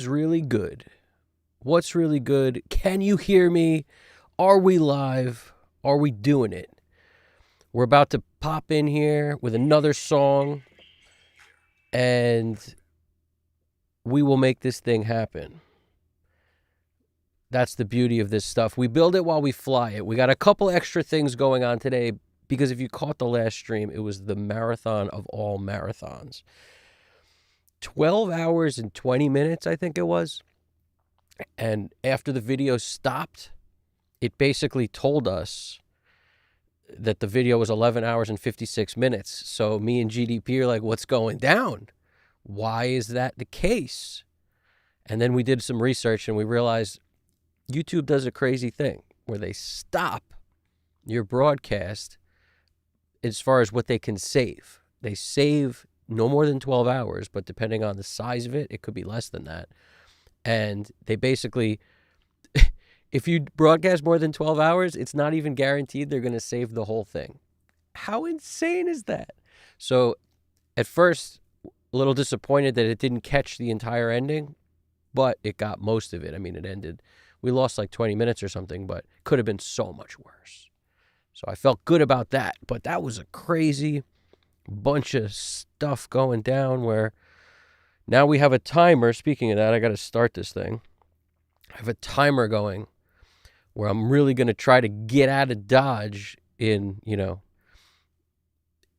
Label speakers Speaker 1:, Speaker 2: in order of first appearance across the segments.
Speaker 1: Is really good? What's really good? Can you hear me? Are we live? Are we doing it? We're about to pop in here with another song, and we will make this thing happen. That's the beauty of this stuff. We build it while we fly it. We got a couple extra things going on today because if you caught the last stream, it was the marathon of all marathons. 12 hours and 20 minutes, I think it was. And after the video stopped, it basically told us that the video was 11 hours and 56 minutes. So me and GDP are like, what's going down? Why is that the case? And then we did some research and we realized YouTube does a crazy thing where they stop your broadcast as far as what they can save. They save no more than 12 hours, but depending on the size of it, it could be less than that. And they basically, if you broadcast more than 12 hours, it's not even guaranteed they're going to save the whole thing. How insane is that? So at first, a little disappointed that it didn't catch the entire ending, but it got most of it. I mean, it ended, we lost like 20 minutes or something, but could have been so much worse. So I felt good about that, but that was a crazy bunch of stuff going down where now we have a timer. Speaking of that, I got to start this thing. I have a timer going where I'm really going to try to get out of Dodge in,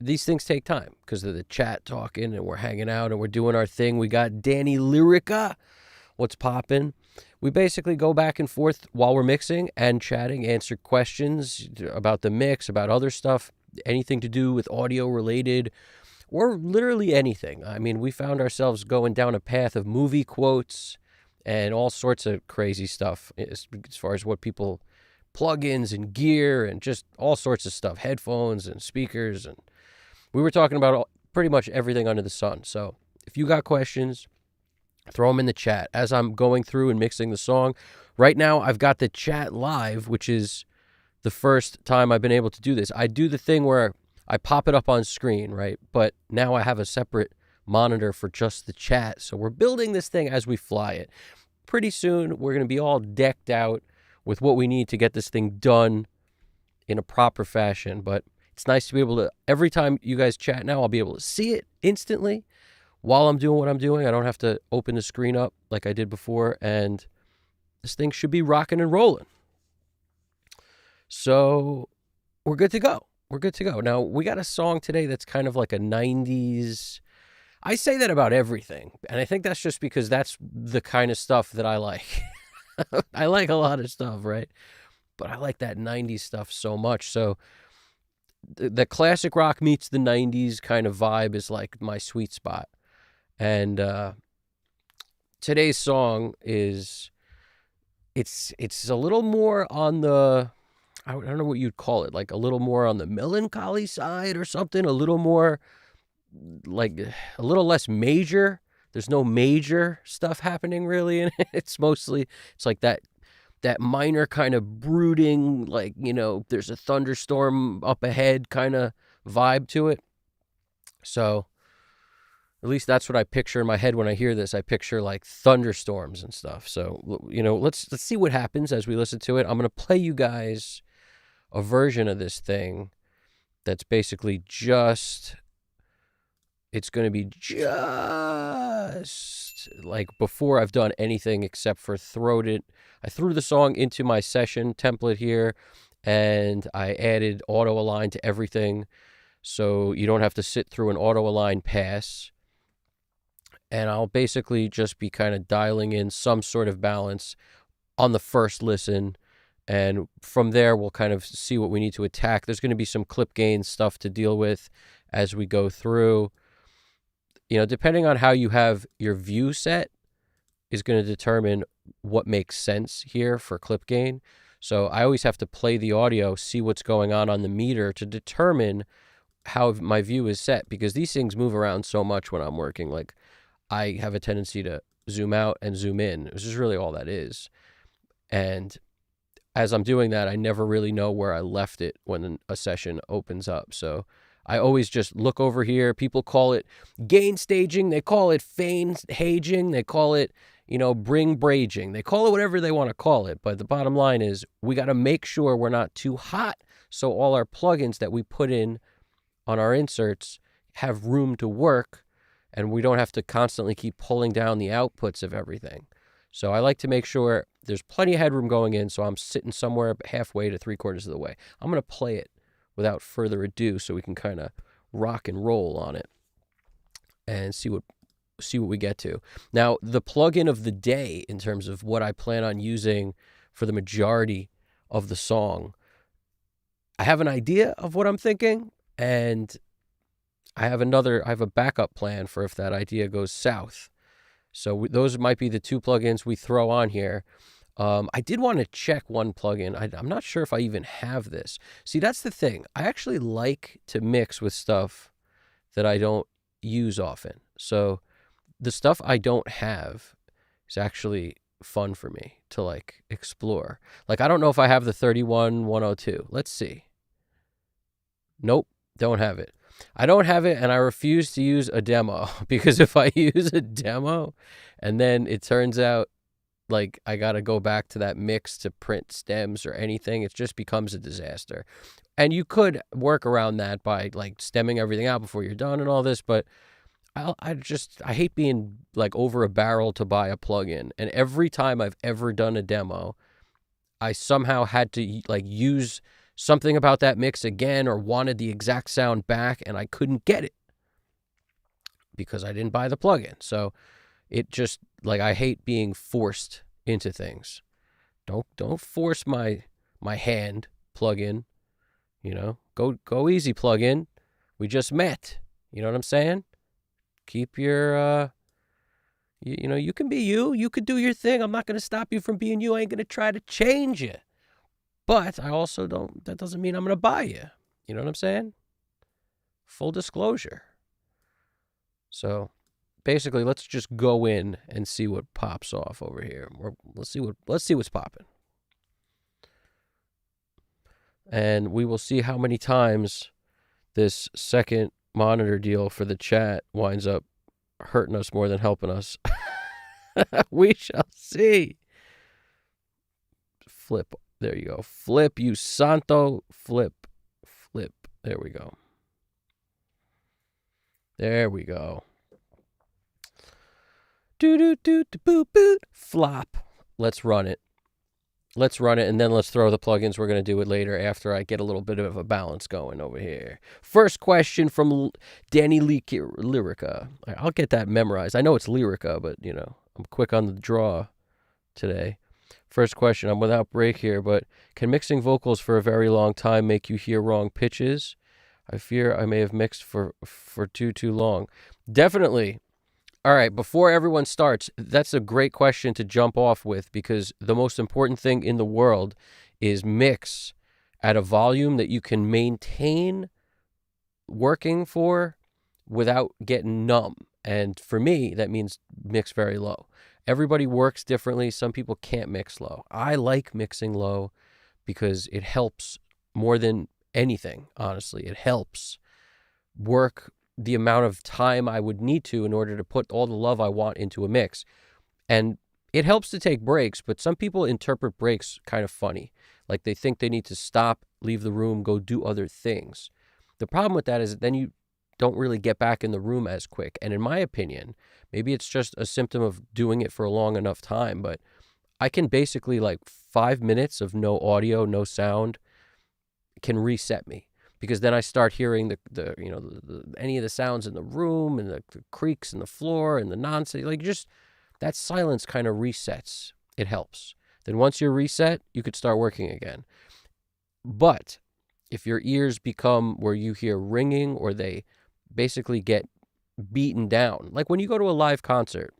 Speaker 1: these things take time because of the chat talking and we're hanging out and we're doing our thing. We got Danny Lyrica. What's poppin'? We basically go back and forth while we're mixing and chatting, answer questions about the mix, about other stuff, anything to do with audio related, or literally anything. I mean, we found ourselves going down a path of movie quotes and all sorts of crazy stuff as far as what people, plugins and gear and just all sorts of stuff, headphones and speakers. And we were talking about pretty much everything under the sun. So if you got questions, throw them in the chat as I'm going through and mixing the song. Right now, I've got the chat live, which is the first time I've been able to do this. I do the thing where I pop it up on screen, right? But now I have a separate monitor for just the chat. So we're building this thing as we fly it. Pretty soon, we're going to be all decked out with what we need to get this thing done in a proper fashion. But it's nice to be able to, every time you guys chat now, I'll be able to see it instantly while I'm doing what I'm doing. I don't have to open the screen up like I did before. And this thing should be rocking and rolling. So we're good to go. We're good to go. Now, we got a song today that's kind of like a 90s. I say that about everything. And I think that's just because that's the kind of stuff that I like. I like a lot of stuff, right? But I like that 90s stuff so much. So the classic rock meets the 90s kind of vibe is like my sweet spot. And today's song is, it's a little more on the, I don't know what you'd call it, like a little more on the melancholy side or something, a little more like a little less major. There's no major stuff happening really in it. It's mostly, it's like that minor kind of brooding, like, there's a thunderstorm up ahead kind of vibe to it. So at least that's what I picture in my head when I hear this. I picture like thunderstorms and stuff. So, let's see what happens as we listen to it. I'm going to play you guys a version of this thing that's basically just, it's going to be just like before I've done anything except for I threw the song into my session template here and I added auto align to everything. So you don't have to sit through an auto align pass. And I'll basically just be kind of dialing in some sort of balance on the first listen. And from there, we'll kind of see what we need to attack. There's going to be some clip gain stuff to deal with as we go through. Depending on how you have your view set is going to determine what makes sense here for clip gain. So I always have to play the audio, see what's going on the meter to determine how my view is set, because these things move around so much when I'm working. Like, I have a tendency to zoom out and zoom in, which is really all that is. And as I'm doing that, I never really know where I left it when a session opens up. So I always just look over here. People call it gain staging. They call it feign haging. They call it bring brazing. They call it whatever they want to call it, but the bottom line is we got to make sure we're not too hot so all our plugins that we put in on our inserts have room to work and we don't have to constantly keep pulling down the outputs of everything. So I like to make sure there's plenty of headroom going in, so I'm sitting somewhere halfway to 3/4 of the way. I'm going to play it without further ado so we can kind of rock and roll on it and see what we get to. Now, the plugin of the day in terms of what I plan on using for the majority of the song, I have an idea of what I'm thinking, and I have a backup plan for if that idea goes south. So those might be the two plugins we throw on here. I did want to check one plugin. I'm not sure if I even have this. See, that's the thing. I actually like to mix with stuff that I don't use often. So the stuff I don't have is actually fun for me to like explore. Like, I don't know if I have the 31102. Let's see. Nope, don't have it. I don't have it, and I refuse to use a demo because if I use a demo and then it turns out like I got to go back to that mix to print stems or anything, it just becomes a disaster. And you could work around that by like stemming everything out before you're done and all this, but I hate being like over a barrel to buy a plugin. And every time I've ever done a demo, I somehow had to like use something about that mix again or wanted the exact sound back, and I couldn't get it because I didn't buy the plugin. So it just like, I hate being forced into things. Don't force my hand, plugin. Go easy, plugin. We just met. You know what I'm saying? Keep your you can be you. You could do your thing. I'm not going to stop you from being you. I ain't going to try to change you. But I also that doesn't mean I'm going to buy you. You know what I'm saying? Full disclosure. So basically, let's just go in and see what pops off over here. Let's see what's popping. And we will see how many times this second monitor deal for the chat winds up hurting us more than helping us. We shall see. Flip. There you go. Flip, you santo. Flip. There we go. Do-do-do-do-boot-boot. Flop. Let's run it, and then let's throw the plugins. We're going to do it later after I get a little bit of a balance going over here. First question from Danny Lyrica. I'll get that memorized. I know it's Lyrica, but, I'm quick on the draw today. First question. I'm without break here, but can mixing vocals for a very long time make you hear wrong pitches? I fear I may have mixed for too long. Definitely. All right, before everyone starts, that's a great question to jump off with, because the most important thing in the world is mix at a volume that you can maintain working for without getting numb. And for me, that means mix very low. Everybody works differently. Some people can't mix low. I like mixing low because it helps more than anything, honestly. It helps work the amount of time I would need to in order to put all the love I want into a mix. And it helps to take breaks, but some people interpret breaks kind of funny. Like they think they need to stop, leave the room, go do other things. The problem with that is that then you don't really get back in the room as quick. And in my opinion, maybe it's just a symptom of doing it for a long enough time, but I can basically like 5 minutes of no audio, no sound can reset me. Because then I start hearing the any of the sounds in the room and the creaks in the floor and the nonsense. Like just that silence kind of resets. It helps. Then once you're reset, you could start working again. But if your ears become where you hear ringing or they basically get beaten down, like when you go to a live concert,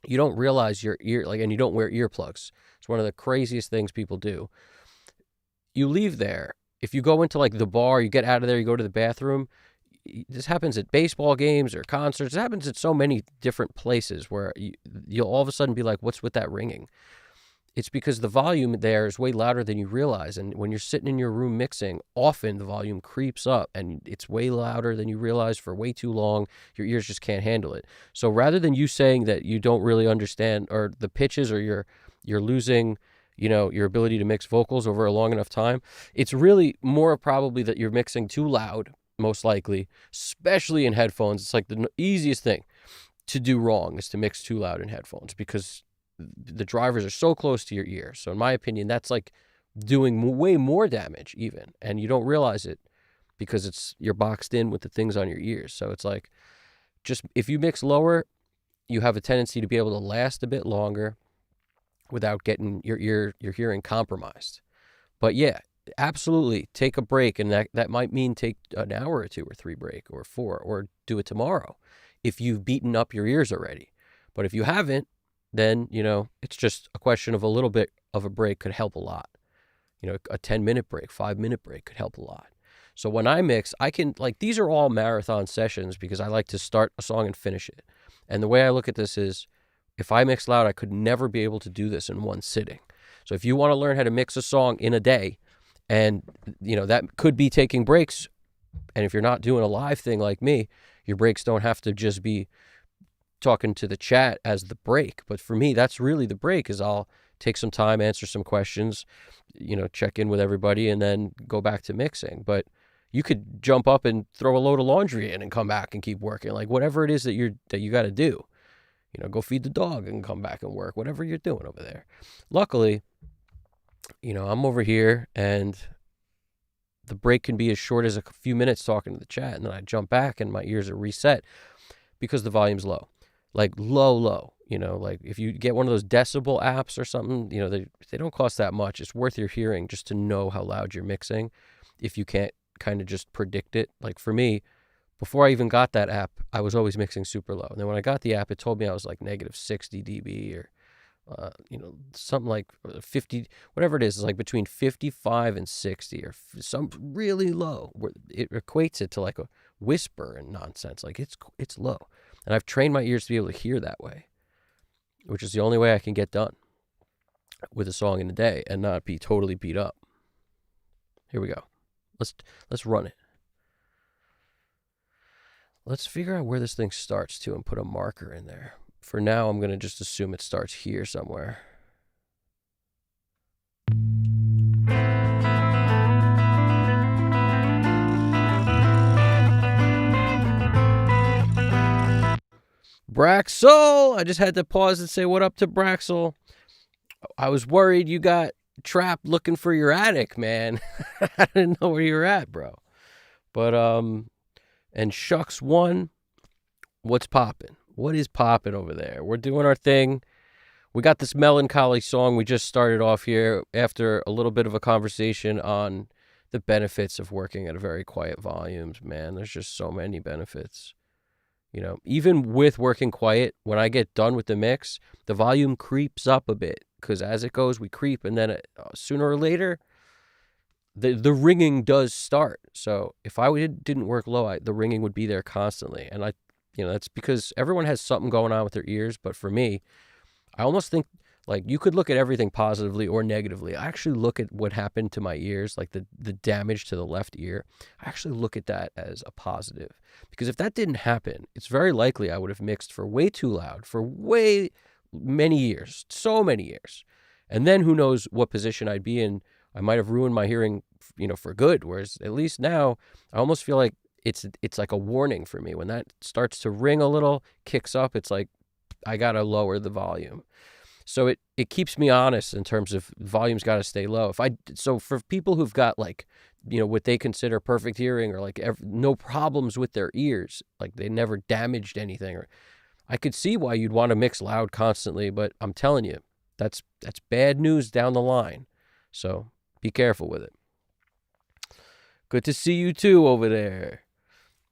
Speaker 1: you don't realize your ear, and you don't wear earplugs. It's one of the craziest things people do. You leave there. If you go into like the bar, you get out of there, you go to the bathroom. This happens at baseball games or concerts. It happens at so many different places where you'll all of a sudden be like, what's with that ringing? It's because the volume there is way louder than you realize. And when you're sitting in your room mixing, often the volume creeps up and it's way louder than you realize for way too long. Your ears just can't handle it. So rather than you saying that you don't really understand or the pitches or you're losing, your ability to mix vocals over a long enough time, it's really more probably that you're mixing too loud, most likely, especially in headphones. It's like the easiest thing to do wrong is to mix too loud in headphones because the drivers are so close to your ear. So in my opinion, that's like doing way more damage even, and you don't realize it because you're boxed in with the things on your ears. So it's like, just if you mix lower, you have a tendency to be able to last a bit longer without getting your hearing compromised. But yeah, absolutely take a break, and that might mean take an hour or 2 or 3 break or 4, or do it tomorrow if you've beaten up your ears already. But if you haven't, then, it's just a question of a little bit of a break could help a lot. A 10-minute break, 5-minute break could help a lot. So when I mix, I can, these are all marathon sessions because I like to start a song and finish it. And the way I look at this is, if I mix loud, I could never be able to do this in one sitting. So if you want to learn how to mix a song in a day, and, that could be taking breaks. And if you're not doing a live thing like me, your breaks don't have to just be talking to the chat as the break. But for me, that's really the break, is I'll take some time, answer some questions, check in with everybody, and then go back to mixing. But you could jump up and throw a load of laundry in and come back and keep working. Like whatever it is that you got to do, go feed the dog and come back and work, whatever you're doing over there. Luckily, I'm over here and the break can be as short as a few minutes talking to the chat, and then I jump back and my ears are reset because the volume's low. Like low, like if you get one of those decibel apps or something, they don't cost that much. It's worth your hearing just to know how loud you're mixing if you can't kind of just predict it. Like for me, before I even got that app, I was always mixing super low. And then when I got the app, it told me I was like negative 60 dB or, something like 50, whatever it is like between 55 and 60 or some really low. It equates it to like a whisper and nonsense. Like it's low. And I've trained my ears to be able to hear that way, which is the only way I can get done with a song in a day and not be totally beat up. Here we go. Let's run it. Let's figure out where this thing starts to and put a marker in there. For now, I'm going to just assume it starts here somewhere. Braxel! I just had to pause and say what up to Braxel. I was worried you got trapped looking for your attic, man. I didn't know where you were at, bro. But, and Shucks One, what's poppin'? What is poppin' over there? We're doing our thing. We got this melancholy song we just started off here after a little bit of a conversation on the benefits of working at a very quiet volumes, man. There's just so many benefits. Even with working quiet, when I get done with the mix, the volume creeps up a bit because as it goes, we creep, and then sooner or later, the ringing does start. So if I didn't work low, the ringing would be there constantly, and that's because everyone has something going on with their ears. But for me, I almost think like you could look at everything positively or negatively. I actually look at what happened to my ears, like the damage to the left ear. I actually look at that as a positive, because if that didn't happen, it's very likely I would have mixed for way too loud for way many years, so many years. And then who knows what position I'd be in. I might have ruined my hearing, for good. Whereas at least now I almost feel like it's like a warning for me. When that starts to ring a little, kicks up, it's like I got to lower the volume. So it keeps me honest in terms of volume's got to stay low. So for people who've got like, what they consider perfect hearing or like no problems with their ears, like they never damaged anything, or I could see why you'd want to mix loud constantly, but I'm telling you, that's bad news down the line. So be careful with it. Good to see you too over there.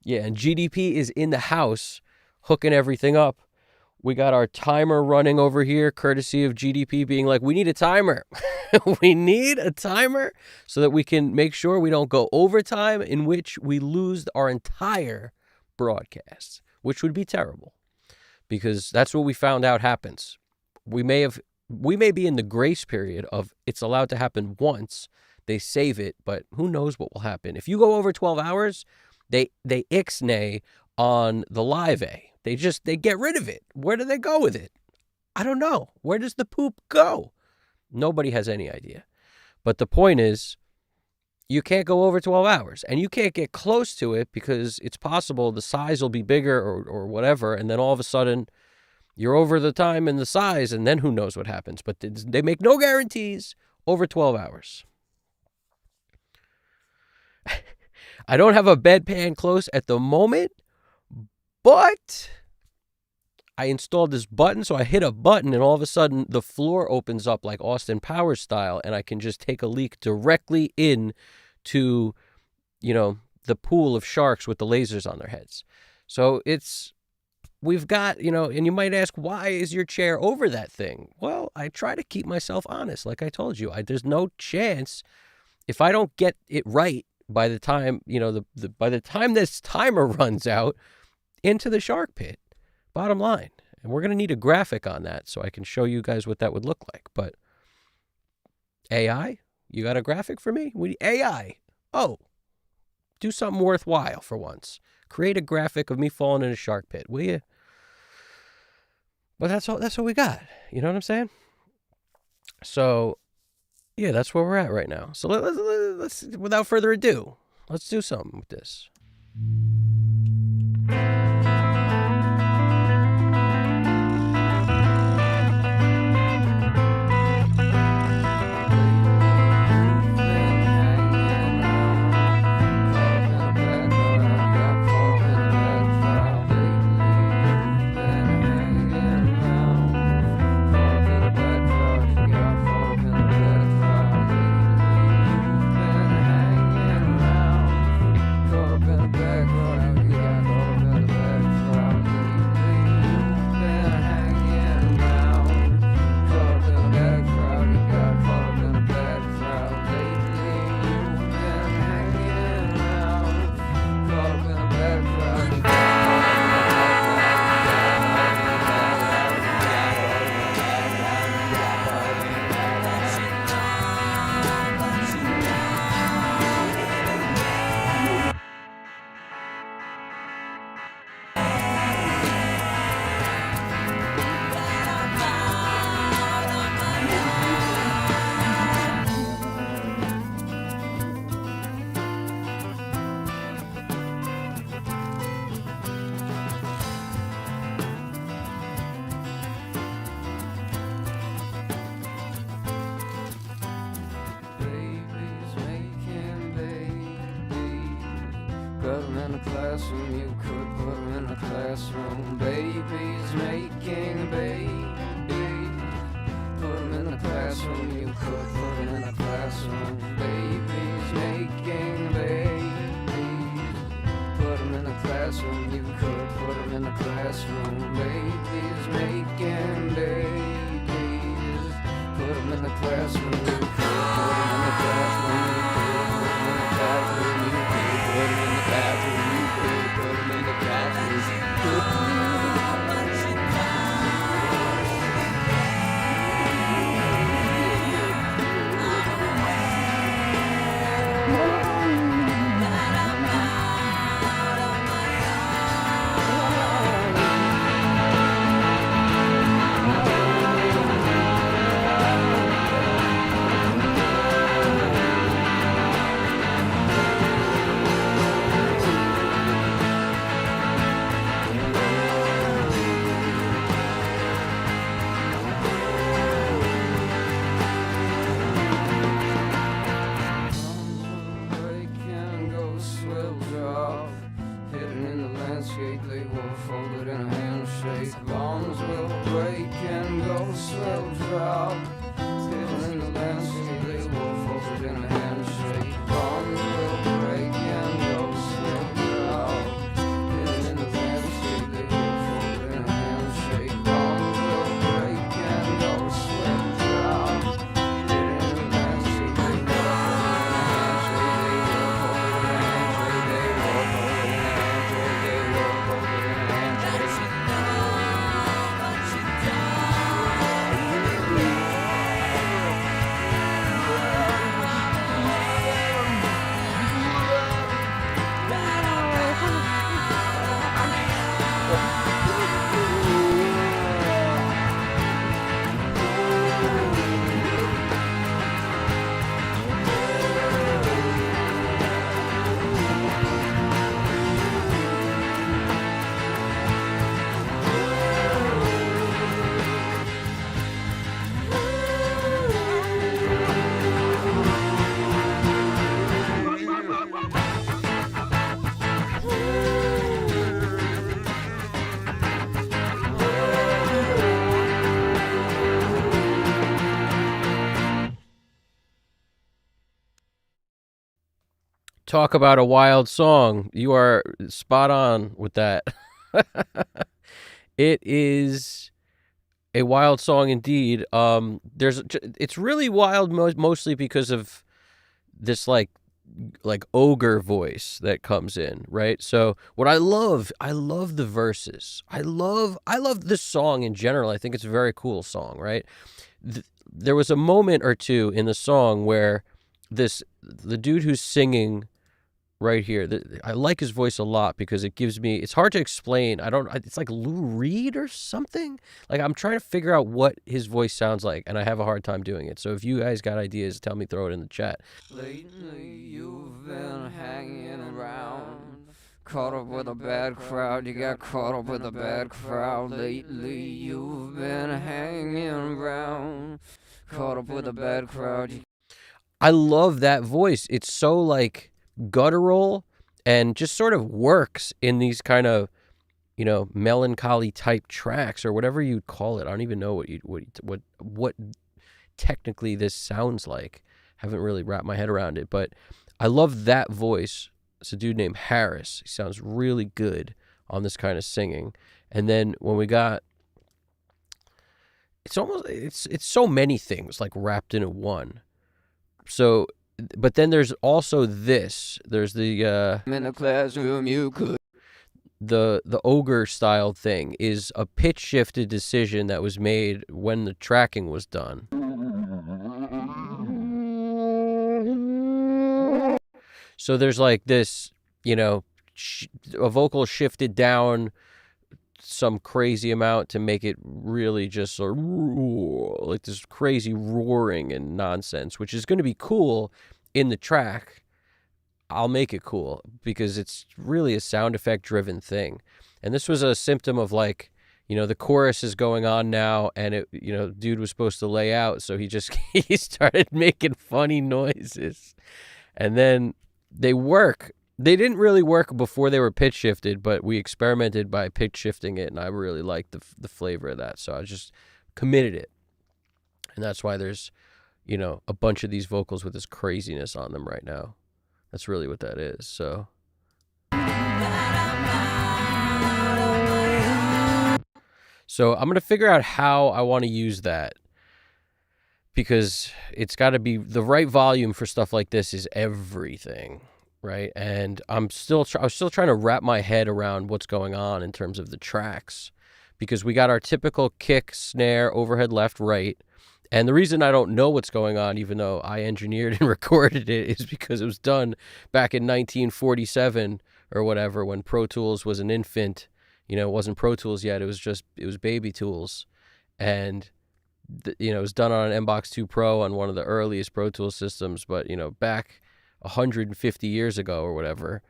Speaker 1: Yeah, and GDP is in the house hooking everything up. We got our timer running over here, courtesy of GDP being like, we need a timer. We need a timer so that we can make sure we don't go overtime, in which we lose our entire broadcast, which would be terrible because that's what we found out happens. We may have we may be in the grace period of it's allowed to happen once. They save it, but who knows what will happen. If you go over 12 hours, they ixnay on the live A. They get rid of it. Where do they go with it? I don't know. Where does the poop go? Nobody has any idea. But the point is, you can't go over 12 hours, and you can't get close to it because it's possible the size will be bigger or whatever, and then all of a sudden you're over the time and the size, and then who knows what happens. But they make no guarantees over 12 hours. I don't have a bedpan close at the moment, but I installed this button, so I hit a button, and all of a sudden the floor opens up like Austin Powers style, and I can just take a leak directly in to, the pool of sharks with the lasers on their heads. So we've got, and you might ask, why is your chair over that thing? Well, I try to keep myself honest. Like I told you, there's no chance if I don't get it right by the time, by the time this timer runs out into the shark pit. Bottom line. And we're going to need a graphic on that so I can show you guys what that would look like. But AI, you got a graphic for me? AI. Oh, do something worthwhile for once. Create a graphic of me falling in a shark pit, will you? But that's all we got. You know what I'm saying? So, yeah, that's where we're at right now. So let's without further ado, let's do something with this. Put them in a classroom, you could put them in a classroom. Babies making babies. Put them in the classroom, you could put them in a classroom. Babies making babies. Put them in the classroom, you could put them in the classroom. Babies making babies. Put them in the classroom, you could put them in the classroom. They will fold it in a handshake. Bombs will break and ghosts will drop. Hidden in the landscape, they will fold it in a handshake. Bombs will break and ghosts will drop. Hidden in the landscape, they will fold it in a handshake. Bombs will break and ghosts will drop. Hidden in the landscape, they will fold it in a handshake. They will fold it in a handshake. They will fold it in a handshake. Talk about a wild song. You are spot on with that. It is a wild song indeed. It's really wild mostly because of this like ogre voice that comes in, right? So what I love the verses. I love this song in general. I think it's a very cool song, right? There was a moment or two in the song where the dude who's singing right here, I like his voice a lot because it gives me, it's hard to explain. It's like Lou Reed or something. Like I'm trying to figure out what his voice sounds like, and I have a hard time doing it. So if you guys got ideas, tell me, throw it in the chat.
Speaker 2: Lately you've been hanging around, caught up with a bad crowd. You got caught up with a bad crowd. Lately you've been hanging around, caught up with a bad crowd.
Speaker 1: I love that voice. It's so like guttural and just sort of works in these kind of, melancholy type tracks or whatever you'd call it. I don't even know what technically this sounds like. Haven't really wrapped my head around it, but I love that voice. It's a dude named Harris. He sounds really good on this kind of singing. And then when we got, it's so many things like wrapped into one. So, but then there's also this. There's the
Speaker 2: In the classroom you could.
Speaker 1: The ogre style thing is a pitch shifted decision that was made when the tracking was done. So there's like this, a vocal shifted down some crazy amount to make it really just sort of like this crazy roaring and nonsense, which is going to be cool in the track. I'll make it cool because it's really a sound effect driven thing. And this was a symptom of like, the chorus is going on now and it, dude was supposed to lay out. So he started making funny noises and then they work. They didn't really work before they were pitch shifted, but we experimented by pitch shifting it. And I really liked the flavor of that. So I just committed it. And that's why there's, a bunch of these vocals with this craziness on them right now. That's really what that is. So I'm going to figure out how I want to use that because it's got to be the right volume for stuff like this is everything, right? And I was still trying to wrap my head around what's going on in terms of the tracks because we got our typical kick, snare, overhead, left, right. And the reason I don't know what's going on, even though I engineered and recorded it, is because it was done back in 1947 or whatever when Pro Tools was an infant. It wasn't Pro Tools yet. It was Baby Tools. And, it was done on an MBox 2 Pro on one of the earliest Pro Tools systems, but, back 150 years ago or whatever.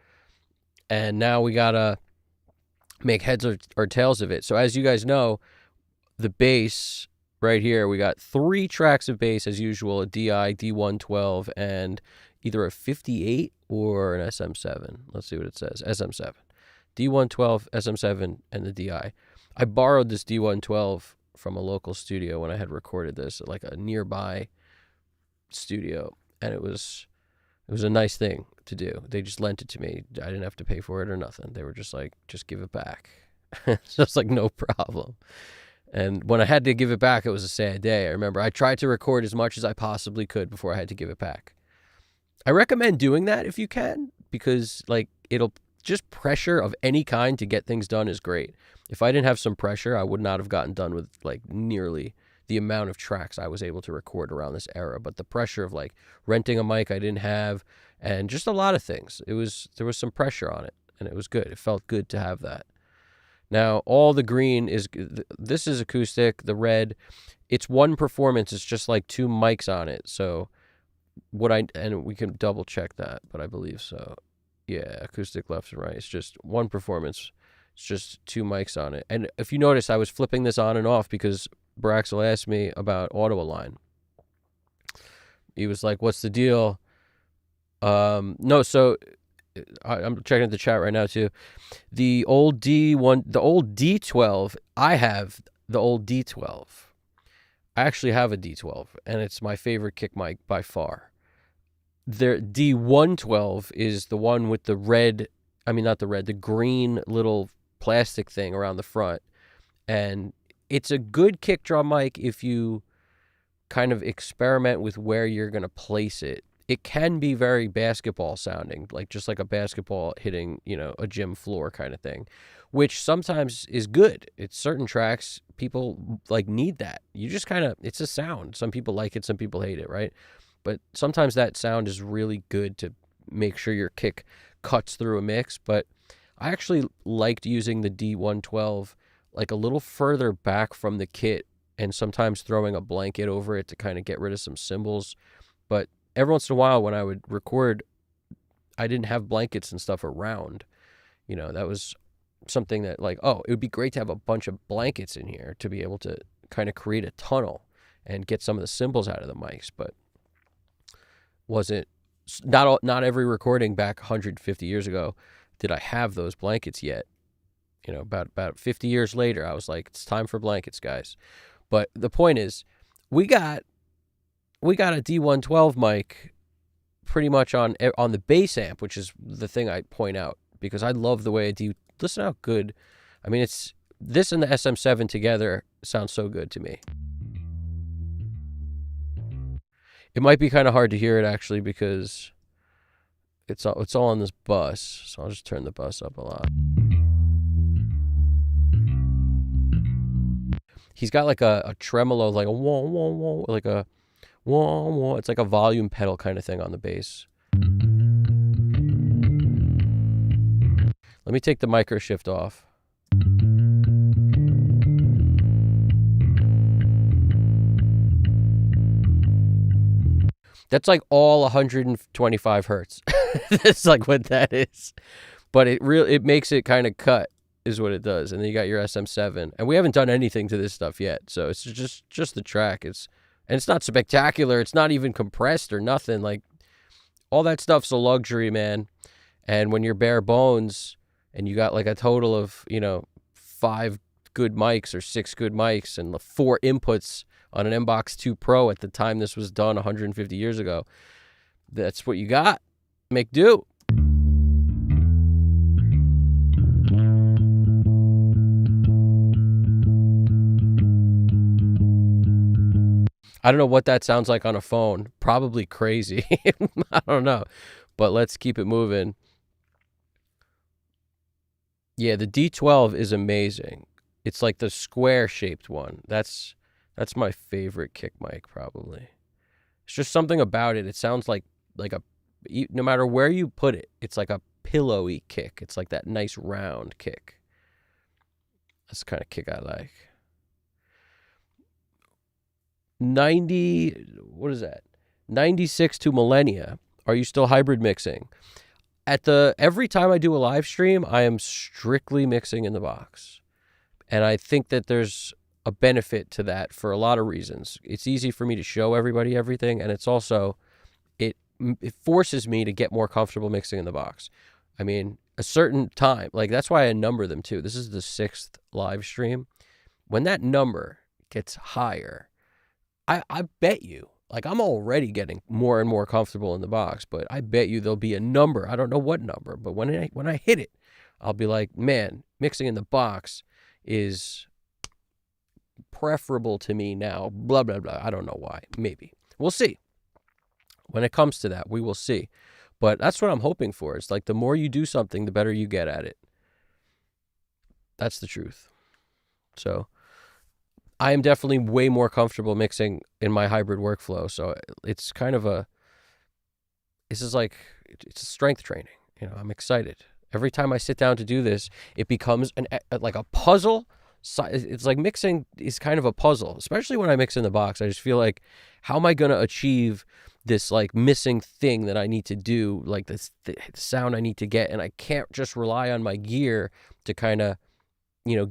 Speaker 1: And now we got to make heads or tails of it. So as you guys know, the bass... right here, we got 3 tracks of bass as usual, a DI, D112, and either a 58 or an SM7. Let's see what it says. SM7. D112, SM7, and the DI. I borrowed this D112 from a local studio when I had recorded this at like a nearby studio, and it was a nice thing to do. They just lent it to me. I didn't have to pay for it or nothing. They were just like, just give it back. So it's like, no problem. And when I had to give it back, it was a sad day. I remember I tried to record as much as I possibly could before I had to give it back. I recommend doing that if you can, because like it'll just pressure of any kind to get things done is great. If I didn't have some pressure, I would not have gotten done with like nearly the amount of tracks I was able to record around this era. But the pressure of like renting a mic I didn't have and just a lot of things, there was some pressure on it and it was good. It felt good to have that. Now, all the green this is acoustic, the red, it's one performance. It's just like 2 mics on it. So and we can double check that, but I believe so. Yeah, acoustic left and right. It's just one performance. It's just 2 mics on it. And if you notice, I was flipping this on and off because Braxel asked me about auto align. He was like, what's the deal? No, so I'm checking the chat right now too. The old D12, I have the old D12. I actually have a D12, and it's my favorite kick mic by far. Their D112 is the one with the red, I mean, not the red, the green little plastic thing around the front. And it's a good kick drum mic if you kind of experiment with where you're going to place it. It can be very basketball sounding, like just like a basketball hitting, a gym floor kind of thing, which sometimes is good. It's certain tracks, people like need that. You just kind of, it's a sound. Some people like it, some people hate it, right? But sometimes that sound is really good to make sure your kick cuts through a mix. But I actually liked using the D112 like a little further back from the kit and sometimes throwing a blanket over it to kind of get rid of some cymbals. But every once in a while when I would record, I didn't have blankets and stuff around. That was something that like, oh, it would be great to have a bunch of blankets in here to be able to kind of create a tunnel and get some of the cymbals out of the mics. But wasn't not every recording back 150 years ago did I have those blankets yet. About 50 years later, I was like, it's time for blankets, guys. But the point is, we got a D112 mic pretty much on the bass amp, which is the thing I point out because I love the way listen how good. I mean, it's this and the SM7 together sounds so good to me. It might be kind of hard to hear it actually because it's all on this bus. So I'll just turn the bus up a lot. He's got like a tremolo, like a wah, wah, wah, like a wah, wah. It's like a volume pedal kind of thing on the bass. Let me take the micro shift off. That's like all 125 hertz. That's like what that is. But it makes it kind of cut is what it does. And then you got your SM7. And we haven't done anything to this stuff yet. So it's just the track. And it's not spectacular. It's not even compressed or nothing. Like all that stuff's a luxury, man. And when you're bare bones and you got like a total of, 5 good mics or 6 good mics and the 4 inputs on an MBox 2 Pro at the time this was done 150 years ago. That's what you got. Make do. I don't know what that sounds like on a phone. Probably crazy. I don't know. But let's keep it moving. Yeah, the D12 is amazing. It's like the square-shaped one. That's my favorite kick mic, probably. It's just something about it. It sounds like no matter where you put it, it's like a pillowy kick. It's like that nice round kick. That's the kind of kick I like. what is that? 96 to millennia. Are you still hybrid mixing? Every time I do a live stream, I am strictly mixing in the box. And I think that there's a benefit to that for a lot of reasons. It's easy for me to show everybody everything, and it's also it forces me to get more comfortable mixing in the box. I mean, a certain time, like that's why I number them too. This is the 6th live stream. When that number gets higher, I bet you, like I'm already getting more and more comfortable in the box, but I bet you there'll be a number. I don't know what number, but when I hit it, I'll be like, man, mixing in the box is preferable to me now, blah, blah, blah. I don't know why. Maybe. We'll see. When it comes to that, we will see. But that's what I'm hoping for. It's like the more you do something, the better you get at it. That's the truth. So I am definitely way more comfortable mixing in my hybrid workflow. So it's kind of it's a strength training. I'm excited. Every time I sit down to do this, it becomes like a puzzle. It's like mixing is kind of a puzzle, especially when I mix in the box. I just feel like, how am I going to achieve this like missing thing that I need to do, like this the sound I need to get, and I can't just rely on my gear to kind of,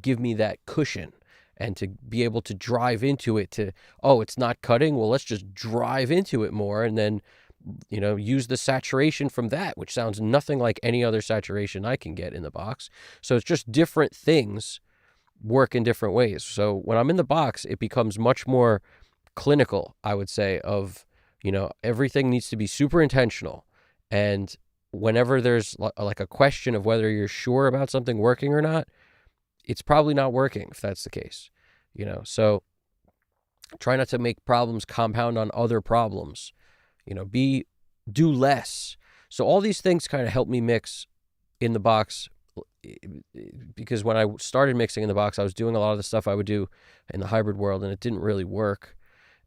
Speaker 1: give me that cushion and to be able to drive into it it's not cutting. Well, let's just drive into it more and then, use the saturation from that, which sounds nothing like any other saturation I can get in the box. So it's just different things work in different ways. So when I'm in the box, it becomes much more clinical, I would say, of Everything needs to be super intentional. And whenever there's like a question of whether you're sure about something working or not, it's probably not working if that's the case. So try not to make problems compound on other problems. Do less. So all these things kind of help me mix in the box, because when I started mixing in the box, I was doing a lot of the stuff I would do in the hybrid world, and it didn't really work.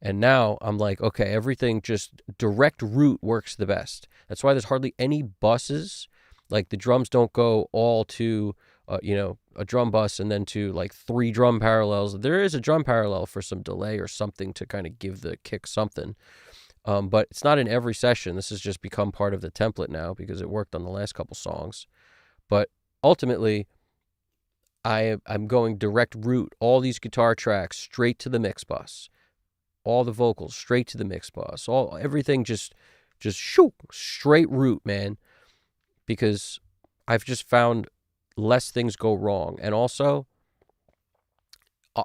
Speaker 1: And now I'm like, okay, everything just direct route works the best. That's why there's hardly any buses. Like the drums don't go all to, a drum bus and then to like 3 drum parallels. There is a drum parallel for some delay or something to kind of give the kick something. But it's not in every session. This has just become part of the template now because it worked on the last couple songs. But ultimately, I'm going direct route, all these guitar tracks straight to the mix bus. All the vocals straight to the mix bus. Everything just shoo, straight route, man. Because I've just found less things go wrong. And also,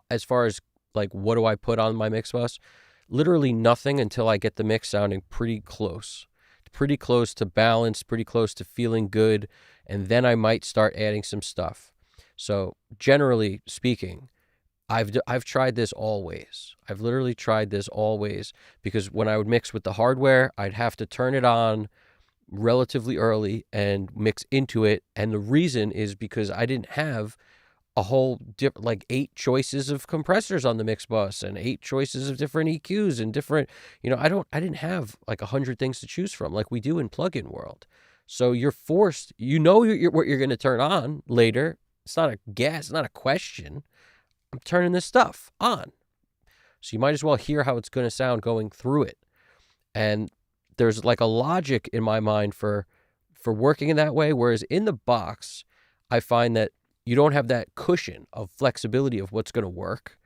Speaker 1: as far as like what do I put on my mix bus, literally nothing until I get the mix sounding pretty close to balance, pretty close to feeling good, and then I might start adding some stuff. So generally speaking, I've tried this always. I've literally tried this always, because when I would mix with the hardware, I'd have to turn it on relatively early and mix into it. And the reason is because I didn't have a whole like 8 choices of compressors on the mix bus and 8 choices of different EQs and different, I didn't have like 100 things to choose from like we do in plugin world. So you're forced, what you're going to turn on later. It's not a guess, it's not a question. I'm turning this stuff on. So you might as well hear how it's going to sound going through it. And there's like a logic in my mind for working in that way. Whereas in the box, I find that you don't have that cushion of flexibility of what's going to work.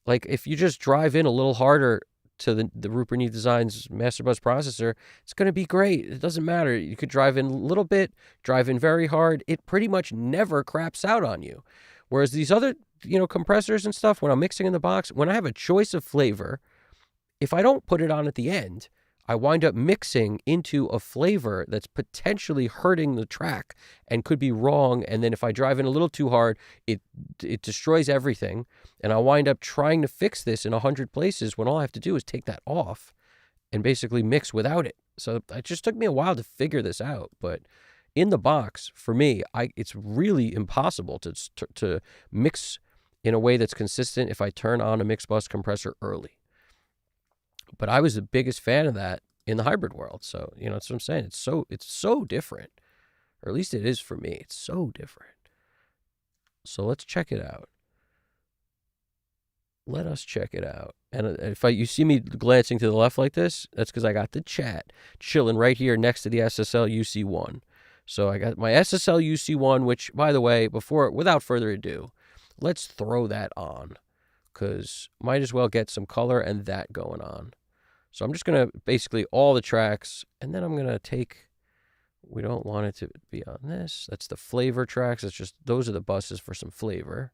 Speaker 1: Like if you just drive in a little harder to the Rupert Neve Designs Master Bus processor, it's going to be great. It doesn't matter. You could drive in a little bit, drive in very hard. It pretty much never craps out on you. Whereas these other, compressors and stuff, when I'm mixing in the box, when I have a choice of flavor, if I don't put it on at the end, I wind up mixing into a flavor that's potentially hurting the track and could be wrong. And then if I drive in a little too hard, it destroys everything. And I wind up trying to fix this in 100 places when all I have to do is take that off and basically mix without it. So it just took me a while to figure this out. But in the box, for me, it's really impossible to mix in a way that's consistent if I turn on a mix bus compressor early. But I was the biggest fan of that in the hybrid world. So, that's what I'm saying. It's so different. Or at least it is for me. It's so different. So let's check it out. Let us check it out. And if you see me glancing to the left like this, that's because I got the chat chilling right here next to the SSL UC1. So I got my SSL UC1, which, by the way, without further ado, let's throw that on, because might as well get some color and that going on. So I'm just going to basically all the tracks, and then I'm going to take, we don't want it to be on this. That's the flavor tracks. Those are the buses for some flavor.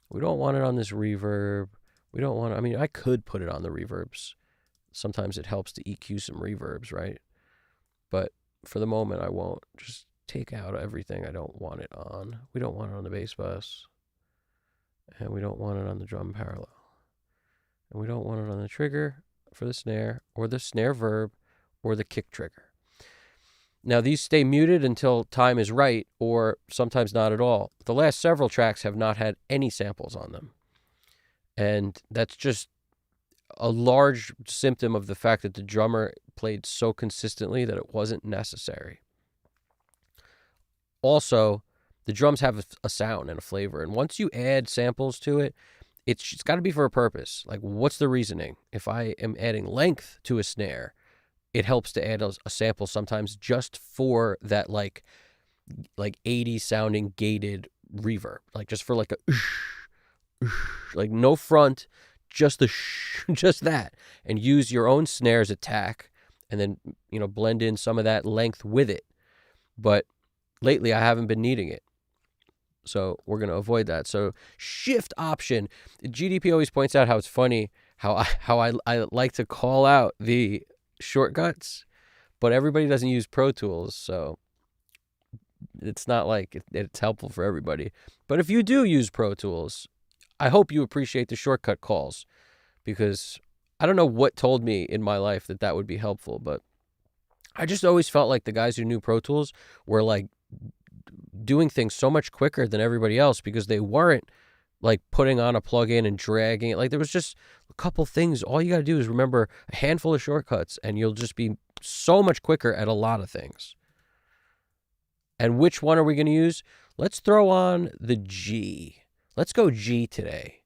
Speaker 1: We don't want it on this reverb. I could put it on the reverbs. Sometimes it helps to EQ some reverbs, right? But for the moment, I won't. Just take out everything I don't want it on. We don't want it on the bass bus. And we don't want it on the drum parallel. And we don't want it on the trigger for the snare, or the snare verb, or the kick trigger. Now, these stay muted until time is right, or sometimes not at all. The last several tracks have not had any samples on them. And that's just a large symptom of the fact that the drummer played so consistently that it wasn't necessary. Also, the drums have a sound and a flavor, and once you add samples to it, it's got to be for a purpose. Like, what's the reasoning? If I am adding length to a snare, it helps to add a sample sometimes just for that like 80 sounding gated reverb, like just for like a like no front, just just that, and use your own snares attack, and then blend in some of that length with it. But lately I haven't been needing it, so we're going to avoid that. So shift option. GDP always points out how it's funny how I like to call out the shortcuts, but everybody doesn't use Pro Tools, so it's not like it's helpful for everybody. But if you do use Pro Tools, I hope you appreciate the shortcut calls, because I don't know what told me in my life that that would be helpful, but I just always felt like the guys who knew Pro Tools were like doing things so much quicker than everybody else because they weren't like putting on a plugin and dragging it. Like there was just a couple things. All you got to do is remember a handful of shortcuts and you'll just be so much quicker at a lot of things. And which one are we going to use? Let's throw on the G. Let's go G today.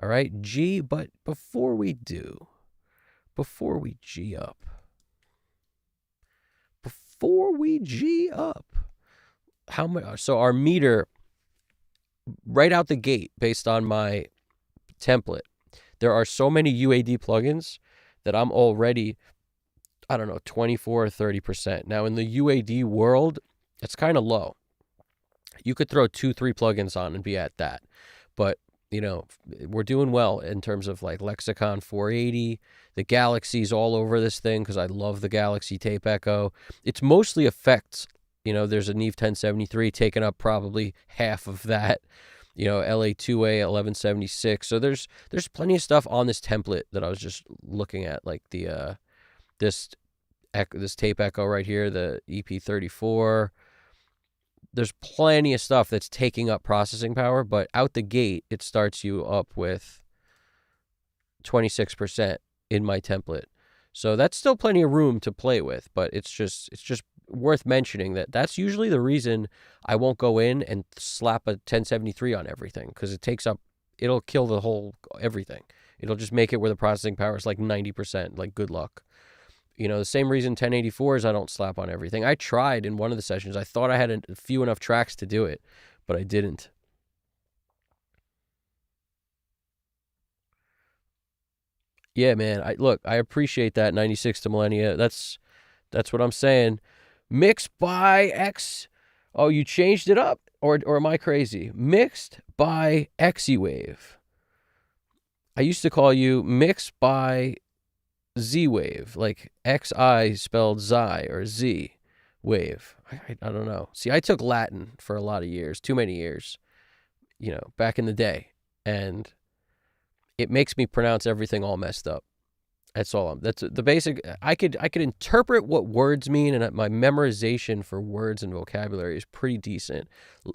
Speaker 1: All right, G. But before we G up, how much? So our meter right out the gate, based on my template, there are so many UAD plugins that I'm already, I don't know, 24 or 30%. Now in the UAD world, it's kind of low. You could throw 2-3 plugins on and be at that. But, you know, we're doing well in terms of like Lexicon 480, the Galaxy's all over this thing because I love the Galaxy Tape Echo. It's mostly effects. You know, there's a Neve 1073 taking up probably half of that. You know, LA2A 1176. So there's plenty of stuff on this template that I was just looking at, like the this Tape Echo right here, the EP34. There's plenty of stuff that's taking up processing power, but out the gate, it starts you up with 26% in my template. So that's still plenty of room to play with, but it's just worth mentioning that that's usually the reason I won't go in and slap a 1073 on everything, because it'll kill the whole everything. It'll just make it where the processing power is like 90%, like good luck. You know, the same reason 1084s I don't slap on everything. I tried in one of the sessions. I thought I had a few enough tracks to do it, but I didn't. Yeah, man. I appreciate that 96 to Millennia. That's what I'm saying. Mixed by X. Oh, you changed it up? Or am I crazy? Mixed by X-Wave. I used to call you Mixed by Z-Wave, like X-I spelled Xi or Z wave. I don't know. See, I took Latin for a lot of years, too many years, you know, back in the day. And it makes me pronounce everything all messed up. That's the basic. I could interpret what words mean, and my memorization for words and vocabulary is pretty decent,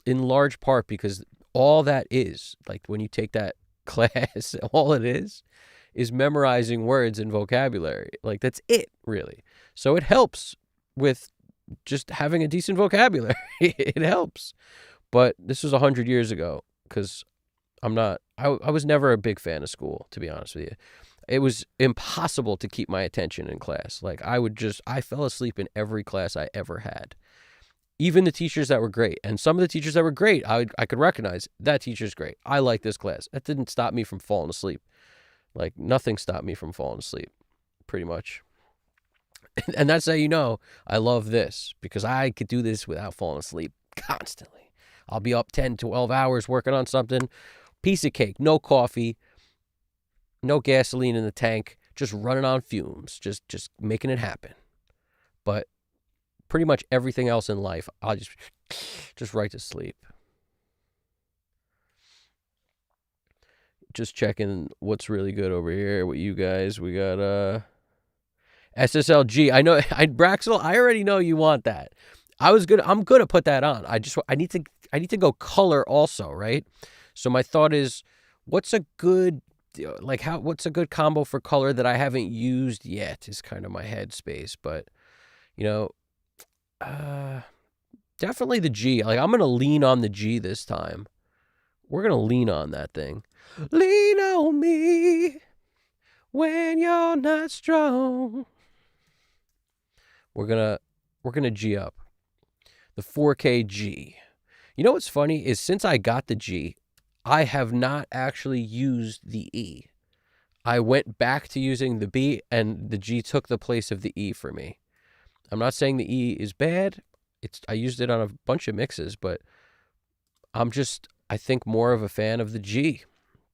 Speaker 1: in large part because all that is, like when you take that class, all it is memorizing words and vocabulary. Like that's it, really. So it helps with just having a decent vocabulary. It helps. But this was 100 years ago, because I was never a big fan of school, to be honest with you. It was impossible to keep my attention in class. Like I fell asleep in every class I ever had. Even the teachers that were great. And some of the teachers that were great, I could recognize, that teacher's great. I like this class. That didn't stop me from falling asleep. Like nothing stopped me from falling asleep, pretty much. And that's how you know I love this, because I could do this without falling asleep constantly. I'll be up 10, 12 hours working on something. Piece of cake, no coffee, no gasoline in the tank, just running on fumes, just making it happen. But pretty much everything else in life, I'll just right to sleep. Just checking what's really good over here with you guys. We got SSLG. I know, Braxel, I already know you want that. I'm gonna put that on. I need to go color also, right? So my thought is, what's a good combo for color that I haven't used yet is kind of my headspace. But you know, definitely the G. Like I'm gonna lean on the G this time. We're gonna lean on that thing. Lean on me when you're not strong. We're gonna G up the 4K G. You know what's funny is, since I got the G, I have not actually used the E. I went back to using the B, and the G took the place of the E for me. I'm not saying the E is bad. I used it on a bunch of mixes, but I think more of a fan of the G.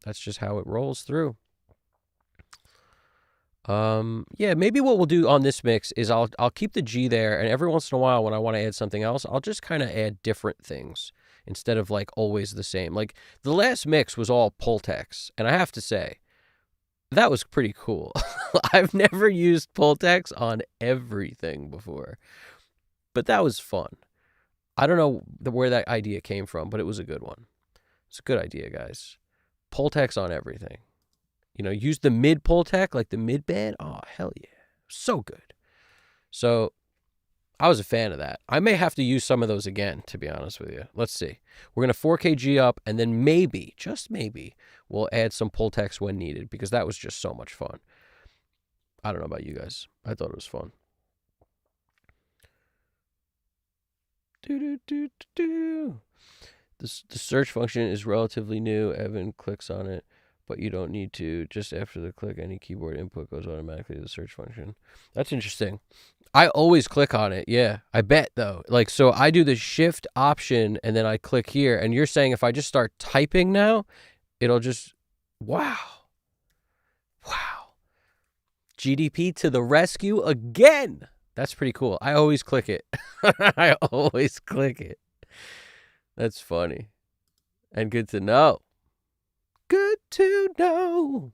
Speaker 1: That's just how it rolls through. Yeah, maybe what we'll do on this mix is I'll keep the G there, and every once in a while when I want to add something else, I'll just kind of add different things instead of like always the same. Like the last mix was all Pultex, and I have to say that was pretty cool. I've never used Pultex on everything before, but that was fun. I don't know where that idea came from, but it was a good one. It's a good idea, guys. Pultex on everything. You know, use the mid Pultec, like the mid band. Oh, hell yeah. So good. So I was a fan of that. I may have to use some of those again, to be honest with you. Let's see. We're going to 4K G up, and then maybe, just maybe, we'll add some Pultex when needed, because that was just so much fun. I don't know about you guys. I thought it was fun. Do. The search function is relatively new. Evan clicks on it, but you don't need to. Just after the click, any keyboard input goes automatically to the search function. That's interesting. I always click on it. Yeah, I bet though. Like, so I do the shift option and then I click here. And you're saying if I just start typing now, it'll just, wow. Wow. GDP to the rescue again. That's pretty cool. I always click it. I always click it. That's funny. And good to know. Good to know.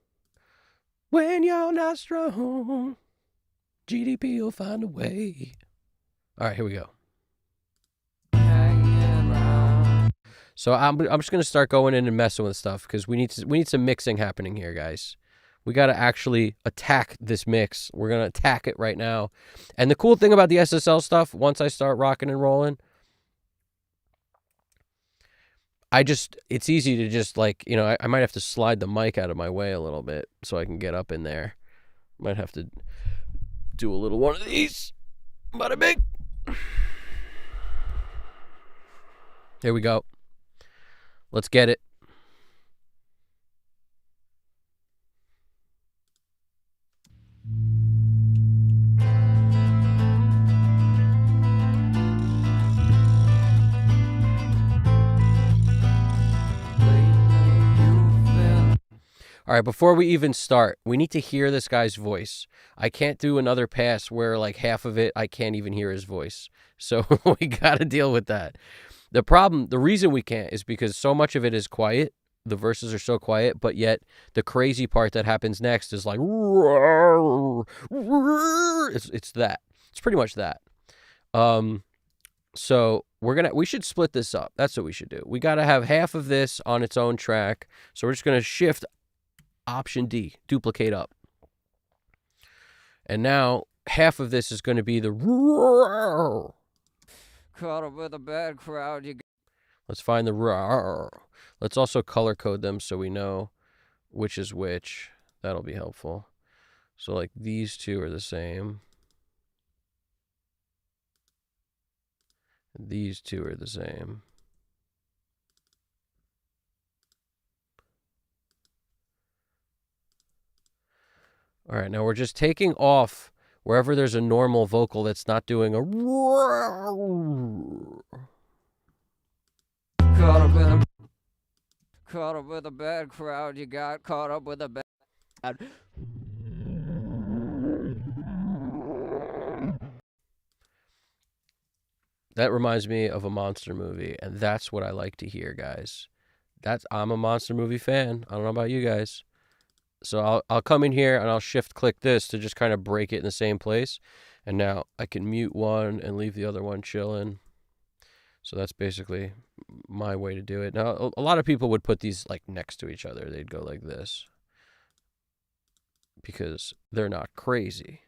Speaker 1: When you're not strong, GDP will find a way. All right, here we go. So I'm just gonna start going in and messing with stuff because we need some mixing happening here, guys. We got to actually attack this mix. We're gonna attack it right now. And the cool thing about the SSL stuff, once I start rocking and rolling, it's easy to just like, you know, I might have to slide the mic out of my way a little bit so I can get up in there. Might have to do a little one of these. Bada bing. Here we go. Let's get it. All right, before we even start, we need to hear this guy's voice. I can't do another pass where like half of it, I can't even hear his voice. So we got to deal with that. The reason we can't is because so much of it is quiet. The verses are so quiet, but yet the crazy part that happens next is like, it's that. It's pretty much that. So we should split this up. That's what we should do. We got to have half of this on its own track. So we're just going to shift Option D, duplicate up. And now half of this is going to be the
Speaker 2: Caught up with a bad crowd.
Speaker 1: Let's find the Let's also color code them so we know which is which. That'll be helpful. So like these two are the same. These two are the same. All right, now we're just taking off wherever there's a normal vocal that's not doing a
Speaker 2: caught up with a bad crowd. You got caught up with a bad.
Speaker 1: That reminds me of a monster movie, and that's what I like to hear, guys. I'm a monster movie fan. I don't know about you guys. So I'll come in here and I'll shift click this to just kind of break it in the same place. And now I can mute one and leave the other one chilling. So that's basically my way to do it. Now, a lot of people would put these like next to each other. They'd go like this because they're not crazy.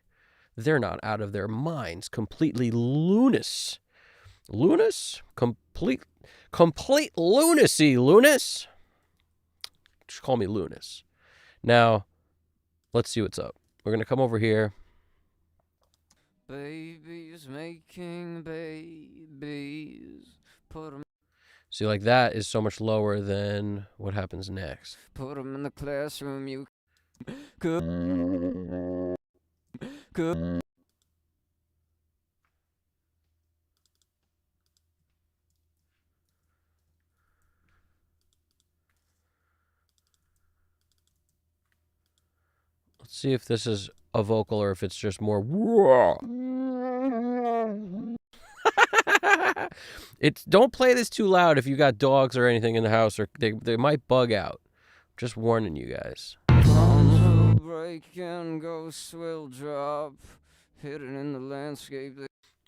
Speaker 1: They're not out of their minds, completely lunacy. Complete lunacy, Lunas. Just call me Lunas. Now, let's see what's up. We're going to come over here.
Speaker 2: Babies making babies. Put them.
Speaker 1: See, like that is so much lower than what happens next.
Speaker 2: Put them in the classroom. You could.
Speaker 1: Let's see if this is a vocal or if it's just more. It's don't play this too loud if you got dogs or anything in the house, or they might bug out. Just warning you guys.
Speaker 2: Bombs will break and ghosts will drop, hidden in the landscape.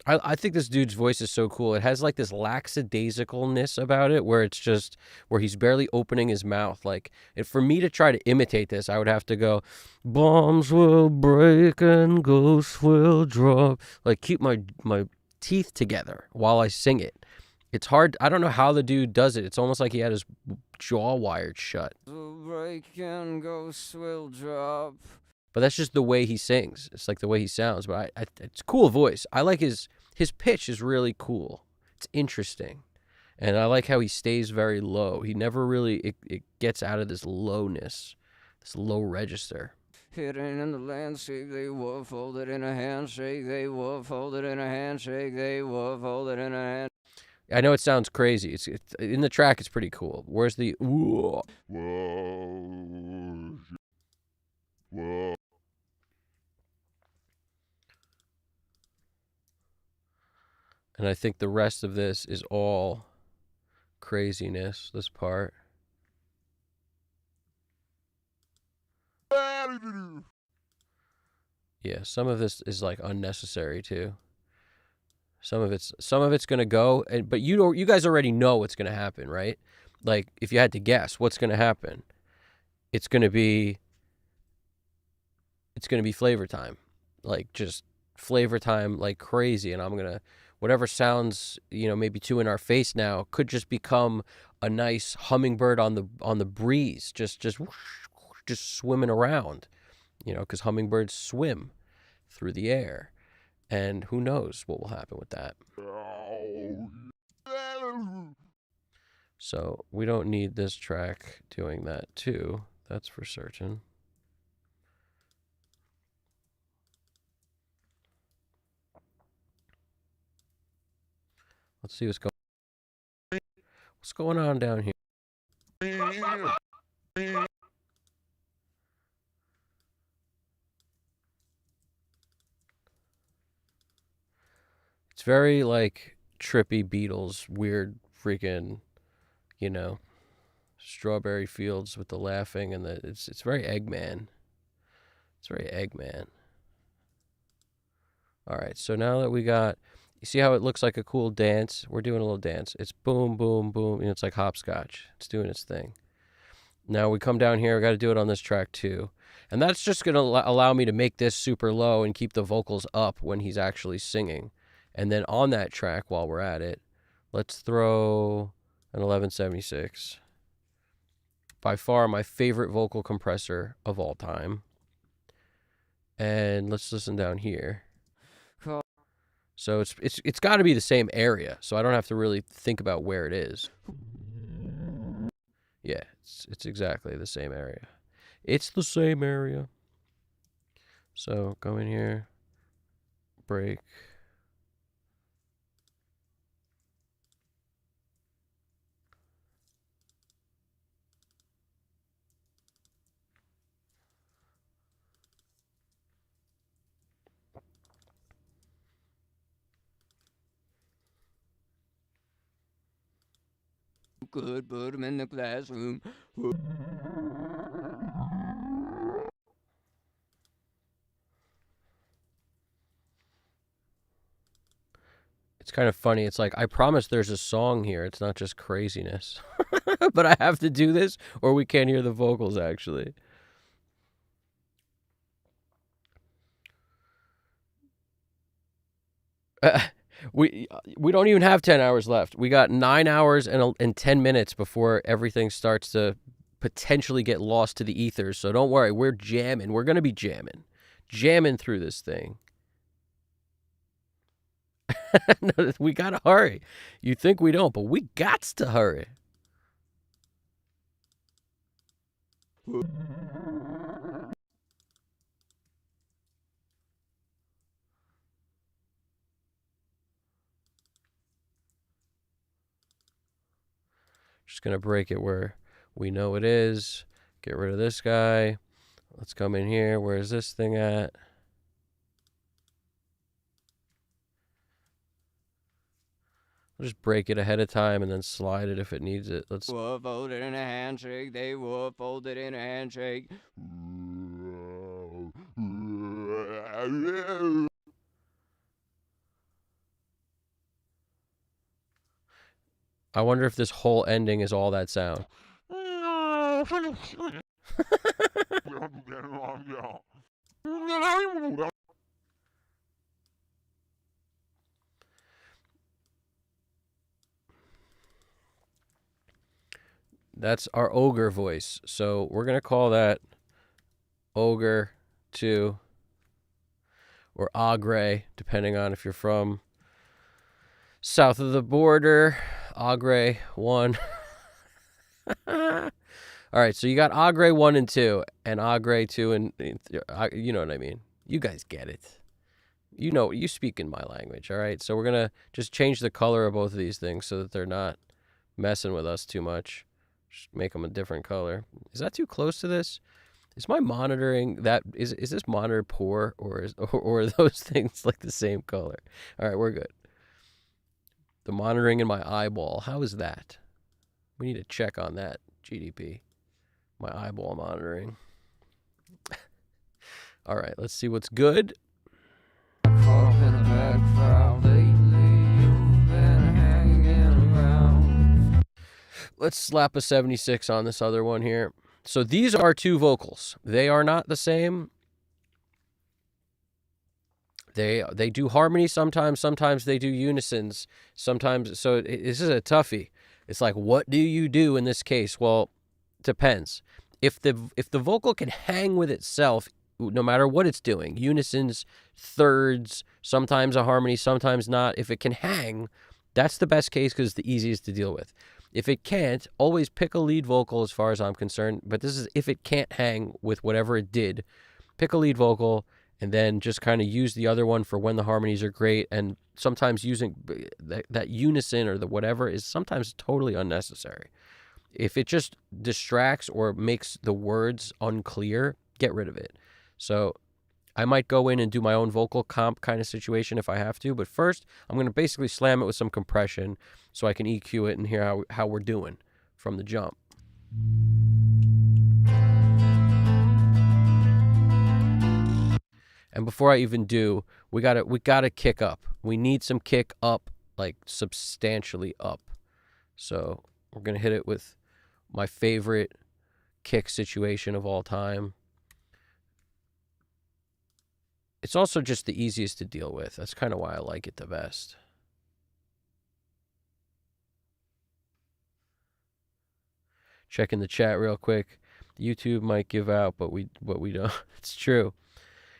Speaker 1: I think this dude's voice is so cool. It has like this lackadaisicalness about it where it's just where he's barely opening his mouth. Like if for me to try to imitate this, I would have to go, bombs will break and ghosts will drop. Like keep my teeth together while I sing it. It's hard. I don't know how the dude does it. It's almost like he had his jaw wired shut.
Speaker 2: Will break and ghosts will drop.
Speaker 1: But that's just the way he sings. It's like the way he sounds. But it's a cool voice. I like his pitch is really cool. It's interesting. And I like how he stays very low. He never really, it gets out of this lowness, this low register.
Speaker 2: Hidden in the landscape, they were folded in a handshake. They were folded in a handshake. They were folded in a handshake.
Speaker 1: I know it sounds crazy. It's in the track, it's pretty cool. Where's the, ooh.
Speaker 3: Whoa.
Speaker 1: And I think the rest of this is all craziness, this part. Yeah, some of this is like unnecessary too. Some of it's gonna go, but you guys already know what's gonna happen, right? Like if you had to guess, what's gonna happen? It's gonna be flavor time, like just flavor time like crazy, and I'm gonna whatever sounds maybe too in our face now could just become a nice hummingbird on the breeze, just swimming around, because hummingbirds swim through the air. And who knows what will happen with that. So we don't need this track doing that too. That's for certain. Let's see what's going on down here. It's very like trippy Beatles, weird freaking, strawberry fields with the laughing and it's very Eggman. It's very Eggman. All right, so now that we got, you see how it looks like a cool dance? We're doing a little dance. It's boom, boom, boom. It's like hopscotch. It's doing its thing. Now we come down here. We got to do it on this track too. And that's just going to allow me to make this super low and keep the vocals up when he's actually singing. And then on that track, while we're at it, let's throw an 1176. By far my favorite vocal compressor of all time. And let's listen down here. So it's got to be the same area, so I don't have to really think about where it is. Yeah, it's exactly the same area. It's the same area. So go in here, break.
Speaker 2: Good, put him in the classroom.
Speaker 1: It's kind of funny. It's like, I promise there's a song here. It's not just craziness. But I have to do this or we can't hear the vocals, actually. We don't even have 10 hours left. We got 9 hours and 10 minutes before everything starts to potentially get lost to the ethers. So don't worry. We're jamming. We're going to be jamming through this thing. No, we got to hurry. You think we don't, but we got to hurry. Just going to break it where we know it is. Get rid of this guy. Let's come in here. Where's this thing at? We'll just break it ahead of time and then slide it if it needs it. Let's.
Speaker 2: Were folded in a handshake. They were folded in a handshake.
Speaker 1: I wonder if this whole ending is all that sound. That's our ogre voice. So we're going to call that ogre 2 or Agre, depending on if you're from south of the border. Agre 1. All right, so you got Agre 1 and 2 and Agre 2 and you know what I mean. You guys get it. You know, you speak in my language, all right? So we're going to just change the color of both of these things so that they're not messing with us too much. Just make them a different color. Is that too close to this? Is my monitoring that is this monitor poor or are those things like the same color? All right, we're good. The monitoring in my eyeball, how is that? We need to check on that, GDP. My eyeball monitoring. All right, let's see what's good.
Speaker 2: Caught up in a bad crowd lately. You've been hanging around.
Speaker 1: Let's slap a 76 on this other one here. So these are two vocals. They are not the same. They do harmony sometimes. Sometimes they do unisons. Sometimes, so this is a toughie. It's like, what do you do in this case? Well, depends. If the vocal can hang with itself, no matter what it's doing, unisons, thirds, sometimes a harmony, sometimes not. If it can hang, that's the best case because it's the easiest to deal with. If it can't, always pick a lead vocal as far as I'm concerned. But this is if it can't hang with whatever it did, pick a lead vocal and then just kind of use the other one for when the harmonies are great. And sometimes using that unison or the whatever is sometimes totally unnecessary. If it just distracts or makes the words unclear, get rid of it. So I might go in and do my own vocal comp kind of situation if I have to. But first, I'm going to basically slam it with some compression so I can EQ it and hear how we're doing from the jump. And before I even do, we gotta kick up. We need some kick up, like substantially up. So we're going to hit it with my favorite kick situation of all time. It's also just the easiest to deal with. That's kind of why I like it the best. Checking the chat real quick. YouTube might give out, but we don't. It's true.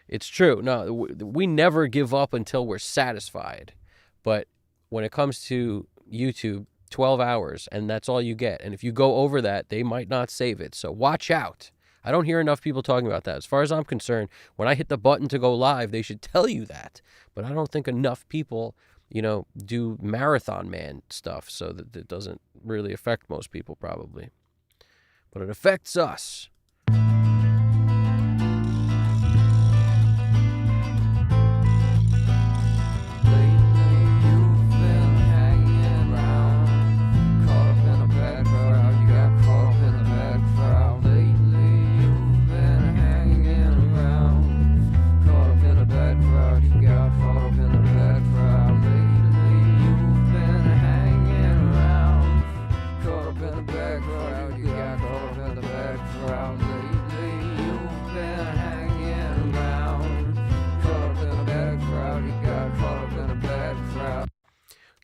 Speaker 1: It's true. No, we never give up until we're satisfied. But when it comes to YouTube, 12 hours, and that's all you get. And if you go over that, they might not save it. So watch out. I don't hear enough people talking about that. As far as I'm concerned, when I hit the button to go live, they should tell you that. But I don't think enough people, do marathon man stuff, so that it doesn't really affect most people probably. But it affects us.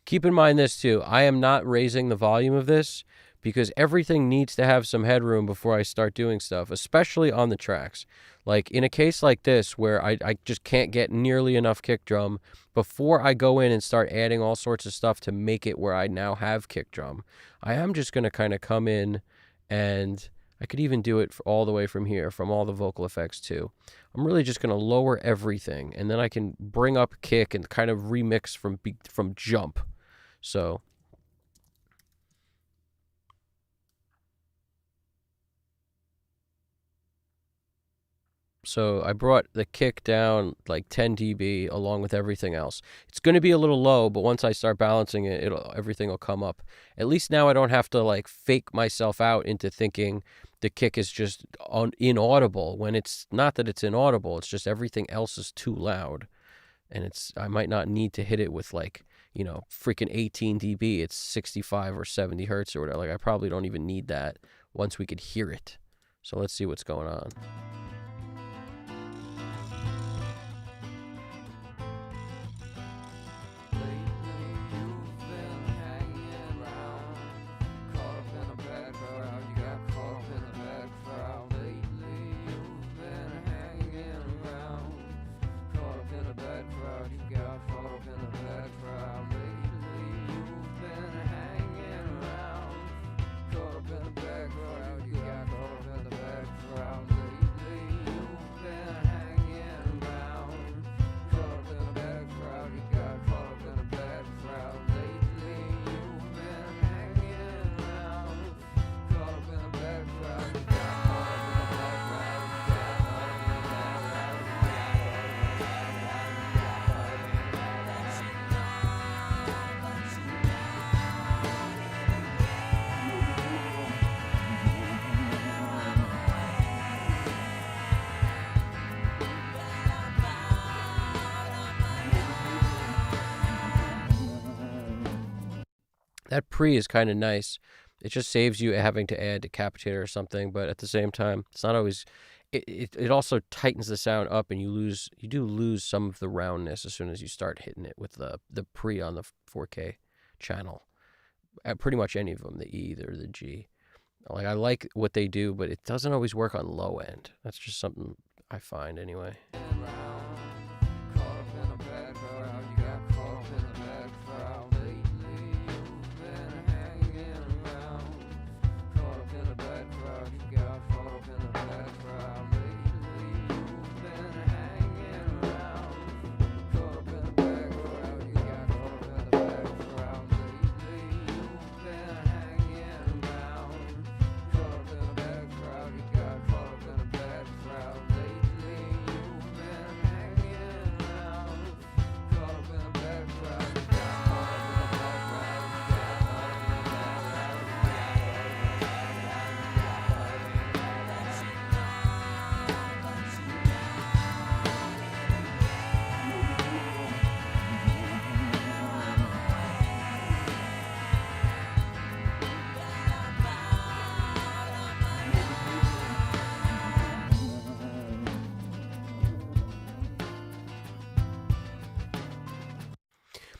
Speaker 1: Keep in mind this too. I am not raising the volume of this because everything needs to have some headroom before I start doing stuff, especially on the tracks. Like in a case like this where I just can't get nearly enough kick drum, before I go in and start adding all sorts of stuff to make it where I now have kick drum, I am just going to kind of come in, and I could even do it all the way from here, from all the vocal effects too. I'm really just going to lower everything, and then I can bring up kick and kind of remix from jump. So So I brought the kick down like 10 dB along with everything else. It's going to be a little low, but once I start balancing it, everything will come up. At least now I don't have to like fake myself out into thinking the kick is just inaudible when it's not that it's inaudible. It's just everything else is too loud. And I might not need to hit it with like, freaking 18 dB. It's 65 or 70 hertz or whatever. Like I probably don't even need that once we could hear it. So let's see what's going on. That pre is kind of nice. It just saves you having to add decapitator or something, but at the same time, it's not always. It also tightens the sound up, and you do lose some of the roundness as soon as you start hitting it with the pre on the 4K channel. At pretty much any of them, the E or the G. Like I like what they do, but it doesn't always work on low end. That's just something I find anyway.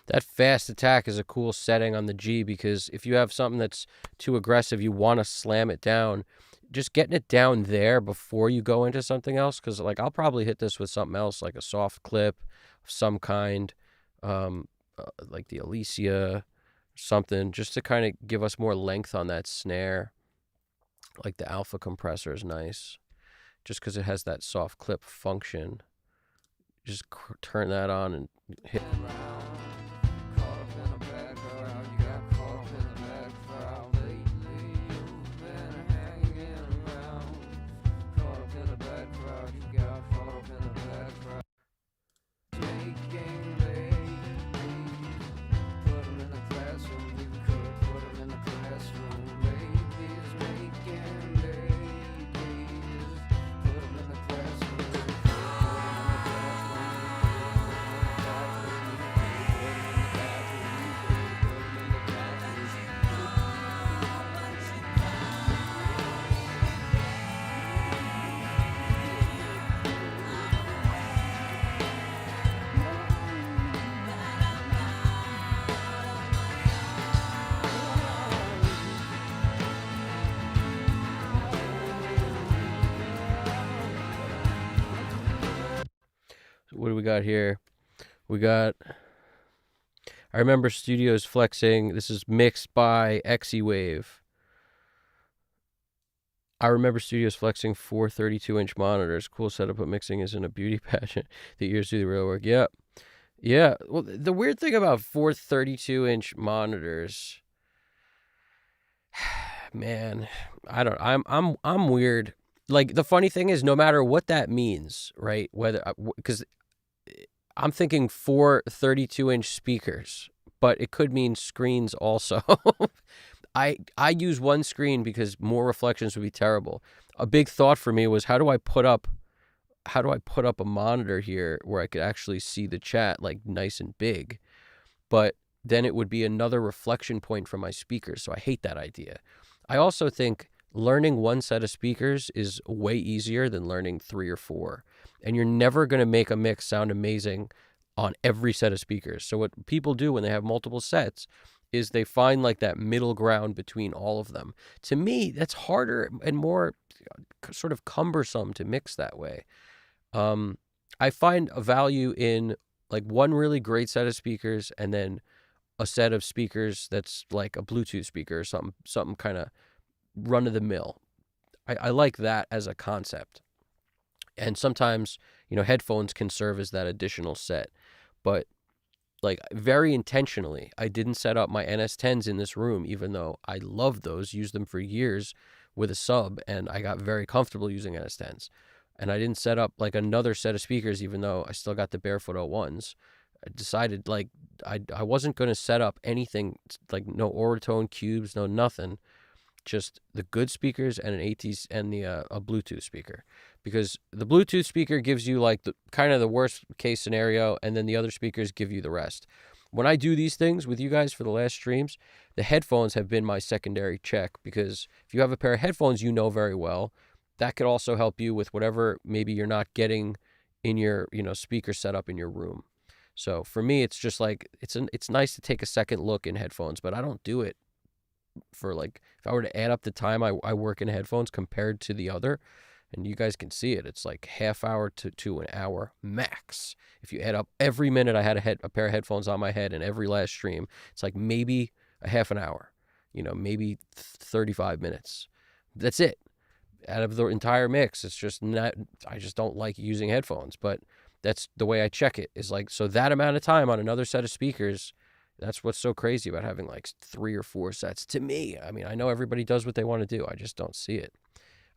Speaker 1: That fast attack is a cool setting on the G because if you have something that's too aggressive, you want to slam it down. Just getting it down there before you go into something else, because like I'll probably hit this with something else like a soft clip of some kind, like the Alicia or something, just to kind of give us more length on that snare. Like the alpha compressor is nice, just because it has that soft clip function. Just turn that on and hit. What do we got here? We got, I remember Studios flexing. This is mixed by Wave. I remember Studios flexing 4 32-inch monitors. Cool setup, but mixing isn't a beauty pageant. The ears do the real work. Yep. Yeah. Well, the weird thing about 4 32-inch monitors, man, I'm weird. like the funny thing is, no matter what that means, right? Whether because I'm thinking 4 32-inch speakers, but it could mean screens also. I use one screen because more reflections would be terrible. A big thought for me was how do I put up a monitor here where I could actually see the chat like nice and big, but then it would be another reflection point from my speakers. So I hate that idea. I also think learning one set of speakers is way easier than learning 3 or 4. And you're never going to make a mix sound amazing on every set of speakers. So what people do when they have multiple sets is they find like that middle ground between all of them. To me, that's harder and more sort of cumbersome to mix that way. I find a value in like one really great set of speakers and then a set of speakers that's like a Bluetooth speaker or something kind of run of the mill. I like that as a concept. And sometimes, headphones can serve as that additional set. But like very intentionally, I didn't set up my NS10s in this room, even though I loved those, used them for years with a sub, and I got very comfortable using NS10s. And I didn't set up like another set of speakers, even though I still got the Barefoot 01s. I decided like I wasn't going to set up anything, like no Auratone cubes, no nothing, just the good speakers and an AT and a Bluetooth speaker, because the Bluetooth speaker gives you like the kind of the worst case scenario, and then the other speakers give you the rest. When I do these things with you guys for the last streams, the headphones have been my secondary check, because if you have a pair of headphones very well, that could also help you with whatever maybe you're not getting in your speaker setup in your room. So for me, it's just like it's nice to take a second look in headphones, but I don't do it for like, if I were to add up the time I work in headphones compared to the other, and you guys can see it, it's like half hour to an hour max. If you add up every minute I had a pair of headphones on my head in every last stream, it's like maybe a half an hour, maybe 35 minutes. That's it. Out of the entire mix, it's just not, I just don't like using headphones, but that's the way I check it, is like, so that amount of time on another set of speakers, that's what's so crazy about having like 3 or 4 sets. To me, I mean, I know everybody does what they want to do. I just don't see it.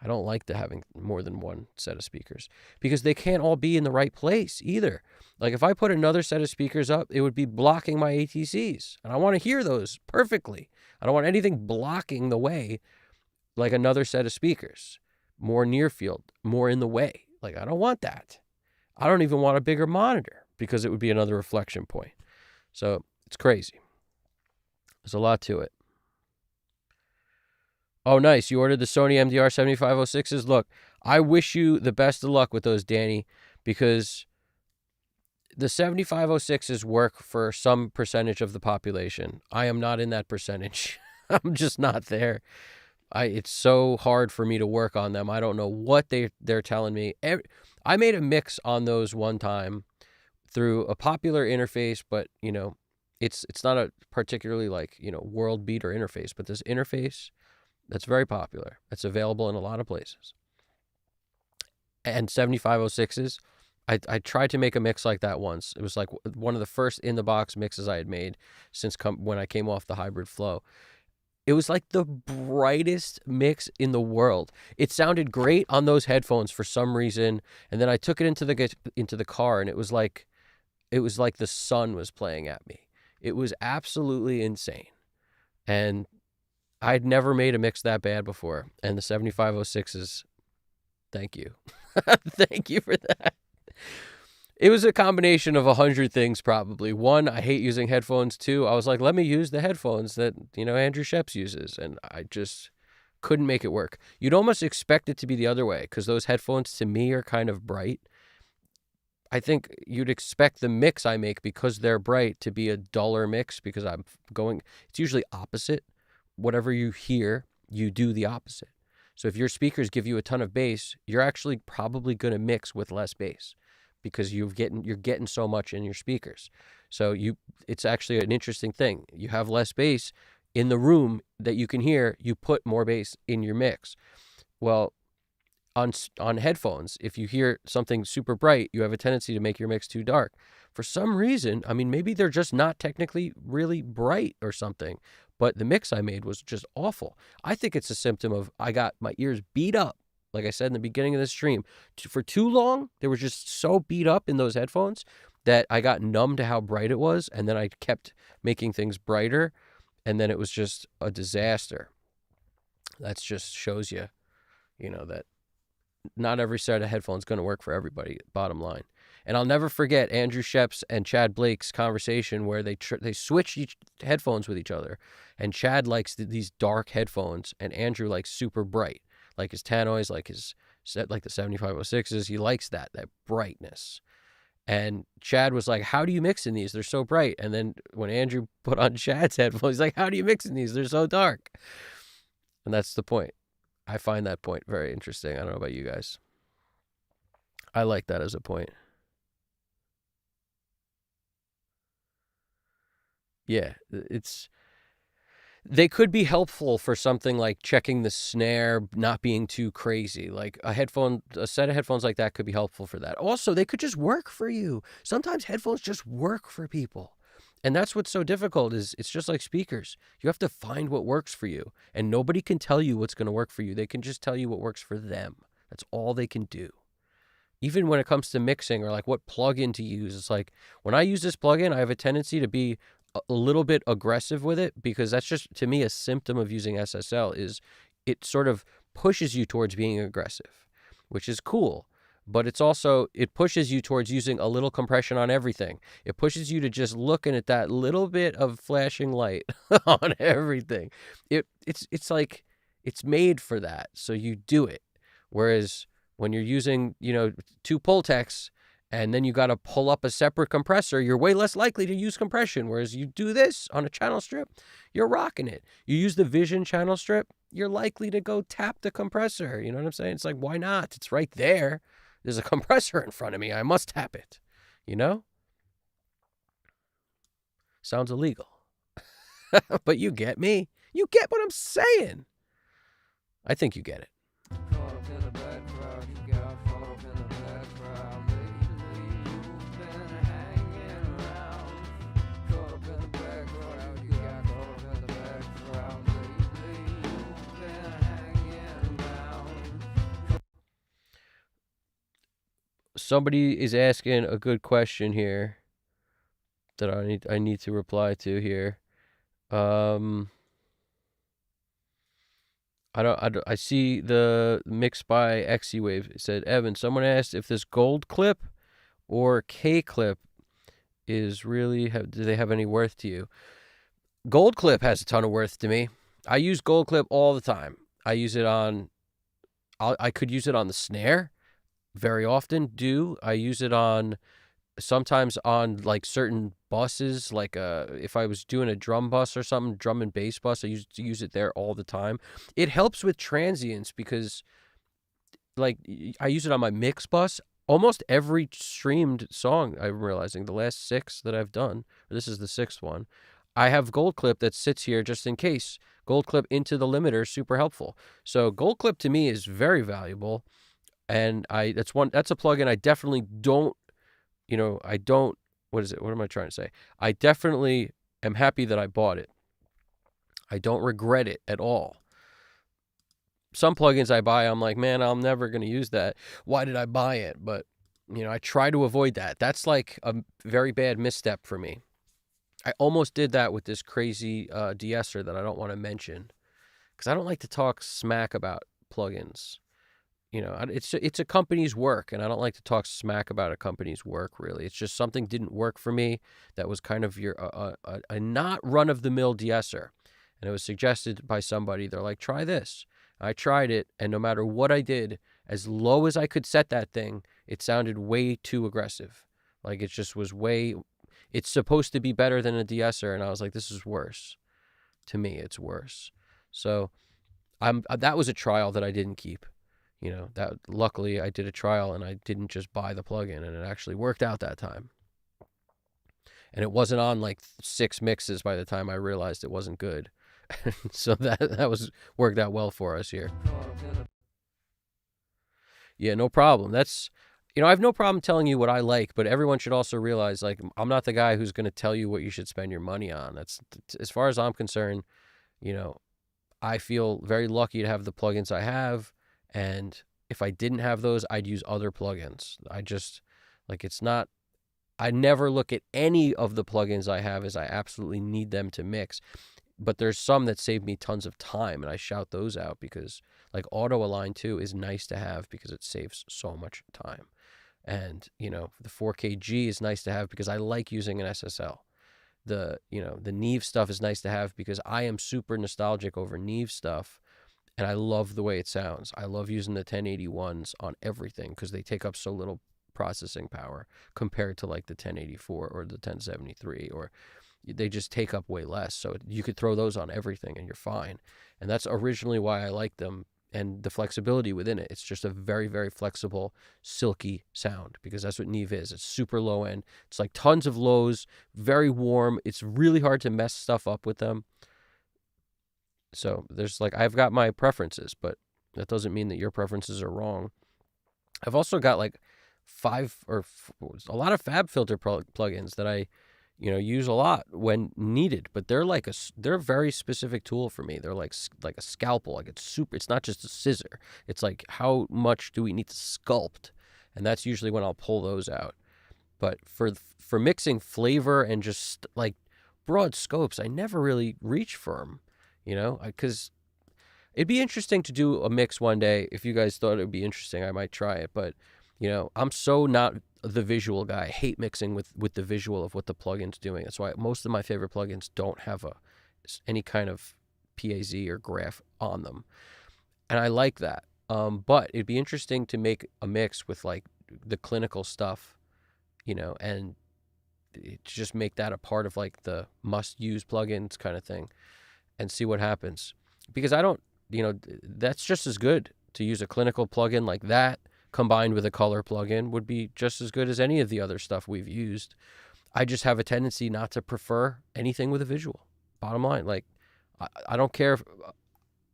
Speaker 1: I don't like having more than one set of speakers, because they can't all be in the right place either. Like if I put another set of speakers up, it would be blocking my ATCs, and I want to hear those perfectly. I don't want anything blocking the way like another set of speakers, more near field, more in the way. Like I don't want that. I don't even want a bigger monitor, because it would be another reflection point. So it's crazy. There's a lot to it. Oh, nice. You ordered the Sony MDR 7506s. Look, I wish you the best of luck with those, Danny, because the 7506s work for some percentage of the population. I am not in that percentage. I'm just not there. It's so hard for me to work on them. I don't know what they're telling me. I made a mix on those one time through a popular interface, but it's not a particularly like world beater interface, but this interface that's very popular. It's available in a lot of places. And 7506s, I tried to make a mix like that once. It was like one of the first in the box mixes I had made since when I came off the hybrid flow. It was like the brightest mix in the world. It sounded great on those headphones for some reason, and then I took it into the car, and it was like the sun was playing at me. It was absolutely insane. And I'd never made a mix that bad before. And the 7506s, thank you. Thank you for that. It was a combination of 100 things, probably. 1, I hate using headphones. 2, I was like, let me use the headphones that, Andrew Sheps uses. And I just couldn't make it work. You'd almost expect it to be the other way, because those headphones to me are kind of bright. I think you'd expect the mix I make, because they're bright, to be a duller mix, because it's usually opposite. Whatever you hear, you do the opposite. So if your speakers give you a ton of bass, you're actually probably going to mix with less bass, because you're getting so much in your speakers. So it's actually an interesting thing. You have less bass in the room that you can hear, you put more bass in your mix. Well, on headphones, if you hear something super bright, you have a tendency to make your mix too dark. For some reason, I mean, maybe they're just not technically really bright or something, but the mix I made was just awful. I think it's a symptom of I got my ears beat up like I said in the beginning of the stream, for too long, they were just so beat up in those headphones that I got numb to how bright it was. And then I kept making things brighter. And then it was just a disaster. That just shows you, that not every set of headphones is going to work for everybody, bottom line. And I'll never forget Andrew Shep's and Chad Blake's conversation where they switched headphones with each other. And Chad likes these dark headphones, and Andrew likes super bright, like his Tannoys, like the 7506s. He likes that brightness. And Chad was like, how do you mix in these? They're so bright. And then when Andrew put on Chad's headphones, he's like, how do you mix in these? They're so dark. And that's the point. I find that point very interesting. I don't know about you guys. I like that as a point. Yeah, they could be helpful for something like checking the snare, not being too crazy. Like a set of headphones like that could be helpful for that. Also, they could just work for you. Sometimes headphones just work for people. And that's what's so difficult is it's just like speakers. You have to find what works for you. And nobody can tell you what's going to work for you. They can just tell you what works for them. That's all they can do. Even when it comes to mixing or like what plugin to use, it's like when I use this plugin, I have a tendency to be a little bit aggressive with it because that's just, to me, a symptom of using SSL is it sort of pushes you towards being aggressive, which is cool. But it pushes you towards using a little compression on everything. It pushes you to just looking at that little bit of flashing light on everything. It's like it's made for that, so you do it. Whereas when you're using, two Pultecs and then you got to pull up a separate compressor, you're way less likely to use compression. Whereas you do this on a channel strip, you're rocking it. You use the Vision channel strip, you're likely to go tap the compressor. You know what I'm saying? It's like, why not? It's right there. There's a compressor in front of me. I must tap it. Sounds illegal. But you get me. You get what I'm saying. I think you get it. Somebody is asking a good question here that I need to reply to here. I see the mix by XeWave. It said, Evan, someone asked if this gold clip or K clip is really, do they have any worth to you? Gold clip has a ton of worth to me. I use gold clip all the time. I use it on, I could use it on the snare very often. I use it sometimes on like certain buses, like if I was doing a drum bus or something, drum and bass bus, I used to use it there all the time. It helps with transients because like I use it on my mix bus. Almost every streamed song, I'm realizing, the last 6 that I've done, this is the 6th one, I have gold clip that sits here just in case. Gold clip into the limiter is super helpful. So gold clip to me is very valuable. And that's a plugin I definitely don't, what is it? What am I trying to say? I definitely am happy that I bought it. I don't regret it at all. Some plugins I buy, I'm like, man, I'm never going to use that. Why did I buy it? But, I try to avoid that. That's like a very bad misstep for me. I almost did that with this crazy de-esser that I don't want to mention because I don't like to talk smack about plugins. It's a company's work, and I don't like to talk smack about a company's work, really. It's just something didn't work for me that was kind of a not run-of-the-mill de-esser. And it was suggested by somebody. They're like, try this. I tried it, and no matter what I did, as low as I could set that thing, it sounded way too aggressive. Like, it just was it's supposed to be better than a de-esser, and I was like, this is worse. To me, it's worse. So that was a trial that I didn't keep. That luckily I did a trial and I didn't just buy the plugin, and it actually worked out that time. And it wasn't on like 6 mixes by the time I realized it wasn't good. So that was worked out well for us here. Yeah, no problem. That's, I have no problem telling you what I like, but everyone should also realize, like, I'm not the guy who's going to tell you what you should spend your money on. That's, as far as I'm concerned, I feel very lucky to have the plugins I have. And if I didn't have those, I'd use other plugins. I just, like, it's not, I never look at any of the plugins I have as I absolutely need them to mix. But there's some that save me tons of time, and I shout those out because, like, Auto Align 2 is nice to have because it saves so much time. And, the 4KG is nice to have because I like using an SSL. The Neve stuff is nice to have because I am super nostalgic over Neve stuff, and I love the way it sounds. I love using the 1081s on everything because they take up so little processing power compared to like the 1084 or the 1073, or they just take up way less. So you could throw those on everything and you're fine. And that's originally why I like them, and the flexibility within it. It's just a very, very flexible, silky sound, because that's what Neve is. It's super low end. It's like tons of lows, very warm. It's really hard to mess stuff up with them. So there's like, I've got my preferences, but that doesn't mean that your preferences are wrong. I've also got like a lot of FabFilter plugins that I use a lot when needed, but they're they're a very specific tool for me. They're like a scalpel. Like it's not just a scissor. It's like, how much do we need to sculpt? And that's usually when I'll pull those out. But for mixing flavor and just like broad scopes, I never really reach for them, because it'd be interesting to do a mix one day. If you guys thought it would be interesting, I might try it. But, I'm so not the visual guy. I hate mixing with the visual of what the plugin's doing. That's why most of my favorite plugins don't have any kind of PAZ or graph on them. And I like that. But it'd be interesting to make a mix with like the clinical stuff, and just make that a part of like the must-use plugins kind of thing and see what happens. Because I don't, that's just as good to use a clinical plugin like that combined with a color plugin would be just as good as any of the other stuff we've used. I just have a tendency not to prefer anything with a visual. Bottom line, like, I don't care if,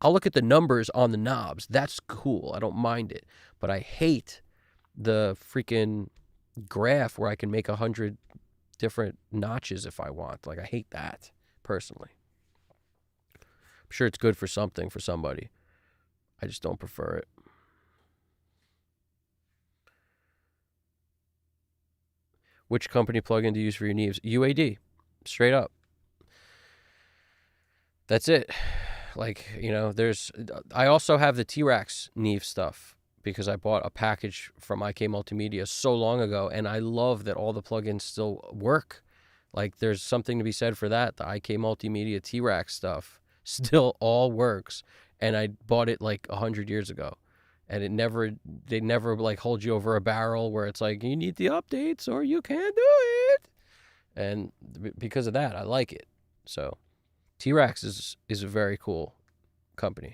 Speaker 1: I'll look at the numbers on the knobs. That's cool. I don't mind it. But I hate the freaking graph where I can make 100 different notches if I want. Like, I hate that, personally. I'm sure it's good for something for somebody. I just don't prefer it. Which company plugin do you use for your Neves? UAD. Straight up. That's it. Like, I also have the T-Rax Neve stuff because I bought a package from IK Multimedia so long ago, and I love that all the plugins still work. Like, there's something to be said for that. The IK Multimedia T-Rax stuff still all works, and I bought it like 100 years ago. And they never like hold you over a barrel where it's like, you need the updates or you can't do it. And because of that, I like it. So T-Rax is a very cool company.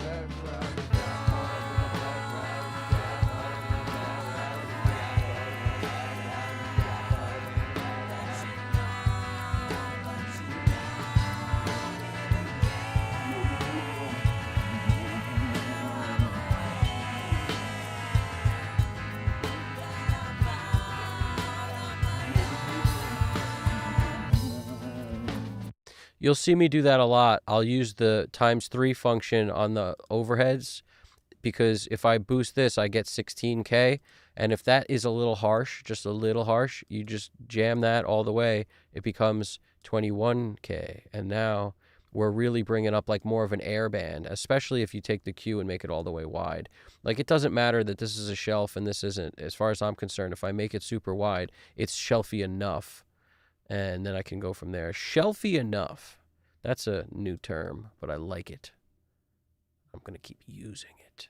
Speaker 1: You'll see me do that a lot. I'll use the ×3 function on the overheads, because if I boost this, I get 16K. And if that is a little harsh, just a little harsh, you just jam that all the way. It becomes 21K. And now we're really bringing up like more of an air band, especially if you take the Q and make it all the way wide. Like, it doesn't matter that this is a shelf and this isn't. As far as I'm concerned, if I make it super wide, it's shelfy enough. And then I can go from there. Shelfy enough. That's a new term, but I like it. I'm going to keep using it.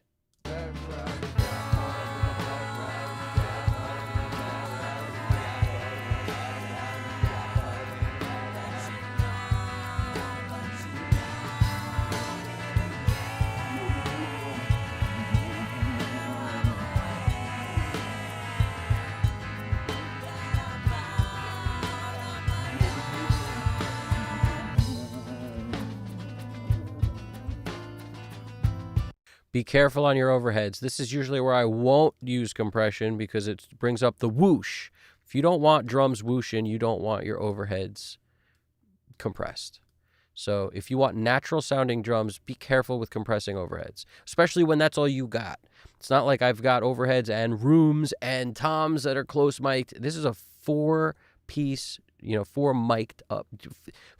Speaker 1: Be careful on your overheads. This is usually where I won't use compression because it brings up the whoosh. If you don't want drums whooshing, you don't want your overheads compressed. So if you want natural sounding drums, be careful with compressing overheads, especially when that's all you got. It's not like I've got overheads and rooms and toms that are close mic'd. This is a 4-piece, 4 mic'd up.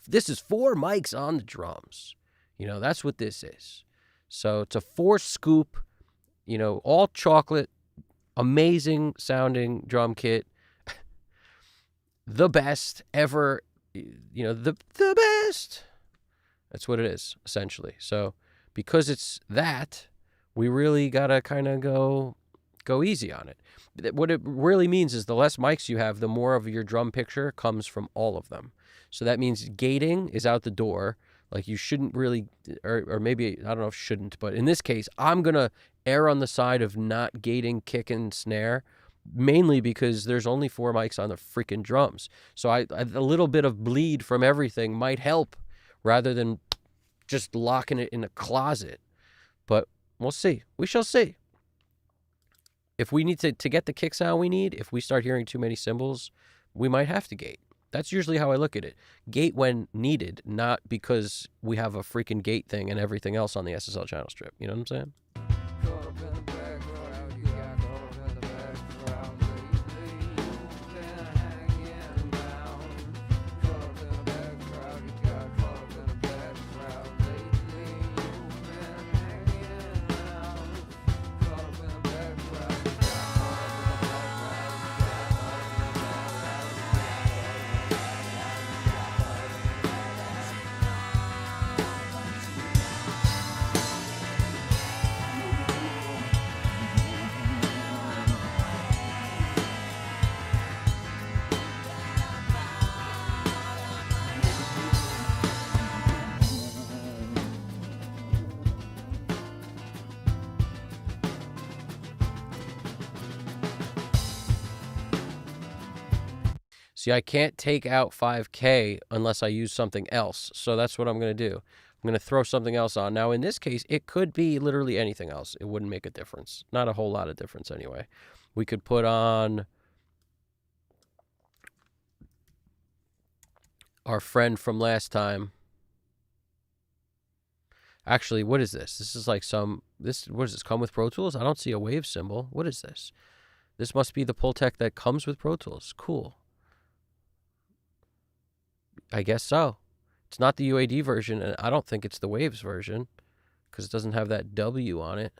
Speaker 1: This is 4 mics on the drums. That's what this is. So it's a 4-scoop, all chocolate, amazing sounding drum kit. The best ever, the best. That's what it is, essentially. So because it's that, we really got to kind of go easy on it. What it really means is the less mics you have, the more of your drum picture comes from all of them. So that means gating is out the door. Like you shouldn't really, or maybe, I don't know if shouldn't, but in this case, I'm going to err on the side of not gating kick and snare, mainly because there's only 4 mics on the freaking drums. So a little bit of bleed from everything might help rather than just locking it in a closet. But we'll see. We shall see. If we need to get the kick sound we need, if we start hearing too many cymbals, we might have to gate. That's usually how I look at it. Gate when needed, not because we have a freaking gate thing and everything else on the SSL channel strip. You know what I'm saying? See, I can't take out 5K unless I use something else. So that's what I'm going to do. I'm going to throw something else on. Now, in this case, it could be literally anything else. It wouldn't make a difference. Not a whole lot of difference anyway. We could put on our friend from last time. Actually, what is this? This is like what does this come with Pro Tools? I don't see a wave symbol. What is this? This must be the Pultec that comes with Pro Tools. Cool. I guess so. It's not the UAD version, and I don't think it's the Waves version because it doesn't have that W on it.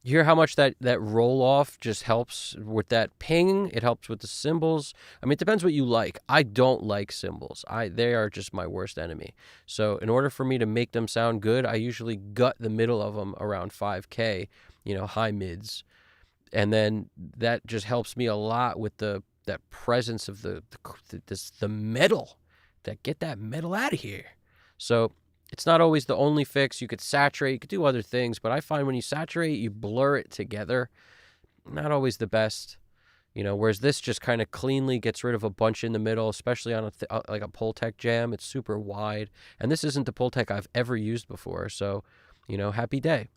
Speaker 1: You hear how much that roll off just helps with that ping. It helps with the cymbals. I mean, it depends what you like. I don't like cymbals. They are just my worst enemy. So in order for me to make them sound good, I usually gut the middle of them around 5K, high mids. And then that just helps me a lot with that presence of the metal. Get that metal out of here. So it's not always the only fix. You could saturate, you could do other things, but I find when you saturate, you blur it together. Not always the best, whereas this just kind of cleanly gets rid of a bunch in the middle, especially on like a Pultec jam. It's super wide, and this isn't the Pultec I've ever used before, so, happy day.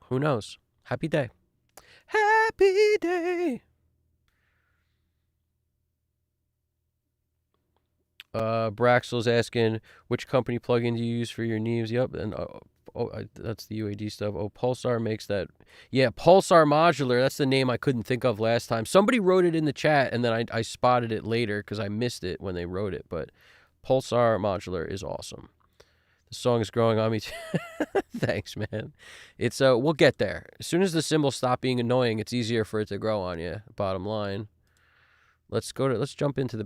Speaker 1: Who knows? Happy day. Happy day. Braxel's asking, which company plugin do you use for your Neves? Yep, and that's the UAD stuff. Oh, Pulsar makes that. Yeah, Pulsar Modular. That's the name I couldn't think of last time. Somebody wrote it in the chat, and then I spotted it later because I missed it when they wrote it. But Pulsar Modular is awesome. The song is growing on me too. Thanks, man. It's we'll get there. As soon as the cymbals stop being annoying, it's easier for it to grow on you. Bottom line. Let's jump into the.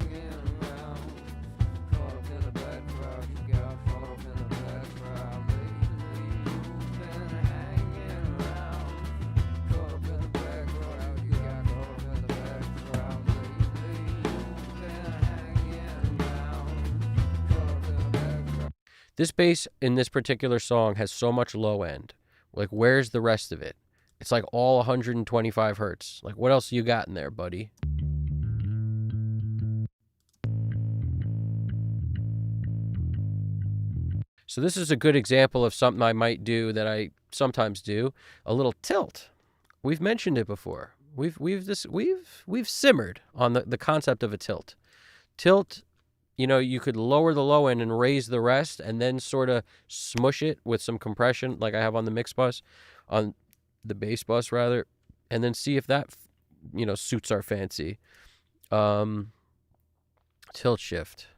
Speaker 1: This bass in this particular song has so much low end. Like, where's the rest of it? It's like all 125 hertz. Like, what else you got in there, buddy? So this is a good example of something I might do that I sometimes do, a little tilt. We've mentioned it before. We've simmered on the concept of a tilt. Tilt, you could lower the low end and raise the rest and then sort of smush it with some compression like I have on the mix bus, on the bass bus rather, and then see if that suits our fancy. Tilt shift.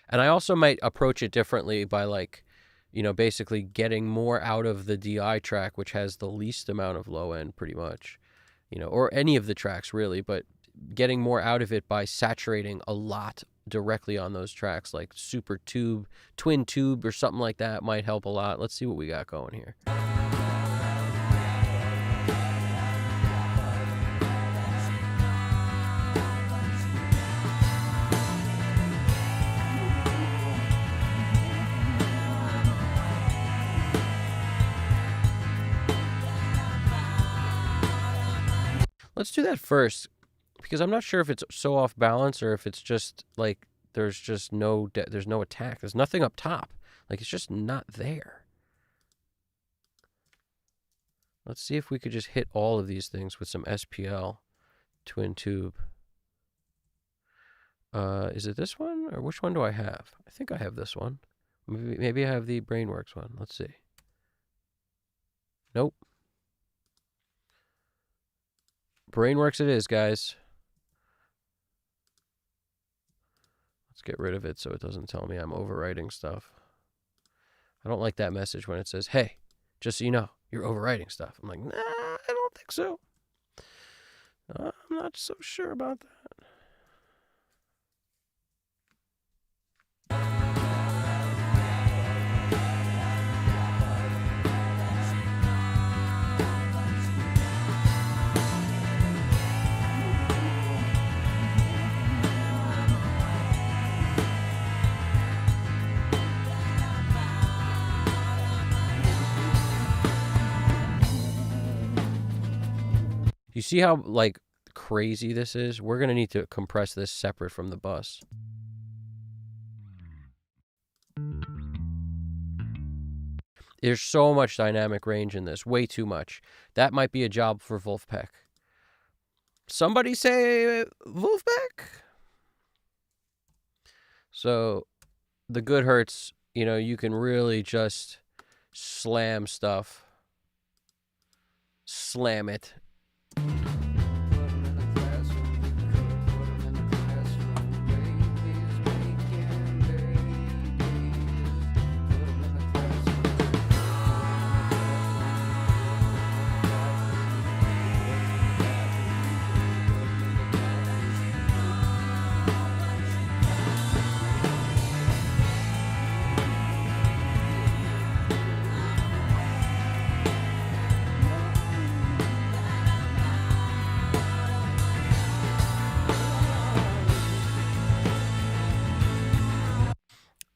Speaker 1: And I also might approach it differently by basically getting more out of the DI track, which has the least amount of low end pretty much, or any of the tracks really, but getting more out of it by saturating a lot directly on those tracks, like super tube, twin tube or something like that might help a lot. Let's see what we got going here. Let's do that first, because I'm not sure if it's so off balance or if it's just like there's just there's no attack. There's nothing up top. Like, it's just not there. Let's see if we could just hit all of these things with some SPL twin tube. Is it this one, or which one do I have? I think I have this one. Maybe I have the Brainworks one. Let's see. Nope. Brainworks it is, guys. Let's get rid of it so it doesn't tell me I'm overwriting stuff. I don't like that message when it says, hey, just so you know, you're overwriting stuff. I'm like, nah, I don't think so. I'm not so sure about that. You see how, like, crazy this is? We're going to need to compress this separate from the bus. There's so much dynamic range in this. Way too much. That might be a job for Wolfpack. Somebody say Wolfpack? So, the good hertz, you can really just slam stuff. Slam it.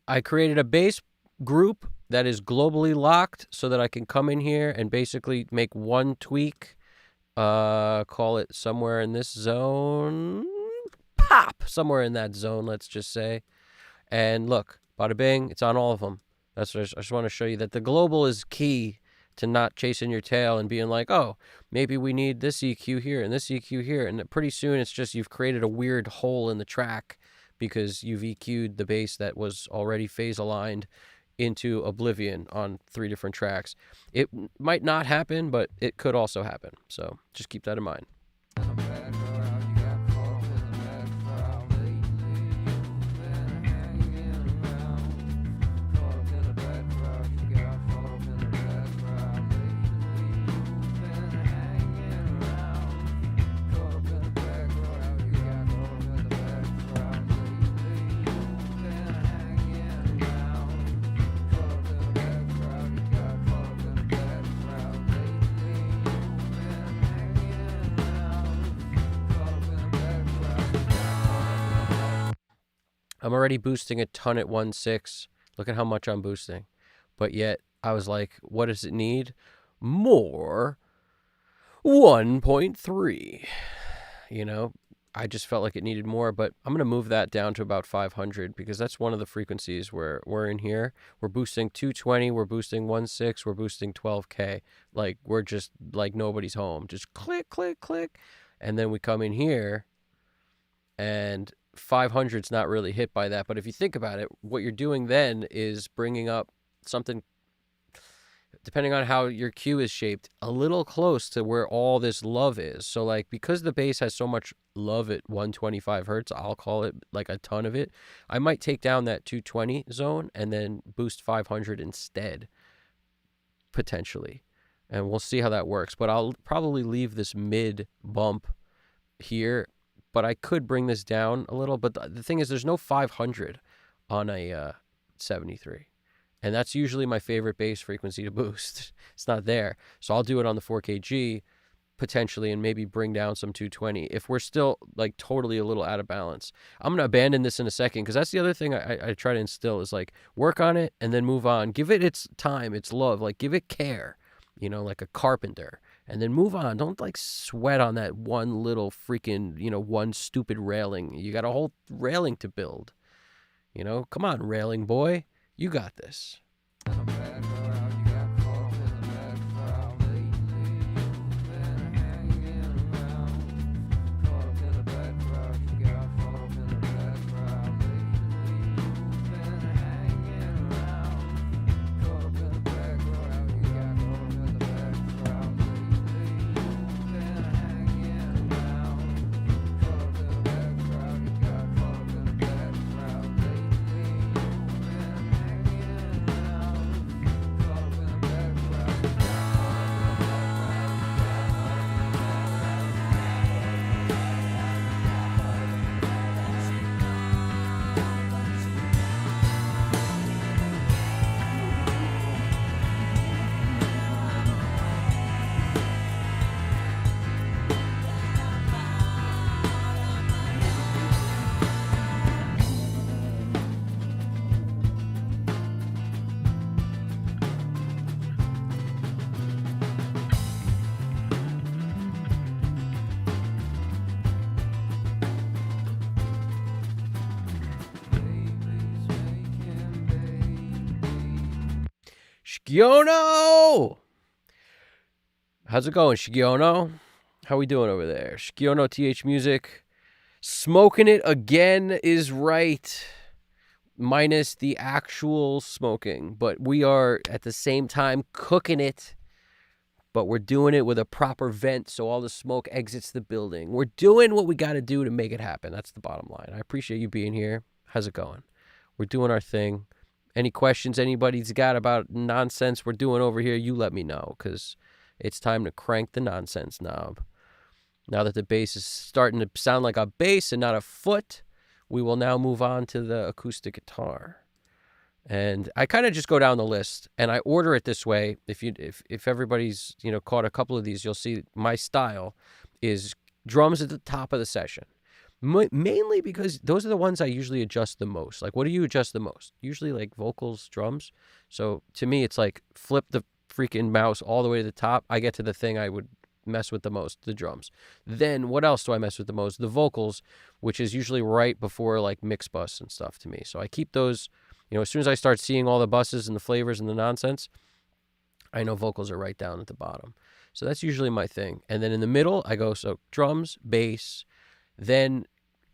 Speaker 1: I created a bass group that is globally locked so that I can come in here and basically make one tweak, call it somewhere in this zone, pop, somewhere in that zone, let's just say. And look, bada bing, it's on all of them. That's what I just want to show you, that the global is key to not chasing your tail and being like, oh, maybe we need this EQ here and this EQ here. And pretty soon it's just you've created a weird hole in the track because you've EQ'd the bass that was already phase aligned into oblivion on 3 different tracks. It might not happen, but it could also happen. So just keep that in mind. I'm already boosting a ton at 1.6. Look at how much I'm boosting. But yet I was like, what does it need? More 1.3. You know, I just felt like it needed more, but I'm going to move that down to about 500 because that's one of the frequencies where we're in here. We're boosting 220, we're boosting 1.6, we're boosting 12K. Like, we're just like nobody's home. Just click, click, click. And then we come in here and 500's not really hit by that. But if you think about it, what you're doing then is bringing up something, depending on how your cue is shaped, a little close to where all this love is. So like, because the bass has so much love at 125 hertz, I'll call it like a ton of it, I might take down that 220 zone and then boost 500 instead, potentially. And we'll see how that works. But I'll probably leave this mid bump here, but I could bring this down a little. But the thing is, there's no 500 on a 73. And that's usually my favorite bass frequency to boost. It's not there. So I'll do it on the 4KG potentially and maybe bring down some 220 if we're still like totally a little out of balance. I'm going to abandon this in a second because that's the other thing I try to instill is like work on it and then move on. Give it its time, its love, like give it care, you know, like a carpenter, and then move on. Don't like sweat on that one little freaking, you know, one stupid railing. You got a whole railing to build. You know, come on, railing boy. You got this. Shigiono! How's it going, Shigiono? How we doing over there? Shigiono TH Music. Smoking it again is right. Minus the actual smoking. But we are, at the same time, cooking it. But we're doing it with a proper vent so all the smoke exits the building. We're doing what we got to do to make it happen. That's the bottom line. I appreciate you being here. How's it going? We're doing our thing. Any questions anybody's got about nonsense we're doing over here, you let me know, because it's time to crank the nonsense knob. Now that the bass is starting to sound like a bass and not a foot, we will now move on to the acoustic guitar. And I kind of just go down the list, and I order it this way. If everybody's, you know, caught a couple of these, you'll see my style is drums at the top of the session. Mainly because those are the ones I usually adjust the most. Like, what do you adjust the most? Usually, like, vocals, drums. So, to me, it's like flip the freaking mouse all the way to the top. I get to the thing I would mess with the most, the drums. Then, what else do I mess with the most? The vocals, which is usually right before, like, mix bus and stuff to me. So, I keep those, you know, as soon as I start seeing all the buses and the flavors and the nonsense, I know vocals are right down at the bottom. So, that's usually my thing. And then in the middle, I go, so drums, bass, then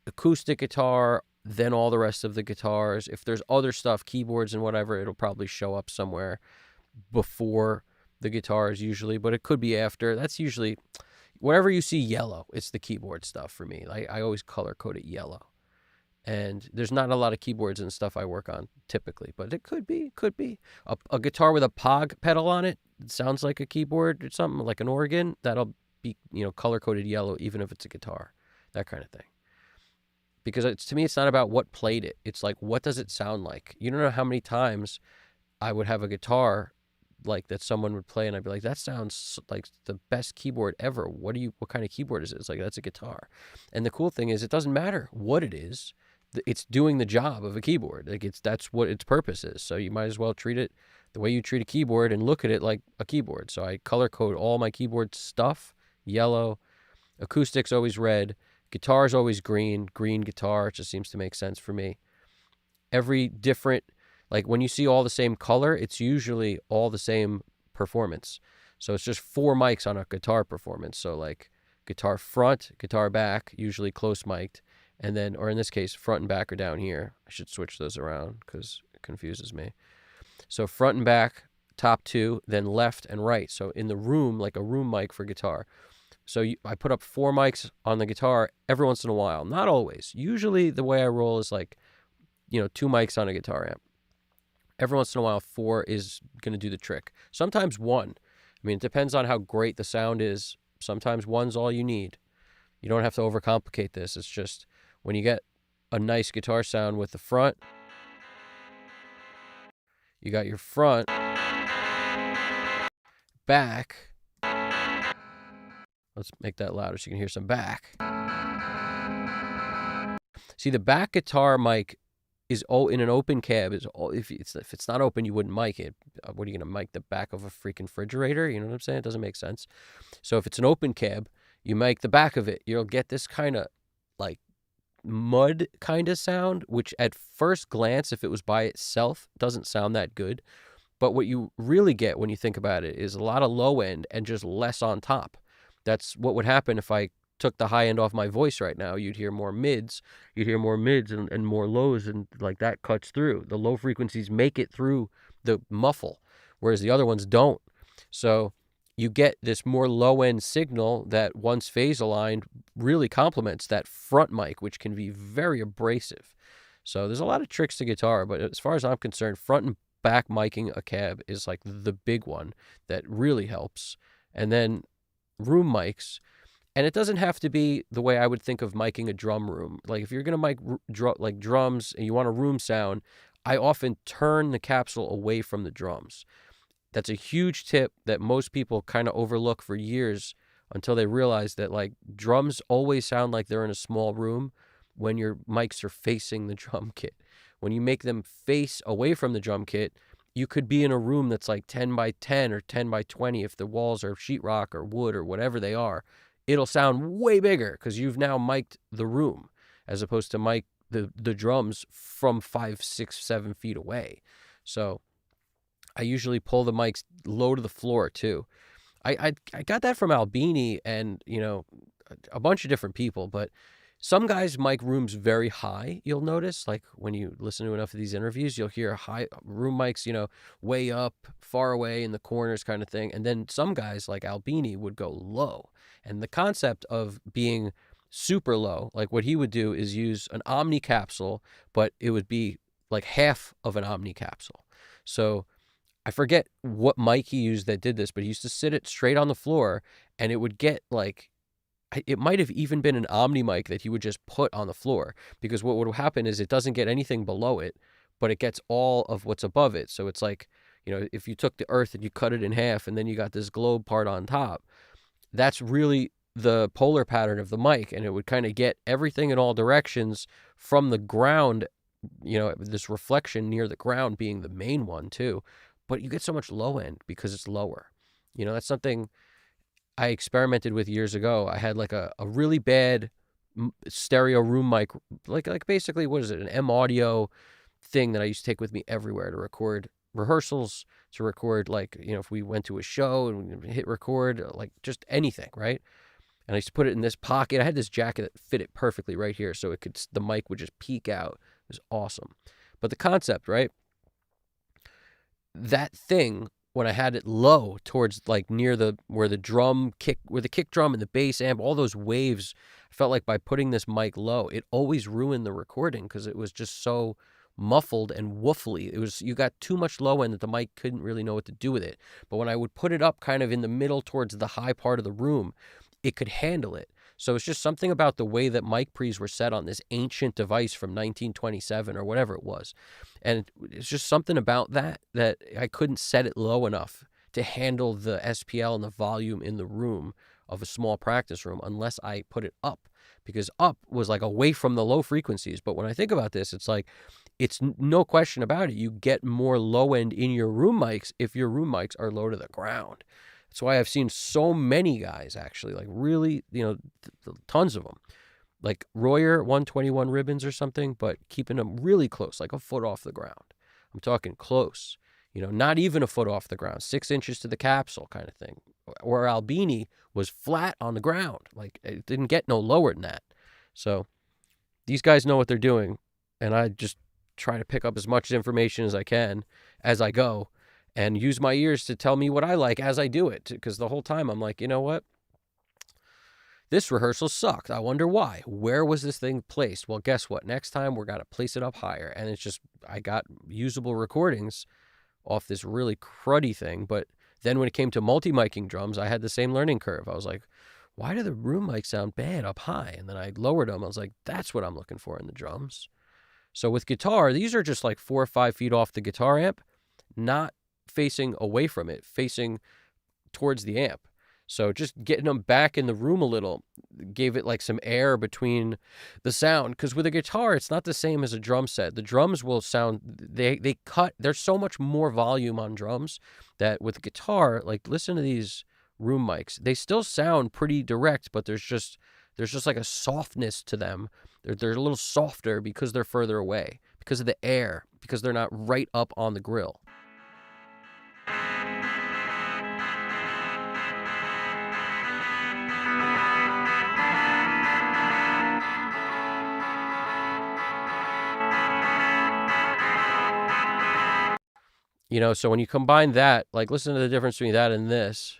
Speaker 1: acoustic guitar, then all the rest of the guitars. If there's other stuff, keyboards and whatever, it'll probably show up somewhere before the guitars usually, but it could be after. That's usually, wherever you see yellow, it's the keyboard stuff for me. I always color code it yellow. And there's not a lot of keyboards and stuff I work on typically, but it could be. A guitar with a pog pedal on it, sounds like a keyboard or something, like an organ, that'll be, you know, color coded yellow, even if it's a guitar, that kind of thing. Because to me, it's not about what played it. It's like, what does it sound like? You don't know how many times I would have a guitar like that someone would play and I'd be like, that sounds like the best keyboard ever. What kind of keyboard is it? It's like, that's a guitar. And the cool thing is, it doesn't matter what it is. it's doing the job of a keyboard. Like that's what its purpose is. So you might as well treat it the way you treat a keyboard and look at it like a keyboard. So I color code all my keyboard stuff yellow, acoustics always red, guitar's always green guitar. It just seems to make sense for me. Every different, like when you see all the same color, it's usually all the same performance. So it's just 4 mics on a guitar performance. So like guitar front, guitar back, usually close mic'd, and then, or in this case, front and back are down here. I should switch those around because it confuses me. So front and back, top 2, then left and right. So in the room, like a room mic for guitar. So I put up 4 mics on the guitar every once in a while. Not always. Usually the way I roll is like, 2 mics on a guitar amp. Every once in a while, 4 is going to do the trick. Sometimes 1. I mean, it depends on how great the sound is. Sometimes 1's all you need. You don't have to overcomplicate this. It's just when you get a nice guitar sound with the front, you got your front, back. Let's make that louder so you can hear some back. See, the back guitar mic is in an open cab. If it's not open, you wouldn't mic it. What are you going to mic the back of a freaking refrigerator? You know what I'm saying? It doesn't make sense. So if it's an open cab, you mic the back of it. You'll get this kind of like mud kind of sound, which at first glance, if it was by itself, doesn't sound that good. But what you really get when you think about it is a lot of low end and just less on top. That's what would happen if I took the high end off my voice right now. You'd hear more mids. You'd hear more mids and more lows, and like that cuts through. The low frequencies make it through the muffle, whereas the other ones don't. So you get this more low-end signal that, once phase aligned, really complements that front mic, which can be very abrasive. So there's a lot of tricks to guitar, but as far as I'm concerned, front and back miking a cab is like the big one that really helps. And then room mics, and it doesn't have to be the way I would think of miking a drum room. Like if you're going to mic like drums and you want a room sound, I often turn the capsule away from the drums. That's a huge tip that most people kind of overlook for years until they realize that like drums always sound like they're in a small room when your mics are facing the drum kit. When you make them face away from the drum kit, you could be in a room that's like 10 by 10 or 10 by 20 if the walls are sheetrock or wood or whatever they are. It'll sound way bigger because you've now mic'd the room as opposed to mic the drums from 5, 6, 7 feet away. So I usually pull the mics low to the floor too. I got that from Albini and, a bunch of different people, but some guys mic rooms very high, you'll notice. Like when you listen to enough of these interviews, you'll hear high room mics, way up, far away in the corners kind of thing. And then some guys like Albini would go low. And the concept of being super low, like what he would do is use an Omni capsule, but it would be like half of an Omni capsule. So I forget what mic he used that did this, but he used to sit it straight on the floor, and it would get like, it might have even been an Omni mic that he would just put on the floor, because what would happen is it doesn't get anything below it, but it gets all of what's above it. So it's like, if you took the earth and you cut it in half and then you got this globe part on top, that's really the polar pattern of the mic, and it would kind of get everything in all directions from the ground, this reflection near the ground being the main one too. But you get so much low end because it's lower. That's something I experimented with years ago. I had like a really bad stereo room mic, like basically, what is it, an M Audio thing that I used to take with me everywhere to record rehearsals, to record like, if we went to a show and we hit record, like just anything, right? And I used to put it in this pocket. I had this jacket that fit it perfectly right here, so the mic would just peek out. It was awesome. But the concept, right? That thing, when I had it low towards like near where the kick drum and the bass amp, all those waves, I felt like by putting this mic low, it always ruined the recording because it was just so muffled and woofly. You got too much low end that the mic couldn't really know what to do with it. But when I would put it up kind of in the middle towards the high part of the room, it could handle it. So it's just something about the way that mic pre's were set on this ancient device from 1927 or whatever it was. And it's just something about that I couldn't set it low enough to handle the SPL and the volume in the room of a small practice room unless I put it up, because up was like away from the low frequencies. But when I think about this, it's like, it's no question about it. You get more low end in your room mics if your room mics are low to the ground. That's why I've seen so many guys actually, like really, tons of them, like Royer 121 ribbons or something, but keeping them really close, like a foot off the ground. I'm talking close, not even a foot off the ground, 6 inches to the capsule kind of thing. Or Albini was flat on the ground. Like, it didn't get no lower than that. So these guys know what they're doing, and I just try to pick up as much information as I can as I go and use my ears to tell me what I like as I do it. Because the whole time I'm like, you know what? This rehearsal sucked. I wonder why. Where was this thing placed? Well, guess what? Next time we're going to place it up higher. And it's just, I got usable recordings off this really cruddy thing. But then when it came to multi-miking drums, I had the same learning curve. I was like, why do the room mics sound bad up high? And then I lowered them. I was like, that's what I'm looking for in the drums. So with guitar, these are just like 4 or 5 feet off the guitar amp, not facing away from it, facing towards the amp. So just getting them back in the room a little gave it like some air between the sound. Because with a guitar, it's not the same as a drum set. The drums will sound, they cut, there's so much more volume on drums that with guitar, like listen to these room mics, they still sound pretty direct, but there's just like a softness to them. They're a little softer because they're further away, because of the air, because they're not right up on the grill. So when you combine that, like listen to the difference between that and this.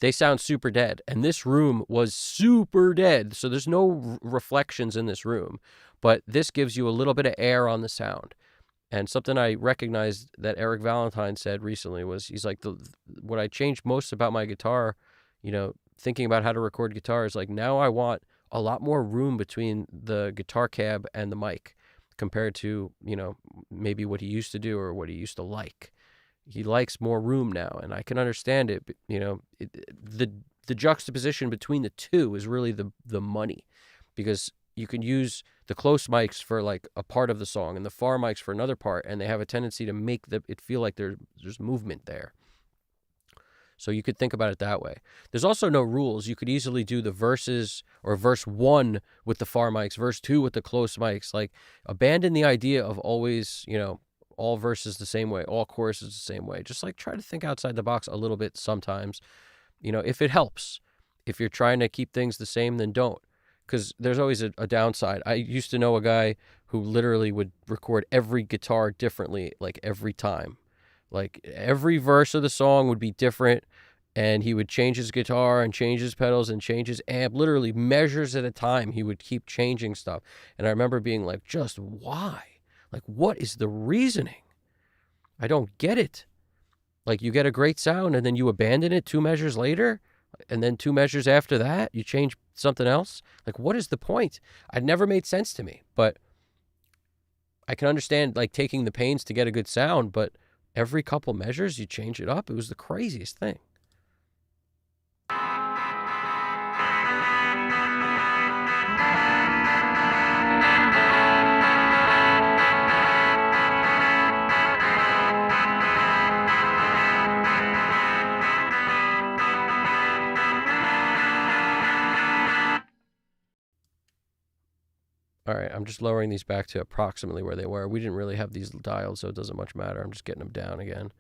Speaker 1: They sound super dead. And this room was super dead. So there's no reflections in this room. But this gives you a little bit of air on the sound. And something I recognized that Eric Valentine said recently was, he's like, what I changed most about my guitar, thinking about how to record guitar, is like, now I want a lot more room between the guitar cab and the mic compared to, maybe what he used to do or what he used to like. He likes more room now, and I can understand it. But, the juxtaposition between the two is really the money, because you can use the close mics for like a part of the song and the far mics for another part, and they have a tendency to make it feel like there's movement there. So you could think about it that way. There's also no rules. You could easily do the verses or verse 1 with the far mics, verse 2 with the close mics. Like, abandon the idea of always, all verses the same way, all choruses the same way. Just like try to think outside the box a little bit sometimes, if it helps. If you're trying to keep things the same, then don't. Because there's always a downside. I used to know a guy who literally would record every guitar differently, like every time. Like every verse of the song would be different, and he would change his guitar and change his pedals and change his amp, literally measures at a time. He would keep changing stuff. And I remember being like, just why? Like, what is the reasoning? I don't get it. Like, you get a great sound and then you abandon it 2 measures later, and then 2 measures after that, you change something else. Like, what is the point? It never made sense to me, but I can understand like taking the pains to get a good sound, but every couple measures you change it up. It was the craziest thing. All right, I'm just lowering these back to approximately where they were. We didn't really have these dialed, so it doesn't much matter. I'm just getting them down again.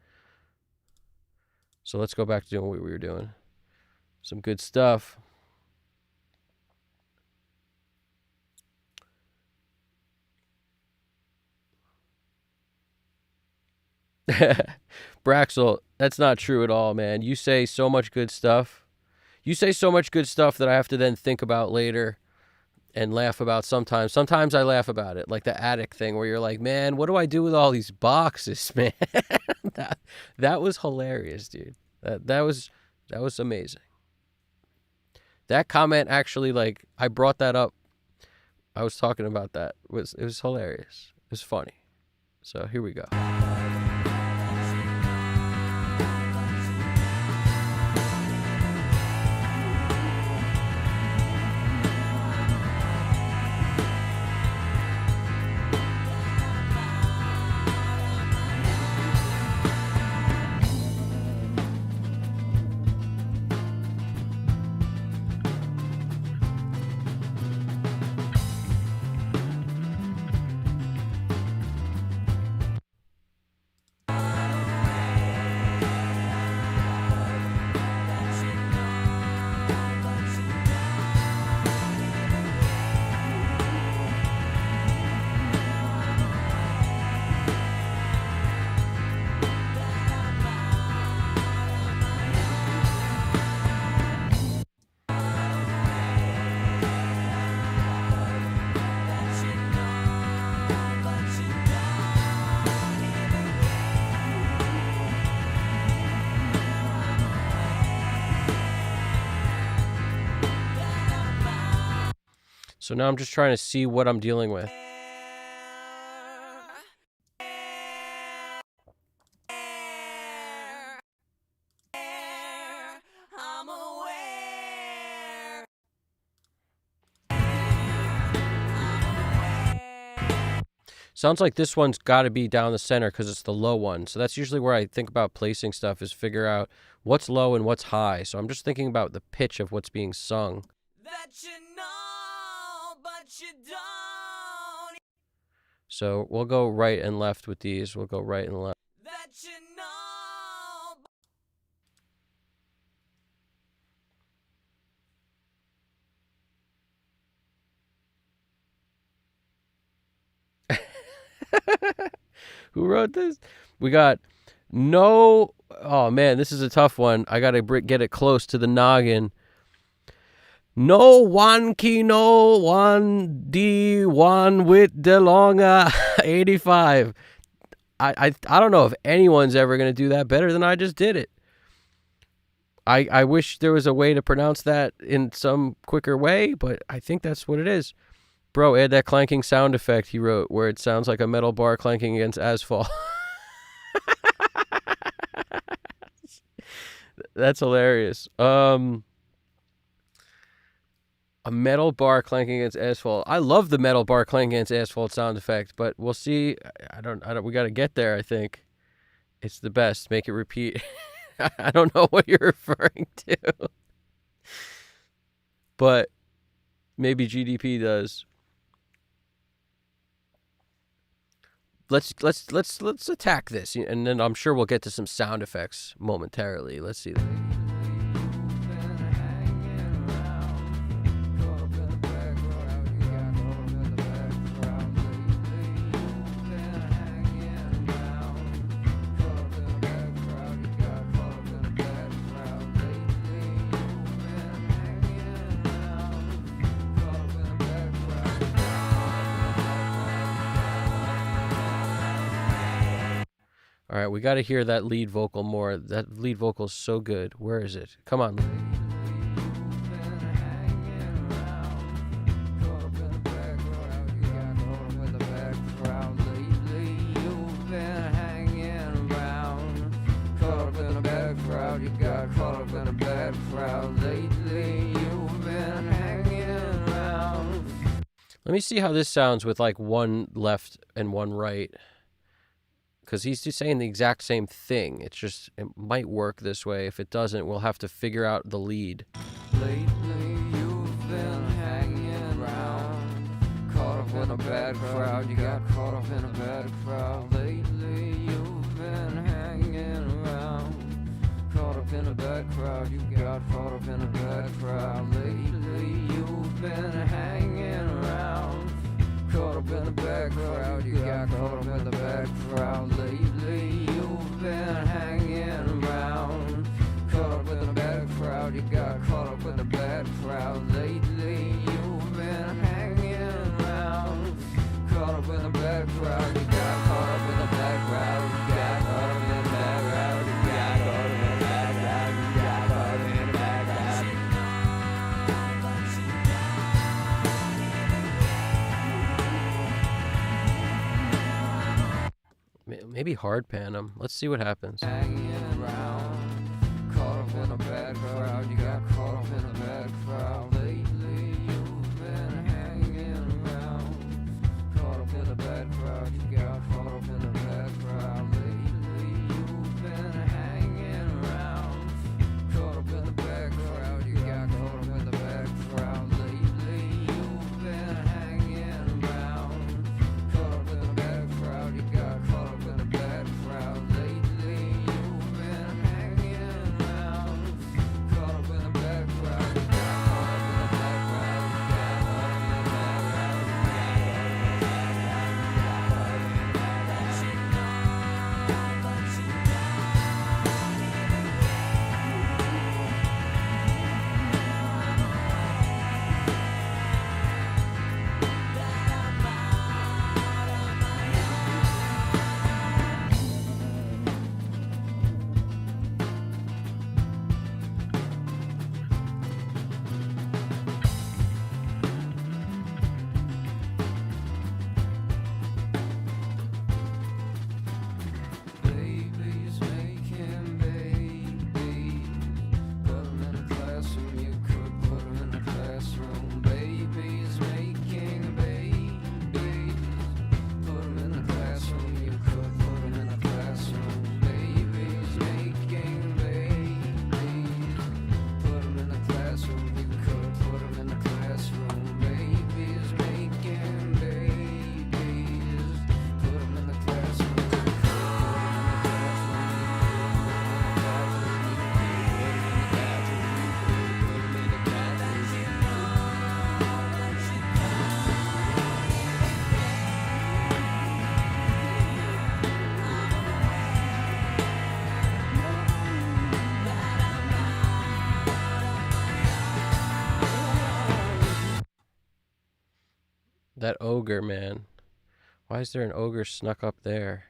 Speaker 1: So let's go back to doing what we were doing. Some good stuff. Braxel, that's not true at all, man. You say so much good stuff. You say so much good stuff that I have to then think about later and laugh about sometimes. Sometimes I laugh about it, like the attic thing where you're like, man, what do I do with all these boxes, man? that was hilarious, dude. That was amazing. That comment actually, like, I brought that up. I was talking about that. It was hilarious. It was funny. So here we go. So now I'm just trying to see what I'm dealing with. Sounds like this one's got to be down the center because it's the low one. So that's usually where I think about placing stuff, is figure out what's low and what's high. So I'm just thinking about the pitch of what's being sung. That you know, but you don't. So we'll go right and left with these. We'll go right and left. That you know. Who wrote this? We got no. Oh man, this is a tough one. I gotta get it close to the noggin. No one kino 1D1 with DeLonga 85. I don't know if anyone's ever gonna do that better than I just did it. I wish there was a way to pronounce that in some quicker way, but I think that's what it is. Bro, add that clanking sound effect he wrote where it sounds like a metal bar clanking against asphalt. That's hilarious. A metal bar clanking against asphalt. I love the metal bar clanking against asphalt sound effect, but we'll see. I don't we got to get there, I think. It's the best. Make it repeat. I don't know what you're referring to. But maybe GDP does. Let's attack this, and then I'm sure we'll get to some sound effects momentarily. Let's see. All right, we got to hear that lead vocal more. That lead vocal is so good. Where is it? Come on. Let me see how this sounds with like one left and one right. Because he's just saying the exact same thing. It's just, it might work this way. If it doesn't, we'll have to figure out the lead.
Speaker 2: Lately you've been hanging around, caught up in a bad crowd. You got caught up in a bad crowd. Lately you've been hanging around, caught up in a bad crowd. You got caught up in a bad crowd. Lately you've been hanging around, caught up in a bad crowd. You got caught up in a bad crowd. Lately you've been hanging around, caught up in a bad crowd. You got caught up in a bad crowd. Lately you've been hanging around, caught up in a bad crowd. You got caught up in a bad crowd. You got caught up in a bad crowd. You got caught up in a bad crowd. You got caught up in a bad crowd.
Speaker 1: Maybe hard pan him. Let's see what happens.
Speaker 2: Hanging around, caught up in a bad crowd. You got caught up in a bad crowd. Lately you've been hanging around, caught up in a bad crowd. You got caught up in a bad crowd. Lately you've been hanging around, caught up in a bad crowd. You got caught up in a bad crowd. Lately you've been hanging around, caught up in a bad crowd. You got caught up in a bad crowd. Lately you've been hanging around, caught up in a bad crowd. You got caught up in a
Speaker 1: That ogre, man. Why is there an ogre snuck up there?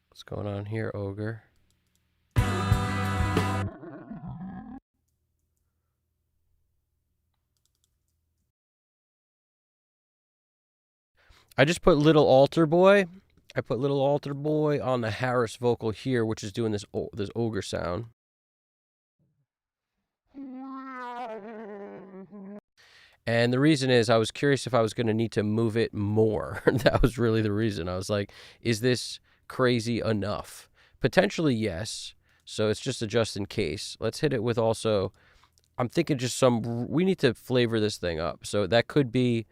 Speaker 1: What's going on here, ogre? I just put Little Altar Boy. I put Little Altar Boy on the Harris vocal here, which is doing this ogre sound. And the reason is I was curious if I was going to need to move it more. That was really the reason. I was like, is this crazy enough? Potentially, yes. So it's just a just in case. Let's hit it with also, I'm thinking just we need to flavor this thing up. So that could be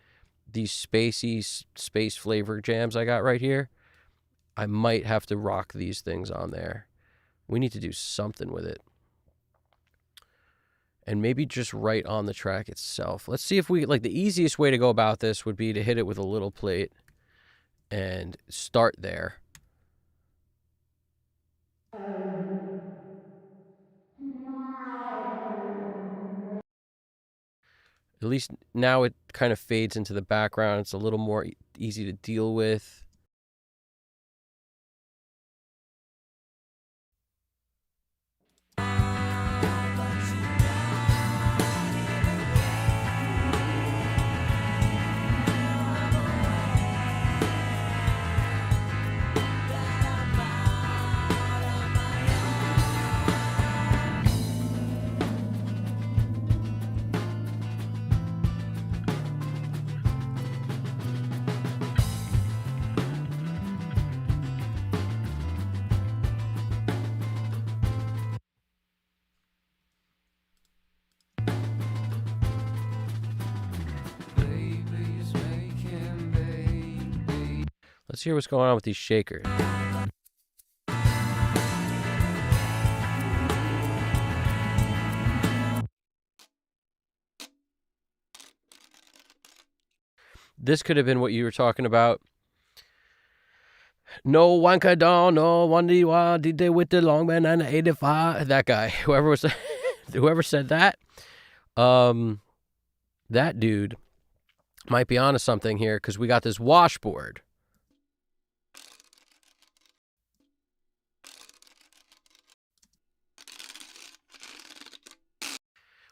Speaker 1: these spacey space flavor jams I got right here. I might have to rock these things on there. We need to do something with it. And maybe just right on the track itself. Let's see if we, like, the easiest way to go about this would be to hit it with a little plate and start there. At least now it kind of fades into the background. It's a little more easy to deal with. Let's hear what's going on with these shakers. This could have been what you were talking about. No one could don't no one did they with the long man and the 85. That guy, whoever said that, that dude might be onto something here because we got this washboard.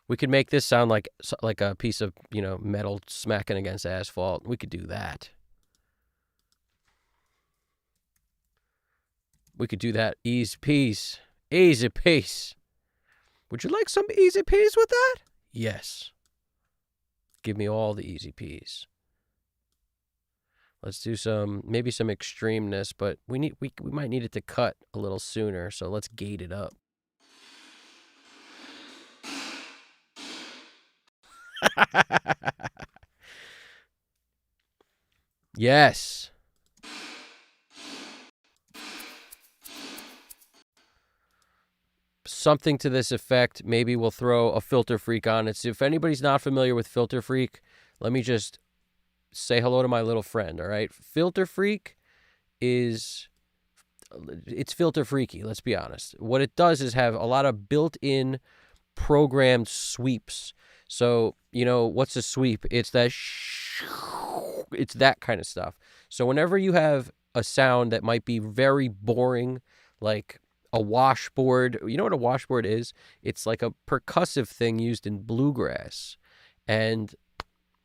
Speaker 1: We could make this sound like a piece of, metal smacking against asphalt. We could do that. We could do that easy peas. Easy peas. Would you like some easy peas with that? Yes. Give me all the easy peas. Let's do maybe some extremeness, but we might need it to cut a little sooner, so let's gate it up. Yes. Something to this effect. Maybe we'll throw a Filter Freak on it. So if anybody's not familiar with Filter Freak, let me just say hello to my little friend, all right? Filter Freak it's filter freaky, let's be honest. What it does is have a lot of built-in programmed sweeps. So, what's a sweep? It's that it's that kind of stuff. So whenever you have a sound that might be very boring, like a washboard, you know what a washboard is? It's like a percussive thing used in bluegrass. And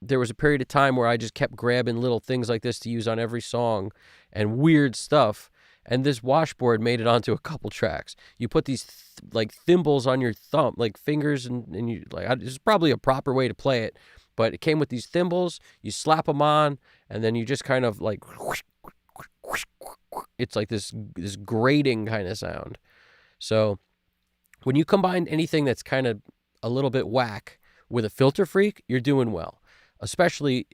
Speaker 1: there was a period of time where I just kept grabbing little things like this to use on every song and weird stuff. And this washboard made it onto a couple tracks. You put these thimbles on your thumb, like fingers, and you this is probably a proper way to play it, but it came with these thimbles. You slap them on, and then you just kind of like, it's like this grating kind of sound. So when you combine anything that's kind of a little bit whack with a Filter Freak, you're doing well. Especially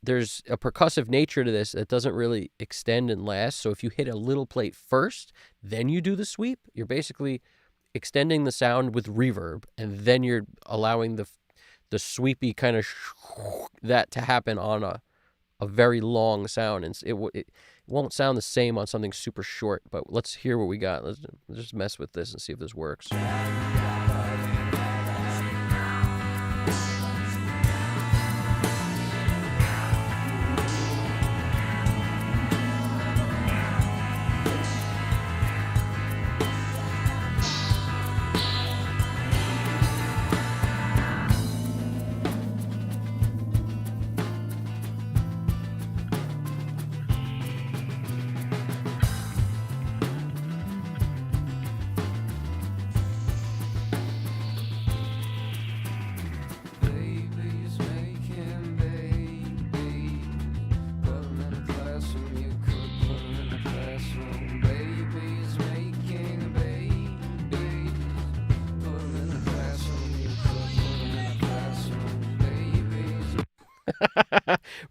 Speaker 1: there's a percussive nature to this that doesn't really extend and last. So if you hit a little plate first, then you do the sweep, you're basically extending the sound with reverb, and then you're allowing the sweepy kind of that to happen on a very long sound. And it won't sound the same on something super short, but let's hear what we got. Let's just mess with this and see if this works.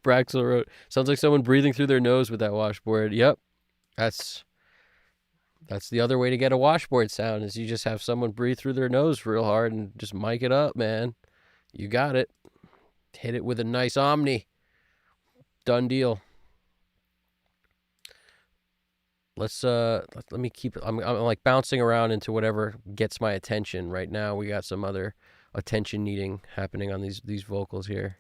Speaker 1: Braxel wrote, sounds like someone breathing through their nose with that washboard. Yep. That's the other way to get a washboard sound is you just have someone breathe through their nose real hard and just mic it up, man. You got it. Hit it with a nice Omni. Done deal. Let me keep I'm like bouncing around into whatever gets my attention right now. We got some other attention needing happening on these vocals here.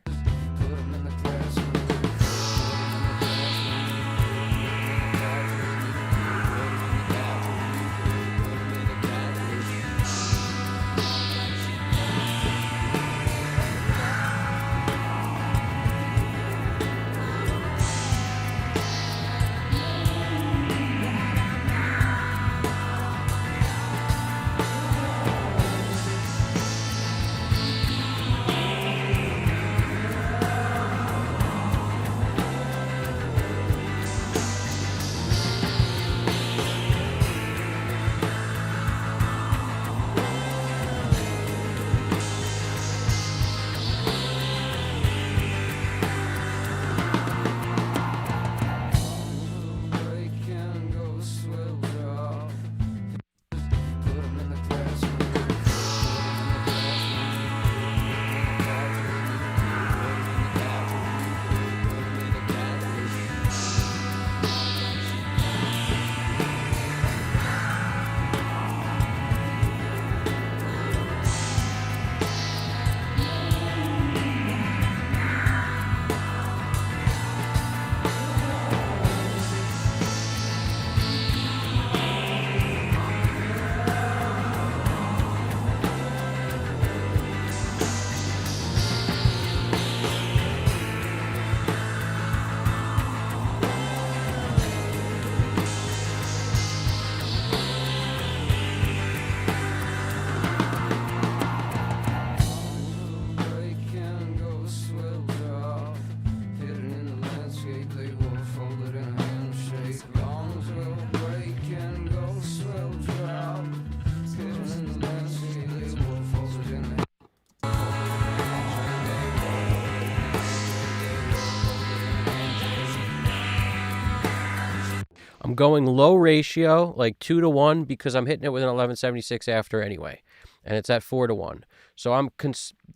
Speaker 1: I'm going low ratio, like 2-1, because I'm hitting it with an 1176 after anyway, and it's at 4-1. So I'm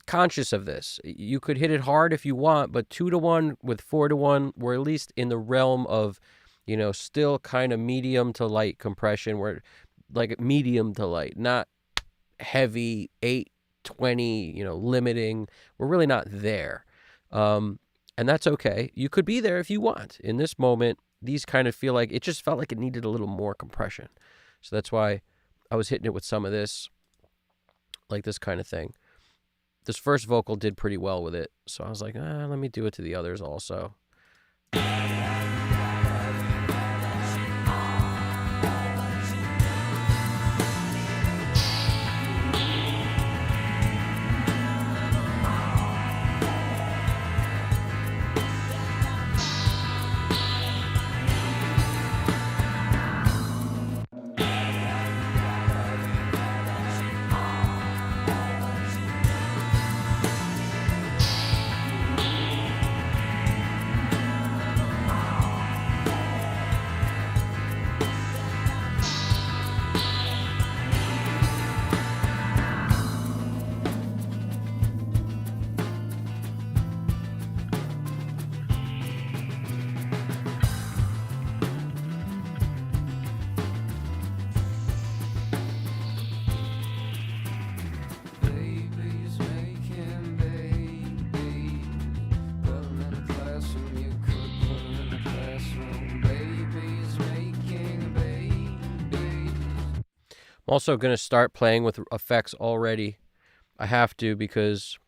Speaker 1: conscious of this. You could hit it hard if you want, but 2-1 with 4-1, we're at least in the realm of, still kind of medium to light compression. We're like medium to light, not heavy 820, limiting. We're really not there. And that's okay. You could be there if you want. In this moment, these kind of feel like it just felt like it needed a little more compression. So that's why I was hitting it with some of this, like this kind of thing. This first vocal did pretty well with it. So I was like, let me do it to the others also. I'm also going to start playing with effects already. I have to because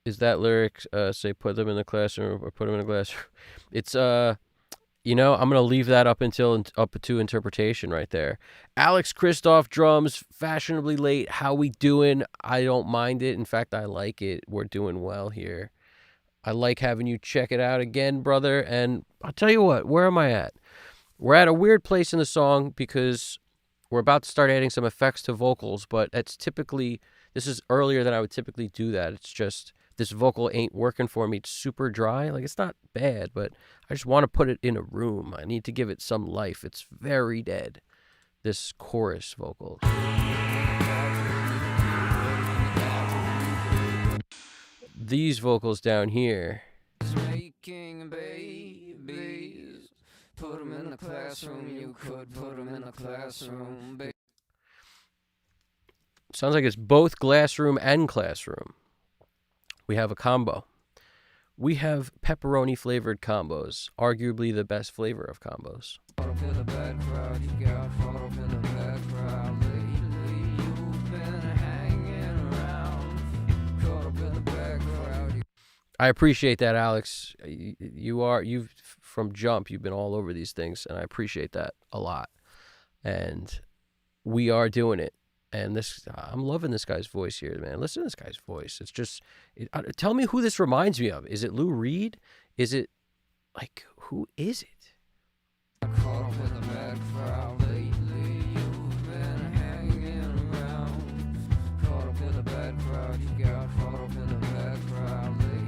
Speaker 1: is that lyric say put them in the classroom or put them in the classroom? It's I'm going to leave that up to interpretation right there. Alex Christoph drums, fashionably late. How we doing? I don't mind it. In fact, I like it. We're doing well here. I like having you check it out again, brother. And I'll tell you what, where am I at? We're at a weird place in the song because we're about to start adding some effects to vocals, but this is earlier than I would typically do that. It's just this vocal ain't working for me. It's super dry. Like, it's not bad, but I just want to put it in a room. I need to give it some life. It's very dead, this chorus vocal. These vocals down here.
Speaker 2: Making babies. Put them in the classroom. You could put them in the classroom.
Speaker 1: Sounds like it's both glassroom and classroom. We have a combo. We have pepperoni flavored combos, arguably the best flavor of combos. I appreciate that, Alex. You've from jump, you've been all over these things, and I appreciate that a lot. And we are doing it. And I'm loving this guy's voice here, man. Listen to this guy's voice. It's just, tell me who this reminds me of. Is it Lou Reed? Is it, like, who is it? Caught up with a bad crowd lately. You've been hanging around. Caught up with a bad crowd. You got caught up in a bad crowd lately.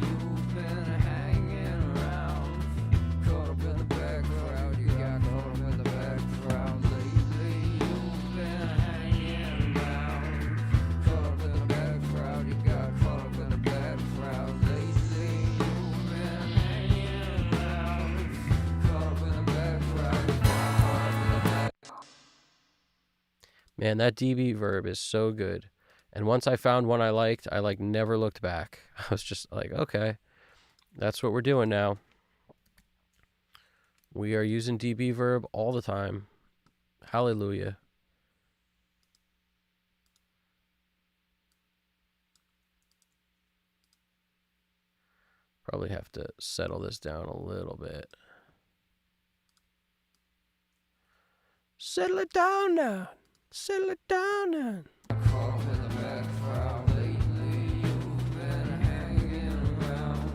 Speaker 1: You've been hanging around. Caught up with a bad crowd. You got caught up with a bad crowd lately. You've been hanging around. Caught up in a bad crowd. You got caught up in a bad crowd lately. You've been hanging around. Caught up in a bad crowd. You got caught up in a bad. Man, that DB verb is so good. And once I found one I liked, I never looked back. I was just like, okay, that's what we're doing now. We are using DB verb all the time. Hallelujah. Probably have to settle this down a little bit. Settle it down now. Settle it down now. Caught up in the bad crowd lately. You've been hanging around.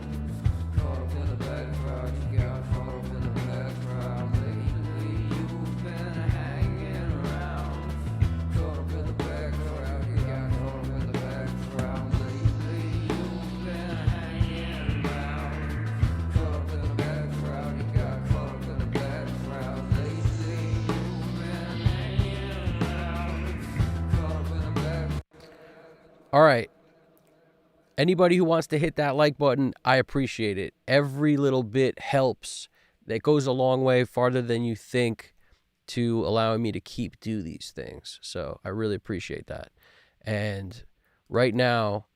Speaker 1: Caught up in the bad crowd. You got caught up in the bad crowd lately. You've been hanging around. Caught up in the bad crowd. You got caught up in the bad crowd lately. You've been hanging around. Caught up in the bad crowd. You got caught up in the bad crowd lately. You've been hanging around. Caught up in the bad. All right. Anybody who wants to hit that like button, I appreciate it. Every little bit helps. That goes a long way, farther than you think, to allowing me to do these things. So I really appreciate that. And right now,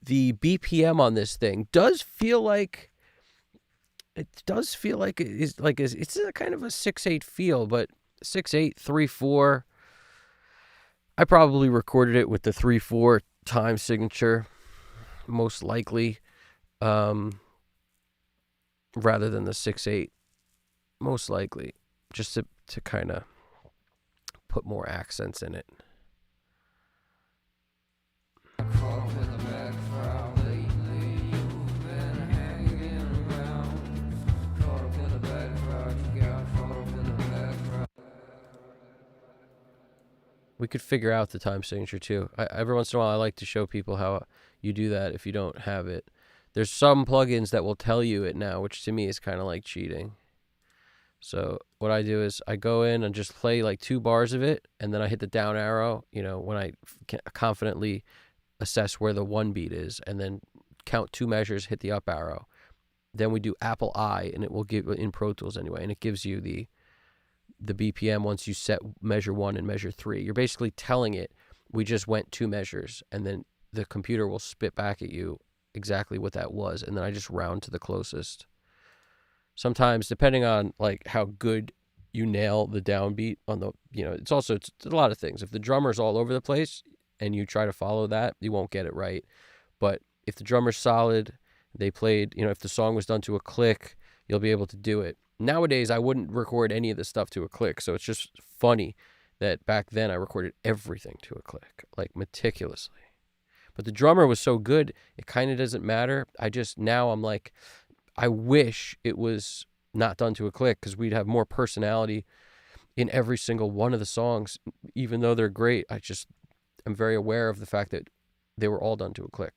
Speaker 1: the BPM on this thing does feel like it's a kind of a 6/8 feel, but 6/8, 3/4. I probably recorded it with the 3/4 time signature, most likely, rather than the 6/8, most likely, just to kind of put more accents in it. We could figure out the time signature too. Every once in a while, I like to show people how you do that if you don't have it. There's some plugins that will tell you it now, which to me is kind of like cheating. So what I do is I go in and just play like 2 bars of it, and then I hit the down arrow, when I can confidently assess where the 1 beat is, and then count 2 measures, hit the up arrow. Then we do Apple I, and it will give, in Pro Tools anyway, and it gives you the BPM once you set measure 1 and measure 3. You're basically telling it, we just went 2 measures, and then the computer will spit back at you exactly what that was, and then I just round to the closest. Sometimes, depending on like how good you nail the downbeat on the, it's a lot of things. If the drummer's all over the place and you try to follow that, you won't get it right. But if the drummer's solid, they played, if the song was done to a click, you'll be able to do it. Nowadays, I wouldn't record any of this stuff to a click, so it's just funny that back then I recorded everything to a click, like meticulously. But the drummer was so good, it kind of doesn't matter. Now I'm like, I wish it was not done to a click, because we'd have more personality in every single one of the songs. Even though they're great, I'm very aware of the fact that they were all done to a click.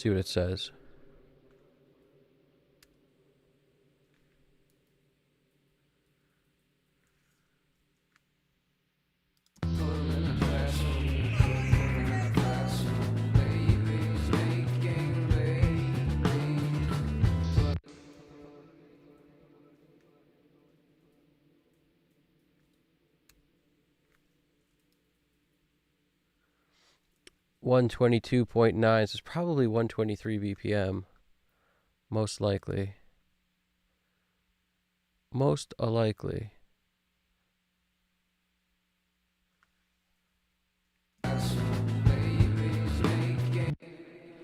Speaker 1: See what it says. .9. So it's probably 123 BPM. Most likely. Most likely.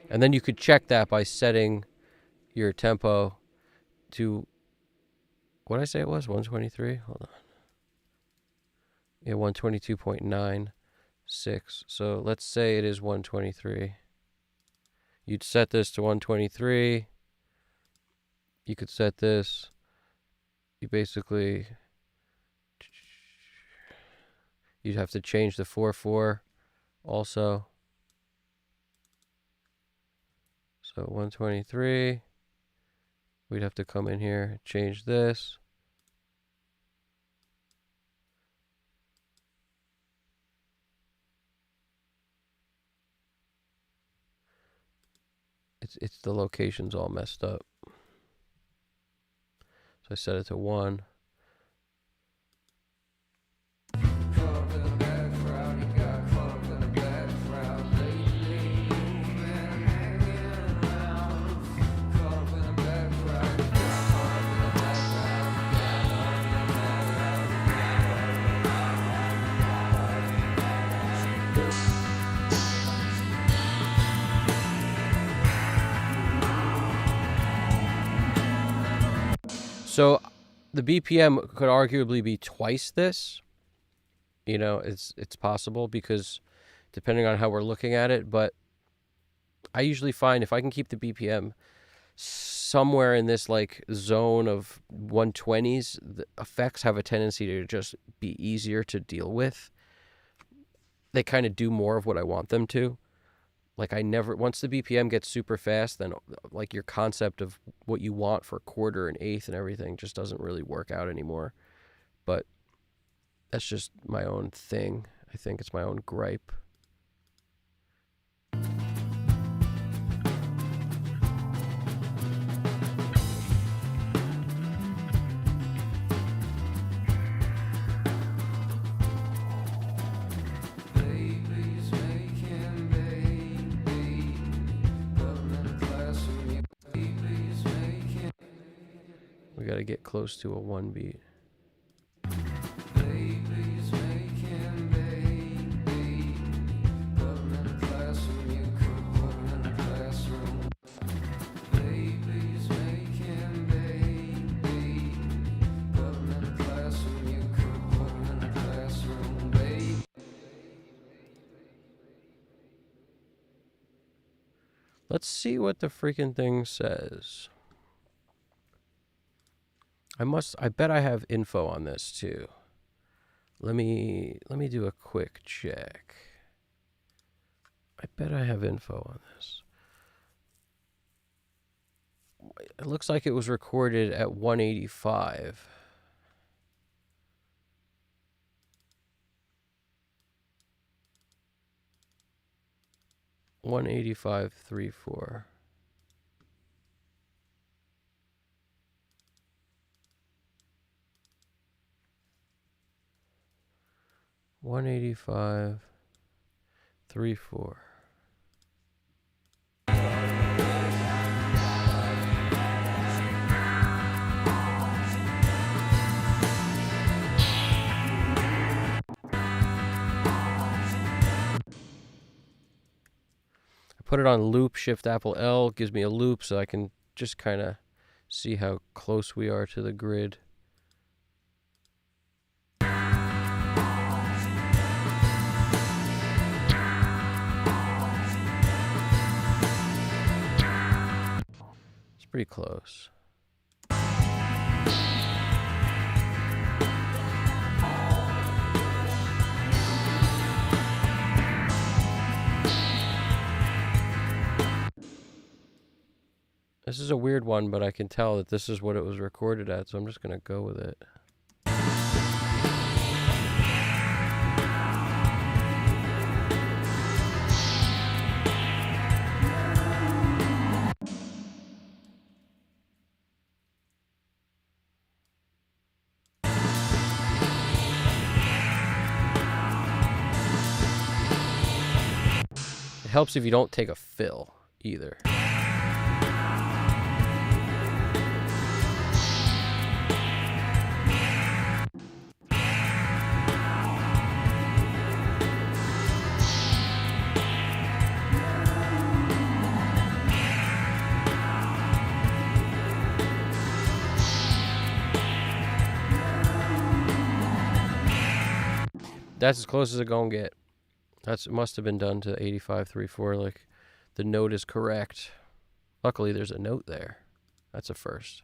Speaker 1: And then you could check that by setting your tempo to, what did I say it was? 123? Hold on. Yeah, 122.96. So let's say it is 123. You'd set this to 123. You could set this. You basically, you'd have to change the 4/4 also. So 123. We'd have to come in here, change this. It's the location's all messed up. So I set it to 1. So the BPM could arguably be twice this. You know, it's possible because depending on how we're looking at it, but I usually find if I can keep the BPM somewhere in this like zone of 120s, the effects have a tendency to just be easier to deal with. They kind of do more of what I want them to. Like once the BPM gets super fast, then like your concept of what you want for quarter and eighth and everything just doesn't really work out anymore. But that's just my own thing. I think it's my own gripe. We got to get close to a 1 beat. Let's see what the freaking thing says. I bet I have info on this too. Let me do a quick check. I bet I have info on this. It looks like it was recorded at 185. .185.34. .185.34. Put it on loop, Shift Apple L gives me a loop so I can just kind of see how close we are to the grid. It's pretty close. This is a weird one, but I can tell that this is what it was recorded at, so I'm just going to go with it. It helps if you don't take a fill either. That's as close as it's gonna get. It must have been done to 85.34. Like, the note is correct. Luckily, there's a note there. That's a first.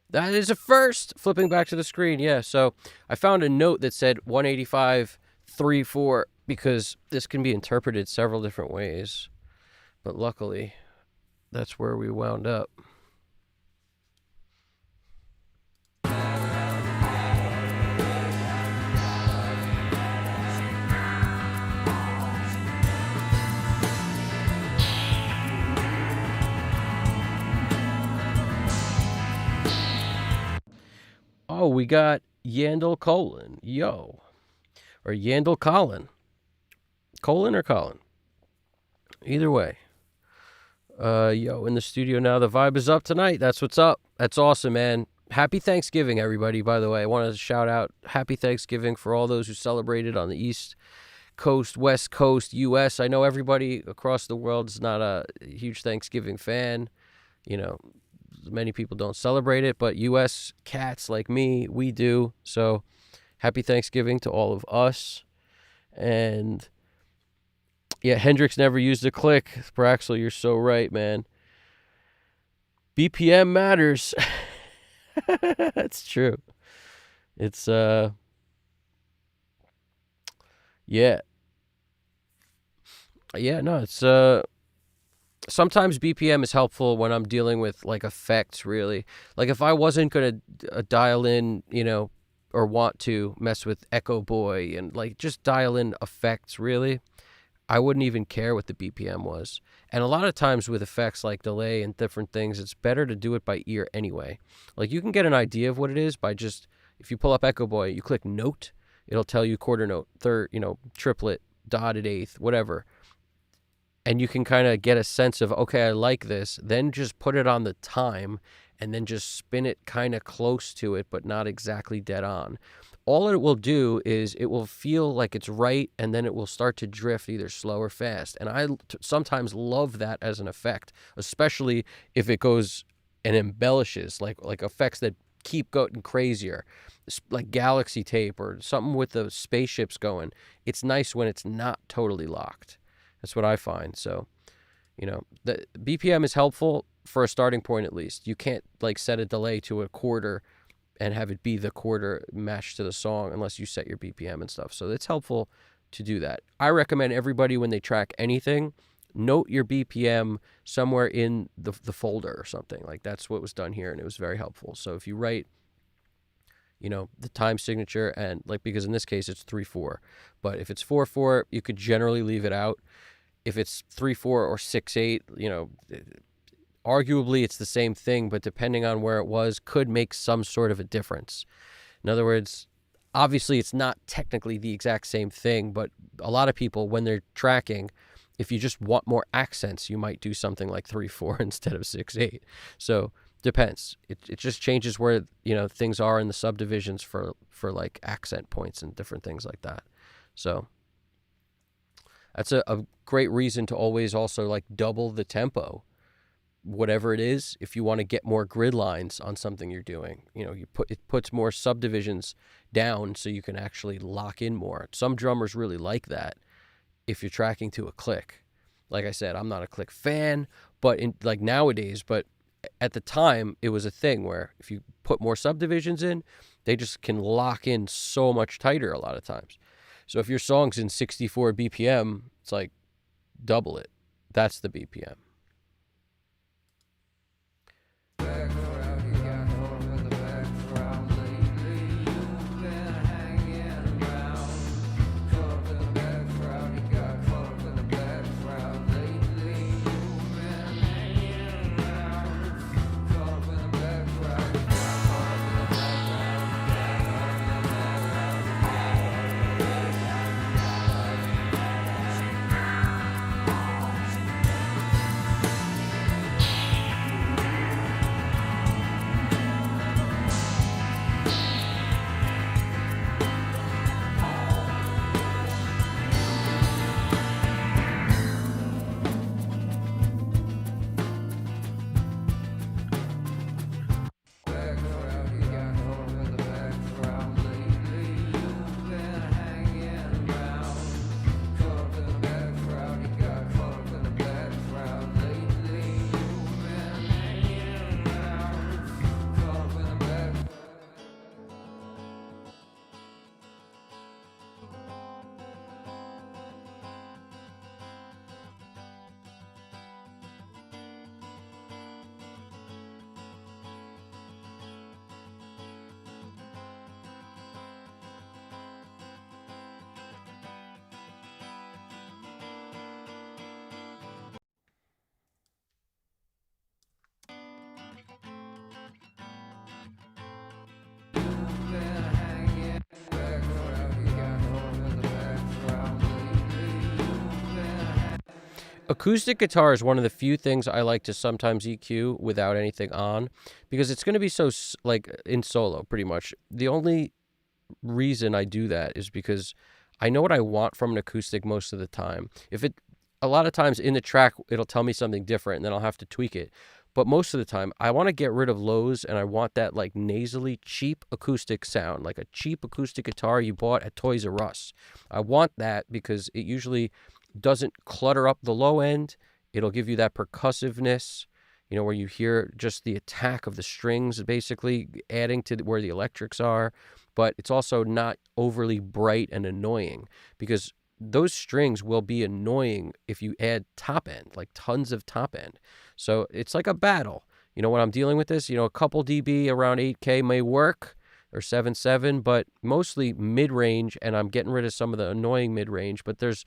Speaker 1: That is a first. Flipping back to the screen, yeah. So I found a note that said 185.34 because this can be interpreted several different ways. But luckily, that's where we wound up. Oh, we got Yandel Colin. Yo. Or Yandel Colin. Colin or Colin? Either way. Yo, in the studio now. The vibe is up tonight. That's what's up. That's awesome, man. Happy Thanksgiving, everybody, by the way. I want to shout out Happy Thanksgiving for all those who celebrated on the East Coast, West Coast, U.S. I know everybody across the world is not a huge Thanksgiving fan. You know, many people don't celebrate it, but U.S. cats like me, we do. So happy Thanksgiving to all of us. And yeah, Hendrix never used a click. Braxel, you're so right, man. BPM matters. That's true. It's, yeah. Yeah, no, it's, sometimes BPM is helpful when I'm dealing with, like, effects, really. Like, if I wasn't going to dial in, you know, or want to mess with Echo Boy and, like, just dial in effects, really, I wouldn't even care what the BPM was. And a lot of times with effects like delay and different things, it's better to do it by ear anyway. Like, you can get an idea of what it is by just, if you pull up Echo Boy, you click note, it'll tell you quarter note, third, you know, triplet, dotted eighth, whatever. And you can kind of get a sense of, okay, I like this. Then just put it on the time and then just spin it kind of close to it, but not exactly dead on. All it will do is it will feel like it's right, and then it will start to drift either slow or fast. And I sometimes love that as an effect, especially if it goes and embellishes, like effects that keep going crazier, like galaxy tape or something with the spaceships going. It's nice when it's not totally locked. That's what I find. So, you know, the BPM is helpful for a starting point at least. You can't, like, set a delay to a quarter and have it be the quarter matched to the song unless you set your BPM and stuff. So it's helpful to do that. I recommend everybody, when they track anything, note your BPM somewhere in the folder or something. Like, that's what was done here, and it was very helpful. So if you write, you know, the time signature, and, like, because in this case it's 3/4, but if it's 4/4, you could generally leave it out. If it's 3/4 or 6/8, you know, arguably it's the same thing, but depending on where it was, could make some sort of a difference. In other words, obviously it's not technically the exact same thing, but a lot of people, when they're tracking, if you just want more accents, you might do something like 3/4 instead of 6/8. So depends. It just changes where, you know, things are in the subdivisions for like accent points and different things like that. So that's a great reason to always also, like, double the tempo, whatever it is. If you want to get more grid lines on something you're doing, you know, it puts more subdivisions down so you can actually lock in more. Some drummers really like that if you're tracking to a click. Like I said, I'm not a click fan, but in, like, nowadays, but at the time it was a thing where if you put more subdivisions in, they just can lock in so much tighter a lot of times. So if your song's in 64 BPM, it's like double it. That's the BPM. Acoustic guitar is one of the few things I like to sometimes EQ without anything on, because it's going to be so, like, in solo, pretty much. The only reason I do that is because I know what I want from an acoustic most of the time. A lot of times in the track, it'll tell me something different, and then I'll have to tweak it. But most of the time, I want to get rid of lows, and I want that, like, nasally, cheap acoustic sound, like a cheap acoustic guitar you bought at Toys R Us. I want that because it usually doesn't clutter up the low end. It'll give you that percussiveness, where you hear just the attack of the strings, basically adding to where the electrics are. But it's also not overly bright and annoying, because those strings will be annoying if you add top end, like tons of top end. So it's like a battle. When I'm dealing with this, a couple dB around 8K may work, or 7.7, but mostly mid-range, and I'm getting rid of some of the annoying mid-range. But there's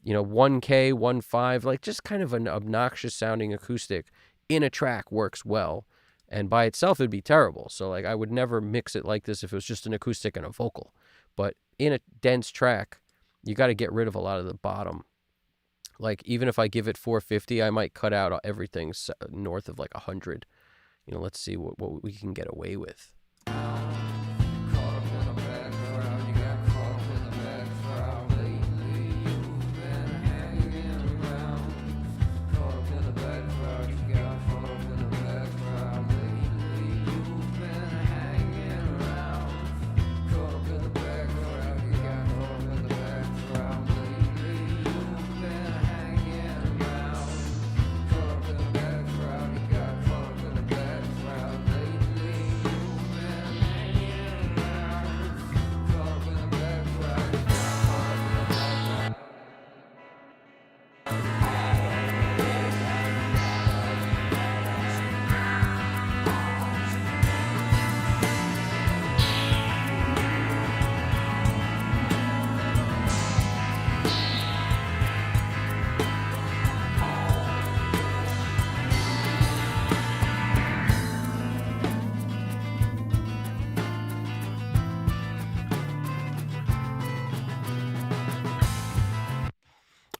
Speaker 1: 1K, 1.5, like just kind of an obnoxious sounding acoustic in a track works well. And by itself, it'd be terrible. So, like, I would never mix it like this if it was just an acoustic and a vocal. But in a dense track, you got to get rid of a lot of the bottom. Like, even if I give it 450, I might cut out everything north of like 100. Let's see what we can get away with.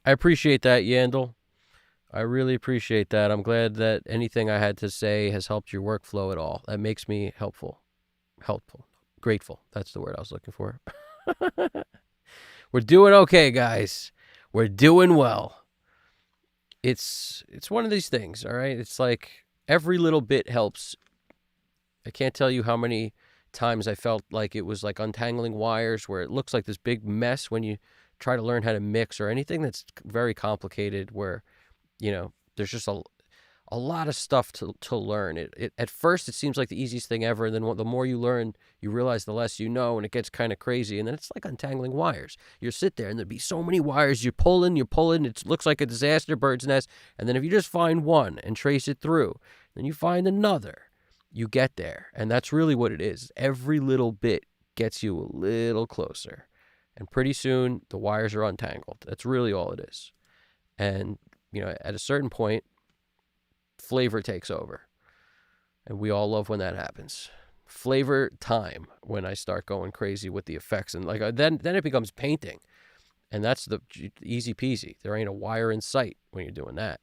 Speaker 1: I appreciate that, Yandel. I really appreciate that. I'm glad that anything I had to say has helped your workflow at all. That makes me helpful, grateful. That's the word I was looking for. We're doing okay, guys. We're doing well. It's one of these things, all right? It's like every little bit helps. I can't tell you how many times I felt like it was like untangling wires, where it looks like this big mess when you try to learn how to mix, or anything that's very complicated, where there's just a a lot of stuff to learn. At first it seems like the easiest thing ever, and then the more you learn, you realize the less you know, and it gets kind of crazy. And then it's like untangling wires. You sit there, and there'd be so many wires. You're pulling. It looks like a disaster bird's nest. And then if you just find one and trace it through, then you find another, you get there. And that's really what it is. Every little bit gets you a little closer. And pretty soon, the wires are untangled. That's really all it is. And, at a certain point, flavor takes over. And we all love when that happens. Flavor time, when I start going crazy with the effects. And then it becomes painting. And that's the easy peasy. There ain't a wire in sight when you're doing that.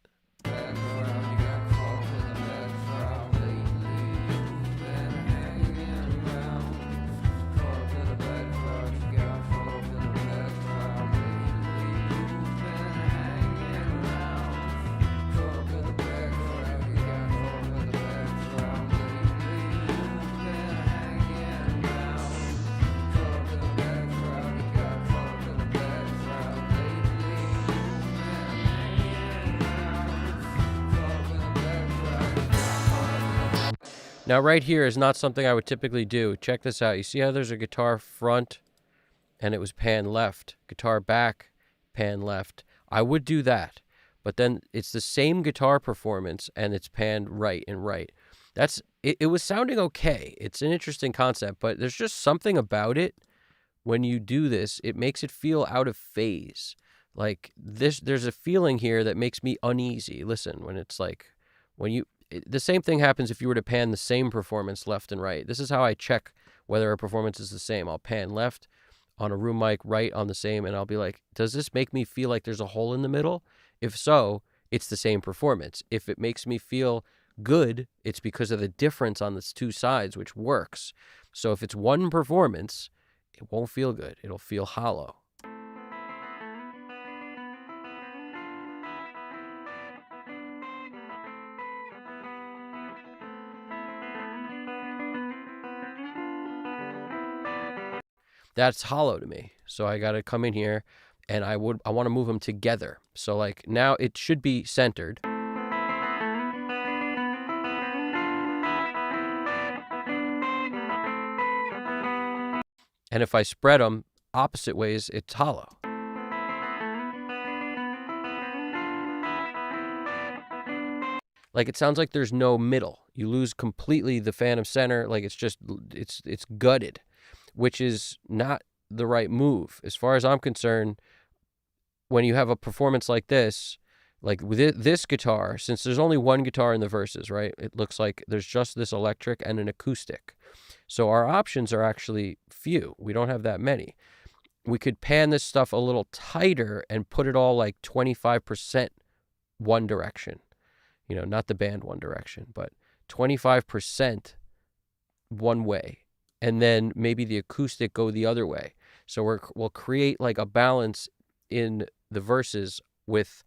Speaker 1: Now, right here is not something I would typically do. Check this out. You see how there's a guitar front and it was pan left, guitar back, pan left. I would do that, but then it's the same guitar performance and it's panned right and right. It was sounding okay. It's an interesting concept, but there's just something about it when you do this. It makes it feel out of phase. Like this, there's a feeling here that makes me uneasy. Listen, when it's like, the same thing happens if you were to pan the same performance left and right. This is how I check whether a performance is the same. I'll pan left on a room mic, right on the same, and I'll be like, does this make me feel like there's a hole in the middle? If so, it's the same performance. If it makes me feel good, it's because of the difference on the two sides, which works. So if it's one performance, it won't feel good. It'll feel hollow. That's hollow to me. So I got to come in here and I want to move them together. So like now it should be centered. And if I spread them opposite ways, it's hollow. Like it sounds like there's no middle. You lose completely the phantom center. Like it's gutted, which is not the right move. As far as I'm concerned, when you have a performance like this, like with this guitar, since there's only one guitar in the verses, right? It looks like there's just this electric and an acoustic. So our options are actually few. We don't have that many. We could pan this stuff a little tighter and put it all like 25% one direction. Not the band One Direction, but 25% one way. And then maybe the acoustic go the other way. So we'll create like a balance in the verses with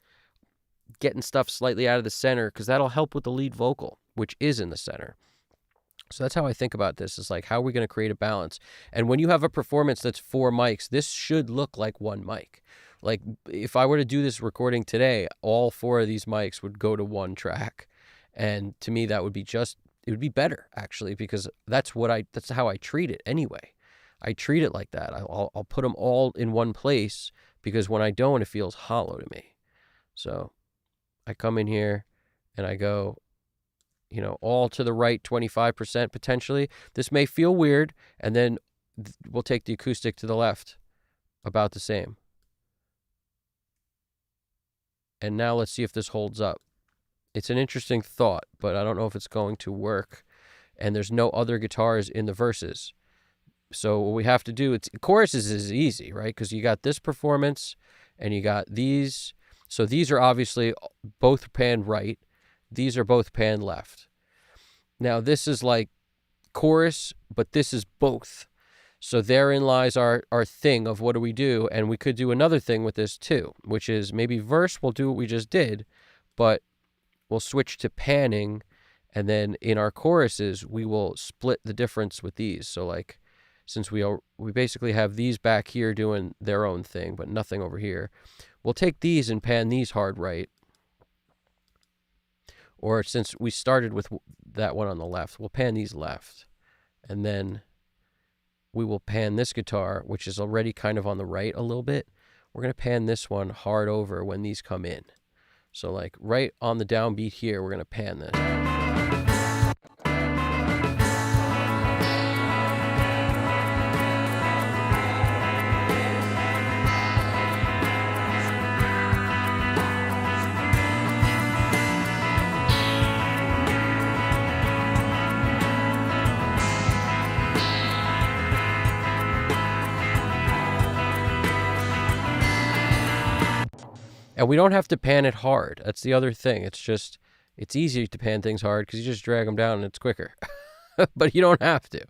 Speaker 1: getting stuff slightly out of the center, because that'll help with the lead vocal, which is in the center. So that's how I think about this, is like, how are we going to create a balance? And when you have a performance that's 4 mics, this should look like one mic. Like if I were to do this recording today, all 4 of these mics would go to one track. And to me, that would be it would be better actually, because that's how I treat it anyway. I treat it like that. I'll put them all in one place, because when I don't, it feels hollow to me. So I come in here and I go, all to the right, 25% potentially. This may feel weird. And then we'll take the acoustic to the left, about the same. And now let's see if this holds up. It's an interesting thought, but I don't know if it's going to work. And there's no other guitars in the verses. So what we have to do, choruses is easy, right? Because you got this performance and you got these. So these are obviously both panned right. These are both panned left. Now this is like chorus, but this is both. So therein lies our thing of what do we do? And we could do another thing with this too, which is maybe verse, we'll do what we just did, but we'll switch to panning. And then in our choruses, we will split the difference with these. So like, since we basically have these back here doing their own thing, but nothing over here, we'll take these and pan these hard right. Or since we started with that one on the left, we'll pan these left. And then we will pan this guitar, which is already kind of on the right a little bit. We're going to pan this one hard over when these come in. So like right on the downbeat here, we're going to pan this. And we don't have to pan it hard. That's the other thing. It's easy to pan things hard because you just drag them down and it's quicker. But you don't have to.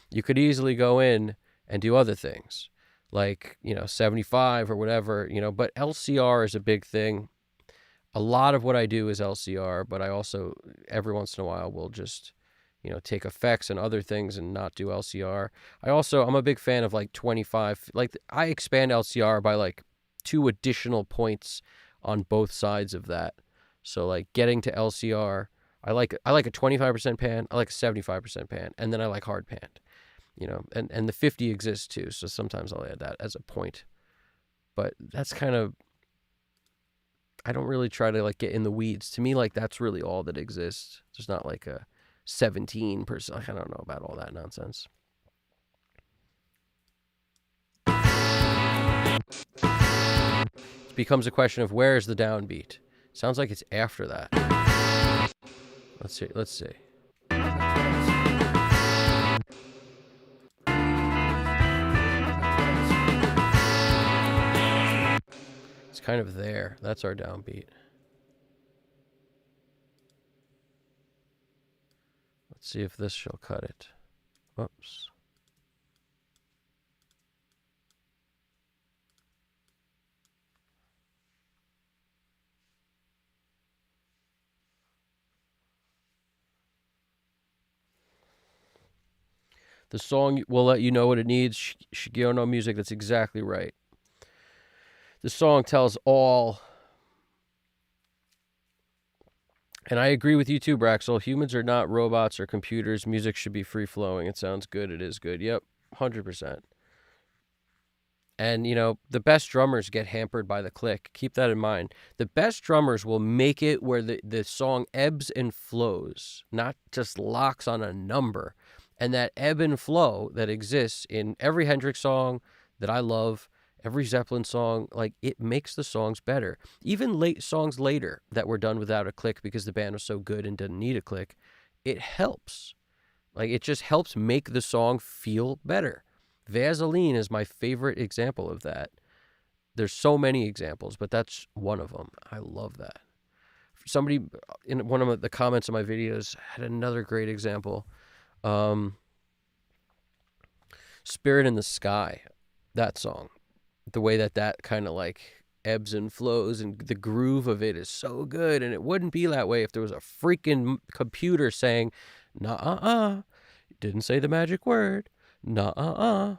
Speaker 1: You could easily go in and do other things like, 75 or whatever, but LCR is a big thing. A lot of what I do is LCR, but I also, every once in a while, will just, take effects and other things and not do LCR. I'm a big fan of like 25, like I expand LCR by like 2 additional points on both sides of that. So like getting to LCR, I like a 25% pan, I like a 75% pan, and then I like hard panned, and the 50 exists too. So sometimes I'll add that as a point, but that's kind of, I don't really try to like get in the weeds. To me, like that's really all that exists. There's not like a 17%. I don't know about all that nonsense. It becomes a question of where's the downbeat. Sounds like it's after that. Let's see. It's kind of there. That's our downbeat. Let's see if this shall cut it. Whoops. The song will let you know what it needs. Shigeono music, that's exactly right. The song tells all. And I agree with you too, Braxel. Humans are not robots or computers. Music should be free-flowing. It sounds good. It is good. Yep, 100%. And, the best drummers get hampered by the click. Keep that in mind. The best drummers will make it where the song ebbs and flows, not just locks on a number. And that ebb and flow that exists in every Hendrix song that I love, every Zeppelin song, like it makes the songs better. Even late songs later that were done without a click because the band was so good and didn't need a click, it helps. Like it just helps make the song feel better. Vaseline is my favorite example of that. There's so many examples, but that's one of them. I love that. Somebody in one of the comments of my videos had another great example. Spirit in the Sky, that song. The way that kind of like ebbs and flows and the groove of it is so good. And it wouldn't be that way if there was a freaking computer saying, nah, didn't say the magic word. Nah.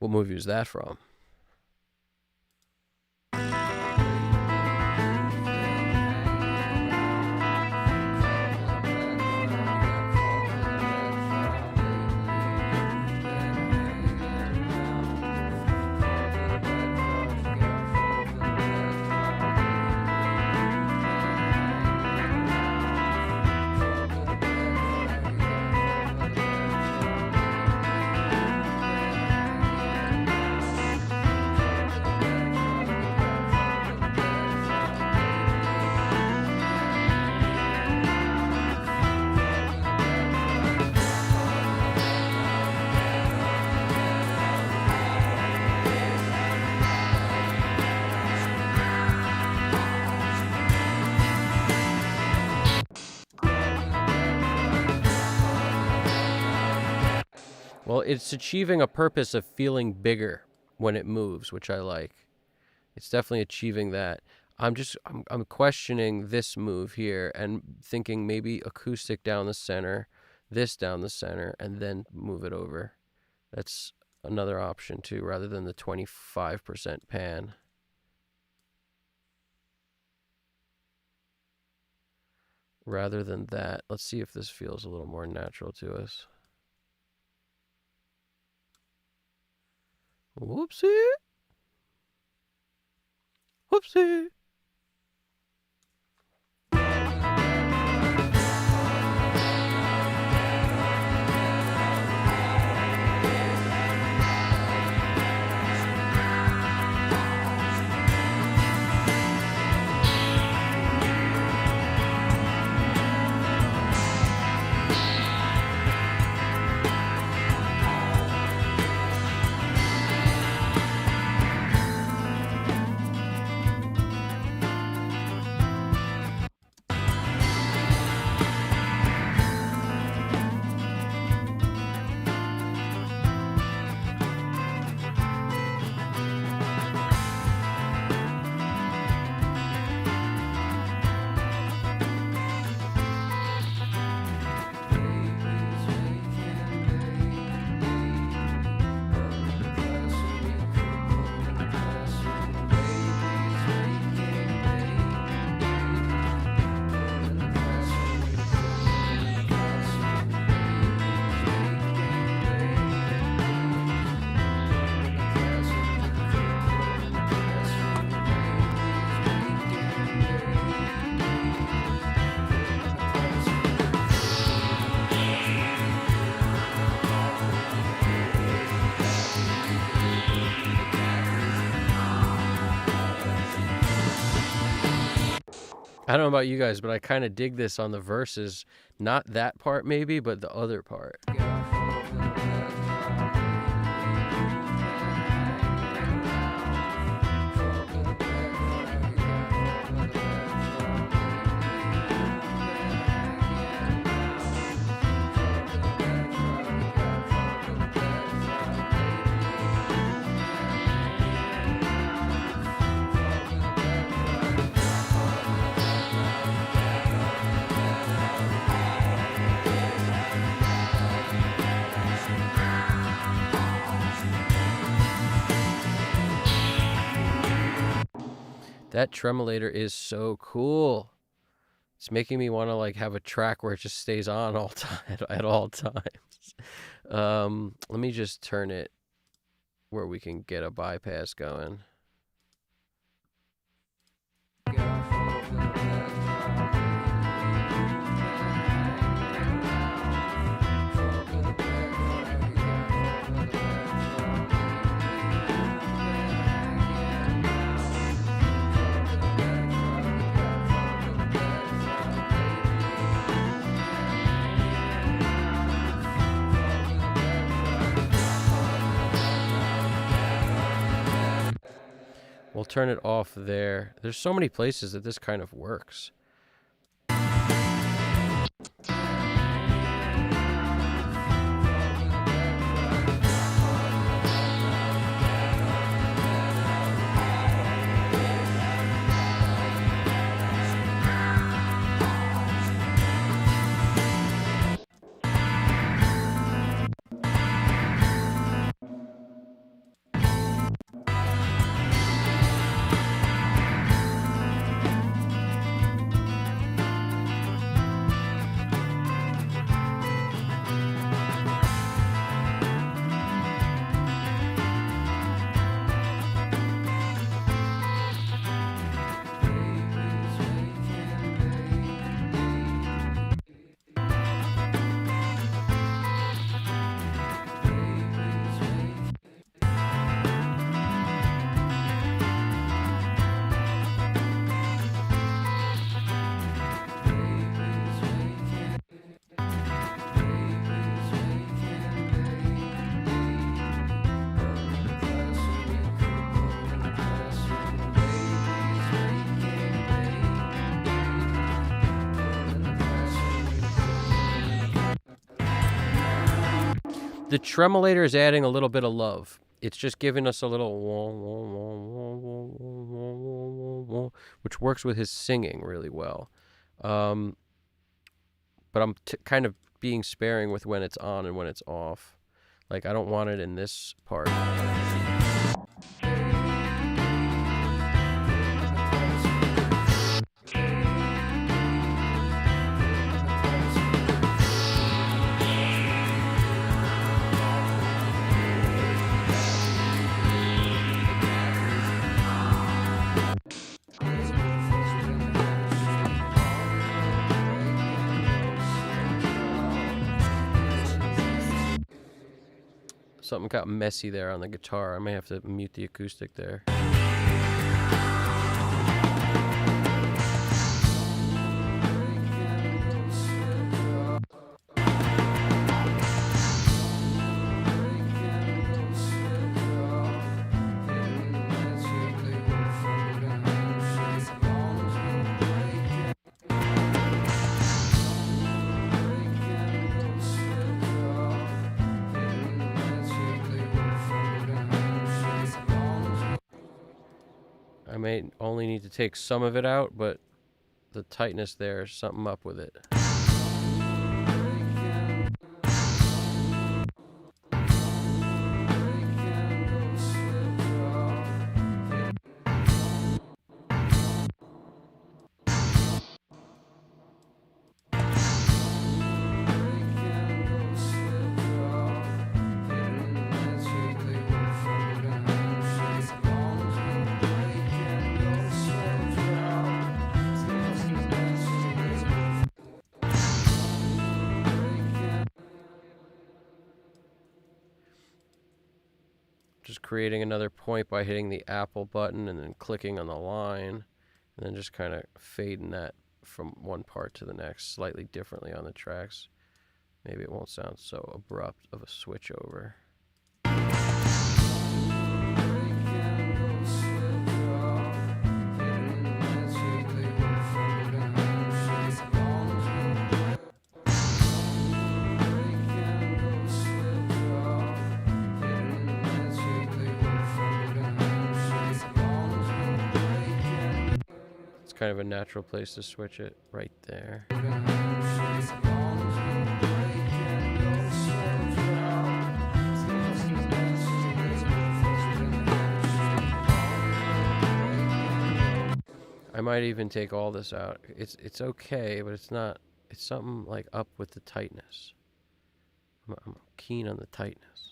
Speaker 1: What movie was that from? Well, it's achieving a purpose of feeling bigger when it moves, which I like. It's definitely achieving that. I'm questioning this move here and thinking maybe acoustic down the center, this down the center, and then move it over. That's another option too, rather than the 25% pan. rather than that. Let's see if this feels a little more natural to us. Whoopsie. Whoopsie. I don't know about you guys, but I kind of dig this on the verses. Not that part maybe, but the other part. That tremolator is so cool. It's making me want to like have a track where it just stays on all time at all times. Let me just turn it where we can get a bypass going. We'll turn it off there. There's so many places that this kind of works. The tremolator is adding a little bit of love. It's just giving us a little which works with his singing really well. But I'm kind of being sparing with when it's on and when it's off. Like, I don't want it in this part. Something got messy there on the guitar. I may have to mute the acoustic there. I may only need to take some of it out, but the tightness there, something up with it. Just creating another point by hitting the Apple button and then clicking on the line, and then just kind of fading that from one part to the next slightly differently on the tracks. Maybe it won't sound so abrupt of a switch over. Kind of a natural place to switch it right there. I might even take all this out. It's okay, but it's not. It's something like up with the tightness. I'm keen on the tightness.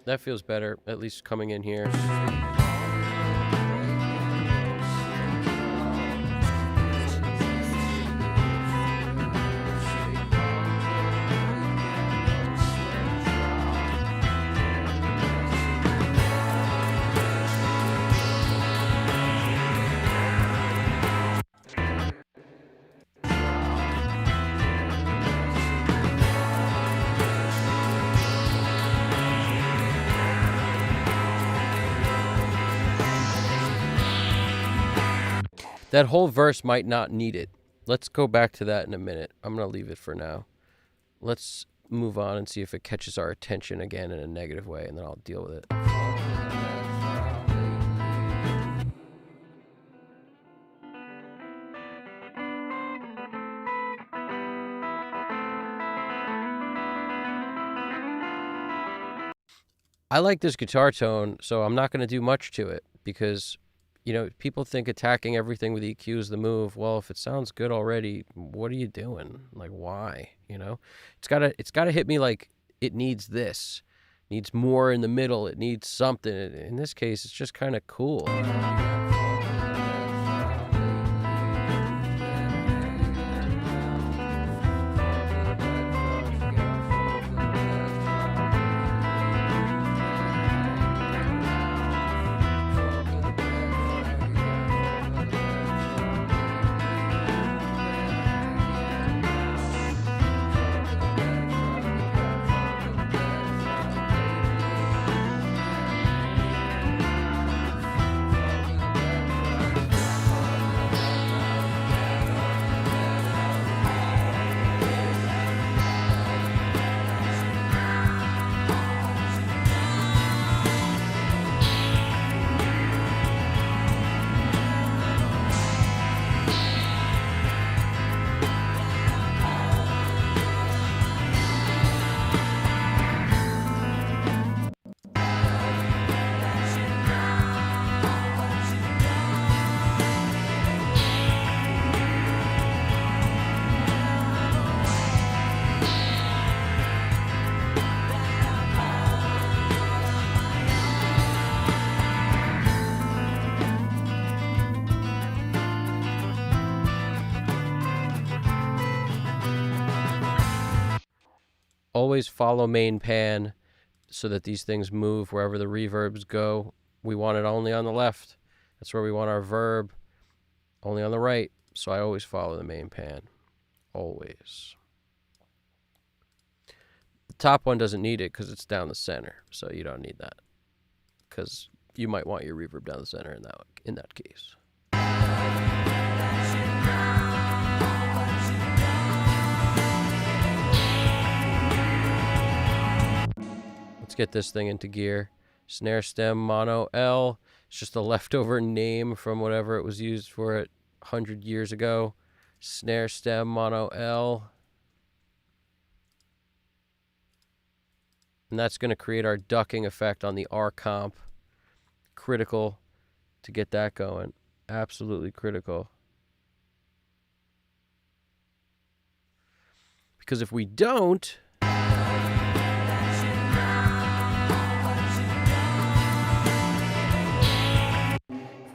Speaker 1: That feels better, at least coming in here. That whole verse might not need it. Let's go back to that in a minute. I'm going to leave it for now. Let's move on and see if it catches our attention again in a negative way, and then I'll deal with it. I like this guitar tone, so I'm not going to do much to it because, you know, people think attacking everything with EQ is the move. Well, if it sounds good already, what are you doing? Like, why? You know, it's gotta hit me like it needs this, needs more in the middle. It needs something. In this case, it's just kind of cool. always follow main pan so that these things move wherever the reverbs go. We want it only on the left. That's where we want our verb. Only on the right. So I always follow the main pan. Always. The top one doesn't need it because it's down the center. So you don't need that. Because you might want your reverb down the center in that case. Let's get this thing into gear. Snare stem mono L. It's just a leftover name from whatever it was used for it 100 years ago. Snare stem mono L. And that's going to create our ducking effect on the R comp. Critical to get that going. Absolutely critical. Because if we don't,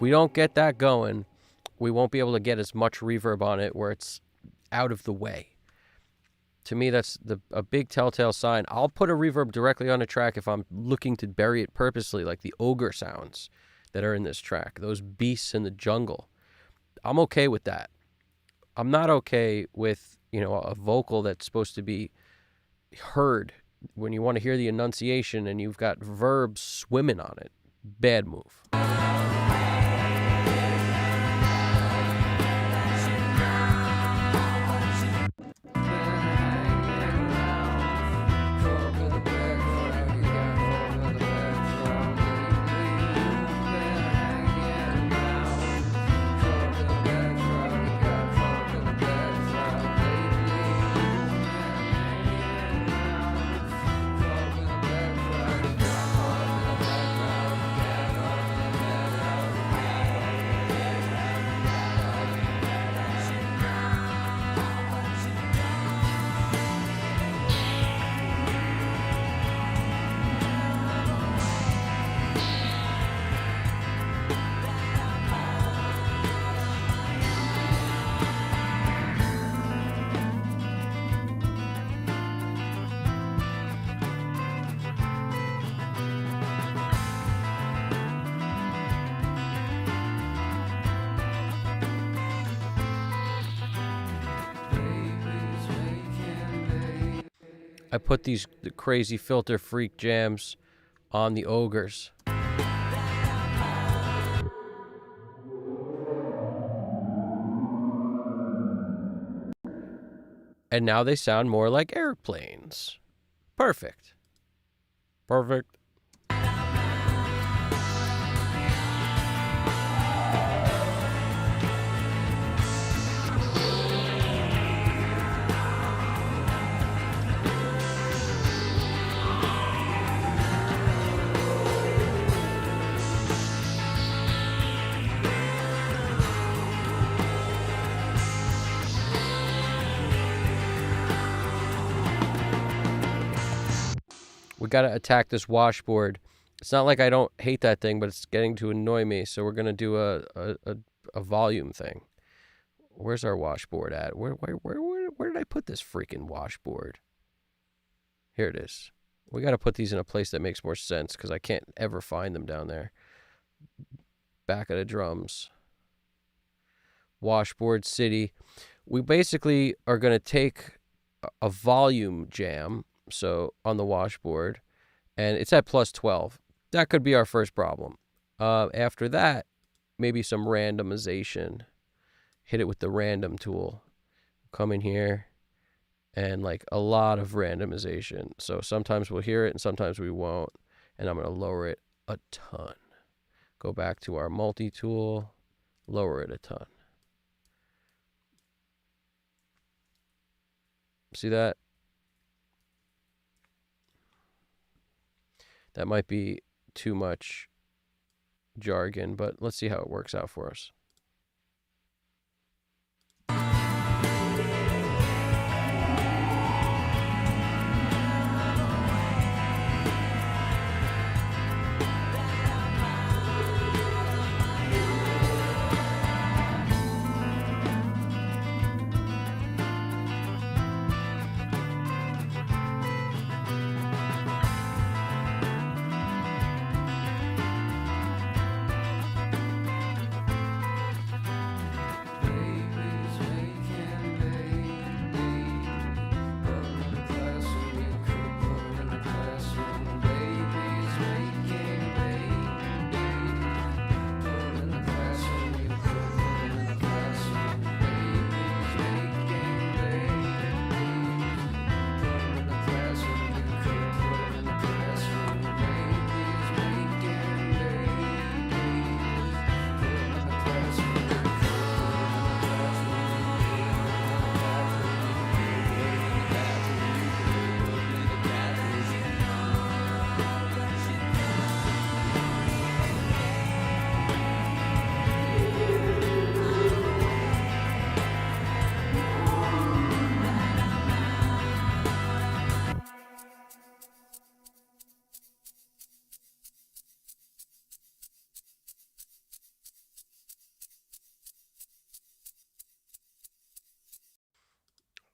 Speaker 1: we don't get that going, we won't be able to get as much reverb on it where it's out of the way. To me, that's a big telltale sign. I'll put a reverb directly on a track if I'm looking to bury it purposely, like the ogre sounds that are in this track, those beasts in the jungle. I'm okay with that. I'm not okay with, a vocal that's supposed to be heard when you want to hear the enunciation and you've got verbs swimming on it. Bad move. I put the crazy filter freak jams on the ogres. And now they sound more like airplanes. Perfect. Perfect. We got to attack this washboard. It's not like I don't hate that thing, but it's getting to annoy me. So we're going to do a volume thing. Where's our washboard at? Where did I put this freaking washboard? Here it is. We got to put these in a place that makes more sense because I can't ever find them down there. Back of the drums. Washboard city. We basically are going to take a volume jam, so on the washboard, and it's at plus 12. That could be our first problem. After that, maybe some randomization. Hit it with the random tool. Come in here, and like a lot of randomization. So sometimes we'll hear it, and sometimes we won't. And I'm going to lower it a ton. Go back to our multi-tool, lower it a ton. See that? That might be too much jargon, but let's see how it works out for us.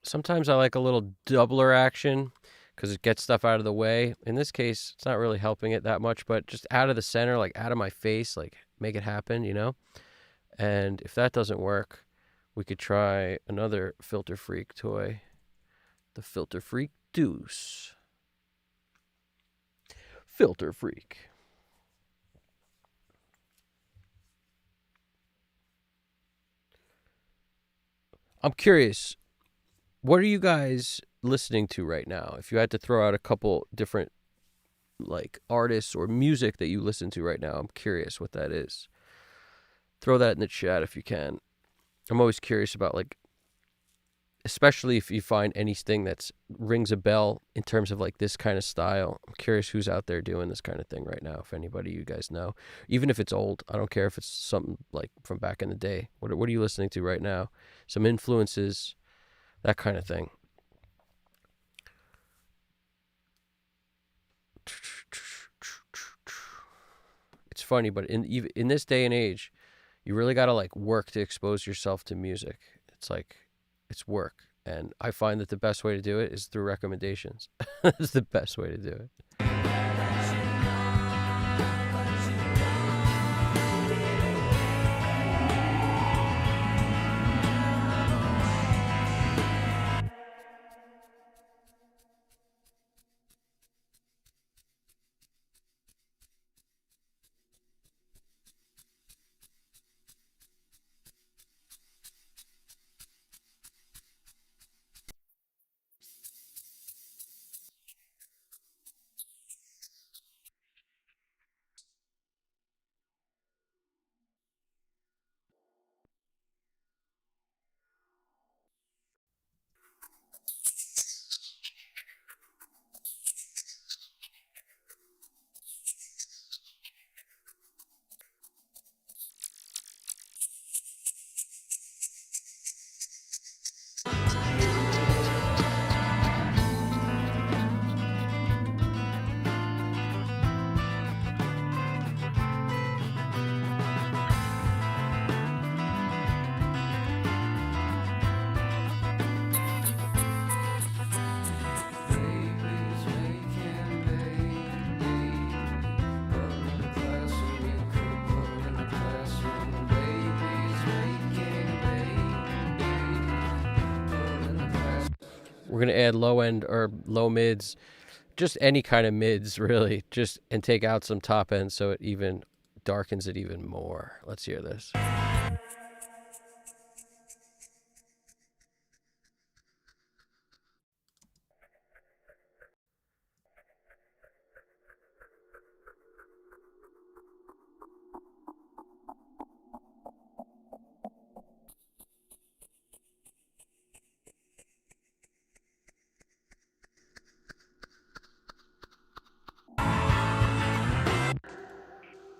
Speaker 1: sometimes I like a little doubler action because it gets stuff out of the way. In this case, it's not really helping it that much, but just out of the center, like out of my face, like make it happen, you know? And if that doesn't work, we could try another Filter Freak toy, the Filter Freak Deuce. Filter Freak. I'm curious, what are you guys listening to right now? If you had to throw out a couple different like artists or music that you listen to right now, I'm curious what that is. Throw that in the chat if you can. I'm always curious about, like, especially if you find anything that rings a bell in terms of like this kind of style. I'm curious who's out there doing this kind of thing right now. If anybody you guys know, even if it's old, I don't care if it's something like from back in the day. What are you listening to right now? Some influences, that kind of thing. It's funny, but in this day and age, you really got to like work to expose yourself to music. It's like, it's work. And I find that the best way to do it is through recommendations. It's the best way to do it. We're going to add low end or low mids, just any kind of mids really, just and take out some top end so it even darkens it even more. Let's hear this.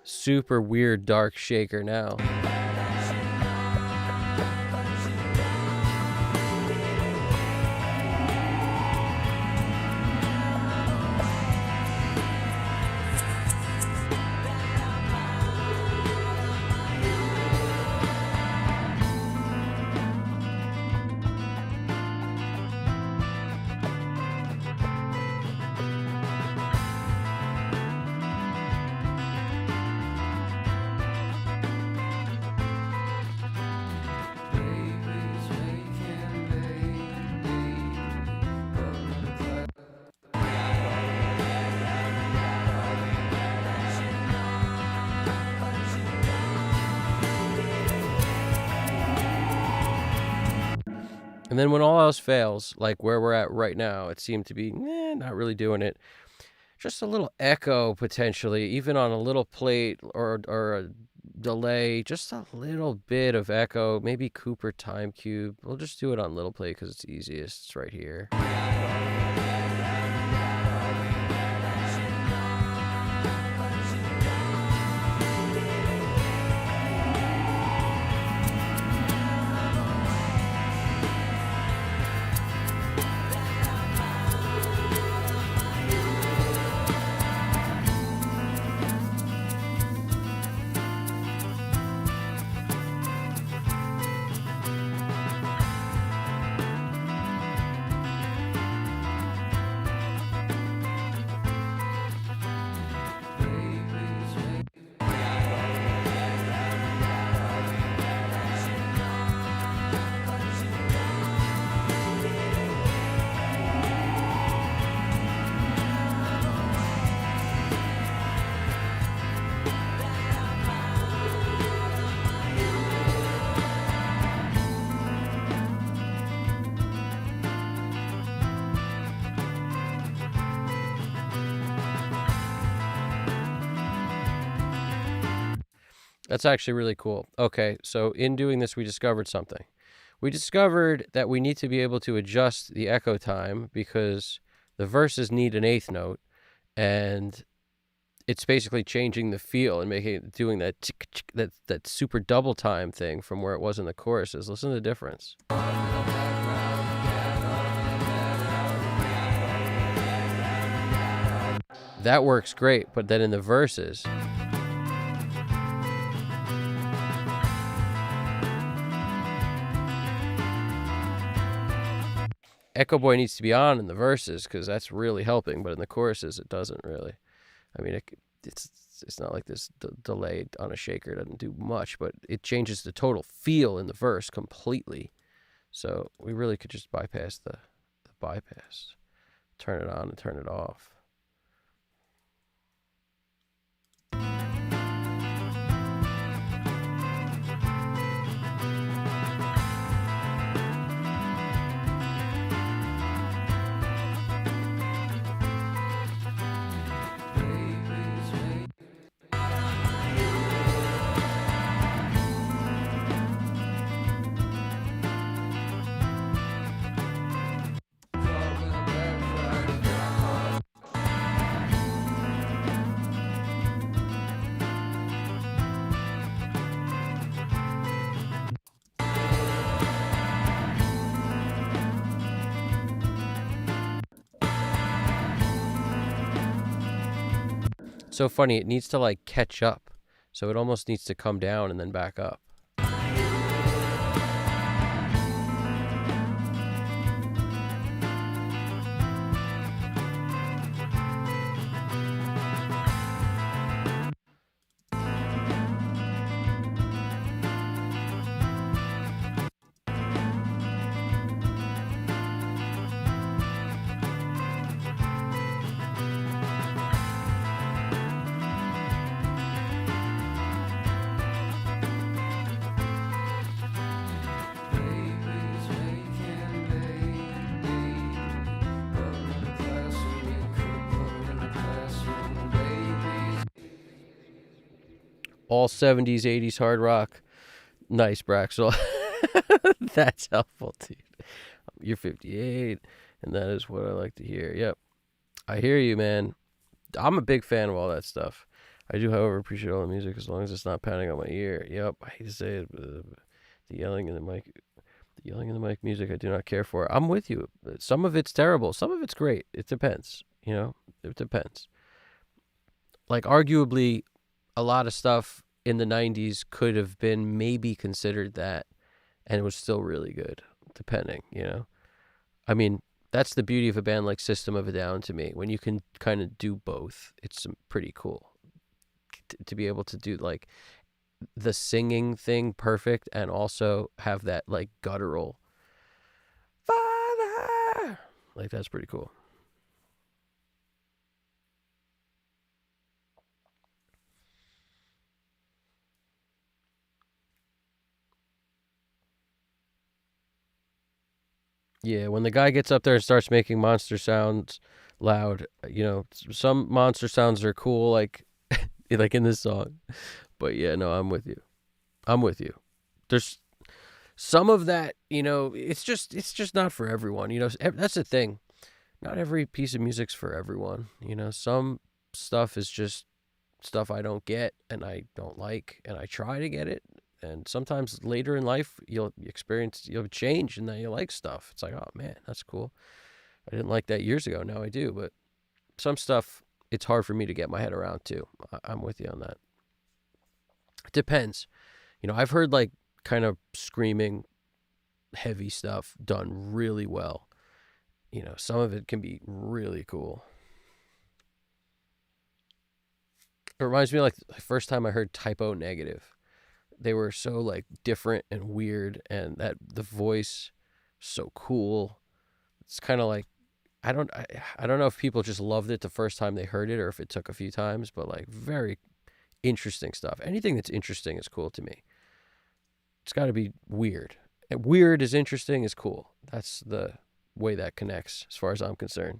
Speaker 1: Super weird dark shaker now. And then when all else fails, like where we're at right now, it seemed to be not really doing it. Just a little echo potentially, even on a little plate or a delay, just a little bit of echo, maybe Cooper time cube. We'll just do it on little plate because it's easiest. It's right here. That's actually really cool. Okay, so in doing this, we discovered something. We discovered that we need to be able to adjust the echo time because the verses need an eighth note, and it's basically changing the feel and making it doing that that super double time thing from where it was in the choruses. Listen to the difference. That works great, but then in the verses, Echo Boy needs to be on in the verses because that's really helping, but in the choruses it doesn't really. I mean, it's not like this delay on a shaker doesn't do much, but it changes the total feel in the verse completely. So we really could just bypass the bypass, turn it on and turn it off. So funny, it needs to like catch up. So it almost needs to come down and then back up. All 70s, 80s hard rock. Nice, Braxel. That's helpful, dude. You're 58, and that is what I like to hear. Yep. I hear you, man. I'm a big fan of all that stuff. I do, however, appreciate all the music as long as it's not pounding on my ear. Yep. I hate to say it, but the yelling in the mic music I do not care for. I'm with you. Some of it's terrible. Some of it's great. It depends. It depends. Like, arguably, a lot of stuff in the 90s could have been maybe considered that, and it was still really good, depending, I mean, that's the beauty of a band like System of a Down to me. When you can kind of do both, it's pretty cool to be able to do like the singing thing perfect and also have that like guttural Father. Like, that's pretty cool. Yeah, when the guy gets up there and starts making monster sounds loud, some monster sounds are cool, like like in this song. But yeah, no, I'm with you. I'm with you. There's some of that, it's just not for everyone. That's the thing. Not every piece of music's for everyone. Some stuff is just stuff I don't get and I don't like, and I try to get it. And sometimes later in life, you'll change, and then you like stuff. It's like, oh man, that's cool. I didn't like that years ago. Now I do. But some stuff, it's hard for me to get my head around too. I'm with you on that. It depends. I've heard like kind of screaming, heavy stuff done really well. Some of it can be really cool. It reminds me of like the first time I heard Typo Negative. They were so like different and weird, and that the voice so cool. It's kind of like I don't know if people just loved it the first time they heard it or if it took a few times, but like very interesting stuff. Anything that's interesting is cool to me. It's got to be weird. And weird is interesting is cool. That's the way that connects as far as I'm concerned.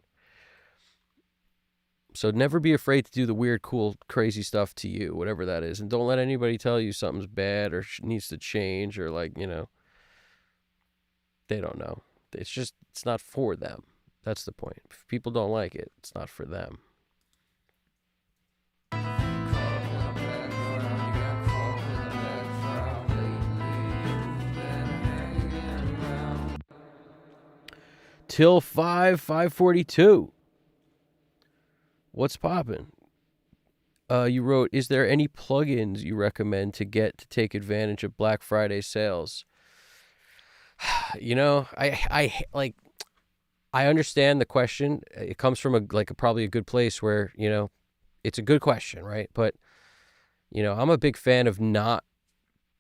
Speaker 1: So never be afraid to do the weird, cool, crazy stuff to you, whatever that is. And don't let anybody tell you something's bad or needs to change or like, they don't know. It's not for them. That's the point. If people don't like it, it's not for them. Till 542. What's poppin'? You wrote, is there any plugins you recommend to get to take advantage of Black Friday sales? I understand the question. It comes from probably a good place where, it's a good question, right? But, I'm a big fan of not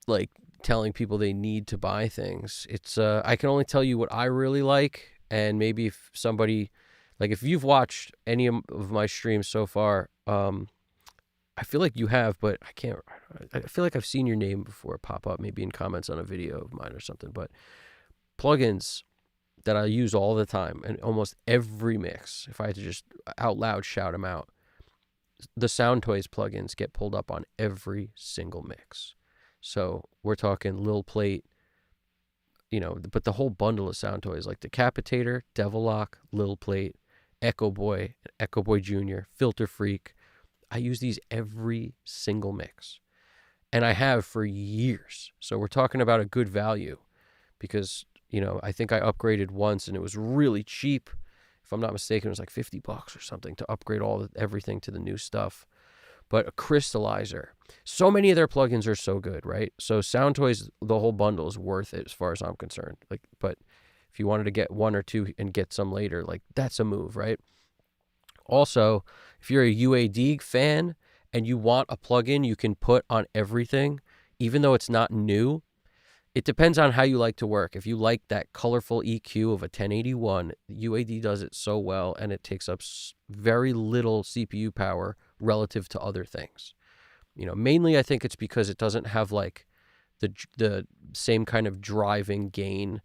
Speaker 1: like telling people they need to buy things. It's I can only tell you what I really like, and maybe if somebody, like if you've watched any of my streams so far, I feel like you have, but I feel like I've seen your name before pop up, maybe in comments on a video of mine or something. But plugins that I use all the time and almost every mix, if I had to just out loud shout them out, the Sound Toys plugins get pulled up on every single mix. So we're talking Lil Plate, but the whole bundle of Sound Toys, like Decapitator, Devil Lock, Lil Plate, Echo Boy Jr., Filter Freak. I use these every single mix, and I have for years. So we're talking about a good value because, I think I upgraded once and it was really cheap. If I'm not mistaken, it was like $50 or something to upgrade everything to the new stuff. But a Crystallizer, so many of their plugins are so good, right? So Sound Toys, the whole bundle is worth it as far as I'm concerned. But if you wanted to get one or two and get some later, that's a move, right? Also, if you're a UAD fan and you want a plugin you can put on everything, even though it's not new, it depends on how you like to work. If you like that colorful EQ of a 1081, UAD does it so well, and it takes up very little CPU power relative to other things. Mainly I think it's because it doesn't have the same kind of driving gain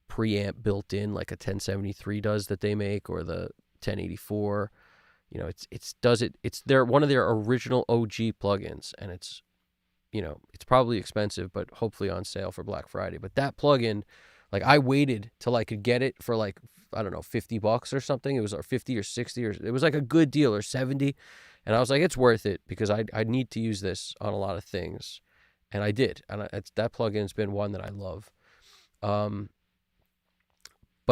Speaker 1: preamp built in like a 1073 does that they make, or the 1084. It's one of their original OG plugins, and it's probably expensive, but hopefully on sale for Black Friday. But that plugin, I waited till I could get it for I don't know, $50 or something. It was 50 or 60, or it was like a good deal, or 70. And I was like, it's worth it because I need to use this on a lot of things. And I did. And that plugin's been one that I love. But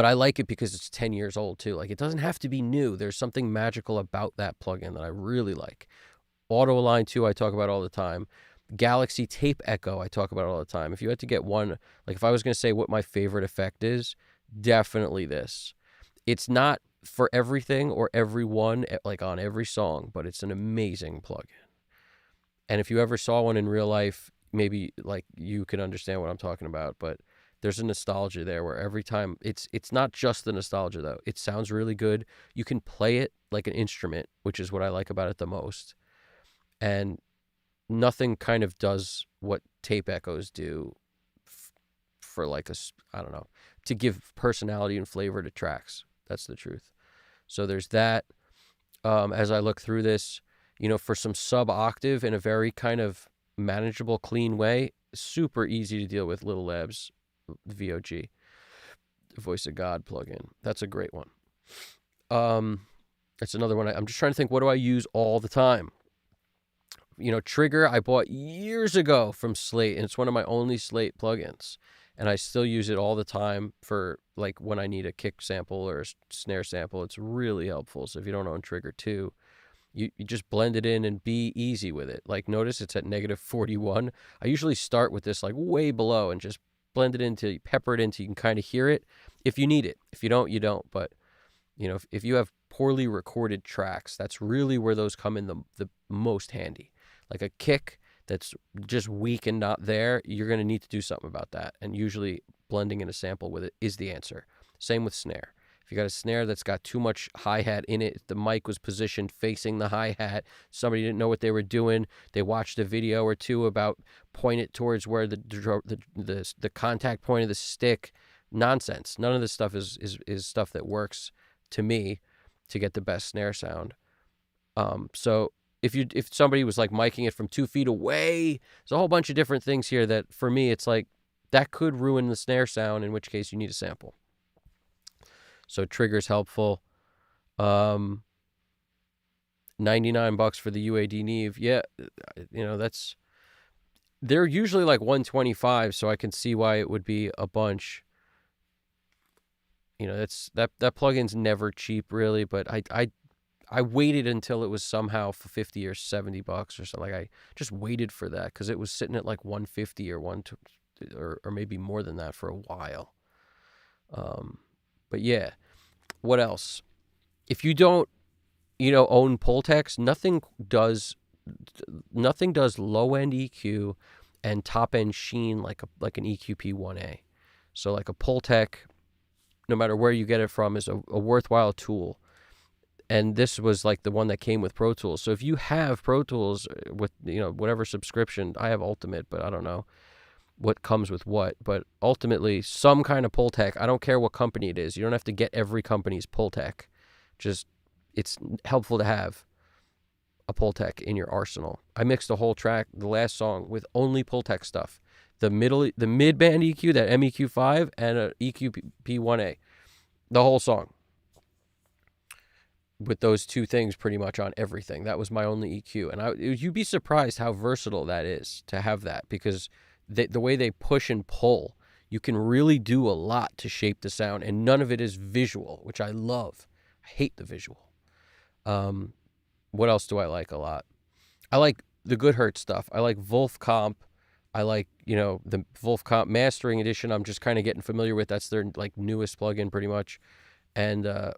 Speaker 1: I like it because it's 10 years old too. It doesn't have to be new. There's something magical about that plugin that I really like. Auto Align 2, I talk about all the time. Galaxy Tape Echo, I talk about all the time. If you had to get one, if I was going to say what my favorite effect is, definitely this. It's not for everything or everyone, on every song, but it's an amazing plugin. And if you ever saw one in real life, maybe you can understand what I'm talking about, but there's a nostalgia there where every time it's not just the nostalgia though. It sounds really good. You can play it like an instrument, which is what I like about it the most. And nothing kind of does what tape echoes do for I don't know, to give personality and flavor to tracks. That's the truth. So there's that. As I look through this, for some sub-octave in a very kind of manageable, clean way, super easy to deal with Little Labs VOG, Voice of God plugin. That's a great one. That's another one. I'm just trying to think, what do I use all the time? Trigger I bought years ago from Slate, and it's one of my only Slate plugins, and I still use it all the time for when I need a kick sample or a snare sample. It's really helpful. So if you don't own Trigger 2, you just blend it in and be easy with it. Notice it's at -41. I usually start with this way below and just blend it into, pepper it into, you can kind of hear it if you need it. If you don't, you don't. But if you have poorly recorded tracks, that's really where those come in the most handy. A kick that's just weak and not there, you're going to need to do something about that. And usually blending in a sample with it is the answer. Same with snare. If you got a snare that's got too much hi-hat in it, the mic was positioned facing the hi-hat, somebody didn't know what they were doing, they watched a video or two about point it towards where the contact point of the stick. Nonsense. None of this stuff is stuff that works to me to get the best snare sound. So if somebody was like miking it from 2 feet away, there's a whole bunch of different things here that for me it's like that could ruin the snare sound, in which case you need a sample. So trigger's helpful. $99 for the UAD Neve. Yeah, they're usually like 125, so I can see why it would be a bunch. That plugin's never cheap really, but I waited until it was somehow for 50 or $70 or something. Like I just waited for that because it was sitting at like 150 or maybe more than that for a while. But yeah, what else? If you don't, own Pultecs, nothing does low end EQ and top end sheen like an EQP1A. So like a Pultec, no matter where you get it from, is a worthwhile tool. And this was like the one that came with Pro Tools. So if you have Pro Tools with, whatever subscription, I have Ultimate, but I don't know what comes with what. But ultimately, some kind of Pultec, I don't care what company it is. You don't have to get every company's Pultec. Just, it's helpful to have a Pultec in your arsenal. I mixed the whole track, the last song, with only Pultec stuff. The mid-band EQ, that MEQ5, and an EQP1A. The whole song. With those two things pretty much on everything. That was my only EQ. And you'd be surprised how versatile that is to have that, because the way they push and pull, you can really do a lot to shape the sound, and none of it is visual, which I love. I hate the visual. What else do I like a lot? I like the Goodhurt stuff. I like Wolf Comp. I like, the Wolf Comp Mastering Edition. I'm just kind of getting familiar with. That's their like newest plugin pretty much. And,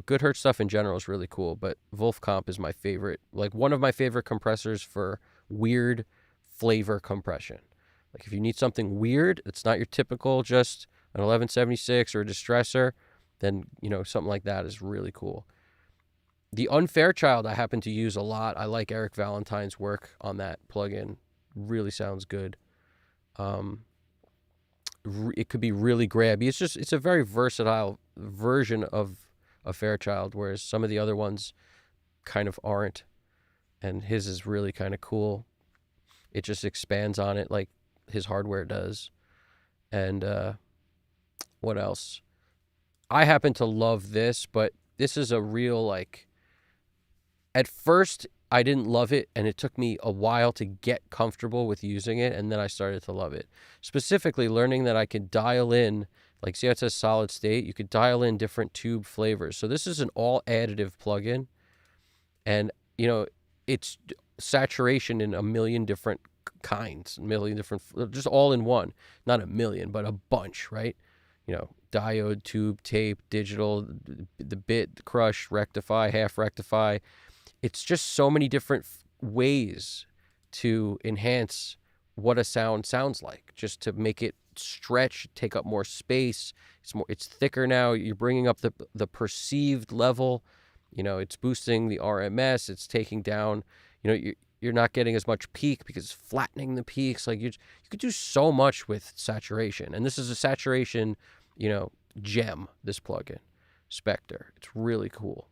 Speaker 1: Goodhurt stuff in general is really cool, but Wolf Comp is my favorite, like one of my favorite compressors for weird flavor compression. Like if you need something weird, it's not your typical just an 1176 or a distressor, then, something like that is really cool. The Unfairchild I happen to use a lot. I like Eric Valentine's work on that plugin. Really sounds good. It could be really grabby. It's a very versatile version of a Fairchild, whereas some of the other ones kind of aren't. And his is really kind of cool. It just expands on it like his hardware does. And what else? I happen to love this, but this is a real, like, at first I didn't love it, and it took me a while to get comfortable with using it, and then I started to love it. Specifically, learning that I could dial in, like, see how it says solid state? You could dial in different tube flavors. So this is an all additive plugin, and, it's saturation in a million different kinds, just all in one. Not a million, but a bunch, right? Diode, tube, tape, digital, the bit, crush, rectify, half rectify. It's just so many different ways to enhance what a sound sounds like, just to make it stretch, take up more space. It's thicker now. You're bringing up the perceived level. It's boosting the RMS. It's taking down. You're not getting as much peak because it's flattening the peaks. Like you could do so much with saturation, and this is a saturation, gem. This plugin, Spectre. It's really cool.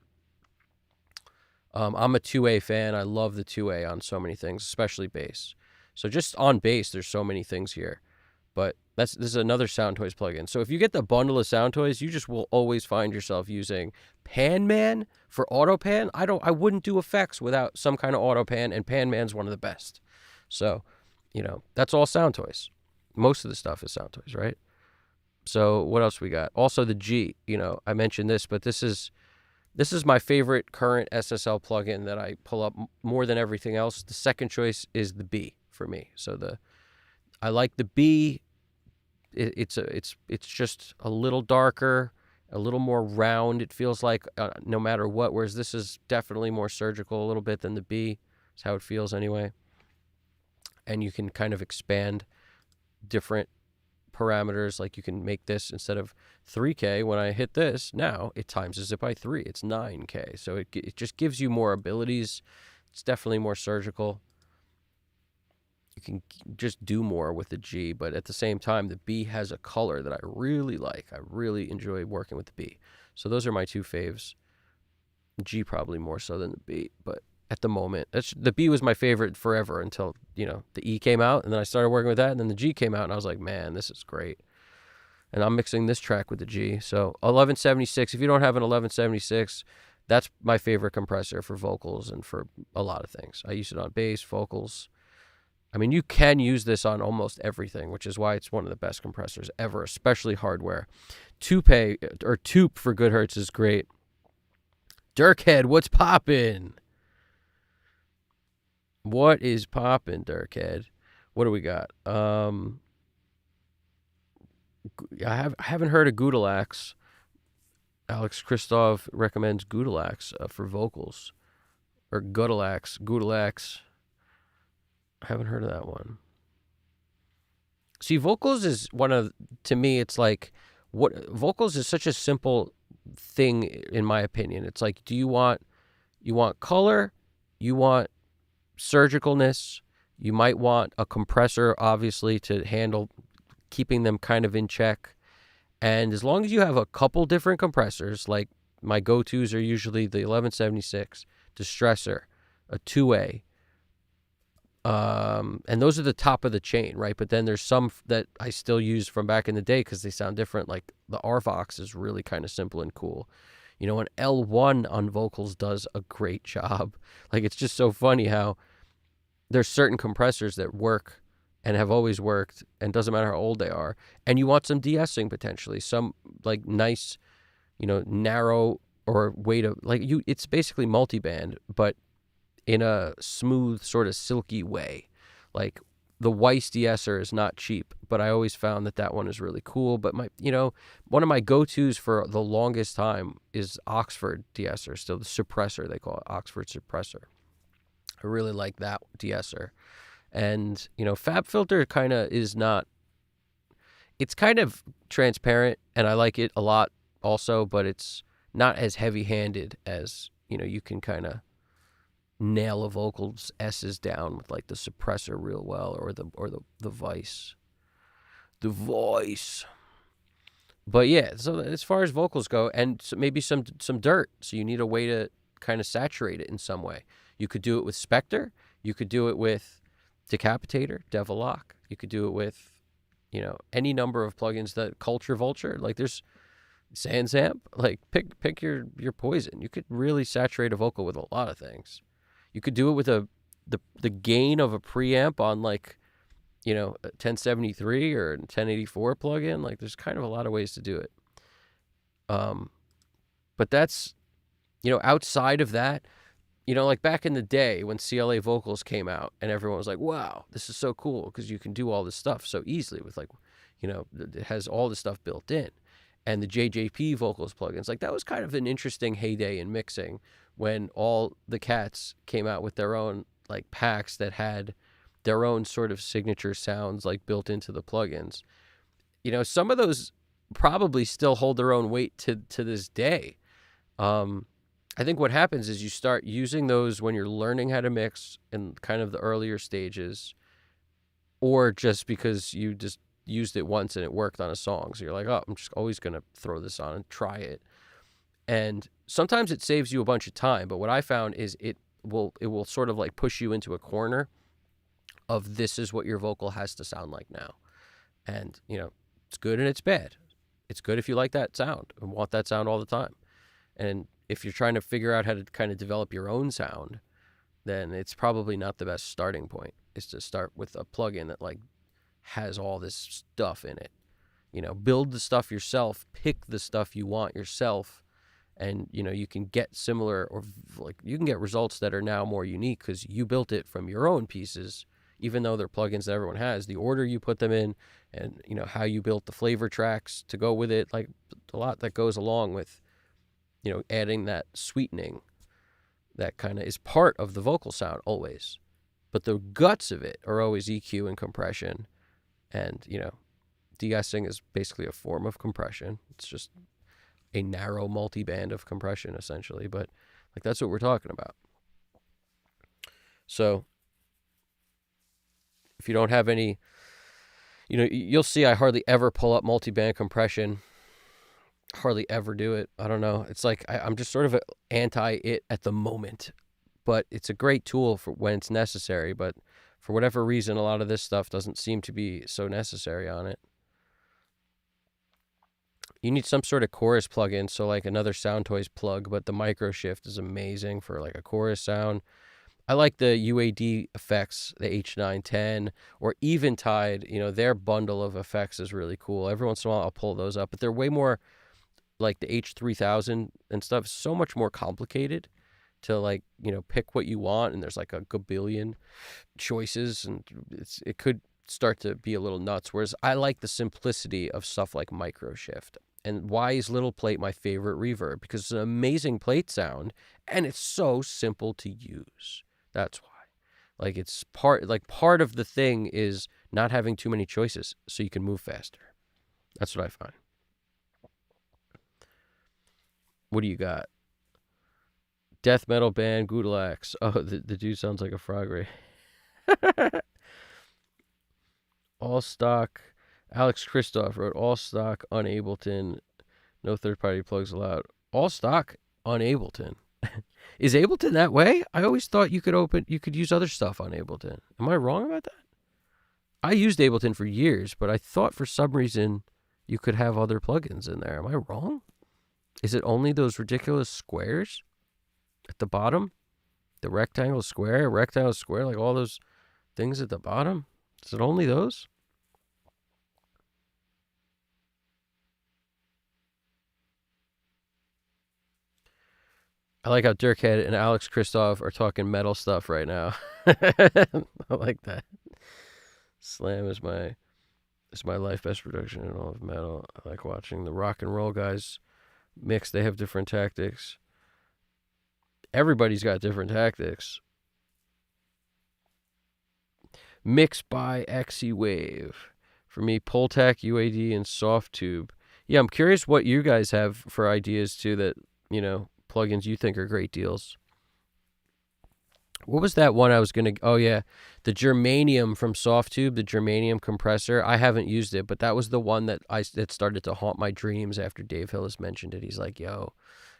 Speaker 1: I'm a 2A fan. I love the 2A on so many things, especially bass. So just on bass, there's so many things here. But this is another Sound Toys plugin. So if you get the bundle of Sound Toys, you just will always find yourself using Pan Man for auto pan. I wouldn't do effects without some kind of auto pan, and Pan Man's one of the best. So, that's all Sound Toys. Most of the stuff is Sound Toys, right? So what else we got? Also the G. I mentioned this, but this is my favorite current SSL plugin that I pull up more than everything else. The second choice is the B for me. So I like the B. It's just a little darker, a little more round. It feels like no matter what. Whereas this is definitely more surgical a little bit than the B. It's how it feels anyway. And you can kind of expand different parameters. Like you can make this, instead of 3K, when I hit this, now it times it by 3. It's 9K. So it just gives you more abilities. It's definitely more surgical. You can just do more with the G, but at the same time, the B has a color that I really like. I really enjoy working with the B. So those are my two faves. G probably more so than the B, but at the moment, the B was my favorite forever until, the E came out, and then I started working with that, and then the G came out, and I was like, man, this is great. And I'm mixing this track with the G. So 1176, if you don't have an 1176, that's my favorite compressor for vocals and for a lot of things. I use it on bass, vocals. I mean, you can use this on almost everything, which is why it's one of the best compressors ever, especially hardware. Tube for good hertz is great. Dirkhead, what's poppin'? What is poppin', Dirkhead? What do we got? I haven't heard of Gudalax. Alex Christoph recommends Gudalax for vocals. Or Gudalax. I haven't heard of that one. See, vocals is to me, it's like, vocals is such a simple thing, in my opinion. It's like, you want color, you want surgicalness, you might want a compressor, obviously, to handle keeping them kind of in check. And as long as you have a couple different compressors, like my go-tos are usually the 1176, Distressor, a 2A, and those are the top of the chain, right? But then there's some that I still use from back in the day because they sound different. Like the RVox is really kind of simple and cool. An L1 on vocals does a great job. Like, it's just so funny how there's certain compressors that work and have always worked, and doesn't matter how old they are. And you want some de-essing potentially, some like nice, narrow or way to it's basically multiband, but in a smooth, sort of silky way. Like the Weiss de-esser is not cheap, but I always found that one is really cool. But one of my go-tos for the longest time is Oxford de-esser, still the suppressor, they call it, Oxford suppressor. I really like that de-esser. And, FabFilter kind of is not, it's kind of transparent, and I like it a lot also, but it's not as heavy-handed as, you can kind of nail a vocal's S's down with like the suppressor real well, or the Weiss. The voice. But yeah, so as far as vocals go, and so maybe some dirt, so you need a way to kind of saturate it in some way. You could do it with Spectre, you could do it with Decapitator, Devil Lock. You could do it with, any number of plugins, that Culture Vulture. Like there's Sansamp. Like pick your poison. You could really saturate a vocal with a lot of things. You could do it with the gain of a preamp on like, a 1073 or 1084 plugin. Like there's kind of a lot of ways to do it. But that's, outside of that, like back in the day when CLA vocals came out and everyone was like, wow, this is so cool because you can do all this stuff so easily with like, it has all this stuff built in. And the JJP vocals plugins, like that was kind of an interesting heyday in mixing when all the cats came out with their own like packs that had their own sort of signature sounds like built into the plugins. Some of those probably still hold their own weight to this day. I think what happens is you start using those when you're learning how to mix in kind of the earlier stages, or just because you just used it once and it worked on a song. So you're like, oh, I'm just always going to throw this on and try it. And sometimes it saves you a bunch of time. But what I found is it will sort of like push you into a corner of this is what your vocal has to sound like now. And, it's good and it's bad. It's good if you like that sound and want that sound all the time. And if you're trying to figure out how to kind of develop your own sound, then it's probably not the best starting point, is to start with a plugin that like has all this stuff in it. Build the stuff yourself, pick the stuff you want yourself, and you can get similar, or like you can get results that are now more unique because you built it from your own pieces, even though they're plugins that everyone has. The order you put them in, and how you built the flavor tracks to go with it, like a lot that goes along with adding that sweetening that kind of is part of the vocal sound always. But the guts of it are always EQ and compression. And, de-essing is basically a form of compression. It's just a narrow multi-band of compression, essentially. But, like, that's what we're talking about. So, if you don't have any, you'll see I hardly ever pull up multi-band compression hardly ever do it. I don't know. It's like I'm just sort of anti it at the moment, but it's a great tool for when it's necessary. But for whatever reason, a lot of this stuff doesn't seem to be so necessary on it. You need some sort of chorus plugin, so like another Sound Toys plug, but the micro shift is amazing for like a chorus sound. I like the UAD effects, the H910 or Eventide, their bundle of effects is really cool. Every once in a while I'll pull those up, but they're way more like the H3000 and stuff, so much more complicated to like, pick what you want, and there's like a gabillion choices, and it could start to be a little nuts. Whereas I like the simplicity of stuff like micro shift. And why is Little Plate my favorite reverb? Because it's an amazing plate sound, and it's so simple to use. That's why. Like it's part of the thing is not having too many choices, so you can move faster. That's what I find. What do you got? Death metal band Gudalax. Oh, the dude sounds like a frog ray. All stock. Alex Christoph wrote all stock on Ableton. No third-party plugs allowed. All stock on Ableton. Is Ableton that way? I always thought you could use other stuff on Ableton. Am I wrong about that? I used Ableton for years, but I thought for some reason you could have other plugins in there. Am I wrong? Is it only those ridiculous squares at the bottom? The rectangle, square, like all those things at the bottom? Is it only those? I like how Dirkhead and Alex Christoph are talking metal stuff right now. I like that. Slam is my life best production in all of metal. I like watching the rock and roll guys mix. They have different tactics. Everybody's got different tactics. Mixed by XE Wave. For me, Pultec, UAD, and Softtube. Yeah, I'm curious what you guys have for ideas too that, plugins you think are great deals. What was that one I was going to... Oh, yeah. The Germanium from Softtube, the Germanium compressor. I haven't used it, but that was the one that started to haunt my dreams after Dave Hillis mentioned it. He's like, yo,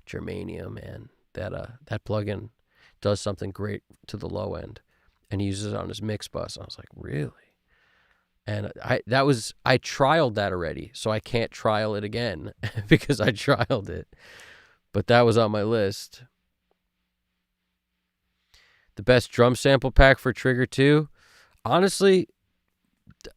Speaker 1: Germanium, man. That plugin does something great to the low end. And he uses it on his mix bus. I was like, really? And I trialed that already, so I can't trial it again because I trialed it. But that was on my list. The best drum sample pack for Trigger 2? Honestly,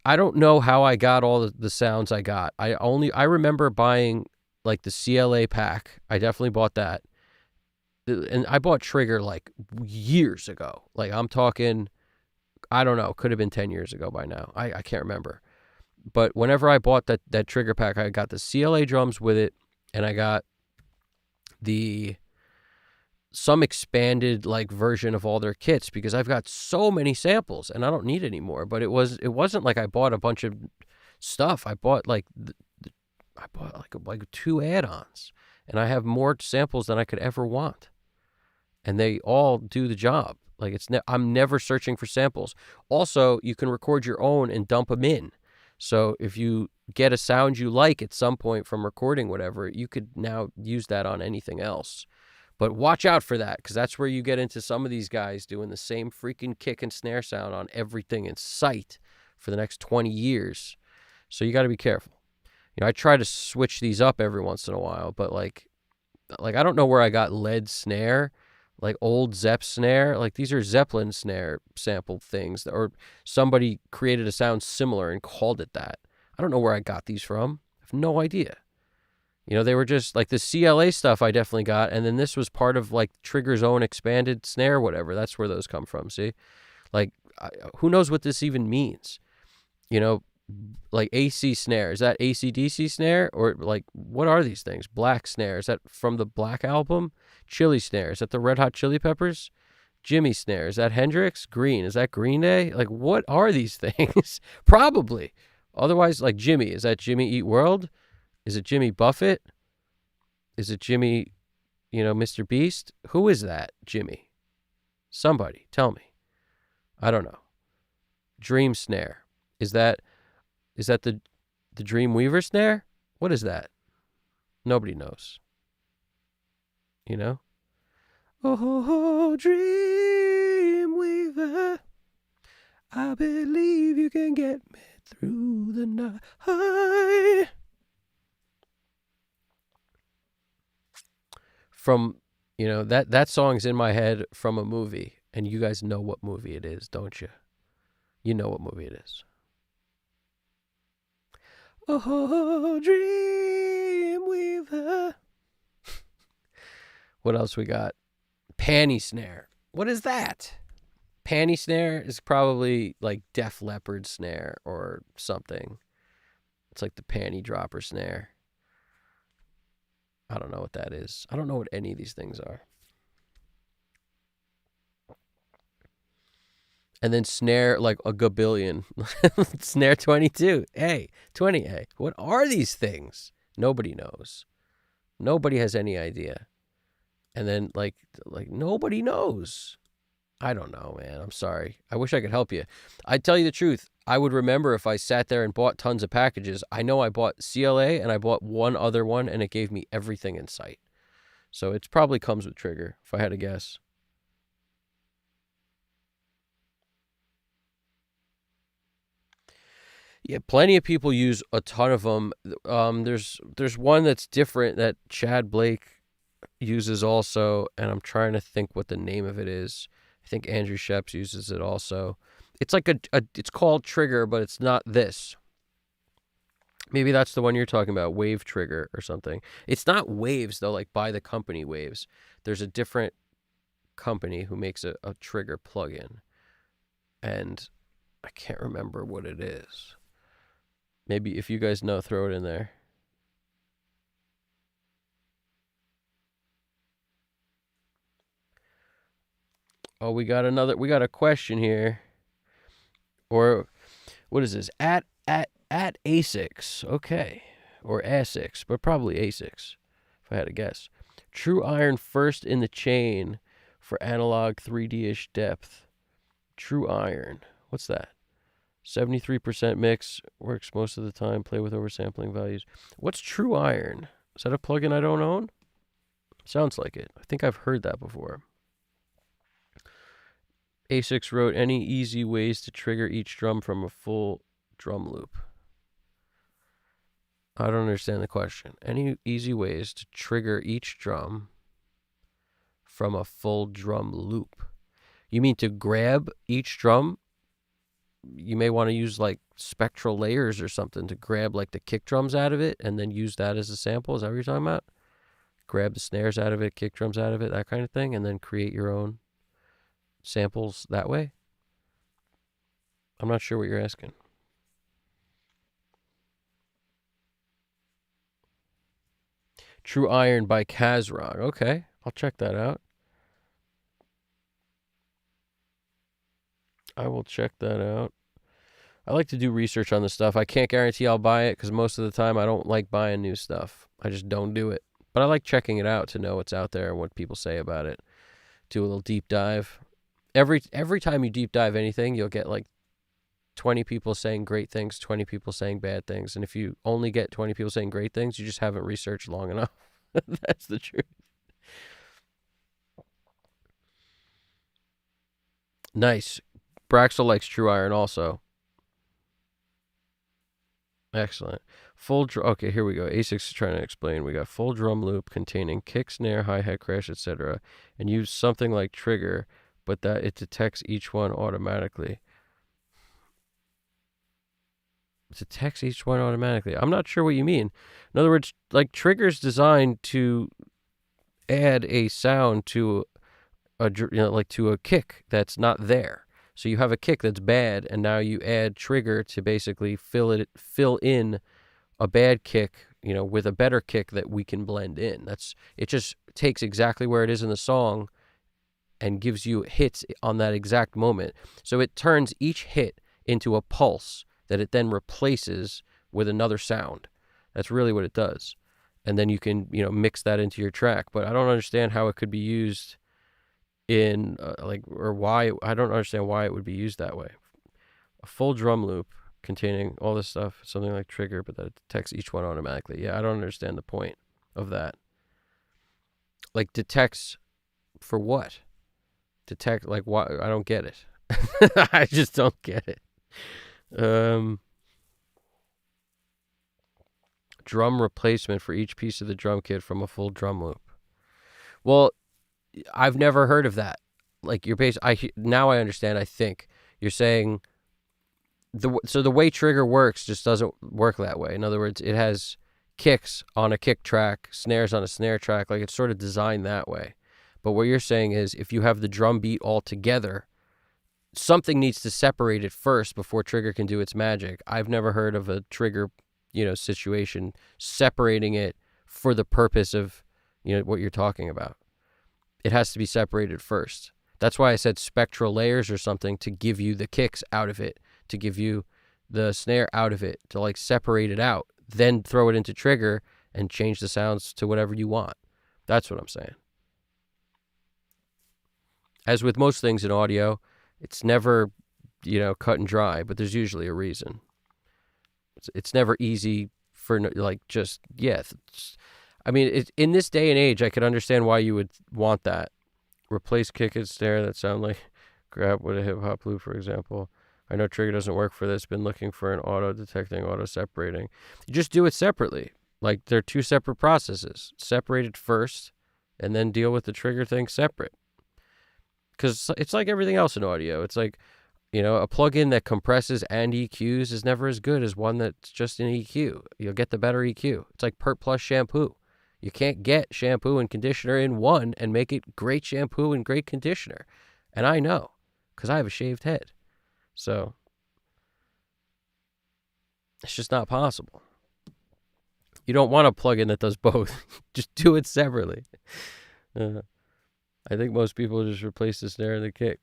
Speaker 1: I don't know how I got all the sounds I got. I remember buying like the CLA pack. I definitely bought that. And I bought Trigger like years ago. Like I'm talking, I don't know, could have been 10 years ago by now. I can't remember. But whenever I bought that Trigger pack, I got the CLA drums with it, and I got some expanded like version of all their kits because I've got so many samples and I don't need any more. But it wasn't like I bought a bunch of stuff. I bought like like 2 add-ons, and I have more samples than I could ever want, and they all do the job. Like I'm never searching for samples. Also, you can record your own and dump them in. So if you get a sound you like at some point from recording whatever, you could now use that on anything else. But watch out for that, because that's where you get into some of these guys doing the same freaking kick and snare sound on everything in sight for the next 20 years. So you got to be careful. I try to switch these up every once in a while, but like I don't know where I got lead snare, like old Zepp snare. Like these are Zeppelin snare sample things, or somebody created a sound similar and called it that. I don't know where I got these from. I have no idea. They were just like the CLA stuff I definitely got. And then this was part of like Trigger's own expanded snare, whatever. That's where those come from. See, like, who knows what this even means? Like AC snare. Is that AC/DC snare? Or like, what are these things? Black snare. Is that from the Black album? Chili snare. Is that the Red Hot Chili Peppers? Jimmy snare. Is that Hendrix? Green. Is that Green Day? Like, what are these things? Probably. Otherwise, like Jimmy. Is that Jimmy Eat World? Is it Jimmy Buffett? Is it Jimmy, Mr. Beast? Who is that Jimmy? Somebody, tell me. I don't know. Dream snare. Is that the Dreamweaver snare? What is that? Nobody knows. You know? Oh, Dreamweaver, I believe you can get me through the night. From, that song's in my head from a movie, and you guys know what movie it is, don't you? You know what movie it is. Oh, Dreamweaver. What else we got? Panty snare. What is that? Panty snare is probably like Def Leppard snare or something. It's like the panty dropper snare. I don't know what that is. I don't know what any of these things are. And then snare like a gabillion. Snare 22. Hey, 20A. What are these things? Nobody knows. Nobody has any idea. And then like nobody knows. I don't know, man. I'm sorry. I wish I could help you. I tell you the truth. I would remember if I sat there and bought tons of packages. I know I bought CLA and I bought one other one, and it gave me everything in sight. So it probably comes with Trigger, if I had to guess. Yeah, plenty of people use a ton of them. There's one that's different that Chad Blake uses also, and I'm trying to think what the name of it is. I think Andrew Sheps uses it also. It's like it's called Trigger, but it's not this. Maybe that's the one you're talking about, Wave Trigger or something. It's not Waves though, like by the company Waves. There's a different company who makes a Trigger plugin, and I can't remember what it is. Maybe if you guys know, throw it in there. Oh, we got a question here. Or what is this? At A6. Okay. Or A6, but probably A6, if I had to guess. True iron first in the chain for analog 3D-ish depth. True iron. What's that? 73% mix, works most of the time, play with oversampling values. What's True Iron? Is that a plugin I don't own? Sounds like it. I think I've heard that before. A6 wrote, any easy ways to trigger each drum from a full drum loop? I don't understand the question. Any easy ways to trigger each drum from a full drum loop? You mean to grab each drum? You may want to use like spectral layers or something to grab like the kick drums out of it and then use that as a sample. Is that what you're talking about? Grab the snares out of it, kick drums out of it, that kind of thing, and then create your own samples that way? I'm not sure what you're asking. True Iron by Kazrog. Okay, I'll check that out. I will check that out. I like to do research on this stuff. I can't guarantee I'll buy it because most of the time I don't like buying new stuff. I just don't do it. But I like checking it out to know what's out there and what people say about it. Do a little deep dive. Every time you deep dive anything, you'll get like 20 people saying great things, 20 people saying bad things. And if you only get 20 people saying great things, you just haven't researched long enough. That's the truth. Nice. Braxel likes True Iron also. Excellent. Okay, here we go. A6 is trying to explain. We got full drum loop containing kick, snare, hi-hat, crash, etc. And use something like Trigger, but that it detects each one automatically. It detects each one automatically. I'm not sure what you mean. In other words, like Trigger's designed to add a sound to to a kick that's not there. So you have a kick that's bad, and now you add Trigger to basically fill in a bad kick, with a better kick that we can blend in. It just takes exactly where it is in the song and gives you hits on that exact moment. So it turns each hit into a pulse that it then replaces with another sound. That's really what it does. And then you can, mix that into your track. But I don't understand how it could be used in or why. I don't understand why it would be used that way. A full drum loop containing all this stuff, something like Trigger, but that detects each one automatically. Yeah, I don't understand the point of that. Like detects for what? Detect like what? I don't get it. I just don't get it. Drum replacement for each piece of the drum kit from a full drum loop. Well, I've never heard of that. Like your bass, now I understand. I think you're saying the way trigger works just doesn't work that way. In other words, it has kicks on a kick track, snares on a snare track. Like it's sort of designed that way. But what you're saying is if you have the drum beat all together, something needs to separate it first before trigger can do its magic. I've never heard of a trigger, situation separating it for the purpose of, what you're talking about. It has to be separated first. That's why I said spectral layers or something to give you the kicks out of it, to give you the snare out of it, to like separate it out, then throw it into trigger and change the sounds to whatever you want. That's what I'm saying. As with most things in audio, it's never, cut and dry, but there's usually a reason. It's never easy for like just, yeah. I mean, in this day and age, I could understand why you would want that. Replace kick and snare that sound like grab with a hip hop loop, for example. I know trigger doesn't work for this. Been looking for an auto detecting, auto separating. You just do it separately. Like they're two separate processes. Separate it first and then deal with the trigger thing separate. Because it's like everything else in audio. It's like, a plugin that compresses and EQs is never as good as one that's just an EQ. You'll get the better EQ. It's like Pert Plus shampoo. You can't get shampoo and conditioner in one and make it great shampoo and great conditioner. And I know, because I have a shaved head. So, it's just not possible. You don't want a plugin that does both. Just do it separately. I think most people just replace the snare and the kick.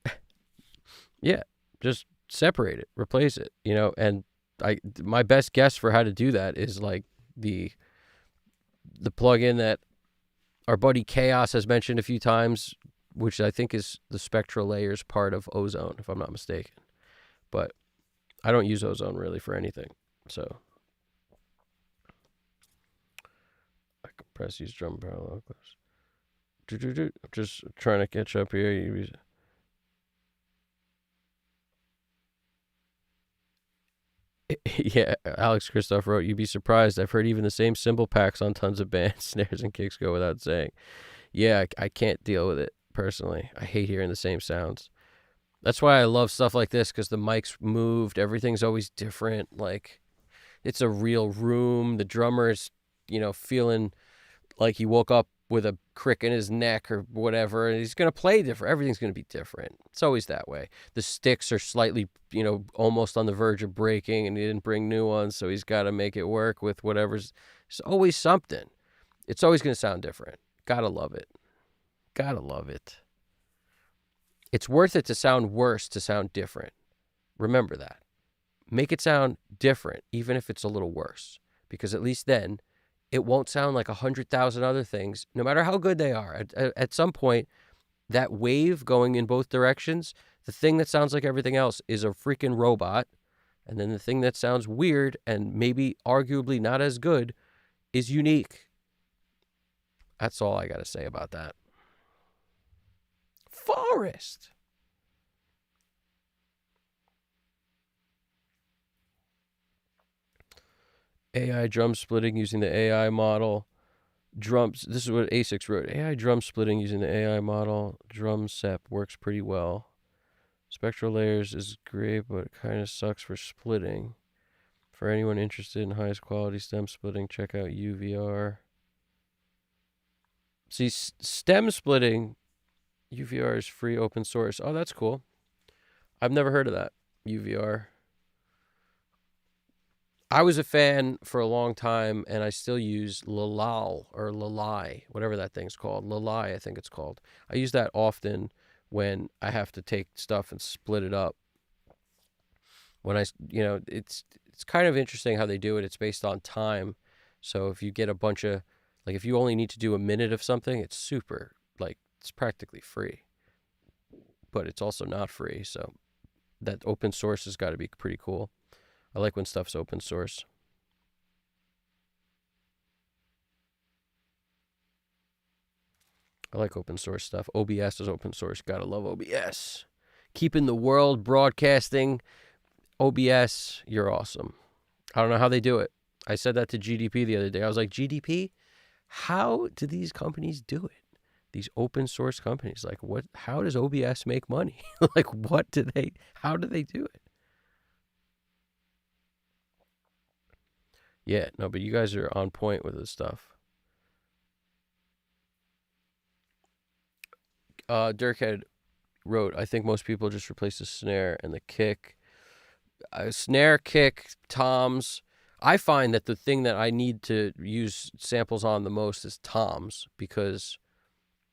Speaker 1: Yeah, just separate it, replace it, and my best guess for how to do that is like the plugin that our buddy Chaos has mentioned a few times, which I think is the spectral layers part of Ozone, if I'm not mistaken. But I don't use Ozone really for anything, so I compress these drum parallel clips. I'm just trying to catch up here. Yeah, Alex Christoph wrote, "You'd be surprised. I've heard even the same cymbal packs on tons of bands, snares and kicks go without saying." Yeah, I can't deal with it personally. I hate hearing the same sounds. That's why I love stuff like this, because the mic's moved. Everything's always different. Like, it's a real room. The drummer's, feeling like he woke up with a crick in his neck or whatever, and he's going to play different. Everything's going to be different. It's always that way. The sticks are slightly, almost on the verge of breaking, and he didn't bring new ones, so he's got to make it work with whatever's. There's always something. It's always going to sound different. Gotta love it. Gotta love it. It's worth it to sound worse to sound different. Remember that. Make it sound different, even if it's a little worse, because at least then it won't sound like 100,000 other things, no matter how good they are. At some point, that wave going in both directions, the thing that sounds like everything else is a freaking robot. And then the thing that sounds weird and maybe arguably not as good is unique. That's all I got to say about that. Forest. AI drum splitting using the AI model. Drums. This is what ASICS wrote. AI drum splitting using the AI model. Drum sep works pretty well. Spectral layers is great, but it kind of sucks for splitting. For anyone interested in highest quality stem splitting, check out UVR. See, stem splitting, UVR is free open source. Oh, that's cool. I've never heard of that, UVR. I was a fan for a long time, and I still use Lalal or Lalai, whatever that thing's called. Lalai, I think it's called. I use that often when I have to take stuff and split it up. When it's kind of interesting how they do it. It's based on time. So if you get a bunch of, like, if you only need to do a minute of something, it's super, like, it's practically free. But it's also not free. So that open source has got to be pretty cool. I like when stuff's open source. I like open source stuff. OBS is open source. Gotta love OBS. Keeping the world broadcasting. OBS, you're awesome. I don't know how they do it. I said that to GDP the other day. I was like, GDP, how do these companies do it? These open source companies, like what? How does OBS make money? Like how do they do it? Yeah, no, but you guys are on point with this stuff. Dirkhead wrote, I think most people just replace the snare and the kick. Snare, kick, toms. I find that the thing that I need to use samples on the most is toms, because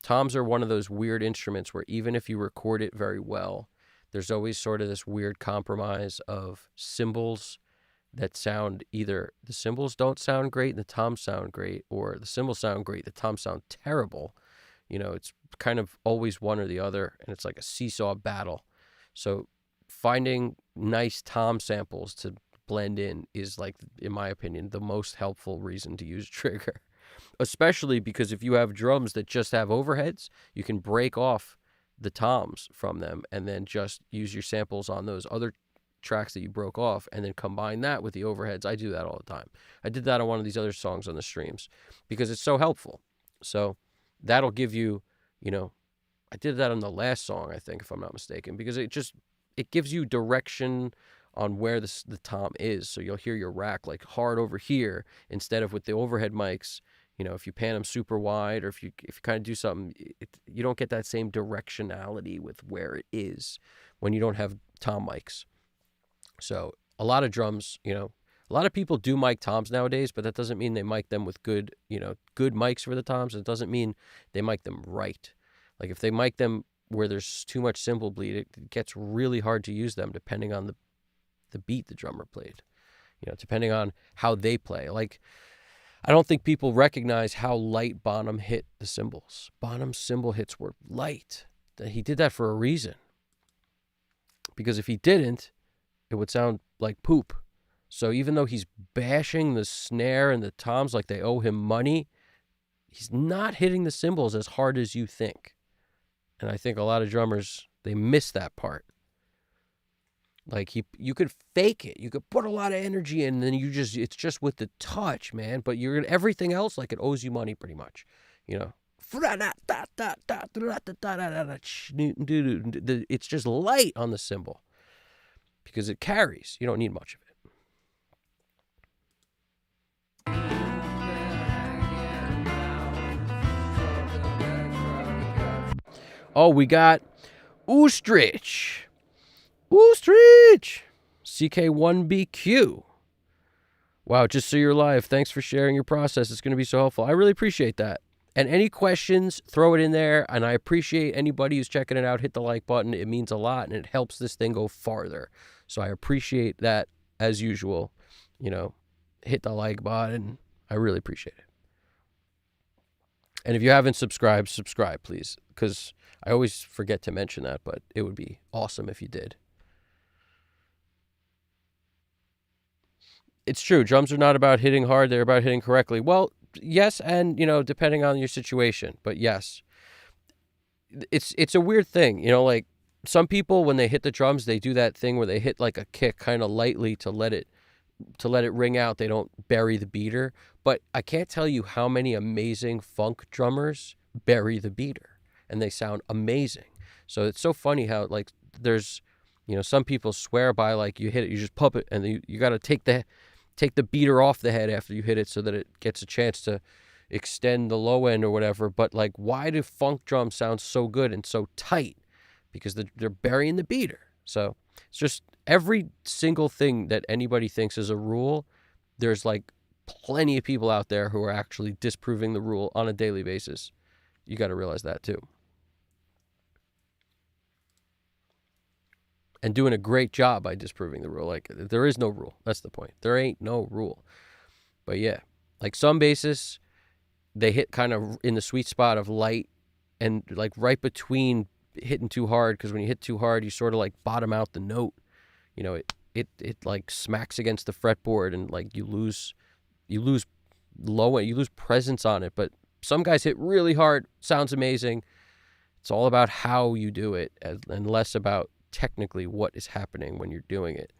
Speaker 1: toms are one of those weird instruments where even if you record it very well, there's always sort of this weird compromise of cymbals that sound, either the cymbals don't sound great and the toms sound great, or the cymbals sound great, the toms sound terrible. It's kind of always one or the other, and it's like a seesaw battle. So finding nice tom samples to blend in is, like, in my opinion, the most helpful reason to use Trigger. Especially because if you have drums that just have overheads, you can break off the toms from them and then just use your samples on those other tracks that you broke off and then combine that with the overheads. I do that all the time. I did that on one of these other songs on the streams because it's so helpful. So that'll give you, I did that on the last song, I think, if I'm not mistaken, because it gives you direction on where the tom is. So you'll hear your rack like hard over here instead of with the overhead mics. If you pan them super wide, or if you kind of do something, you don't get that same directionality with where it is when you don't have tom mics. So a lot of drums, a lot of people do mic toms nowadays, but that doesn't mean they mic them with good mics for the toms. It doesn't mean they mic them right. Like if they mic them where there's too much cymbal bleed, it gets really hard to use them depending on the beat the drummer played, depending on how they play. Like, I don't think people recognize how light Bonham hit the cymbals. Bonham's cymbal hits were light. He did that for a reason. Because if he didn't, it would sound like poop. So even though he's bashing the snare and the toms like they owe him money, he's not hitting the cymbals as hard as you think. And I think a lot of drummers, they miss that part. Like you could fake it. You could put a lot of energy in, and then it's just with the touch, man. But everything else, like, it owes you money pretty much. It's just light on the cymbal because it carries. You don't need much of it. Oh, we got Oostrich. CK1BQ. Wow, just so you're live. Thanks for sharing your process. It's going to be so helpful. I really appreciate that. And any questions, throw it in there. And I appreciate anybody who's checking it out. Hit the like button. It means a lot, and it helps this thing go farther. So I appreciate that, as usual. Hit the like button. I really appreciate it. And if you haven't subscribed, subscribe, please. Because I always forget to mention that, but it would be awesome if you did. It's true. Drums are not about hitting hard. They're about hitting correctly. Well, yes, and, depending on your situation. But yes, it's a weird thing. Like some people, when they hit the drums, they do that thing where they hit like a kick kind of lightly to let it ring out. They don't bury the beater. But I can't tell you how many amazing funk drummers bury the beater, and they sound amazing. So it's so funny how, like, there's, some people swear by, like, you hit it, you just pump it, and you got to take the beater off the head after you hit it so that it gets a chance to extend the low end or whatever. But, like, why do funk drums sound so good and so tight? Because they're burying the beater. So it's just every single thing that anybody thinks is a rule, there's, like, plenty of people out there who are actually disproving the rule on a daily basis. You got to realize that too. And doing a great job by disproving the rule. Like, there is no rule. That's the point. There ain't no rule. But yeah, like some bassists, they hit kind of in the sweet spot of light and like right between hitting too hard. Because when you hit too hard, you sort of like bottom out the note. It like smacks against the fretboard, and like you lose low end, you lose presence on it. But Some guys hit really hard, sounds amazing. It's all about how you do it and less about technically what is happening when you're doing it.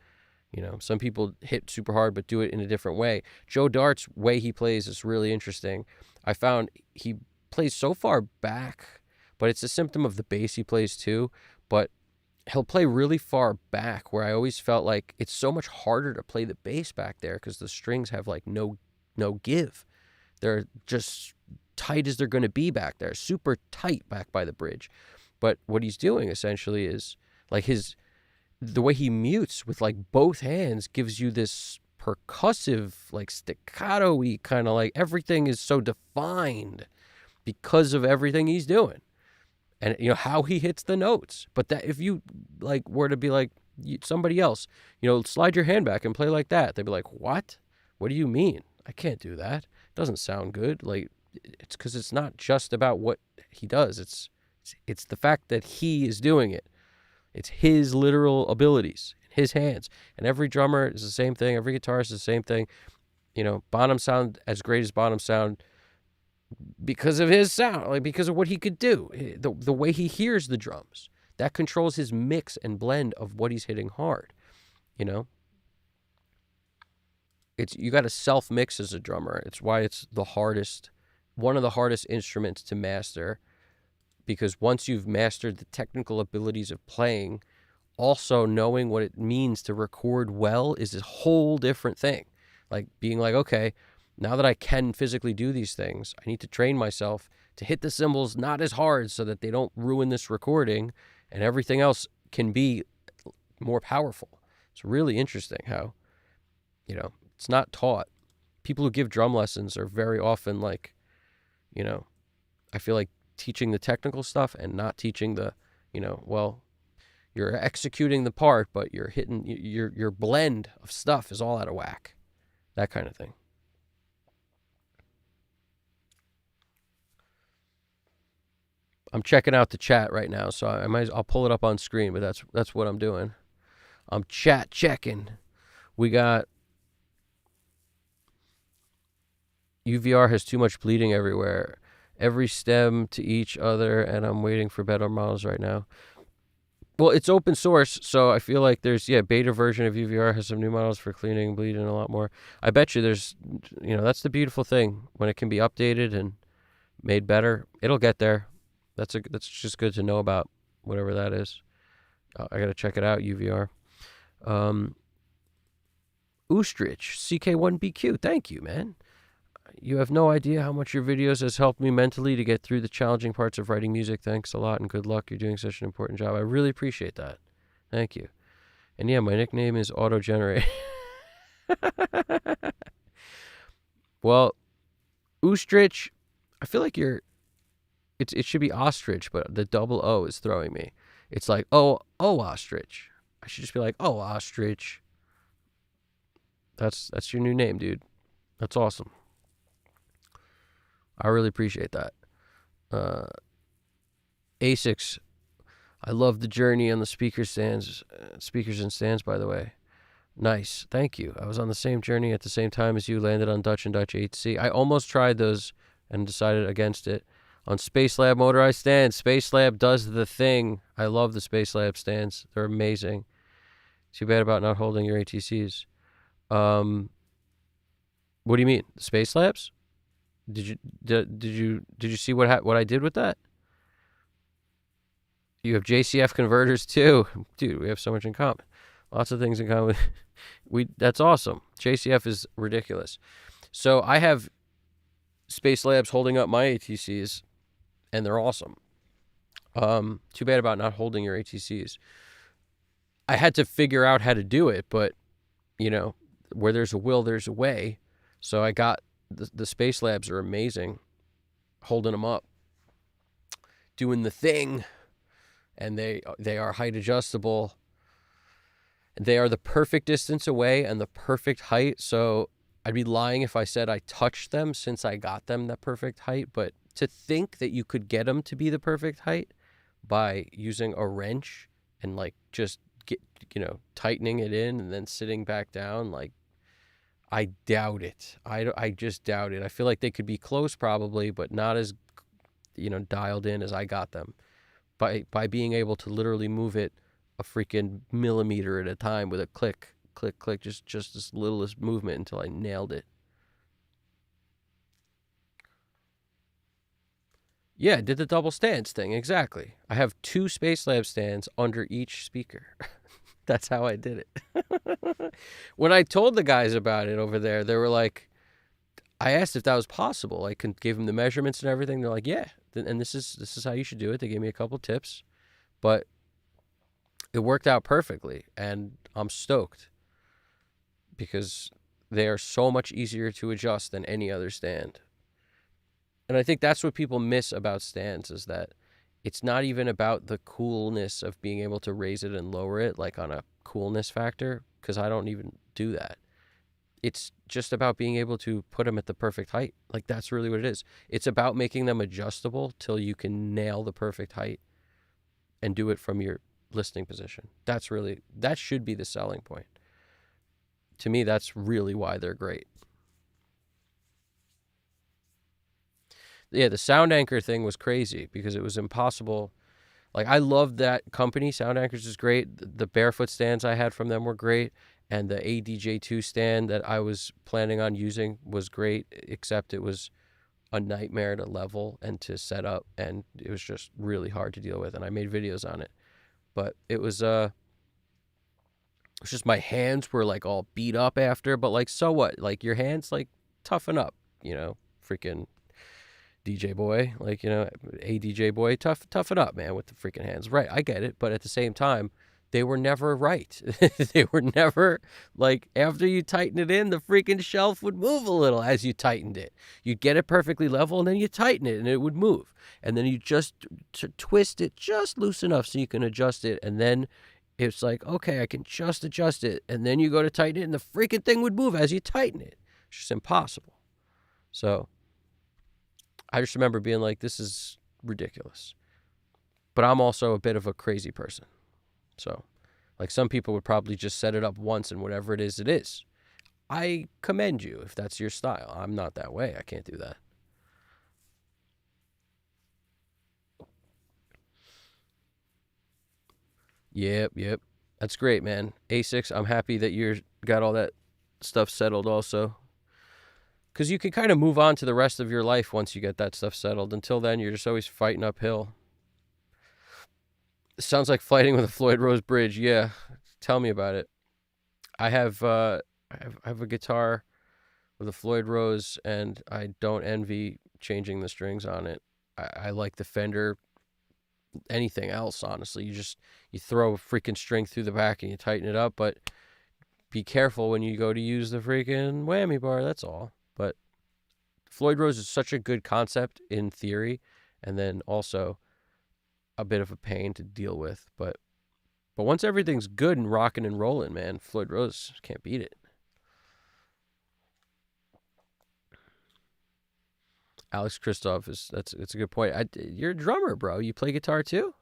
Speaker 1: Some people hit super hard but do it in a different way. Joe Dart's way he plays is really interesting. I found he plays so far back, but it's a symptom of the bass he plays too. But he'll play really far back where I always felt like it's so much harder to play the bass back there because the strings have like no give. They're just tight as they're going to be back there, super tight back by the bridge. But what he's doing essentially is like the way he mutes with like both hands gives you this percussive, like staccato-y kind of, like everything is so defined because of everything he's doing and how he hits the notes. But that if you like were to be like somebody else, slide your hand back and play like that, they'd be like, what do you mean? I can't do that. It doesn't sound good. Like, it's because it's not just about what he does. It's the fact that he is doing it. It's his literal abilities, his hands. And every drummer is the same thing. Every guitarist is the same thing. Bonham sound as great as Bonham sound because of his sound, like because of what he could do, the way he hears the drums. That controls his mix and blend of what he's hitting hard. You got to self-mix as a drummer. It's why it's one of the hardest instruments to master, because once you've mastered the technical abilities of playing, also knowing what it means to record well is a whole different thing. Like being like, okay, now that I can physically do these things, I need to train myself to hit the cymbals not as hard so that they don't ruin this recording and everything else can be more powerful. It's really interesting how, it's not taught. People who give drum lessons are very often like, I feel like teaching the technical stuff and not teaching the, you're executing the part, but you're hitting your blend of stuff is all out of whack. That kind of thing. I'm checking out the chat right now, so I'll pull it up on screen, but that's what I'm doing. I'm chat checking. We got UVR has too much bleeding everywhere. Every stem to each other, and I'm waiting for better models right now. Well, it's open source, so I feel like there's, beta version of UVR has some new models for cleaning, bleeding, a lot more. I bet you there's, that's the beautiful thing. When it can be updated and made better, it'll get there. That's just good to know about, whatever that is. I got to check it out, UVR. Oostrich, CK1BQ, thank you, man. You have no idea how much your videos has helped me mentally to get through the challenging parts of writing music. Thanks a lot and good luck. You're doing such an important job. I really appreciate that. Thank you. And yeah, my nickname is Auto-Generate. Well, Oostrich, I feel like it should be ostrich, but the double O is throwing me. It's like, oh, ostrich. I should just be like, oh, ostrich. That's your new name, dude. That's awesome. I really appreciate that. Asics, I love the journey on the speakers and stands, by the way. Nice, thank you. I was on the same journey at the same time as you, landed on Dutch and Dutch 8C. I almost tried those and decided against it. On Space Lab motorized stands, Space Lab does the thing. I love the Space Lab stands. They're amazing. Too bad about not holding your ATCs. What do you mean? The Space Labs? Did you see what I did with that? You have JCF converters too, dude. We have so much in common. Lots of things in common. That's awesome. JCF is ridiculous. So I have Space Labs holding up my ATCs, and they're awesome. Too bad about not holding your ATCs. I had to figure out how to do it, but where there's a will, there's a way. So I got the Space Labs are amazing, holding them up, doing the thing, and they are height adjustable. They are the perfect distance away and the perfect height. So I'd be lying if I said I touched them since I got them that perfect height. But to think that you could get them to be the perfect height by using a wrench and like just tightening it in and then sitting back down, like I doubt it. I just doubt it. I feel like they could be close probably, but not as, dialed in as I got them. By being able to literally move it a freaking millimeter at a time with a click, click, click, just this littlest movement until I nailed it. Yeah, I did the double stands thing, exactly. I have 2 Spacelab stands under each speaker. That's how I did it. When I told the guys about it over there, they were like, I asked if that was possible. I gave them the measurements and everything. They're like, yeah, and this is how you should do it. They gave me a couple tips, but it worked out perfectly, and I'm stoked because they are so much easier to adjust than any other stand. And I think that's what people miss about stands, is that it's not even about the coolness of being able to raise it and lower it, like on a coolness factor, because I don't even do that. It's just about being able to put them at the perfect height. Like, that's really what it is. It's about making them adjustable till you can nail the perfect height and do it from your listening position. That should be the selling point. To me, that's really why they're great. Yeah, the Sound Anchor thing was crazy because it was impossible. Like, I loved that company. Sound Anchors is great. The barefoot stands I had from them were great. And the ADJ2 stand that I was planning on using was great, except it was a nightmare to level and to set up. And it was just really hard to deal with. And I made videos on it. But it was just my hands were like all beat up after. But like, so what? Like, your hands, like, toughen up, freaking DJ boy, like, a DJ boy, toughen up, man, with the freaking hands. Right, I get it, but at the same time, they were never right. They were never, like, after you tighten it in, the freaking shelf would move a little as you tightened it. You'd get it perfectly level, and then you tighten it, and it would move. And then you just twist it just loose enough so you can adjust it, and then it's like, okay, I can just adjust it, and then you go to tighten it, and the freaking thing would move as you tighten it. It's just impossible. So I just remember being like, this is ridiculous. But I'm also a bit of a crazy person. So, like, some people would probably just set it up once and whatever it is, it is. I commend you if that's your style. I'm not that way. I can't do that. Yep. That's great, man. A6, I'm happy that you got all that stuff settled also. Because you can kind of move on to the rest of your life once you get that stuff settled. Until then, you're just always fighting uphill. It sounds like fighting with a Floyd Rose bridge. Yeah, tell me about it. I have a guitar with a Floyd Rose, and I don't envy changing the strings on it. I like the Fender. Anything else, honestly, you throw a freaking string through the back and you tighten it up, but be careful when you go to use the freaking whammy bar. That's all. But Floyd Rose is such a good concept in theory, and then also a bit of a pain to deal with. But once everything's good and rocking and rolling, man, Floyd Rose can't beat it. Alex Christoph that's a good point. You're a drummer, bro. You play guitar too?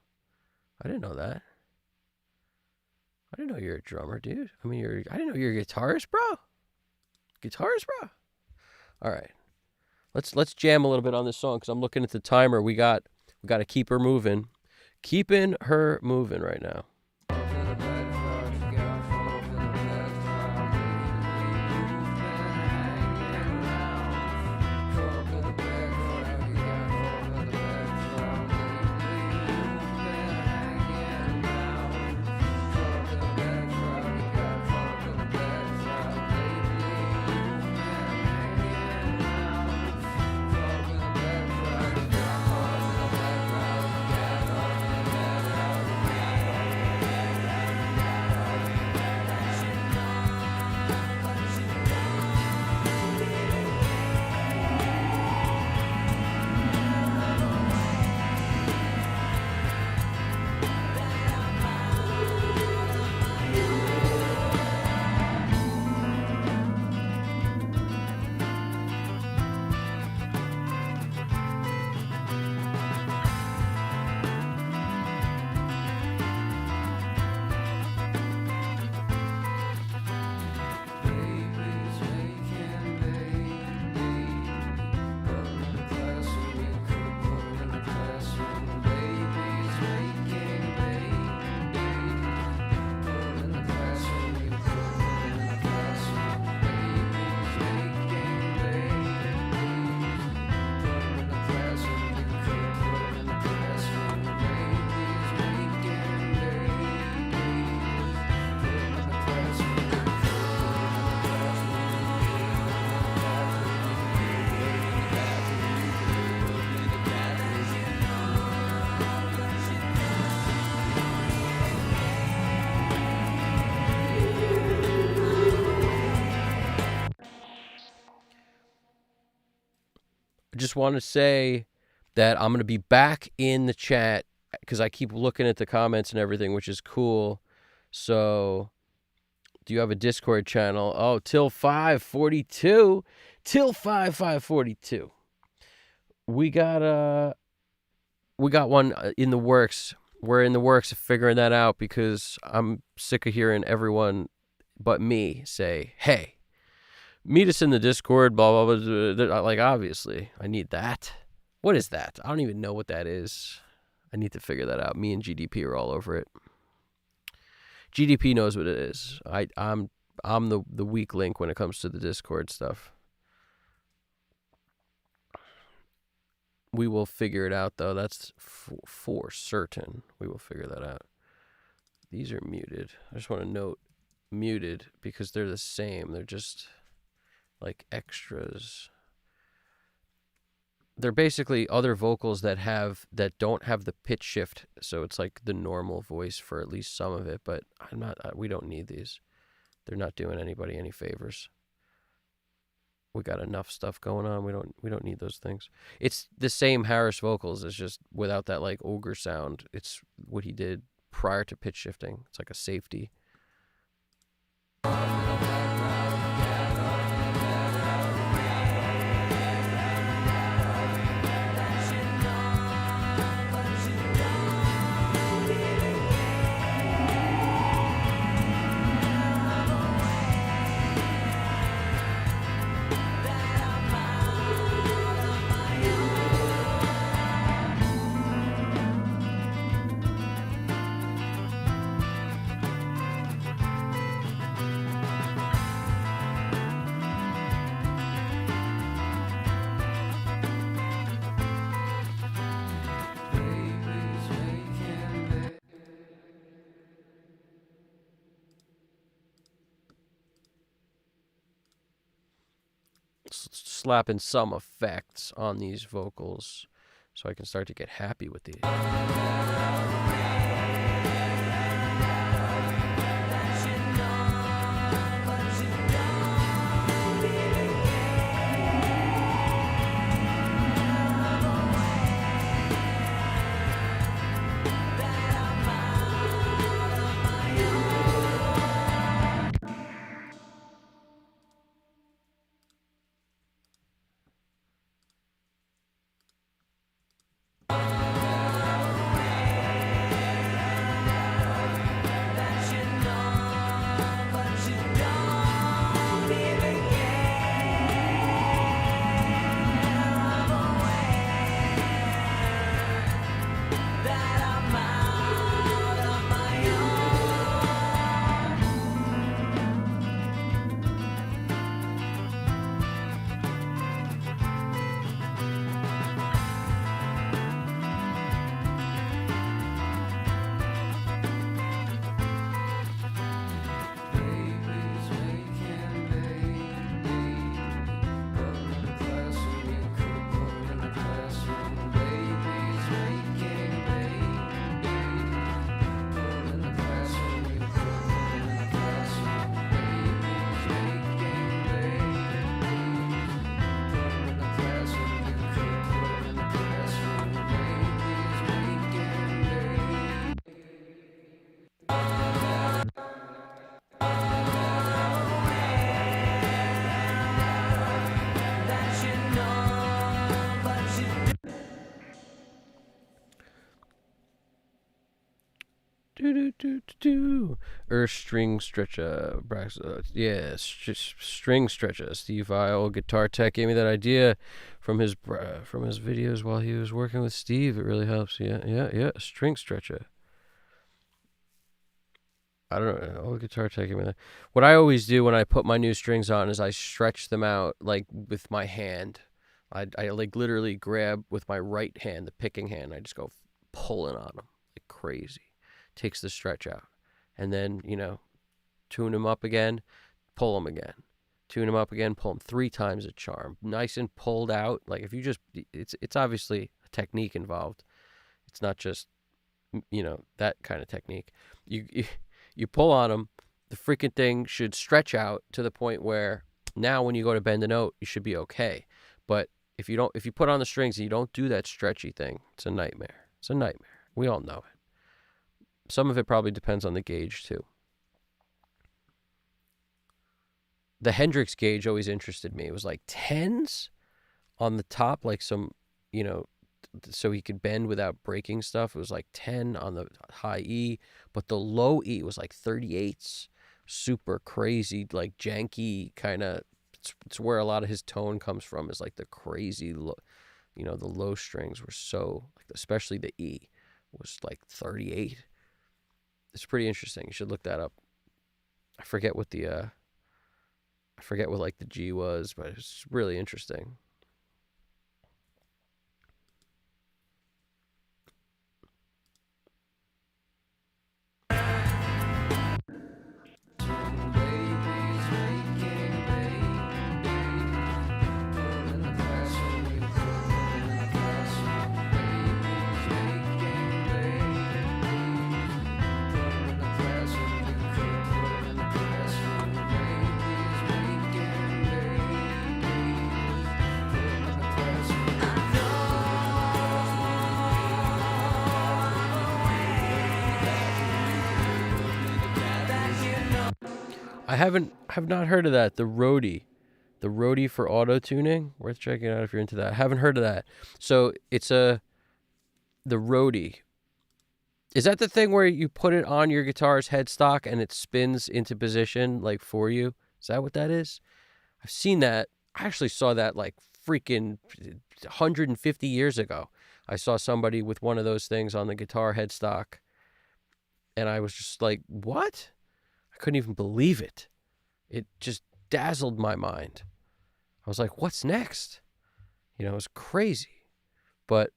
Speaker 1: I didn't know that. I didn't know you're a drummer, dude. I didn't know you're a guitarist, bro. Guitarist, bro. All right, let's jam a little bit on this song because I'm looking at the timer. We got to keep her moving, keeping her moving right now. just want to say that I'm going to be back in the chat because I keep looking at the comments and everything, which is cool. So, do you have a Discord channel? Oh, till 542. Till 542. We got one in the works. We're in the works of figuring that out because I'm sick of hearing everyone but me say, "Hey, meet us in the Discord, blah, blah, blah." Like, obviously, I need that. What is that? I don't even know what that is. I need to figure that out. Me and GDP are all over it. GDP knows what it is. I'm the weak link when it comes to the Discord stuff. We will figure it out, though. That's for certain. We will figure that out. These are muted. I just want to note muted because they're the same. They're just like extras. They're basically other vocals that don't have the pitch shift, so it's like the normal voice for at least some of it. But we don't need these. They're not doing anybody any favors. We got enough stuff going on. We don't need those things. It's the same Harris vocals. It's just without that like ogre sound. It's what he did prior to pitch shifting. It's like a safety. Slapping some effects on these vocals so I can start to get happy with these. String stretcher, string stretcher. Steve I, old guitar tech, gave me that idea from his videos while he was working with Steve. It really helps. Yeah. String stretcher. I don't know. Old guitar tech gave me that. What I always do when I put my new strings on is I stretch them out like with my hand. I like literally grab with my right hand, the picking hand. I just go pulling on them like crazy. Takes the stretch out. And then, tune them up again, pull them again. Tune them up again, pull them 3 times a charm. Nice and pulled out. Like if you just, it's obviously a technique involved. It's not just, that kind of technique. You pull on them, the freaking thing should stretch out to the point where now when you go to bend a note, you should be okay. But if you put on the strings and you don't do that stretchy thing, it's a nightmare. It's a nightmare. We all know it. Some of it probably depends on the gauge too. The Hendrix gauge always interested me. It was like 10s on the top, like some, so he could bend without breaking stuff. It was like 10 on the high E, but the low E was like 38s. Super crazy, like janky kind of. It's where a lot of his tone comes from, is like the crazy, the low strings were so, like, especially the E was like 38. It's pretty interesting. You should look that up. I forget what like the G was, but it's really interesting. I have not heard of that. The Roadie for auto tuning. Worth checking out if you're into that. I haven't heard of that. So it's the Roadie. Is that the thing where you put it on your guitar's headstock and it spins into position like for you? Is that what that is? I've seen that. I actually saw that like freaking 150 years ago. I saw somebody with one of those things on the guitar headstock, and I was just like, what? I couldn't even believe it. It just dazzled my mind. I was like, what's next? It was crazy. But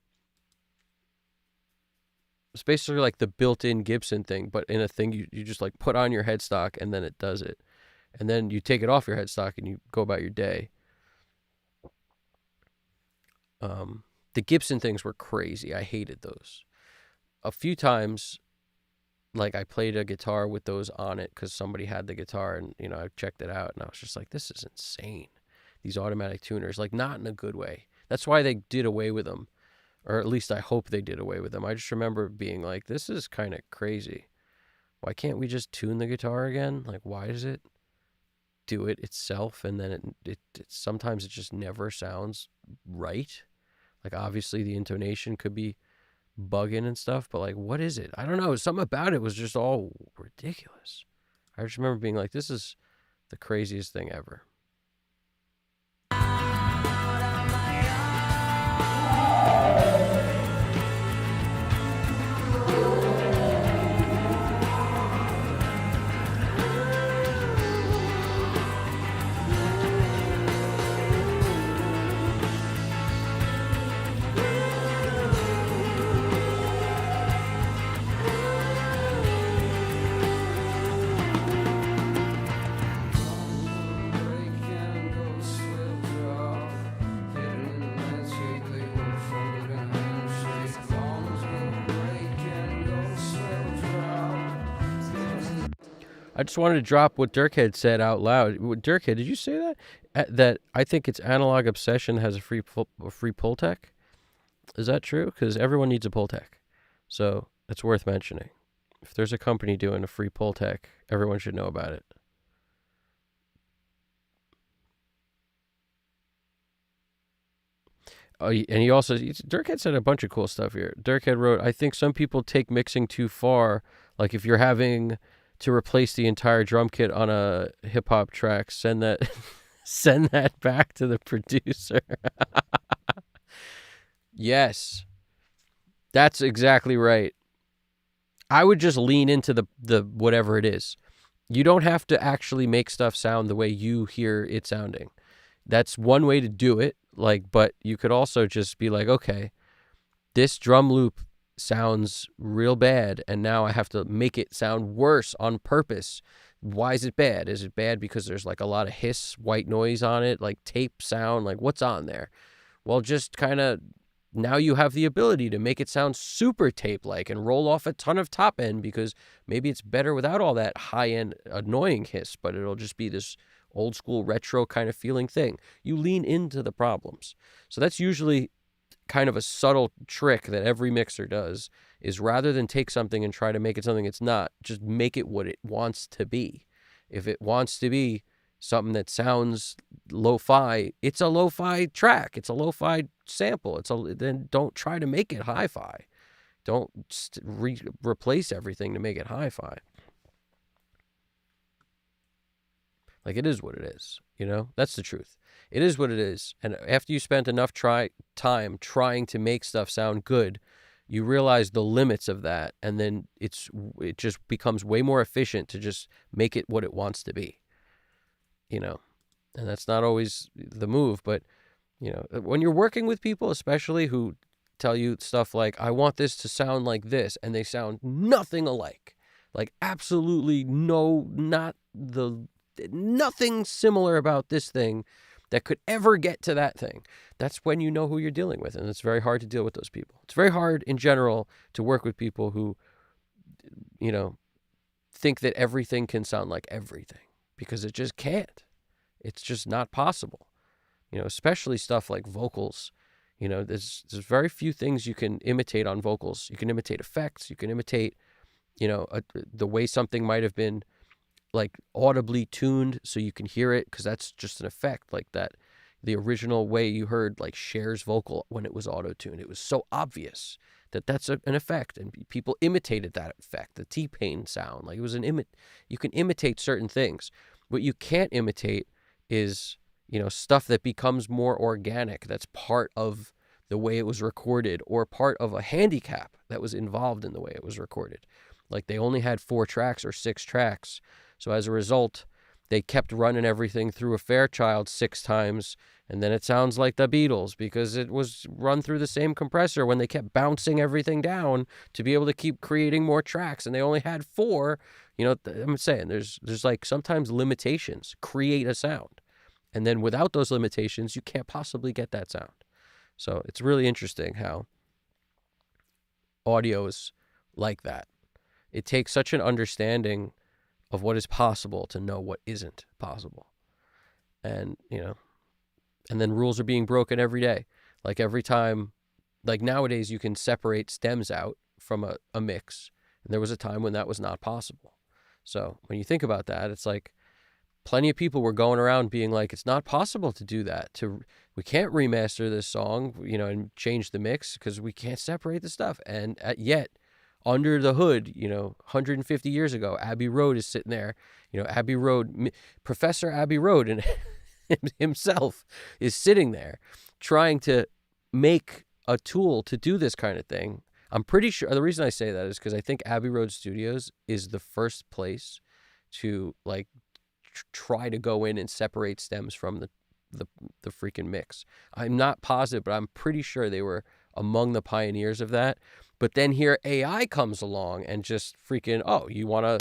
Speaker 1: it's basically like the built-in Gibson thing, but in a thing you just like put on your headstock and then it does it. And then you take it off your headstock and you go about your day. The Gibson things were crazy. I hated those. A few times, like, I played a guitar with those on it because somebody had the guitar, and I checked it out and I was just like, this is insane. These automatic tuners, like, not in a good way. That's why they did away with them, or at least I hope they did away with them. I just remember being like, this is kind of crazy. Why can't we just tune the guitar again? Like, why does it do it itself, and then it sometimes it just never sounds right? Like, obviously the intonation could be bugging and stuff, but like, what is it? I don't know. Something about it was just all ridiculous. I just remember being like, this is the craziest thing ever. I just wanted to drop what Dirkhead said out loud. Dirkhead, did you say that? That I think it's Analog Obsession has a free Pultec? Is that true? Because everyone needs a Pultec. So it's worth mentioning. If there's a company doing a free Pultec, everyone should know about it. Oh, and he also, Dirkhead said a bunch of cool stuff here. Dirkhead wrote, I think some people take mixing too far. Like, if you're having to replace the entire drum kit on a hip hop track, send that back to the producer. Yes, that's exactly right. I would just lean into the whatever it is. You don't have to actually make stuff sound the way you hear it sounding. That's one way to do it. Like, but you could also just be like, okay, this drum loop sounds real bad, and now I have to make it sound worse on purpose. Why is it bad? Is it bad because there's like a lot of hiss, white noise on it, like tape sound? Like, what's on there? Well, just kind of, now you have the ability to make it sound super tape-like and roll off a ton of top end, because maybe it's better without all that high-end annoying hiss, but it'll just be this old school retro kind of feeling thing. You lean into the problems. So that's usually kind of a subtle trick that every mixer does, is rather than take something and try to make it something it's not, just make it what it wants to be. If it wants to be something that sounds lo-fi, it's a lo-fi track. It's a lo-fi sample. Then don't try to make it hi-fi. Don't replace everything to make it hi-fi. Like, it is what it is, you know? That's the truth. It is what it is. And after you spent enough time trying to make stuff sound good, you realize the limits of that, and then it just becomes way more efficient to just make it what it wants to be, you know? And that's not always the move, but, you know, when you're working with people, especially who tell you stuff like, I want this to sound like this, and they sound nothing alike, like absolutely nothing similar about this thing that could ever get to that thing. That's when you know who you're dealing with, and it's very hard to deal with those people. It's very hard in general to work with people who, you know, think that everything can sound like everything, because it just can't. It's just not possible. You know, especially stuff like vocals. You know, there's very few things you can imitate on vocals. You can imitate effects. You can imitate, you know, the way something might have been like audibly tuned so you can hear it, because that's just an effect. Like that, the original way you heard like Cher's vocal when it was auto-tuned, it was so obvious that that's an effect, and people imitated that effect. The T-Pain sound, like it was you can imitate certain things. What you can't imitate is, you know, stuff that becomes more organic, that's part of the way it was recorded, or part of a handicap that was involved in the way it was recorded. Like they only had 4 tracks or 6 tracks. So as a result, they kept running everything through a Fairchild 6 times, and then it sounds like the Beatles because it was run through the same compressor when they kept bouncing everything down to be able to keep creating more tracks, and they only had 4. You know, I'm saying there's like sometimes limitations create a sound, and then without those limitations, you can't possibly get that sound. So it's really interesting how audio is like that. It takes such an understanding of what is possible to know what isn't possible. And, you know, and then rules are being broken every day. Like every time, like nowadays you can separate stems out from a mix. And there was a time when that was not possible. So when you think about that, it's like plenty of people were going around being like, it's not possible to do that. We can't remaster this song, you know, and change the mix because we can't separate the stuff. And yet, under the hood, you know, 150 years ago, Abbey Road is sitting there. You know, Abbey Road, Professor Abbey Road and himself is sitting there trying to make a tool to do this kind of thing. I'm pretty sure the reason I say that is because I think Abbey Road Studios is the first place to like try to go in and separate stems from the freaking mix. I'm not positive, but I'm pretty sure they were among the pioneers of that. But then here AI comes along and just freaking, oh, you want to,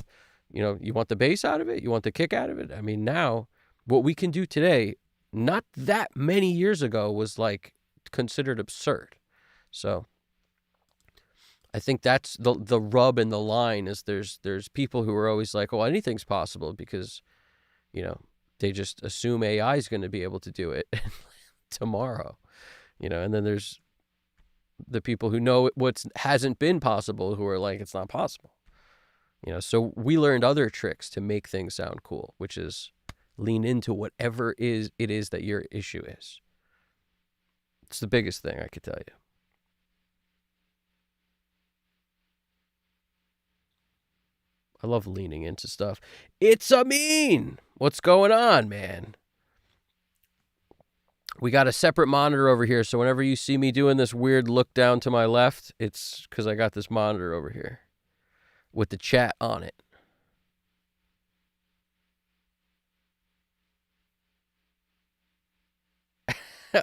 Speaker 1: you know, you want the bass out of it? You want the kick out of it? I mean, now what we can do today, not that many years ago, was like considered absurd. So I think that's the rub and the line is there's people who are always like, oh, anything's possible because, you know, they just assume AI is going to be able to do it tomorrow, you know, and then there's the people who know what hasn't been possible who are like, it's not possible, you know. So we learned other tricks to make things sound cool, which is lean into whatever it is that your issue is. It's the biggest thing I could tell you. I love leaning into stuff. It's Amin! What's going on, man? We got a separate monitor over here, so whenever you see me doing this weird look down to my left, it's because I got this monitor over here with the chat on it.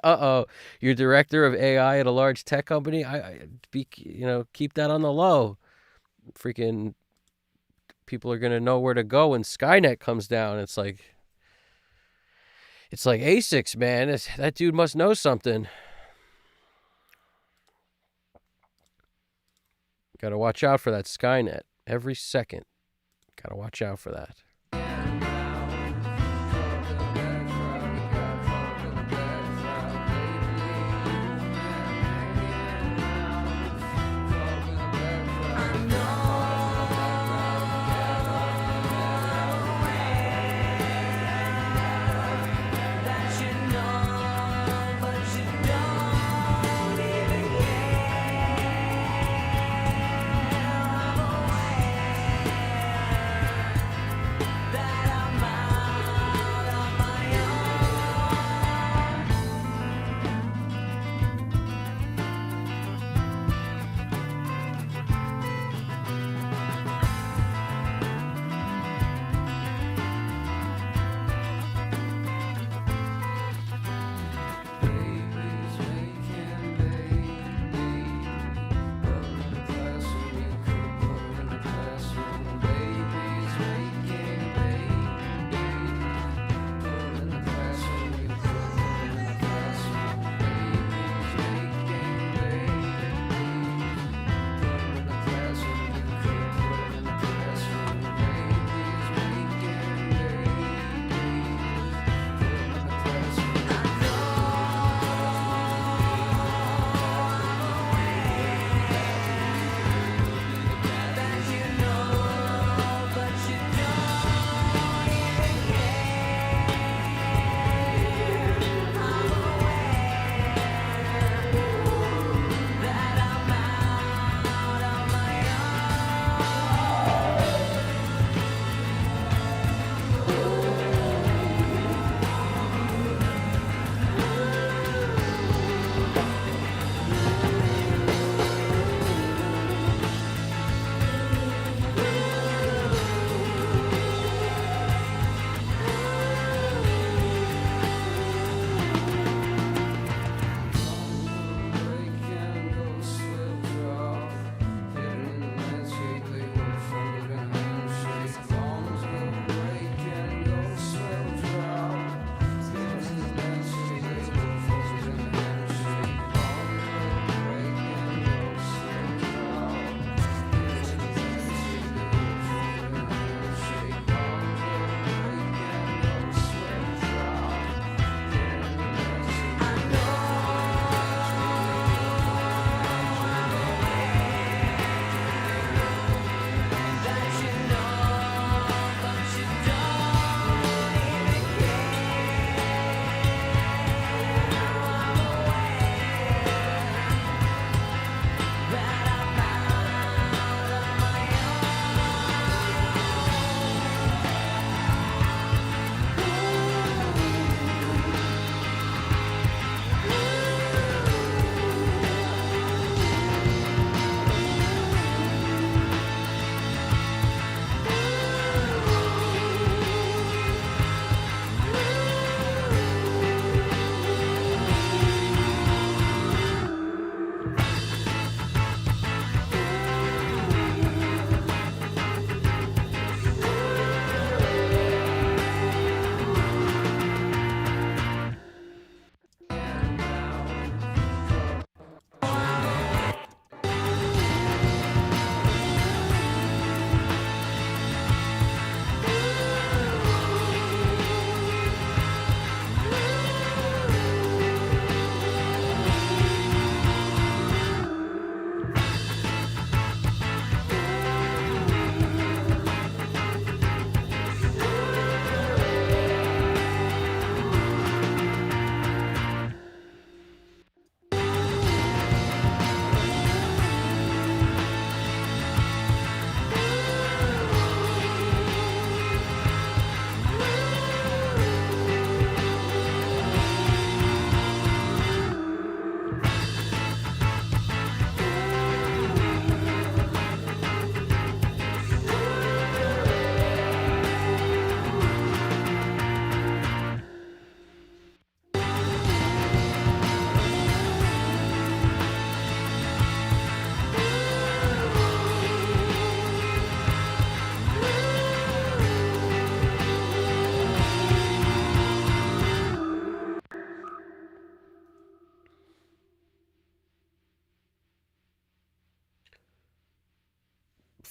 Speaker 1: Uh-oh, you're director of AI at a large tech company? Keep that on the low. Freaking people are going to know where to go when Skynet comes down. It's like ASICs, man. That dude must know something. Got to watch out for that Skynet every second. Got to watch out for that.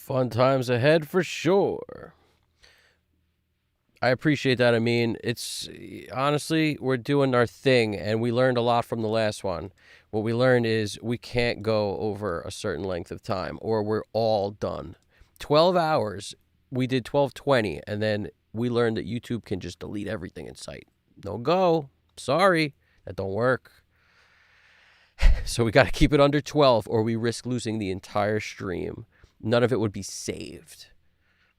Speaker 1: Fun times ahead for sure. I appreciate that. I mean, it's honestly, we're doing our thing, and we learned a lot from the last one. What we learned is we can't go over a certain length of time, or we're all done. 12 hours, we did 12:20, and then we learned that YouTube can just delete everything in sight. No go. Sorry, that don't work. So we got to keep it under 12, or we risk losing the entire stream. None of it would be saved,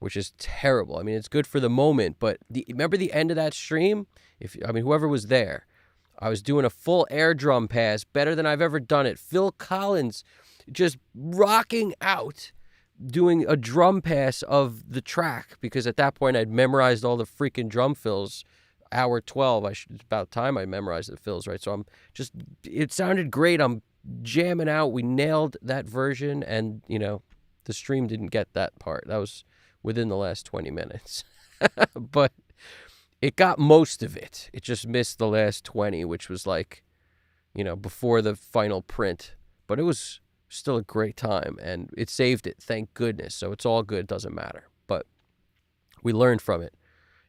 Speaker 1: which is terrible. I mean, it's good for the moment, but remember the end of that stream? Whoever was there, I was doing a full air drum pass, better than I've ever done it. Phil Collins just rocking out, doing a drum pass of the track, because at that point I'd memorized all the freaking drum fills. Hour 12, it's about time I memorized the fills, right? So it sounded great. I'm jamming out. We nailed that version, and, the stream didn't get that part. That was within the last 20 minutes. But it got most of it. It just missed the last 20, which was before the final print. But it was still a great time, and it saved it, thank goodness. So it's all good, doesn't matter. But we learned from it.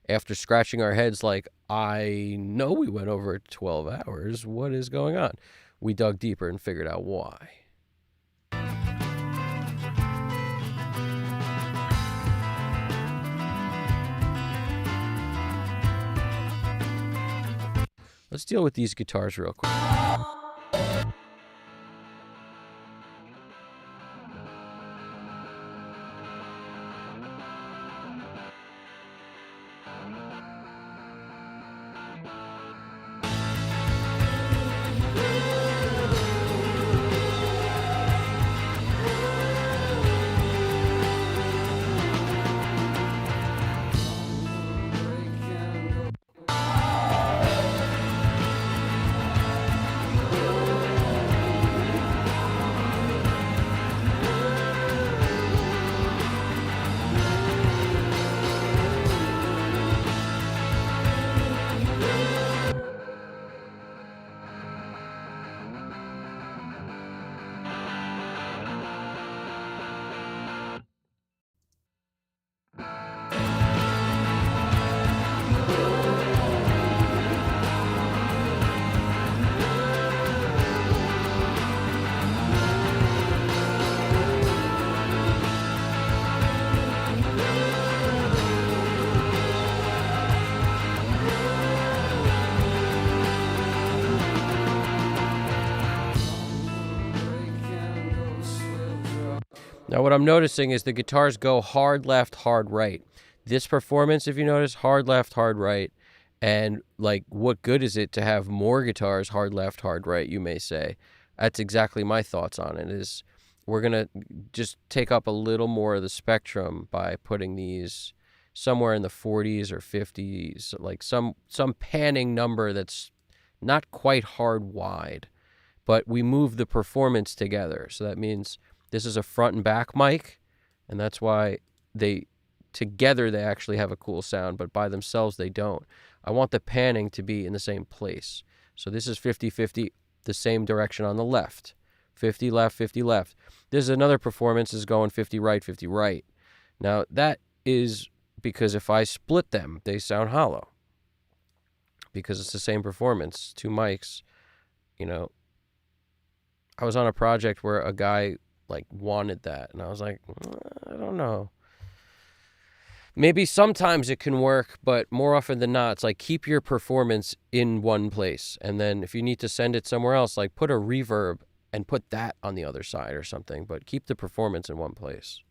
Speaker 1: After scratching our heads I know we went over 12 hours. What is going on? We dug deeper and figured out why. Let's deal with these guitars real quick. Now, what I'm noticing is the guitars go hard left, hard right. This performance, if you notice, hard left, hard right. And, what good is it to have more guitars hard left, hard right, you may say. That's exactly my thoughts on it, is we're going to just take up a little more of the spectrum by putting these somewhere in the 40s or 50s, some panning number that's not quite hard wide. But we move the performance together. So that means this is a front and back mic, and that's why together they actually have a cool sound, but by themselves they don't. I want the panning to be in the same place. So this is 50-50, the same direction on the left. 50 left, 50 left. This is another performance is going 50 right, 50 right. Now that is because if I split them, they sound hollow. Because it's the same performance, two mics. I was on a project where a guy wanted that, and I was like, I don't know. Maybe sometimes it can work, but more often than not, it's keep your performance in one place, and then if you need to send it somewhere else, put a reverb and put that on the other side or something, but keep the performance in one place.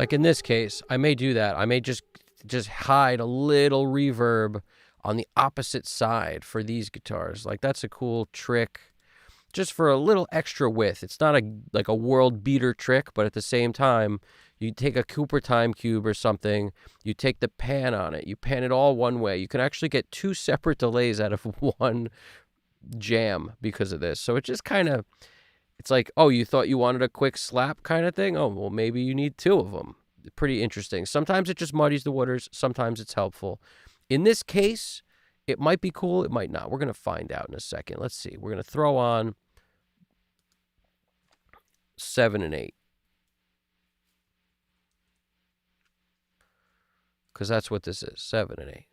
Speaker 1: Like in this case, I may do that. I may just hide a little reverb on the opposite side for these guitars. Like that's a cool trick just for a little extra width. It's not like a world beater trick, but at the same time, you take a Cooper time cube or something, you take the pan on it, you pan it all one way. You can actually get 2 separate delays out of one jam because of this. So it just kind of, it's like, oh, you thought you wanted a quick slap kind of thing? Oh, well, maybe you need 2 of them. Pretty interesting. Sometimes it just muddies the waters. Sometimes it's helpful. In this case, it might be cool. It might not. We're going to find out in a second. Let's see. We're going to throw on 7 and 8. Because that's what this is, 7 and 8.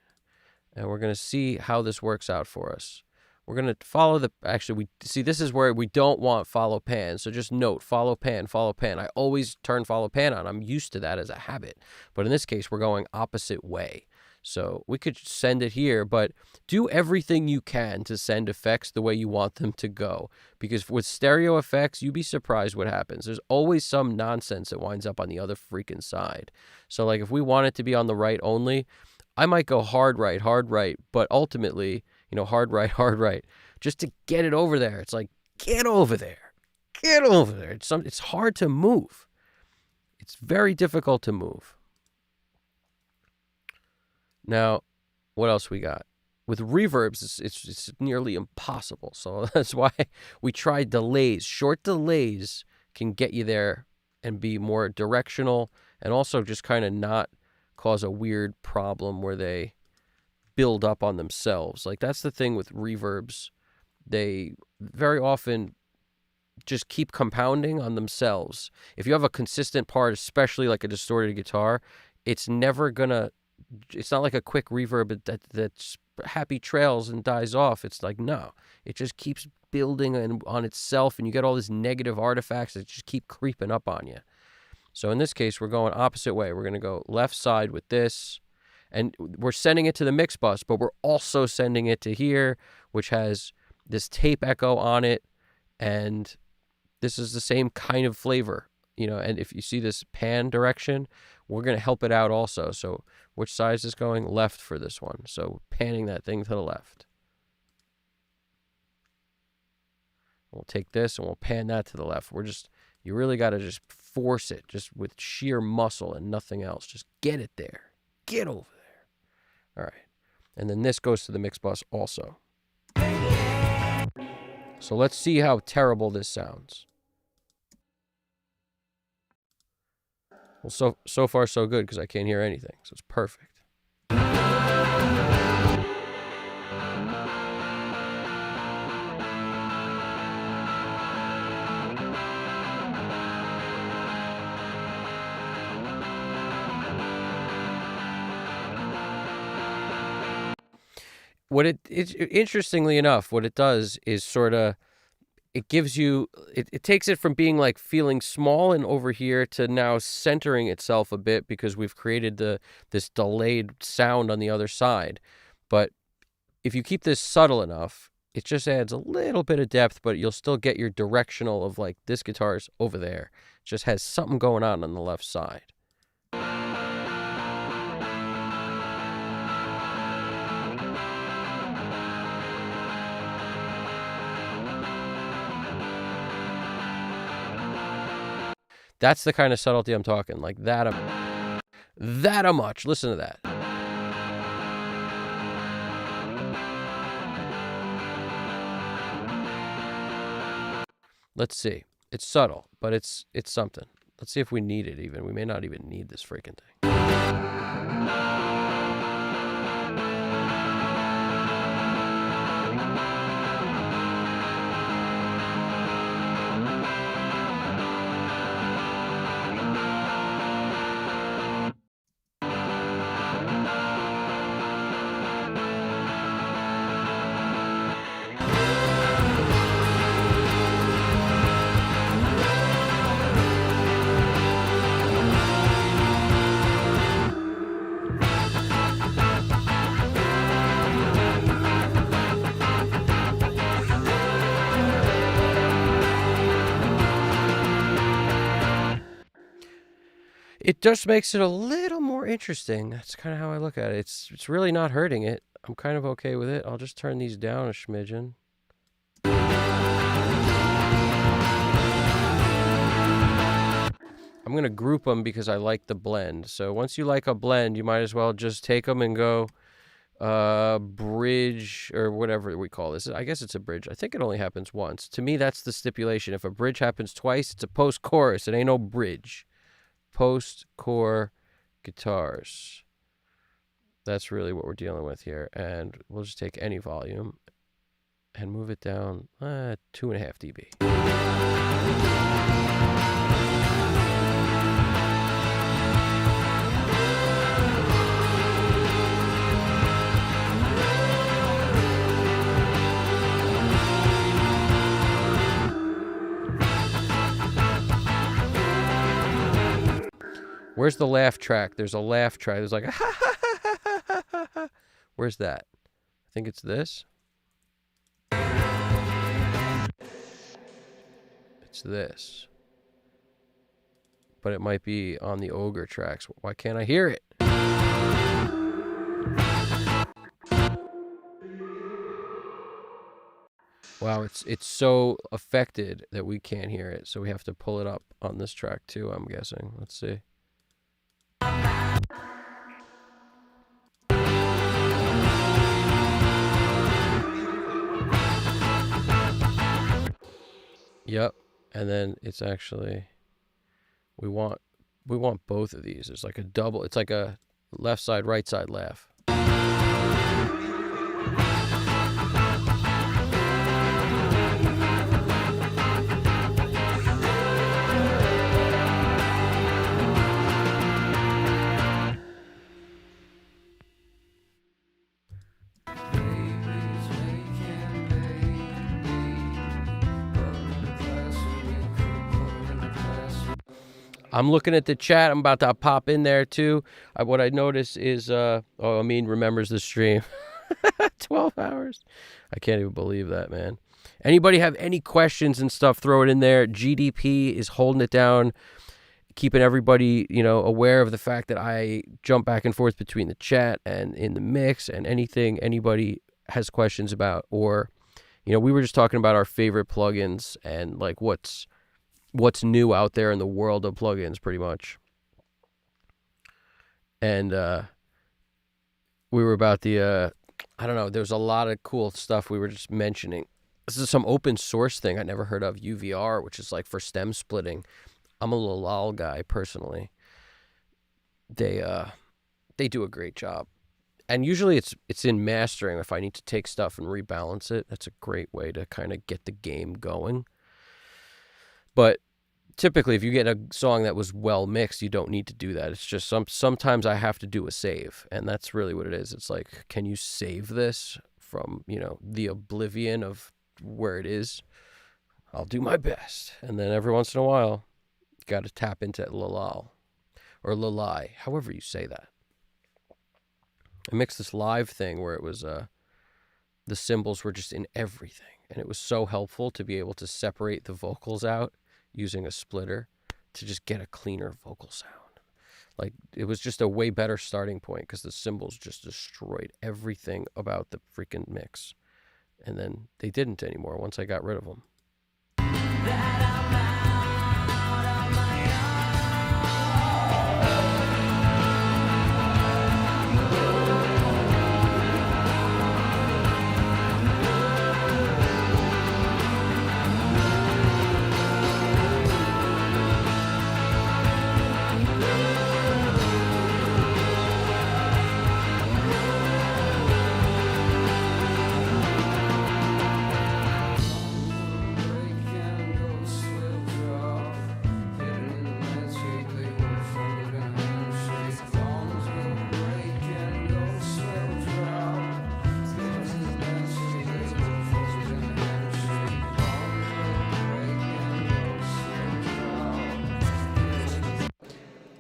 Speaker 1: And we're going to see how this works out for us. We're going to follow this is where we don't want follow pan. So just note, follow pan, follow pan. I always turn follow pan on. I'm used to that as a habit. But in this case, we're going opposite way. So we could send it here, but do everything you can to send effects the way you want them to go. Because with stereo effects, you'd be surprised what happens. There's always some nonsense that winds up on the other freaking side. So like if we want it to be on the right only, I might go hard right, but ultimately, hard right, just to get it over there. It's like, get over there. It's hard to move. It's very difficult to move. Now, what else we got? With reverbs, it's nearly impossible. So that's why we try delays. Short delays can get you there and be more directional and also just kind of not cause a weird problem where they build up on themselves. Like that's the thing with reverbs. They very often just keep compounding on themselves. If you have a consistent part, especially like a distorted guitar, it's never gonna, it's not like a quick reverb that's happy trails and dies off. It's like, no, it just keeps building on itself and you get all these negative artifacts that just keep creeping up on you. So in this case, we're going opposite way. We're going to go left side with this, and we're sending it to the mix bus, but we're also sending it to here, which has this tape echo on it, and this is the same kind of flavor, and if you see this pan direction, we're going to help it out also. So which side is this going? Left for this one. So panning that thing to the left. We'll take this and we'll pan that to the left. You really got to just force it just with sheer muscle and nothing else. Just get it there. Get over there. All right. And then this goes to the mix bus also. So let's see how terrible this sounds. Well, so far so good because I can't hear anything. So it's perfect. Interestingly enough, what it does is sort of, it gives you, it takes it from being like feeling small and over here to now centering itself a bit because we've created this delayed sound on the other side. But if you keep this subtle enough, it just adds a little bit of depth, but you'll still get your directional of like this guitar's over there. It just has something going on the left side. That's the kind of subtlety I'm talking, like that a much. Listen to that. Let's see. It's subtle, but it's something. Let's see if we need it even. We may not even need this freaking thing. It just makes it a little more interesting. That's kind of how I look at it. It's really not hurting it. I'm kind of okay with it. I'll just turn these down a smidgen. I'm going to group them because I like the blend. So once you like a blend, you might as well just take them and go bridge or whatever we call this. I guess it's a bridge. I think it only happens once. To me, that's the stipulation. If a bridge happens twice, it's a post-chorus. It ain't no bridge. Post-core guitars. That's really what we're dealing with here. And we'll just take any volume and move it down 2.5 dB. Where's the laugh track? There's a laugh track. There's like a ha ha ha ha ha ha ha. Where's that? I think it's this. It's this. But it might be on the ogre tracks. Why can't I hear it? Wow, it's so affected that we can't hear it. So we have to pull it up on this track too, I'm guessing. Let's see. Yep. And then it's actually we want both of these. It's like a double. It's like a left side, right side laugh. I'm looking at the chat. I'm about to pop in there too. What I notice is, Amin remembers the stream. 12 hours. I can't even believe that, man. Anybody have any questions and stuff, throw it in there. GDP is holding it down, keeping everybody, aware of the fact that I jump back and forth between the chat and in the mix, and anything anybody has questions about, or, we were just talking about our favorite plugins and like what's new out there in the world of plugins, pretty much. And we were about the, I don't know, there's a lot of cool stuff we were just mentioning. This is some open source thing I never heard of, UVR, which is like for stem splitting. I'm a Lalal guy, personally. They do a great job. And usually it's in mastering. If I need to take stuff and rebalance it, that's a great way to kind of get the game going. But typically, if you get a song that was well mixed, you don't need to do that. It's just sometimes I have to do a save, and that's really what it is. It's like, can you save this from, the oblivion of where it is? I'll do my best. And then every once in a while, you got to tap into Lalal or Lalai, however you say that. I mixed this live thing where it was the cymbals were just in everything, and it was so helpful to be able to separate the vocals out using a splitter to just get a cleaner vocal sound. Like, it was just a way better starting point because the cymbals just destroyed everything about the freaking mix. And then they didn't anymore once I got rid of them.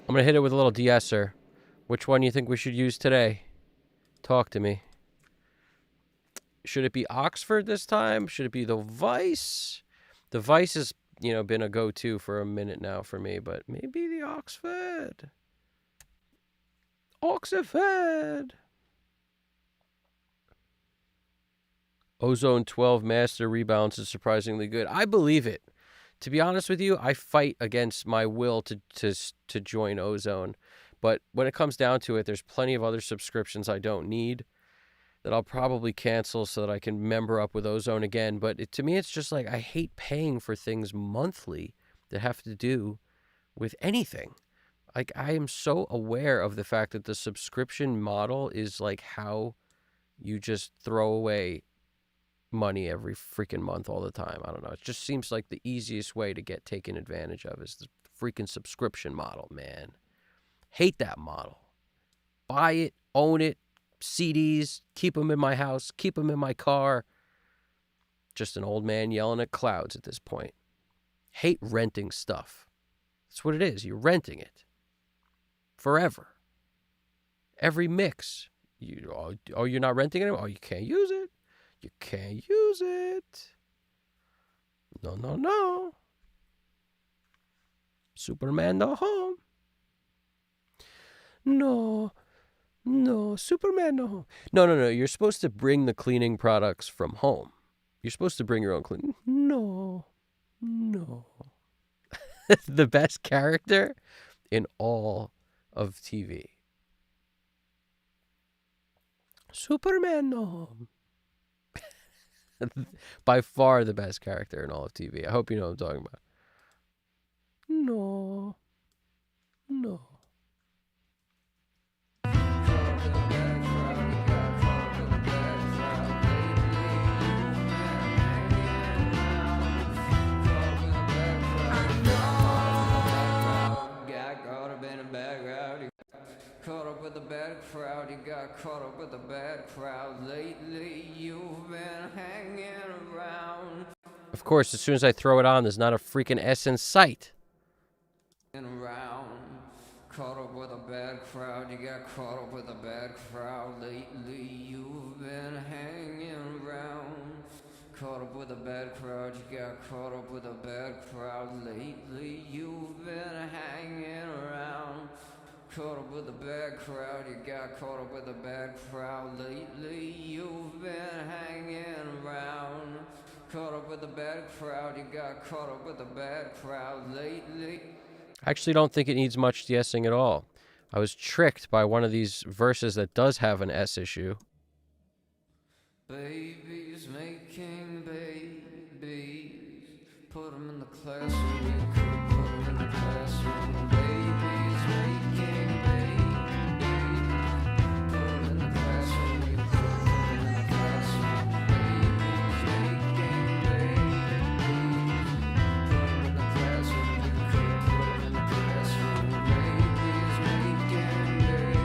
Speaker 1: I'm going to hit it with a little de-esser. Which one do you think we should use today? Talk to me. Should it be Oxford this time? Should it be the Vice? The Vice is been a go-to for a minute now for me, but maybe the Oxford. Oxford. Ozone 12 Master Rebalance is surprisingly good. I believe it. To be honest with you, I fight against my will to join Ozone. But when it comes down to it, there's plenty of other subscriptions I don't need that I'll probably cancel so that I can member up with Ozone again. But to me, it's just like I hate paying for things monthly that have to do with anything. Like, I am so aware of the fact that the subscription model is like how you just throw away money every freaking month all the time. I don't know. It just seems like the easiest way to get taken advantage of is the freaking subscription model, man. Hate that model. Buy it, own it, CDs, keep them in my house, keep them in my car. Just an old man yelling at clouds at this point. Hate renting stuff. That's what it is. You're renting it. Forever. Every mix. You're not renting it anymore? Oh, you can't use it. You can't use it. No, no, no. Superman no home. No, Superman no home. No. You're supposed to bring the cleaning products from home. You're supposed to bring your own cleaning. No. The best character in all of TV. Superman no home. By far the best character in all of TV. I hope you know what I'm talking about. No.
Speaker 2: Caught up with a bad crowd, you got caught up with a bad crowd. Lately you've been hanging around.
Speaker 1: Of course, as soon as I throw it on, there's not a freaking S in sight.
Speaker 2: Caught up with a bad crowd, you got caught up with a bad crowd. Lately you've been hanging around. Caught up with a bad crowd, you got caught up with a bad crowd. Lately you've been hanging around. Caught up with a bad crowd, you got caught up with a bad crowd. Lately you've been hanging around. Caught up with a bad crowd, you got caught up with a bad crowd. Lately.
Speaker 1: I actually don't think it needs much de-essing at all. I was tricked by one of these verses that does have an S issue.
Speaker 2: Babies making babies, put them in the classroom, you could put them in the classroom. Babies making babies, put them in the classroom, you could put them in the classroom. Babies making babies, put them in the classroom, you could put them in the classroom. Babies making babies,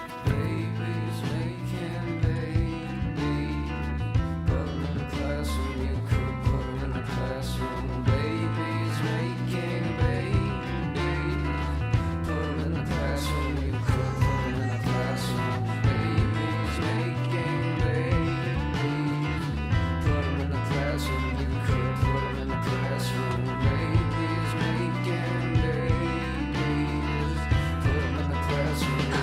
Speaker 2: put them in the classroom.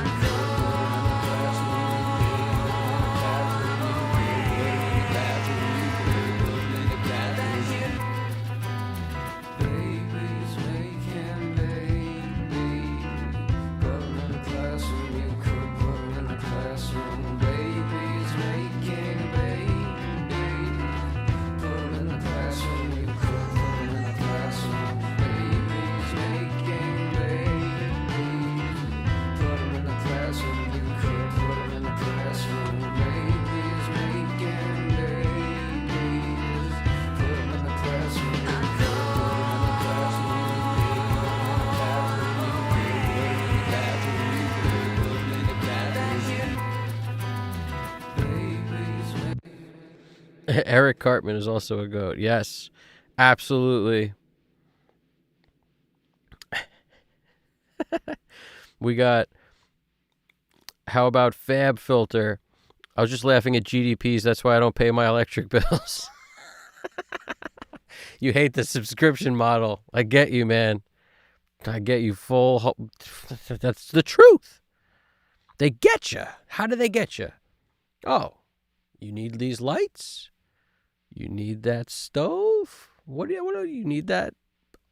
Speaker 1: Eric Cartman is also a goat. Yes, absolutely. We got, how about Fab Filter? I was just laughing at GDPs. That's why I don't pay my electric bills. You hate the subscription model. I get you, man. I get you full. That's the truth. They get you. How do they get you? Oh, you need these lights? You need that stove? What do you need that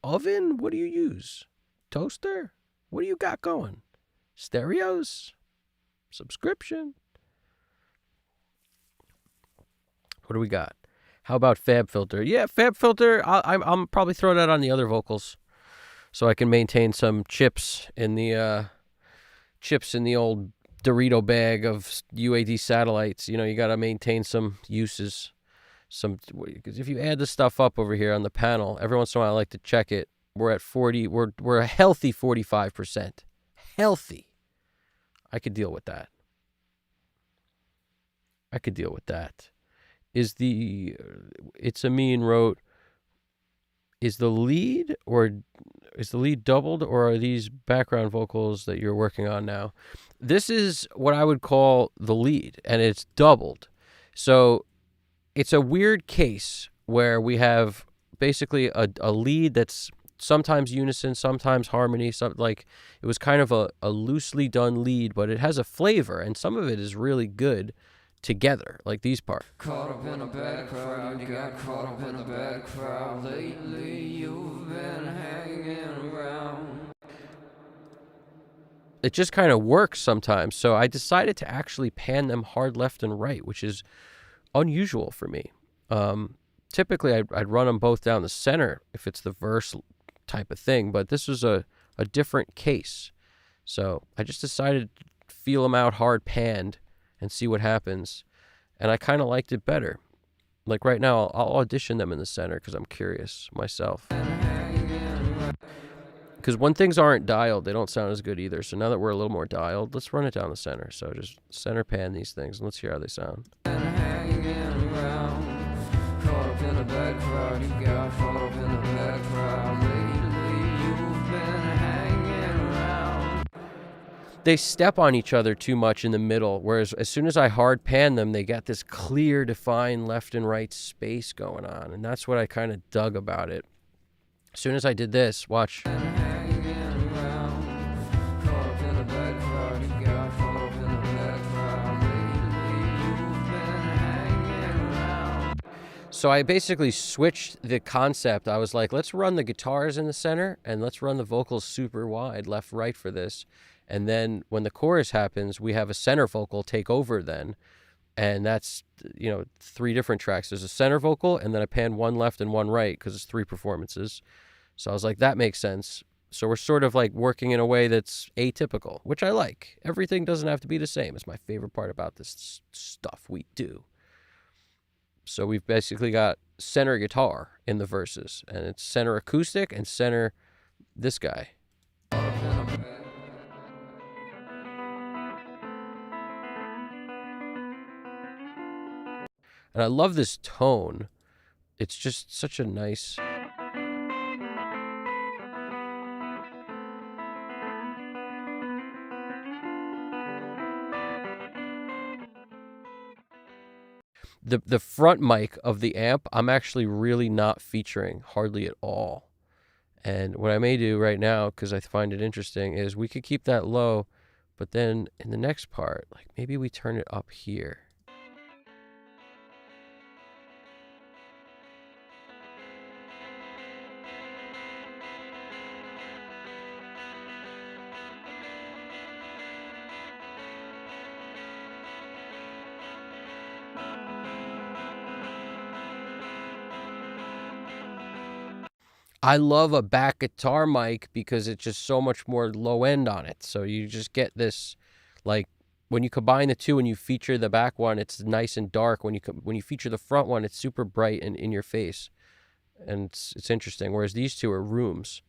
Speaker 1: oven? What do you use? Toaster? What do you got going? Stereos? Subscription? What do we got? How about Fab Filter? Yeah, Fab Filter. I'm probably throw that on the other vocals, so I can maintain some chips in the old Dorito bag of UAD satellites. You know, you got to maintain some uses. Because if you add the stuff up over here on the panel, every once in a while I like to check it. We're at 40. We're a healthy 45%. Healthy. I could deal with that. It's a mean wrote, is the lead doubled, or are these background vocals that you're working on now? This is what I would call the lead, and it's doubled. So it's a weird case where we have basically a lead that's sometimes unison, sometimes harmony. It was kind of a loosely done lead, but it has a flavor, and some of it is really good together, like these parts.
Speaker 2: Caught up in a bad crowd, you got caught up in a bad crowd. Lately you've been hanging around.
Speaker 1: It just kind of works sometimes. So I decided to actually pan them hard left and right, which is unusual for me. Typically I'd run them both down the center if it's the verse type of thing, but this was a different case. So I just decided to feel them out hard panned and see what happens. And I kind of liked it better. Like right now, I'll audition them in the center because I'm curious myself. Because when things aren't dialed, they don't sound as good either. So now that we're a little more dialed, let's run it down the center. So just center pan these things and let's hear how they sound. They step on each other too much in the middle, whereas as soon as I hard pan them, they got this clear, defined left and right space going on, and that's what I kind of dug about it. As soon as I did this, watch. So I basically switched the concept. I was like, let's run the guitars in the center, and let's run the vocals super wide, left, right for this. And then when the chorus happens, we have a center vocal take over then. And that's, 3 different tracks. There's a center vocal, and then I pan one left and one right because it's 3 performances. So I was like, that makes sense. So we're sort of like working in a way that's atypical, which I like. Everything doesn't have to be the same. It's my favorite part about this stuff we do. So we've basically got center guitar in the verses, and it's center acoustic and center this guy. And I love this tone. It's just such a nice... The front mic of the amp, I'm actually really not featuring hardly at all. And what I may do right now, because I find it interesting, is we could keep that low, but then in the next part, like maybe we turn it up here. I love a back guitar mic because it's just so much more low end on it. So you just get this, like, when you combine the two and you feature the back one, it's nice and dark. When you feature the front one, it's super bright and in your face. And it's interesting. Whereas these two are rooms.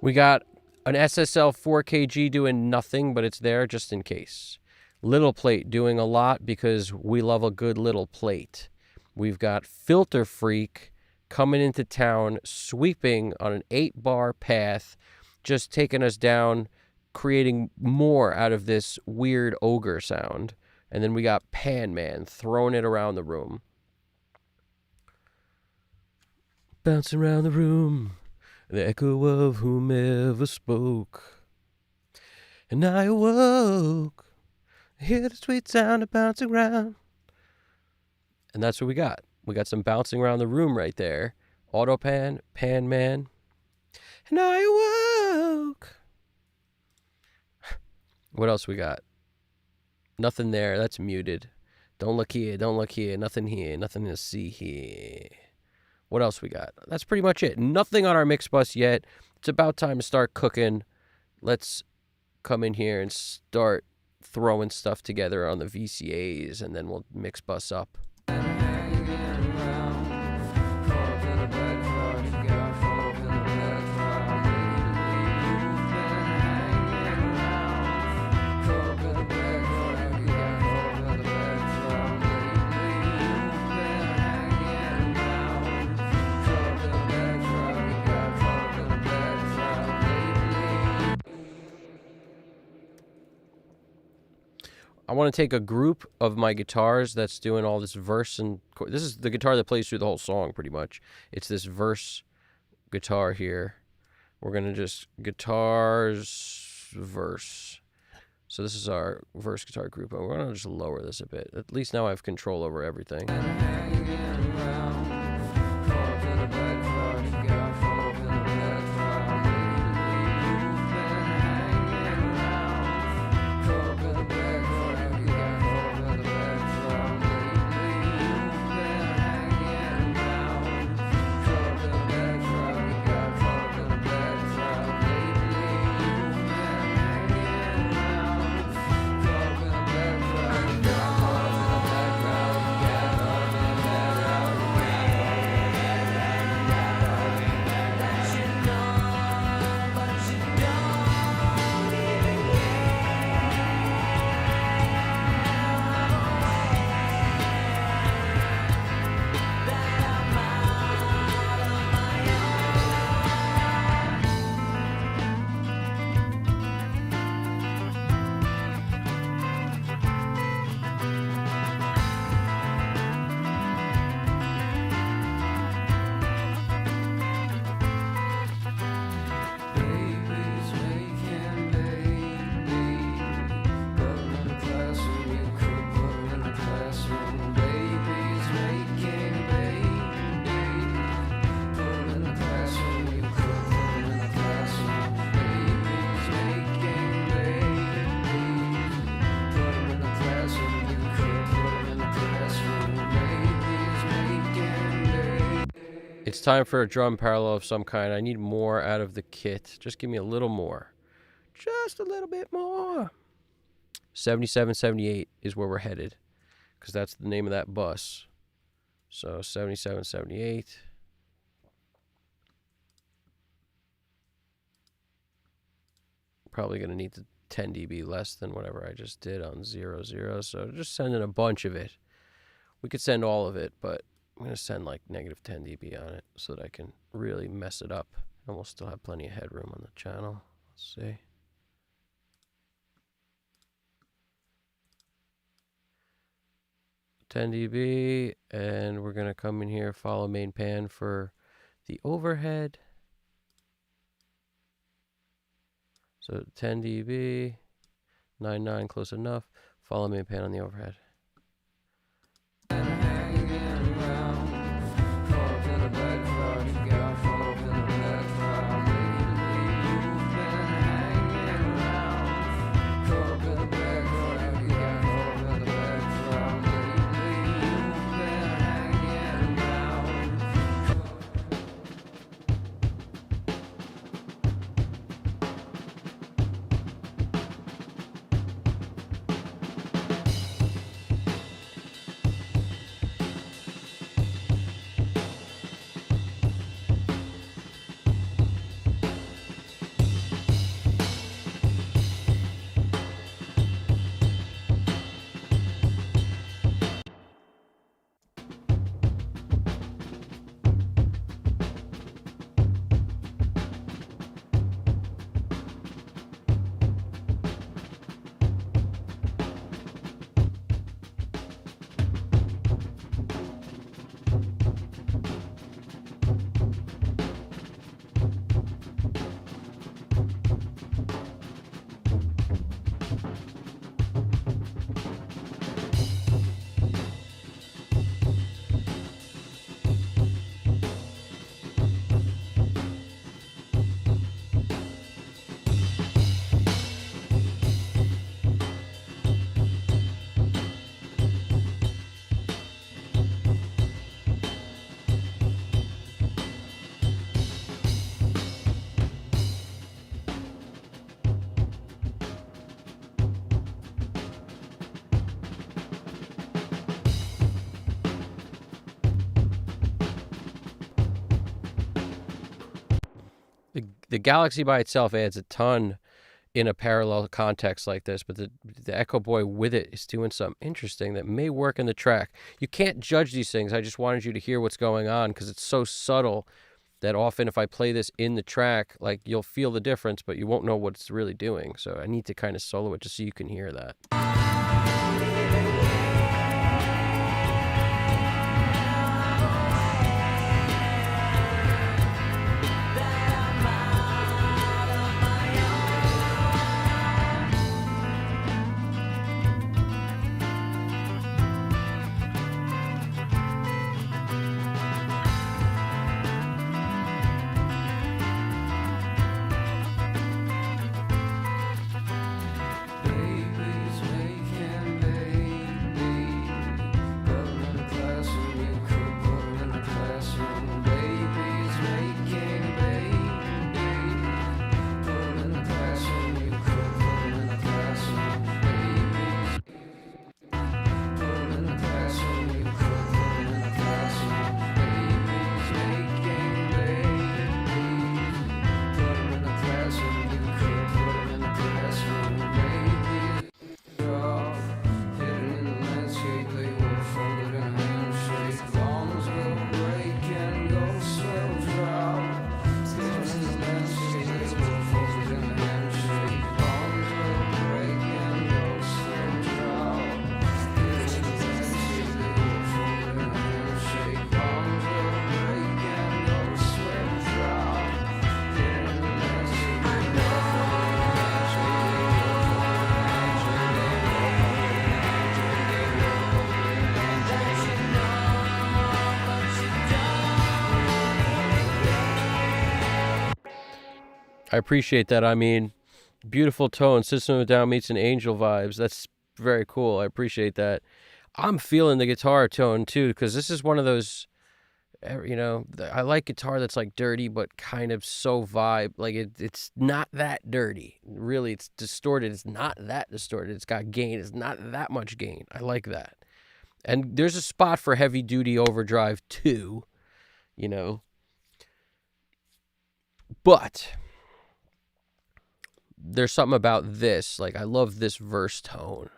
Speaker 1: We got an SSL 4KG doing nothing, but it's there just in case. Little plate doing a lot because we love a good little plate. We've got Filter Freak coming into town, sweeping on an 8-bar path, just taking us down, creating more out of this weird ogre sound. And then we got Pan Man throwing it around the room. Bouncing around the room, the echo of whomever spoke. And I awoke, I hear the sweet sound of bouncing around. And that's what we got. We got some bouncing around the room right there. Auto pan, Pan Man. And I awoke. What else we got? Nothing there. That's muted. Don't look here. Don't look here. Nothing here. Nothing to see here. What else we got? That's pretty much it. Nothing on our mix bus yet. It's about time to start cooking. Let's come in here and start throwing stuff together on the VCAs, and then we'll mix bus up. I want to take a group of my guitars that's doing all this verse and this is the guitar that plays through the whole song pretty much. It's this verse guitar here. We're going to just guitars verse. So this is our verse guitar group. And we're going to just lower this a bit. At least now I have control over everything. It's time for a drum parallel of some kind. I need more out of the kit. Just give me a little more. Just a little bit more. 77, 78 is where we're headed, because that's the name of that bus. So 77, 78. Probably going to need the 10 dB less than whatever I just did on 00. So just sending a bunch of it. We could send all of it, but I'm going to send like negative 10 dB on it so that I can really mess it up. And we'll still have plenty of headroom on the channel. Let's see. $10 dB, and we're going to come in here, follow main pan for the overhead. So 10 dB, 99 close enough. Follow main pan on the overhead. the Galaxy by itself adds a ton in a parallel context like this, but the Echo Boy with it is doing something interesting that may work in the track. You can't judge these things. I just wanted you to hear what's going on because it's so subtle that often if I play this in the track, like you'll feel the difference, but you won't know what it's really doing. So I need to kind of solo it just so you can hear that. I appreciate that. I mean, beautiful tone. System of a Down meets an Angel vibes. That's very cool. I appreciate that. I'm feeling the guitar tone too, because this is one of those, I like guitar that's like dirty, but kind of so vibe. Like it's not that dirty. Really, it's distorted. It's not that distorted. It's got gain. It's not that much gain. I like that. And there's a spot for heavy duty overdrive too, But there's something about this. Like, I love this verse tone.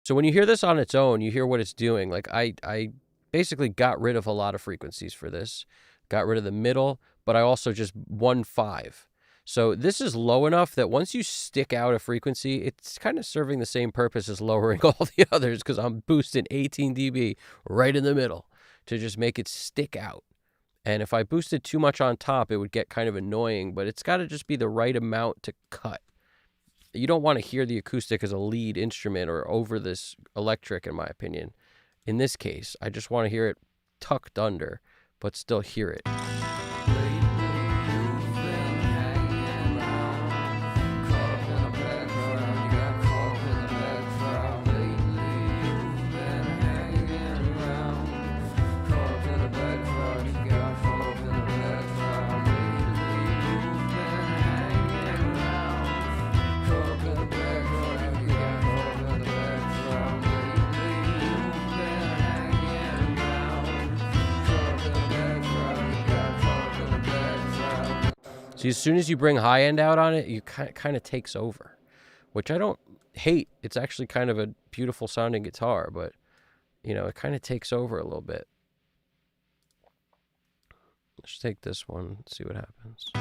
Speaker 1: So when you hear this on its own, you hear what it's doing. Like, I basically got rid of a lot of frequencies for this. Got rid of the middle, but I also just 1.5. So this is low enough that once you stick out a frequency, it's kind of serving the same purpose as lowering all the others, because I'm boosting 18 dB right in the middle to just make it stick out. And if I boosted too much on top, it would get kind of annoying, but it's got to just be the right amount to cut. You don't want to hear the acoustic as a lead instrument or over this electric, in my opinion. In this case, I just want to hear it tucked under, but still hear it. So as soon as you bring high end out on it, you kind of takes over, which I don't hate. It's actually kind of a beautiful sounding guitar, but it kind of takes over a little bit. Let's take this one, see what happens.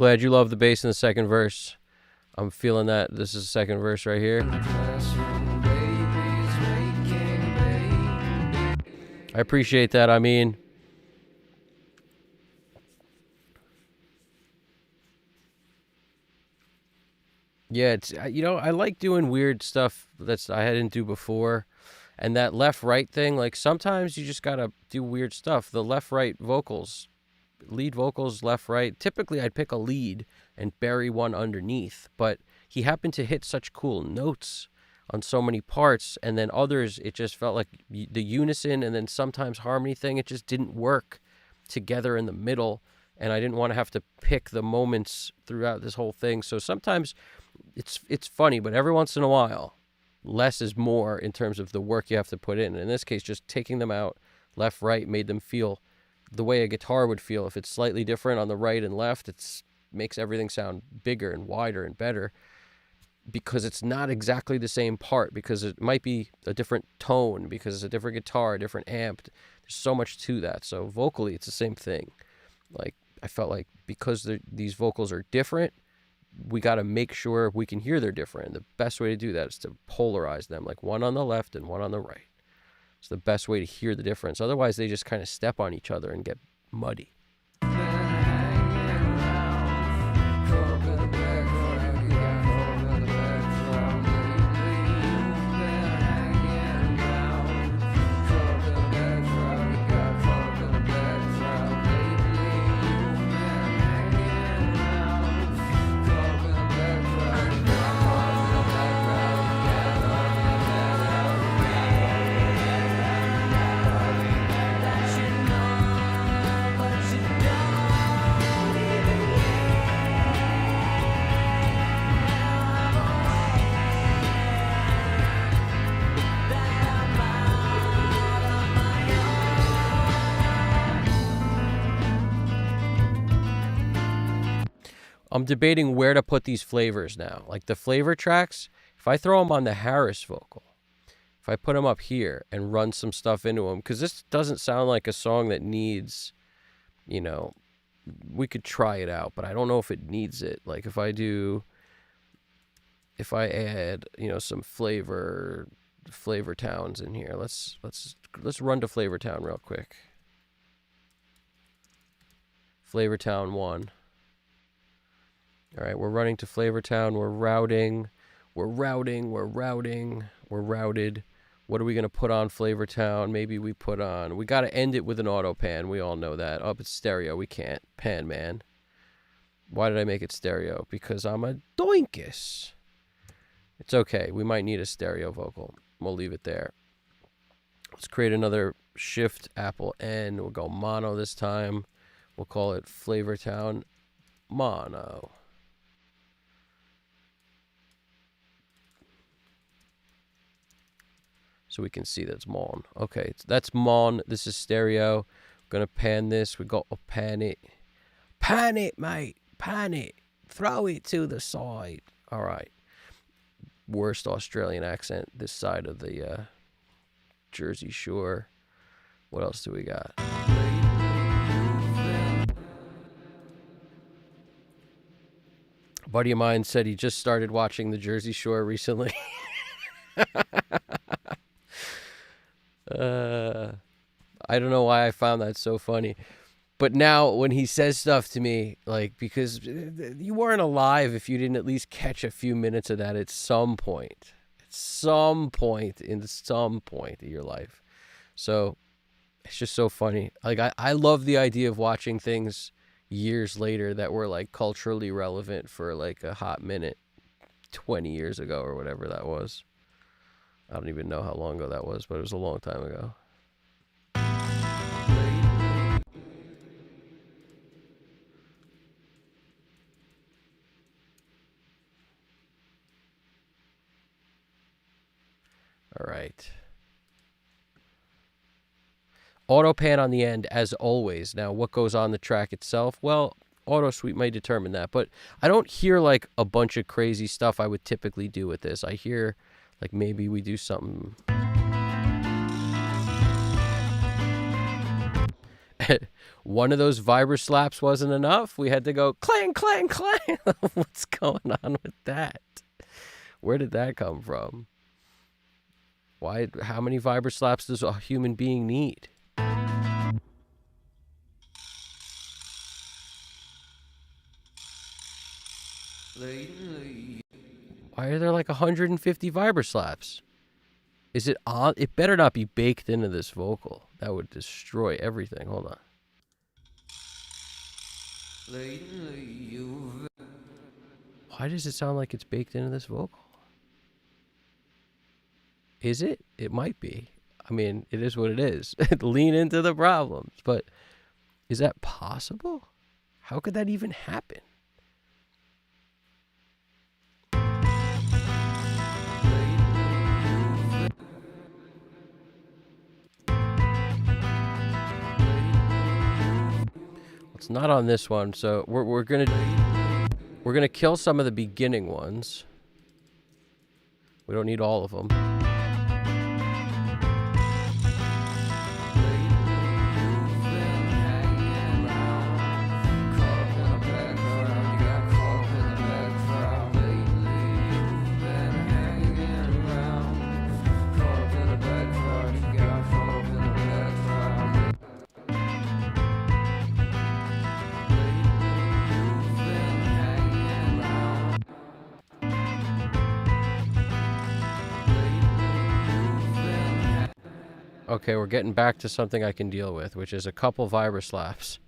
Speaker 1: Glad you love the bass in the second verse. I'm feeling that. This is the second verse right here. I appreciate that. I mean, yeah, it's I like doing weird stuff I didn't do before, and that left right thing. Like sometimes you just gotta do weird stuff. The left right vocals, lead vocals, left right. Typically, I'd pick a lead and bury one underneath, but he happened to hit such cool notes on so many parts, and then others it just felt like the unison and then sometimes harmony thing, it just didn't work together in the middle, and I didn't want to have to pick the moments throughout this whole thing. So sometimes it's funny, but every once in a while less is more in terms of the work you have to put in. In this case, just taking them out left right made them feel the way a guitar would feel. If it's slightly different on the right and left, it makes everything sound bigger and wider and better, because it's not exactly the same part, because it might be a different tone, because it's a different guitar, a different amp. There's so much to that. So vocally, it's the same thing. Like, I felt like because these vocals are different, we got to make sure we can hear they're different. And the best way to do that is to polarize them, like one on the left and one on the right. It's the best way to hear the difference. Otherwise, they just kind of step on each other and get muddy. I'm debating where to put these flavors now. Like the flavor tracks, if I throw them on the Harris vocal, if I put them up here and run some stuff into them, because this doesn't sound like a song that needs, we could try it out, but I don't know if it needs it. Like if I add, some flavor towns in here. Let's run to Flavor Town real quick. Flavor Town 1. All right, we're running to Flavor Town. We're routing. We're routed. What are we going to put on Flavor Town? Maybe we got to end it with an auto pan. We all know that. Oh, it's stereo. We can't. Pan, man. Why did I make it stereo? Because I'm a doinkus. It's okay. We might need a stereo vocal. We'll leave it there. Let's create another Shift Apple N. We'll go mono this time. We'll call it Flavor Town Mono. So we can see that's mon. Okay, that's mon. This is stereo. We're going to pan this. We got to pan it. Pan it, mate. Pan it. Throw it to the side. All right. Worst Australian accent this side of the Jersey Shore. What else do we got? A buddy of mine said he just started watching the Jersey Shore recently. I don't know why I found that so funny. But now when he says stuff to me, like, because you weren't alive if you didn't at least catch a few minutes of that at some point. At some point in some point of your life. So it's just so funny. Like, I love the idea of watching things years later that were, like, culturally relevant for, like, a hot minute 20 years ago or whatever that was. I don't even know how long ago that was, but it was a long time ago. All right. Auto pan on the end, as always. Now, what goes on the track itself? Well, Auto Sweep may determine that, but I don't hear, like, a bunch of crazy stuff I would typically do with this. I hear, like, maybe we do something. one of those vibra slaps wasn't enough. We had to go clang, clang, clang. What's going on with that? Where did that come from? Why? How many vibra slaps does a human being need? Why are there like 150 vibra slaps? Is it on? It better not be baked into this vocal. That would destroy everything. Hold on. Why does it sound like it's baked into this vocal? Is it? It might be. I mean, it is what it is. Lean into the problems. But is that possible? How could that even happen? It's not on this one, so we're gonna kill some of the beginning ones. We don't need all of them. Okay, we're getting back to something I can deal with, which is a couple vibra slaps.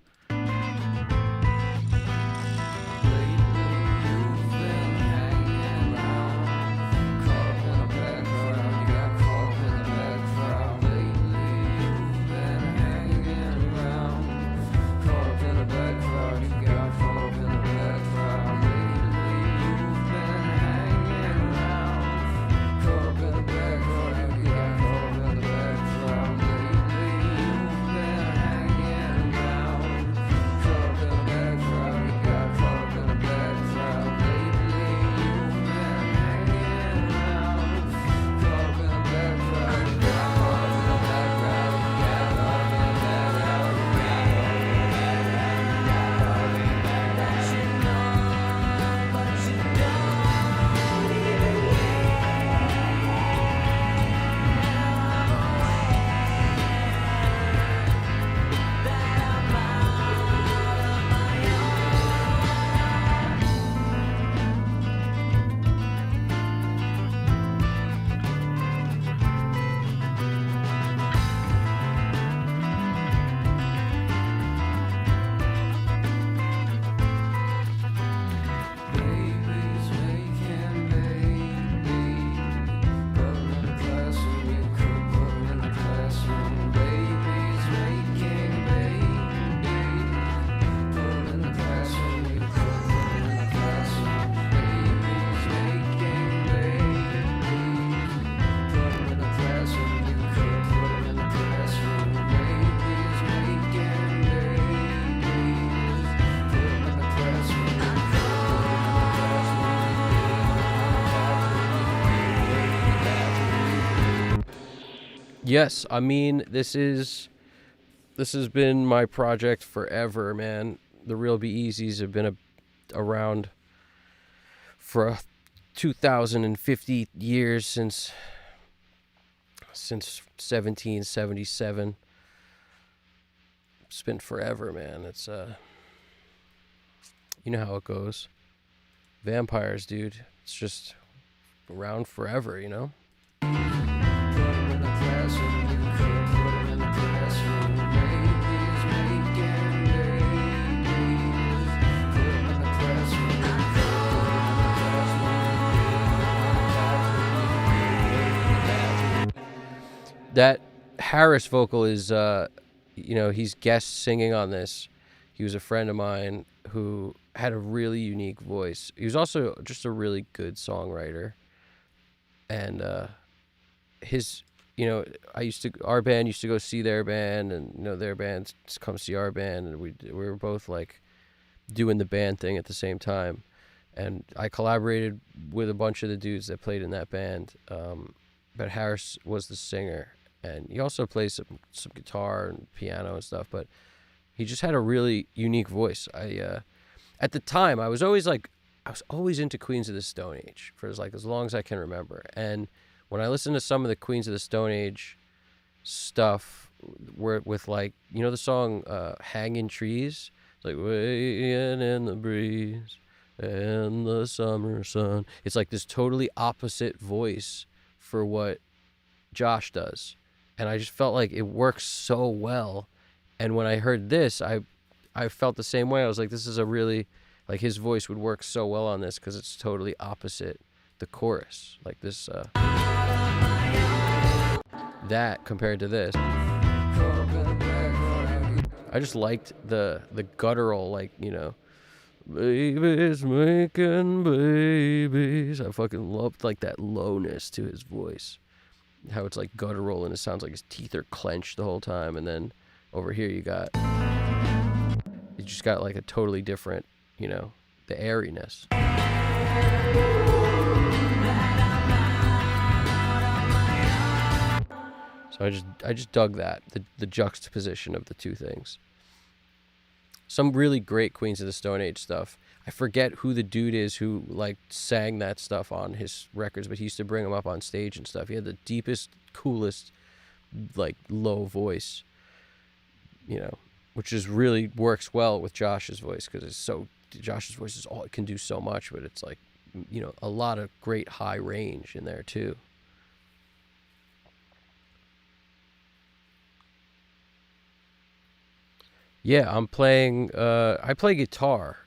Speaker 1: Yes, I mean, this has been my project forever, man. The Real Be Easies have been around for 2,050 years since 1777. It's been forever, man. It's you know how it goes. Vampires, dude. It's just around forever, you know? That Harris vocal is, he's guest singing on this. He was a friend of mine who had a really unique voice. He was also just a really good songwriter. And our band used to go see their band, and their bands come see our band, and we were both like doing the band thing at the same time. And I collaborated with a bunch of the dudes that played in that band. But Harris was the singer, and he also plays some guitar and piano and stuff. But He just had a really unique voice. At the time, I was always into Queens of the Stone Age for as long as I can remember. And when I listened to some of the Queens of the Stone Age stuff, with the song "Hanging Trees," it's like "Weighing in the breeze and the summer sun." It's like this totally opposite voice for what Josh does, and I just felt like it works so well. And when I heard this, I felt the same way. I was like, this is a really, his voice would work so well on this because it's totally opposite the chorus, like this that compared to this. I just liked the guttural, babies making babies. I fucking loved that lowness to his voice, how it's guttural and it sounds like his teeth are clenched the whole time. And then over here you just got a totally different, the airiness. So I just dug that, the juxtaposition of the two things. Some really great Queens of the Stone Age stuff. I forget who the dude is who sang that stuff on his records, but he used to bring them up on stage and stuff. He had the deepest, coolest, low voice, which just really works well with Josh's voice because Josh's voice is all it can do so much, but it's a lot of great high range in there too. Yeah, I'm playing, I play guitar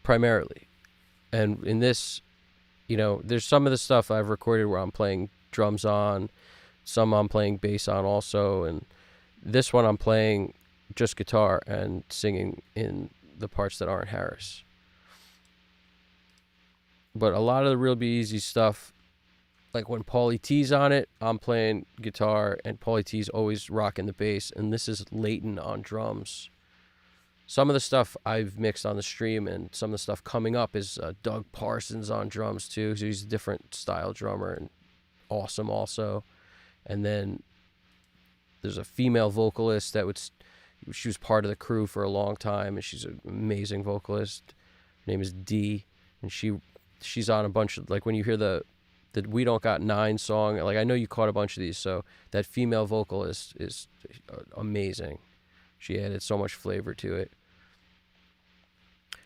Speaker 1: primarily. And in this, there's some of the stuff I've recorded where I'm playing drums on, some I'm playing bass on also, and this one I'm playing just guitar and singing in the parts that aren't Harris. But a lot of the Real Be Easy stuff, like when Paulie T's on it, I'm playing guitar and Paulie T's always rocking the bass, and this is Leighton on drums. Some of the stuff I've mixed on the stream, and some of the stuff coming up is Doug Parsons on drums too. So he's a different style drummer and awesome also. And then there's a female vocalist she was part of the crew for a long time, and she's an amazing vocalist. Her name is Dee, and she's on a bunch of, when you hear the We Don't Got 9 song, I know you caught a bunch of these, so that female vocalist is amazing. She added so much flavor to it.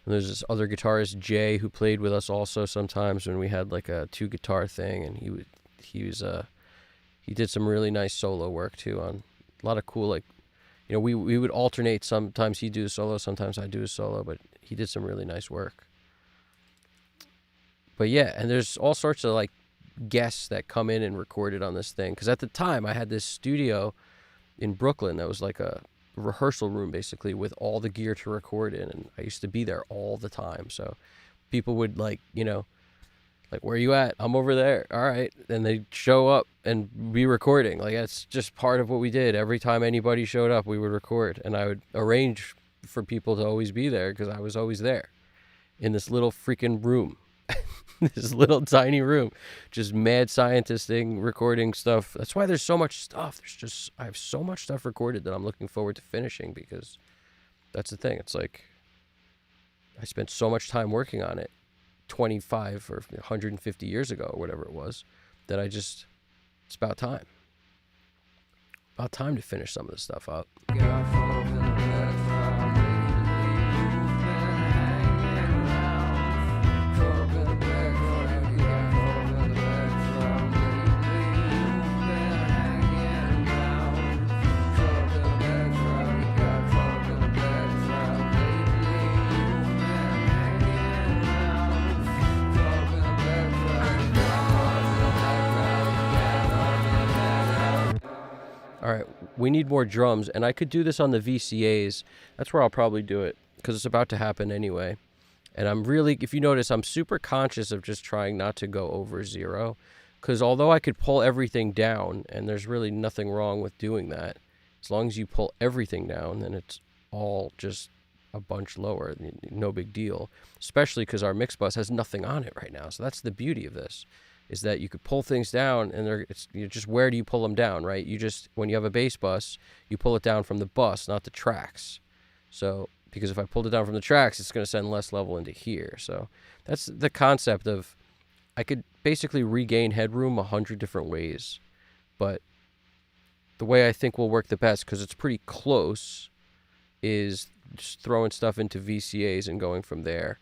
Speaker 1: And there's this other guitarist, Jay, who played with us also sometimes when we had a 2-guitar thing, and he did some really nice solo work too on a lot of cool, we would alternate. Sometimes he'd do a solo, sometimes I'd do a solo, but he did some really nice work. But yeah, and there's all sorts of guests that come in and recorded on this thing. Because at the time, I had this studio in Brooklyn that was a rehearsal room, basically, with all the gear to record in. And I used to be there all the time. So people would, where you at? I'm over there. All right. And they'd show up and be recording. That's just part of what we did. Every time anybody showed up, we would record. And I would arrange for people to always be there because I was always there in this little freaking room. This little tiny room, just mad scientisting, recording stuff. That's why there's so much stuff. I have so much stuff recorded that I'm looking forward to finishing, because that's the thing. It's I spent so much time working on it 25 or 150 years ago or whatever it was, that it's about time. About time to finish some of this stuff up. All right, we need more drums, and I could do this on the VCAs. That's where I'll probably do it, because it's about to happen anyway. And I'm really, if you notice, I'm super conscious of just trying not to go over 0, because although I could pull everything down, and there's really nothing wrong with doing that, as long as you pull everything down, then it's all just a bunch lower, no big deal, especially because our mix bus has nothing on it right now. So that's the beauty of this, is that you could pull things down, and just where do you pull them down, right? You just, when you have a bass bus, you pull it down from the bus, not the tracks. So, because if I pulled it down from the tracks, it's going to send less level into here. So that's the concept of, I could basically regain headroom 100 different ways. But the way I think will work the best, because it's pretty close, is just throwing stuff into VCAs and going from there.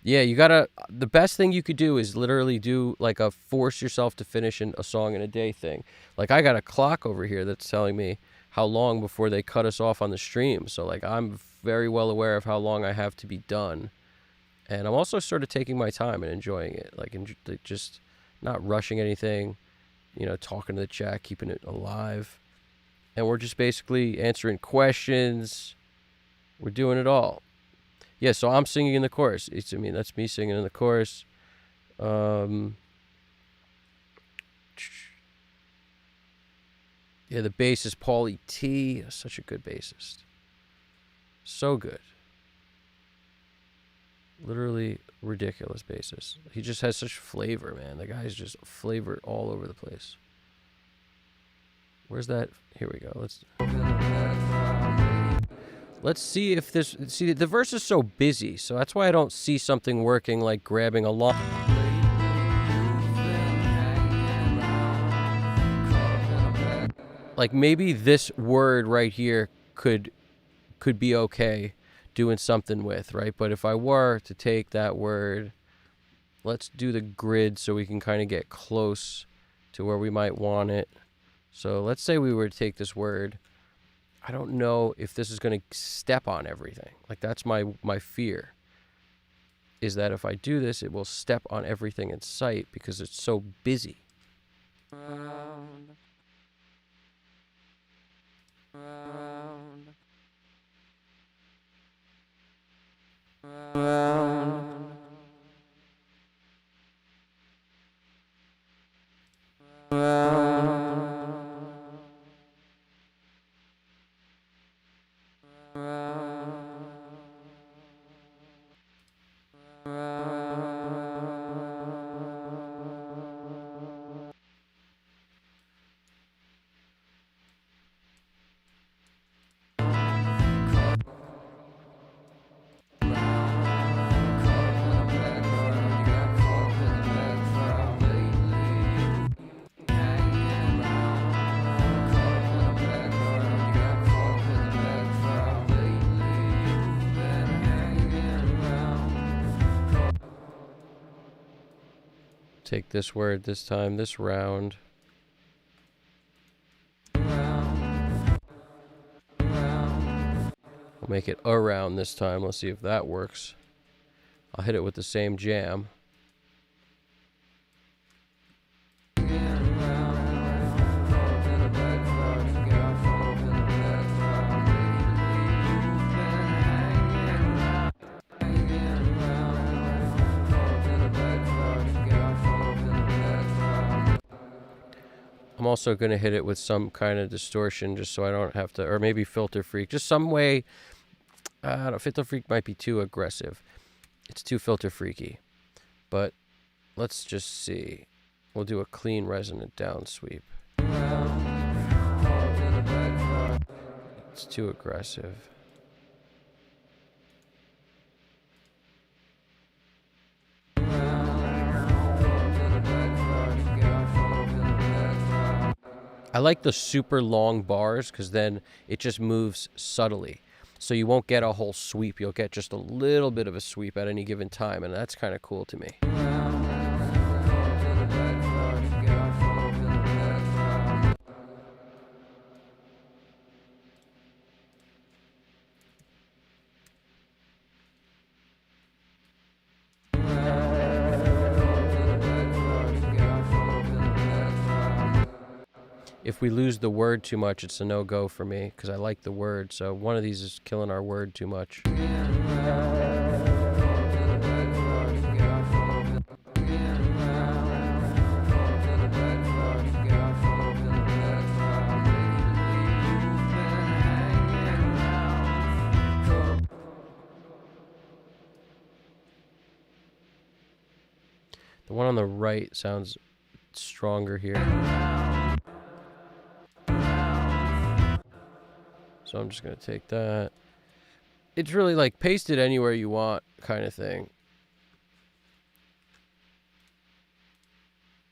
Speaker 1: Yeah, you gotta. The best thing you could do is literally do like a force yourself to finish a song in a day thing. Like, I got a clock over here that's telling me how long before they cut us off on the stream. So like, I'm very well aware of how long I have to be done, and I'm also sort of taking my time and enjoying it. Like, just not rushing anything. You know, talking to the chat, keeping it alive, and we're just basically answering questions. We're doing it all. Yeah, so I'm singing in the chorus. That's me singing in the chorus. Yeah, the bassist, Paulie T. Such a good bassist. So good. Literally ridiculous bassist. He just has such flavor, man. The guy's just flavored all over the place. Where's that? Here we go. Let's see if this... See, the verse is so busy, so that's why I don't see something working like grabbing a line. Like, maybe this word right here could be okay doing something with, right? But if I were to take that word, let's do the grid so we can kind of get close to where we might want it. So let's say we were to take this word. I don't know if this is going to step on everything. Like, that's my fear, is that if I do this, it will step on everything in sight because it's so busy. Take this word this time, this round. We'll make it around this time. Let's see if that works. I'll hit it with the same jam. I'm also going to hit it with some kind of distortion just so I don't have to, or maybe Filter Freak, just some way. I don't know, Filter Freak might be too aggressive. It's too Filter Freaky. But let's just see. We'll do a clean resonant down sweep. It's too aggressive. I like the super long bars because then it just moves subtly. So you won't get a whole sweep. You'll get just a little bit of a sweep at any given time, and that's kind of cool to me. If we lose the word too much, it's a no-go for me because I like the word. So one of these is killing our word too much. The one on the right sounds stronger here. So I'm just going to take that. It's really like paste it anywhere you want kind of thing.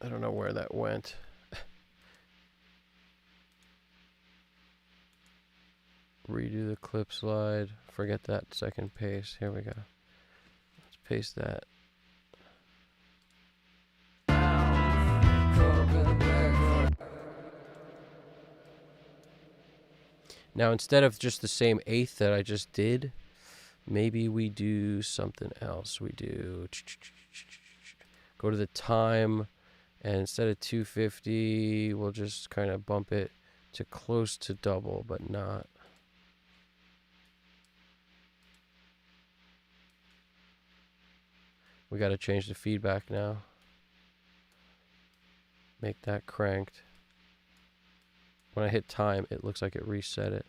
Speaker 1: I don't know where that went. Redo the clip slide. Forget that second paste. Here we go. Let's paste that. Now, instead of just the same eighth that I just did, maybe we do something else. We do go to the time, and instead of 250, we'll just kind of bump it to close to double, but not. We got to change the feedback now. Make that cranked. When I hit time, it looks like it reset it.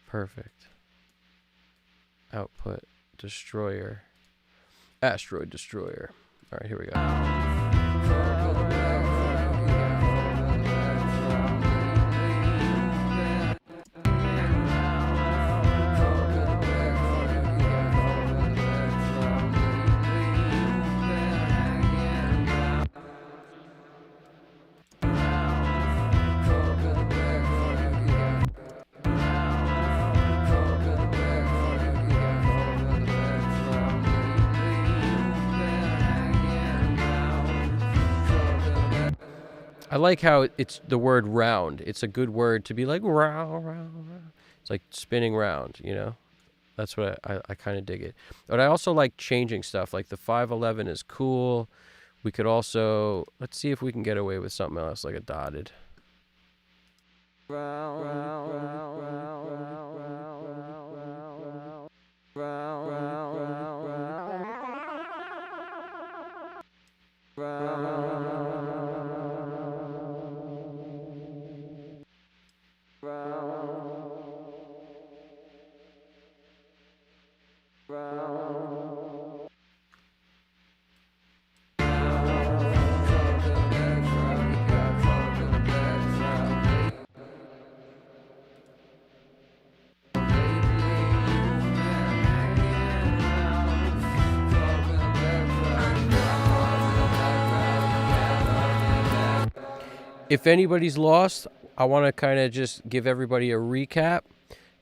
Speaker 1: Perfect. Output, destroyer. Asteroid destroyer. All right, here we go. I like how it's the word round. It's a good word to be like round, round, round. It's like spinning round, you know? That's what I kind of dig it. But I also like changing stuff. Like the 511 is cool. We could also, let's see if we can get away with something else like a dotted. If anybody's lost, I want to kind of just give everybody a recap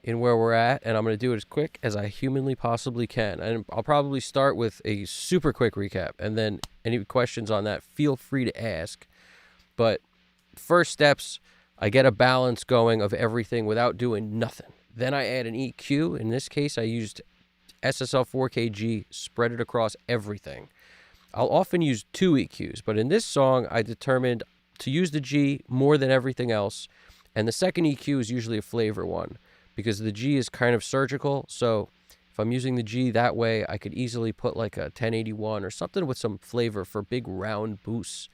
Speaker 1: in where we're at, and I'm going to do it as quick as I humanly possibly can. And I'll probably start with a super quick recap, and then any questions on that, feel free to ask. But first steps, I get a balance going of everything without doing nothing. Then I add an EQ. In this case, I used SSL 4KG, spread it across everything. I'll often use 2 EQs, but in this song, I determined to use the G more than everything else. And the second EQ is usually a flavor one because the G is kind of surgical. So if I'm using the G that way, I could easily put like a 1081 or something with some flavor for big round boosts.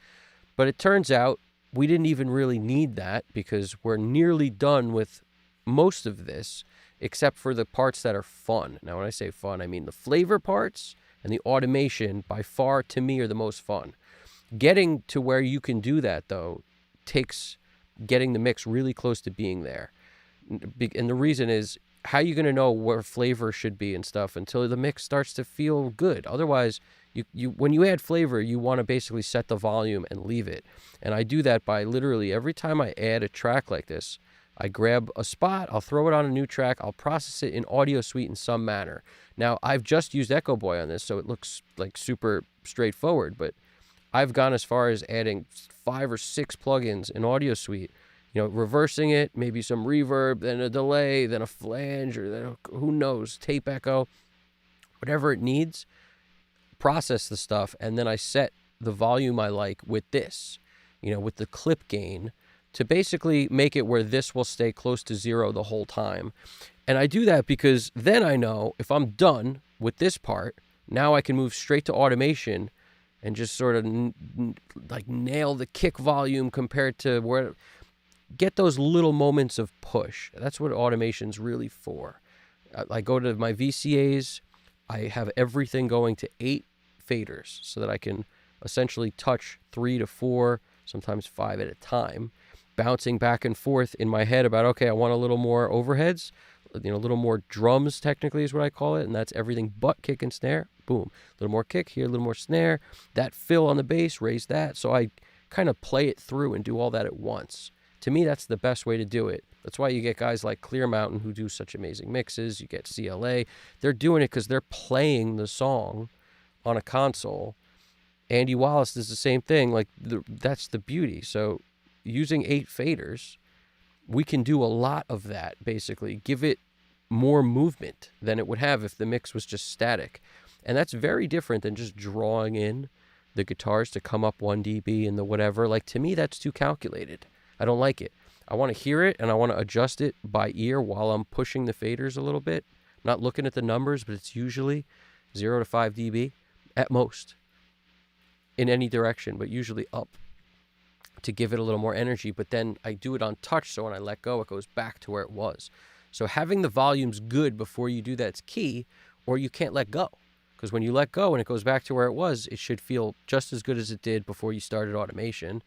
Speaker 1: But it turns out we didn't even really need that because we're nearly done with most of this except for the parts that are fun. Now, when I say fun, I mean the flavor parts and the automation by far to me are the most fun. Getting to where you can do that, though, takes getting the mix really close to being there. And the reason is, how are you going to know where flavor should be and stuff until the mix starts to feel good? Otherwise, you when you add flavor, you want to basically set the volume and leave it. And I do that by literally every time I add a track like this, I grab a spot, I'll throw it on a new track, I'll process it in Audio Suite in some manner. Now, I've just used Echo Boy on this, so it looks like super straightforward, but I've gone as far as adding 5 or 6 plugins in Audio Suite, you know, reversing it, maybe some reverb, then a delay, then a flange, or then who knows, tape echo, whatever it needs, process the stuff, and then I set the volume I like with this, you know, with the clip gain to basically make it where this will stay close to 0 the whole time. And I do that because then I know if I'm done with this part, now I can move straight to automation and just sort of like nail the kick volume compared to where, get those little moments of push. That's what automation's really for. I go to my VCAs, I have everything going to 8 faders so that I can essentially touch 3 to 4, sometimes 5 at a time, bouncing back and forth in my head about, okay, I want a little more overheads, a little more drums technically is what I call it, and that's everything but kick and snare. Boom, a little more kick here, a little more snare, that fill on the bass, raise that. So I kind of play it through and do all that at once. To me, that's the best way to do it. That's why you get guys like Clear Mountain who do such amazing mixes. You get CLA. They're doing it because they're playing the song on a console. Andy Wallace does the same thing. Like, that's the beauty. So using 8 faders, we can do a lot of that, basically. Give it more movement than it would have if the mix was just static. And that's very different than just drawing in the guitars to come up 1 dB and the whatever. Like, to me, that's too calculated. I don't like it. I want to hear it, and I want to adjust it by ear while I'm pushing the faders a little bit. I'm not looking at the numbers, but it's usually 0 to 5 dB at most in any direction, but usually up to give it a little more energy. But then I do it on touch, so when I let go, it goes back to where it was. So having the volumes good before you do that's key, or you can't let go. Because when you let go and it goes back to where it was, it should feel just as good as it did before you started automation.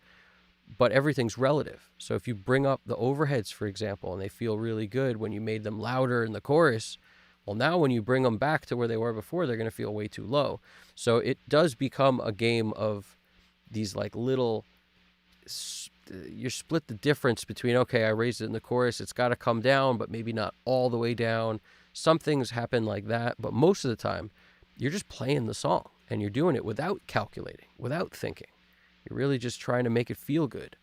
Speaker 1: But everything's relative. So if you bring up the overheads, for example, and they feel really good when you made them louder in the chorus, well, now when you bring them back to where they were before, they're going to feel way too low. So it does become a game of these like little, you split the difference between, okay, I raised it in the chorus, it's got to come down, but maybe not all the way down. Some things happen like that, but most of the time, you're just playing the song, and you're doing it without calculating, without thinking. You're really just trying to make it feel good.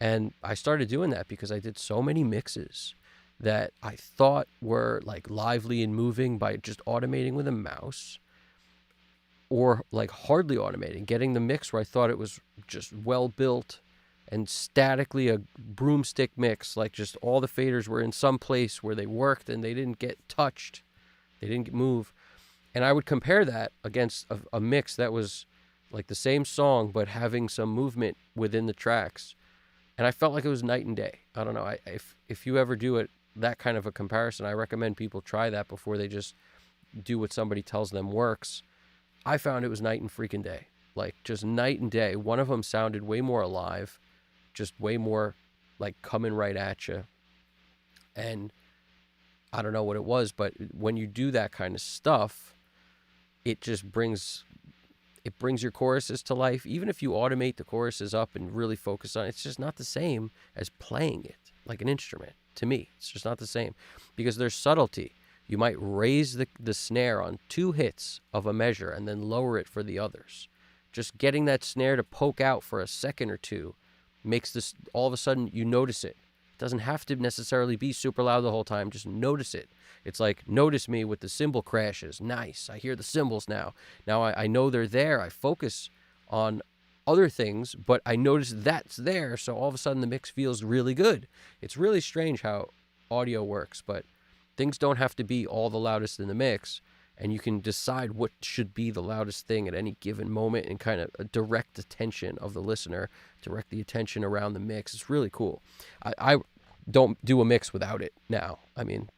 Speaker 1: And I started doing that because I did so many mixes that I thought were like lively and moving by just automating with a mouse, or like hardly automating, getting the mix where I thought it was just well built and statically a broomstick mix, like just all the faders were in some place where they worked and they didn't get touched, they didn't move. And I would compare that against a mix that was like the same song, but having some movement within the tracks. And I felt like it was night and day. I don't know. If you ever do it, that kind of a comparison, I recommend people try that before they just do what somebody tells them works. I found it was night and freaking day. Like, just night and day. One of them sounded way more alive, just way more like coming right at you. And I don't know what it was, but when you do that kind of stuff, it just brings your choruses to life. Even if you automate the choruses up and really focus on it, it's just not the same as playing it like an instrument. To me, it's just not the same because there's subtlety. You might raise the snare on 2 hits of a measure and then lower it for the others. Just getting that snare to poke out for a second or two makes this, all of a sudden you notice it. It doesn't have to necessarily be super loud the whole time. Just notice it. It's like, notice me with the cymbal crashes. Nice. I hear the cymbals now. Now I know they're there. I focus on other things, but I notice that's there. So all of a sudden the mix feels really good. It's really strange how audio works, but things don't have to be all the loudest in the mix. And you can decide what should be the loudest thing at any given moment and kind of direct attention of the listener, direct the attention around the mix. It's really cool. I don't do a mix without it now. I mean,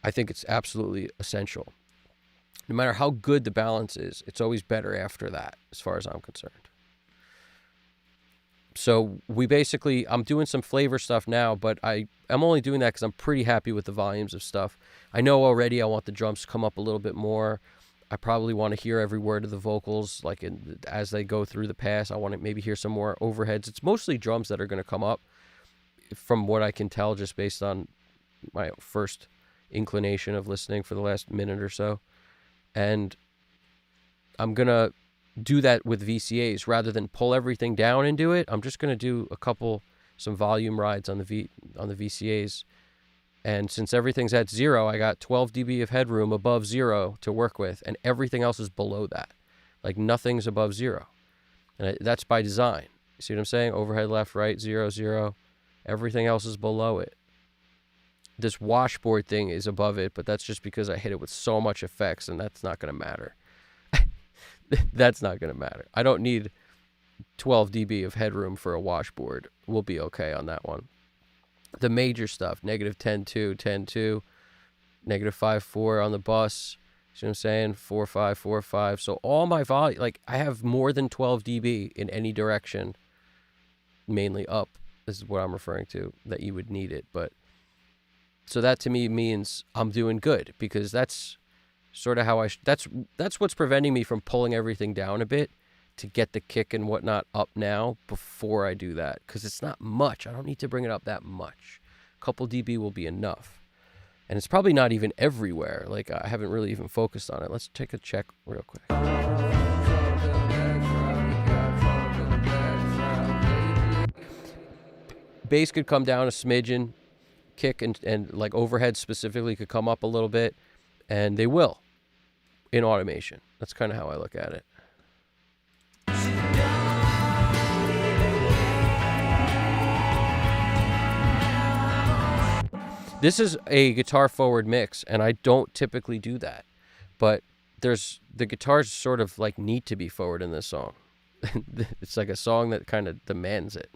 Speaker 1: I think it's absolutely essential. No matter how good the balance is, it's always better after that, as far as I'm concerned. So I'm doing some flavor stuff now, but I'm only doing that because I'm pretty happy with the volumes of stuff. I know already I want the drums to come up a little bit more. I probably want to hear every word of the vocals, like as they go through the pass. I want to maybe hear some more overheads. It's mostly drums that are going to come up, from what I can tell, just based on my first inclination of listening for the last minute or so. And I'm going to do that with VCAs rather than pull everything down and do it. I'm just going to do some volume rides on the VCAs. And since everything's at 0, I got 12 dB of headroom above 0 to work with, and everything else is below that. Like, nothing's above 0. And that's by design. See what I'm saying? Overhead left, right, 0, 0. Everything else is below it. This washboard thing is above it, but that's just because I hit it with so much effects, and that's not going to matter. That's not going to matter. I don't need 12 dB of headroom for a washboard. We'll be okay on that one. The major stuff, negative 10.2, 10.2, negative 5.4 on the bus, See what I'm saying? 4-5, 4-5. So all my volume, like I have more than 12 dB in any direction, mainly up. This is what I'm referring to, that you would need it. But so that to me means I'm doing good, because that's sort of how that's what's preventing me from pulling everything down a bit to get the kick and whatnot up now before I do that, because it's not much. I don't need to bring it up that much. A couple dB will be enough. And it's probably not even everywhere. Like, I haven't really even focused on it. Let's take a check real quick. Bass could come down a smidgen. Kick and like overhead specifically could come up a little bit. And they will in automation. That's kind of how I look at it. This is a guitar forward mix, and I don't typically do that. But the guitars sort of like need to be forward in this song. It's like a song that kind of demands it.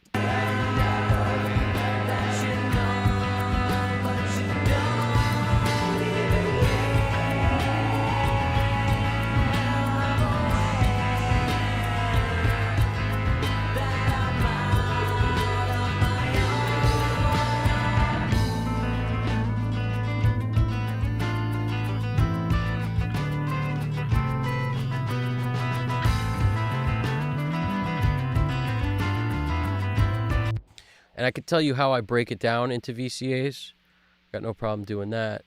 Speaker 1: And I could tell you how I break it down into VCAs. Got no problem doing that.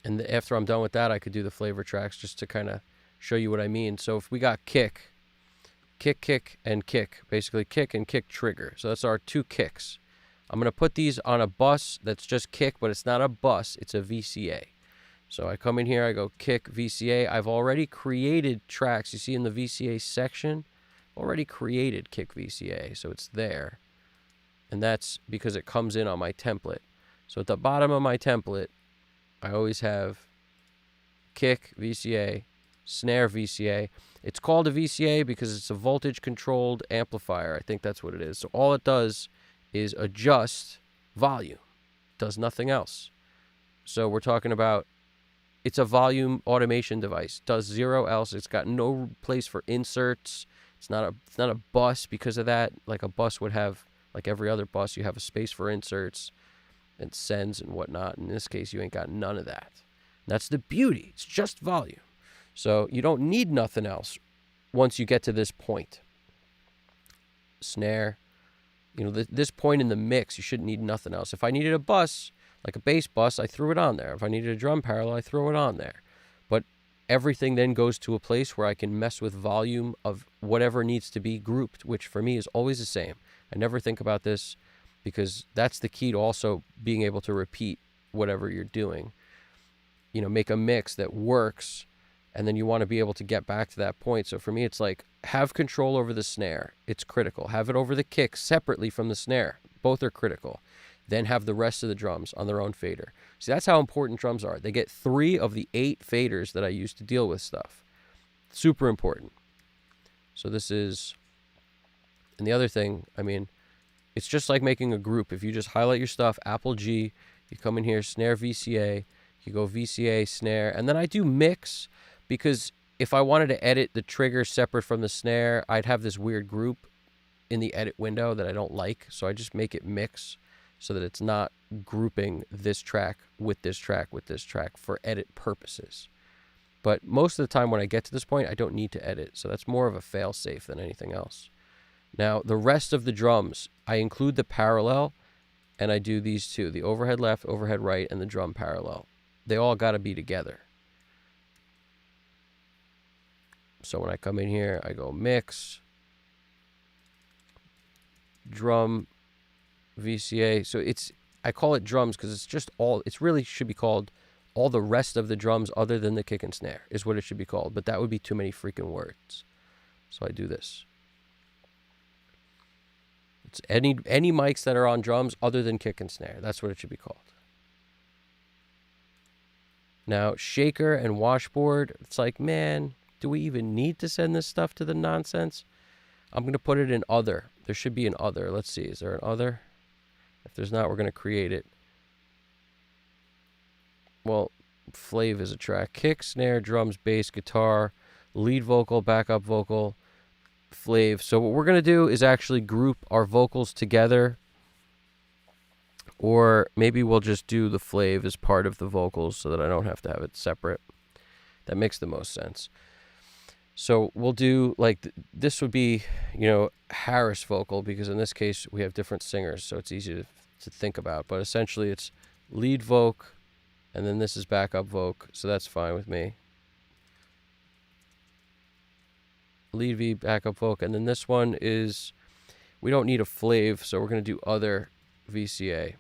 Speaker 1: And after I'm done with that, I could do the flavor tracks just to kind of show you what I mean. So if we got kick, and kick. Basically kick and kick trigger. So that's our two kicks. I'm going to put these on a bus that's just kick, but it's not a bus. It's a VCA. So I come in here, I go kick VCA. I've already created tracks. You see in the VCA section, already created kick VCA. So it's there. And that's because it comes in on my template. So at the bottom of my template, I always have kick VCA, snare VCA. It's called a VCA because it's a voltage controlled amplifier. I think that's what it is. So all it does is adjust volume. It does nothing else. So we're talking about, it's a volume automation device. Does zero else. It's got no place for inserts. It's not a bus because of that. Like a bus would have, like every other bus, you have a space for inserts and sends and whatnot. In this case, you ain't got none of that. That's the beauty. It's just volume. So you don't need nothing else once you get to this point. Snare. You know, this point in the mix, you shouldn't need nothing else. If I needed a bus, like a bass bus, I threw it on there. If I needed a drum parallel, I throw it on there. But everything then goes to a place where I can mess with volume of whatever needs to be grouped, which for me is always the same. I never think about this because that's the key to also being able to repeat whatever you're doing. You know, make a mix that works, and then you want to be able to get back to that point. So for me, it's like, have control over the snare. It's critical. Have it over the kick separately from the snare. Both are critical. Then have the rest of the drums on their own fader. See, that's how important drums are. They get 3 of the 8 faders that I use to deal with stuff. Super important. So this is... And the other thing, I mean, it's just like making a group. If you just highlight your stuff, Apple G, you come in here, snare VCA, you go VCA, snare, and then I do mix, because if I wanted to edit the trigger separate from the snare, I'd have this weird group in the edit window that I don't like, so I just make it mix so that it's not grouping this track with this track with this track for edit purposes. But most of the time when I get to this point, I don't need to edit, so that's more of a fail-safe than anything else. Now, the rest of the drums, I include the parallel, and I do these two, the overhead left, overhead right, and the drum parallel. They all got to be together. So when I come in here, I go mix, drum, VCA. So I call it drums because it's just all, it's really should be called all the rest of the drums other than the kick and snare is what it should be called. But that would be too many freaking words. So I do this. It's any mics that are on drums other than kick and snare. That's what it should be called. Now, shaker and washboard, it's like, man, do we even need to send this stuff to the nonsense? I'm going to put it in other. There should be an other. Let's see. Is there an other? If there's not, we're going to create it. Well, Flav is a track. Kick, snare, drums, bass, guitar, lead vocal, backup vocal, Flav. So what we're going to do is actually group our vocals together, or maybe we'll just do the Flav as part of the vocals so that I don't have to have it separate. That makes the most sense. So we'll do like this would be, Harris vocal, because in this case we have different singers, so it's easy to think about. But essentially it's lead voc, and then this is backup voc, so that's fine with me. Lead V, backup voc, and then this one is, we don't need a Flav, so we're going to do other VCA.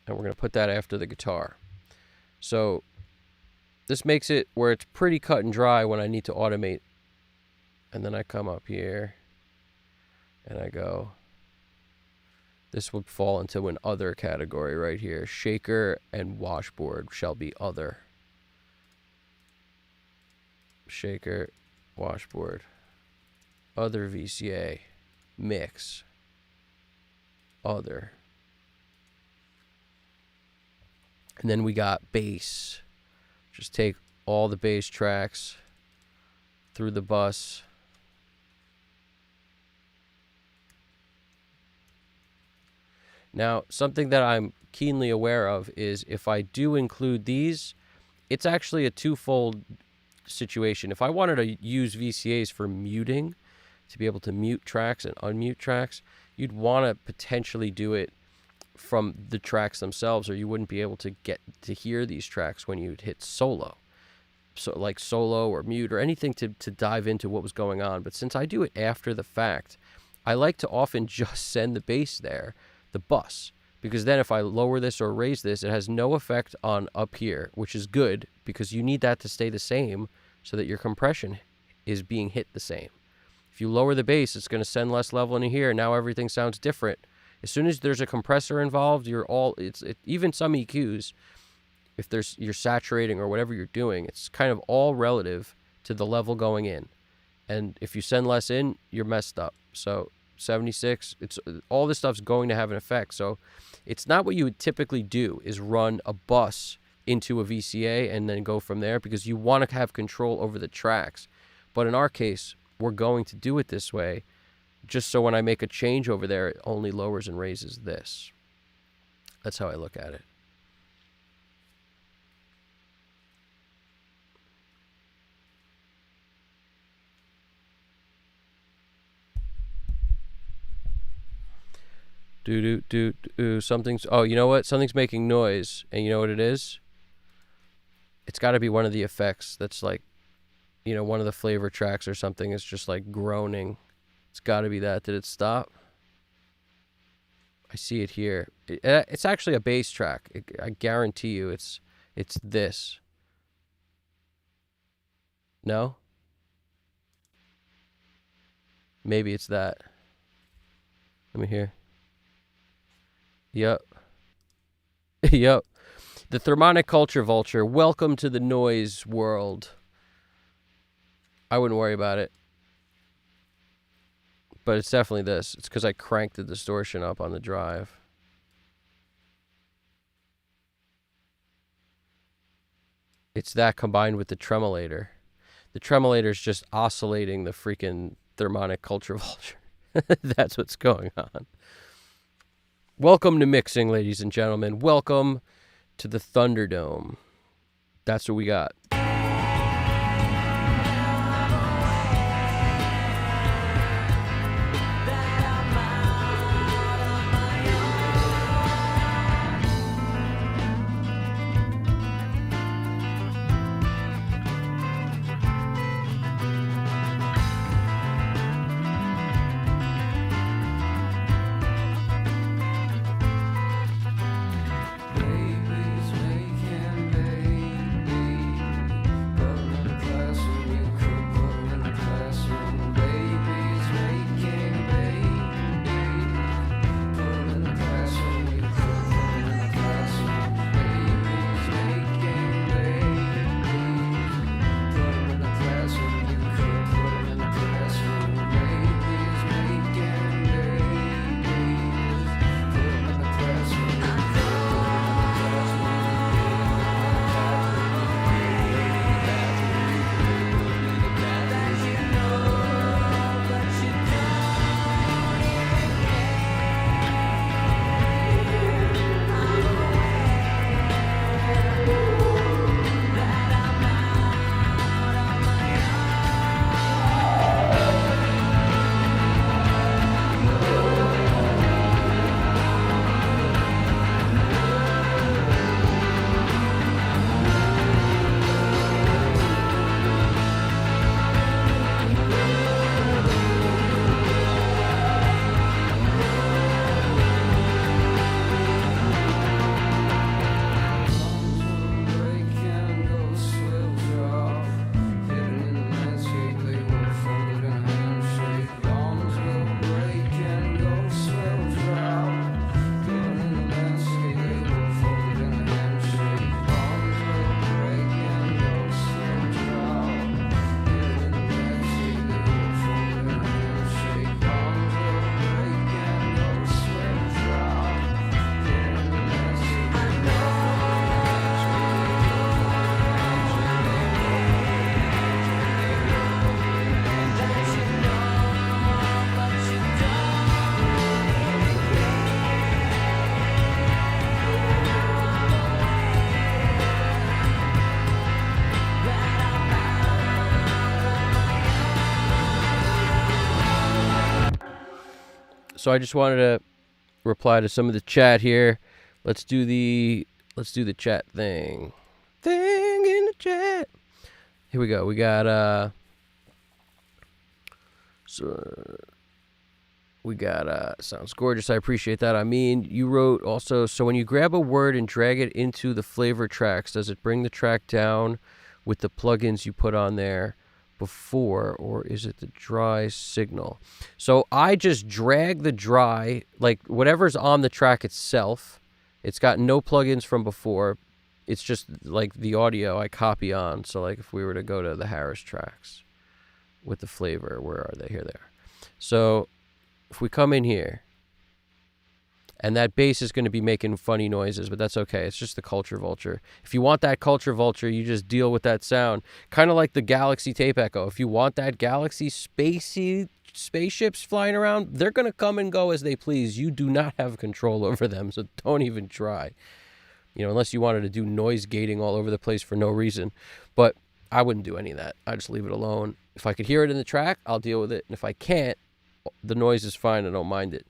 Speaker 1: And we're going to put that after the guitar. So this makes it where it's pretty cut and dry when I need to automate. And then I come up here and I go, this would fall into an other category right here. Shaker and washboard shall be other. Shaker, washboard, other VCA, mix, other. And then we got bass. Just take all the bass tracks through the bus. Now, something that I'm keenly aware of is if I do include these, it's actually a twofold situation. If I wanted to use VCAs for muting, to be able to mute tracks and unmute tracks, you'd want to potentially do it from the tracks themselves, or you wouldn't be able to get to hear these tracks when you'd hit solo. So like solo or mute or anything to dive into what was going on. But since I do it after the fact, I like to often just send the bass there, the bus, because then if I lower this or raise this, it has no effect on up here, which is good because you need that to stay the same so that your compression is being hit the same. If you lower the bass, it's going to send less level into here. Now everything sounds different. As soon as there's a compressor involved, even some EQs, if you're saturating or whatever you're doing, it's kind of all relative to the level going in. And if you send less in, you're messed up. So 76, all this stuff's going to have an effect. So it's not what you would typically do is run a bus into a VCA and then go from there, because you want to have control over the tracks. But in our case, we're going to do it this way, just so when I make a change over there, it only lowers and raises this. That's how I look at it. Something's, oh, you know what? Something's making noise. And you know what it is? It's got to be one of the effects that's like, one of the flavor tracks or something is just like groaning. It's got to be that. Did it stop? I see it here. It's actually a bass track. I guarantee you it's this. No? Maybe it's that. Let me hear. Yep. Yep. The Thermonic Culture Vulture. Welcome to the noise world. I wouldn't worry about it. But it's definitely this. It's because I cranked the distortion up on the drive. It's that combined with the tremolator. The tremolator is just oscillating the freaking Thermonic Culture Vulture. That's what's going on. Welcome to mixing, ladies and gentlemen. Welcome to the Thunderdome. That's what we got. So I just wanted to reply to some of the chat here. Let's do the chat thing. Thing in the chat. Here we go. We got sounds gorgeous. I appreciate that. I mean, you wrote also, so when you grab a word and drag it into the flavor tracks, does it bring the track down with the plugins you put on there before, or is it the dry signal? So I just drag the dry, like whatever's on the track itself. It's got no plugins from before. It's just like the audio I copy on. So like if we were to go to the Harris tracks with the flavor, where are they? Here they are. So if we come in here, and that bass is going to be making funny noises, but that's okay. It's just the culture vulture. If you want that culture vulture, you just deal with that sound. Kind of like the Galaxy tape echo. If you want that Galaxy spaceships flying around, they're going to come and go as they please. You do not have control over them, so don't even try. Unless you wanted to do noise gating all over the place for no reason. But I wouldn't do any of that. I just leave it alone. If I could hear it in the track, I'll deal with it. And if I can't, the noise is fine. I don't mind it.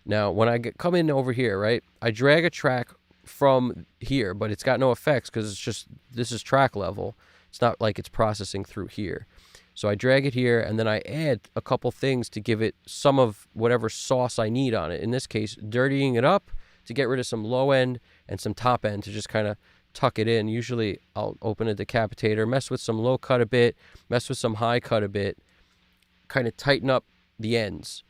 Speaker 1: Now, when I come in over here, right, I drag a track from here, but it's got no effects because this is track level. It's not like it's processing through here. So I drag it here, and then I add a couple things to give it some of whatever sauce I need on it. In this case, dirtying it up to get rid of some low end and some top end to just kind of tuck it in. Usually I'll open a decapitator, mess with some low cut a bit, mess with some high cut a bit, kind of tighten up the ends.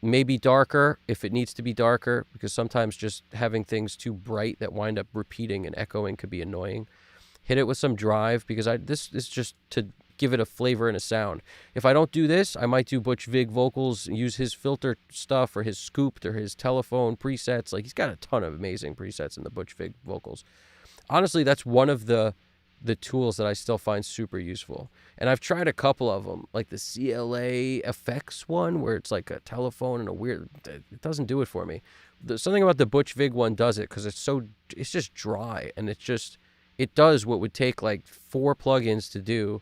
Speaker 1: Maybe darker if it needs to be darker, because sometimes just having things too bright that wind up repeating and echoing could be annoying. Hit it with some drive, because this is just to give it a flavor and a sound. If I don't do this, I might do Butch Vig vocals, use his filter stuff or his scooped or his telephone presets. Like, he's got a ton of amazing presets in the Butch Vig vocals. Honestly, that's one of the tools that I still find super useful. And I've tried a couple of them, like the CLA effects one, where it's like a telephone and a weird, it doesn't do it for me. There's something about the Butch Vig one does it, because it's just dry, and it does what would take like 4 plugins to do,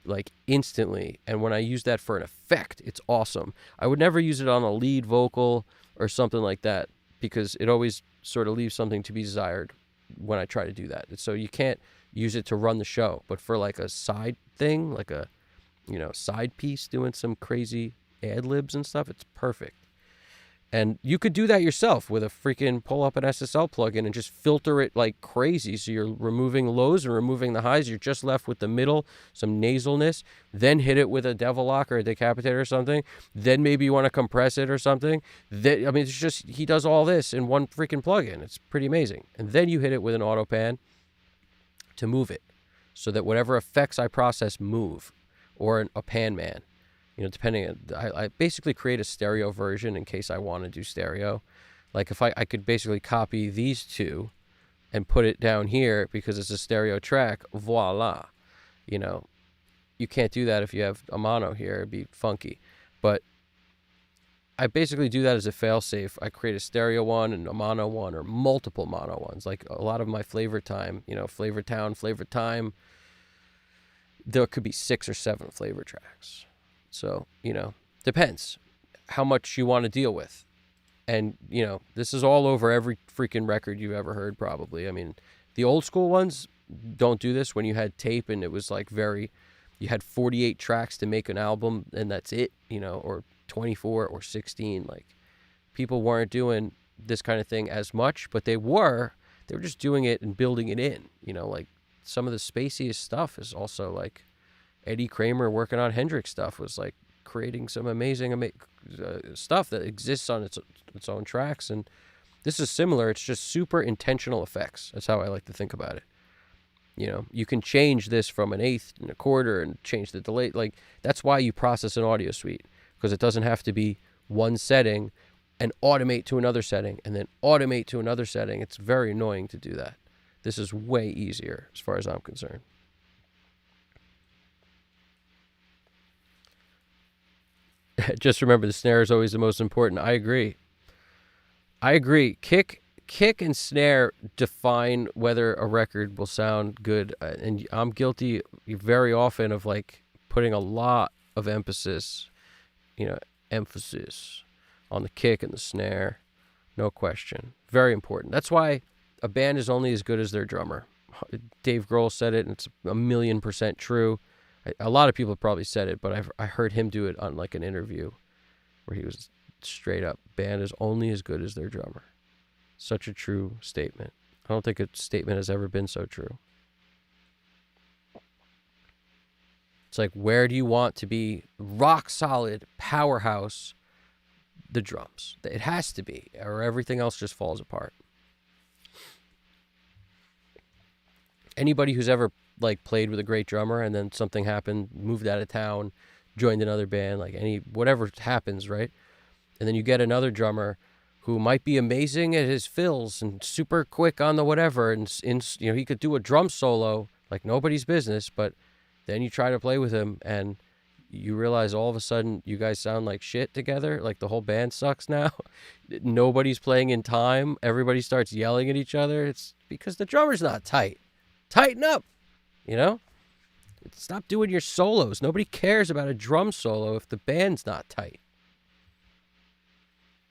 Speaker 1: like instantly. And when I use that for an effect, it's awesome. I would never use it on a lead vocal or something like that, because it always sort of leaves something to be desired when I try to do that. So you can't use it to run the show, but for like a side thing, like a side piece, doing some crazy ad libs and stuff, it's perfect. And you could do that yourself with a freaking pull up an SSL plugin and just filter it like crazy. So you're removing lows and removing the highs. You're just left with the middle, some nasalness. Then hit it with a devil lock or a decapitator or something. Then maybe you want to compress it or something. It's just, he does all this in one freaking plugin. It's pretty amazing. And then you hit it with an auto pan to move it, so that whatever effects I process move, or a pan man, depending on, I basically create a stereo version in case I want to do stereo. Like if I could basically copy these two and put it down here because it's a stereo track, voila. You can't do that if you have a mono here, it'd be funky. But I basically do that as a fail-safe. I create a stereo one and a mono one, or multiple mono ones. Like a lot of my Flavor Time, Flavor Town, Flavor Time, there could be 6 or 7 flavor tracks. So, depends how much you want to deal with. And, this is all over every freaking record you've ever heard, probably. I mean, the old school ones don't do this. When you had tape and it was like you had 48 tracks to make an album and that's it, or 24 or 16. Like, people weren't doing this kind of thing as much, but they were just doing it and building it in. Like some of the spaciest stuff is also like Eddie Kramer working on Hendrix stuff, was like creating some amazing stuff that exists on its own tracks. And this is similar. It's just super intentional effects. That's how I like to think about it. You can change this from an eighth and a quarter and change the delay. Like, that's why you process an audio suite, because it doesn't have to be one setting and automate to another setting and then automate to another setting. It's very annoying to do that. This is way easier as far as I'm concerned. Just remember, the snare is always the most important. I agree. Kick and snare define whether a record will sound good. And I'm guilty very often of like putting a lot of emphasis on the kick and the snare. No question. Very important. That's why a band is only as good as their drummer. Dave Grohl said it, and it's 1,000,000% true. A lot of people have probably said it, but I heard him do it on like an interview where he was straight up, band is only as good as their drummer. Such a true statement. I don't think a statement has ever been so true. It's like, where do you want to be rock solid, powerhouse? The drums. It has to be, or everything else just falls apart. Anybody who's ever like played with a great drummer and then something happened, moved out of town, joined another band, like whatever happens, right? And then you get another drummer who might be amazing at his fills and super quick on the whatever, and he could do a drum solo like nobody's business, but then you try to play with him and you realize all of a sudden you guys sound like shit together, like the whole band sucks now. Nobody's playing in time. Everybody starts yelling at each other. It's because the drummer's not tight. Tighten up, Stop doing your solos. Nobody cares about a drum solo if the band's not tight.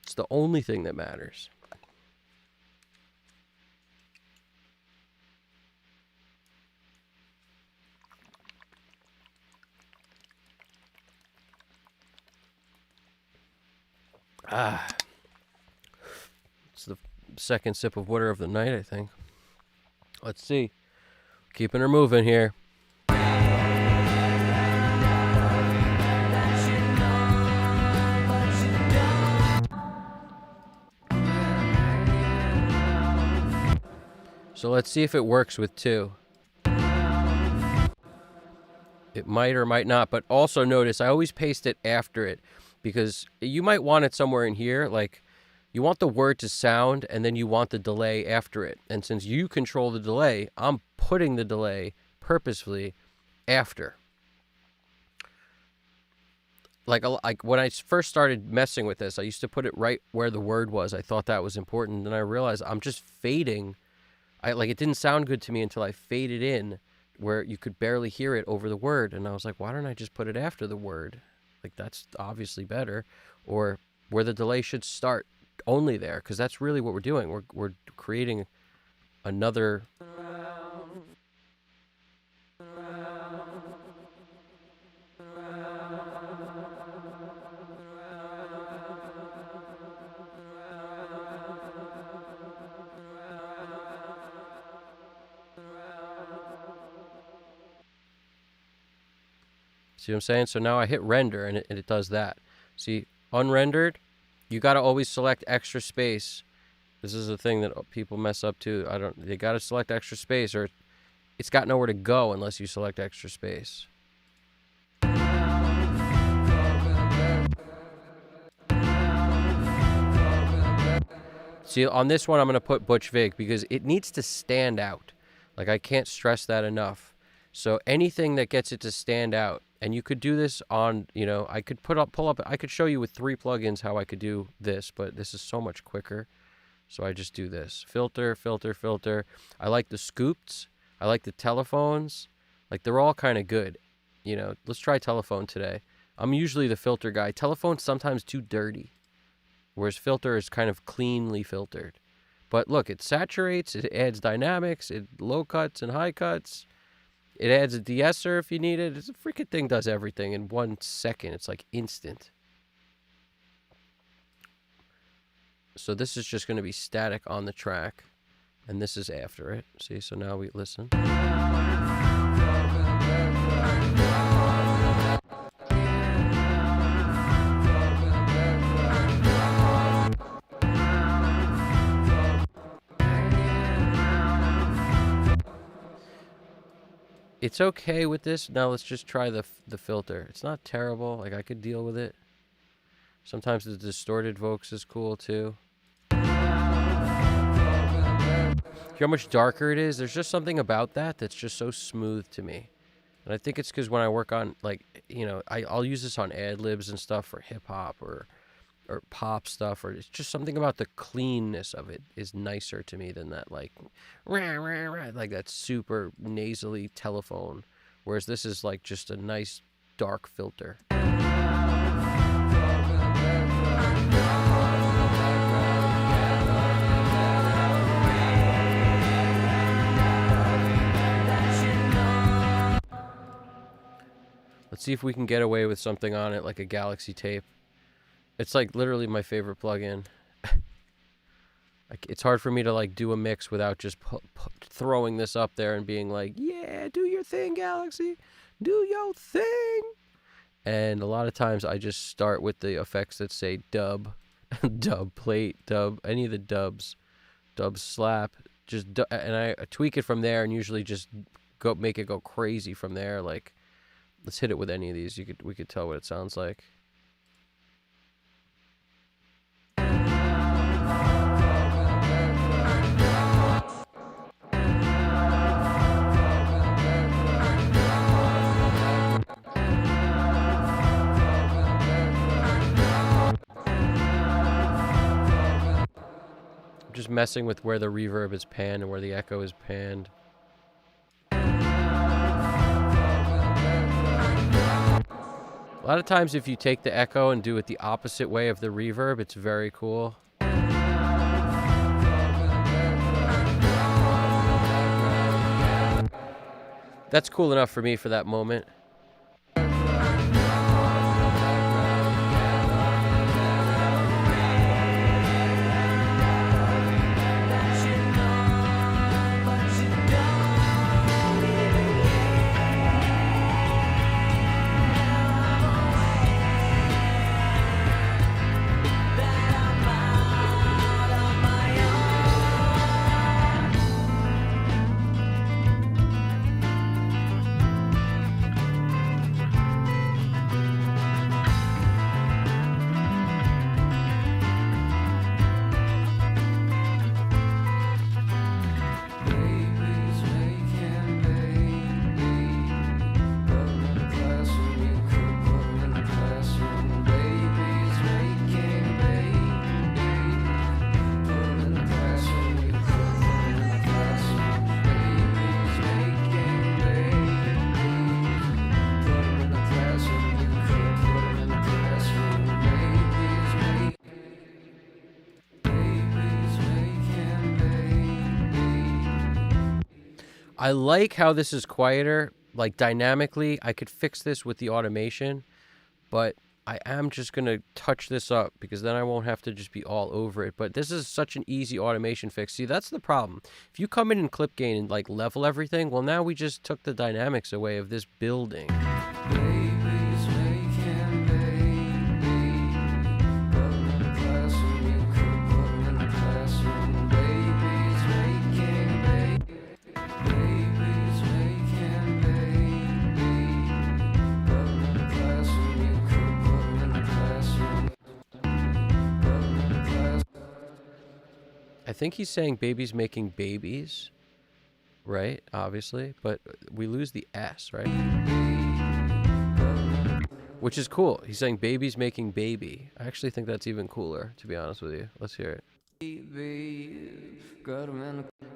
Speaker 1: It's the only thing that matters. It's the second sip of water of the night, I think. Let's see. Keeping her moving here. So let's see if it works with 2. It might or might not, but also notice I always paste it after it because you might want it somewhere in here. Like you want the word to sound and then you want the delay after it. And since you control the delay, I'm putting the delay purposefully after. Like when I first started messing with this, I used to put it right where the word was. I thought that was important. Then I realized I'm just fading. It didn't sound good to me until I faded in where you could barely hear it over the word. And I was like, why don't I just put it after the word? Like, that's obviously better. Or where the delay should start, only there, because that's really what we're doing. We're creating another... See what I'm saying? So now I hit render and it does that. See, unrendered, you got to always select extra space. This is a thing that people mess up too. They got to select extra space or it's got nowhere to go unless you select extra space. See, on this one, I'm going to put Butch Vig because it needs to stand out. Like, I can't stress that enough. So anything that gets it to stand out, and you could do this on, I could pull up, I could show you with 3 plugins how I could do this, but this is so much quicker. So I just do this. Filter, filter, filter. I like the scoops. I like the telephones. Like, they're all kind of good. Let's try telephone today. I'm usually the filter guy. Telephone's sometimes too dirty, whereas filter is kind of cleanly filtered. But look, it saturates, it adds dynamics, low cuts and high cuts. It adds a de-esser if you need it. It's a freaking thing does everything in 1 second. It's like instant. So this is just going to be static on the track. And this is after it. See, so now we listen. It's okay with this. Now let's just try the filter. It's not terrible. Like, I could deal with it. Sometimes the distorted Vox is cool too. Hear how much darker it is? There's just something about that that's just so smooth to me. And I think it's because when I work on, I'll use this on ad-libs and stuff for hip-hop or pop stuff, or it's just something about the cleanness of it is nicer to me than that, like that super nasally telephone. Whereas this is like just a nice dark filter. Let's see if we can get away with something on it like a Galaxy tape. It's like literally my favorite plugin. Like, it's hard for me to like do a mix without just throwing this up there and being like, yeah, do your thing, Galaxy. Do your thing. And a lot of times I just start with the effects that say dub, dub plate, dub, any of the dubs, dub slap, and I tweak it from there and usually just make it go crazy from there. Like, let's hit it with any of these. We could tell what it sounds like. Just messing with where the reverb is panned and where the echo is panned. A lot of times if you take the echo and do it the opposite way of the reverb, it's very cool. That's cool enough for me for that moment. I like how this is quieter, like dynamically. I could fix this with the automation, but I am just going to touch this up because then I won't have to just be all over it. But this is such an easy automation fix. See, that's the problem. If you come in clip gain and like level everything, well, now we just took the dynamics away of this building. I think he's saying babies making babies, right? Obviously, but we lose the S, right? Which is cool. He's saying babies making baby. I actually think that's even cooler, to be honest with you. Let's hear it. You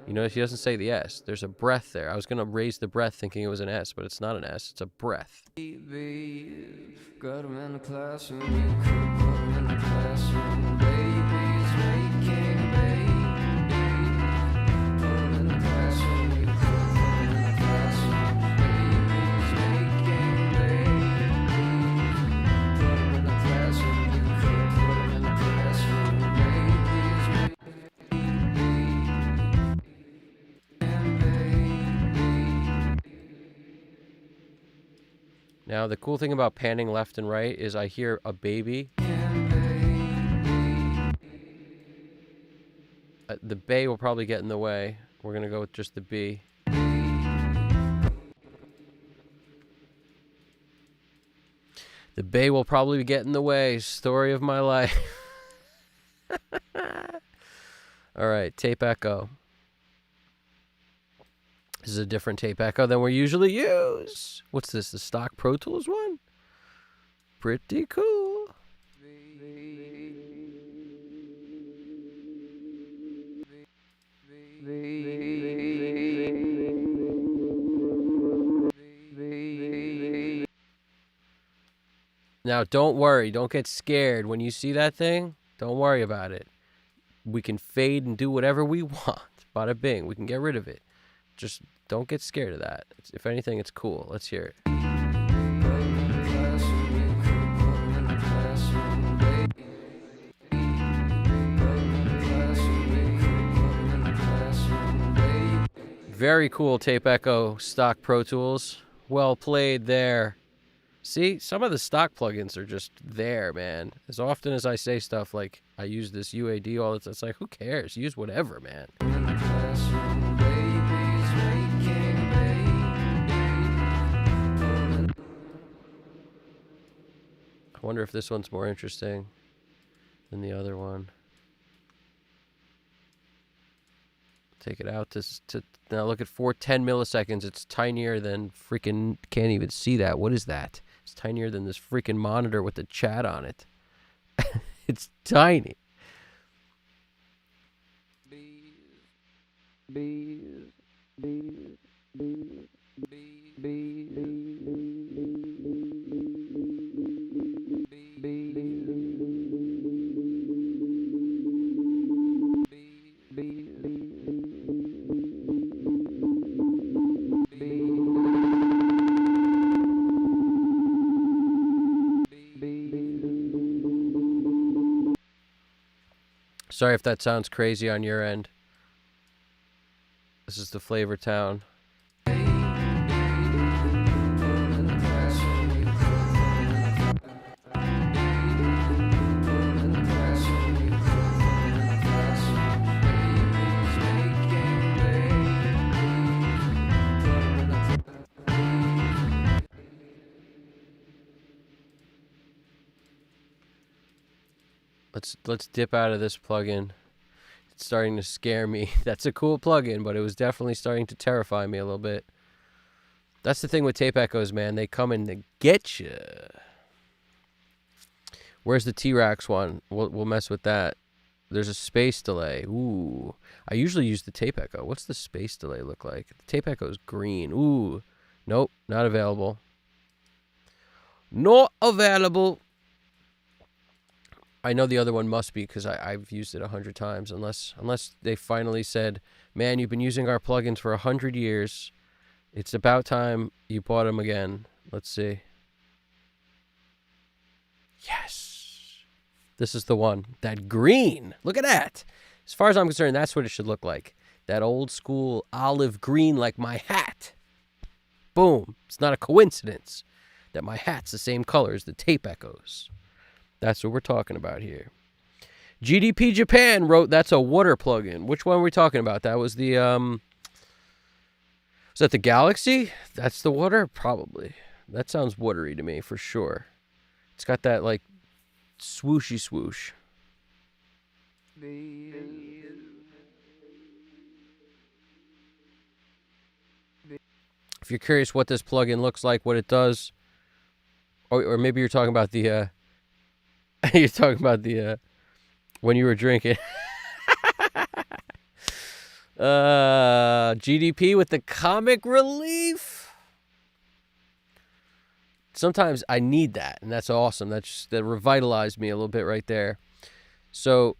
Speaker 1: notice he doesn't say the S. There's a breath there. I was going to raise the breath thinking it was an S, but it's not an S. It's a breath. Now, the cool thing about panning left and right is I hear a baby. The bay will probably get in the way. We're going to go with just the B. The bay will probably get in the way. Story of my life. All right, tape echo. This is a different tape echo than we usually use. What's this, the stock Pro Tools one? Pretty cool. Now, don't worry. Don't get scared. When you see that thing, don't worry about it. We can fade and do whatever we want. Bada bing. We can get rid of it. Just don't get scared of that. If anything, it's cool. Let's hear it. Very cool Tape Echo stock Pro Tools. Well played there. See, some of the stock plugins are just there, man. As often as I say stuff like I use this UAD all the time, it's like, who cares? Use whatever, man. I wonder if this one's more interesting than the other one. Take it out to now look at 410 milliseconds. It's tinier than freaking, can't even see that. What is that? It's tinier than this freaking monitor with the chat on it. It's tiny. Sorry if that sounds crazy on your end. This is the Flavor Town. Let's dip out of this plugin. It's starting to scare me. That's a cool plugin, but it was definitely starting to terrify me a little bit. That's the thing with tape echoes, man. They come in to get you. Where's the T-Rax one? We'll mess with that. There's a space delay. Ooh. I usually use the tape echo. What's the space delay look like? The tape echo is green. Ooh. Nope, not available. Not available. I know the other one must be because I've used it 100 times. Unless they finally said, man, you've been using our plugins for 100 years. It's about time you bought them again. Let's see. Yes. This is the one. That green. Look at that. As far as I'm concerned, that's what it should look like. That old school olive green like my hat. Boom. It's not a coincidence that my hat's the same color as the tape echoes. That's what we're talking about here. GDP Japan wrote that's a water plugin. Which one were we talking about? That was the was that the Galaxy? That's the water? Probably. That sounds watery to me for sure. It's got that like swooshy swoosh. If you're curious what this plugin looks like, what it does, or maybe you're talking about the you're talking about the when you were drinking. GDP with the comic relief. Sometimes I need that, and that's awesome. That revitalized me a little bit right there. So,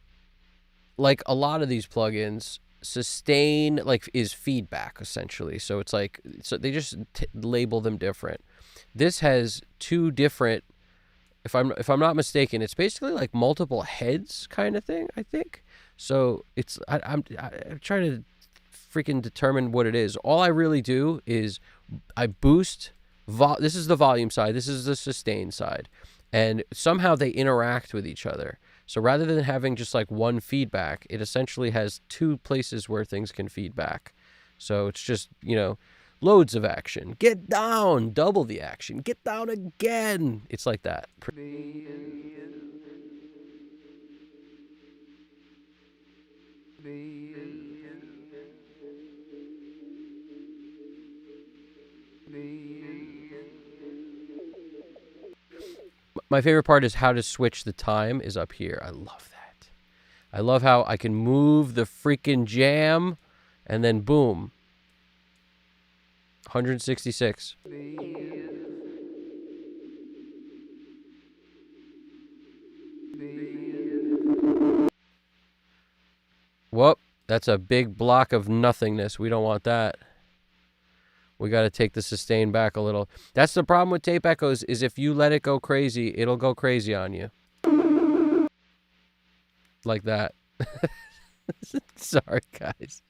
Speaker 1: like a lot of these plugins, sustain is feedback essentially. So it's like they just label them different. This has two different. If I'm not mistaken, it's basically like multiple heads kind of thing, I think. So it's I'm trying to freaking determine what it is. All I really do is I boost. This is the volume side. This is the sustain side, and somehow they interact with each other. So rather than having just like one feedback, it essentially has two places where things can feedback. So it's just loads of action. Get down, double the action. Get down again. It's like that. My favorite part is how to switch the time is up here. I love that. I love how I can move the freaking jam and then boom. 166. Whoop, that's a big block of nothingness. We don't want that. We got to take the sustain back a little. That's the problem with tape echoes is if you let it go crazy, it'll go crazy on you. Like that. Sorry, guys.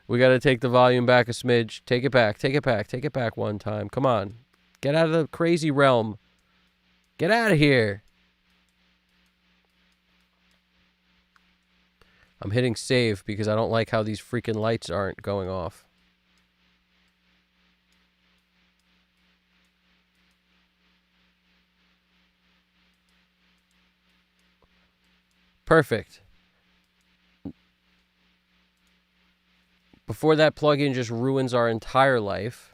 Speaker 1: We got to take the volume back a smidge. Take it back. Take it back. Take it back one time. Come on. Get out of the crazy realm. Get out of here. I'm hitting save because I don't like how these freaking lights aren't going off. Perfect. Before that plugin just ruins our entire life,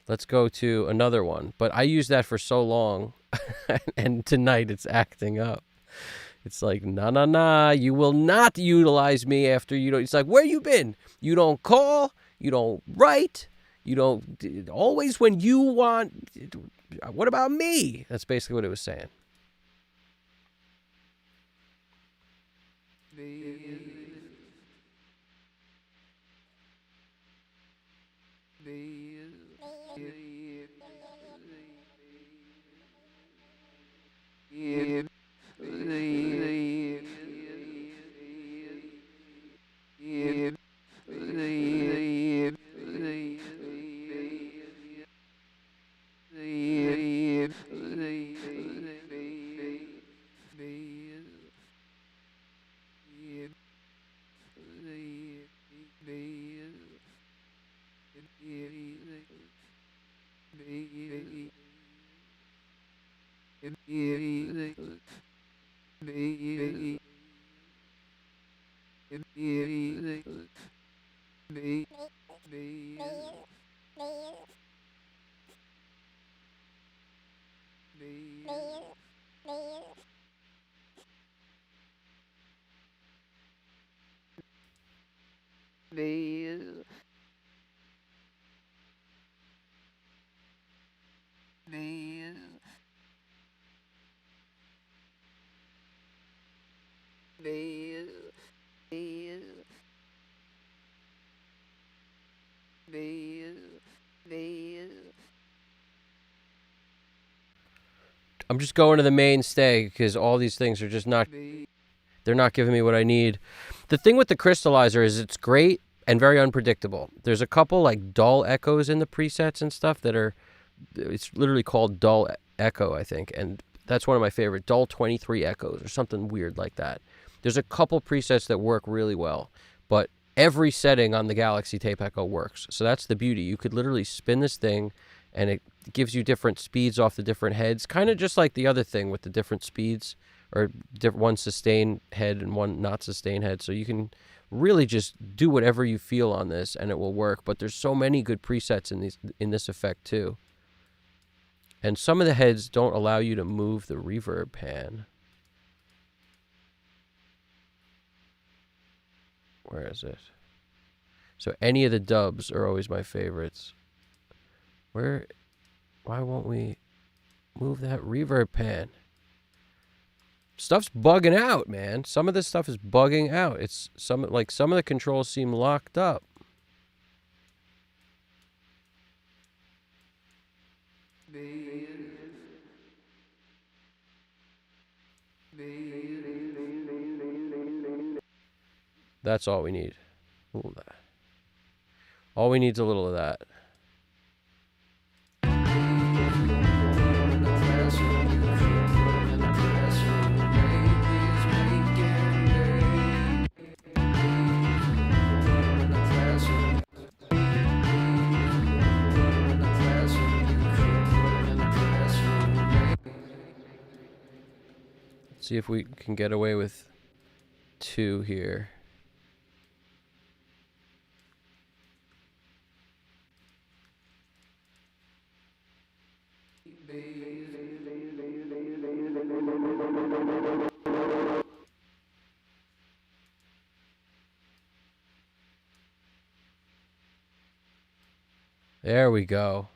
Speaker 1: let's go to another one. But I used that for so long, and tonight it's acting up. It's like, nah, you will not utilize me after you don't. It's like, where you been? You don't call, you don't write, you don't, always when you want, what about me? That's basically what it was saying. I'm just going to the mainstay because all these things are just not, they're not giving me what I need. The thing with the crystallizer is it's great and very unpredictable. There's a couple like dull echoes in the presets and stuff that are, it's literally called dull echo, I think. And that's one of my favorite, dull 23 echoes or something weird like that. There's a couple presets that work really well, but every setting on the Galaxy Tape Echo works. So that's the beauty. You could literally spin this thing and it gives you different speeds off the different heads, kind of just like the other thing with the different speeds, or one sustain head and one not sustain head. So you can really just do whatever you feel on this and it will work. But there's so many good presets in this effect too. And some of the heads don't allow you to move the reverb pan. Where is it? So any of the dubs are always my favorites. Why won't we move that reverb pan? Stuff's bugging out, man. Some of this stuff is bugging out. It's some of the controls seem locked up. That's all we need. All we need is a little of that. See if we can get away with 2 here. There we go.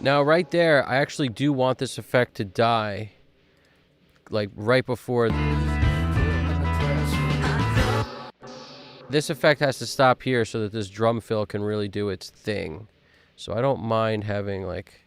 Speaker 1: Now, right there, I actually do want this effect to die. Like, right before... This effect has to stop here so that this drum fill can really do its thing. So I don't mind having, like...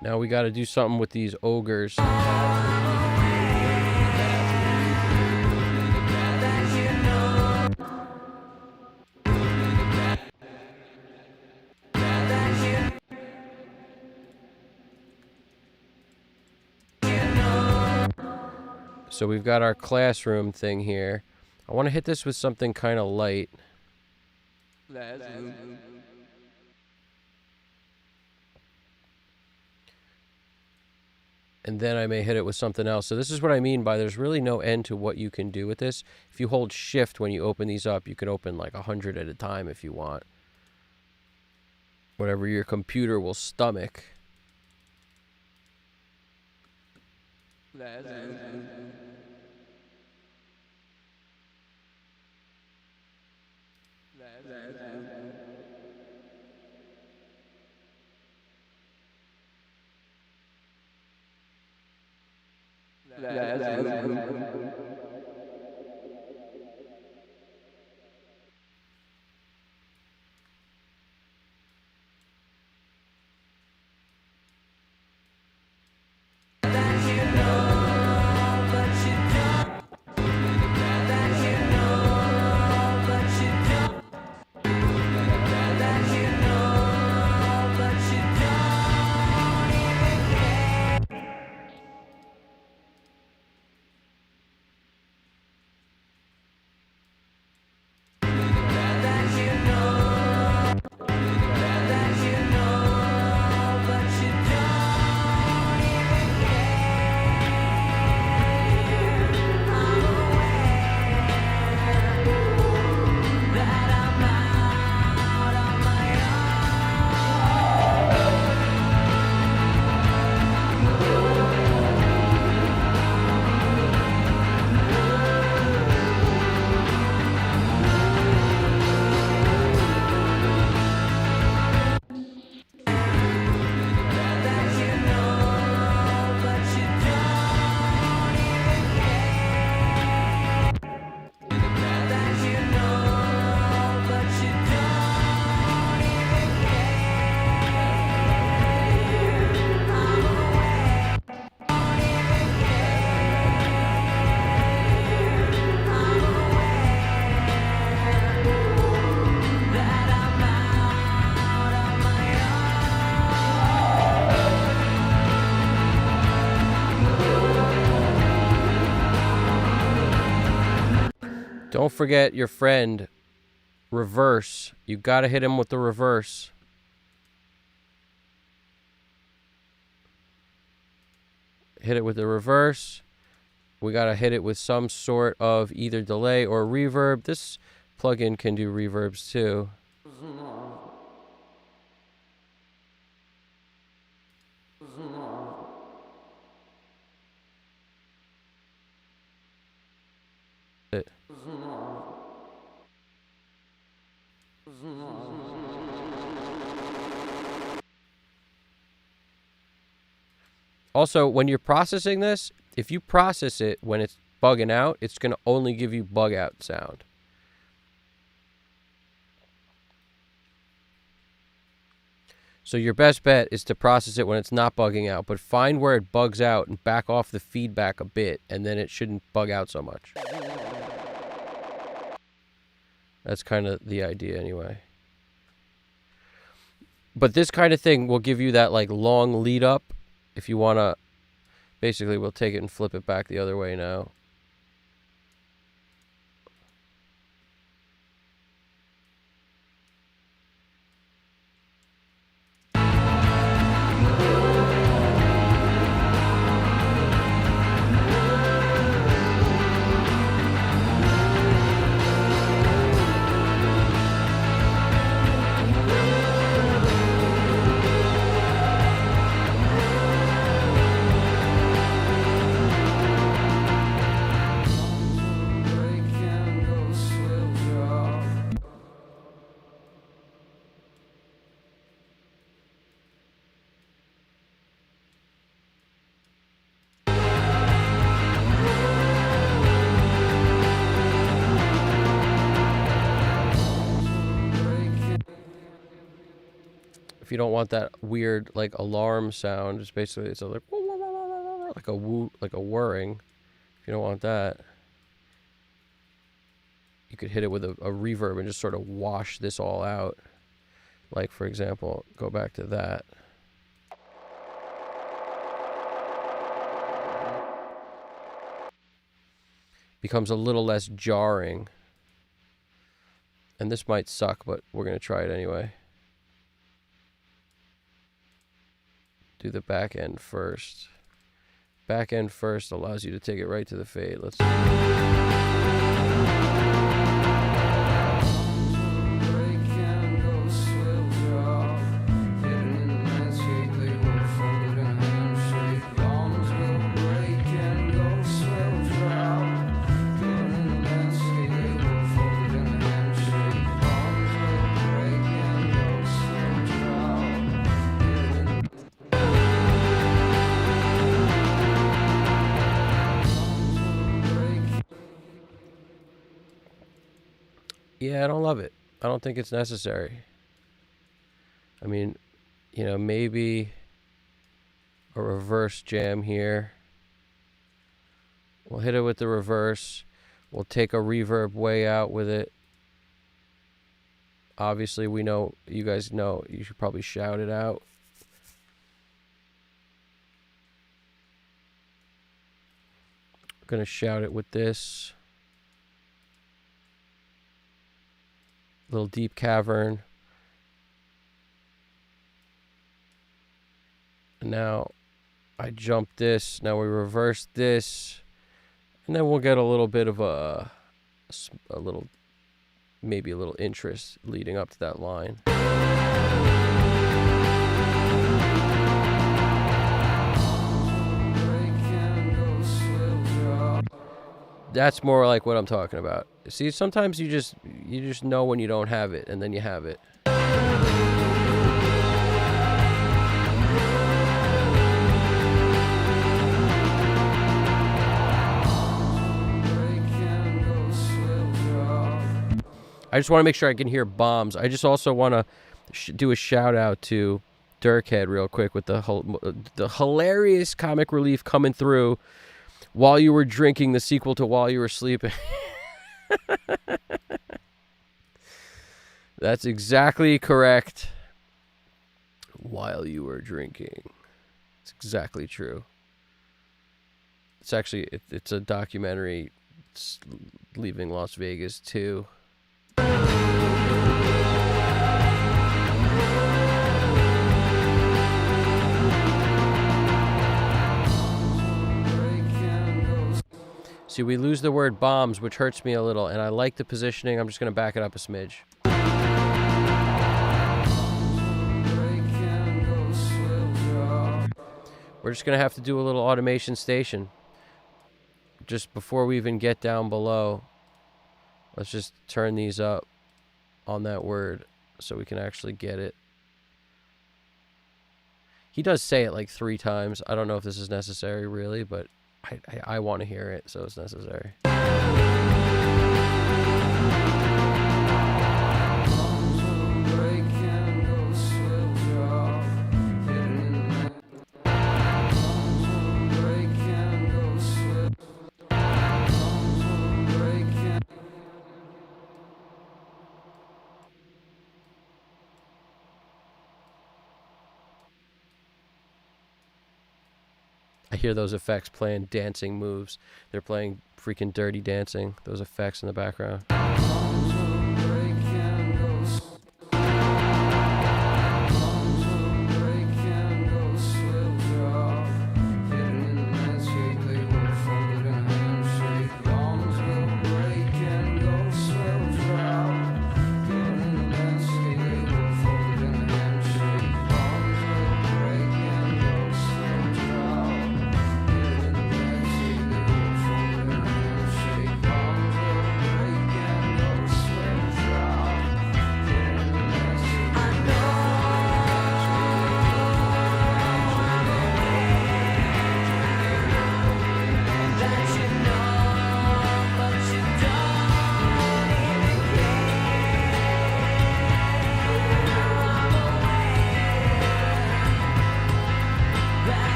Speaker 1: Now we got to do something with these ogres. So we've got our classroom thing here. I want to hit this with something kind of light. And then I may hit it with something else. So this is what I mean by there's really no end to what you can do with this. If you hold shift when you open these up, you can open like 100 at a time if you want. Whatever your computer will stomach. Don't forget your friend, reverse. You got to hit him with the reverse. Hit it with the reverse. We got to hit it with some sort of either delay or reverb. This plugin can do reverbs too. Also, when you're processing this, if you process it when it's bugging out, it's going to only give you bug out sound. So your best bet is to process it when it's not bugging out, but find where it bugs out and back off the feedback a bit, and then it shouldn't bug out so much. That's kind of the idea anyway. But this kind of thing will give you that like long lead up. If you want to, basically we'll take it and flip it back the other way now. If you don't want that weird like alarm sound, it's basically it's like a whirring. If you don't want that, you could hit it with a reverb and just sort of wash this all out. Like, for example, go back to that. Becomes a little less jarring. And this might suck, but we're going to try it anyway. Do the back end first. Back end first allows you to take it right to the fade. Let's... Yeah, I don't love it. I don't think it's necessary. I mean, you know, maybe a reverse jam here. We'll hit it with the reverse. We'll take a reverb way out with it. Obviously, we know, you guys know, you should probably shout it out. I'm going to shout it with this. Little deep cavern. And now I jump this. Now we reverse this. And then we'll get a little bit of maybe a little interest leading up to that line. That's more like what I'm talking about. See, sometimes you just know when you don't have it, and then you have it. I just want to make sure I can hear bombs. I just also want to do a shout out to Dirkhead real quick with the hilarious comic relief coming through while you were drinking, the sequel to While You Were Sleeping. That's exactly correct. While you were drinking. It's exactly true. It's actually, it's a documentary. It's Leaving Las Vegas too. See, we lose the word bombs, which hurts me a little, and I like the positioning. I'm just going to back it up a smidge. We're just going to have to do a little automation station. Just before we even get down below, let's just turn these up on that word so we can actually get it. He does say it like 3 times. I don't know if this is necessary, really, but I want to hear it, so it's necessary. I hear those effects playing dancing moves. They're playing freaking Dirty Dancing. Those effects in the background.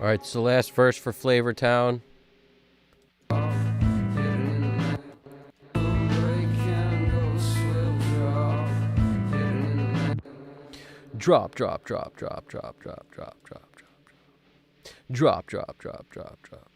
Speaker 1: All right, so last verse for Flavor Town. Drop, drop, drop, drop, drop, drop, drop, drop, drop. Drop, drop, drop, drop, drop, drop.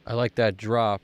Speaker 1: I like that drop.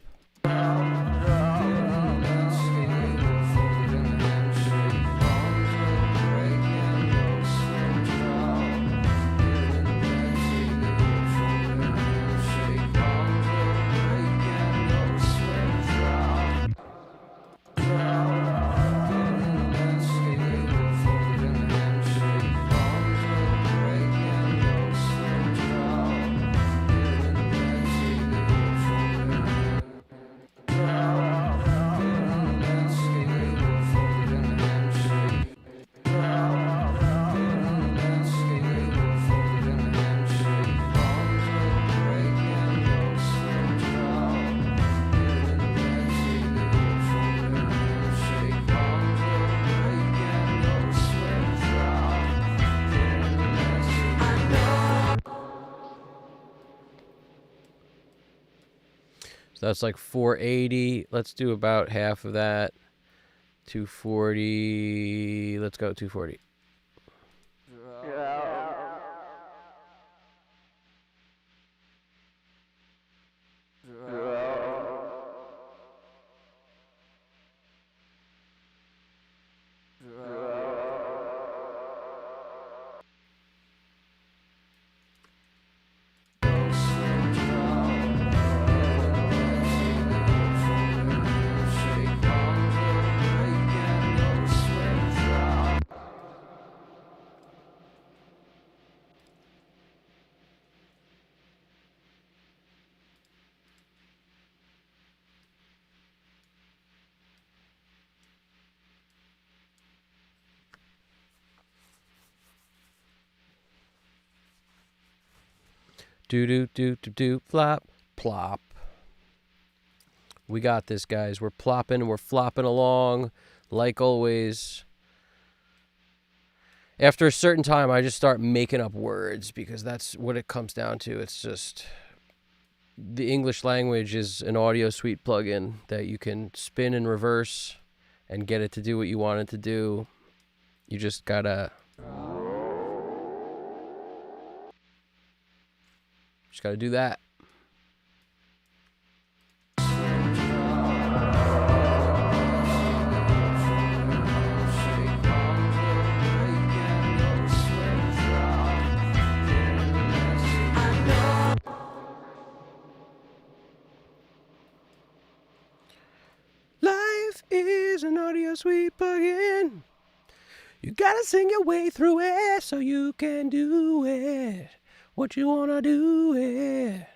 Speaker 1: So that's like 480. Let's do about half of that. 240. Let's go 240. Do do do do do flop plop. We got this, guys. We're plopping, we're flopping along like always. After a certain time, I just start making up words because that's what it comes down to. It's just the English language is an audio suite plugin that you can spin in reverse and get it to do what you want it to do. You just gotta do that. Life is an audio suite plugin. You gotta sing your way through it so you can do it. What you wanna do it.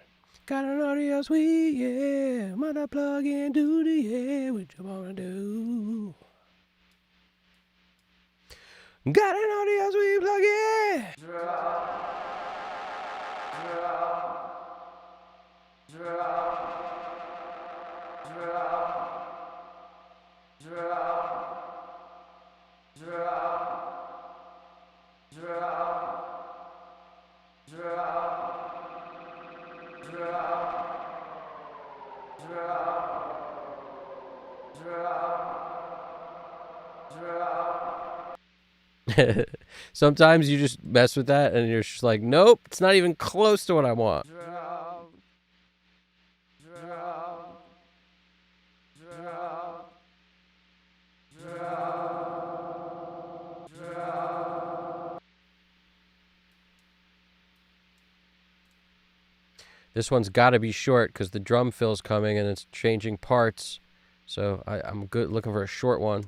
Speaker 1: Got an audio suite, yeah. Mother plug in, do the yeah. What you wanna do? Got an audio suite plugin.
Speaker 2: Drop.
Speaker 1: Sometimes you just mess with that and you're just like, nope, it's not even close to what I want. This one's got to be short because the drum fill's coming and it's changing parts. So I'm good looking for a short one.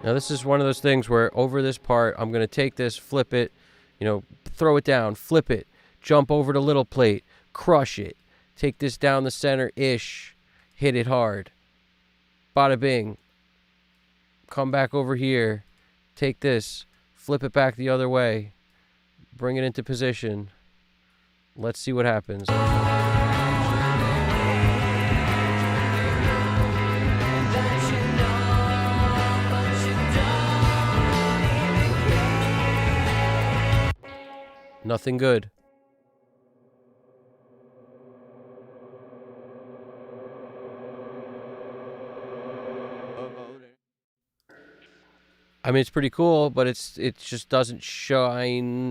Speaker 1: Now this is one of those things where over this part, I'm going to take this, flip it, throw it down, flip it, jump over the little plate, crush it, take this down the center-ish, hit it hard. Bada bing. Come back over here, take this, flip it back the other way, bring it into position. Let's see what happens. Nothing good. I mean, it's pretty cool, but it just doesn't shine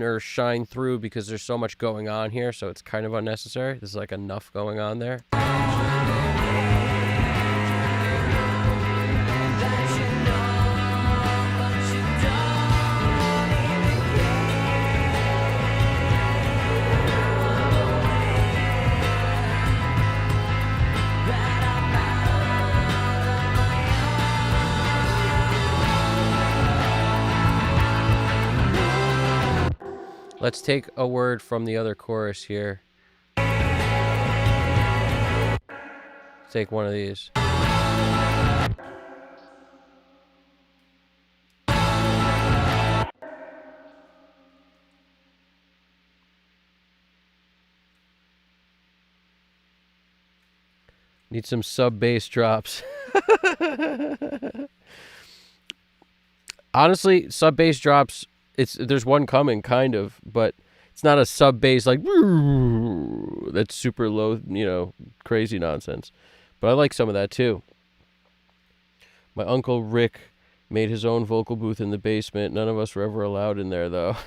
Speaker 1: through because there's so much going on here, so it's kind of unnecessary. There's like enough going on there. Let's take a word from the other chorus here. Take one of these. Need some sub bass drops. Honestly, sub bass drops, there's one coming kind of, but it's not a sub bass like that's super low, crazy nonsense. But I like some of that too. My uncle Rick made his own vocal booth in the basement. None of us were ever allowed in there though.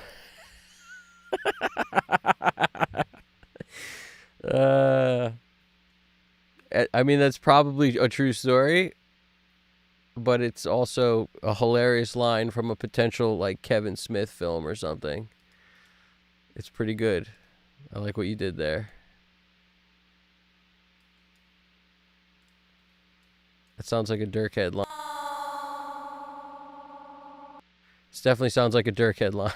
Speaker 1: I mean, that's probably a true story, but it's also a hilarious line from a potential like Kevin Smith film or something. It's pretty good. I like what you did there. That sounds like a Dirkhead line. This definitely sounds like a Dirkhead line.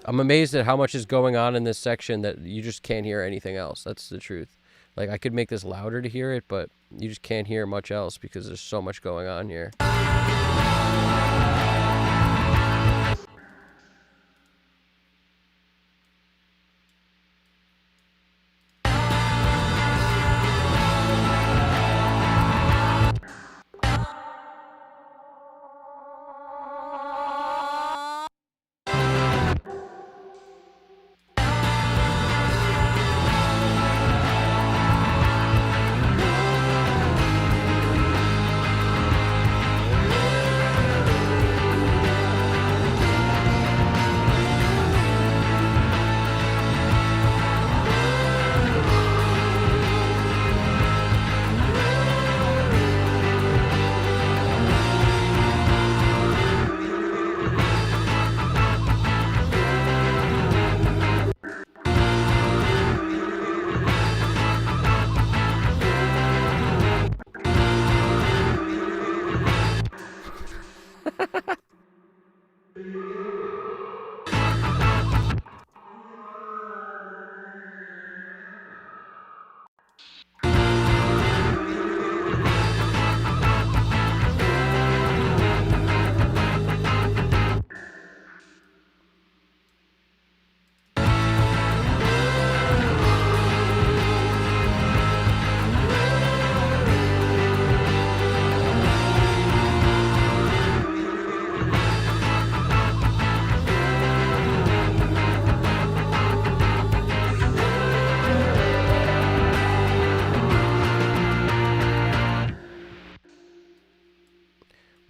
Speaker 1: I'm amazed at how much is going on in this section that you just can't hear anything else. That's the truth. Like, I could make this louder to hear it, but you just can't hear much else because there's so much going on here.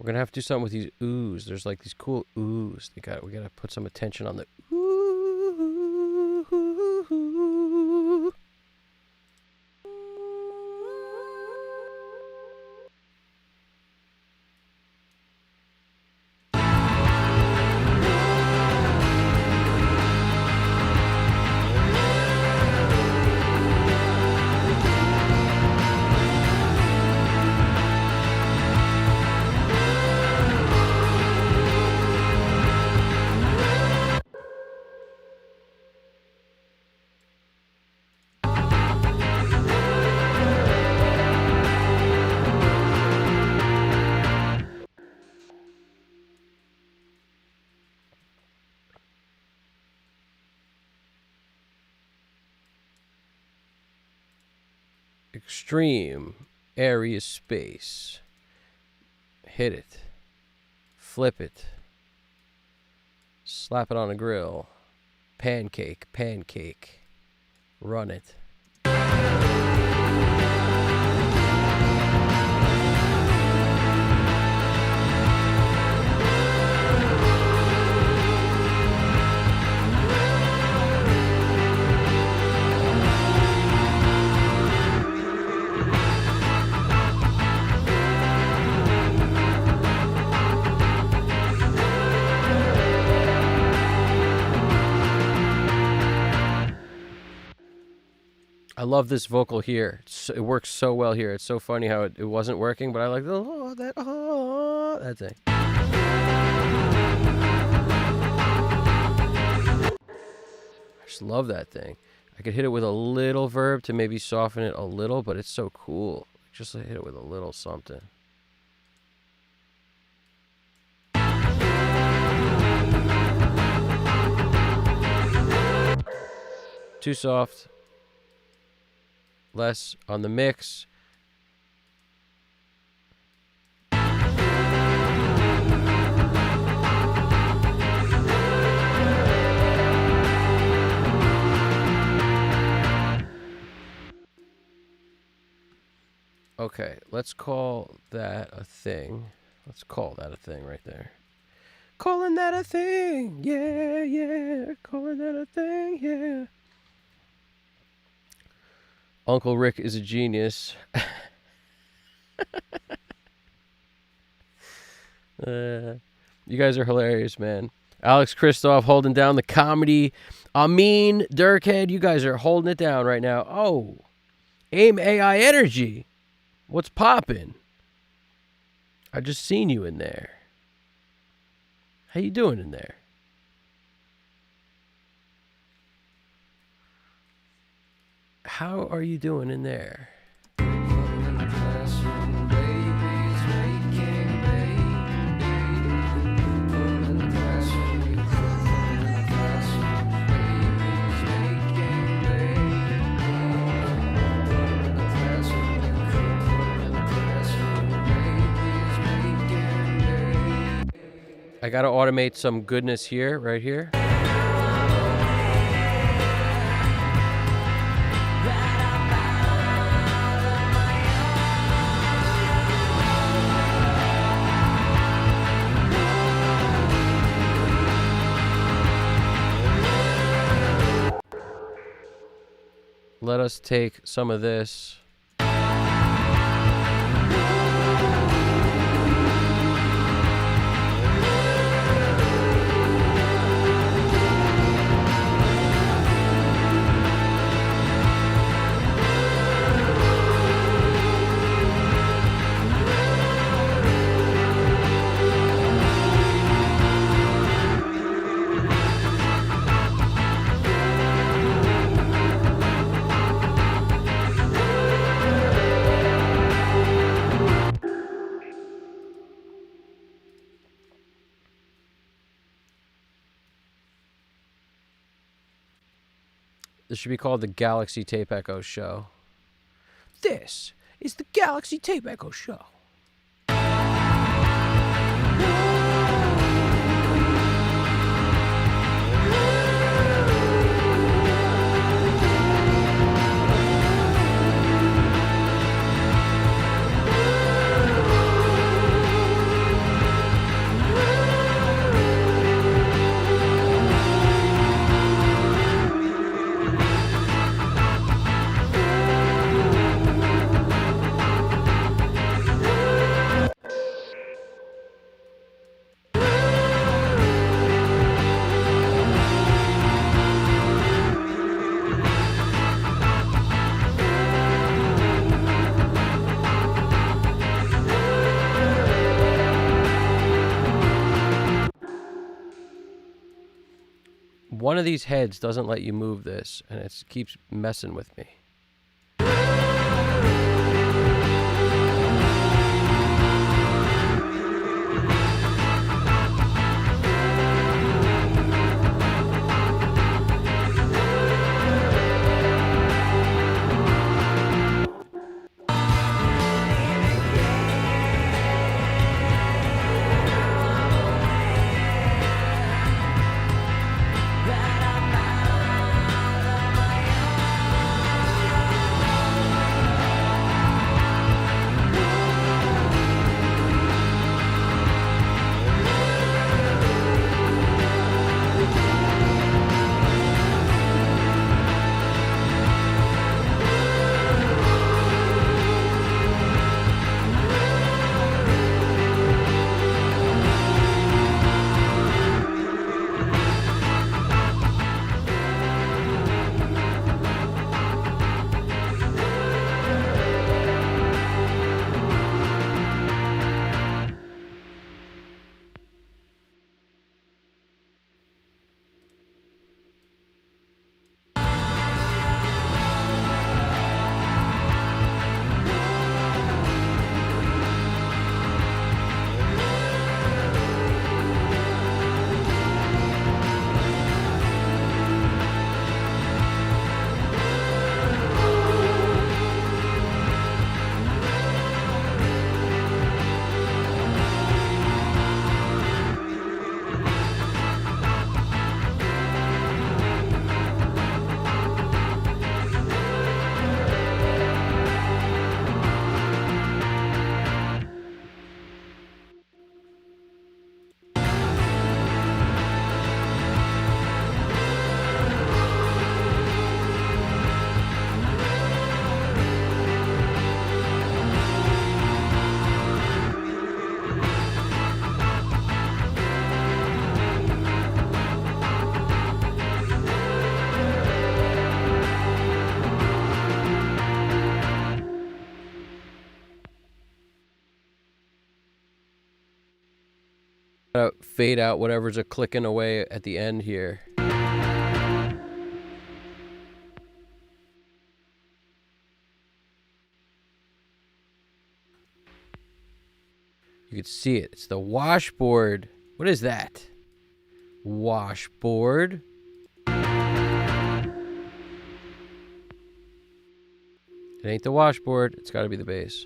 Speaker 1: We're gonna have to do something with these oohs. There's like these cool oohs. We gotta put some attention on the ooh. Extreme area space. Hit it. Flip it. Slap it on a grill. Pancake, pancake. Run it. I love this vocal here. It works so well here. It's so funny how it wasn't working, but I like that thing. I just love that thing. I could hit it with a little verb to maybe soften it a little, but it's so cool. Just hit it with a little something. Too soft. Less on the mix. Okay, let's call that a thing. Let's call that a thing right there. Calling that a thing. Yeah, yeah. Calling that a thing. Yeah. Uncle Rick is a genius. You guys are hilarious, man. Alex Kristoff holding down the comedy. Amin Dirkhead, you guys are holding it down right now. Oh, AIM AI Energy. What's poppin'? I just seen you in there. How you doing in there? How are you doing in there? I gotta automate some goodness here, right here. Let us take some of this. This should be called the Galaxy Tape Echo Show. This is the Galaxy Tape Echo Show. one of these heads doesn't let you move this, and it keeps messing with me. Fade out whatever's a clicking away at the end here. You can see it. It's the washboard. What is that? Washboard. It ain't the washboard. It's got to be the bass.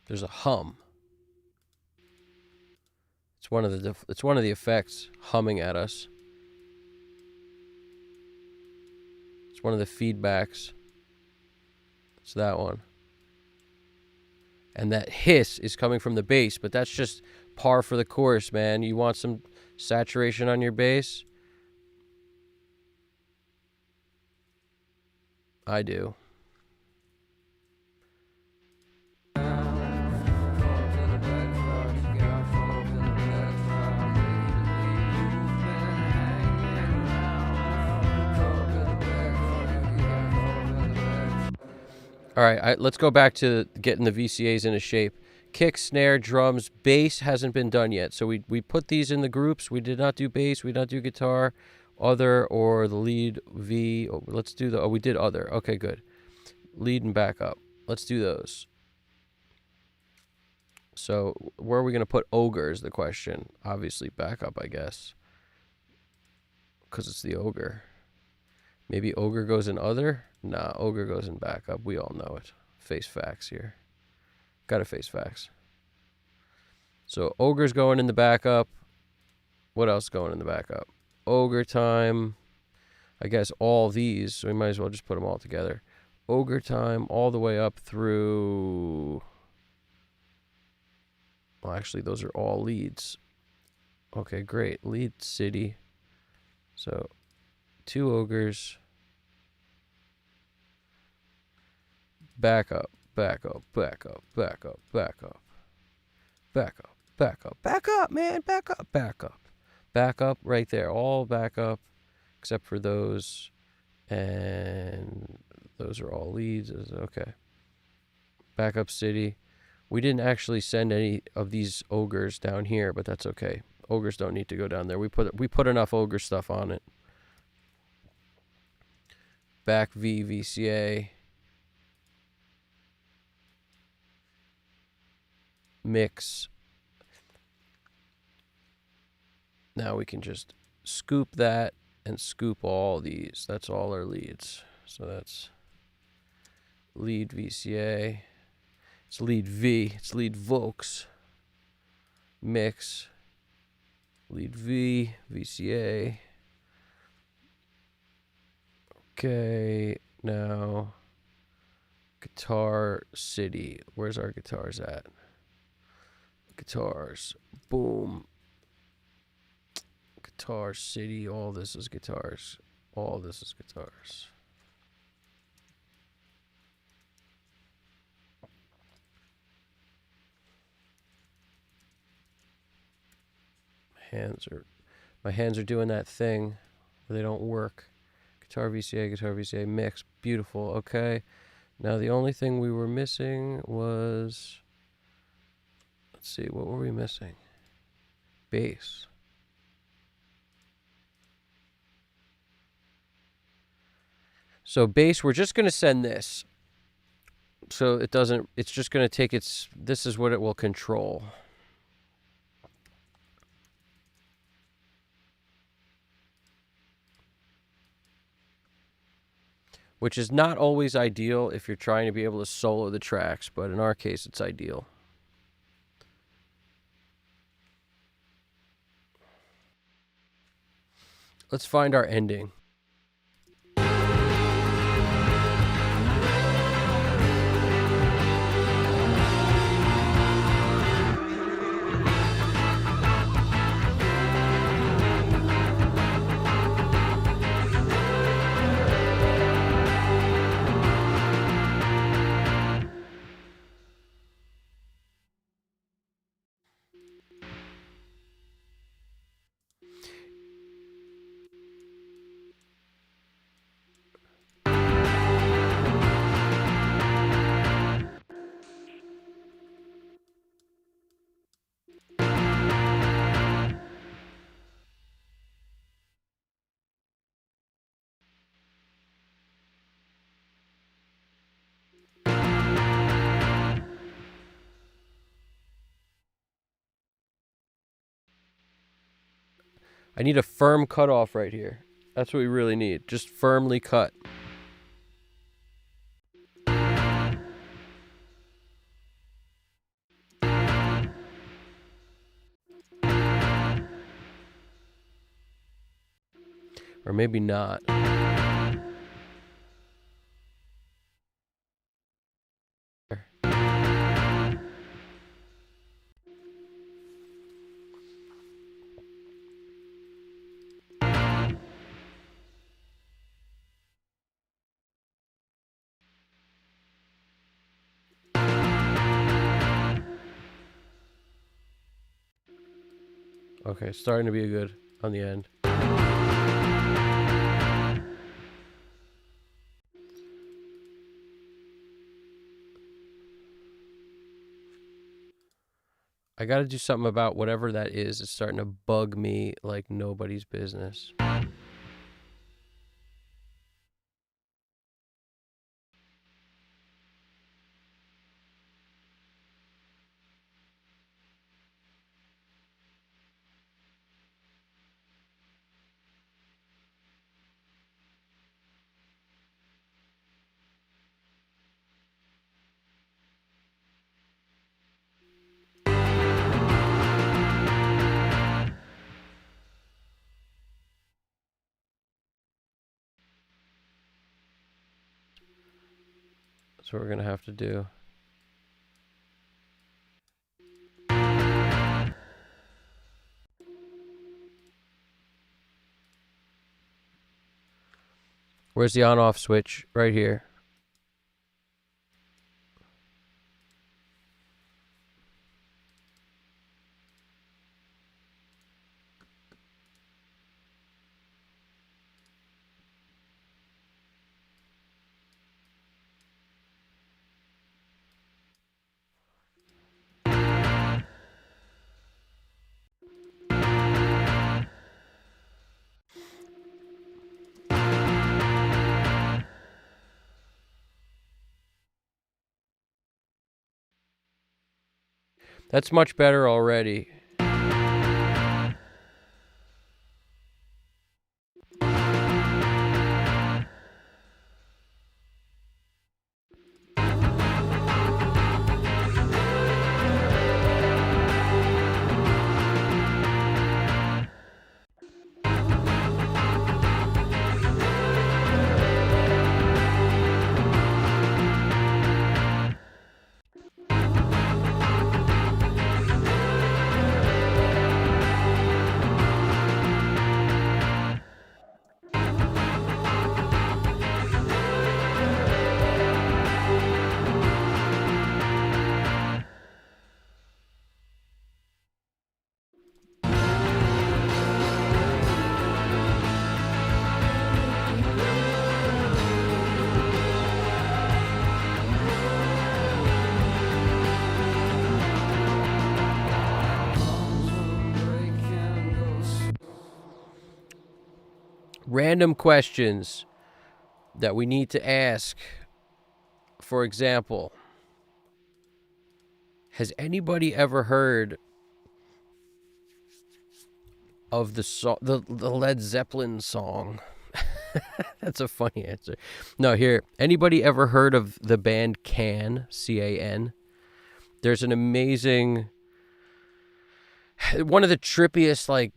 Speaker 1: There's a hum. It's one of the effects humming at us. It's one of the feedbacks. It's that one. And that hiss is coming from the bass, but that's just par for the course, man. You want some saturation on your bass? I do. All right, let's go back to getting the VCAs into shape. Kick, snare, drums, bass hasn't been done yet. So we put these in the groups. We did not do bass. We did not do guitar, other, or the lead, V. Let's do we did other. Okay, good. Lead and backup. Let's do those. So where are we going to put ogre is the question. Obviously backup, I guess. Because it's the ogre. Maybe ogre goes in other? Nah, ogre goes in backup. We all know it. face facts here. Gotta face facts. So ogre's going in the backup. What else going in the backup? Ogre time. I guess all these, so we might as well just put them all together. Ogre time all the way up through... Well, actually, those are all leads. Okay, great. Lead city. So, 2 ogres. Back up, back up, back up, back up, back up. Back up, back up, back up, man, back up, back up. Back up right there, all back up, except for those. And those are all leads. Okay. Backup city. We didn't actually send any of these ogres down here, but that's okay. Ogres don't need to go down there. We put enough ogre stuff on it. Back V VCA. Mix. Now we can just scoop that and scoop all these. That's all our leads. So that's lead VCA. It's lead V. It's lead Volks. Mix. Lead V. VCA. Okay. Now, guitar city. Where's our guitars at? Guitars. Boom. Guitar city. All this is guitars. All this is guitars. My hands are doing that thing where they don't work. Guitar VCA mix. Beautiful. Okay. Now the only thing we were missing was, let's see, what were we missing? Bass. So bass, we're just going to send this. So it doesn't, it's just going to take its, this is what it will control. Which is not always ideal if you're trying to be able to solo the tracks, but in our case, it's ideal. Let's find our ending. I need a firm cutoff right here. That's what we really need. Just firmly cut. Or maybe not. Okay, starting to be good on the end. I got to do something about whatever that is. It's starting to bug me like nobody's business. That's what we're going to have to do. Where's the on-off switch? Right here. That's much better already. Random questions that we need to ask. For example, has anybody ever heard of the Led Zeppelin song? That's a funny answer. No, here. Anybody ever heard of the band Can? C-A-N? There's an amazing, one of the trippiest, like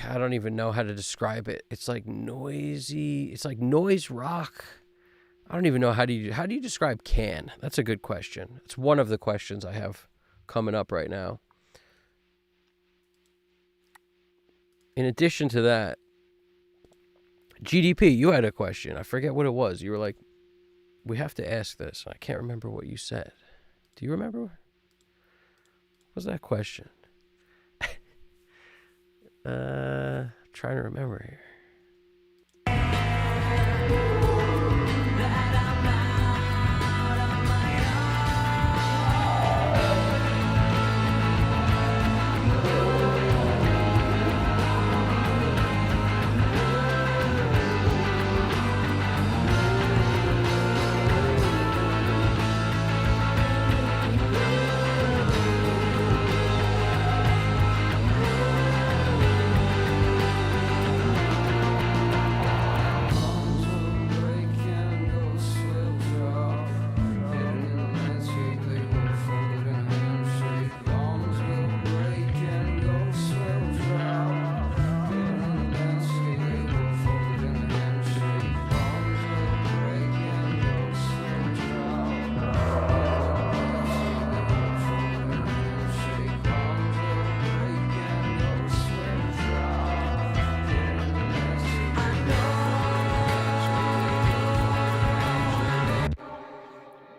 Speaker 1: I don't even know how to describe it. It's like noisy. It's like noise rock. I don't even know how do you describe Can? That's a good question. It's one of the questions I have coming up right now. In addition to that, GDP, you had a question. I forget what it was. You were like, we have to ask this. I can't remember what you said. Do you remember? What was that question? Trying to remember here.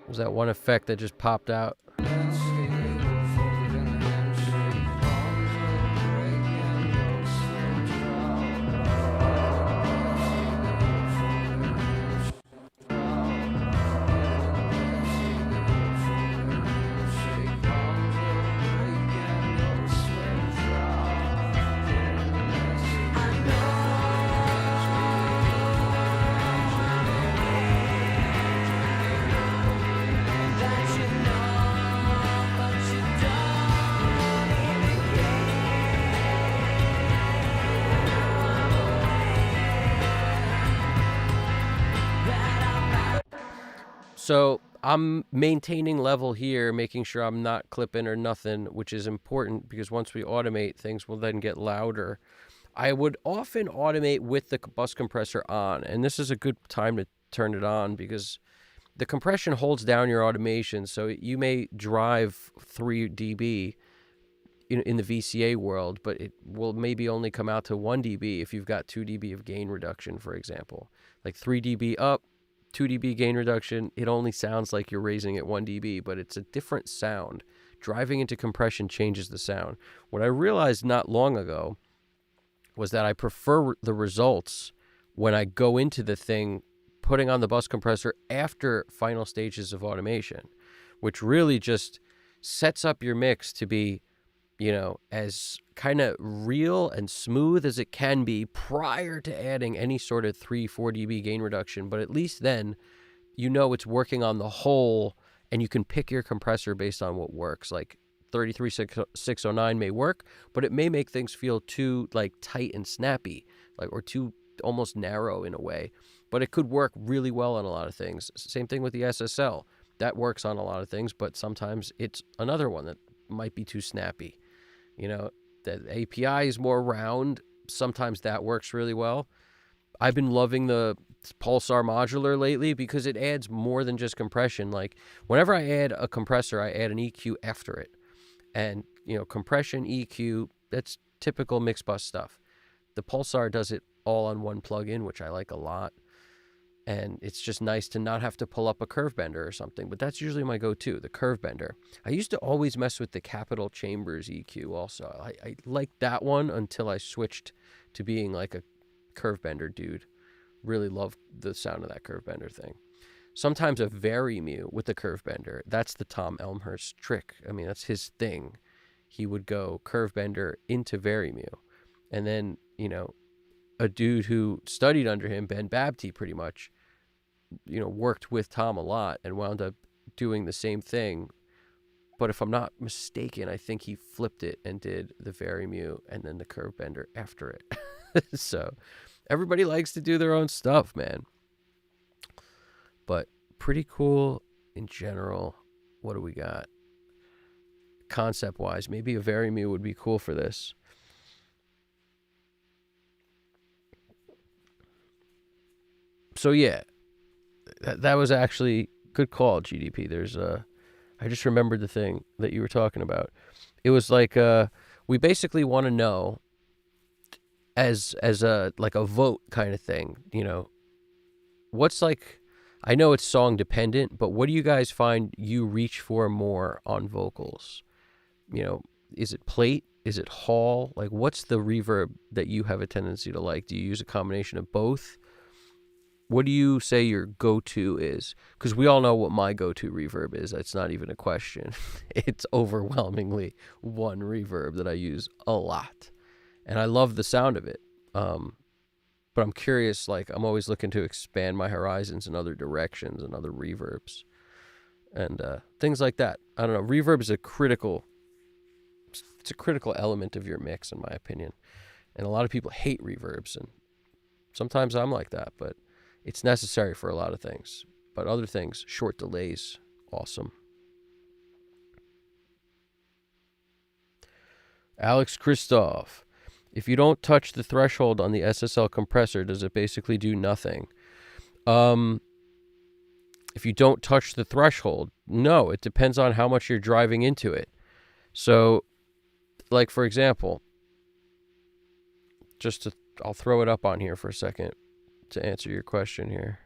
Speaker 1: Was that one effect that just popped out? So I'm maintaining level here, making sure I'm not clipping or nothing, which is important because once we automate, things will then get louder. I would often automate with the bus compressor on, and this is a good time to turn it on because the compression holds down your automation, so you may drive 3 dB in the VCA world, but it will maybe only come out to 1 dB if you've got 2 dB of gain reduction, for example. Like 3 dB up, 2 dB gain reduction, it only sounds like you're raising it 1 dB, but it's a different sound. Driving into compression changes the sound. What I realized not long ago was that I prefer the results when I go into the thing putting on the bus compressor after final stages of automation, which really just sets up your mix to be, as kind of real and smooth as it can be prior to adding any sort of 3-4 dB gain reduction. But at least then, it's working on the whole, and you can pick your compressor based on what works. Like 33609 may work, but it may make things feel too like tight and snappy, or too almost narrow in a way. But it could work really well on a lot of things. Same thing with the SSL. That works on a lot of things, but sometimes it's another one that might be too snappy. The API is more round. Sometimes that works really well. I've been loving the Pulsar modular lately because it adds more than just compression. Like whenever I add a compressor, I add an EQ after it. And, compression, EQ, that's typical mix bus stuff. The Pulsar does it all on one plugin, which I like a lot. And it's just nice to not have to pull up a curve bender or something. But that's usually my go-to, the curve bender. I used to always mess with the Capital Chambers EQ also. I liked that one until I switched to being like a curve bender dude. Really love the sound of that curve bender thing. Sometimes a Vari-Mu with the curve bender. That's the Tom Elmhurst trick. I mean, that's his thing. He would go curve bender into Vari-Mu. And then, a dude who studied under him, Ben Babty, pretty much, worked with Tom a lot and wound up doing the same thing. But if I'm not mistaken, I think he flipped it and did the Vari-Mu and then the curve bender after it. So everybody likes to do their own stuff, man. But pretty cool in general. What do we got? Concept-wise, maybe a Vari-Mu would be cool for this. So yeah, that was actually good call, GDP. I just remembered the thing that you were talking about. It was like we basically want to know as a like a vote kind of thing. What's like. I know it's song dependent, but what do you guys find you reach for more on vocals? Is it plate? Is it hall? Like, what's the reverb that you have a tendency to like? Do you use a combination of both? What do you say your go-to is? Because we all know what my go-to reverb is. It's not even a question. It's overwhelmingly one reverb that I use a lot. And I love the sound of it. But I'm curious, I'm always looking to expand my horizons in other directions and other reverbs and things like that. I don't know. Reverb is a critical element of your mix, in my opinion. And a lot of people hate reverbs, and sometimes I'm like that, but it's necessary for a lot of things. But other things, short delays, awesome. Alex Christoph. If you don't touch the threshold on the SSL compressor, does it basically do nothing? If you don't touch the threshold, no, it depends on how much you're driving into it. So, like, for example, I'll throw it up on here for a second to answer your question here.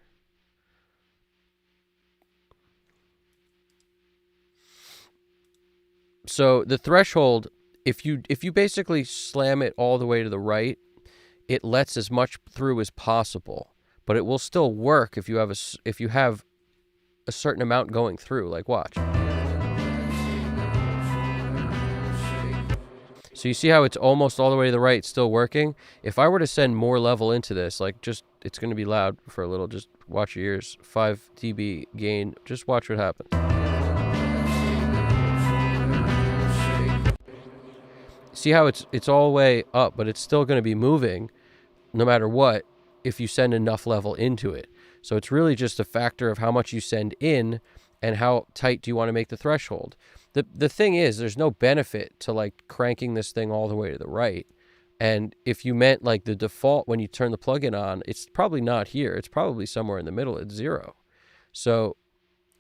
Speaker 1: So the threshold, if you basically slam it all the way to the right, it lets as much through as possible, but it will still work if you have a certain amount going through. Like, watch. So you see how it's almost all the way to the right, still working? If I were to send more level into this, it's going to be loud for a little. Just watch your ears. 5 dB gain. Just watch what happens. See how it's all the way up, but it's still going to be moving no matter what if you send enough level into it. So it's really just a factor of how much you send in and how tight do you want to make the threshold. The thing is, there's no benefit to cranking this thing all the way to the right. And if you meant the default when you turn the plugin on, it's probably not here. It's probably somewhere in the middle at 0. So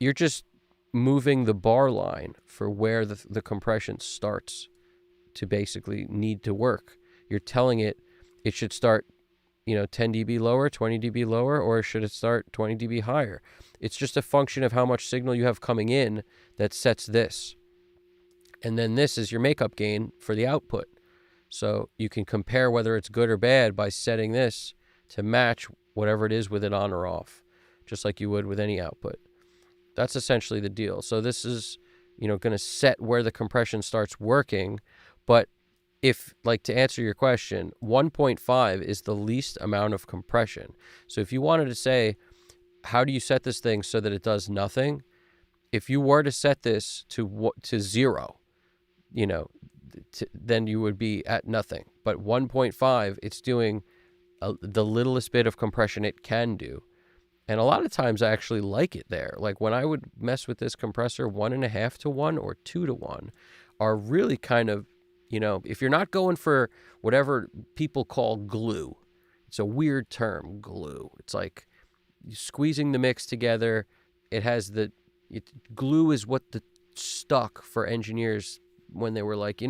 Speaker 1: you're just moving the bar line for where the compression starts to basically need to work. You're telling it should start, 10 dB lower, 20 dB lower, or should it start 20 dB higher? It's just a function of how much signal you have coming in that sets this. And then this is your makeup gain for the output. So you can compare whether it's good or bad by setting this to match whatever it is with it on or off, just like you would with any output. That's essentially the deal. So this is, going to set where the compression starts working. But if, like, to answer your question, 1.5 is the least amount of compression. So if you wanted to say, how do you set this thing so that it does nothing? If you were to set this to 0, then you would be at nothing. But 1.5, it's doing the littlest bit of compression it can do. And a lot of times I actually like it there. Like when I would mess with this compressor, 1.5 to 1 or 2 to 1 are really kind of, if you're not going for whatever people call glue, it's a weird term, glue. It's like squeezing the mix together. It has glue is what the stuck for engineers when they were like,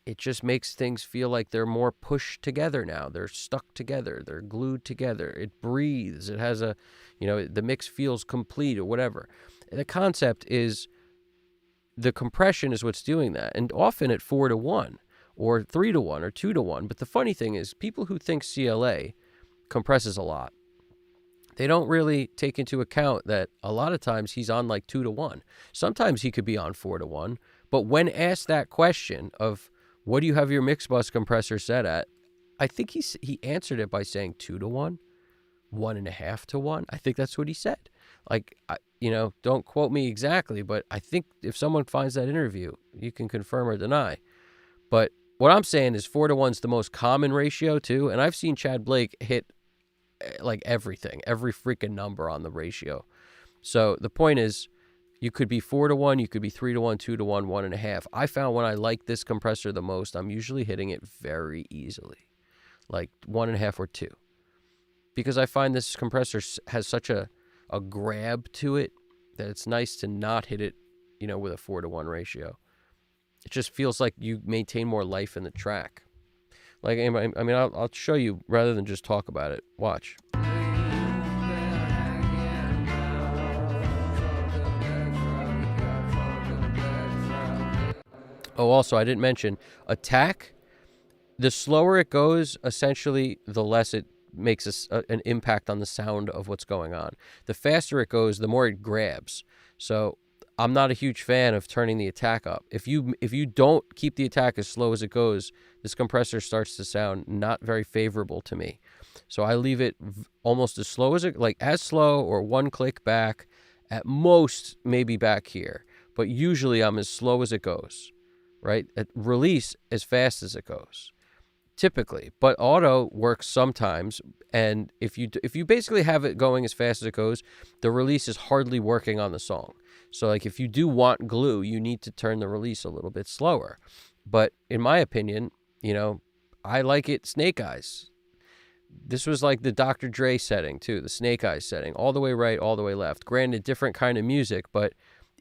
Speaker 1: it just makes things feel like they're more pushed together now. They're stuck together. They're glued together. It breathes. It has the mix feels complete or whatever. The concept is the compression is what's doing that. And often at 4 to 1 or 3 to 1 or 2 to 1. But the funny thing is people who think CLA compresses a lot, they don't really take into account that a lot of times he's on like 2 to 1. Sometimes he could be on 4 to 1. But when asked that question of what do you have your mix bus compressor set at, I think he answered it by saying 2 to 1, 1.5 to 1. I think that's what he said. Like, don't quote me exactly, but I think if someone finds that interview, you can confirm or deny. But what I'm saying is 4 to 1's the most common ratio too. And I've seen Chad Blake hit like everything, every freaking number on the ratio. So the point is, you could be 4 to 1, you could be 3 to 1, 2 to 1, 1.5. I found when I like this compressor the most, I'm usually hitting it very easily, like 1.5 or 2. Because I find this compressor has such a grab to it that it's nice to not hit it, with a 4 to 1 ratio. It just feels like you maintain more life in the track. Like, I mean, I'll show you rather than just talk about it. Watch. Oh, also, I didn't mention attack. The slower it goes, essentially, the less it makes an impact on the sound of what's going on. The faster it goes, the more it grabs. So I'm not a huge fan of turning the attack up. If you don't keep the attack as slow as it goes, this compressor starts to sound not very favorable to me. So I leave it almost as slow as as slow or one click back, at most maybe back here. But usually I'm as slow as it goes. Right? At release as fast as it goes, typically. But auto works sometimes, and if you basically have it going as fast as it goes, the release is hardly working on the song. So like if you do want glue, you need to turn the release a little bit slower. But in my opinion, I like it Snake Eyes. This was like the Dr. Dre setting too, the Snake Eyes setting, all the way right, all the way left. Granted, different kind of music, but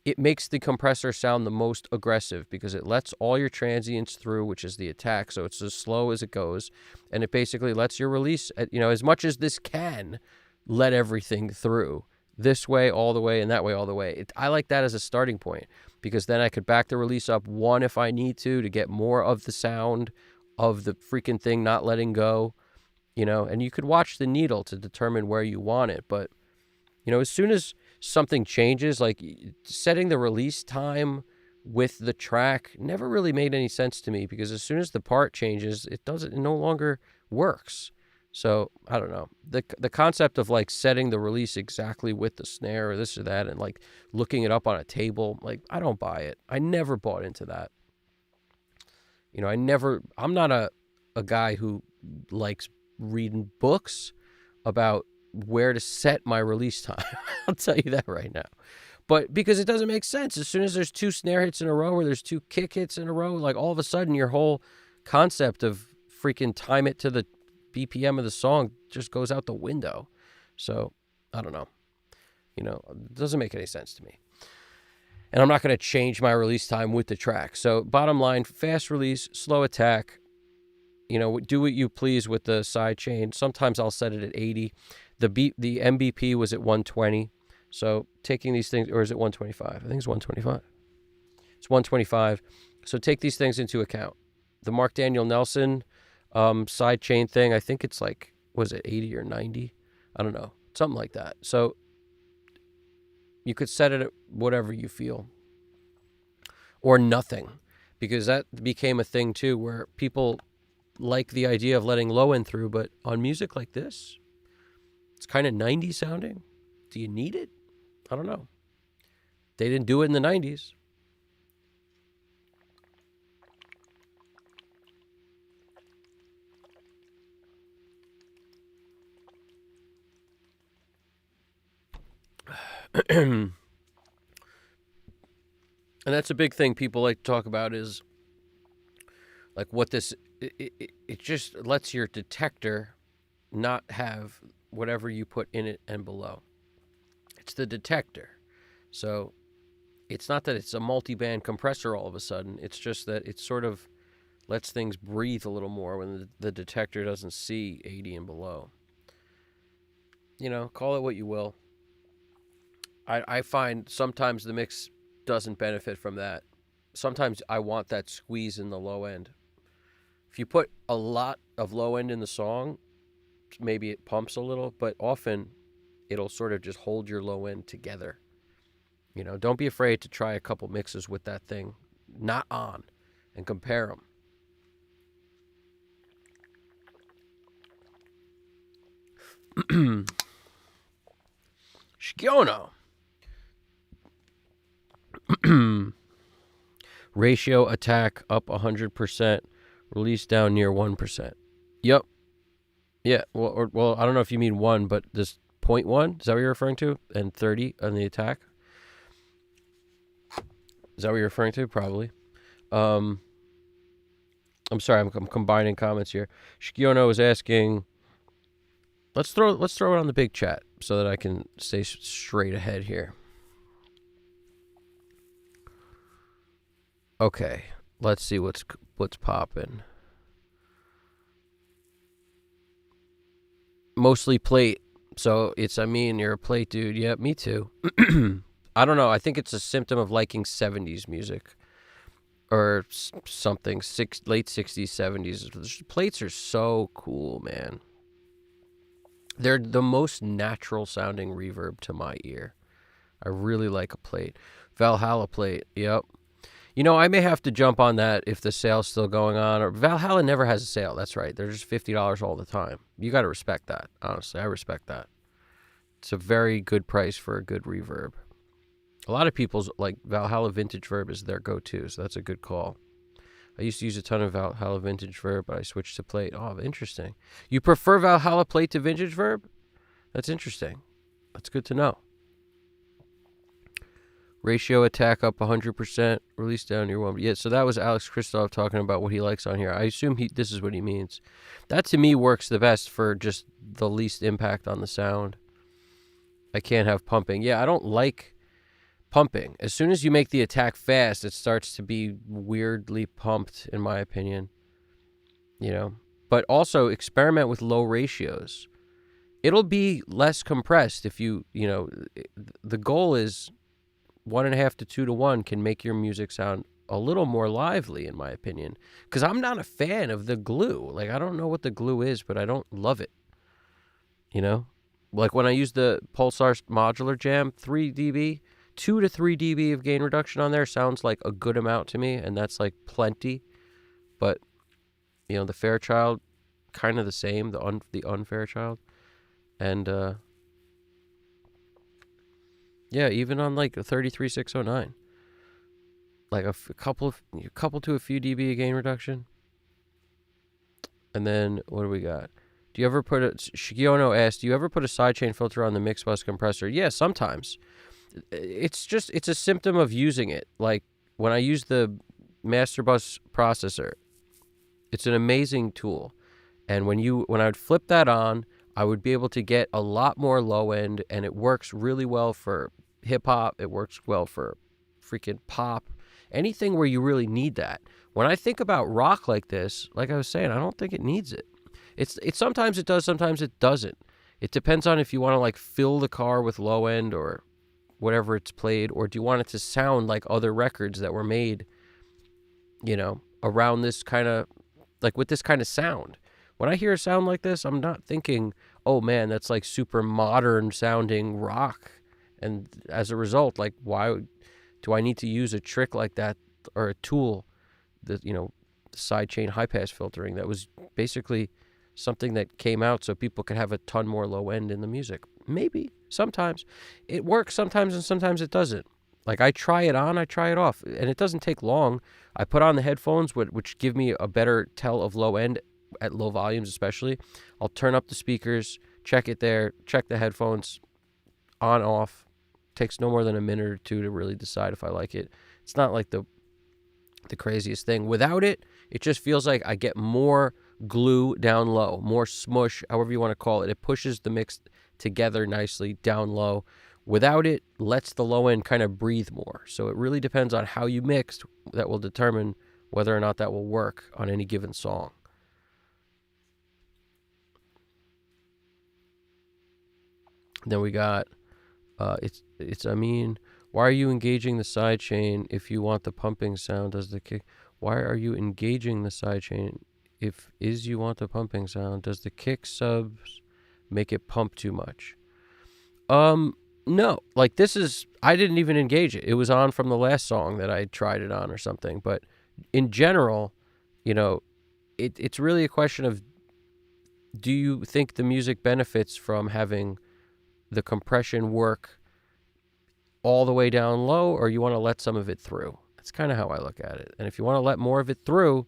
Speaker 1: it makes the compressor sound the most aggressive because it lets all your transients through, which is the attack. So it's as slow as it goes. And it basically lets your release, as much as this can let everything through this way, all the way, and that way, all the way. I like that as a starting point because then I could back the release up 1 if I need to get more of the sound of the freaking thing not letting go, and you could watch the needle to determine where you want it. But, as soon as something changes, like setting the release time with the track never really made any sense to me because as soon as the part changes, it no longer works. So I don't know, the concept of like setting the release exactly with the snare or this or that and like looking it up on a table, like I don't buy it. I never bought into that. I'm not a guy who likes reading books about where to set my release time. I'll tell you that right now. But because it doesn't make sense. As soon as there's 2 snare hits in a row or there's 2 kick hits in a row, like all of a sudden your whole concept of freaking time it to the BPM of the song just goes out the window. So I don't know. It doesn't make any sense to me. And I'm not going to change my release time with the track. So bottom line, fast release, slow attack. Do what you please with the side chain. Sometimes I'll set it at 80. The MBP was at 120. So taking these things, or is it 125? I think it's 125. It's 125. So take these things into account. The Mark Daniel Nelson side chain thing, I think it's like, was it 80 or 90? I don't know. Something like that. So you could set it at whatever you feel. Or nothing. Because that became a thing too, where people like the idea of letting low end through, but on music like this, it's kind of 90s sounding. Do you need it? I don't know. They didn't do it in the 90s. And that's a big thing people like to talk about is like what this, it just lets your detector not have whatever you put in it and below. It's the detector. So it's not that it's a multi-band compressor all of a sudden. It's just that it sort of lets things breathe a little more when the detector doesn't see 80 and below. Call it what you will. I find sometimes the mix doesn't benefit from that. Sometimes I want that squeeze in the low end. If you put a lot of low end in the song, maybe it pumps a little, but often it'll sort of just hold your low end together. Don't be afraid to try a couple mixes with that thing not on and compare them. Shkiono. Ratio attack up 100%, release down near 1%. Yep. Yeah. Well, I don't know if you mean 1, but this 0.1, is that what you're referring to? And 30 on the attack? Is that what you're referring to? Probably. I'm sorry, I'm combining comments here. Shkiono is asking, let's throw it on the big chat so that I can stay straight ahead here. Okay, let's see what's popping. Mostly plate. So you're a plate dude. Yeah, me too. I don't know. I think it's a symptom of liking 70s music or something. Late 60s, 70s. Plates are so cool, man. They're the most natural sounding reverb to my ear. I really like a plate. Valhalla plate. Yep. I may have to jump on that if the sale's still going on. Or Valhalla never has a sale. That's right. They're just $50 all the time. You got to respect that. Honestly, I respect that. It's a very good price for a good reverb. A lot of people's like Valhalla Vintage Verb is their go-to, so that's a good call. I used to use a ton of Valhalla Vintage Verb, but I switched to plate. Oh, interesting. You prefer Valhalla plate to Vintage Verb? That's interesting. That's good to know. Ratio attack up 100%, release down near 1. Yeah, so that was Alex Christoph talking about what he likes on here. I assume this is what he means. That to me works the best for just the least impact on the sound. I can't have pumping. Yeah, I don't like pumping. As soon as you make the attack fast, it starts to be weirdly pumped, in my opinion. But also experiment with low ratios. It'll be less compressed if the goal is 1.5 to 2 to 1 can make your music sound a little more lively, in my opinion. Because I'm not a fan of the glue. Like, I don't know what the glue is, but I don't love it. Like when I use the Pulsar Modular Jam 3 dB, 2 to 3 dB of gain reduction on there sounds like a good amount to me, and that's like plenty. But, the Fairchild, kind of the same, the Unfairchild. And, yeah, even on like a 33609, like a couple to a few dB of gain reduction. And then what do we got? Do you ever Shigiono asked, do you ever put a sidechain filter on the mix bus compressor? Yeah, sometimes. It's a symptom of using it. Like when I use the master bus processor, it's an amazing tool. And when I would flip that on, I would be able to get a lot more low end, and it works really well for hip hop. It works well for freaking pop, anything where you really need that. When I think about rock like this, like I was saying, I don't think it needs it. It's sometimes it does, sometimes it doesn't. It depends on if you want to like fill the car with low end or whatever it's played, or do you want it to sound like other records that were made, around this kind of, like with this kind of sound. When I hear a sound like this, I'm not thinking, oh man, that's like super modern sounding rock. And as a result, like, why do I need to use a trick like that, or a tool that, sidechain high pass filtering that was basically something that came out so people could have a ton more low end in the music? Maybe. Sometimes it works sometimes, and sometimes it doesn't. Like, I try it on, I try it off, and it doesn't take long. I put on the headphones, which give me a better tell of low end at low volumes especially. I'll turn up the speakers, check it there, check the headphones, on, off. Takes no more than a minute or two to really decide if I like it. It's not like the craziest thing. Without it, it just feels like I get more glue down low, more smush, however you want to call it. It pushes the mix together nicely down low. Without it, lets the low end kind of breathe more. So it really depends on how you mixed that will determine whether or not that will work on any given song. Then we got, why are you engaging the sidechain if you want the pumping sound? Does the kick? Why are you engaging the sidechain if you want the pumping sound? Does the kick subs make it pump too much? No. Like, I didn't even engage it. It was on from the last song that I tried it on or something. But in general, it's really a question of, do you think the music benefits from having the compression work all the way down low, or you want to let some of it through? That's kind of how I look at it. And if you want to let more of it through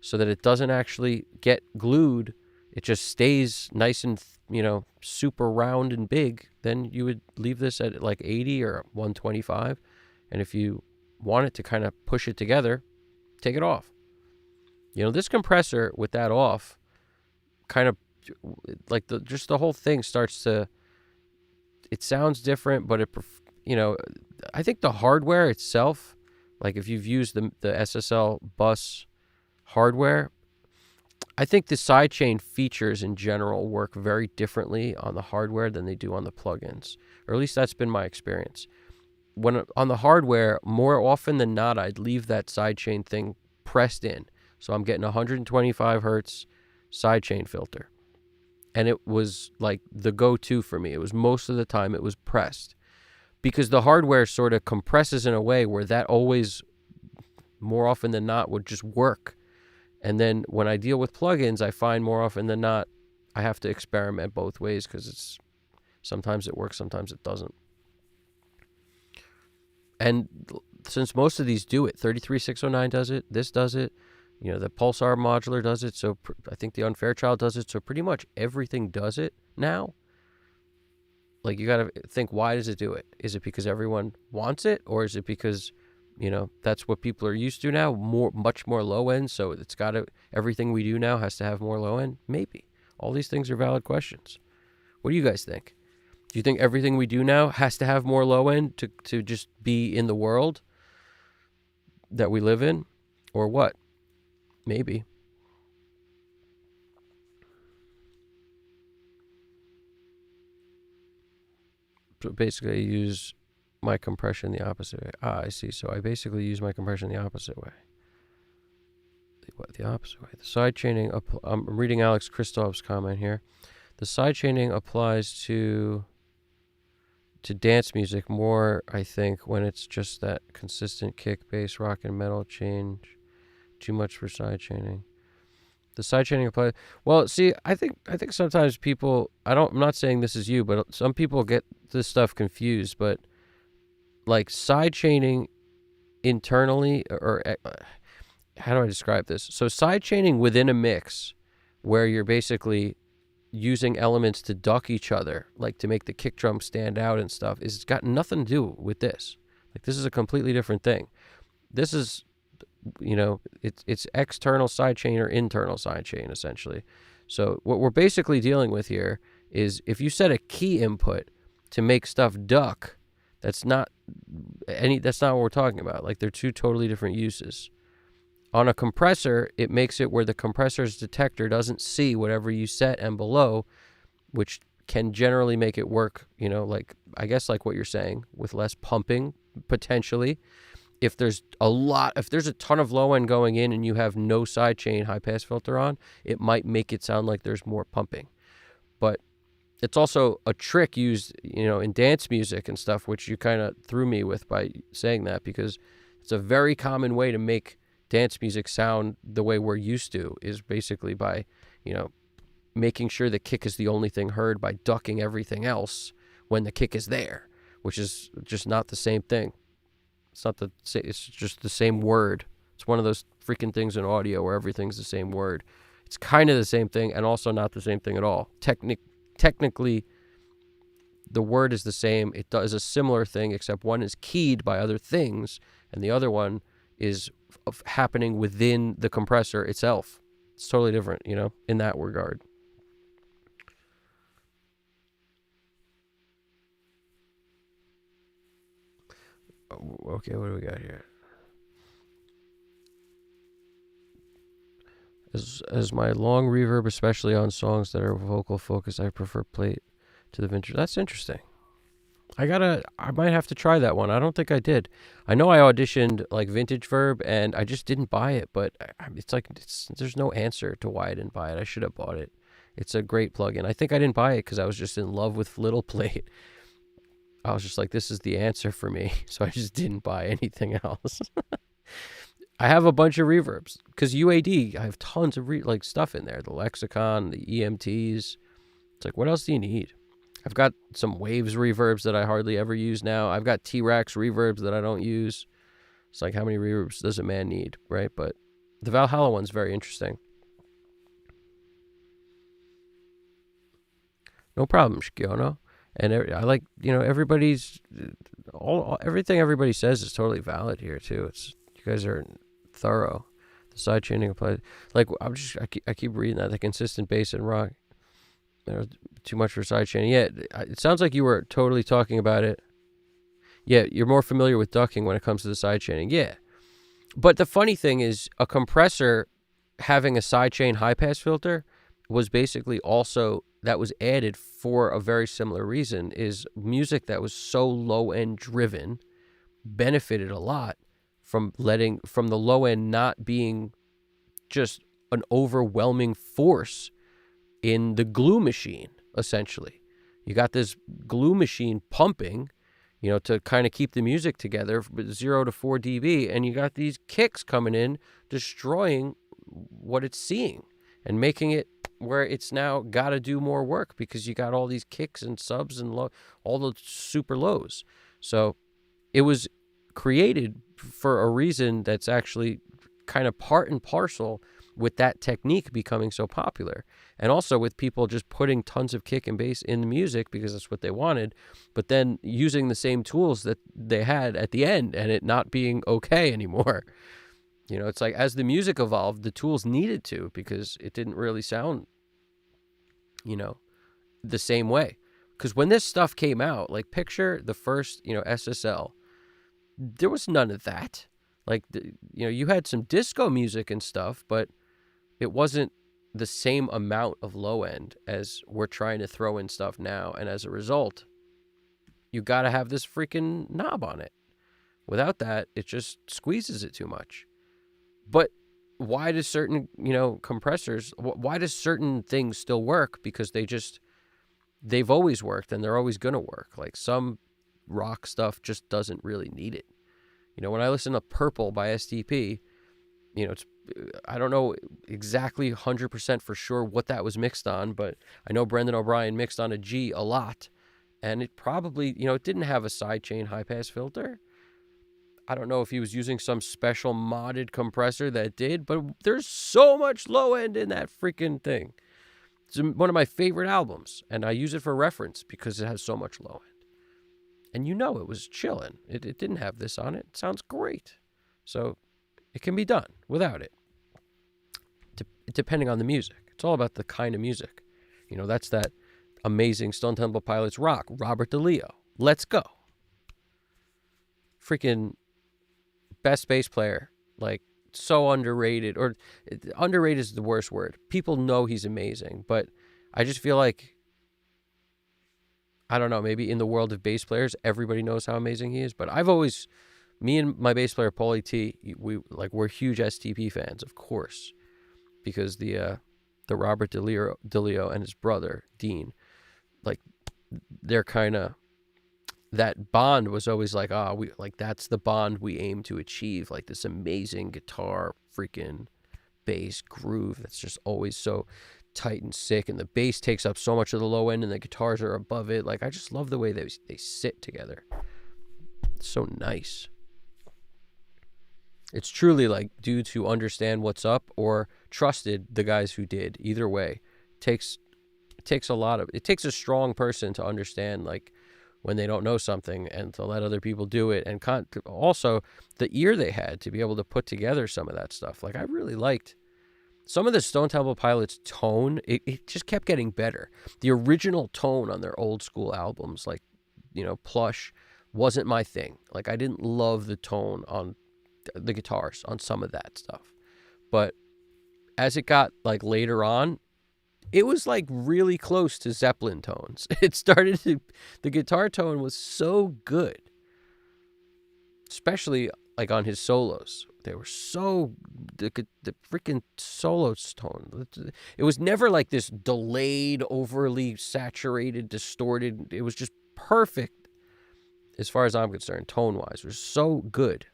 Speaker 1: so that it doesn't actually get glued, it just stays nice and, super round and big, then you would leave this at like 80 or 125. And if you want it to kind of push it together, take it off. This compressor with that off, kind of like the whole thing starts to, it sounds different, but I think the hardware itself, like if you've used the SSL bus hardware, I think the sidechain features in general work very differently on the hardware than they do on the plugins, or at least that's been my experience. When on the hardware, more often than not, I'd leave that sidechain thing pressed in. So I'm getting 125 hertz sidechain filter. And it was like the go-to for me. It was most of the time it was pressed, because the hardware sort of compresses in a way where that always, more often than not, would just work. And then when I deal with plugins, I find more often than not, I have to experiment both ways, because sometimes it works, sometimes it doesn't. And since most of these do it, 33609 does it, this does it, the Pulsar modular does it, so I think the Unfairchild does it, so pretty much everything does it now. Like, you got to think, why does it do it? Is it because everyone wants it, or is it because, that's what people are used to now, much more low end, so it's got to, everything we do now has to have more low end? Maybe. All these things are valid questions. What do you guys think? Do you think everything we do now has to have more low end to just be in the world that we live in, or what? Maybe. So basically, I use my compression the opposite way. I see. So I basically use my compression the opposite way. What, the opposite way? The side chaining, I'm reading Alex Christoph's comment here. The side chaining applies to dance music more, I think, when it's just that consistent kick, bass, rock, and metal change. Too much for side chaining. The side chaining applies. Well, see, I think sometimes people, I'm not saying this is you, but some people get this stuff confused. But like side chaining internally, or how do I describe this? So side chaining within a mix, where you're basically using elements to duck each other, like to make the kick drum stand out and stuff, it's got nothing to do with this. Like, this is a completely different thing. This is, it's external sidechain or internal sidechain, essentially. So what we're basically dealing with here is if you set a key input to make stuff duck, that's not what we're talking about. Like, they're two totally different uses. On a compressor, it makes it where the compressor's detector doesn't see whatever you set and below, which can generally make it work, like, I guess like what you're saying, with less pumping, potentially. If there's a ton of low end going in and you have no sidechain high pass filter on, it might make it sound like there's more pumping. But it's also a trick used, in dance music and stuff, which you kind of threw me with by saying that, because it's a very common way to make dance music sound the way we're used to, is basically by, making sure the kick is the only thing heard by ducking everything else when the kick is there, which is just not the same thing. It's just the same word. It's one of those freaking things in audio where everything's the same word. It's kind of the same thing and also not the same thing at all. Technically, the word is the same. It does a similar thing, except one is keyed by other things and the other one is happening within the compressor itself. It's totally different, in that regard. Okay, what do we got here? As my long reverb, especially on songs that are vocal focused, I prefer plate to the vintage. That's interesting. I might have to try that one. I don't think I did. I know I auditioned like Vintage Verb and I just didn't buy it, but there's no answer to why I didn't buy it. I should have bought it. It's a great plugin. I think I didn't buy it because I was just in love with Little Plate. I was just like, this is the answer for me. So I just didn't buy anything else. I have a bunch of reverbs because UAD, I have tons of stuff in there. The Lexicon, the EMTs. It's like, what else do you need? I've got some Waves reverbs that I hardly ever use now. I've got T-Rex reverbs that I don't use. It's like, how many reverbs does a man need, right? But the Valhalla one's very interesting. No problem, Shikiono. And I like, everybody's everything everybody says is totally valid here too. You guys are thorough. The side chaining applies. Like, I keep reading that the consistent bass and rock. Too much for side chaining. Yeah, it sounds like you were totally talking about it. Yeah, you're more familiar with ducking when it comes to the side chaining. Yeah, but the funny thing is, a compressor having a sidechain high pass filter was basically also, that was added for a very similar reason, is music that was so low end driven benefited a lot from the low end not being just an overwhelming force in the glue machine. Essentially, you got this glue machine pumping, to kind of keep the music together, 0 to 4 dB, and you got these kicks coming in, destroying what it's seeing and making it where it's now got to do more work because you got all these kicks and subs and all the super lows. So it was created for a reason that's actually kind of part and parcel with that technique becoming so popular. And also with people just putting tons of kick and bass in the music because that's what they wanted, but then using the same tools that they had at the end and it not being okay anymore. It's like, as the music evolved, the tools needed to, because it didn't really sound, the same way. Because when this stuff came out, like, picture the first, SSL, there was none of that. Like, you had some disco music and stuff, but it wasn't the same amount of low end as we're trying to throw in stuff now. And as a result, you got to have this freaking knob on it. Without that, it just squeezes it too much. But why does certain, compressors, why does certain things still work? Because they've always worked and they're always going to work. Like, some rock stuff just doesn't really need it. When I listen to Purple by STP, I don't know exactly 100% for sure what that was mixed on, but I know Brendan O'Brien mixed on a G a lot. And it probably, it didn't have a sidechain high pass filter. I don't know if he was using some special modded compressor that did, but there's so much low end in that freaking thing. It's one of my favorite albums, and I use it for reference because it has so much low end. And it was chilling. It didn't have this on it. It sounds great. So it can be done without it, depending on the music. It's all about the kind of music. That's that amazing Stone Temple Pilots rock. Robert DeLeo. Let's go. Freaking best bass player. Like, so underrated. Or underrated is the worst word. People know he's amazing, but I just feel like, I don't know, maybe in the world of bass players, everybody knows how amazing he is. But I've always, me and my bass player Paulie T, we're huge STP fans, of course, because the Robert DeLeo and his brother Dean, like, they're kind of, that bond was always like, we like, that's the bond we aim to achieve, like this amazing guitar freaking bass groove that's just always so tight and sick, and the bass takes up so much of the low end and the guitars are above it. Like, I just love the way they sit together. It's so nice. It's truly like dudes who understand what's up or trusted the guys who did. Either way, it takes a strong person to understand, like, when they don't know something, and to let other people do it, and also the ear they had to be able to put together some of that stuff. Like, I really liked some of the Stone Temple Pilots tone. It just kept getting better. The original tone on their old school albums, like, Plush, wasn't my thing. Like, I didn't love the tone on the guitars on some of that stuff. But as it got, like, later on, it was like really close to Zeppelin tones. The guitar tone was so good, especially like on his solos. They were the freaking solos tone. It was never like this delayed, overly saturated, distorted. It was just perfect as far as I'm concerned, tone-wise. It was so good.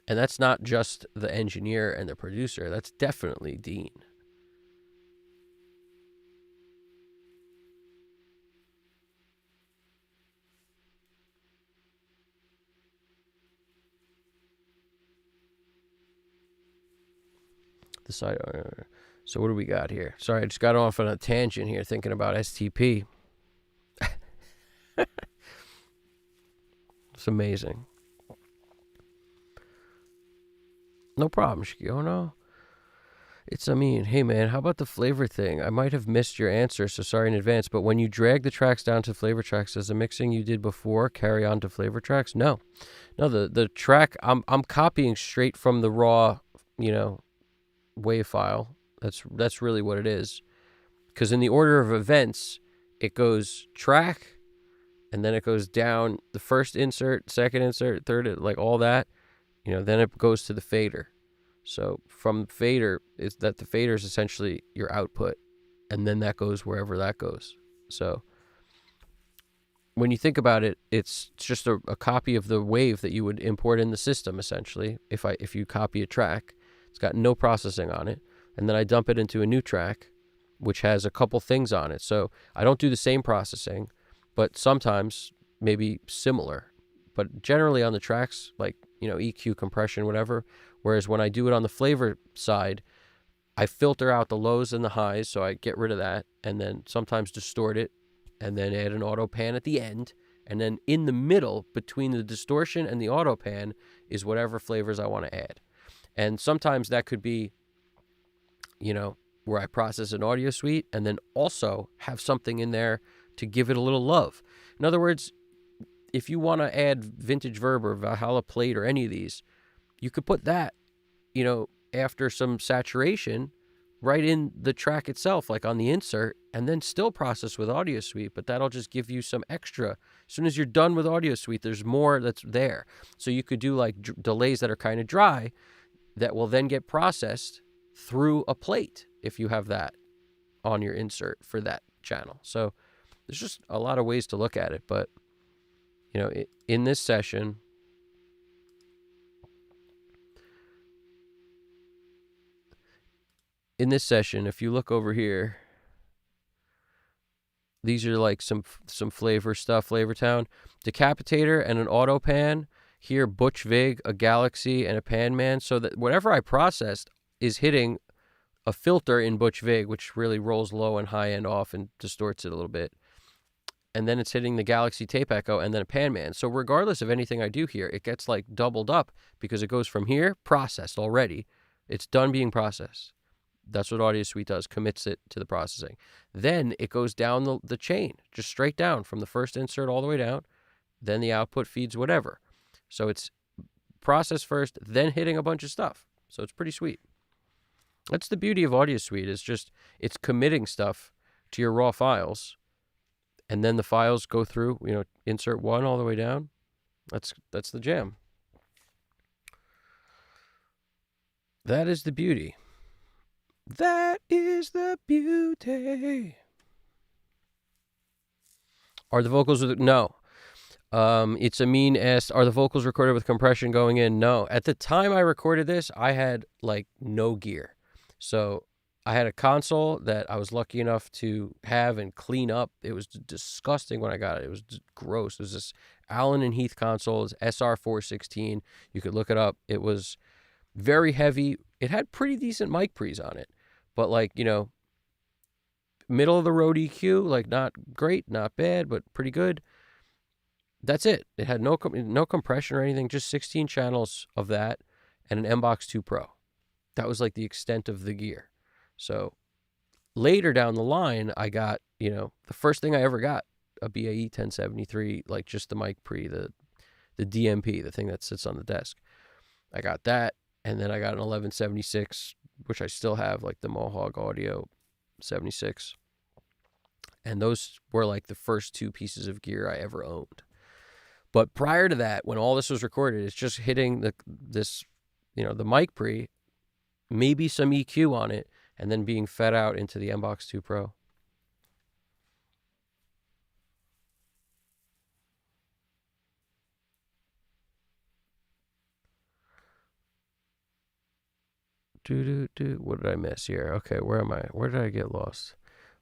Speaker 1: And that's not just the engineer and the producer. That's definitely Dean. The side. So what do we got here? Sorry, I just got off on a tangent here thinking about STP. It's amazing. No problem, Shikiono. Hey man, how about the flavor thing? I might have missed your answer, so sorry in advance, but when you drag the tracks down to flavor tracks, does the mixing you did before carry on to flavor tracks? No, the track, I'm copying straight from the raw, wave file. That's really what it is. Because in the order of events, it goes track, and then it goes down the first insert, second insert, third, like all that. Then it goes to the fader. So from fader, the fader is essentially your output, and then that goes wherever that goes. So when you think about it, it's just a copy of the wave that you would import in the system, essentially. If you copy a track, it's got no processing on it, and then I dump it into a new track, which has a couple things on it. So I don't do the same processing, but sometimes maybe similar. But generally on the tracks, like, EQ, compression, whatever. Whereas when I do it on the flavor side, I filter out the lows and the highs, so I get rid of that, and then sometimes distort it, and then add an auto pan at the end, and then in the middle between the distortion and the auto pan is whatever flavors I want to add. And sometimes that could be, where I process an audio suite and then also have something in there to give it a little love. In other words, if you want to add Vintage Verb or Valhalla Plate or any of these, you could put that, after some saturation right in the track itself, like on the insert, and then still process with Audio Suite, but that'll just give you some extra. As soon as you're done with Audio Suite, there's more that's there. So you could do like delays that are kind of dry that will then get processed through a plate if you have that on your insert for that channel. So there's just a lot of ways to look at it, but in this session, if you look over here, these are like some flavor stuff, Flavor Town. Decapitator and an auto pan. Here, Butch Vig, a Galaxy, and a Pan Man. So that whatever I processed is hitting a filter in Butch Vig, which really rolls low and high end off and distorts it a little bit. And then it's hitting the Galaxy Tape Echo and then a Pan Man. So regardless of anything I do here, it gets like doubled up because it goes from here, processed already. It's done being processed. That's what Audio Suite does, commits it to the processing. Then it goes down the chain, just straight down from the first insert all the way down. Then the output feeds whatever. So it's process first, then hitting a bunch of stuff. So it's pretty sweet. That's the beauty of Audio Suite, is just it's committing stuff to your raw files, and then the files go through, insert one all the way down. That's the jam. That is the beauty. That is the beauty. Are the vocals no? It's Amin asked, are the vocals recorded with compression going in? No. At the time I recorded this, I had like no gear. So I had a console that I was lucky enough to have and clean up. It was disgusting when I got it. It was gross. It was this Allen and Heath console. It's SR416. You could look it up. It was very heavy. It had pretty decent mic pre's on it, but middle of the road EQ, like not great, not bad, but pretty good. That's it. It had no compression or anything, just 16 channels of that and an MBox 2 Pro. That was like the extent of the gear. So later down the line, I got, the first thing I ever got, a BAE 1073, like just the mic pre, the DMP, the thing that sits on the desk. I got that, and then I got an 1176, which I still have, like the Mohawk Audio 76. And those were like the first two pieces of gear I ever owned. But prior to that, when all this was recorded, it's just hitting the mic pre, maybe some EQ on it, and then being fed out into the MBox 2 Pro. What did I miss here? Okay, where am I? Where did I get lost?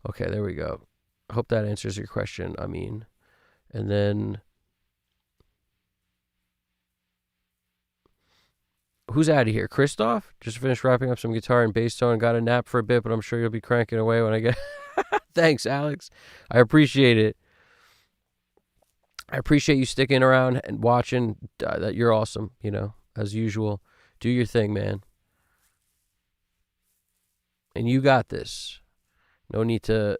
Speaker 1: Okay, there we go. I hope that answers your question, Amin. And then, who's out of here? Christoph? Just finished wrapping up some guitar and bass tone. Got a nap for a bit, but I'm sure you'll be cranking away when I get... Thanks, Alex. I appreciate it. I appreciate you sticking around and watching. That you're awesome, as usual. Do your thing, man. And you got this. No need to,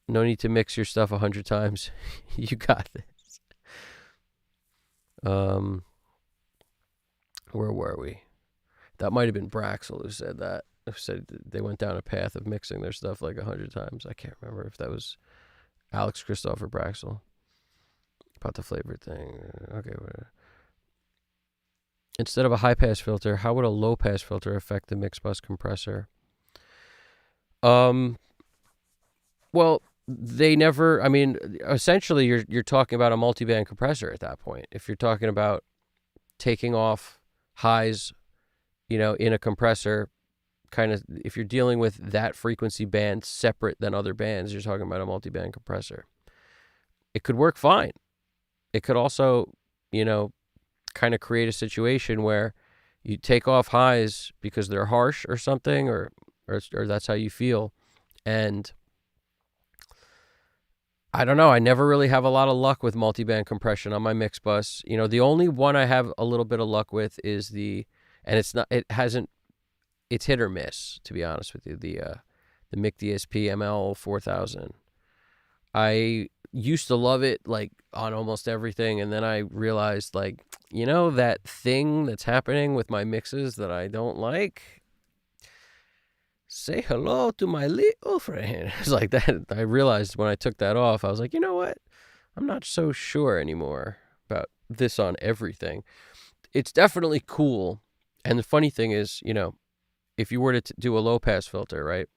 Speaker 1: mix your stuff 100 times. You got this. Where were we? That might have been Braxel who said that. Who said they went down a path of mixing their stuff like 100 times. I can't remember if that was Alex, Christoph, or Braxel. About the flavor thing. Okay. Instead of a high-pass filter, how would a low-pass filter affect the mix bus compressor? Well, they never, essentially you're talking about a multiband compressor at that point. If you're talking about taking off highs, in a compressor, kind of, if you're dealing with that frequency band separate than other bands, you're talking about a multiband compressor. It could work fine. It could also, kind of create a situation where you take off highs because they're harsh or something, or that's how you feel. And I don't know. I never really have a lot of luck with multiband compression on my mix bus. The only one I have a little bit of luck with is it's hit or miss, to be honest with you, the Mic DSP ML 4000. I used to love it, like, on almost everything, and then I realized, like, that thing that's happening with my mixes that I don't like, say hello to my little friend. It's like that. I realized when I took that off, I was like, you know what? I'm not so sure anymore about this on everything. It's definitely cool. And the funny thing is, if you were to do a low pass filter, right,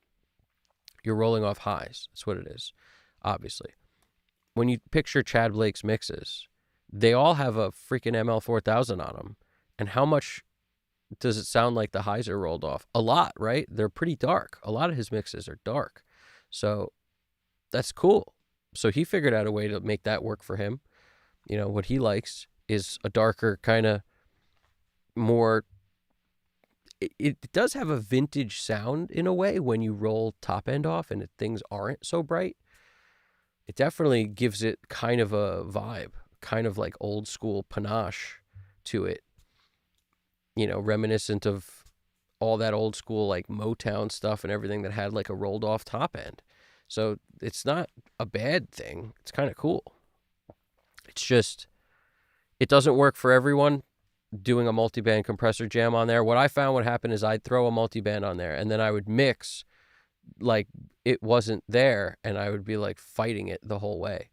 Speaker 1: you're rolling off highs. That's what it is, obviously. When you picture Chad Blake's mixes, they all have a freaking ML 4000 on them. And how much does it sound like the highs are rolled off? A lot, right? They're pretty dark. A lot of his mixes are dark. So that's cool. So he figured out a way to make that work for him. What he likes is a darker kind of more... It does have a vintage sound in a way when you roll top end off and things aren't so bright. It definitely gives it kind of a vibe, kind of like old school panache to it. Reminiscent of all that old school like Motown stuff and everything that had like a rolled off top end. So it's not a bad thing. It's kind of cool. It's just, it doesn't work for everyone doing a multi-band compressor jam on there. What I found would happen is I'd throw a multi-band on there and then I would mix like it wasn't there and I would be like fighting it the whole way.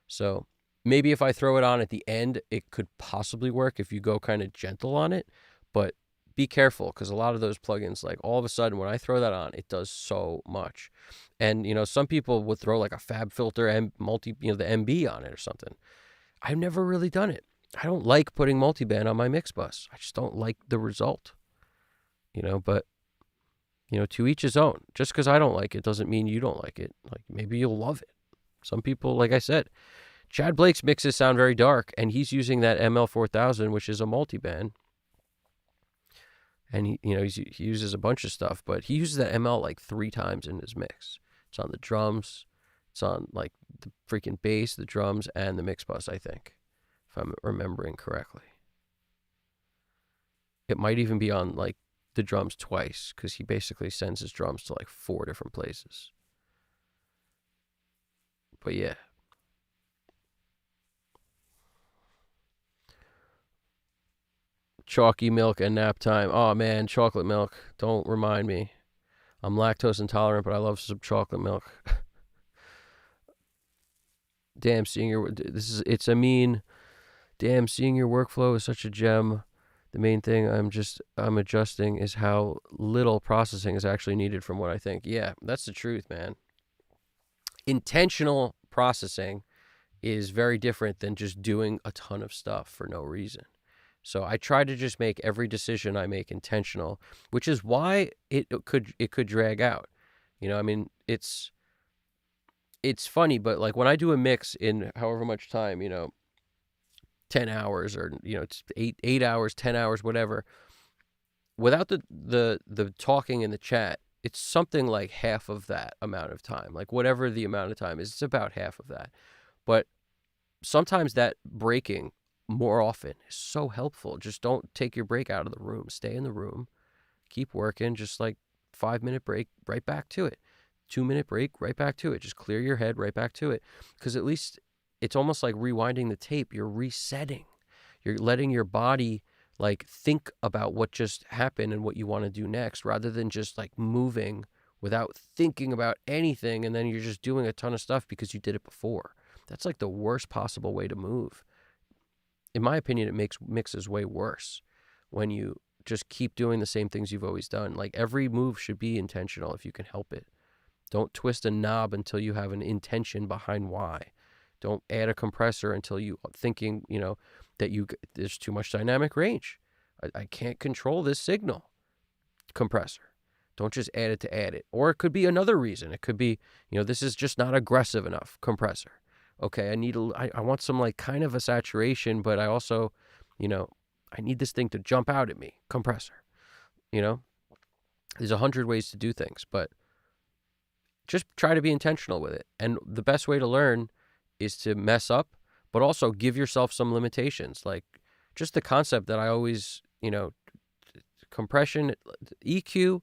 Speaker 1: So maybe if I throw it on at the end, it could possibly work if you go kind of gentle on it, but be careful because a lot of those plugins, like all of a sudden when I throw that on, it does so much. And, some people would throw like a Fab Filter and the MB on it or something. I've never really done it. I don't like putting multiband on my mix bus. I just don't like the result, but, to each his own. Just because I don't like it doesn't mean you don't like it. Like maybe you'll love it. Some people, like I said, Chad Blake's mixes sound very dark, and he's using that ML4000, which is a multiband. And he uses a bunch of stuff, but he uses that ML like 3 times in his mix. It's on the drums, it's on like the freaking bass, the drums, and the mix bus, I think, if I'm remembering correctly. It might even be on like the drums twice, because he basically sends his drums to like 4 different places. But yeah. Chalky milk and nap time. Oh man, chocolate milk. Don't remind me. I'm lactose intolerant, but I love some chocolate milk. Damn, seeing your workflow is such a gem. The main thing I'm adjusting is how little processing is actually needed from what I think. Yeah, that's the truth, man. Intentional processing is very different than just doing a ton of stuff for no reason. So I try to just make every decision I make intentional, which is why it could drag out. It's funny, but like when I do a mix in however much time, 10 hours or it's 8 hours, 10 hours, whatever, without the talking in the chat, it's something like half of that amount of time. Like whatever the amount of time is, it's about half of that. But sometimes that breaking more often is so helpful. Just don't take your break out of the room. Stay in the room. Keep working. Just like 5-minute break, right back to it. 2-minute break, right back to it. Just clear your head, right back to it. Because at least it's almost like rewinding the tape. You're resetting. You're letting your body like think about what just happened and what you want to do next, rather than just like moving without thinking about anything. And then you're just doing a ton of stuff because you did it before. That's like the worst possible way to move. In my opinion, it makes mixes way worse when you just keep doing the same things you've always done. Like every move should be intentional if you can help it. Don't twist a knob until you have an intention behind why. Don't add a compressor until you thinking, that there's too much dynamic range. I can't control this signal compressor. Don't just add it to add it. Or it could be another reason. It could be, this is just not aggressive enough compressor. Okay, I want some like kind of a saturation, but I also, I need this thing to jump out at me, compressor. There's 100 ways to do things, but just try to be intentional with it. And the best way to learn is to mess up, but also give yourself some limitations. Like just the concept that I always, compression, EQ,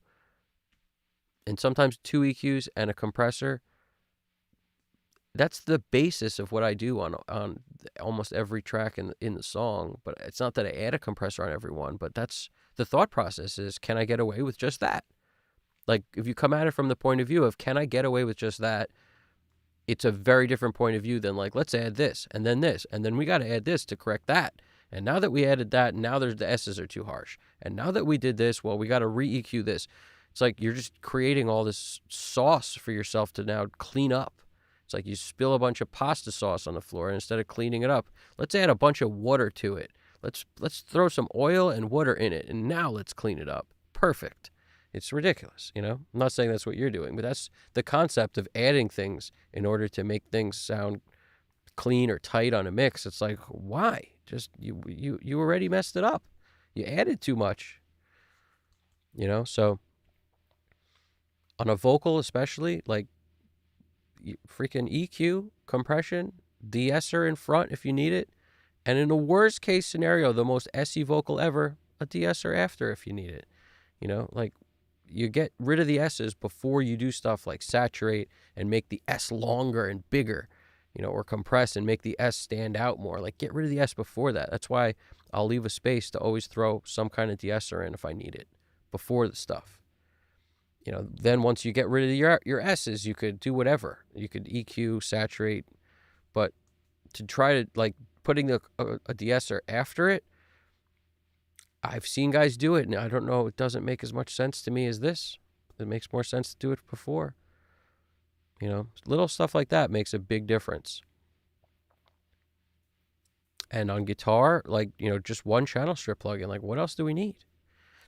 Speaker 1: and sometimes 2 EQs and a compressor. That's the basis of what I do on almost every track in the song. But it's not that I add a compressor on every one, but that's the thought process is, can I get away with just that? Like if you come at it from the point of view of, can I get away with just that? It's a very different point of view than like, let's add this, and then we got to add this to correct that. And now that we added that, now the S's are too harsh. And now that we did this, well, we got to re-EQ this. It's like you're just creating all this sauce for yourself to now clean up. It's like you spill a bunch of pasta sauce on the floor, and instead of cleaning it up, let's add a bunch of water to it. Let's throw some oil and water in it, and now let's clean it up. Perfect. It's ridiculous, I'm not saying that's what you're doing, but that's the concept of adding things in order to make things sound clean or tight on a mix. It's like, why? Just you already messed it up. You added too much. So on a vocal especially, like freaking EQ, compression, de-esser in front if you need it, and in the worst case scenario, the most SE vocal ever, a de-esser after if you need it. Like you get rid of the S's before you do stuff like saturate and make the S longer and bigger, or compress and make the S stand out more. Like get rid of the S before that. That's why I'll leave a space to always throw some kind of de-esser in if I need it before the stuff. Then once you get rid of your S's, you could do whatever. You could EQ, saturate, but to try to like putting a de-esser after it, I've seen guys do it, and I don't know, it doesn't make as much sense to me as this. It makes more sense to do it before. Little stuff like that makes a big difference. And on guitar, like, just one channel strip plugin, like what else do we need?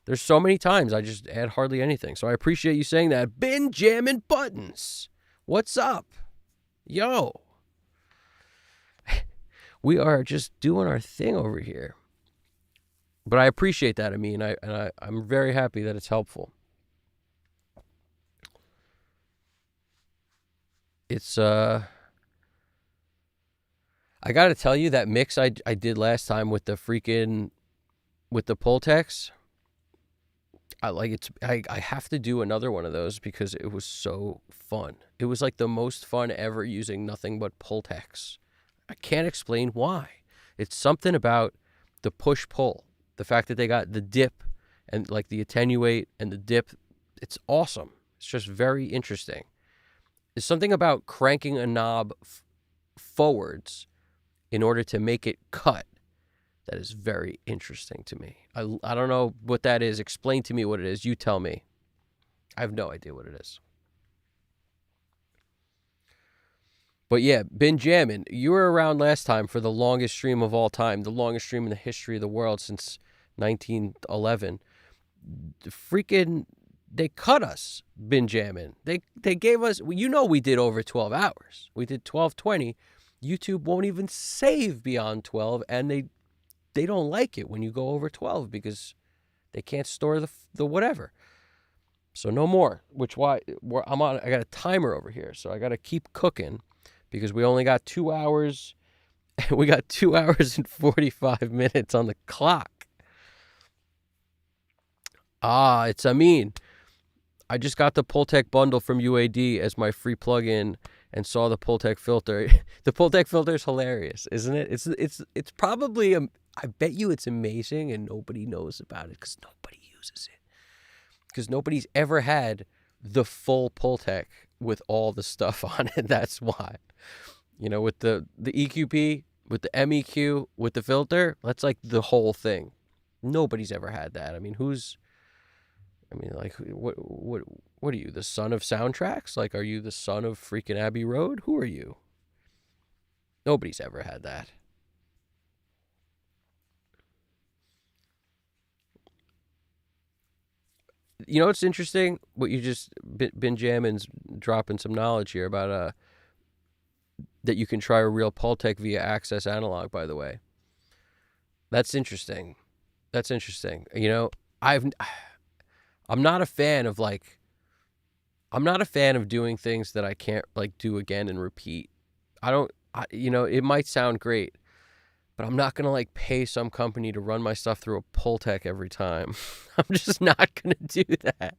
Speaker 1: There's so many times I just add hardly anything. So I appreciate you saying that. Been jamming buttons. What's up? Yo. We are just doing our thing over here. But I appreciate that. I mean, I'm very happy that it's helpful. It's I got to tell you, that mix I did last time with the Pultex, I have to do another one of those because it was so fun. It was like the most fun ever using nothing but Pultex. I can't explain why. It's something about the push-pull. The fact that they got the dip and like the attenuate and the dip, it's awesome. It's just very interesting. There's something about cranking a knob forwards in order to make it cut that is very interesting to me. I don't know what that is. Explain to me what it is. You tell me. I have no idea what it is. But yeah, been jamming. You were around last time for the longest stream of all time, the longest stream in the history of the world since 1911. Freaking, they cut us, been jamming. They gave us, we did over 12 hours. We did 12:20. YouTube won't even save beyond 12, and they don't like it when you go over 12 because they can't store the whatever. So no more, I got a timer over here, so I got to keep cooking. Because we only got 2 hours. We got 2 hours and 45 minutes on the clock. It's Amin. I just got the Pultec bundle from UAD as my free plugin and saw the Pultec filter. The Pultec filter is hilarious, isn't it? It's probably, I bet you it's amazing and nobody knows about it because nobody uses it. Because nobody's ever had the full Pultec with all the stuff on it. That's why. With the EQP, with the MEQ, with the filter, that's like the whole thing. Nobody's ever had that. I mean, what are you, the son of soundtracks? Like, are you the son of freaking Abbey Road? Who are you? Nobody's ever had that. It's interesting what you just been jamming's dropping some knowledge here about that you can try a real Pultec via Access Analog, by the way. That's interesting. I'm not a fan of doing things that I can't like do again and repeat. It might sound great, but I'm not going to like pay some company to run my stuff through a Pultec every time. I'm just not going to do that.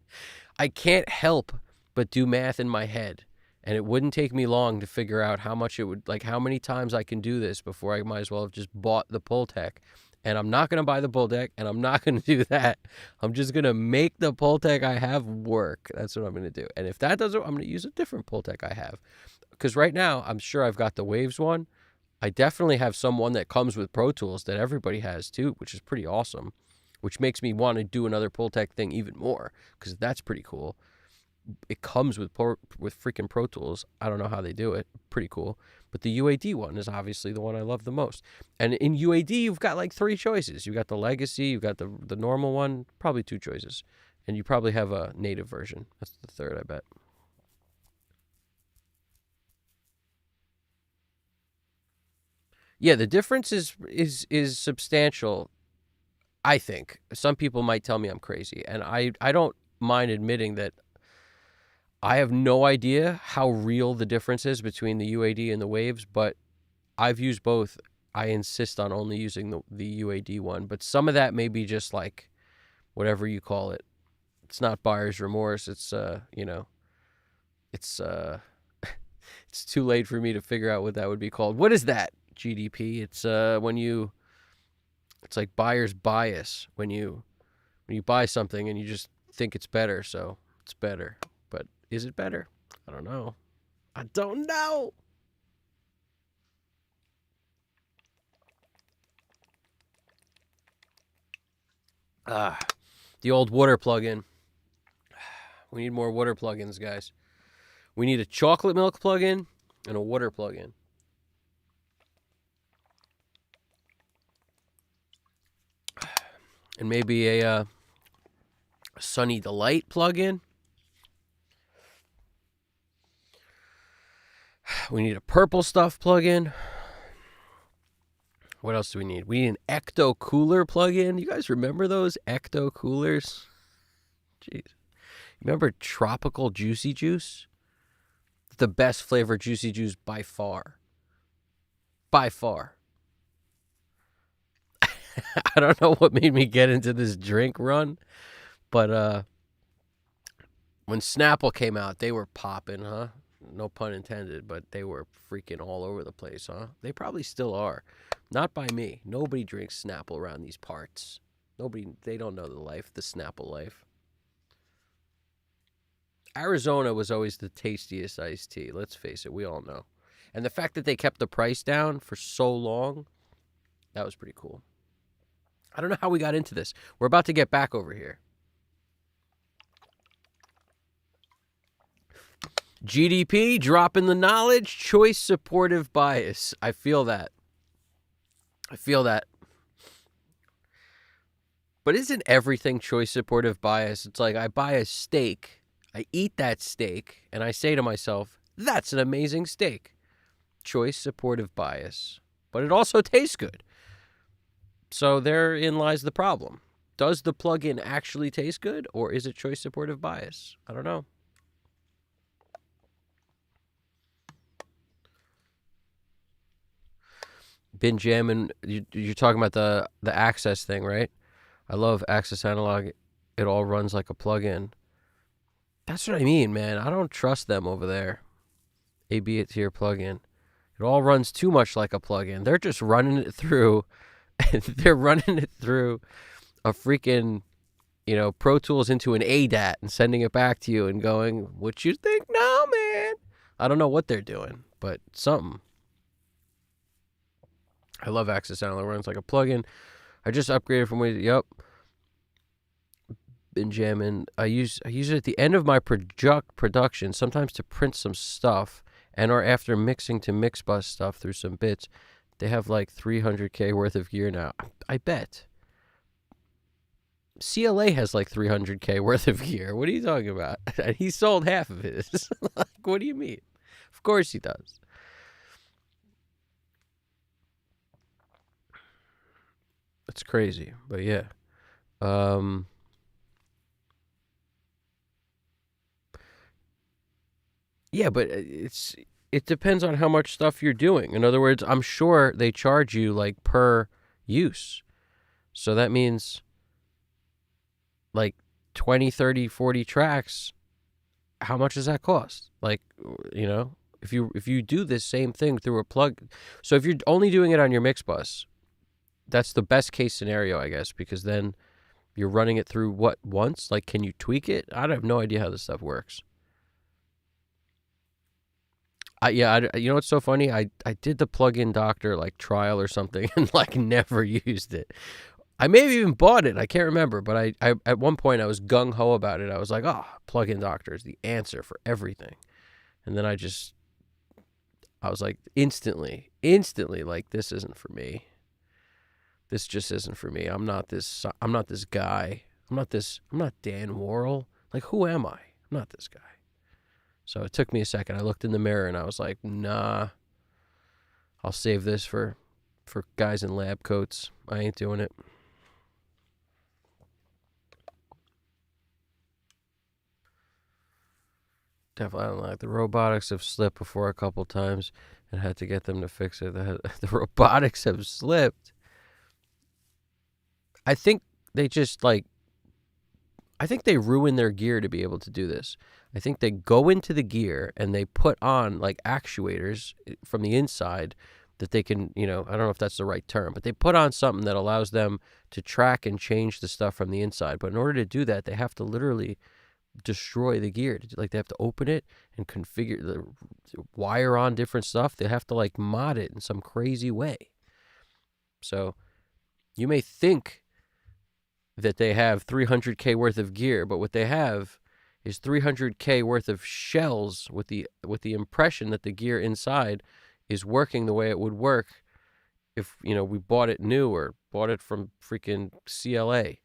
Speaker 1: I can't help but do math in my head. And it wouldn't take me long to figure out how much it would, like how many times I can do this before I might as well have just bought the Pultec. And I'm not going to buy the Pultec, and I'm not going to do that. I'm just going to make the Pultec I have work. That's what I'm going to do. And if that doesn't, I'm going to use a different Pultec I have. Because right now, I'm sure I've got the Waves one. I definitely have someone that comes with Pro Tools that everybody has too, which is pretty awesome. Which makes me want to do another Pultec thing even more, because that's pretty cool. It comes with freaking Pro Tools. I don't know how they do it. Pretty cool. But the UAD one is obviously the one I love the most. And in UAD, you've got like 3 choices. You've got the Legacy, you've got the normal one, probably 2 choices. And you probably have a native version. That's the third, I bet. Yeah, the difference is substantial, I think. Some people might tell me I'm crazy. And I don't mind admitting that I have no idea how real the difference is between the UAD and the Waves, but I've used both. I insist on only using the UAD one, but some of that may be just like whatever you call it, It's not buyer's remorse. It's it's it's too late for me to figure out what that would be called. What is that? GDP. It's it's like buyer's bias when you buy something and you just think it's better, so it's better. But is it better? I don't know. I don't know. The old water plug-in. We need more water plug-ins, guys. We need a chocolate milk plug-in and a water plug-in. And maybe a Sunny Delight plug-in. We need a purple stuff plug-in. What else do we need? We need an Ecto Cooler plug-in. You guys remember those Ecto Coolers? Jeez. Remember Tropical Juicy Juice? The best flavor Juicy Juice by far. By far. I don't know what made me get into this drink run, but when Snapple came out, they were popping, huh? No pun intended, but they were freaking all over the place, huh? They probably still are. Not by me. Nobody drinks Snapple around these parts. They don't know the Snapple life. Arizona was always the tastiest iced tea. Let's face it, we all know. And the fact that they kept the price down for so long, that was pretty cool. I don't know how we got into this. We're about to get back over here. GDP, dropping the knowledge, choice supportive bias. I feel that. But isn't everything choice supportive bias? It's like I buy a steak, I eat that steak, and I say to myself, that's an amazing steak. Choice supportive bias. But it also tastes good. So therein lies the problem. Does the plug-in actually taste good, or is it choice supportive bias? I don't know. Been jamming. You're talking about the Access thing, right? I love Access Analog. It all runs like a plug-in. That's what I mean, man. I don't trust them over there. AB it to your plug-in. It all runs too much like a plug-in. They're just running it through. They're running it through a freaking, Pro Tools into an ADAT and sending it back to you and going, what you think now, man? I don't know what they're doing, but something. I love Access Analog. Runs like a plugin. I just upgraded from Yep. Been jamming. I use it at the end of my production, sometimes to print some stuff, and or after mixing to Mixbus stuff through some bits. They have like 300K worth of gear now. I bet. CLA has like 300K worth of gear. What are you talking about? He sold half of his. Like, what do you mean? Of course he does. It's crazy, but yeah. Yeah, but it depends on how much stuff you're doing. In other words, I'm sure they charge you like per use. So that means like 20, 30, 40 tracks. How much does that cost? Like, if you do this same thing through a plug. So if you're only doing it on your mix bus, that's the best case scenario, I guess, because then you're running it through once? Like, can you tweak it? I have no idea how this stuff works. You know what's so funny? I did the plug-in doctor like trial or something and like never used it. I may have even bought it. I can't remember, but I at one point I was gung-ho about it. I was like, plug-in doctor is the answer for everything. And then I was like instantly like, this isn't for me. This just isn't for me. I'm not this guy. I'm not Dan Worrell. Like, who am I? I'm not this guy. So it took me a second. I looked in the mirror and I was like, nah, I'll save this for guys in lab coats. I ain't doing it. Definitely, I don't like the robotics have slipped before a couple times and had to get them to fix it. The robotics have slipped. I think they just like I think they ruin their gear to be able to do this. I think they go into the gear and they put on like actuators from the inside that they can, I don't know if that's the right term, but they put on something that allows them to track and change the stuff from the inside. But in order to do that, they have to literally destroy the gear. Like they have to open it and configure the wire on different stuff. They have to like mod it in some crazy way. So you may think that they have 300K worth of gear, but what they have is 300K worth of shells with the impression that the gear inside is working the way it would work if, we bought it new or bought it from freaking CLA.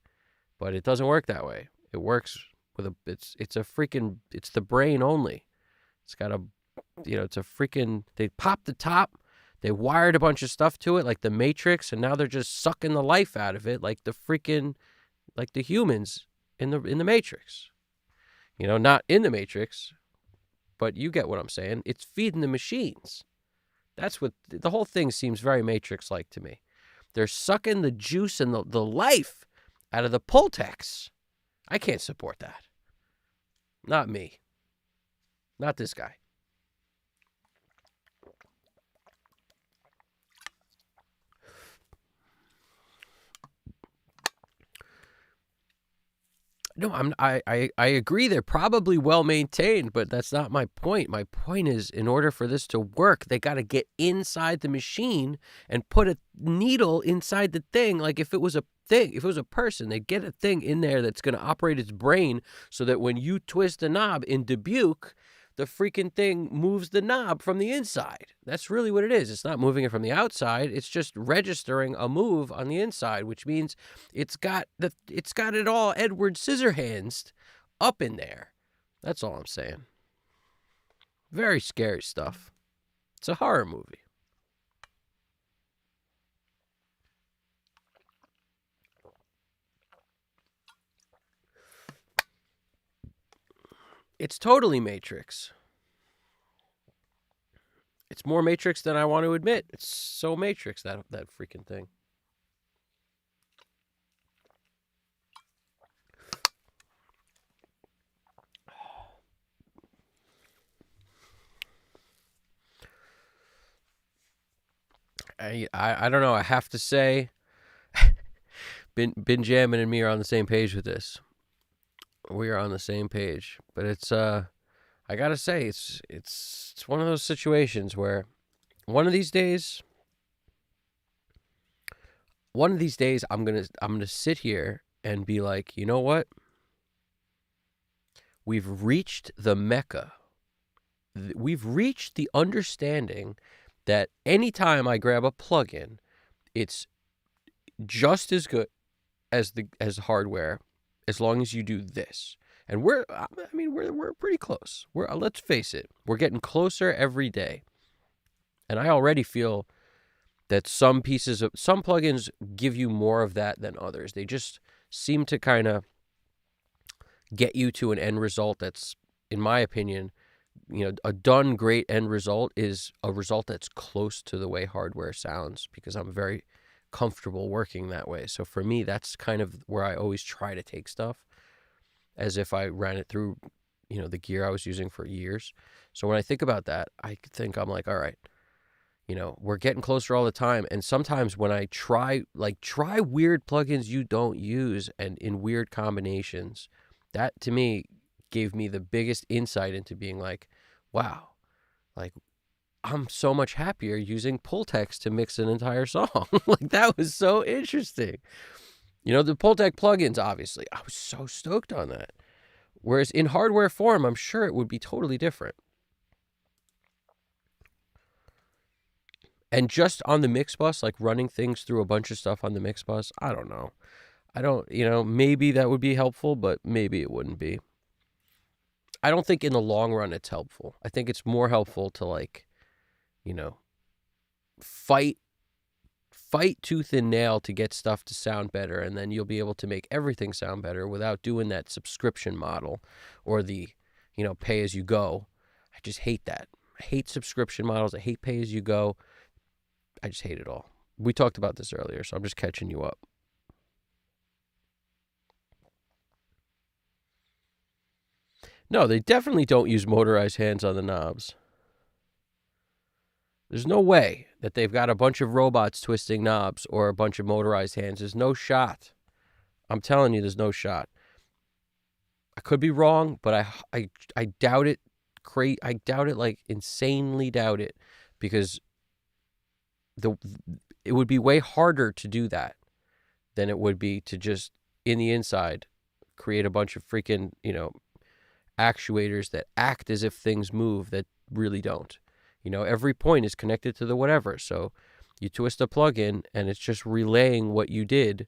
Speaker 1: But it doesn't work that way. It works with it's the brain only. It's got it's a freaking, they popped the top, they wired a bunch of stuff to it like the Matrix, and now they're just sucking the life out of it like the humans in the Matrix. Not in the Matrix, but you get what I'm saying. It's feeding the machines. That's what the whole thing seems very Matrix-like to me. They're sucking the juice and the life out of the Pultex. I can't support that. Not me. Not this guy. No, I agree they're probably well maintained, but that's not my point. My point is, in order for this to work, they got to get inside the machine and put a needle inside the thing. Like if it was a person, they'd get a thing in there that's going to operate its brain so that when you twist a knob in Dubuque, the freaking thing moves the knob from the inside. That's really what it is. It's not moving it from the outside. It's just registering a move on the inside, which means it's got it all Edward Scissorhands up in there. That's all I'm saying. Very scary stuff. It's a horror movie. It's totally Matrix. It's more Matrix than I want to admit. It's so Matrix, that freaking thing. I don't know. I have to say, Bin Jammin and me are on the same page with this. We are on the same page, but it's I gotta say it's one of those situations where one of these days I'm gonna sit here and be like, you know what? We've reached the mecca. We've reached the understanding that anytime I grab a plugin, it's just as good as hardware, as long as you do this. And we're pretty close. Let's face it, we're getting closer every day. And I already feel that some plugins give you more of that than others. They just seem to kind of get you to an end result that's, in my opinion, a done great end result is a result that's close to the way hardware sounds, because I'm very comfortable working that way. So for me, that's kind of where I always try to take stuff, as if I ran it through, the gear I was using for years. So when I think about that, I think I'm like, all right, we're getting closer all the time. And sometimes when I try weird plugins you don't use and in weird combinations, that to me gave me the biggest insight into being like, wow, like I'm so much happier using Pultex to mix an entire song. Like that was so interesting. The Pultec plugins, obviously, I was so stoked on that. Whereas in hardware form, I'm sure it would be totally different. And just on the mix bus, like running things through a bunch of stuff on the mix bus, I don't know. Maybe that would be helpful, but maybe it wouldn't be. I don't think in the long run it's helpful. I think it's more helpful to fight tooth and nail to get stuff to sound better, and then you'll be able to make everything sound better without doing that subscription model or the, pay as you go. I just hate that. I hate subscription models. I hate pay as you go. I just hate it all. We talked about this earlier, so I'm just catching you up. No, they definitely don't use motorized hands on the knobs. There's no way that they've got a bunch of robots twisting knobs or a bunch of motorized hands. There's no shot. I'm telling you, there's no shot. I could be wrong, but I doubt it. I doubt it, like insanely doubt it, because it would be way harder to do that than it would be to just in the inside create a bunch of freaking actuators that act as if things move that really don't. Every point is connected to the whatever. So you twist a plug-in and it's just relaying what you did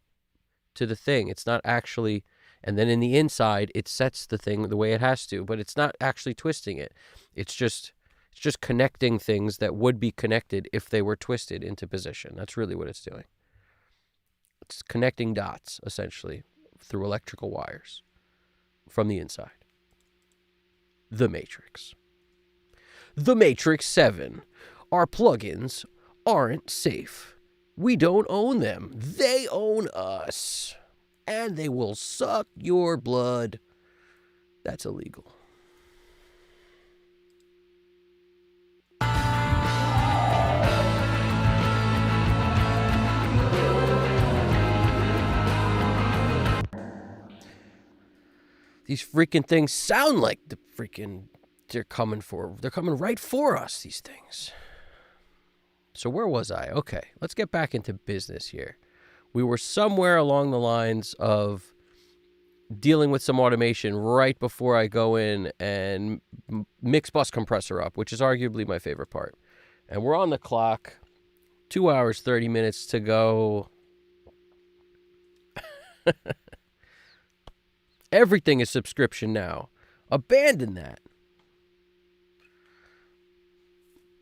Speaker 1: to the thing. It's not actually, and then in the inside, it sets the thing the way it has to, but it's not actually twisting it. It's just connecting things that would be connected if they were twisted into position. That's really what it's doing. It's connecting dots, essentially, through electrical wires from the inside. The Matrix. The Matrix 7. Our plugins aren't safe. We don't own them. They own us. And they will suck your blood. That's illegal. These freaking things sound like they're coming right for us, these things. So where was I? Okay, let's get back into business here. We were somewhere along the lines of dealing with some automation right before I go in and mix bus compressor up, which is arguably my favorite part. And we're on the clock, 2 hours, 30 minutes to go. Everything is subscription now. Abandon that.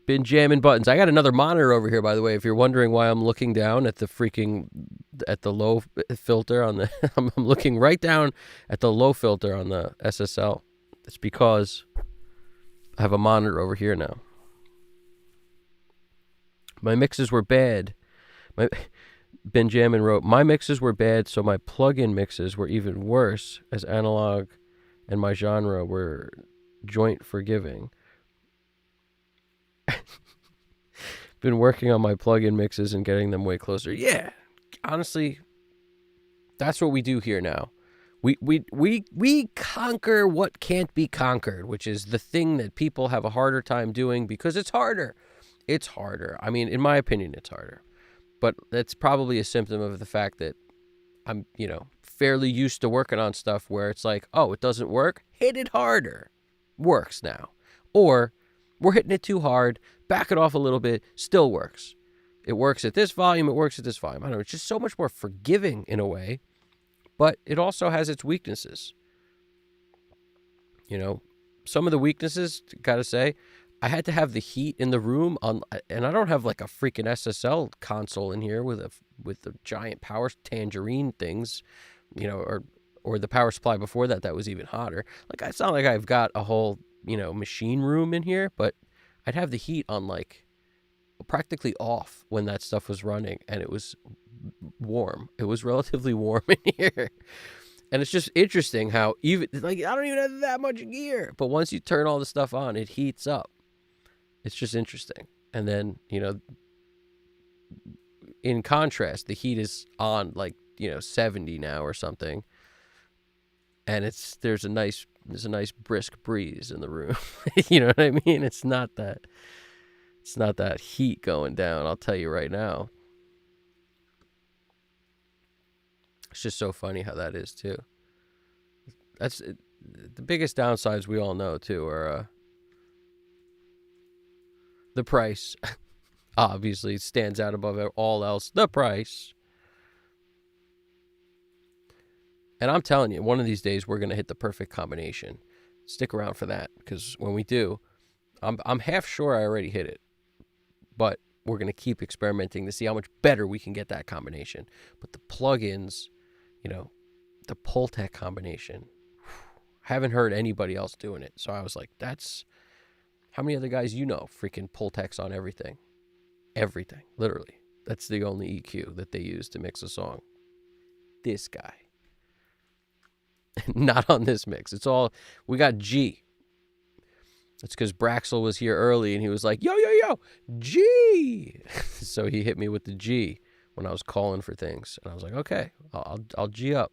Speaker 1: Been jamming buttons. I got another monitor over here, by the way, if you're wondering why I'm looking down at the low filter on the I'm looking right down at the low filter on the SSL. It's because I have a monitor over here now. My mixes were bad. Benjamin wrote, my mixes were bad, so my plug-in mixes were even worse, as analog and my genre were joint forgiving. Been working on my plug-in mixes and getting them way closer. Yeah, honestly, that's what we do here now. We conquer what can't be conquered, which is the thing that people have a harder time doing because it's harder. It's harder. I mean, in my opinion, it's harder. But that's probably a symptom of the fact that I'm, fairly used to working on stuff where it's like, oh, it doesn't work? Hit it harder. Works now. Or we're hitting it too hard, back it off a little bit, still works. It works at this volume, it works at this volume. I don't know, it's just so much more forgiving in a way, but it also has its weaknesses. Some of the weaknesses, gotta say, I had to have the heat in the room on, and I don't have like a freaking SSL console in here with the giant power tangerine things, or the power supply before that was even hotter. Like, it's not like I've got a whole, machine room in here, but I'd have the heat on like practically off when that stuff was running, and it was warm. It was relatively warm in here. And it's just interesting how even, like, I don't even have that much gear, but once you turn all the stuff on, it heats up. It's just interesting. And then, in contrast, the heat is on like, 70 now or something. And there's a nice brisk breeze in the room. You know what I mean? It's not that heat going down, I'll tell you right now. It's just so funny how that is too. That's the biggest downsides we all know too are the price. Obviously stands out above all else. The price. And I'm telling you, one of these days we're going to hit the perfect combination. Stick around for that, because when we do, I'm half sure I already hit it. But we're going to keep experimenting to see how much better we can get that combination. But the plugins, the Pultec combination, haven't heard anybody else doing it. So I was like, that's how many other guys freaking Pultecs on everything. Everything, literally. That's the only EQ that they use to mix a song. This guy. Not on this mix. It's all, we got G. It's because Braxel was here early and he was like, yo, yo, yo, G. So he hit me with the G when I was calling for things. And I was like, okay, I'll G up.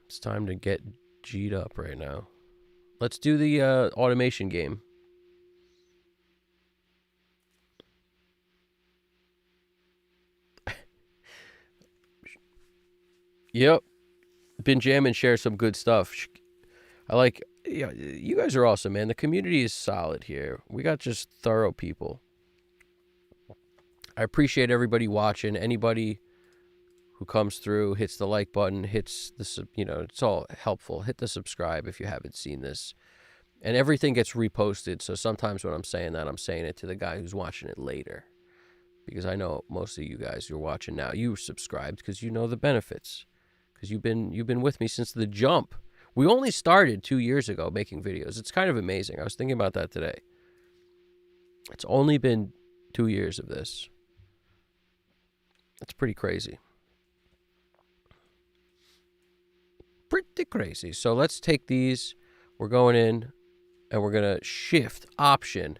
Speaker 1: It's time to get G'd up right now. Let's do the automation game. Yep. Benjamin shares some good stuff. I like, yeah, you guys are awesome, man. The community is solid here. We got just thorough people. I appreciate everybody watching. Anybody who comes through, hits the like button, hits the, it's all helpful. Hit the subscribe if you haven't seen this. And everything gets reposted. So sometimes when I'm saying that, I'm saying it to the guy who's watching it later. Because I know most of you guys who are watching now, you subscribed because you know the benefits. Because you've been with me since the jump. We only started 2 years ago making videos. It's kind of amazing. I was thinking about that today. It's only been 2 years of this. It's pretty crazy. Pretty crazy. So let's take these. We're going in and we're going to shift option.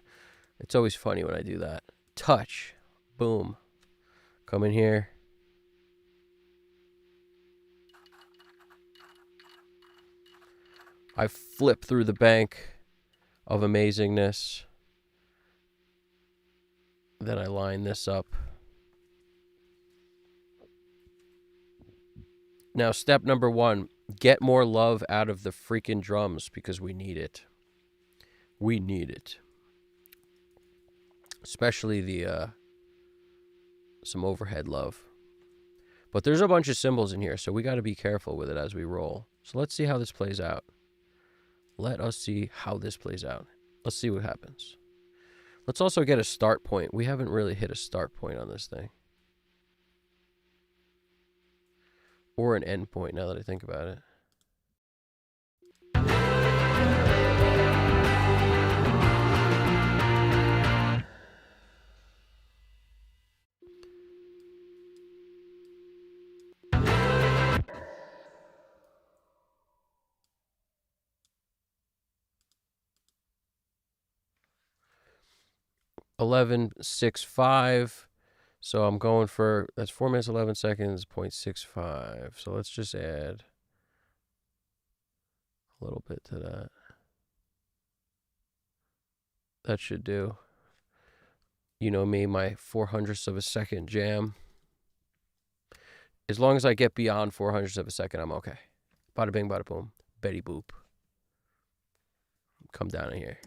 Speaker 1: It's always funny when I do that. Touch. Boom. Come in here. I flip through the bank of amazingness. Then I line this up. Now, step number 1, get more love out of the freaking drums because we need it. We need it. Especially the, some overhead love. But there's a bunch of cymbals in here, so we got to be careful with it as we roll. So let's see how this plays out. Let us see how this plays out. Let's see what happens. Let's also get a start point. We haven't really hit a start point on this thing. Or an end point, now that I think about it. $11.65. So I'm going for, that's 4 minutes, 11 seconds, 0.65. So let's just add a little bit to that. That should do. You know me, my 400ths of a second jam. As long as I get beyond 400ths of a second, I'm okay. Bada bing, bada boom. Betty boop. Come down in here.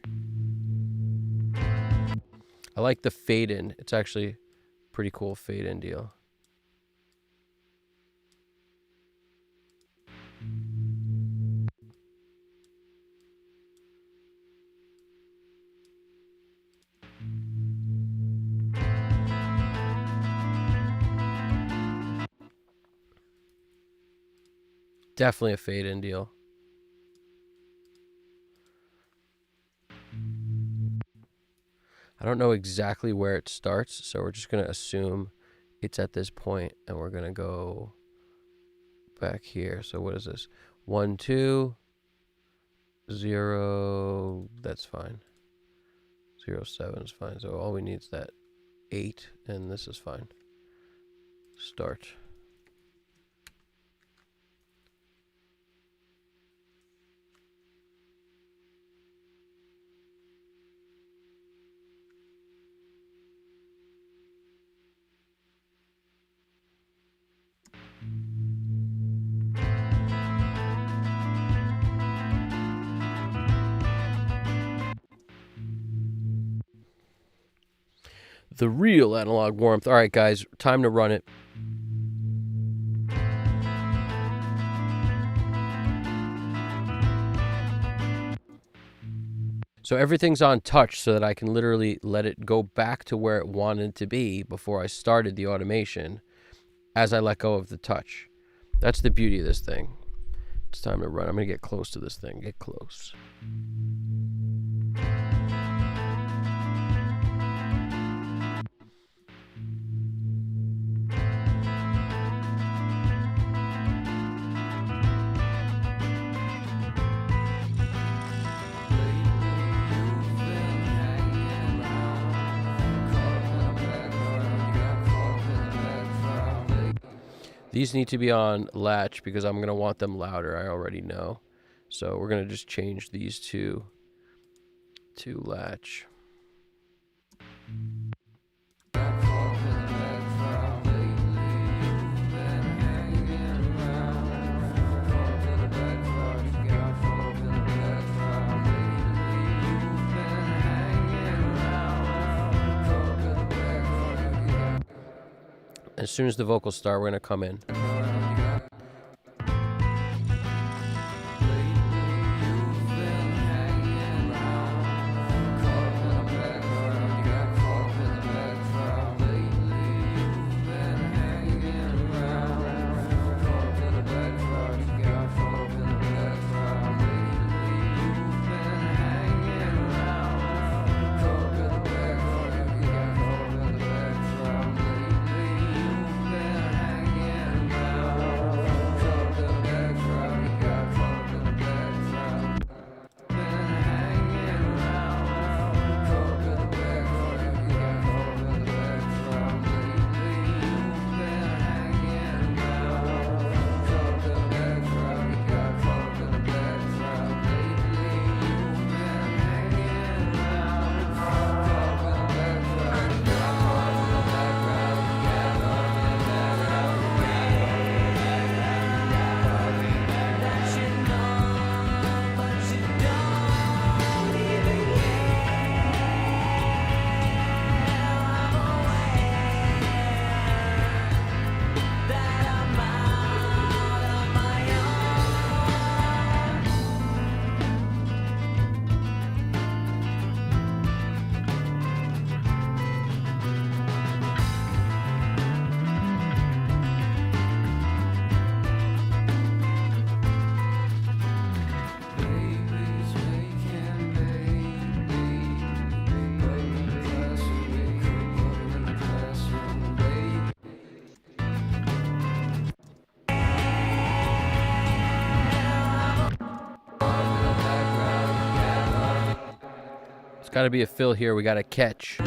Speaker 1: I like the fade in. It's actually a pretty cool fade in deal. Definitely a fade in deal. I don't know exactly where it starts, so we're just going to assume it's at this point, and we're going to go back here. So what is this? 1, 2, 0. That's fine. 0, 7 is fine. So all we need is that 8, and this is fine. Start. The real analog warmth. All right, guys, time to run it. So everything's on touch so that I can literally let it go back to where it wanted to be before I started the automation as I let go of the touch. That's the beauty of this thing. It's time to run. I'm going to get close to this thing. Get close. These need to be on latch because I'm going to want them louder. I already know. So we're going to just change these to latch. As soon as the vocals start, we're going to come in. It's got to be a fill here. We got to catch.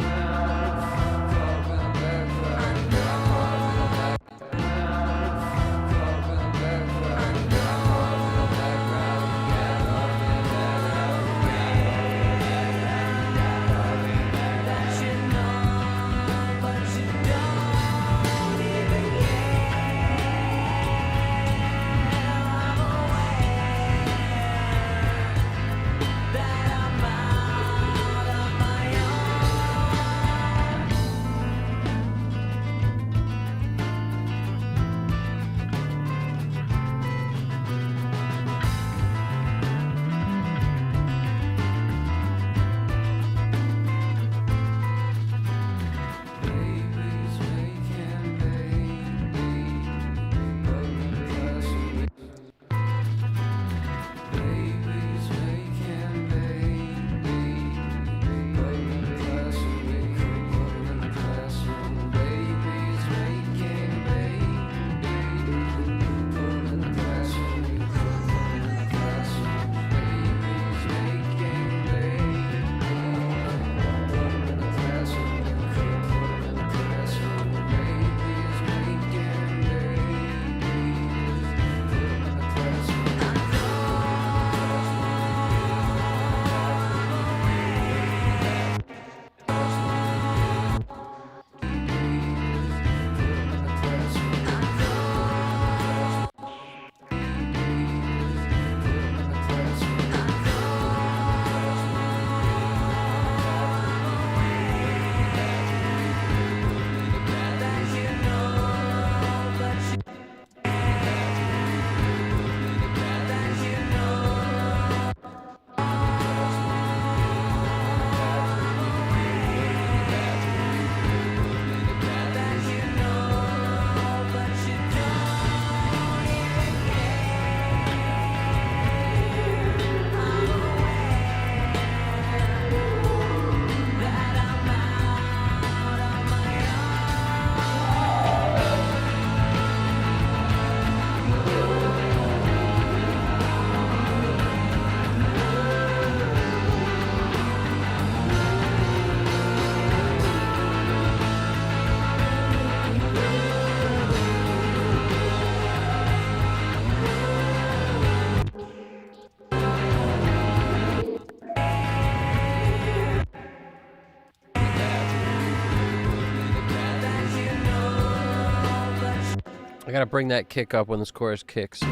Speaker 1: I gotta bring that kick up when this chorus kicks.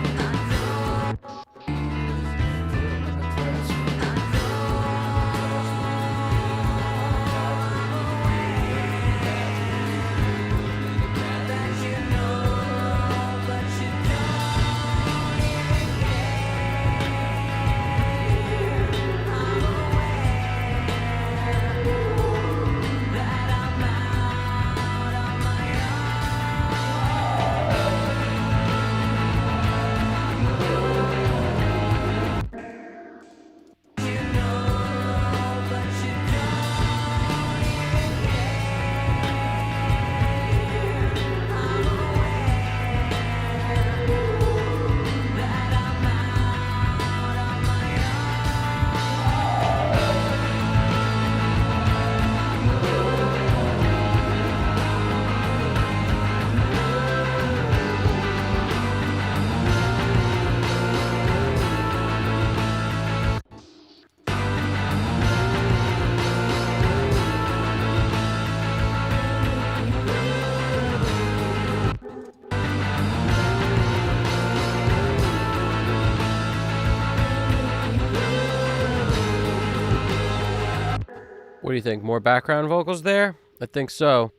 Speaker 1: What do you think? More background vocals there? I think so.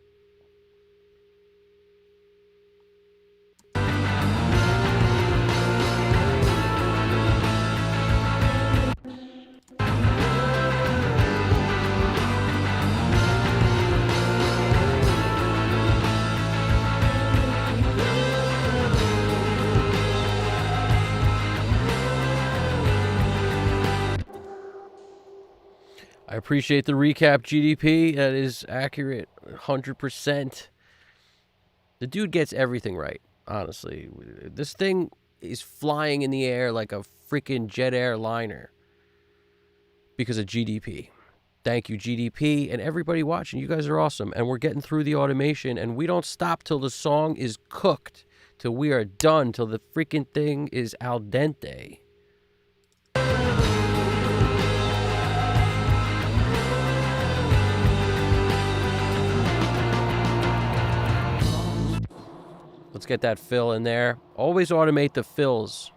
Speaker 1: I appreciate the recap, GDP. That is accurate, 100%. The dude gets everything right, honestly. This thing is flying in the air like a freaking jet airliner because of GDP. Thank you, GDP, and everybody watching. You guys are awesome, and we're getting through the automation, and we don't stop till the song is cooked, till we are done, till the freaking thing is al dente. Let's get that fill in there. Always automate the fills.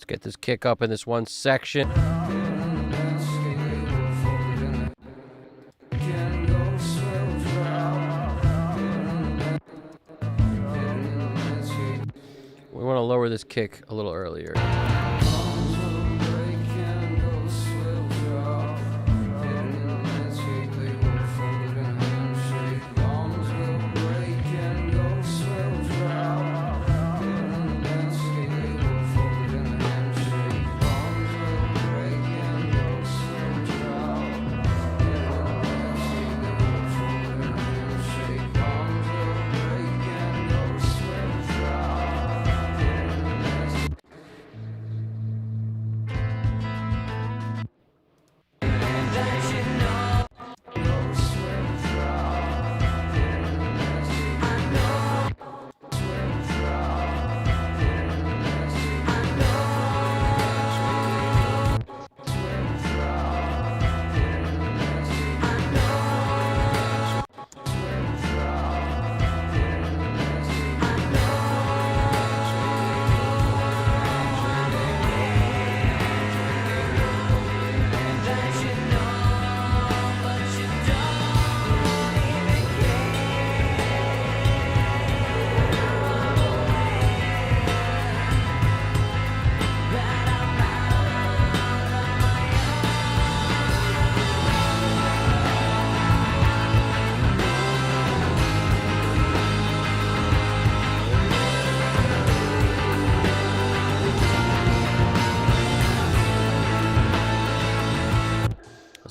Speaker 1: Get this kick up in this one section. We want to lower this kick a little earlier.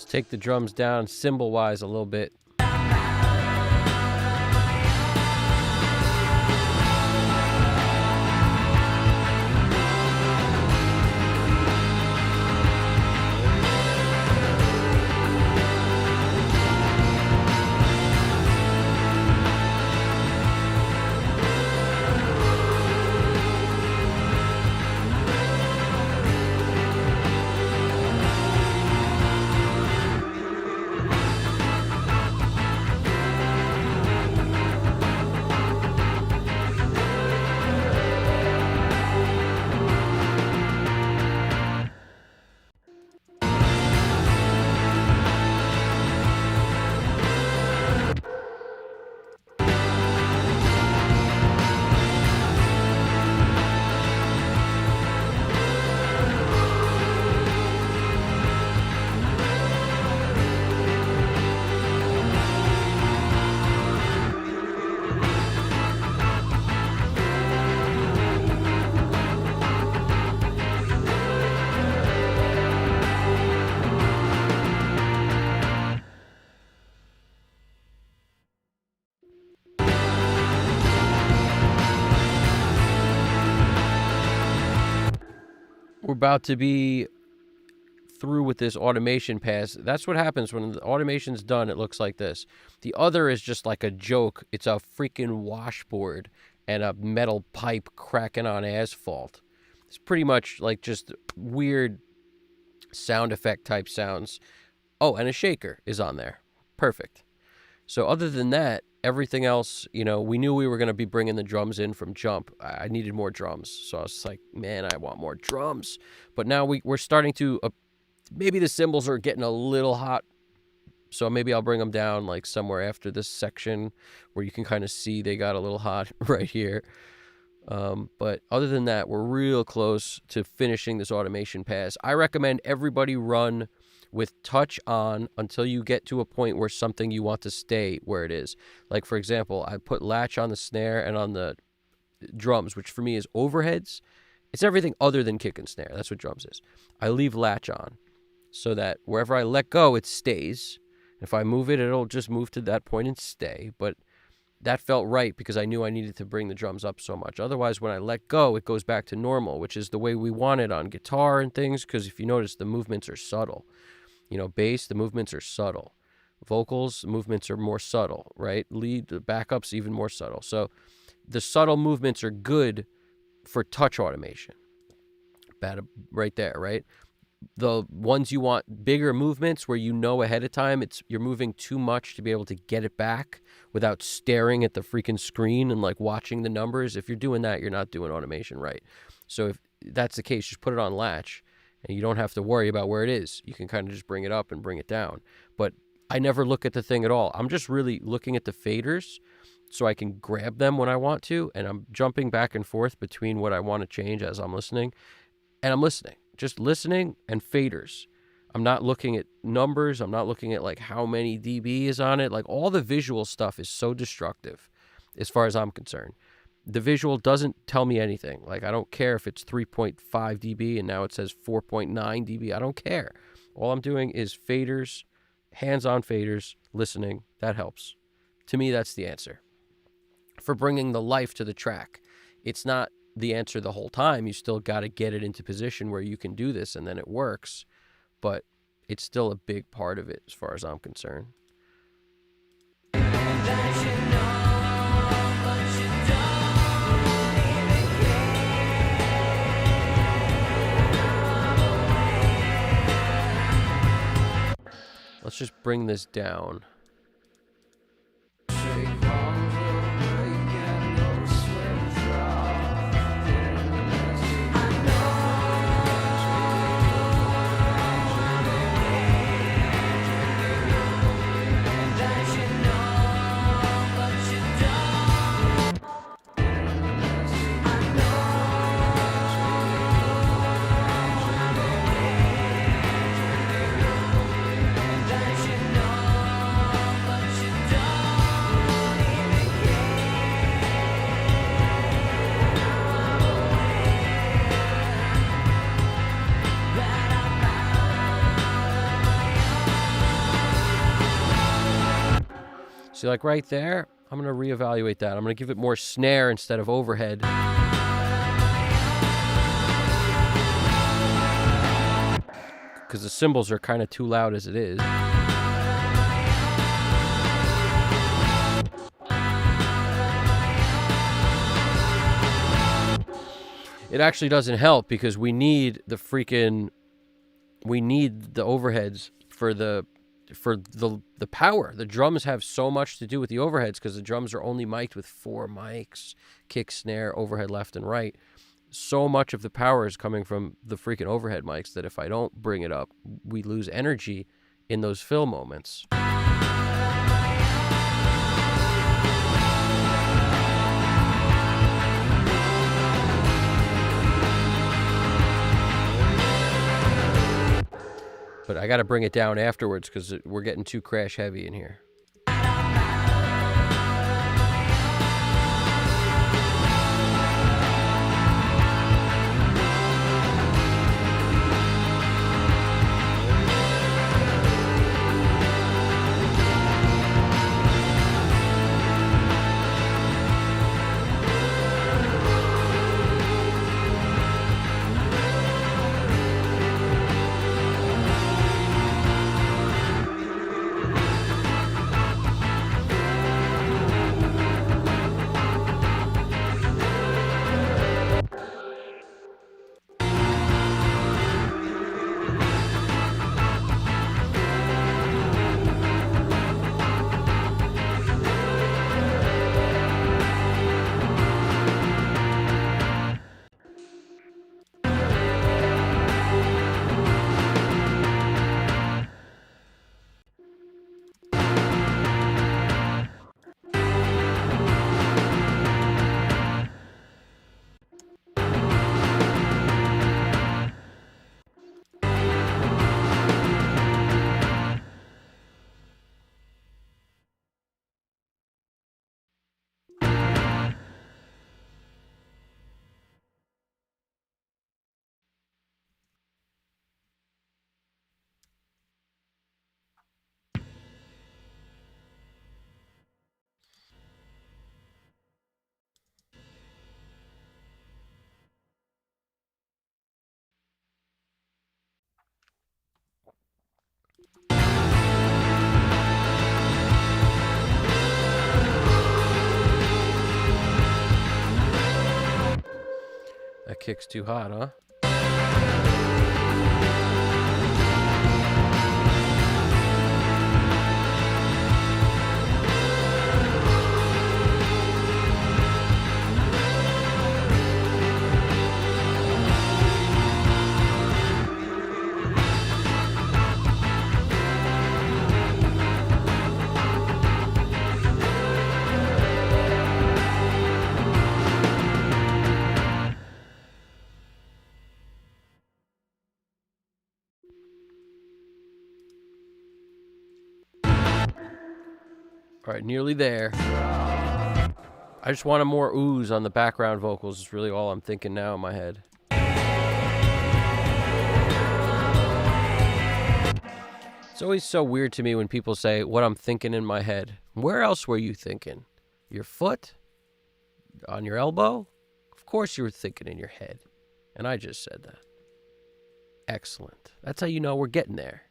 Speaker 1: take the drums down cymbal-wise a little bit. We're about to be through with this automation pass. That's what happens when the automation's done. It looks like this. The other is just like a joke. It's a freaking washboard and a metal pipe cracking on asphalt. It's pretty much like just weird sound effect type sounds. Oh, and a shaker is on there. Perfect. So other than that, everything else, you know, we knew we were going to be bringing the drums in from jump. I needed more drums. So I was like, man, I want more drums. But now we're starting to, maybe the cymbals are getting a little hot. So maybe I'll bring them down like somewhere after this section where you can kind of see they got a little hot right here. But other than that, we're real close to finishing this automation pass. I recommend everybody run with touch on until you get to a point where something you want to stay where it is. Like, for example, I put latch on the snare and on the drums, which for me is overheads. It's everything other than kick and snare. That's what drums is. I leave latch on so that wherever I let go, it stays. If I move it, it'll just move to that point and stay. But that felt right because I knew I needed to bring the drums up so much. Otherwise, when I let go, it goes back to normal, which is the way we want it on guitar and things, because if you notice, the movements are subtle. You know, bass, the movements are subtle. Vocals, the movements are more subtle, right? Lead, the backups, even more subtle. So the subtle movements are good for touch automation. Bad right there, right? The ones you want bigger movements where you know ahead of time you're moving too much to be able to get it back without staring at the freaking screen and like watching the numbers. If you're doing that, you're not doing automation right. So if that's the case, just put it on latch and you don't have to worry about where it is. You can kind of just bring it up and bring it down. But I never look at the thing at all. I'm just really looking at the faders so I can grab them when I want to, and I'm jumping back and forth between what I want to change as I'm listening. And I'm listening. Just listening and faders. I'm not looking at numbers. I'm not looking at like how many dB is on it. Like all the visual stuff is so destructive as far as I'm concerned. The visual doesn't tell me anything. Like I don't care if it's 3.5 dB and now it says 4.9 dB. I don't care. All I'm doing is faders, hands-on faders, listening. That helps. To me, that's the answer. For bringing the life to the track. It's not the answer the whole time. You still got to get it into position where you can do this and then it works, but it's still a big part of it as far as I'm concerned. Let's just bring this down. See, like right there, I'm going to reevaluate that. I'm going to give it more snare instead of overhead. Because the cymbals are kind of too loud as it is. It actually doesn't help because we need the overheads for the power. The drums have so much to do with the overheads because the drums are only mic'd with 4 mics, kick, snare, overhead, left and right. So much of the power is coming from the freaking overhead mics that if I don't bring it up, we lose energy in those fill moments. But I got to bring it down afterwards because we're getting too crash heavy in here. That kick's too hot, huh? All right, nearly there. I just want more ooze on the background vocals. Is really all I'm thinking now in my head. It's always so weird to me when people say what I'm thinking in my head. Where else were you thinking? Your foot? On your elbow? Of course you were thinking in your head. And I just said that. Excellent. That's how you know we're getting there.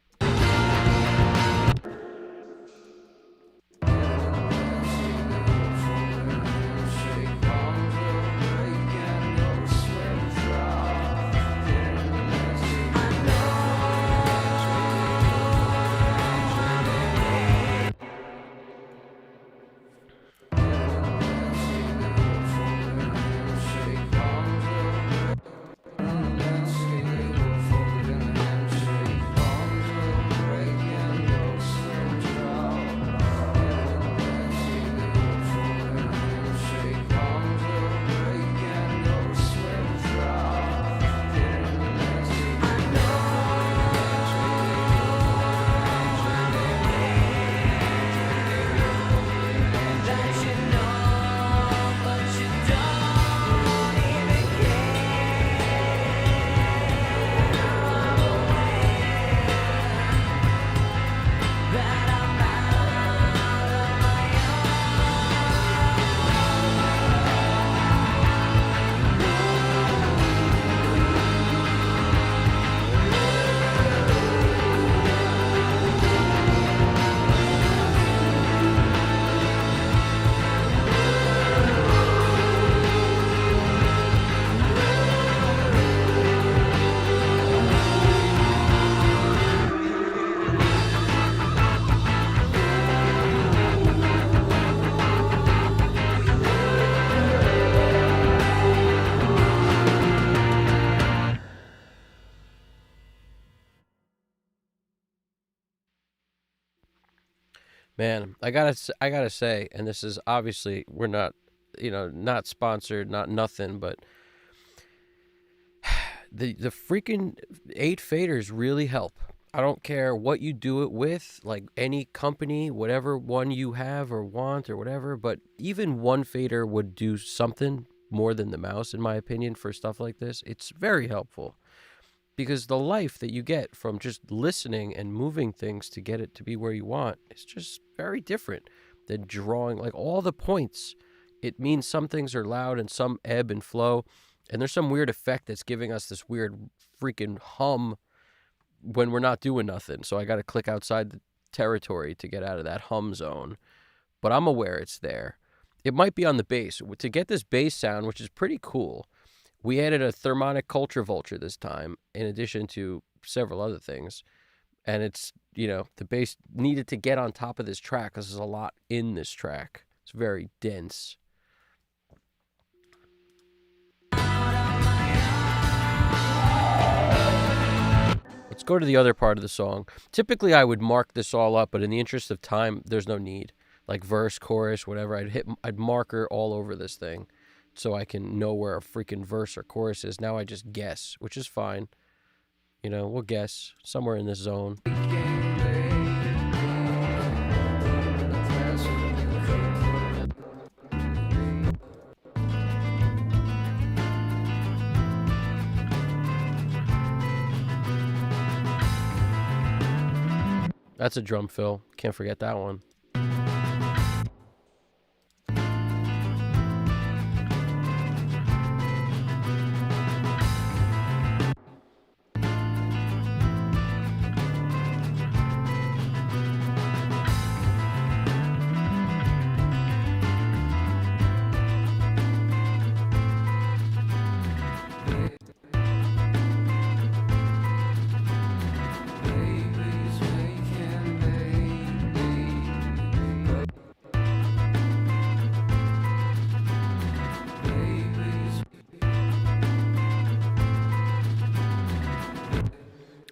Speaker 1: Man, I gotta say, and this is obviously we're not, not sponsored, not nothing, but the freaking 8 faders really help. I don't care what you do it with, like any company, whatever one you have or want or whatever, but even one fader would do something more than the mouse, in my opinion, for stuff like this. It's very helpful because the life that you get from just listening and moving things to get it to be where you want is just very different than drawing, like all the points. It means some things are loud and some ebb and flow, and there's some weird effect that's giving us this weird freaking hum when we're not doing nothing. So I got to click outside the territory to get out of that hum zone. But I'm aware it's there. It might be on the bass. To get this bass sound, which is pretty cool, we added a thermonic culture vulture this time, in addition to several other things. And it's, the bass needed to get on top of this track because there's a lot in this track. It's very dense. Let's go to the other part of the song. Typically, I would mark this all up, but in the interest of time, there's no need. Like verse, chorus, whatever, I'd marker all over this thing so I can know where a freaking verse or chorus is. Now I just guess, which is fine. We'll guess somewhere in this zone. That's a drum fill. Can't forget that one.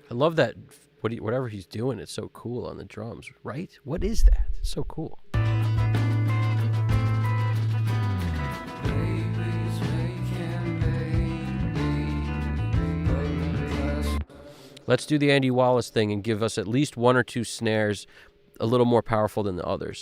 Speaker 1: I love that. Whatever he's doing, it's so cool on the drums, right? What is that? It's so cool. Let's do the Andy Wallace thing and give us at least one or two snares a little more powerful than the others.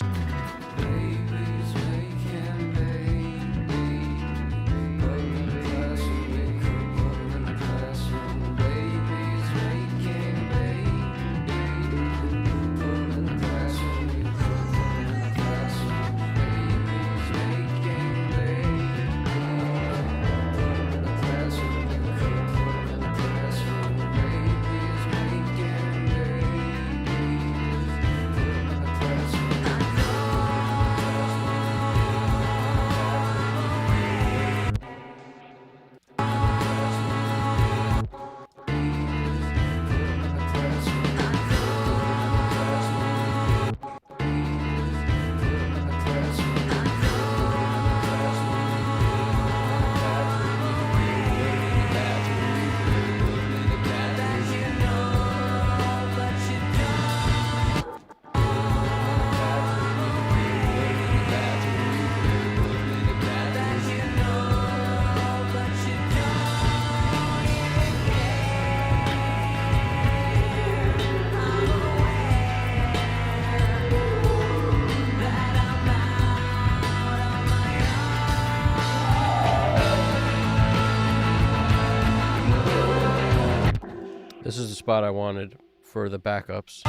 Speaker 1: This is the spot I wanted for the backups.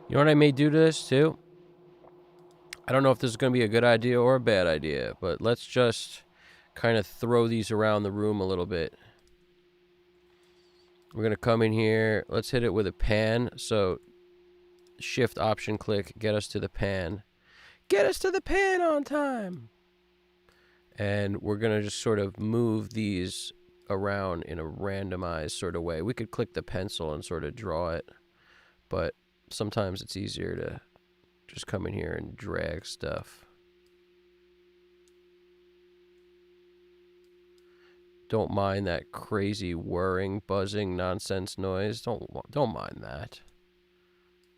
Speaker 1: You know what I may do to this too? I don't know if this is going to be a good idea or a bad idea, but let's just kind of throw these around the room a little bit. We're going to come in here. Let's hit it with a pan. So shift option click, get us to the pan. Get us to the pan on time. And we're going to just sort of move these around in a randomized sort of way. We could click the pencil and sort of draw it, but sometimes it's easier to just come in here and drag stuff. Don't mind that crazy whirring, buzzing, nonsense noise. Don't mind that.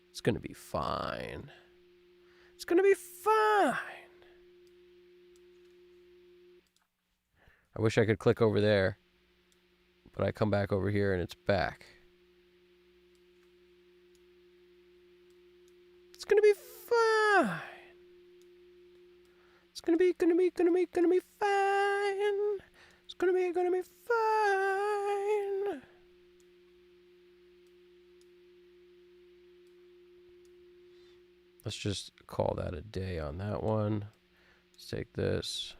Speaker 1: It's gonna be fine. It's gonna be fine. I wish I could click over there, but I come back over here and it's back. It's gonna be fine. It's gonna be fine. It's gonna be fine. Let's just call that a day on that one. Let's take this.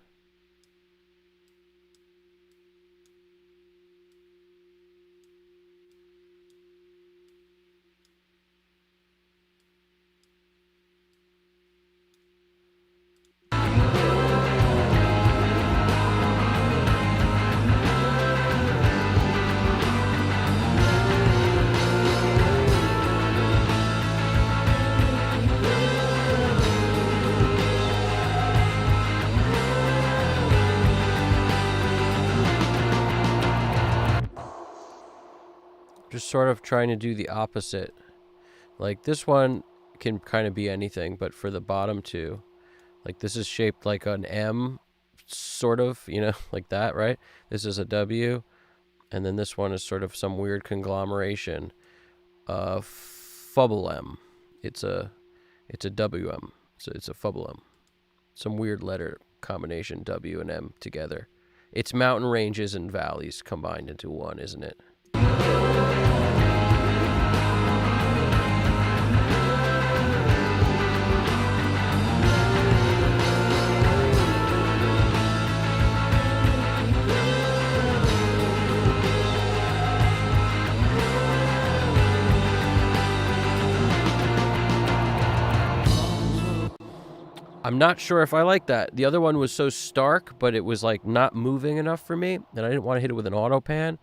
Speaker 1: Just sort of trying to do the opposite. Like this one can kind of be anything, but for the bottom two, like this is shaped like an M, sort of, you know, like that, right? This is a W, and then this one is sort of some weird conglomeration. Fubble M. It's a WM, so it's a fubble M. Some weird letter combination, W and M together. It's mountain ranges and valleys combined into one, isn't it? I'm not sure if I like that. The other one was so stark, but it was like not moving enough for me, and I didn't want to hit it with an auto pan.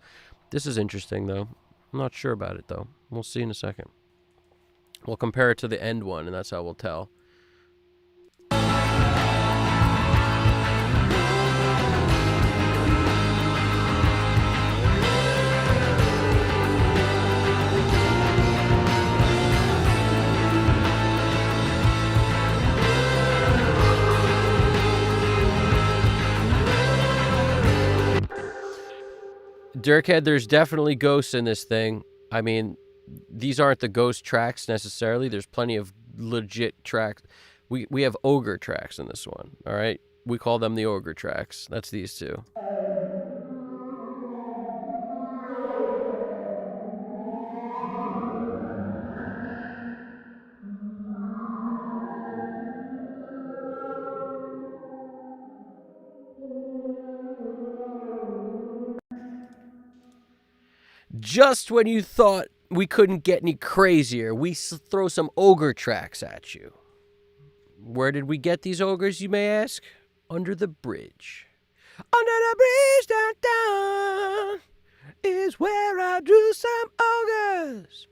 Speaker 1: This is interesting, though. I'm not sure about it, though. We'll see in a second. We'll compare it to the end one, and that's how we'll tell. Dirkhead, there's definitely ghosts in this thing. I mean, these aren't the ghost tracks necessarily. There's plenty of legit tracks. We have ogre tracks in this one, all right? We call them the ogre tracks. That's these two. Just when you thought we couldn't get any crazier, we throw some ogre tracks at you. Where did we get these ogres, you may ask? Under the bridge. Under the bridge downtown is where I drew some ogres.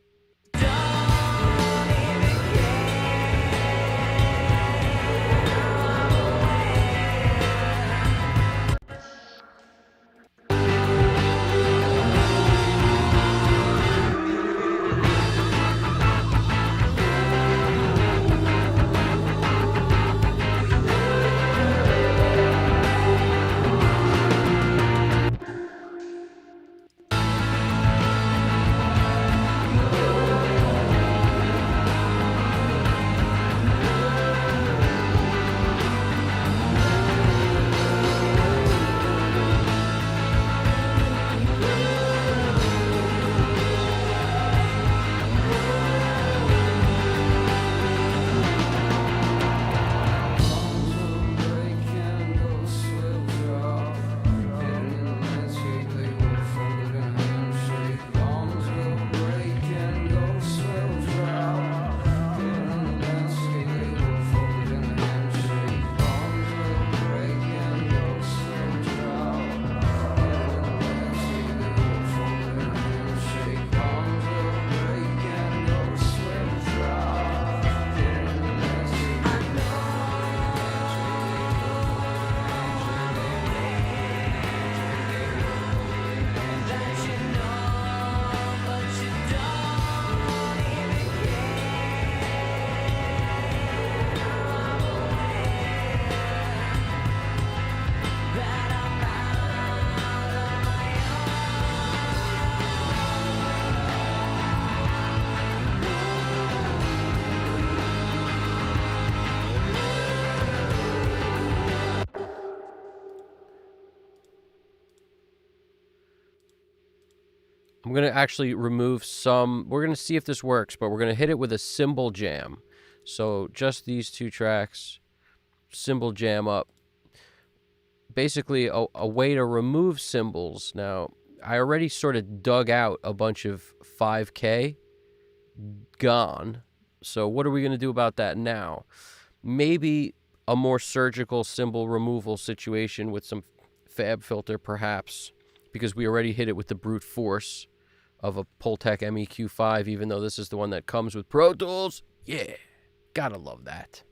Speaker 1: I'm going to actually remove some. We're going to see if this works, but we're going to hit it with a cymbal jam. So just these 2 tracks, cymbal jam up. Basically a way to remove cymbals. Now, I already sort of dug out a bunch of 5K. Gone. So what are we going to do about that now? Maybe a more surgical cymbal removal situation with some fab filter, perhaps, because we already hit it with the brute force of a Pultec MEQ5, even though this is the one that comes with Pro Tools. Yeah, gotta love that.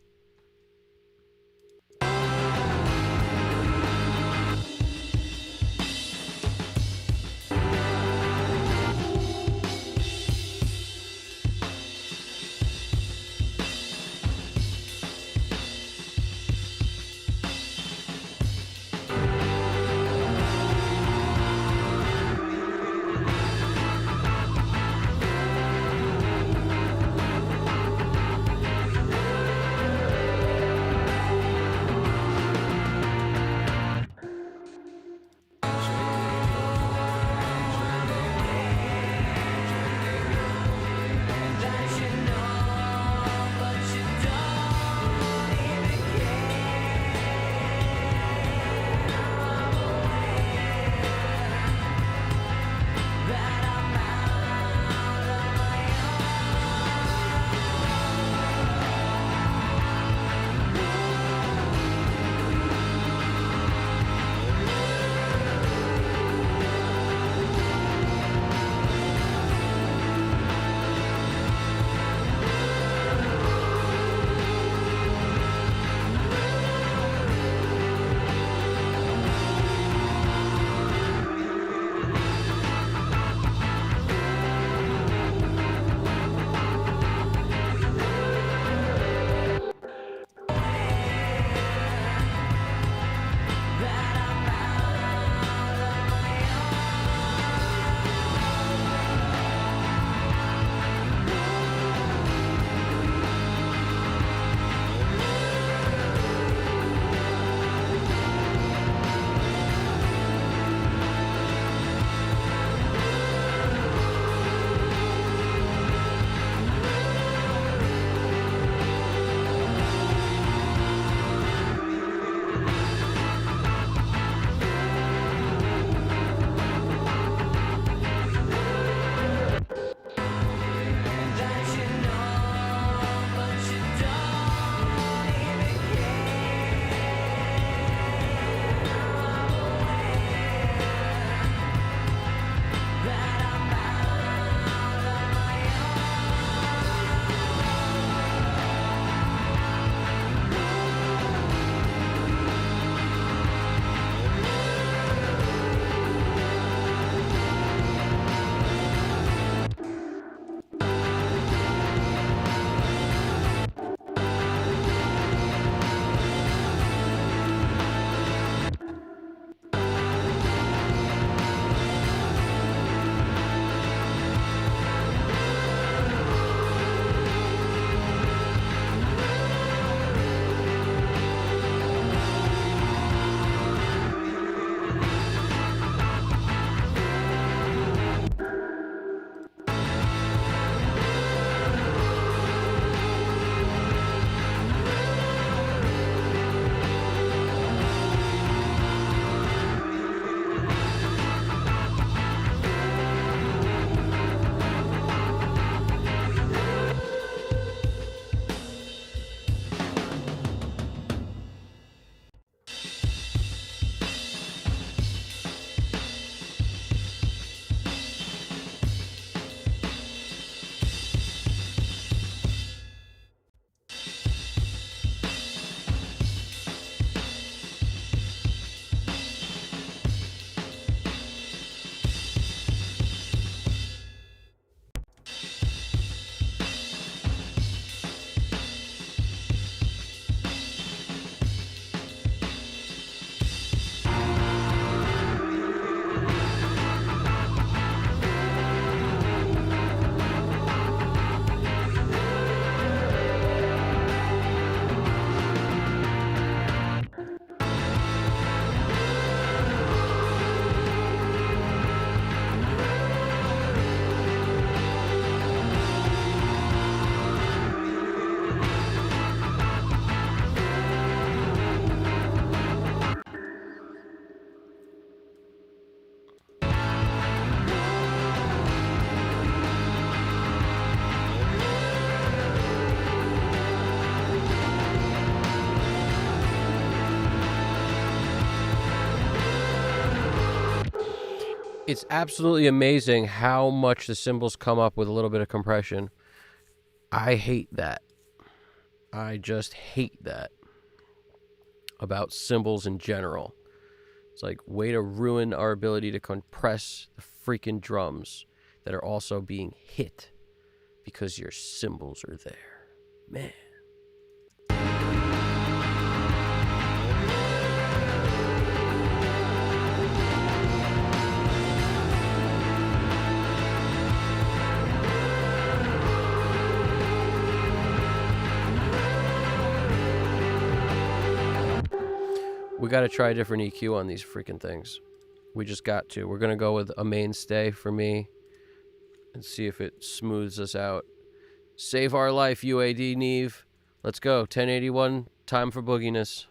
Speaker 1: It's absolutely amazing how much the cymbals come up with a little bit of compression. I hate that. I just hate that about cymbals in general. It's like, way to ruin our ability to compress the freaking drums that are also being hit because your cymbals are there. Man. We got to try a different EQ on these freaking things. We just got to. We're going to go with a mainstay for me and see if it smooths us out. Save our life, UAD Neve. Let's go. 1081, time for booginess.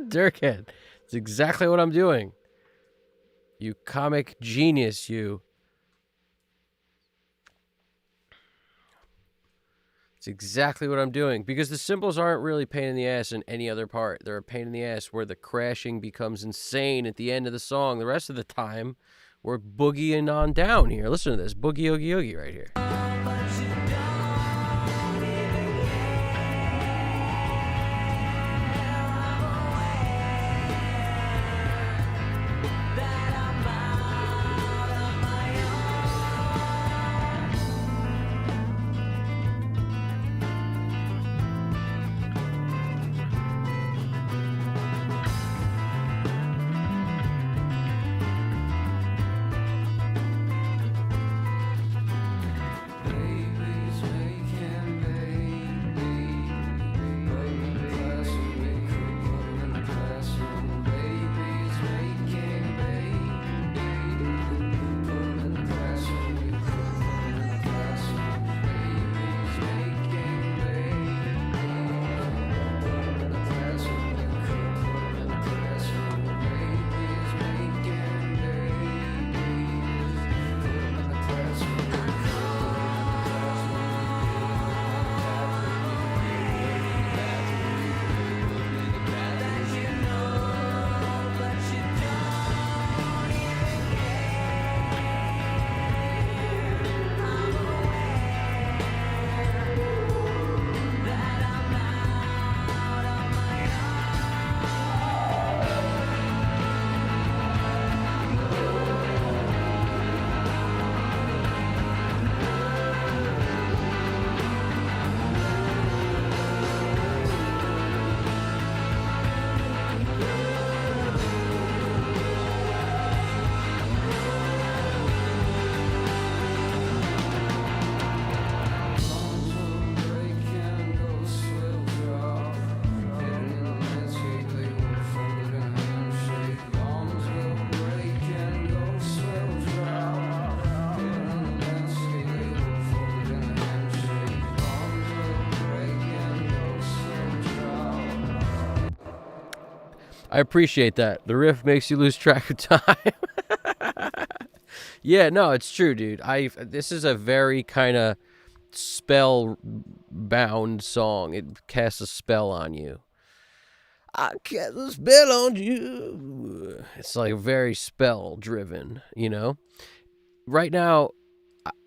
Speaker 1: Dirkhead. It's exactly what I'm doing. You comic genius, you. It's exactly what I'm doing. Because the cymbals aren't really pain in the ass in any other part. They're a pain in the ass where the crashing becomes insane at the end of the song. The rest of the time, we're boogieing on down here. Listen to this. Boogie, oogie, oogie right here. I appreciate that. The riff makes you lose track of time. Yeah, no, it's true, dude. This is a very kind of spell-bound song. It casts a spell on you. I cast a spell on you. It's like very spell-driven, you know? Right now,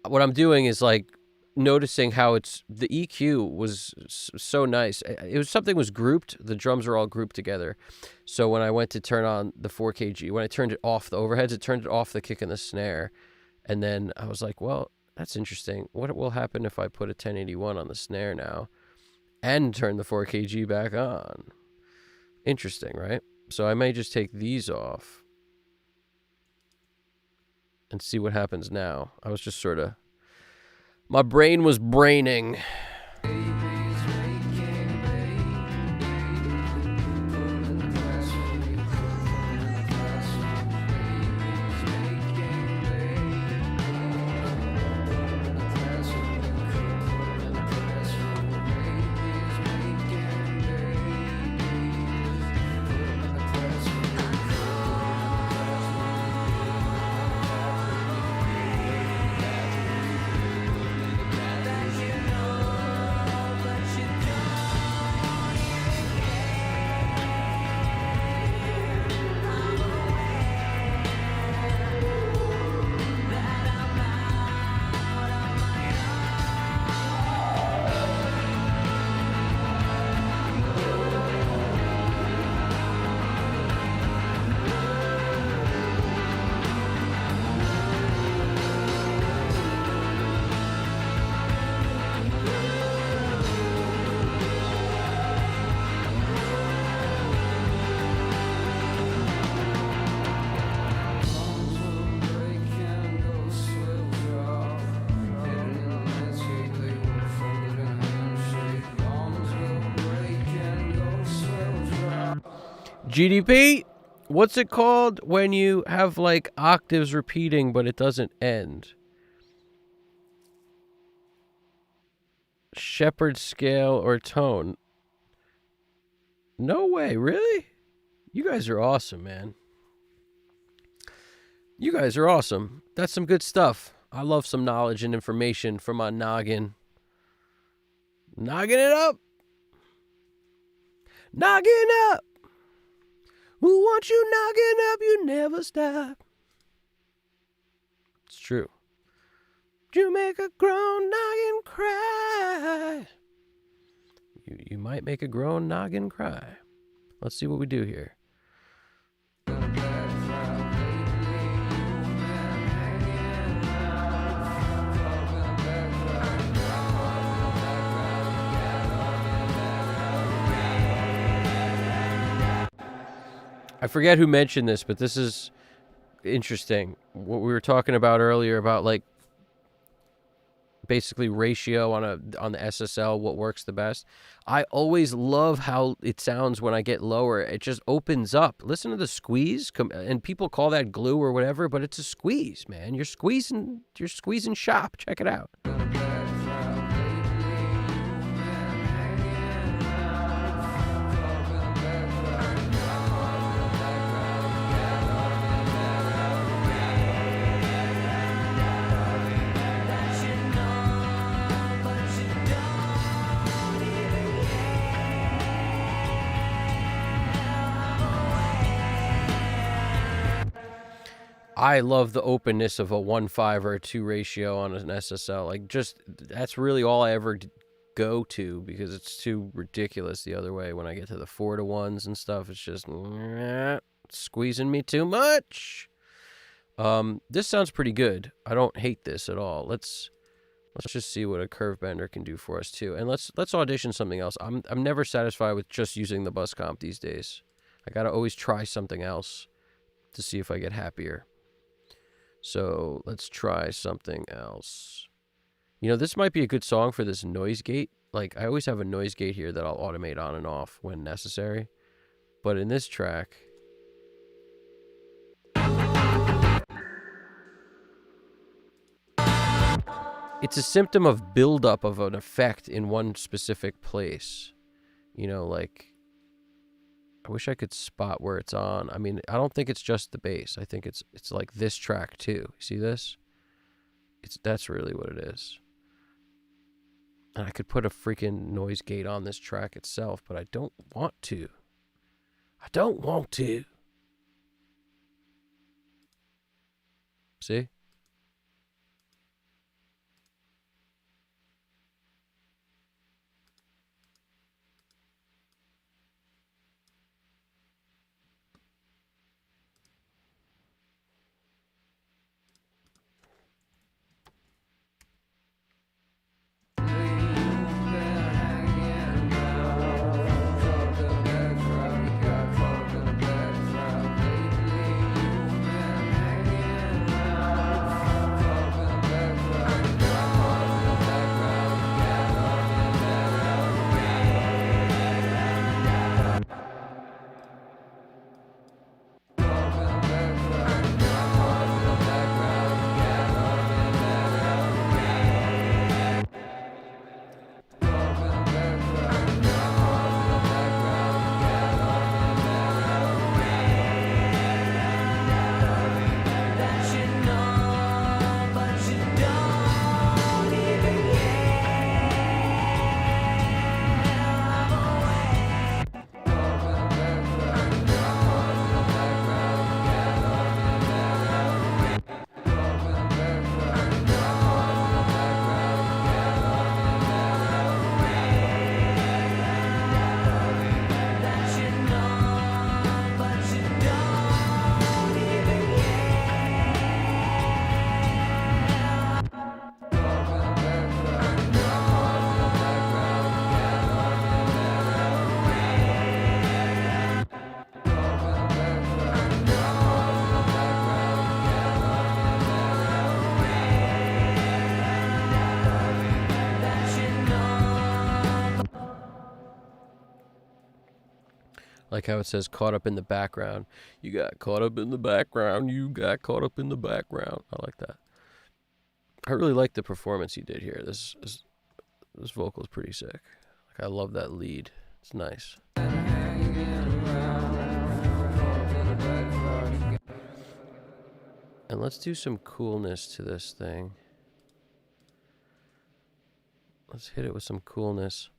Speaker 1: what I'm doing is like noticing how the EQ was so nice. It was something was grouped. The drums are all grouped together. So when I went to turn on the 4KG, when I turned it off the overheads, it turned it off the kick and the snare. And then I was like, well, that's interesting. What will happen if I put a 1081 on the snare now and turn the 4KG back on? Interesting, right? So I may just take these off and see what happens now. I was just sort of, my brain was braining. GDP, what's it called when you have like octaves repeating but it doesn't end? Shepherd scale or tone? No way, really? You guys are awesome, man. You guys are awesome. That's some good stuff. I love some knowledge and information from my noggin. Noggin it up. Noggin up. Who wants you knocking up? You never stop. It's true. You make a grown noggin cry. You might make a grown noggin cry. Let's see what we do here. I forget who mentioned this, but this is interesting. What we were talking about earlier about like basically ratio on the SSL, what works the best. I always love how it sounds when I get lower. It just opens up. Listen to the squeeze, and people call that glue or whatever, but it's a squeeze, man. You're squeezing shop. Check it out. I love the openness of a 1:5 or a 2 ratio on an SSL. Like, just, that's really all I ever go to because it's too ridiculous the other way. When I get to the 4-to-1s and stuff, it's just squeezing me too much. This sounds pretty good. I don't hate this at all. Let's just see what a curve bender can do for us too. And let's audition something else. I'm never satisfied with just using the bus comp these days. I gotta always try something else to see if I get happier. So let's try something else. You know, this might be a good song for this noise gate. Like, I always have a noise gate here that I'll automate on and off when necessary. But in this track, it's a symptom of buildup of an effect in one specific place. You know, like, I wish I could spot where it's on. I mean, I don't think it's just the bass. I think it's like this track too. See this? That's really what it is. And I could put a freaking noise gate on this track itself, but I don't want to. I don't want to. See? Like how it says caught up in the background. You got caught up in the background. You got caught up in the background. I like that. I really like the performance he did here. This vocal is pretty sick. Like I love that lead. It's nice. And let's do some coolness to this thing. Let's hit it with some coolness.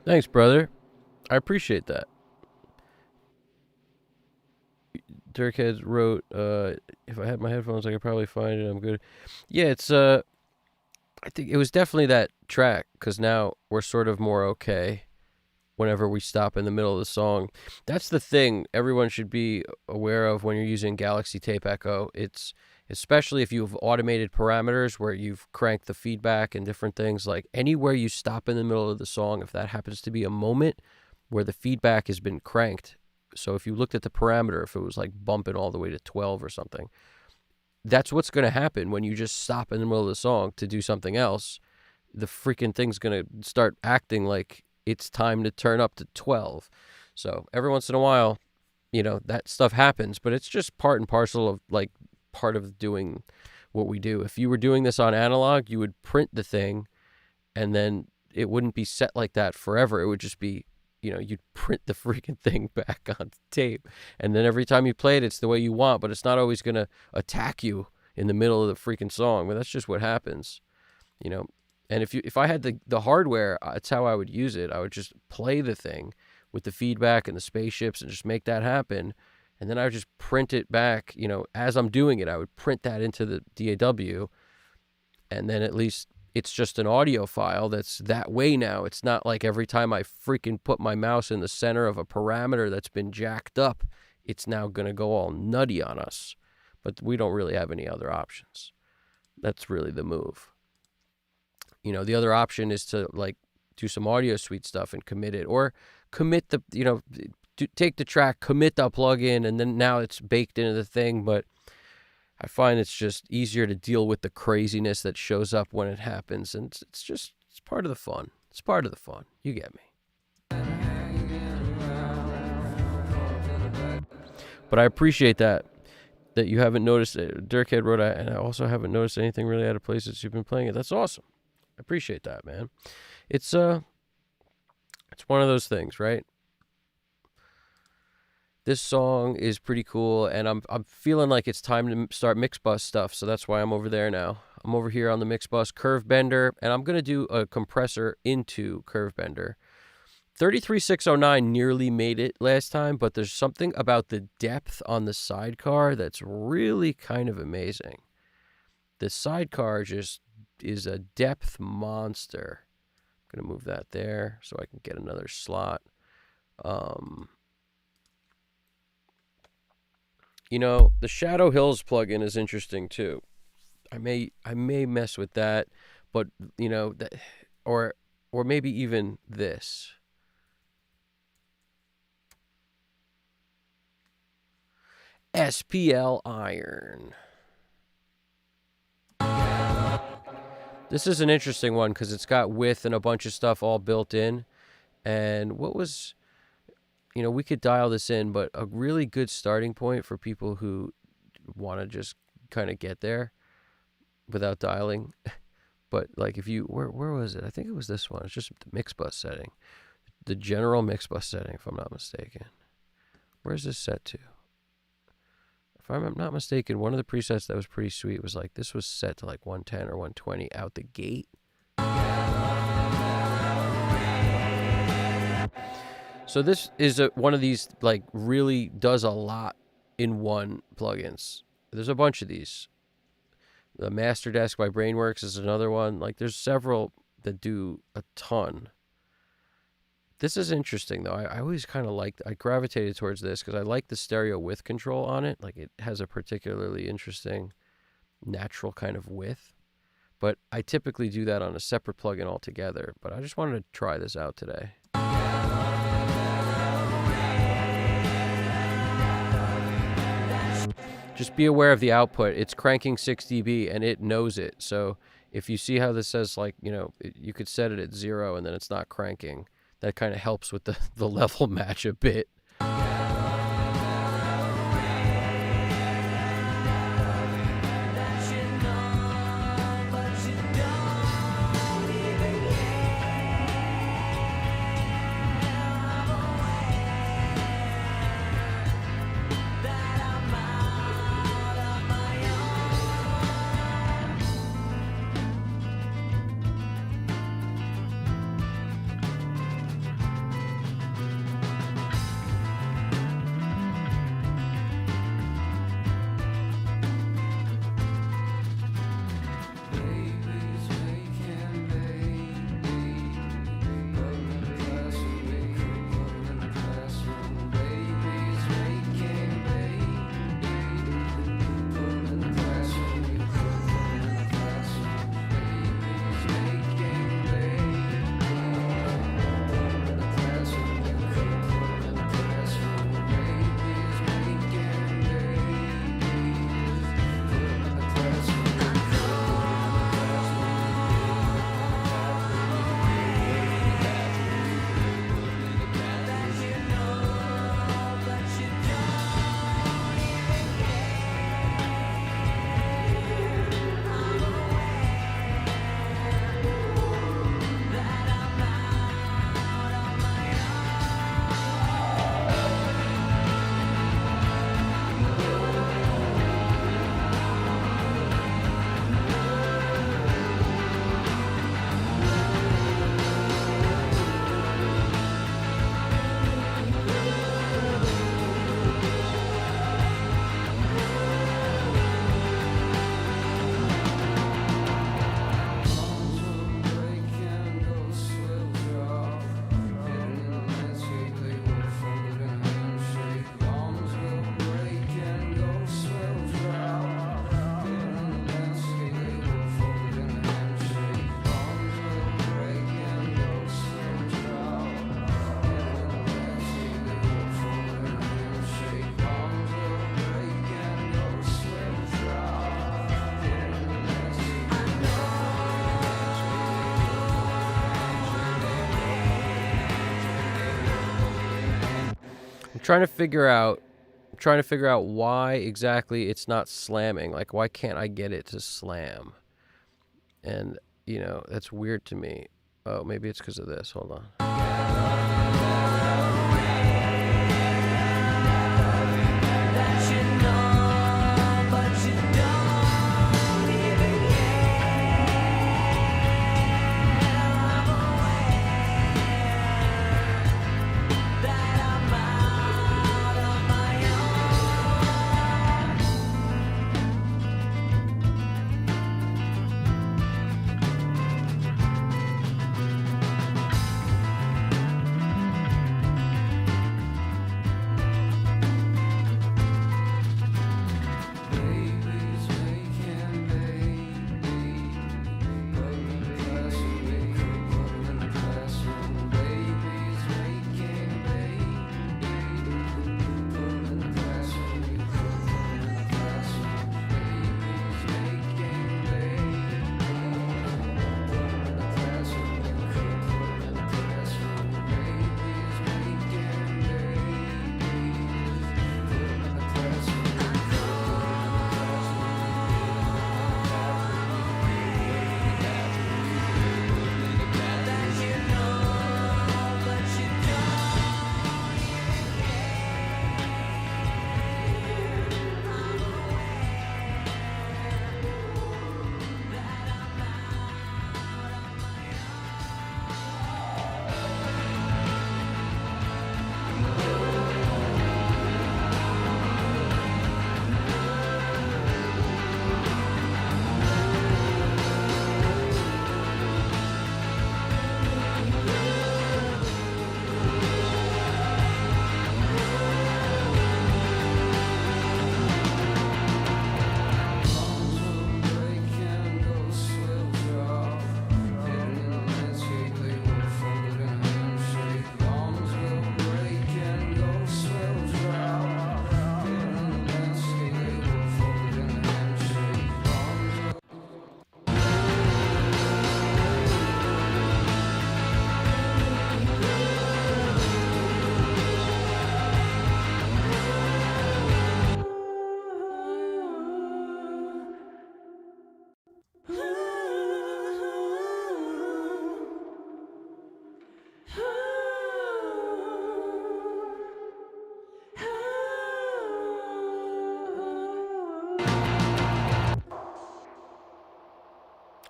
Speaker 1: Thanks, brother. I appreciate that. Dirkhead wrote, if I had my headphones, I could probably find it. I'm good. Yeah, it's, I think it was definitely that track, because now we're sort of more okay whenever we stop in the middle of the song. That's the thing everyone should be aware of when you're using Galaxy Tape Echo. It's, especially if you have automated parameters where you've cranked the feedback and different things, like anywhere you stop in the middle of the song, if that happens to be a moment where the feedback has been cranked. So if you looked at the parameter, if it was like bumping all the way to 12 or something, that's what's going to happen when you just stop in the middle of the song to do something else. The freaking thing's going to start acting like it's time to turn up to 12. So every once in a while, you know, that stuff happens, but it's just part and parcel of like part of doing what we do. If you were doing this on analog, you would print the thing and then it wouldn't be set like that forever. It would just be, you know, you'd print the freaking thing back on tape. And then every time you play it, it's the way you want, but it's not always going to attack you in the middle of the freaking song. But that's just what happens, you know. And if I had the hardware, that's how I would use it. I would just play the thing with the feedback and the spaceships and just make that happen. And then I would just print it back, you know, as I'm doing it, I would print that into the DAW. And then at least it's just an audio file that's that way now. It's not like every time I freaking put my mouse in the center of a parameter that's been jacked up, it's now going to go all nutty on us. But we don't really have any other options. That's really the move. You know, the other option is to like do some audio suite stuff and commit it, or commit the, you know, take the track, commit the plugin, and then now it's baked into the thing. But I find it's just easier to deal with the craziness that shows up when it happens. And it's part of the fun. It's part of the fun. You get me. But I appreciate that you haven't noticed it. Dirkhead wrote, and I also haven't noticed anything really out of place since you've been playing it. That's awesome. I appreciate that, man. It's one of those things, right? This song is pretty cool, and I'm feeling like it's time to start Mixbus stuff, so that's why I'm over there now. I'm over here on the Mixbus Curve Bender, and I'm going to do a compressor into Curve Bender. 33609 nearly made it last time, but there's something about the depth on the sidecar that's really kind of amazing. The sidecar just is a depth monster. I'm going to move that there so I can get another slot. You know, the Shadow Hills plugin is interesting too. I may mess with that, but you know, or maybe even this. SPL Iron. This is an interesting one because it's got width and a bunch of stuff all built in. And what was, you know, we could dial this in, but a really good starting point for people who want to just kind of get there without dialing. But like if you, where was it? I think it was this one. It's just the mix bus setting. The general mix bus setting, if I'm not mistaken. Where's this set to? If I'm not mistaken, one of the presets that was pretty sweet was like, this was set to like 110 or 120 out the gate. So this is one of these, like, really does a lot in one plugins. There's a bunch of these. The Master Desk by Brainworks is another one. Like, there's several that do a ton. This is interesting, though. I always kind of liked, I gravitated towards this because I like the stereo width control on it. Like, it has a particularly interesting natural kind of width. But I typically do that on a separate plugin altogether. But I just wanted to try this out today. Just be aware of the output. It's cranking 6 dB and it knows it. So if you see how this says, like, you know, you could set it at 0 and then it's not cranking. That kind of helps with the level match a bit. Trying to figure out trying to figure out why exactly it's not slamming. Like, why can't I get it to slam? And, that's weird to me. Oh, maybe it's because of this. Hold on.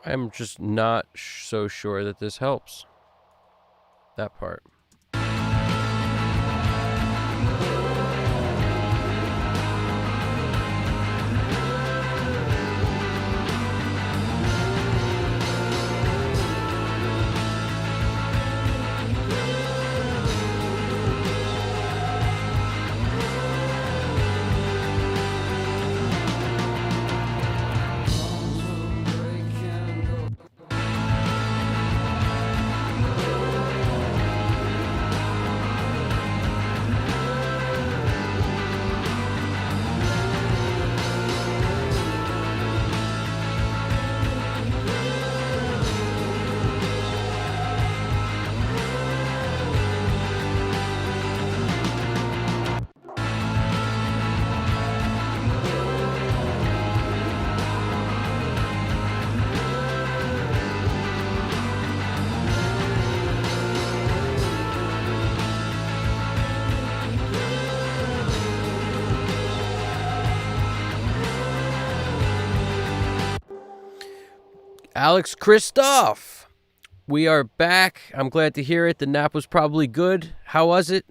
Speaker 1: I'm just not so sure that this helps. That part. Alex Christoph, we are back. I'm glad to hear it. The nap was probably good. How was it?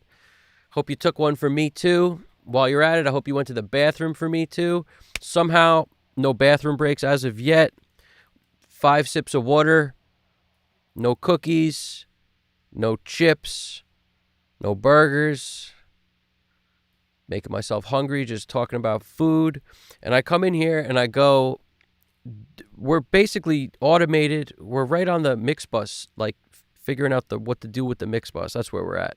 Speaker 1: Hope you took one for me too. While you're at it, I hope you went to the bathroom for me too. Somehow, no bathroom breaks as of yet. 5 sips of water. No cookies. No chips. No burgers. Making myself hungry just talking about food. And I come in here and I go, we're basically automated. We're right on the mix bus, like figuring out what to do with the mix bus. That's where we're at.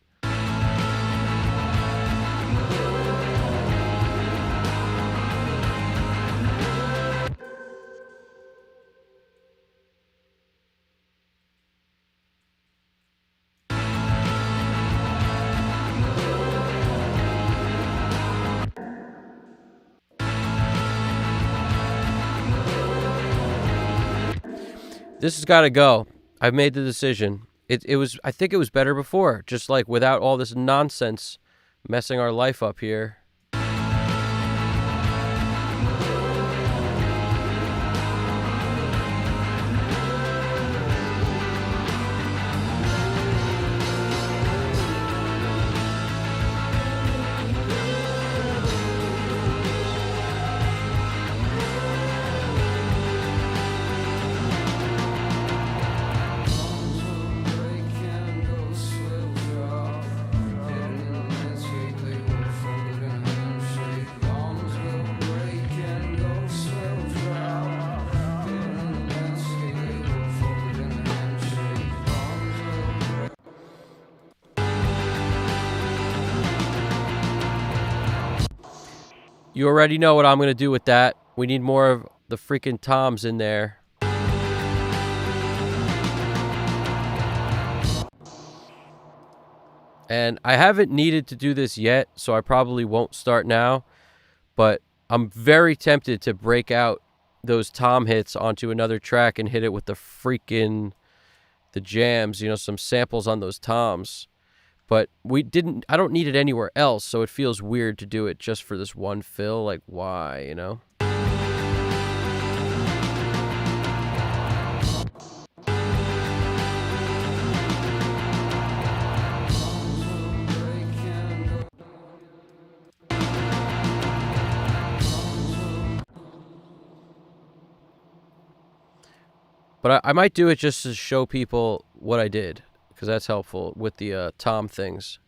Speaker 1: This has got to go. I've made the decision. I think it was better before, just like without all this nonsense messing our life up here. You already know what I'm going to do with that. We need more of the freaking toms in there. And I haven't needed to do this yet, so I probably won't start now. But I'm very tempted to break out those tom hits onto another track and hit it with the jams, some samples on those toms. But I don't need it anywhere else, so it feels weird to do it just for this one fill. Like, why, But I might do it just to show people what I did, because that's helpful with the tom things.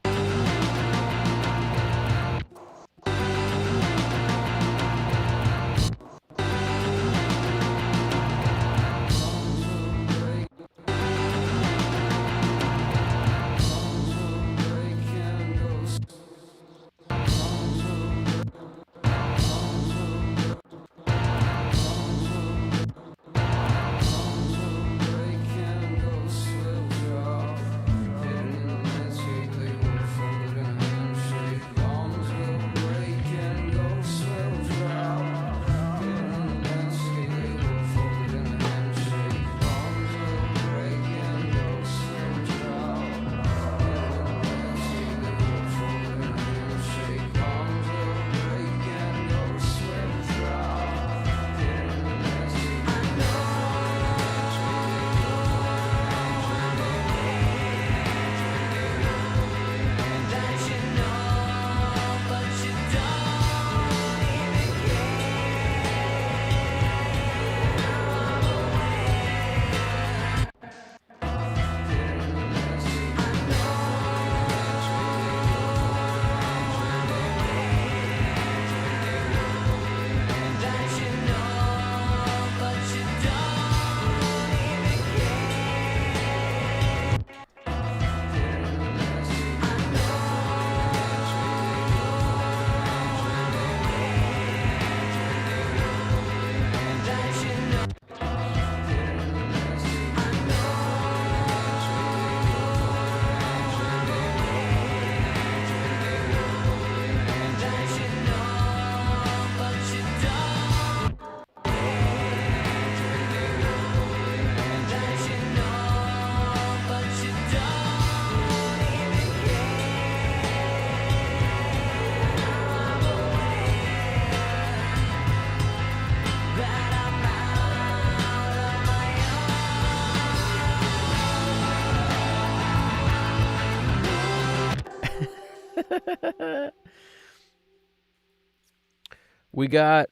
Speaker 1: We got,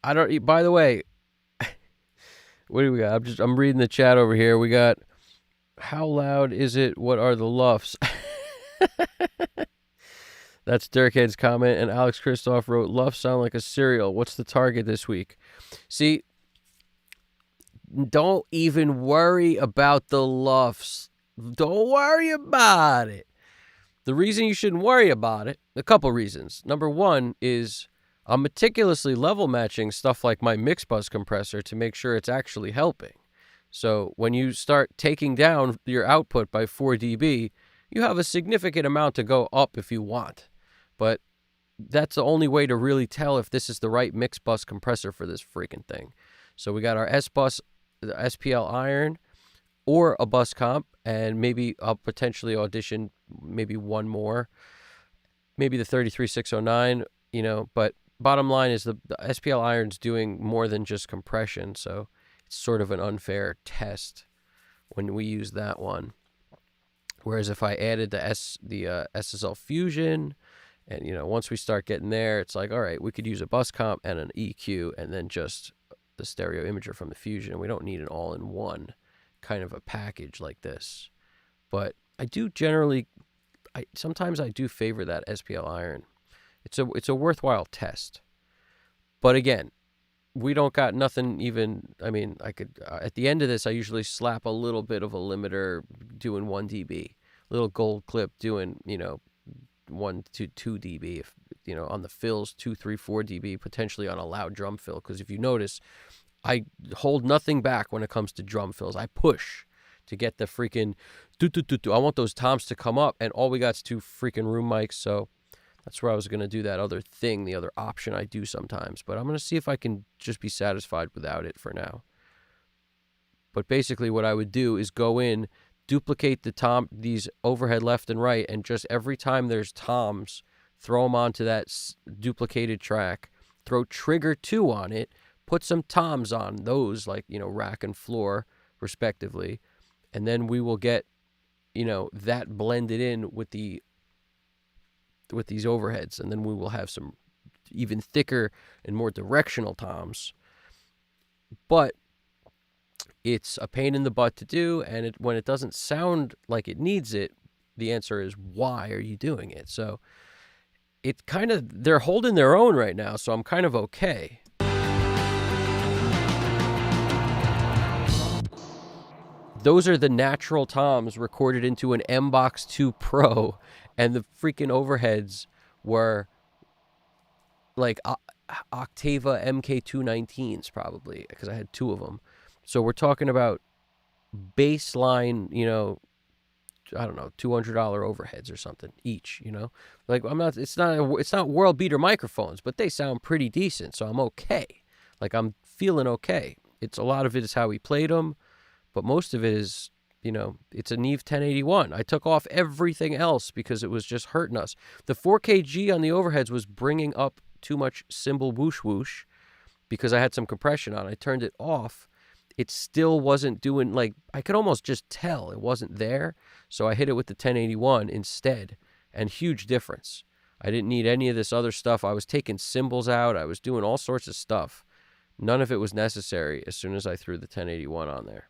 Speaker 1: by the way, what do we got? I'm reading the chat over here. We got, how loud is it? What are the luffs? That's Dirkhead's comment. And Alex Christoph wrote, luffs sound like a cereal. What's the target this week? See, don't even worry about the luffs. Don't worry about it. The reason you shouldn't worry about it, a couple reasons. Number one is I'm meticulously level matching stuff like my mix bus compressor to make sure it's actually helping. So when you start taking down your output by 4 dB, you have a significant amount to go up if you want. But that's the only way to really tell if this is the right mix bus compressor for this freaking thing. So we got our S bus the SPL iron or a bus comp, and maybe I'll potentially audition maybe one more, maybe the 33609, but bottom line is the SPL iron's doing more than just compression, so it's sort of an unfair test when we use that one. Whereas if I added the SSL Fusion, and once we start getting there, it's like, all right, we could use a bus comp and an EQ, and then just the stereo imager from the Fusion. We don't need an all-in-one kind of a package like this. But I do generally, sometimes I do favor that SPL iron. It's a worthwhile test. But again, we don't got nothing even. I mean, I could at the end of this, I usually slap a little bit of a limiter doing 1 dB, little gold clip doing 1 to 2 dB, if on the fills 2, 3, 4 dB, potentially on a loud drum fill. Because if you notice, I hold nothing back when it comes to drum fills. I push to get the freaking do. I want those toms to come up, and all we got is 2 freaking room mics. So that's where I was going to do that other thing, the other option I do sometimes. But I'm going to see if I can just be satisfied without it for now. But basically what I would do is go in, duplicate these overhead left and right, and just every time there's toms, throw them onto that duplicated track, throw trigger 2 on it, put some toms on those, like, rack and floor respectively, and then we will get, that blended in with these overheads, and then we will have some even thicker and more directional toms. But it's a pain in the butt to do, and when it doesn't sound like it needs it, the answer is, why are you doing it? So it kind of, they're holding their own right now, so I'm kind of okay. Those are the natural toms recorded into an M-Box 2 Pro, and the freaking overheads were like Octava MK219s probably, because I had 2 of them. So we're talking about baseline, I don't know, $200 overheads or something each, Like it's not world beater microphones, but they sound pretty decent, so I'm okay. Like, I'm feeling okay. A lot of it is how we played them, but most of it is, it's a Neve 1081. I took off everything else because it was just hurting us. The 4KG on the overheads was bringing up too much cymbal whoosh whoosh because I had some compression on. I turned it off. It still wasn't doing, like, I could almost just tell it wasn't there. So I hit it with the 1081 instead, and huge difference. I didn't need any of this other stuff. I was taking cymbals out. I was doing all sorts of stuff. None of it was necessary as soon as I threw the 1081 on there.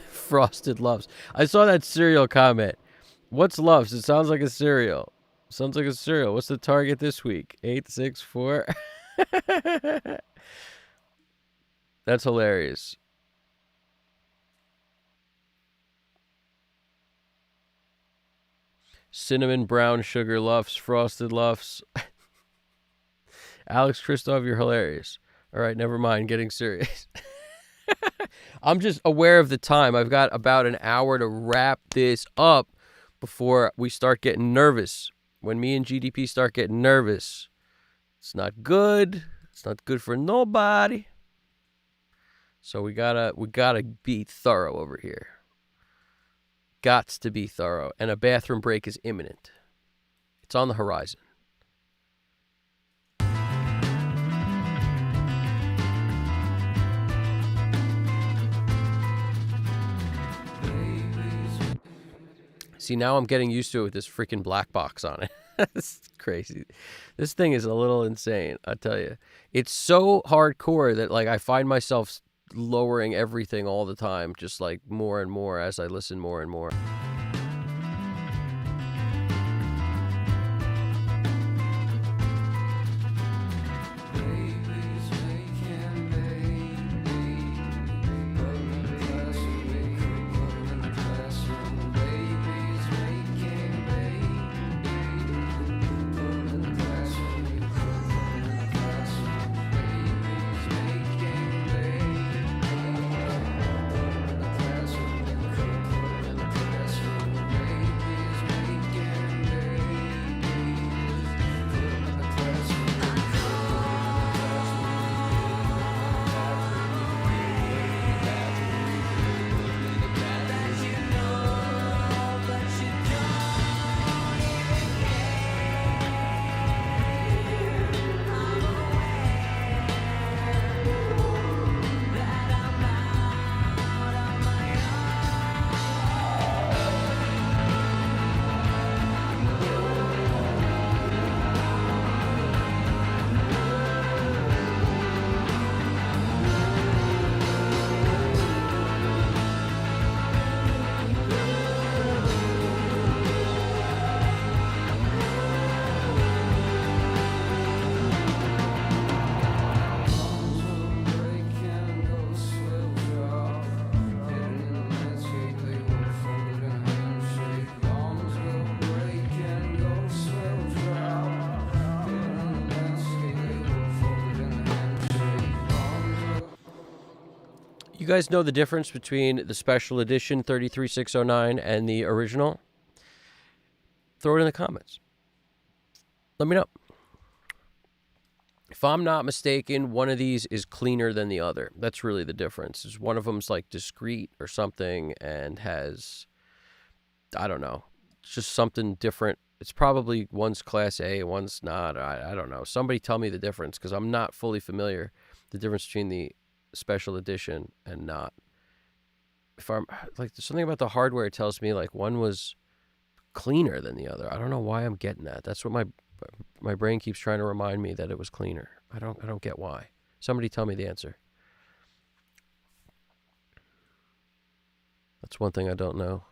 Speaker 1: Frosted Loves. I saw that cereal comment. What's Loves? It sounds like a cereal. Sounds like a cereal. What's the target this week? 864. That's hilarious. Cinnamon brown sugar Luffs, Frosted Luffs. Alex Christoph, you're hilarious. All right, never mind. Getting serious. I'm just aware of the time. I've got about an hour to wrap this up before we start getting nervous. When me and GDP start getting nervous, it's not good. It's not good for nobody. So we gotta be thorough over here. Gots to be thorough. And a bathroom break is imminent. It's on the horizon. See, now I'm getting used to it with this freaking black box on it. It's crazy. This thing is a little insane, I tell you. It's so hardcore that, like, I find myself lowering everything all the time, just like more and more as I listen more and more. You guys know the difference between the special edition 33609 and the original? Throw it in the comments. Let me know. If I'm not mistaken, one of these is cleaner than the other. That's really the difference. Is one of them's like discreet or something and has, I don't know, just something different. It's probably one's Class A, one's not. I don't know. Somebody tell me the difference because I'm not fully familiar the difference between the special edition and not. If I'm like, there's something about the hardware tells me like one was cleaner than the other. I don't know why I'm getting that. That's what my brain keeps trying to remind me that it was cleaner. I don't get why. Somebody tell me the answer. That's one thing I don't know.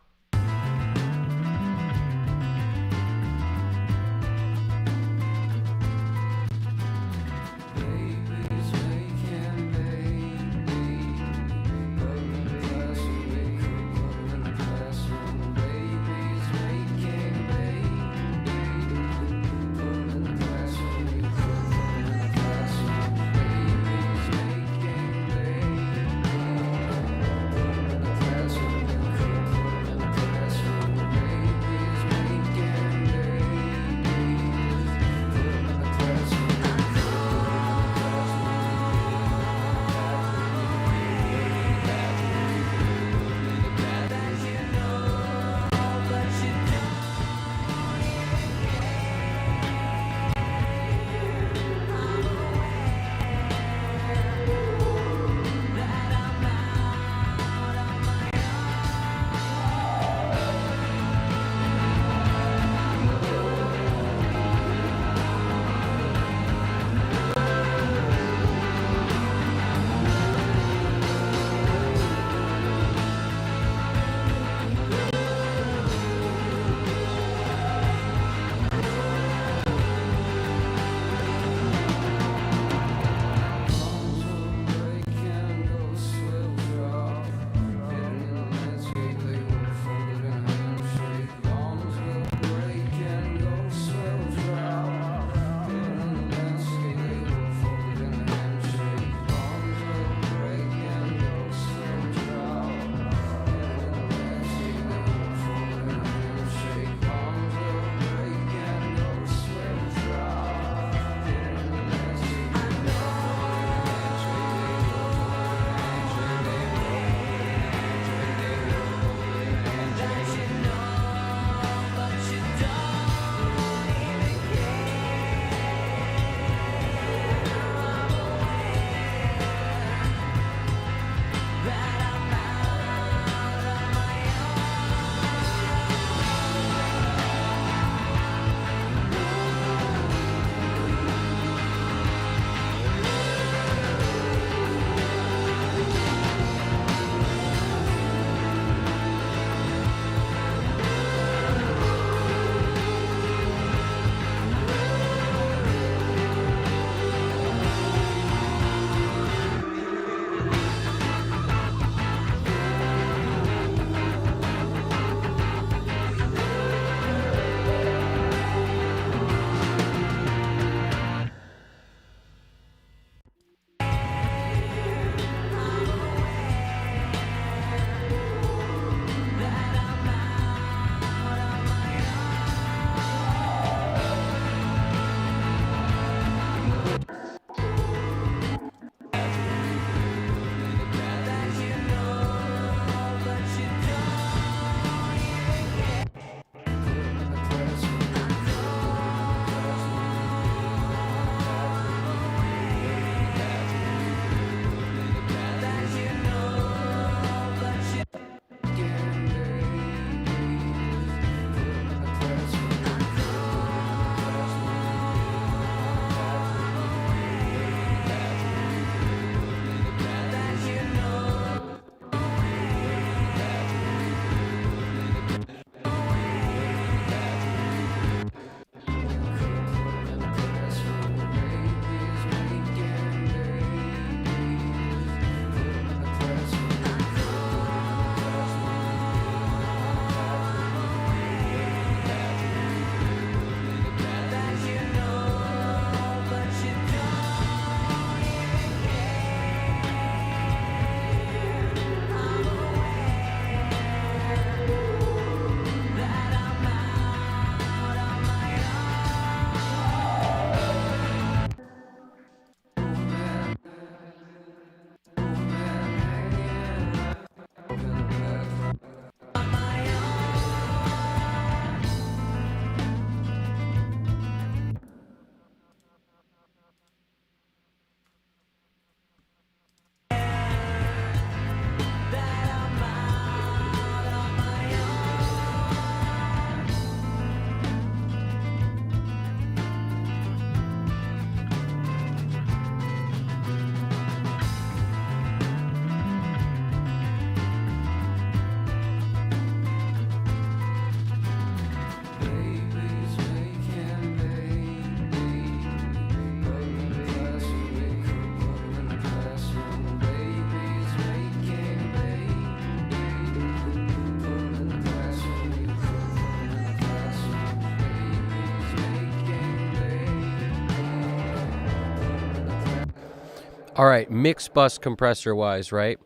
Speaker 1: All right, mix bus compressor wise, right?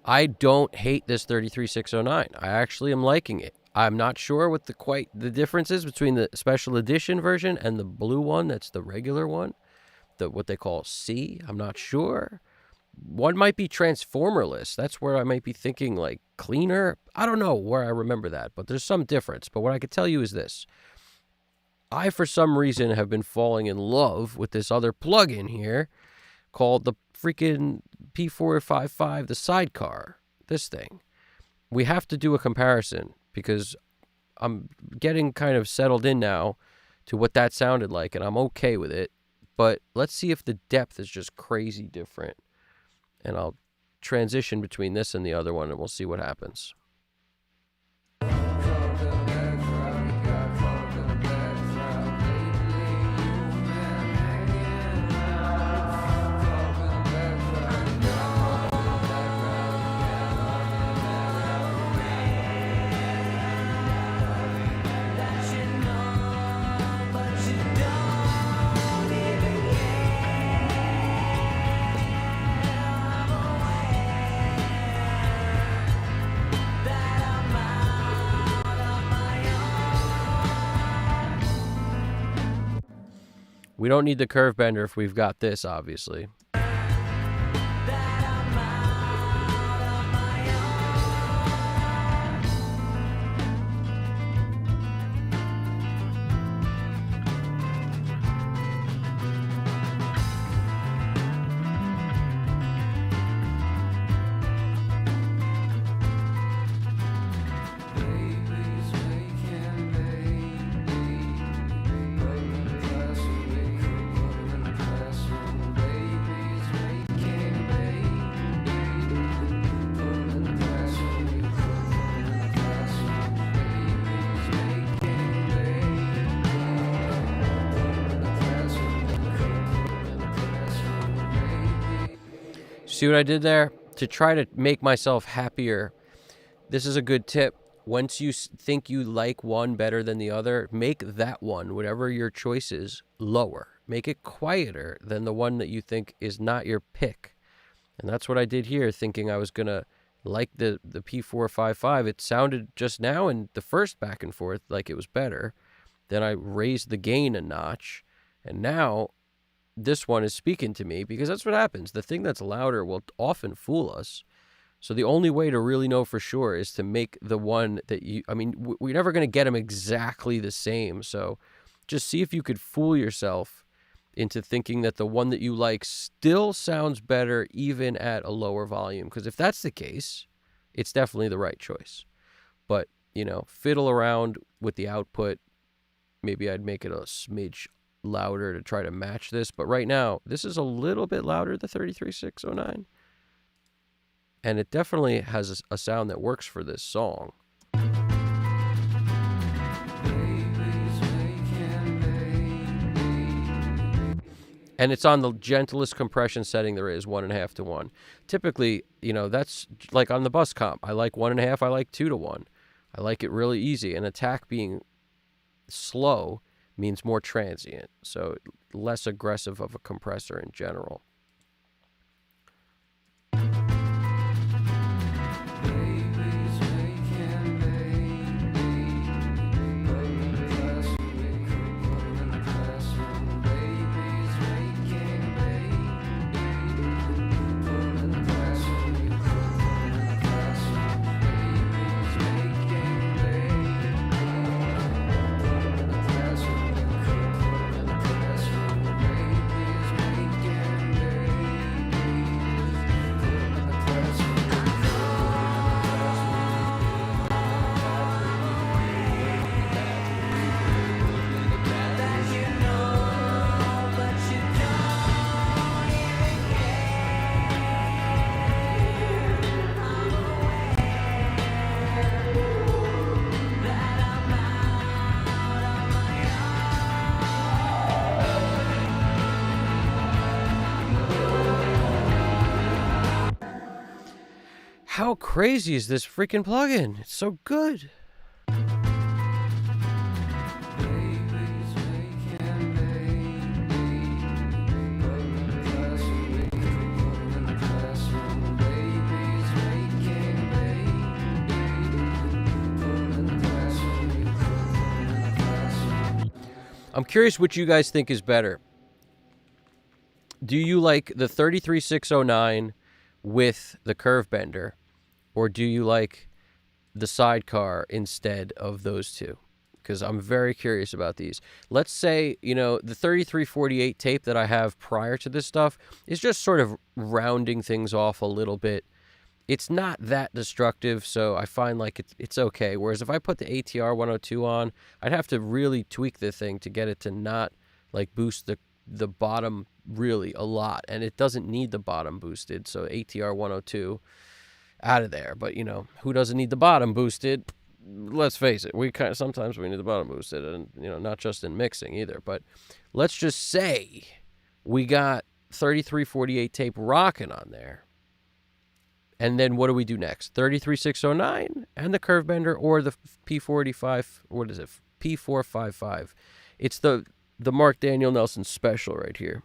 Speaker 1: I don't hate this 33609. I actually am liking it. I'm not sure what the difference is between the special edition version and the blue one. That's the regular one, what they call C. I'm not sure. One might be transformerless. That's where I might be thinking like cleaner. I don't know where I remember that, but there's some difference. But what I could tell you is this. I, for some reason, have been falling in love with this other plug-in here called the freaking P455, the sidecar, this thing. We have to do a comparison because I'm getting kind of settled in now to what that sounded like, and I'm okay with it. But let's see if the depth is just crazy different. And I'll transition between this and the other one, and we'll see what happens. We don't need the curve bender if we've got this, obviously. See what I did there? To try to make myself happier, this is a good tip. Once you think you like one better than the other, make that one, whatever your choice is, lower. Make it quieter than the one that you think is not your pick. And that's what I did here, thinking I was going to like the P455. It sounded just now in the first back and forth like it was better. Then I raised the gain a notch. And now this one is speaking to me because that's what happens. The thing that's louder will often fool us. So the only way to really know for sure is to make the one that we're never going to get them exactly the same. So just see if you could fool yourself into thinking that the one that you like still sounds better even at a lower volume. Because if that's the case, it's definitely the right choice. But, fiddle around with the output. Maybe I'd make it a smidge louder to try to match this, but right now this is a little bit louder, the 33609, and it definitely has a sound that works for this song. And it's on the gentlest compression setting there is, 1.5 to 1. Typically, that's like on the bus comp. I like 1.5, I like 2 to 1. I like it really easy, and attack being slow means more transient, so less aggressive of a compressor in general. How crazy is this freaking plugin? It's so good. I'm curious what you guys think is better. Do you like the 33609 with the curve bender, or do you like the sidecar instead of those two? Because I'm very curious about these. Let's say, the 3348 tape that I have prior to this stuff is just sort of rounding things off a little bit. It's not that destructive, so I find like it's okay. Whereas if I put the ATR 102 on, I'd have to really tweak the thing to get it to not like boost the bottom really a lot. And it doesn't need the bottom boosted, so ATR 102 out of there. But, who doesn't need the bottom boosted? Let's face it, sometimes we need the bottom boosted, and not just in mixing either. But let's just say we got 3348 tape rocking on there, and then what do we do next? 33609 and the curve bender, or the P45? What is it? P455. It's the Mark Daniel Nelson special right here.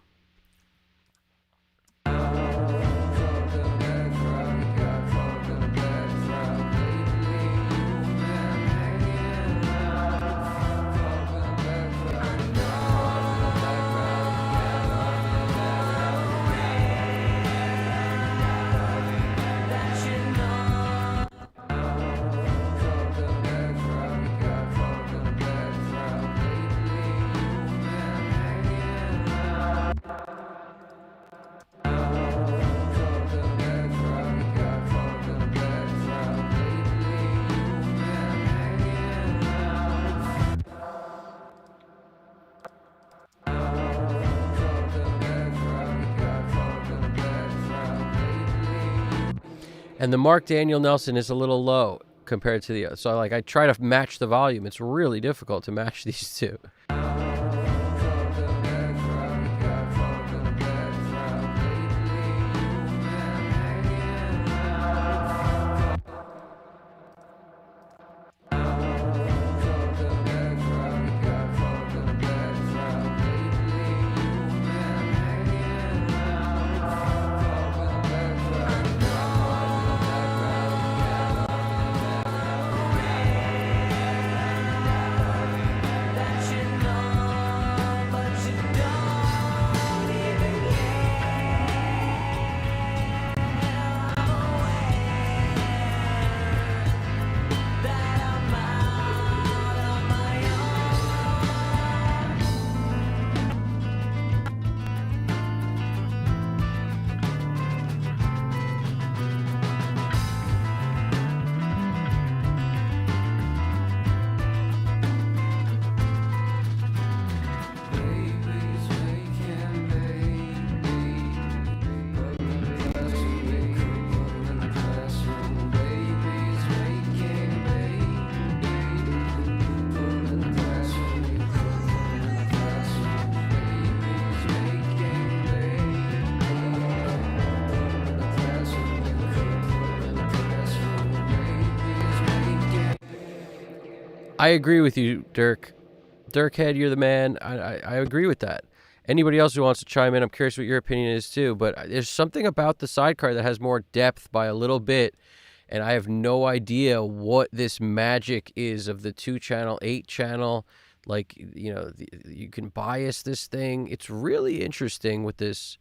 Speaker 1: And the Mark Daniel Nelson is a little low compared to the other. So I try to match the volume. It's really difficult to match these two. I agree with you, Dirk. Dirkhead, you're the man. I agree with that. Anybody else who wants to chime in, I'm curious what your opinion is too. But there's something about the sidecar that has more depth by a little bit, and I have no idea what this magic is of the 2-channel, 8-channel. Like, you can bias this thing. It's really interesting with this.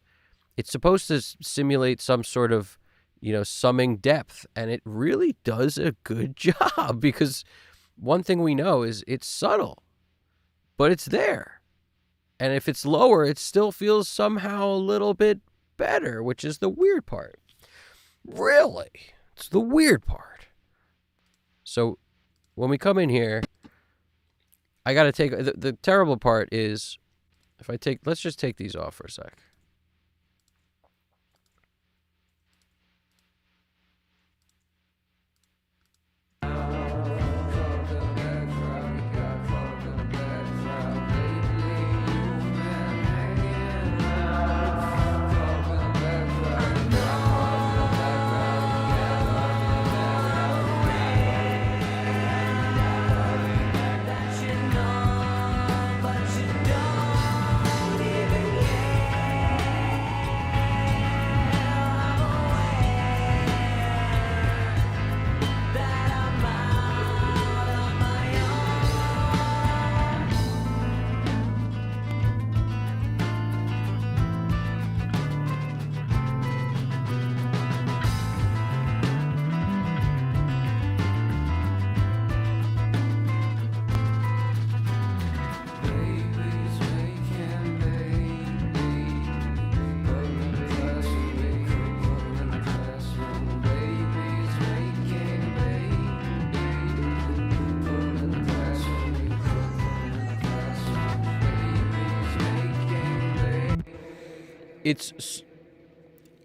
Speaker 1: It's supposed to simulate some sort of, summing depth, and it really does a good job, because one thing we know is it's subtle, but it's there. And if it's lower, it still feels somehow a little bit better, which is the weird part. Really, it's the weird part. So when we come in here, I got to take, the terrible part is, let's just take these off for a sec. it's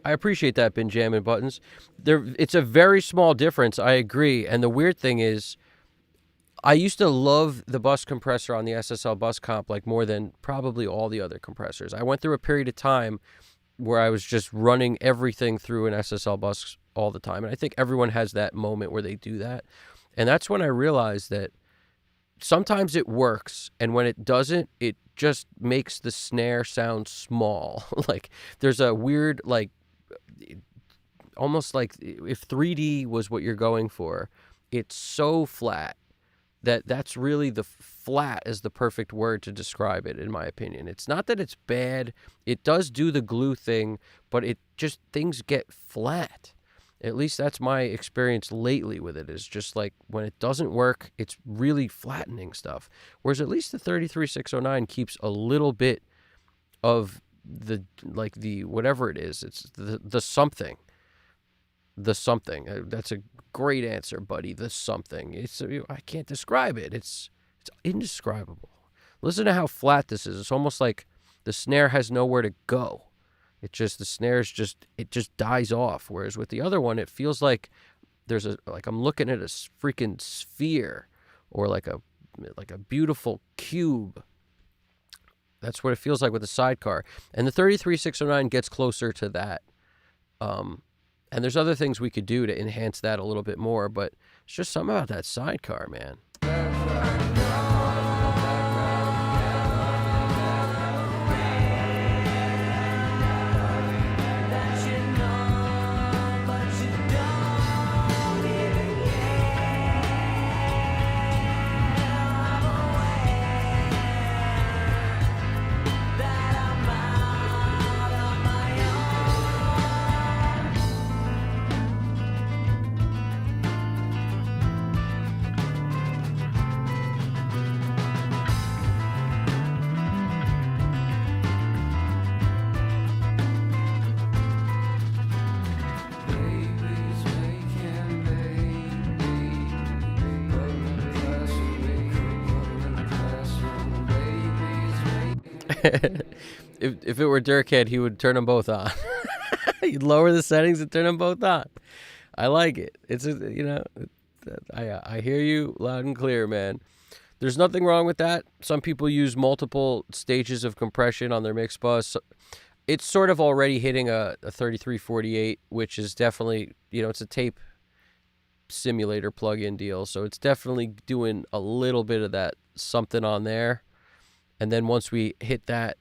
Speaker 1: I appreciate that, Benjamin Buttons. It's a very small difference. I agree. And the weird thing is, I used to love the bus compressor on the SSL bus comp like more than probably all the other compressors. I went through a period of time where I was just running everything through an SSL bus all the time. And I think everyone has that moment where they do that. And that's when I realized that sometimes it works, and when it doesn't, it just makes the snare sound small. Like there's a weird, like, almost like if 3D was what you're going for, it's so flat that's really the flat is the perfect word to describe it, in my opinion. It's not that it's bad. It does do the glue thing, but it just, things get flat. At least that's my experience lately with it, is just like when it doesn't work, it's really flattening stuff. Whereas at least the 33609 keeps a little bit of the, like the, whatever it is, it's the something. The something. That's a great answer, buddy. The something. I can't describe it. It's indescribable. Listen to how flat this is. It's almost like the snare has nowhere to go. It just, the snare's just, it just dies off. Whereas with the other one, it feels like there's like I'm looking at a freaking sphere, or like a beautiful cube. That's what it feels like with the sidecar. And the 33609 gets closer to that. And there's other things we could do to enhance that a little bit more, but it's just something about that sidecar, man. If it were Dirkhead, he would turn them both on. He'd lower the settings and turn them both on. I like it. It's I hear you loud and clear, man. There's nothing wrong with that. Some people use multiple stages of compression on their mix bus. It's sort of already hitting a 3348, which is definitely, it's a tape simulator plug-in deal. So it's definitely doing a little bit of that something on there. And then once we hit that,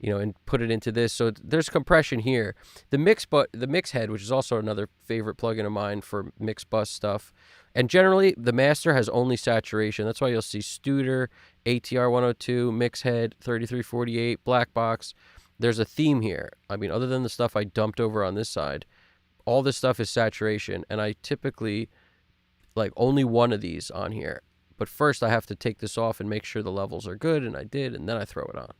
Speaker 1: and put it into this, so there's compression here. The mix head, which is also another favorite plugin of mine for mix bus stuff. And generally, the master has only saturation. That's why you'll see Studer, ATR 102, mix head, 3348, black box. There's a theme here. I mean, other than the stuff I dumped over on this side, all this stuff is saturation. And I typically like only one of these on here. But first I have to take this off and make sure the levels are good, and I did, and then I throw it on.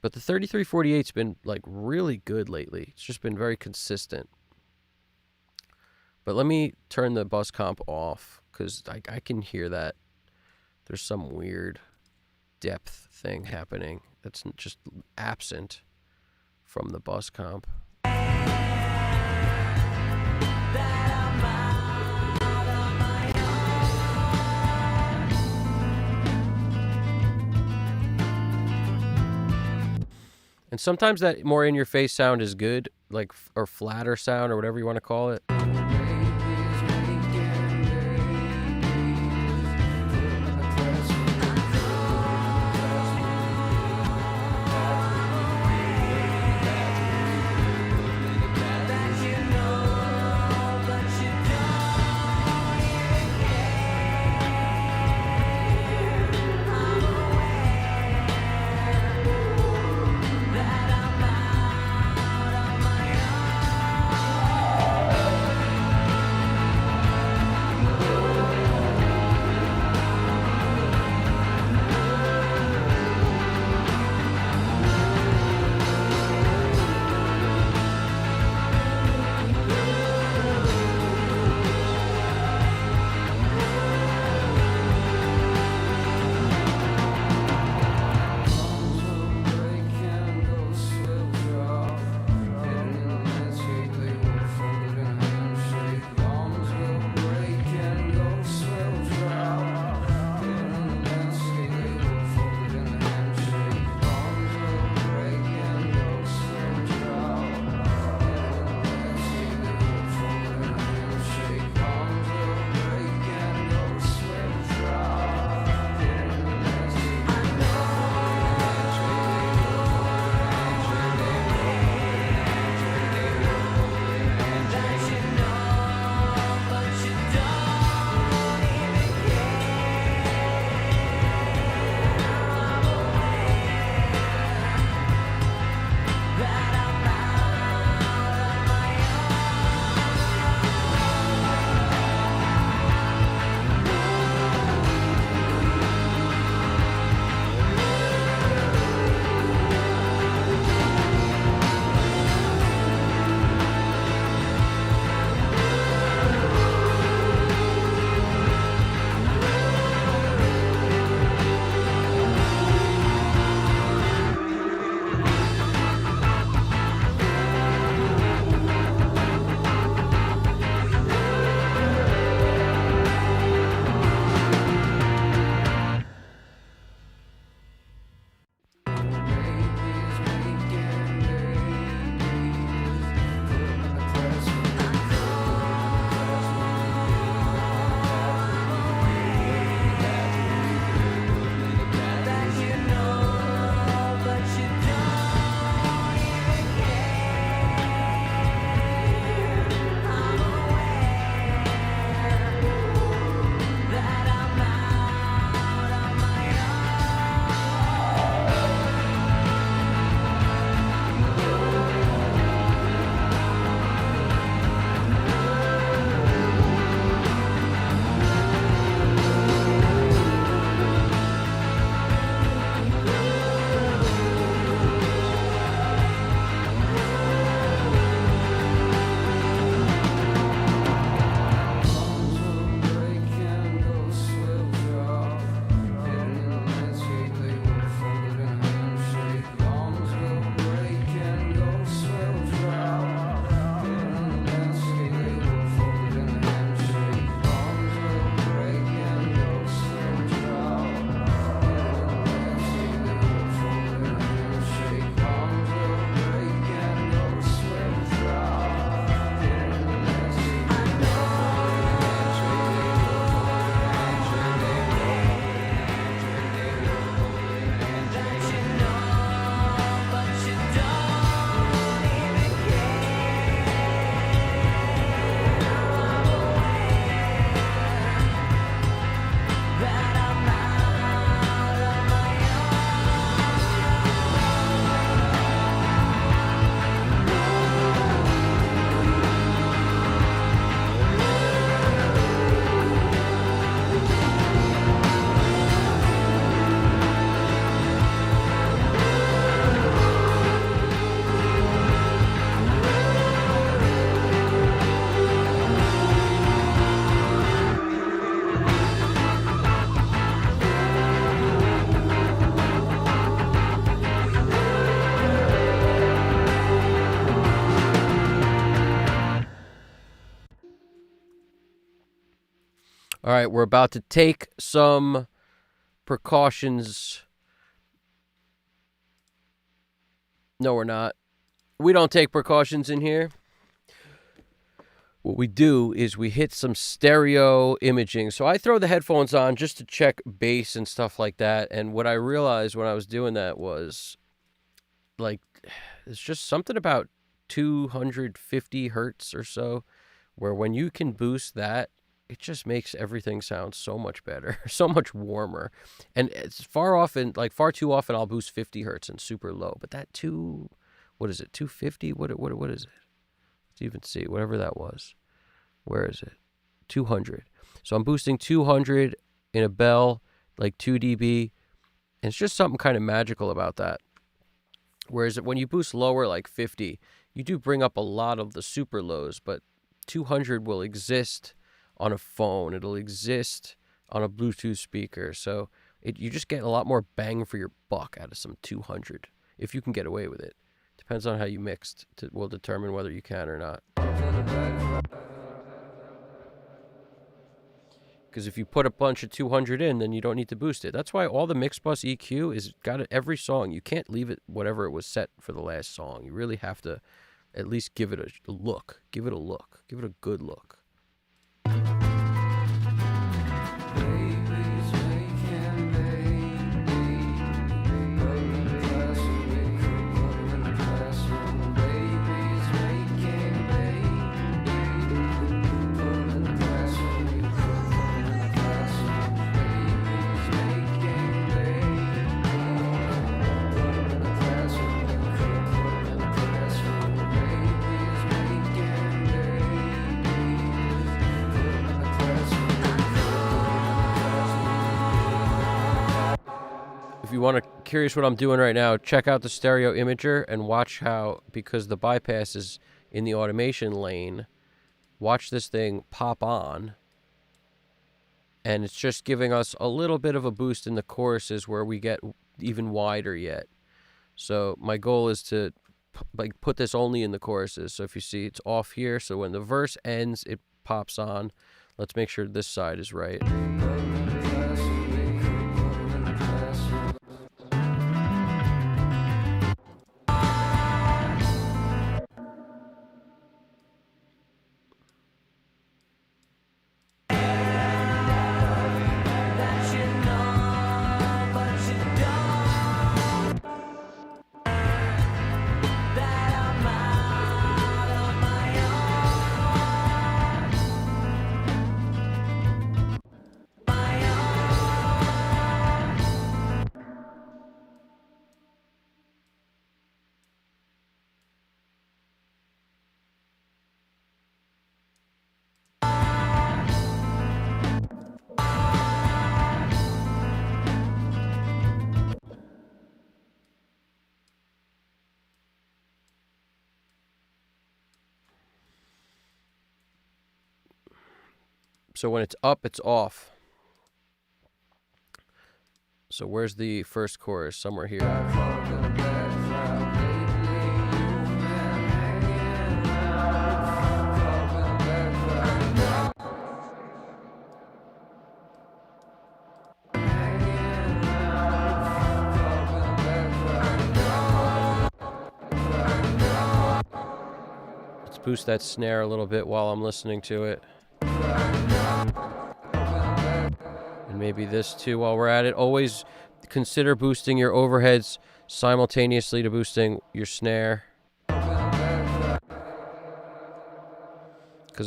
Speaker 1: But the 3348's been like really good lately. It's just been very consistent. But let me turn the bus comp off, because I can hear that there's some weird depth thing happening that's just absent from the bus comp. And sometimes that more in-your-face sound is good, like, or flatter sound, or whatever you want to call it. All right, we're about to take some precautions. No, we're not. We don't take precautions in here. What we do is we hit some stereo imaging. So I throw the headphones on just to check bass and stuff like that. And what I realized when I was doing that was, like, it's just something about 250 hertz or so, where when you can boost that, it just makes everything sound so much better, so much warmer. And it's far too often I'll boost 50 hertz and super low. But that 250? What is it? Let's even see, whatever that was. Where is it? 200. So I'm boosting 200 in a bell, like 2 dB. And it's just something kind of magical about that. Whereas when you boost lower, like 50, you do bring up a lot of the super lows, but 200 will exist on a phone. It'll exist on a Bluetooth speaker. So you just get a lot more bang for your buck out of some 200, if you can get away with it. Depends on how you mixed. Will determine whether you can or not. Because if you put a bunch of 200 in, then you don't need to boost it. That's why all the mix bus EQ is got it every song. You can't leave it whatever it was set for the last song. You really have to at least give it a look. Give it a look. Give it a good look. If you want to curious what I'm doing right now, check out the stereo imager and watch how, because the bypass is in the automation lane, watch this thing pop on. And it's just giving us a little bit of a boost in the choruses where we get even wider yet. So my goal is to put this only in the choruses. So if you see, it's off here. So when the verse ends, it pops on. Let's make sure this side is right. So when it's up, it's off. So where's the first chorus? Somewhere here. Let's boost that snare a little bit while I'm listening to it. And maybe this too while we're at it. Always consider boosting your overheads simultaneously to boosting your snare. Because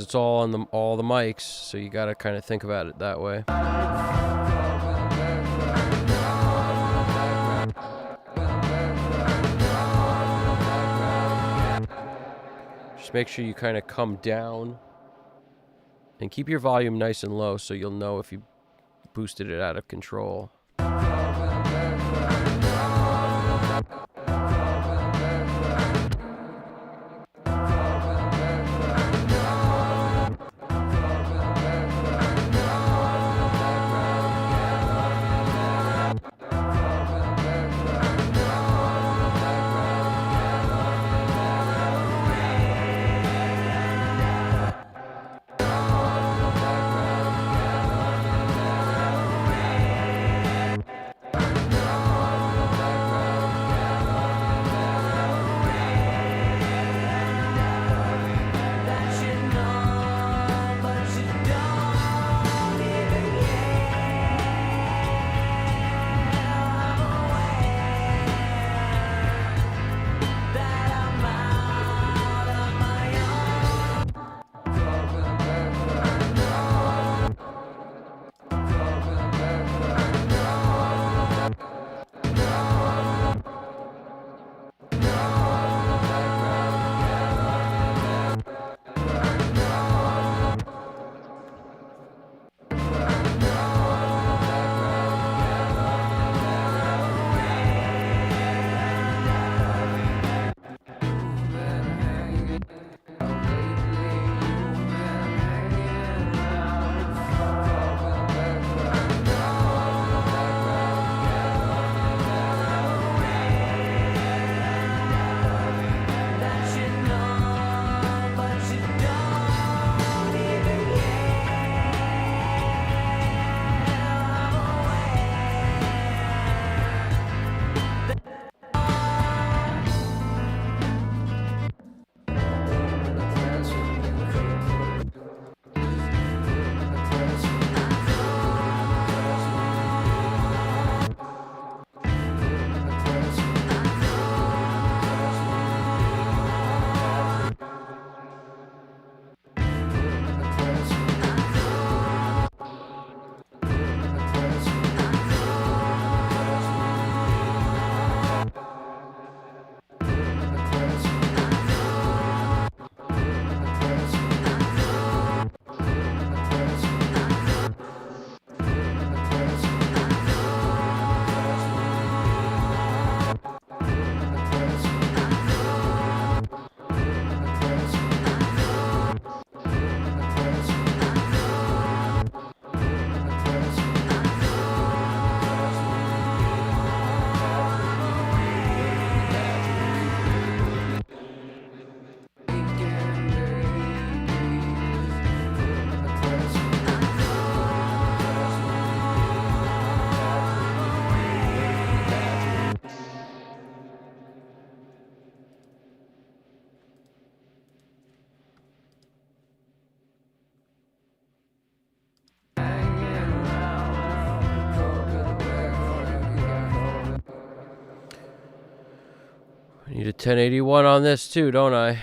Speaker 1: it's all on all the mics, so you got to kind of think about it that way. Just make sure you kind of come down and keep your volume nice and low so you'll know if you boosted it out of control. I need a 1081 on this too, don't I?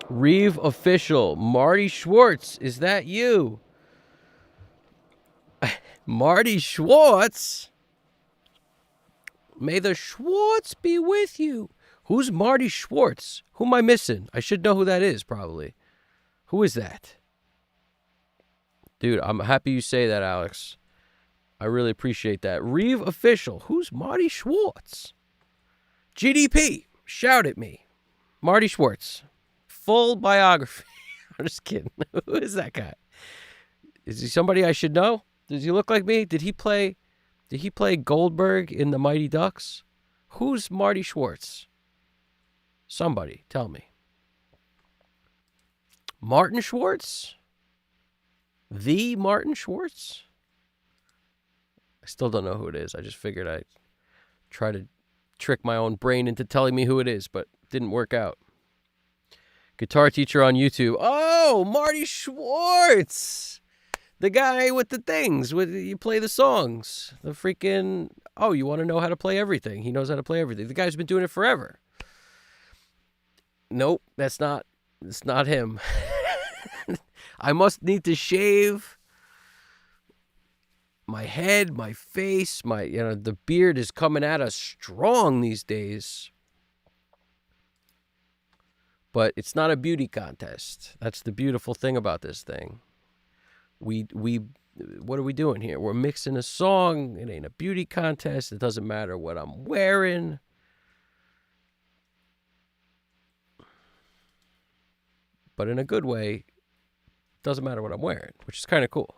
Speaker 1: Reeve official, Marty Schwartz, is that you? Marty Schwartz? May the Schwartz be with you. Who's Marty Schwartz? Who am I missing? I should know who that is, probably. Who is that? Dude, I'm happy you say that, Alex. I really appreciate that. Reeve official, who's Marty Schwartz? GDP, shout at me. Marty Schwartz. Full biography. I'm just kidding. Who is that guy? Is he somebody I should know? Does he look like me? Did he play Goldberg in the Mighty Ducks? Who's Marty Schwartz? Somebody, tell me. Martin Schwartz? The Martin Schwartz? I still don't know who it is. I just figured I'd try to trick my own brain into telling me who it is, but didn't work out. Guitar teacher on YouTube. Oh, Marty Schwartz. The guy with the things. You play the songs. The freaking... Oh, you want to know how to play everything. He knows how to play everything. The guy's been doing it forever. Nope, it's not him. I must need to shave my head, my face, the beard is coming at us strong these days. But it's not a beauty contest. That's the beautiful thing about this thing. We what are we doing here? We're mixing a song. It ain't a beauty contest. It doesn't matter what I'm wearing. But in a good way, it doesn't matter what I'm wearing, which is kind of cool.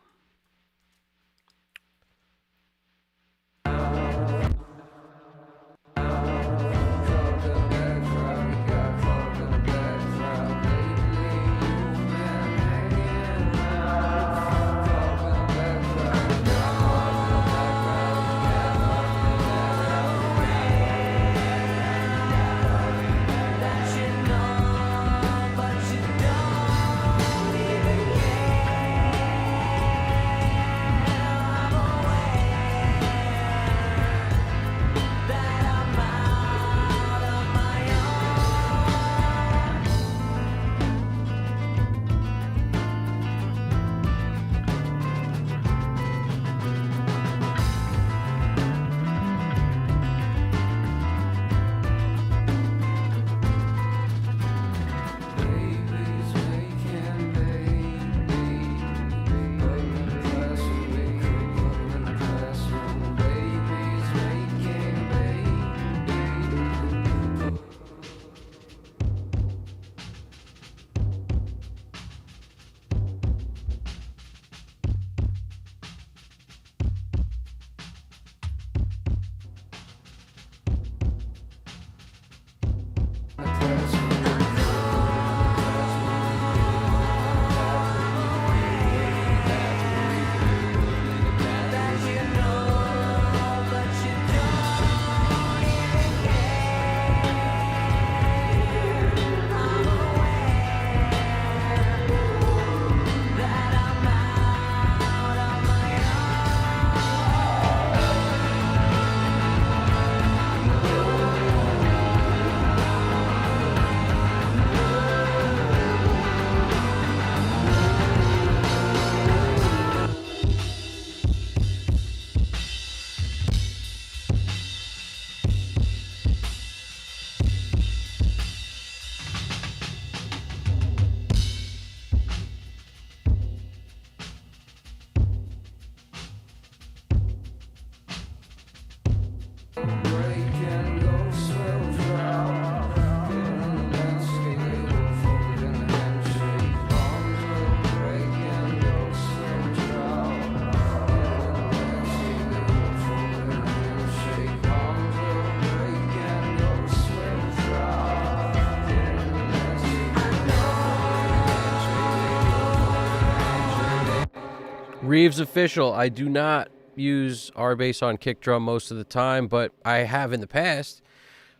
Speaker 1: Reeves official. I do not use R-Bass on kick drum most of the time, but I have in the past.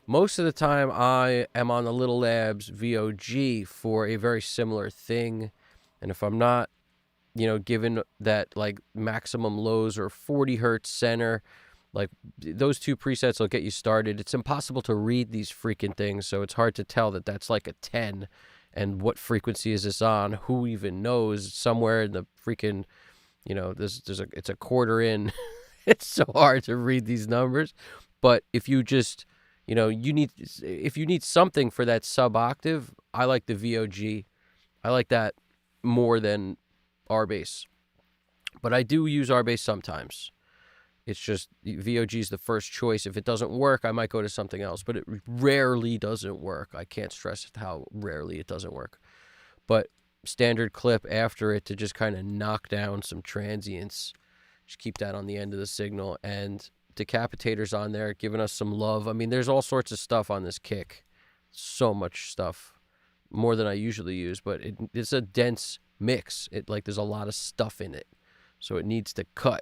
Speaker 1: Most of the time, I am on the Little Labs VOG for a very similar thing. And if I'm not, given that like maximum lows or 40 hertz center, like those two presets will get you started. It's impossible to read these freaking things, so it's hard to tell that that's like a 10. And what frequency is this on? Who even knows? Somewhere in the freaking, it's a quarter in. It's so hard to read these numbers. But if you just, if you need something for that sub octave, I like the VOG. I like that more than R-Bass. But I do use R-Bass sometimes. It's just VOG is the first choice. If it doesn't work, I might go to something else. But it rarely doesn't work. I can't stress how rarely it doesn't work. But standard clip after it to just kind of knock down some transients. Just keep that on the end of the signal. And Decapitator's on there, giving us some love. I mean, there's all sorts of stuff on this kick. So much stuff. More than I usually use. But it's a dense mix. There's a lot of stuff in it. So it needs to cut.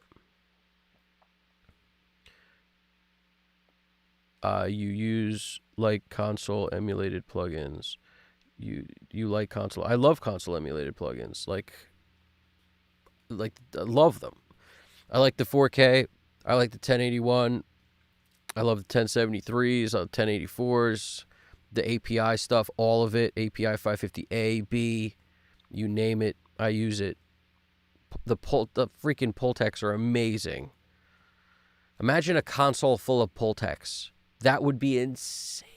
Speaker 1: You use like console emulated plugins. You like console. I love console emulated plugins. Like I love them. I like the 4K. I like the 1081. I love the 1073s, the 1084s, the API stuff, all of it. API 550A, B, you name it, I use it. The freaking Pultecs are amazing. Imagine a console full of Pultecs. That would be insane.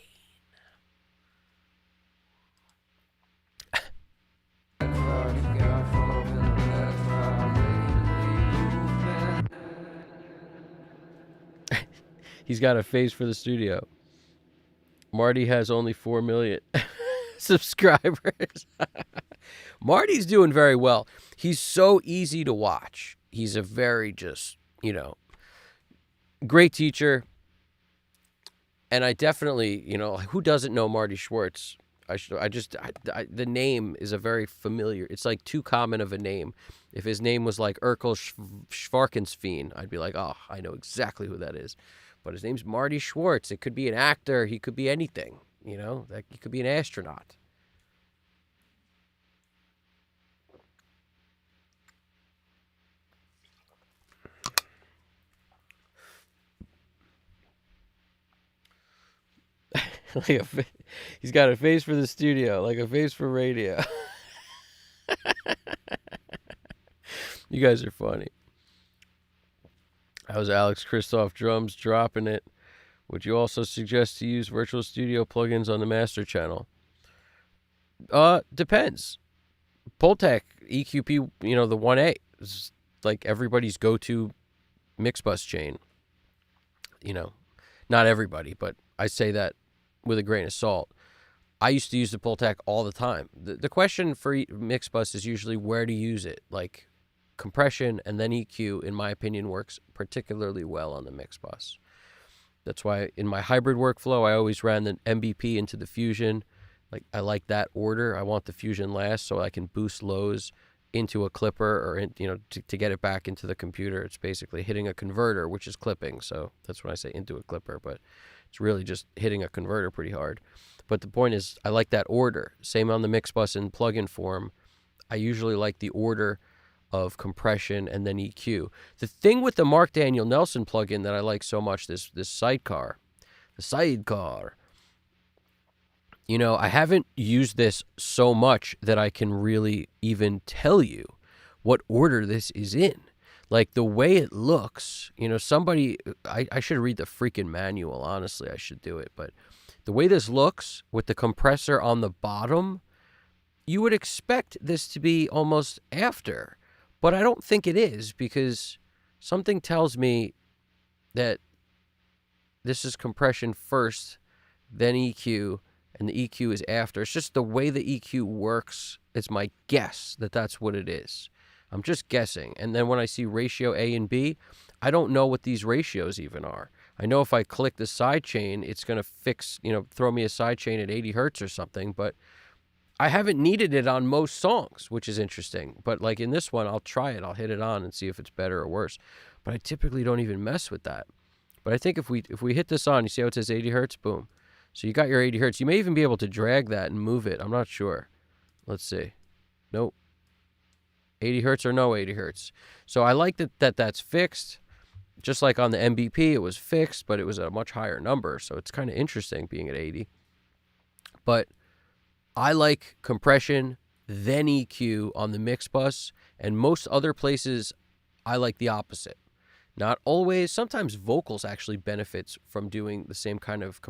Speaker 1: He's got a face for the studio. Marty has only 4 million subscribers. Marty's doing very well. He's so easy to watch. He's a very great teacher. And I definitely, who doesn't know Marty Schwartz? The name is a very familiar, it's like too common of a name. If his name was like Urkel Schwarkensveen, I'd be like, oh, I know exactly who that is. But his name's Marty Schwartz. It could be an actor. He could be anything, he could be an astronaut. He's got a face for the studio, like a face for radio. You guys are funny. How's Alex Christoph drums dropping it? Would you also suggest to use Virtual Studio plugins on the master channel? Depends. Pultec EQP, the 1A is like everybody's go-to mix bus chain. Not everybody, but I say that with a grain of salt. I used to use the Pultec all the time. The question for Mixbus is usually where to use it. Like compression and then EQ, in my opinion, works particularly well on the Mixbus. That's why in my hybrid workflow, I always ran the MBP into the Fusion. Like I like that order. I want the Fusion last so I can boost lows into a clipper or to get it back into the computer. It's basically hitting a converter, which is clipping. So that's when I say into a clipper, but it's really just hitting a converter pretty hard. But the point is, I like that order. Same on the Mixbus in plugin form. I usually like the order of compression and then EQ. The thing with the Mark Daniel Nelson plugin that I like so much, this sidecar, I haven't used this so much that I can really even tell you what order this is in. Like the way it looks, I should read the freaking manual. Honestly, I should do it. But the way this looks with the compressor on the bottom, you would expect this to be almost after. But I don't think it is, because something tells me that this is compression first, then EQ, and the EQ is after. It's just the way the EQ works. It's my guess that that's what it is. I'm just guessing. And then when I see ratio A and B, I don't know what these ratios even are. I know if I click the side chain, it's going to throw me a side chain at 80 hertz or something, but I haven't needed it on most songs, which is interesting. But like in this one, I'll try it. I'll hit it on and see if it's better or worse. But I typically don't even mess with that. But I think if we hit this on, you see how it says 80 hertz? Boom. So you got your 80 hertz. You may even be able to drag that and move it. I'm not sure. Let's see. Nope. 80 hertz or no 80 hertz. So I like that's fixed. Just like on the MBP, it was fixed, but it was a much higher number. So it's kind of interesting being at 80. But I like compression, then EQ on the mix bus, and most other places I like the opposite. Not always. Sometimes vocals actually benefits from doing the same kind of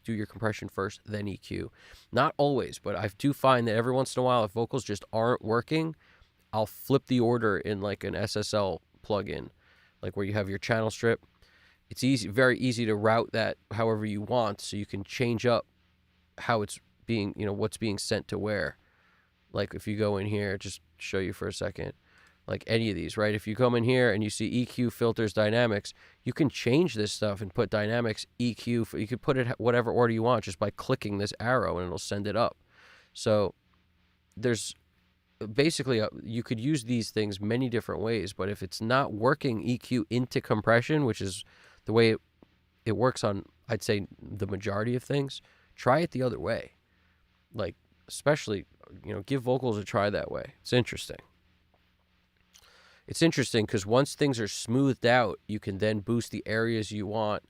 Speaker 1: do your compression first, then EQ. Not always, but I do find that every once in a while, if vocals just aren't working, I'll flip the order in like an SSL plugin, like where you have your channel strip. It's easy, very easy to route that however you want, so you can change up how it's being, what's being sent to where. Like if you go in here, just show you for a second, like any of these, right? If you come in here and you see EQ, filters, dynamics, you can change this stuff and put dynamics, EQ, you could put it whatever order you want just by clicking this arrow and it'll send it up. So there's basically, you could use these things many different ways, but if it's not working EQ into compression, which is the way it works on, I'd say, the majority of things, try it the other way. Like, especially, give vocals a try that way. It's interesting. It's interesting because once things are smoothed out, you can then boost the areas you want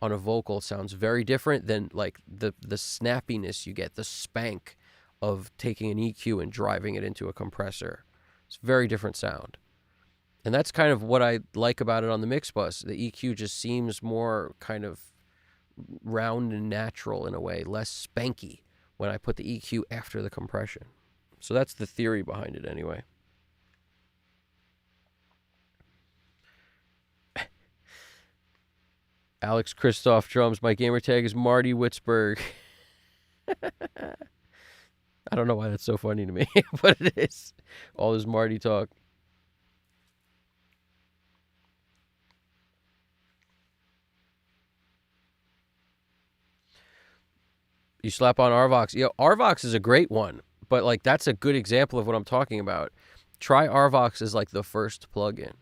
Speaker 1: on a vocal. It sounds very different than like the snappiness you get, the spank of taking an EQ and driving it into a compressor. It's a very different sound. And that's kind of what I like about it on the mix bus. The EQ just seems more kind of round and natural in a way, less spanky when I put the EQ after the compression. So that's the theory behind it anyway. Alex Christoph drums. My gamer tag is Marty Witzberg. I don't know why that's so funny to me, but it is. All this Marty talk. You slap on Arvox. Arvox is a great one, but like that's a good example of what I'm talking about. Try Arvox as like the first plugin,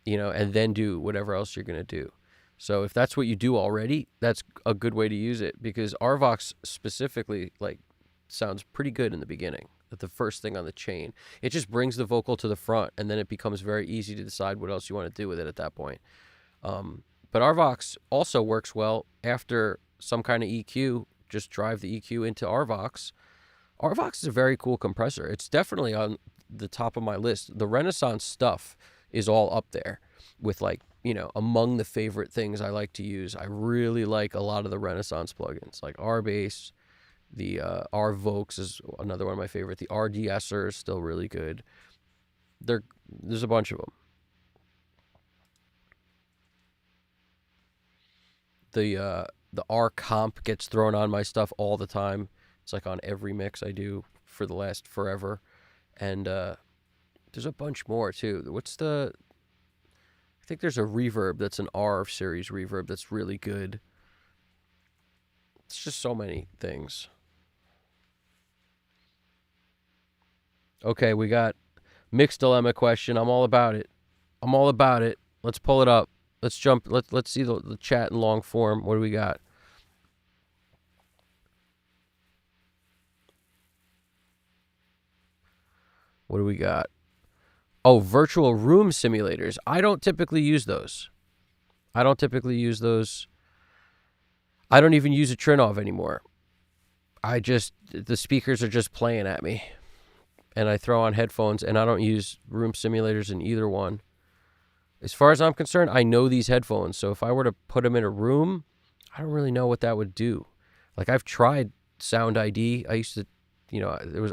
Speaker 1: and then do whatever else you're going to do. So if that's what you do already, that's a good way to use it, because Arvox specifically like sounds pretty good in the beginning. The first thing on the chain, it just brings the vocal to the front, and then it becomes very easy to decide what else you want to do with it at that point. But Arvox also works well after some kind of EQ. Just drive the EQ into Arvox. Arvox is a very cool compressor. It's definitely on the top of my list. The Renaissance stuff is all up there with like, among the favorite things I like to use. I really like a lot of the Renaissance plugins, like R-Bass. The R-Vox is another one of my favorite. The RDSer is still really good. There's a bunch of them. The R-Comp gets thrown on my stuff all the time. It's like on every mix I do for the last forever. And there's a bunch more too. I think there's a reverb that's an R series reverb that's really good. It's just so many things. Okay, we got mix dilemma question. I'm all about it. Let's pull it up. Let's jump. Let's see the chat in long form. What do we got? What do we got? Oh, virtual room simulators. I don't typically use those. I don't even use a Trinov anymore. The speakers are just playing at me. And I throw on headphones, and I don't use room simulators in either one. As far as I'm concerned, I know these headphones. So if I were to put them in a room, I don't really know what that would do. Like I've tried Sound ID. I used to,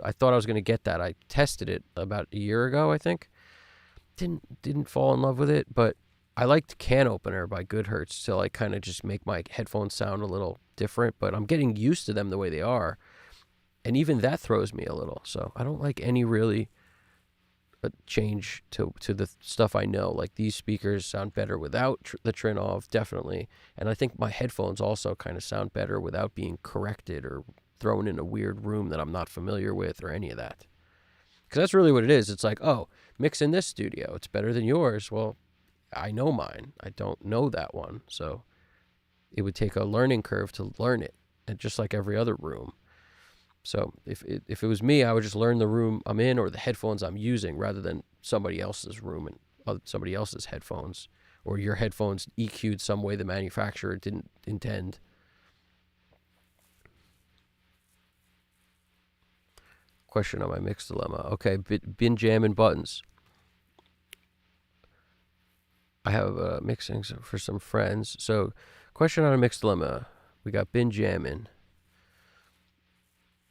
Speaker 1: I thought I was going to get that. I tested it about a year ago, I think. Didn't fall in love with it, but I liked Can Opener by Goodhertz to like kind of just make my headphones sound a little different, but I'm getting used to them the way they are. And even that throws me a little. So I don't like any really change to the stuff I know. Like these speakers sound better without the Trinov, definitely. And I think my headphones also kind of sound better without being corrected or thrown in a weird room that I'm not familiar with or any of that. Because that's really what it is. It's like, oh, mix in this studio. It's better than yours. Well, I know mine. I don't know that one. So it would take a learning curve to learn it, and just like every other room. So if it was me, I would just learn the room I'm in or the headphones I'm using rather than somebody else's room and somebody else's headphones, or your headphones EQ'd some way the manufacturer didn't intend. Question on my mix dilemma. Okay, bin jamming buttons. I have mixing for some friends. So, question on a mix dilemma. We got bin jamming.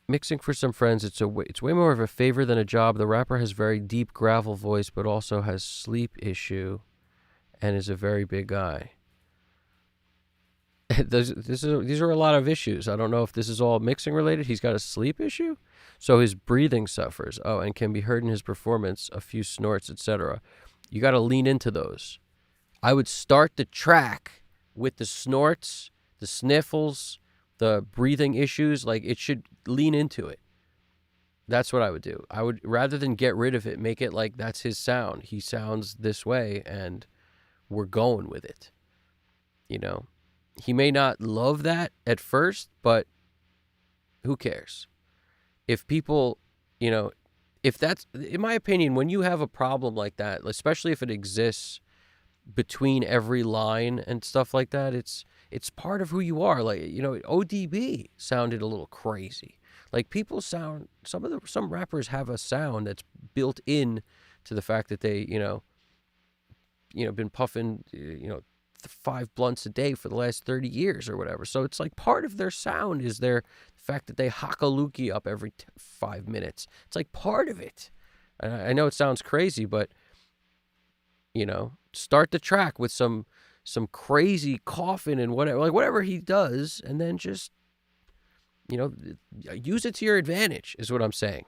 Speaker 1: Mixing for some friends. It's way more of a favor than a job. The rapper has very deep gravel voice, but also has sleep issue, and is a very big guy. These are a lot of issues. I don't know if this is all mixing related. He's got a sleep issue, so his breathing suffers. Oh, and can be heard in his performance, a few snorts, etc. You got to lean into those. I would start the track with the snorts, the sniffles, the breathing issues. Like, it should lean into it. That's what I would do. I would, rather than get rid of it, make it like that's his sound. He sounds this way, and we're going with it. You know, he may not love that at first, but who cares? If people, you know, if that's, in my opinion, when you have a problem like that, especially if it exists between every line and stuff like that, it's part of who you are. Like, you know, ODB sounded a little crazy. Like, people sound, some rappers have a sound that's built in to the fact that they, you know, been puffing, 5 blunts a day for the last 30 years or whatever. So it's like part of their sound is the fact that they hock a loogie up every 5 minutes. It's like part of it. And I know it sounds crazy, but, you know, start the track with some crazy coughing and whatever he does, and then just, you know, use it to your advantage is what I'm saying.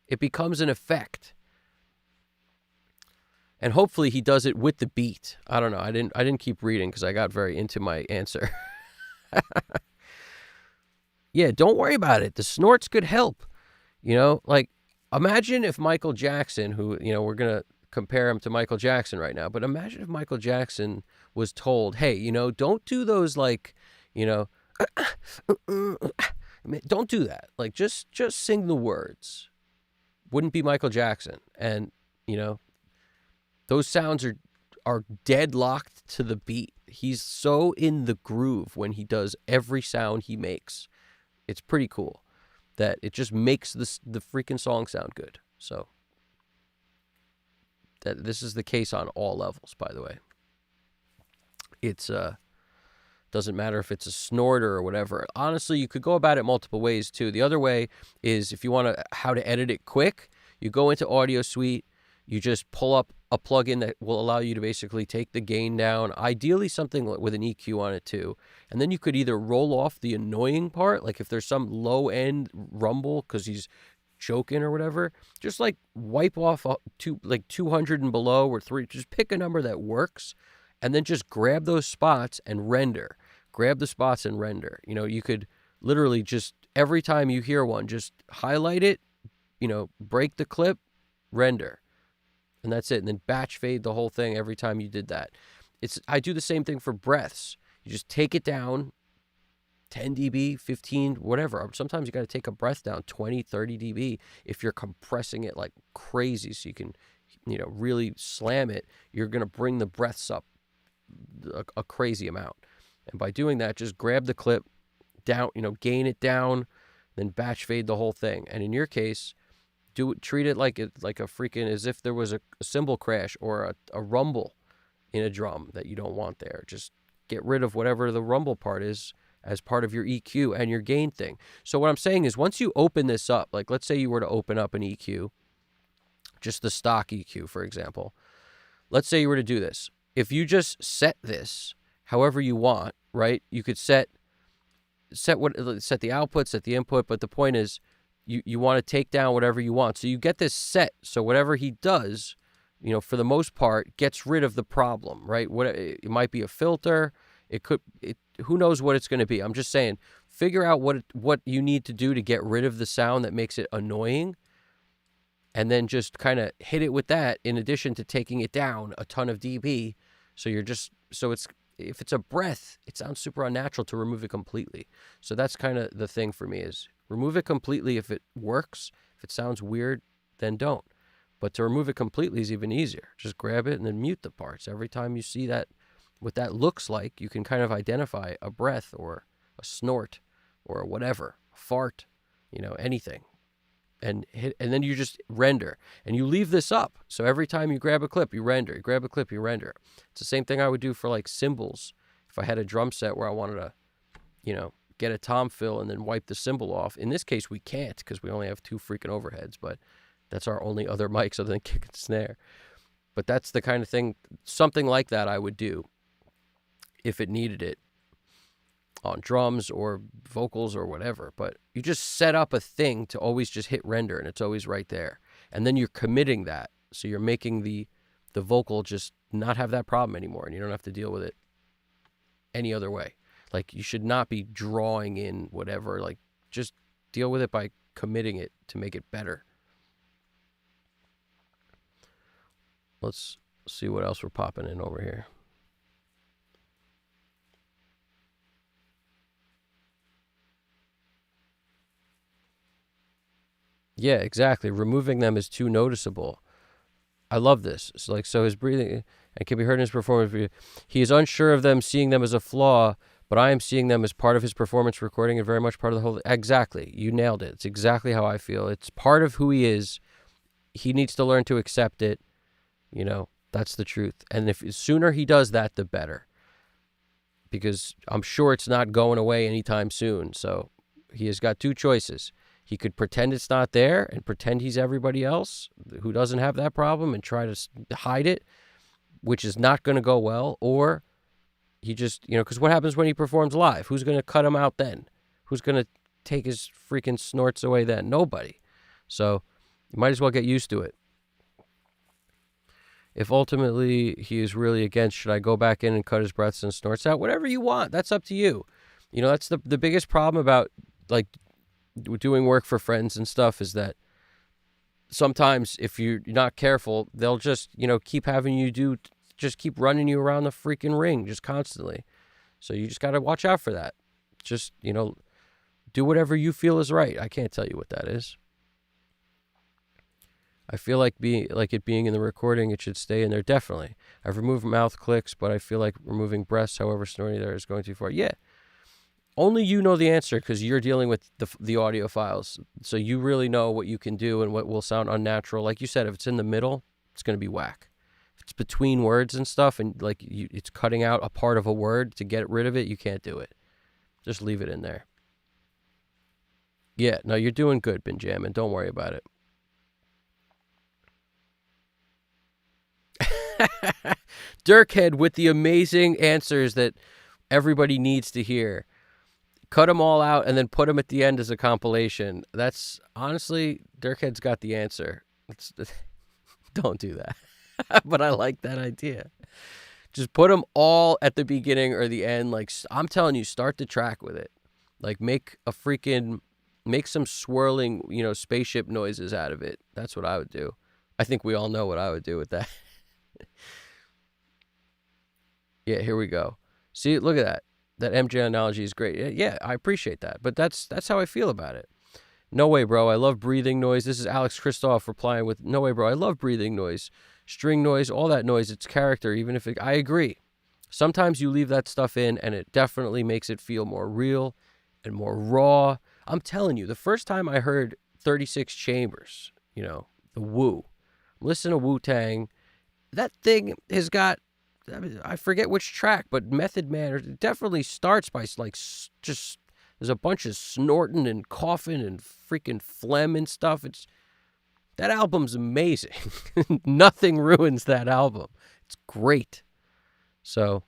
Speaker 1: It becomes an effect. And hopefully he does it with the beat. I don't know. I didn't keep reading because I got very into my answer. Yeah, don't worry about it. The snorts could help. You know, like, imagine if Michael Jackson, who, you know, we're going to compare him to Michael Jackson right now, but imagine if Michael Jackson was told, hey, you know, don't do those, like, you know, don't do that. Like, just sing the words. Wouldn't be Michael Jackson. And, you know, those sounds are deadlocked to the beat. He's so in the groove when he does every sound he makes. It's pretty cool that it just makes the freaking song sound good. So this is the case on all levels, by the way. It's doesn't matter if it's a snorter or whatever. Honestly, you could go about it multiple ways too. The other way is, if you want how to edit it quick, you go into Audio Suite, you just pull up a plugin that will allow you to basically take the gain down, ideally something with an EQ on it too. And then you could either roll off the annoying part, like if there's some low end rumble because he's joking or whatever, just like wipe off to like 200 and below or 3, just pick a number that works, and then just grab those spots and render. Grab the spots and render. You know, you could literally just, every time you hear one, just highlight it, you know, break the clip, render. And that's it. And then batch fade the whole thing every time you did that. I do the same thing for breaths. You just take it down 10 dB, 15, whatever. Sometimes you got to take a breath down 20, 30 dB if you're compressing it like crazy so you can, you know, really slam it. You're going to bring the breaths up a crazy amount. And by doing that, just grab the clip down, you know, gain it down, then batch fade the whole thing. And in your case, treat it like a freaking, as if there was a cymbal crash or a rumble in a drum that you don't want there. Just get rid of whatever the rumble part is as part of your EQ and your gain thing. So what I'm saying is, once you open this up, like let's say you were to open up an EQ, just the stock EQ, for example. Let's say you were to do this. If you just set this however you want, right? You could set the output, set the input, but the point is, you want to take down whatever you want. So you get this set. So whatever he does, you know, for the most part, gets rid of the problem, right? It might be a filter. Who knows what it's going to be? I'm just saying, figure out what you need to do to get rid of the sound that makes it annoying, and then just kind of hit it with that in addition to taking it down a ton of dB. So if it's a breath, it sounds super unnatural to remove it completely. So that's kind of the thing for me, is remove it completely if it works. If it sounds weird, then don't. But to remove it completely is even easier. Just grab it and then mute the parts. Every time you see that, what that looks like, you can kind of identify a breath or a snort or whatever, a fart, anything. And then you just render, and you leave this up. So every time you grab a clip, you render. You grab a clip, you render. It's the same thing I would do for like cymbals. If I had a drum set where I wanted to, get a tom fill and then wipe the cymbal off. In this case, we can't because we only have 2 freaking overheads, but that's our only other mics other than kick and snare. But that's the kind of thing, something like that I would do if it needed it on drums or vocals or whatever. But you just set up a thing to always just hit render, and it's always right there. And then you're committing that. So you're making the vocal just not have that problem anymore, and you don't have to deal with it any other way. Like, you should not be drawing in whatever. Like, just deal with it by committing it to make it better. Let's see what else we're popping in over here. Yeah, exactly. Removing them is too noticeable. I love this. It's like, so his breathing, and can be heard in his performance. He is unsure of them, seeing them as a flaw, but I am seeing them as part of his performance recording and very much part of the whole. Exactly. You nailed it. It's exactly how I feel. It's part of who he is. He needs to learn to accept it. That's the truth. And if the sooner he does that, the better. Because I'm sure it's not going away anytime soon. So he has got 2 choices. He could pretend it's not there and pretend he's everybody else who doesn't have that problem and try to hide it, which is not going to go well. Or he just, because what happens when he performs live? Who's going to cut him out then? Who's going to take his freaking snorts away then? Nobody. So you might as well get used to it. If ultimately he is really against, should I go back in and cut his breaths and snorts out? Whatever you want. That's up to you. That's the biggest problem about, like, doing work for friends and stuff, is that sometimes if you're not careful, they'll just, keep having you just keep running you around the freaking ring just constantly. So you just got to watch out for that. Just, do whatever you feel is right. I can't tell you what that is. I feel like it being in the recording, it should stay in there. Definitely. I've removed mouth clicks, but I feel like removing breaths, however snorty there, is going too far. Yeah. Only you know the answer, because you're dealing with the audio files. So you really know what you can do and what will sound unnatural. Like you said, if it's in the middle, it's going to be whack. If it's between words and stuff, and it's cutting out a part of a word to get rid of it, you can't do it. Just leave it in there. Yeah, no, you're doing good, Benjamin. Don't worry about it. Dirkhead with the amazing answers that everybody needs to hear. Cut them all out and then put them at the end as a compilation. That's, honestly, Dirkhead's got the answer. Don't do that. But I like that idea. Just put them all at the beginning or the end. Like, I'm telling you, start the track with it. Like, make some swirling, spaceship noises out of it. That's what I would do. I think we all know what I would do with that. Yeah, here we go. See, look at that. That MJ analogy is great. Yeah, I appreciate that. But that's how I feel about it. No way, bro. I love breathing noise. This is Alex Christoph replying with, no way, bro. I love breathing noise, string noise, all that noise. It's character, even if I agree. Sometimes you leave that stuff in and it definitely makes it feel more real and more raw. I'm telling you, the first time I heard 36 Chambers, the Wu, listen to Wu-Tang, that thing has got, I forget which track, but Method Man definitely starts by just, there's a bunch of snorting and coughing and freaking phlegm and stuff. That album's amazing. Nothing ruins that album. It's great. So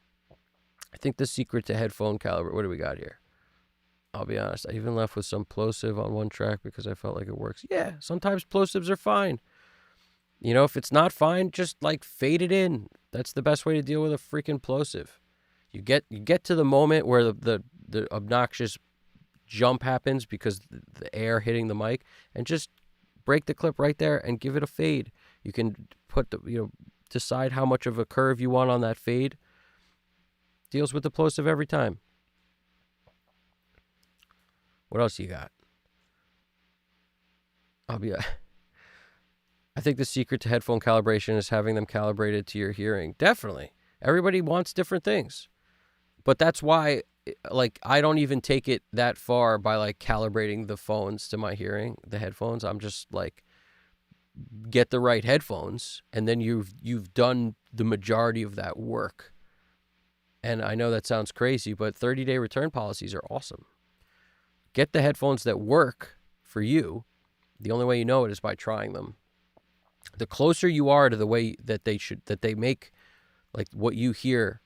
Speaker 1: I think the secret to headphone caliber, what do we got here? I'll be honest, I even left with some plosive on one track because I felt like it works. Yeah, sometimes plosives are fine. If it's not fine, just fade it in. That's the best way to deal with a freaking plosive. You get to the moment where the obnoxious jump happens because the air hitting the mic, and just break the clip right there and give it a fade. You can put decide how much of a curve you want on that fade. Deals with the plosive every time. What else you got? I think the secret to headphone calibration is having them calibrated to your hearing. Definitely. Everybody wants different things. But that's why, like, I don't even take it that far by, like, calibrating the phones to my hearing, the headphones. I'm just, like, get the right headphones, and then you've done the majority of that work. And I know that sounds crazy, but 30-day return policies are awesome. Get the headphones that work for you. The only way you know it is by trying them. The closer you are to the way that they make, like, what you hear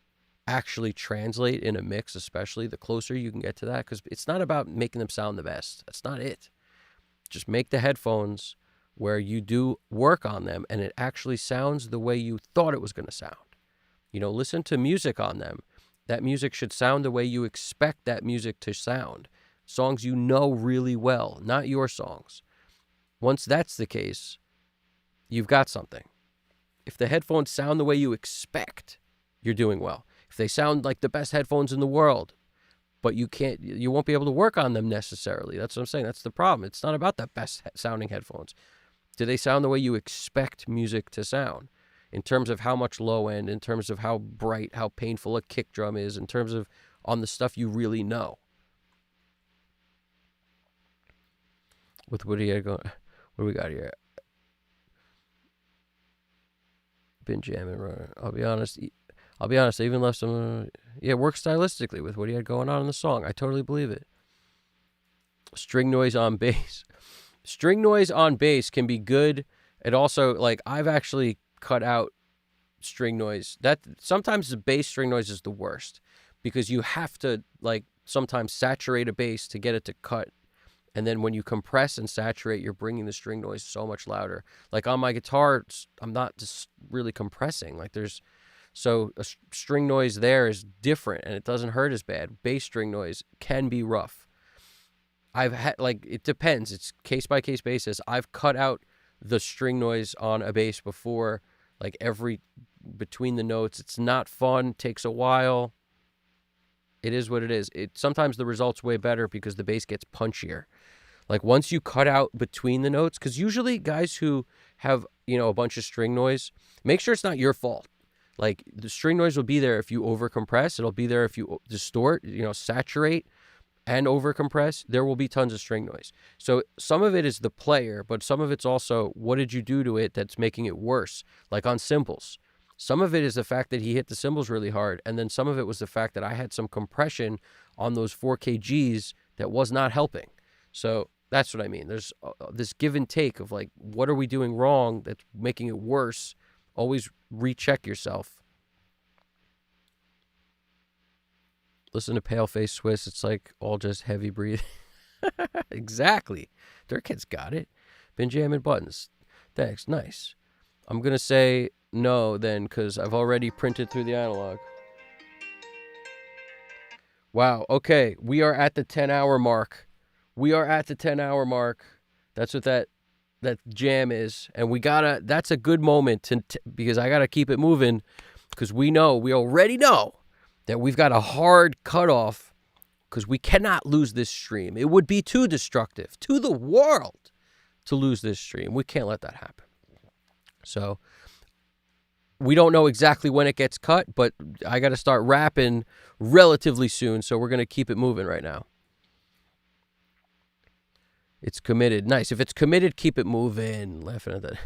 Speaker 1: actually translate in a mix, especially, the closer you can get to that, because it's not about making them sound the best. That's not it. Just make the headphones where you do work on them and it actually sounds the way you thought it was going to sound. Listen to music on them. That music should sound the way you expect that music to sound. Songs you know really well, not your songs. Once that's the case, you've got something. If the headphones sound the way you expect, you're doing well. If they sound like the best headphones in the world, but you won't be able to work on them necessarily. That's what I'm saying. That's the problem. It's not about the best sounding headphones. Do they sound the way you expect music to sound? In terms of how much low end, in terms of how bright, how painful a kick drum is, in terms of on the stuff you really know. With what do we got here? Been jamming, right? I'll be honest. I even left some. Work stylistically with what he had going on in the song. I totally believe it. String noise on bass. String noise on bass can be good. It also, like, I've actually cut out string noise. That sometimes the bass string noise is the worst because you have to, like, sometimes saturate a bass to get it to cut. And then when you compress and saturate, you're bringing the string noise so much louder. Like on my guitar, I'm not just really compressing. Like so a string noise there is different and it doesn't hurt as bad. Bass string noise can be rough. I've had, like, it depends. It's case by case basis. I've cut out the string noise on a bass before, like between the notes. It's not fun. Takes a while. It is what it is. Sometimes the result's way better because the bass gets punchier. Like once you cut out between the notes, because usually guys who have, a bunch of string noise, make sure it's not your fault. Like the string noise will be there if you overcompress. It'll be there if you distort, saturate and overcompress. There will be tons of string noise. So some of it is the player, but some of it's also what did you do to it that's making it worse? Like on cymbals. Some of it is the fact that he hit the cymbals really hard, and then some of it was the fact that I had some compression on those 4kgs that was not helping. So that's what I mean. There's this give and take of, like, what are we doing wrong that's making it worse? Always recheck yourself. Listen to Paleface Swiss. It's like all just heavy breathing. Exactly. Their kid's got it. Been jamming buttons. Thanks. Nice. I'm going to say no then because I've already printed through the analog. Wow. Okay. We are at the 10-hour mark. That's what that jam is. And that's a good moment because I got to keep it moving because we already know that we've got a hard cutoff because we cannot lose this stream. It would be too destructive to the world to lose this stream. We can't let that happen. So we don't know exactly when it gets cut, but I got to start rapping relatively soon. So we're going to keep it moving right now. It's committed. Nice. If it's committed, keep it moving. Laughing at that.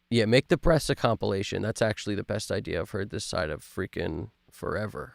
Speaker 1: Yeah, make the press a compilation. That's actually the best idea I've heard this side of freaking forever.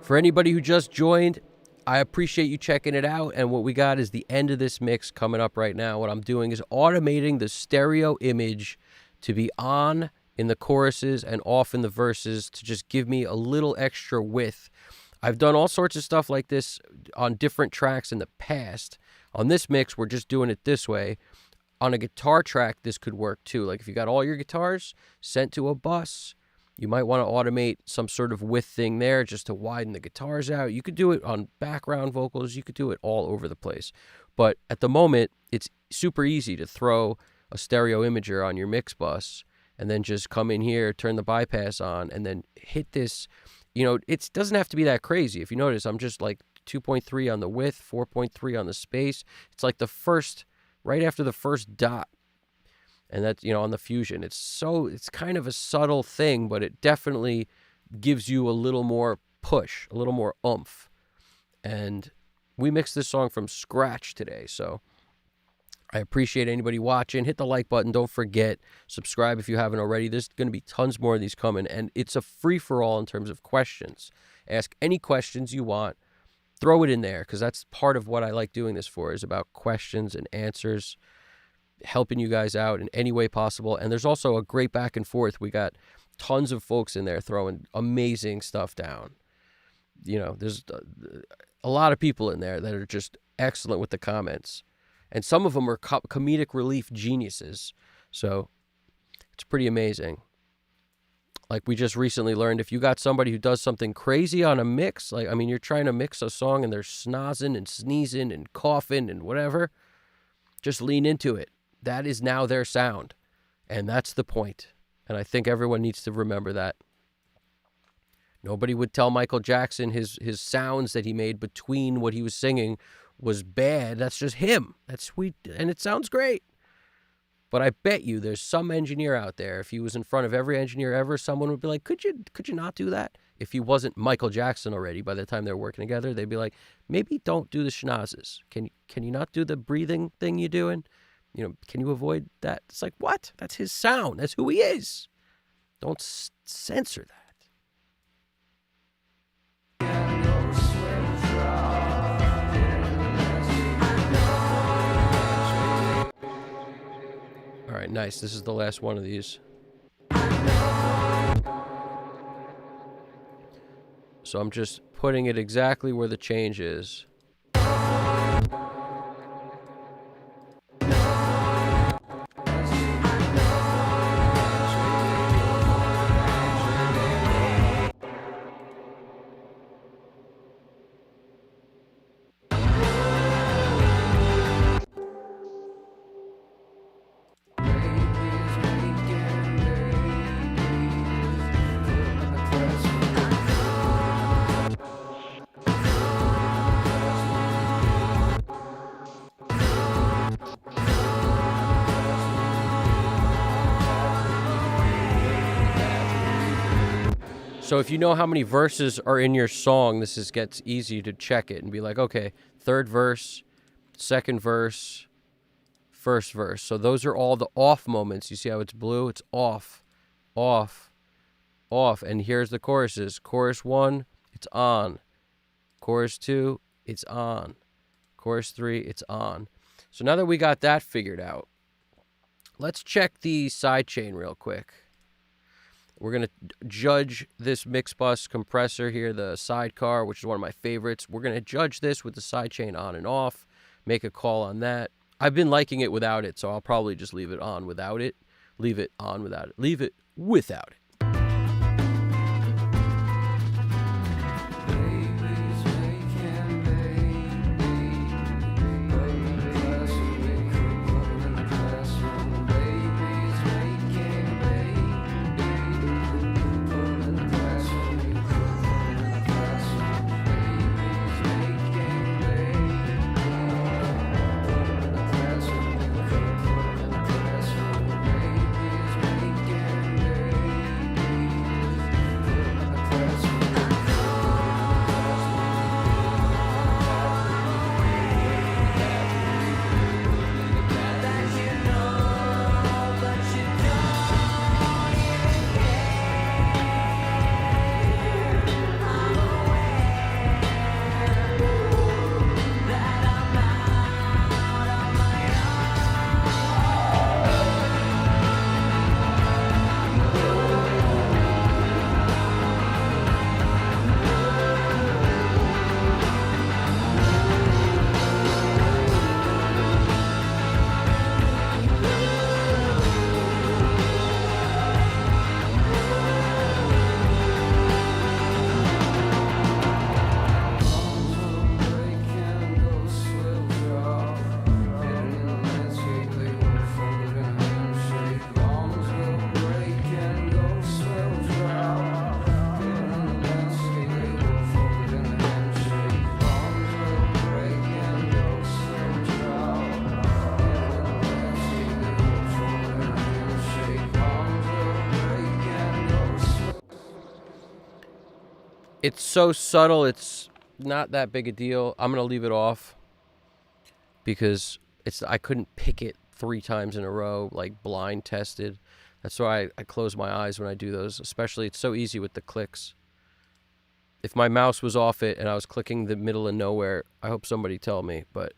Speaker 1: For anybody who just joined, I appreciate you checking it out. And what we got is the end of this mix coming up right now. What I'm doing is automating the stereo image to be on in the choruses and off in the verses to just give me a little extra width. I've done all sorts of stuff like this on different tracks in the past. On this mix, we're just doing it this way. On a guitar track, this could work too. Like if you got all your guitars sent to a bus, you might want to automate some sort of width thing there just to widen the guitars out. You could do it on background vocals. You could do it all over the place. But at the moment, it's super easy to throw a stereo imager on your mix bus and then just come in here, turn the bypass on, and then hit this. You know, it doesn't have to be that crazy. If you notice, I'm just like 2.3 on the width, 4.3 on the space. It's like the first, right after the first dot. And that's, you know, on the Fusion. It's kind of a subtle thing, but it definitely gives you a little more push, a little more oomph. And we mixed this song from scratch today, so I appreciate anybody watching. Hit the like button. Don't forget, subscribe if you haven't already. There's going to be tons more of these coming, and it's a free-for-all in terms of questions. Ask any questions you want. Throw it in there, because that's part of what I like doing this for, is about questions and answers, helping you guys out in any way possible. And there's also a great back and forth. We got tons of folks in there throwing amazing stuff down. You know, there's a lot of people in there that are just excellent with the comments. And some of them are comedic relief geniuses. So it's pretty amazing. Like we just recently learned, if you got somebody who does something crazy on a mix, like, I mean, you're trying to mix a song and they're snozzing and sneezing and coughing and whatever, just lean into it. That is now their sound. And that's the point. And I think everyone needs to remember that. Nobody would tell Michael Jackson his sounds that he made between what he was singing was bad. That's just him. That's sweet, and it sounds great. But I bet you there's some engineer out there, if he was in front of every engineer ever, someone would be like, could you not do that? If he wasn't Michael Jackson already by the time they were working together, they'd be like, maybe don't do the schnozzes. Can you not do the breathing thing you're doing? You know, can you avoid that? It's like, what? That's his sound. That's who he is. Don't censor that. All right, nice. This is the last one of these. So I'm just putting it exactly where the change is. So if you know how many verses are in your song, gets easy to check it and be like, okay, third verse, second verse, first verse. So those are all the off moments. You see how it's blue? It's off, off, off. And here's the choruses. Chorus 1, it's on. Chorus 2, it's on. Chorus 3, it's on. So now that we got that figured out, let's check the sidechain real quick. We're going to judge this mix bus compressor here, the sidecar, which is one of my favorites. We're going to judge this with the sidechain on and off, make a call on that. I've been liking it without it, so I'll probably just leave it on without it. Leave it on without it. Leave it without it. It's so subtle, it's not that big a deal. I'm going to leave it off because I couldn't pick it 3 times in a row, like blind tested. That's why I close my eyes when I do those, especially it's so easy with the clicks. If my mouse was off it and I was clicking the middle of nowhere, I hope somebody tell me, but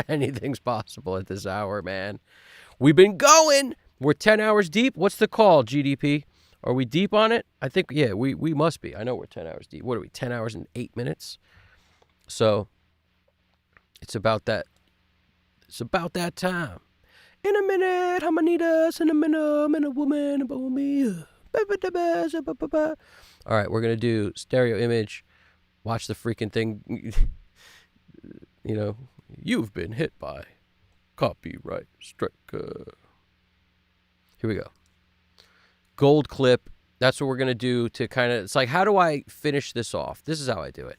Speaker 1: anything's possible at this hour, man. We've been going. We're 10 hours deep. What's the call, GDP? Are we deep on it? I think, yeah, we must be. I know we're 10 hours deep. What are we, 10 hours and 8 minutes? So it's about that. It's about that time. In a minute, Hamanitas, in a minute, I'm in a woman about me. All right, we're going to do stereo image. Watch the freaking thing. You know, you've been hit by copyright strike. Here we go. Gold clip. That's what we're going to do to kind of, it's like, how do I finish this off? This is how I do it.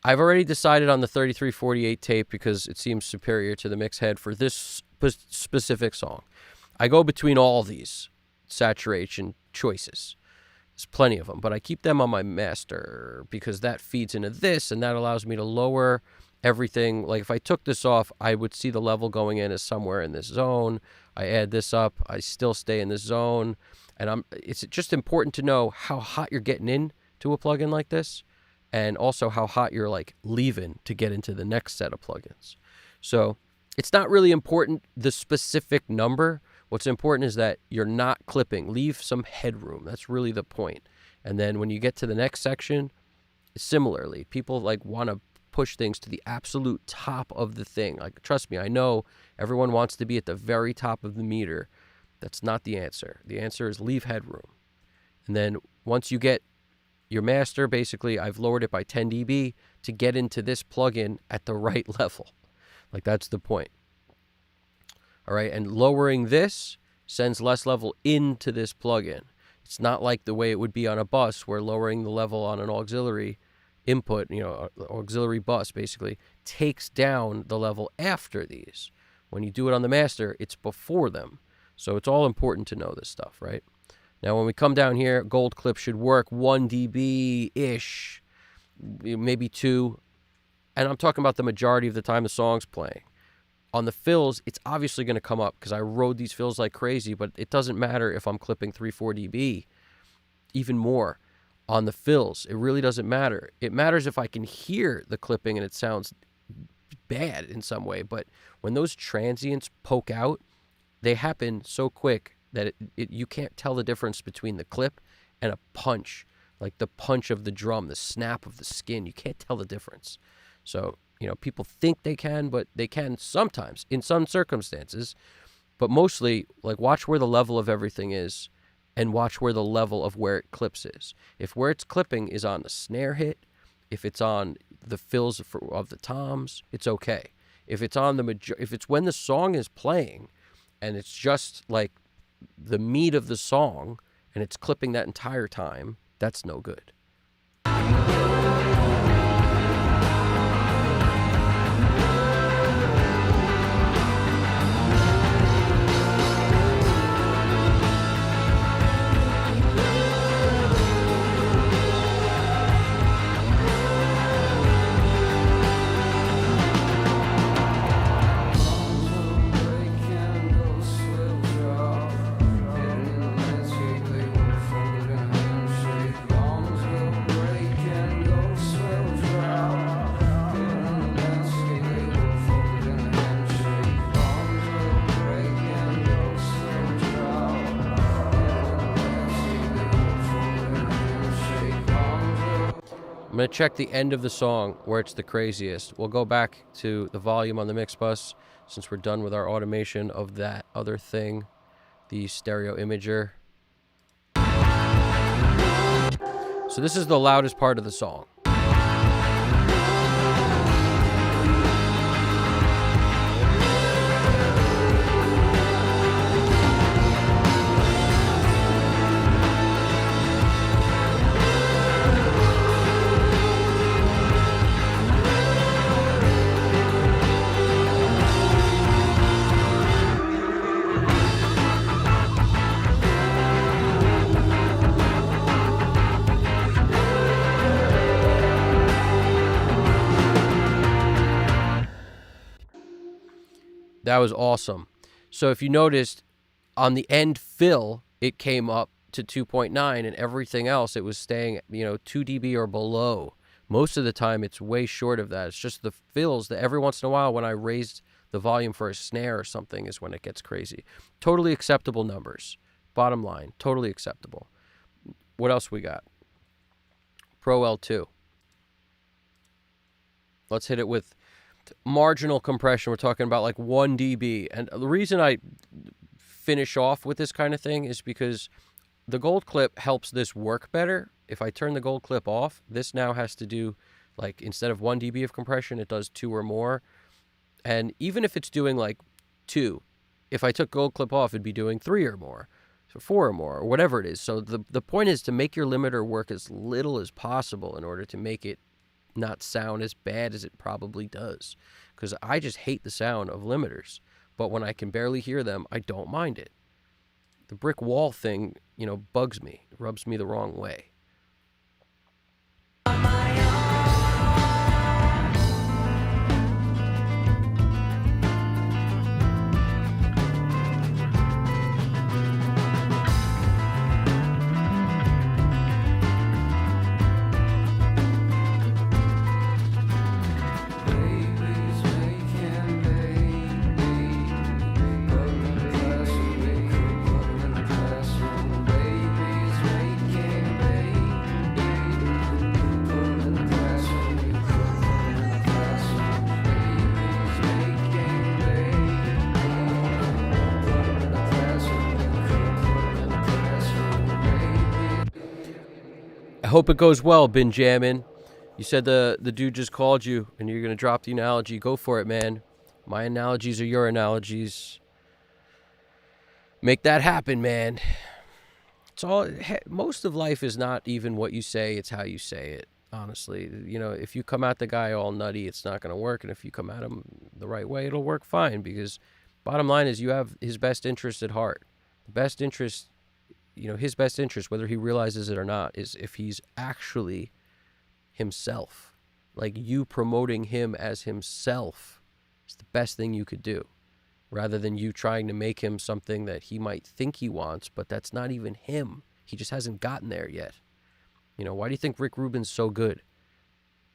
Speaker 1: I've already decided on the 3348 tape because it seems superior to the mix head for this specific song. I go between all these saturation choices. There's plenty of them, but I keep them on my master because that feeds into this and that allows me to lower everything. Like if I took this off, I would see the level going in as somewhere in this zone. I add this up, I still stay in this zone. And it's just important to know how hot you're getting in to a plugin like this and also how hot you're like leaving to get into the next set of plugins. So it's not really important, the specific number. What's important is that you're not clipping. Leave some headroom. That's really the point. And then when you get to the next section, similarly, people like want to push things to the absolute top of the thing. Like, trust me, I know everyone wants to be at the very top of the meter. That's not the answer. The answer is leave headroom. And then once you get your master, basically, I've lowered it by 10 dB to get into this plugin at the right level. Like, that's the point. All right, and lowering this sends less level into this plugin. It's not like the way it would be on a bus where lowering the level on an auxiliary input, auxiliary bus basically, takes down the level after these. When you do it on the master, it's before them. So it's all important to know this stuff, right? Now, when we come down here, gold clip should work 1 dB-ish, maybe 2. And I'm talking about the majority of the time the song's playing. On the fills, it's obviously going to come up because I rode these fills like crazy, but it doesn't matter if I'm clipping 3-4 dB, even more. On the fills, it really doesn't matter. It matters if I can hear the clipping and it sounds bad in some way. But when those transients poke out, they happen so quick that you can't tell the difference between the clip and a punch, like the punch of the drum, the snap of the skin. You can't tell the difference. So, people think they can, but they can sometimes in some circumstances. But mostly, like, watch where the level of everything is and watch where the level of where it clips is. If where it's clipping is on the snare hit, if it's on the fills of the toms, it's okay. If it's on if it's when the song is playing and it's just like the meat of the song and it's clipping that entire time, that's no good. I'm going to check the end of the song where it's the craziest. We'll go back to the volume on the mix bus since we're done with our automation of that other thing, the stereo imager. So this is the loudest part of the song. That was awesome. So if you noticed, on the end fill, it came up to 2.9, and everything else, it was staying, 2 dB or below. Most of the time, it's way short of that. It's just the fills that every once in a while, when I raised the volume for a snare or something, is when it gets crazy. Totally acceptable numbers. Bottom line, totally acceptable. What else we got? Pro L2. Let's hit it with marginal compression. We're talking about like 1 dB. And the reason I finish off with this kind of thing is because the gold clip helps this work better. If I turn the gold clip off, this now has to do, like, instead of 1 dB of compression, it does 2 or more. And even if it's doing like 2, if I took gold clip off, it'd be doing 3 or more, so 4 or more, or whatever it is. So the point is to make your limiter work as little as possible in order to make it not sound as bad as it probably does. Because I just hate the sound of limiters. But when I can barely hear them, I don't mind it. The brick wall thing, bugs me. It rubs me the wrong way. I hope it goes well, Benjamin. You said the dude just called you and you're going to drop the analogy. Go for it, man. My analogies are your analogies. Make that happen, man. It's all. Most of life is not even what you say, it's how you say it, honestly. If you come at the guy all nutty, it's not going to work. And if you come at him the right way, it'll work fine, because bottom line is you have his best interest at heart. The best interest, his best interest, whether he realizes it or not, is if he's actually himself. Like, you promoting him as himself is the best thing you could do, rather than you trying to make him something that he might think he wants, but that's not even him. He just hasn't gotten there yet. Why do you think Rick Rubin's so good?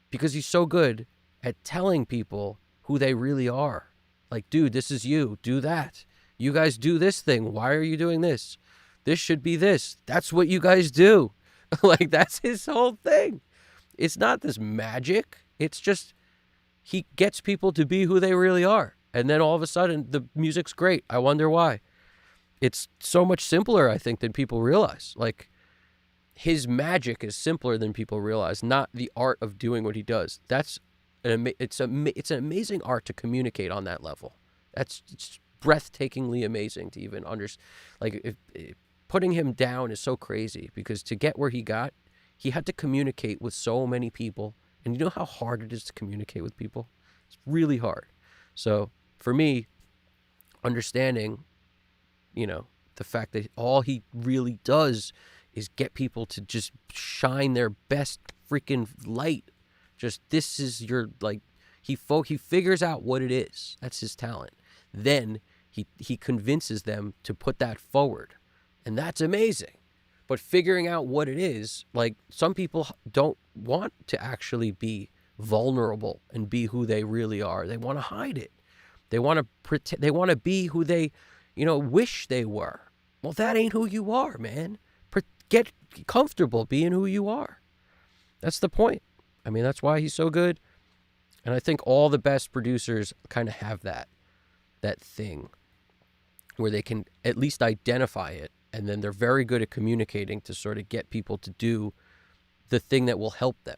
Speaker 1: Because he's so good at telling people who they really are. Like, dude, this is you. Do that. You guys do this thing. Why are you doing this? This should be this. That's what you guys do. Like, that's his whole thing. It's not this magic. It's just he gets people to be who they really are. And then all of a sudden, the music's great. I wonder why. It's so much simpler, I think, than people realize. Like, his magic is simpler than people realize, not the art of doing what he does. It's an amazing art to communicate on that level. It's breathtakingly amazing to even understand. Like, putting him down is so crazy, because to get where he got, he had to communicate with so many people. And you know how hard it is to communicate with people? It's really hard. So for me, understanding, the fact that all he really does is get people to just shine their best freaking light. Just, this is your, like, he figures out what it is. That's his talent. Then he convinces them to put that forward. And that's amazing. But figuring out what it is, like, some people don't want to actually be vulnerable and be who they really are. They want to hide it. They want to pretend. They want to be who they, wish they were. Well, that ain't who you are, man. Get comfortable being who you are. That's the point. I mean, that's why he's so good. And I think all the best producers kind of have that thing where they can at least identify it. And then they're very good at communicating to sort of get people to do the thing that will help them.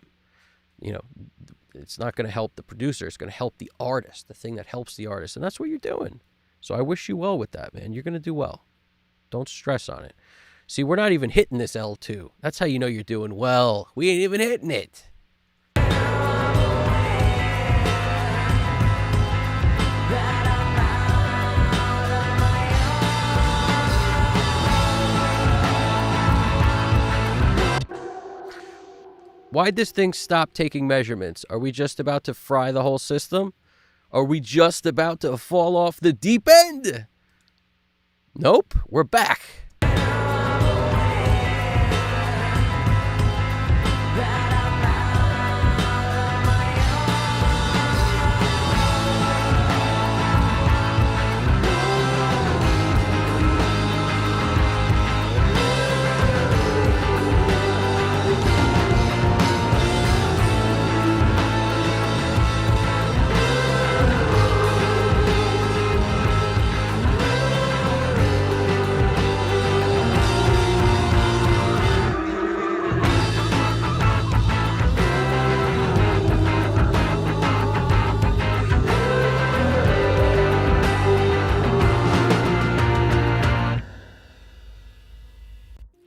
Speaker 1: It's not going to help the producer. It's going to help the artist, the thing that helps the artist. And that's what you're doing. So I wish you well with that, man. You're going to do well. Don't stress on it. See, we're not even hitting this L2. That's how you know you're doing well. We ain't even hitting it. Why'd this thing stop taking measurements? Are we just about to fry the whole system? Are we just about to fall off the deep end? Nope, we're back.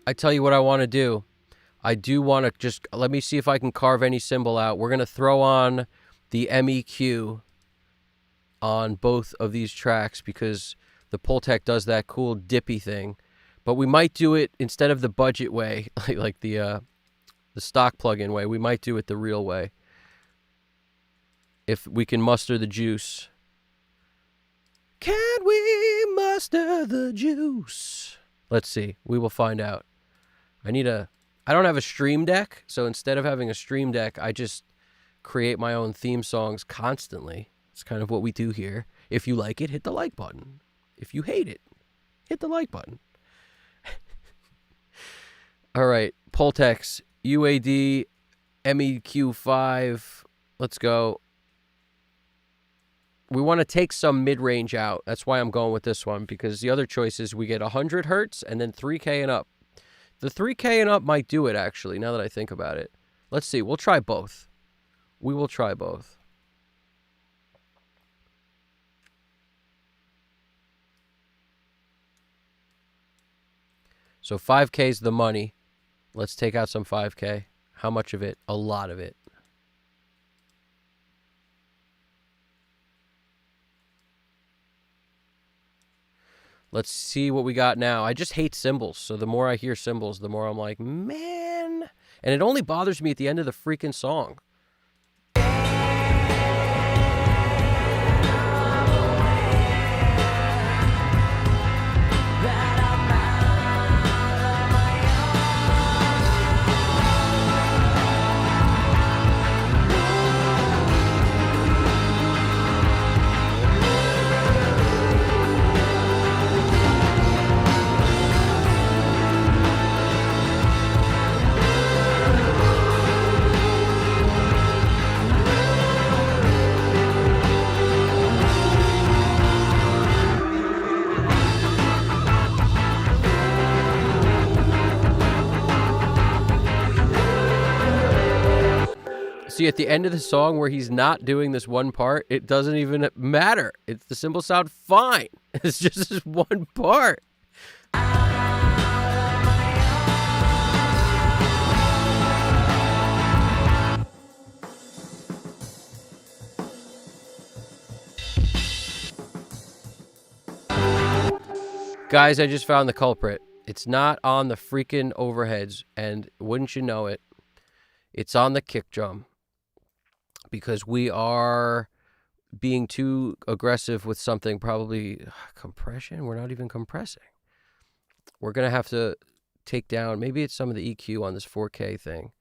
Speaker 1: I tell you what I want to do. I do want to just, let me see if I can carve any symbol out. We're going to throw on the MEQ on both of these tracks because the Pultec does that cool dippy thing. But we might do it instead of the budget way, like the stock plug-in way. We might do it the real way if we can muster the juice. Can we muster the juice? Let's see. We will find out. I don't have a stream deck, so instead of having a stream deck, I just create my own theme songs constantly. It's kind of what we do here. If you like it, hit the like button. If you hate it, hit the like button. All right, Pultex, UAD, MEQ5. Let's go. We want to take some mid-range out. That's why I'm going with this one, because the other choices, we get 100 hertz and then 3K and up. The 3K and up might do it, actually, now that I think about it. Let's see. We'll try both. We will try both. So 5K is the money. Let's take out some 5K. How much of it? A lot of it. Let's see what we got now. I just hate cymbals, so the more I hear cymbals, the more I'm like, man. And it only bothers me at the end of the freaking song. See, at the end of the song where he's not doing this one part, it doesn't even matter. The cymbals sound fine. It's just this one part. Guys, I just found the culprit. It's not on the freaking overheads, and wouldn't you know it, it's on the kick drum. Because we are being too aggressive with something, probably compression. We're not even compressing. We're going to have to take down, maybe it's some of the EQ on this 4K thing.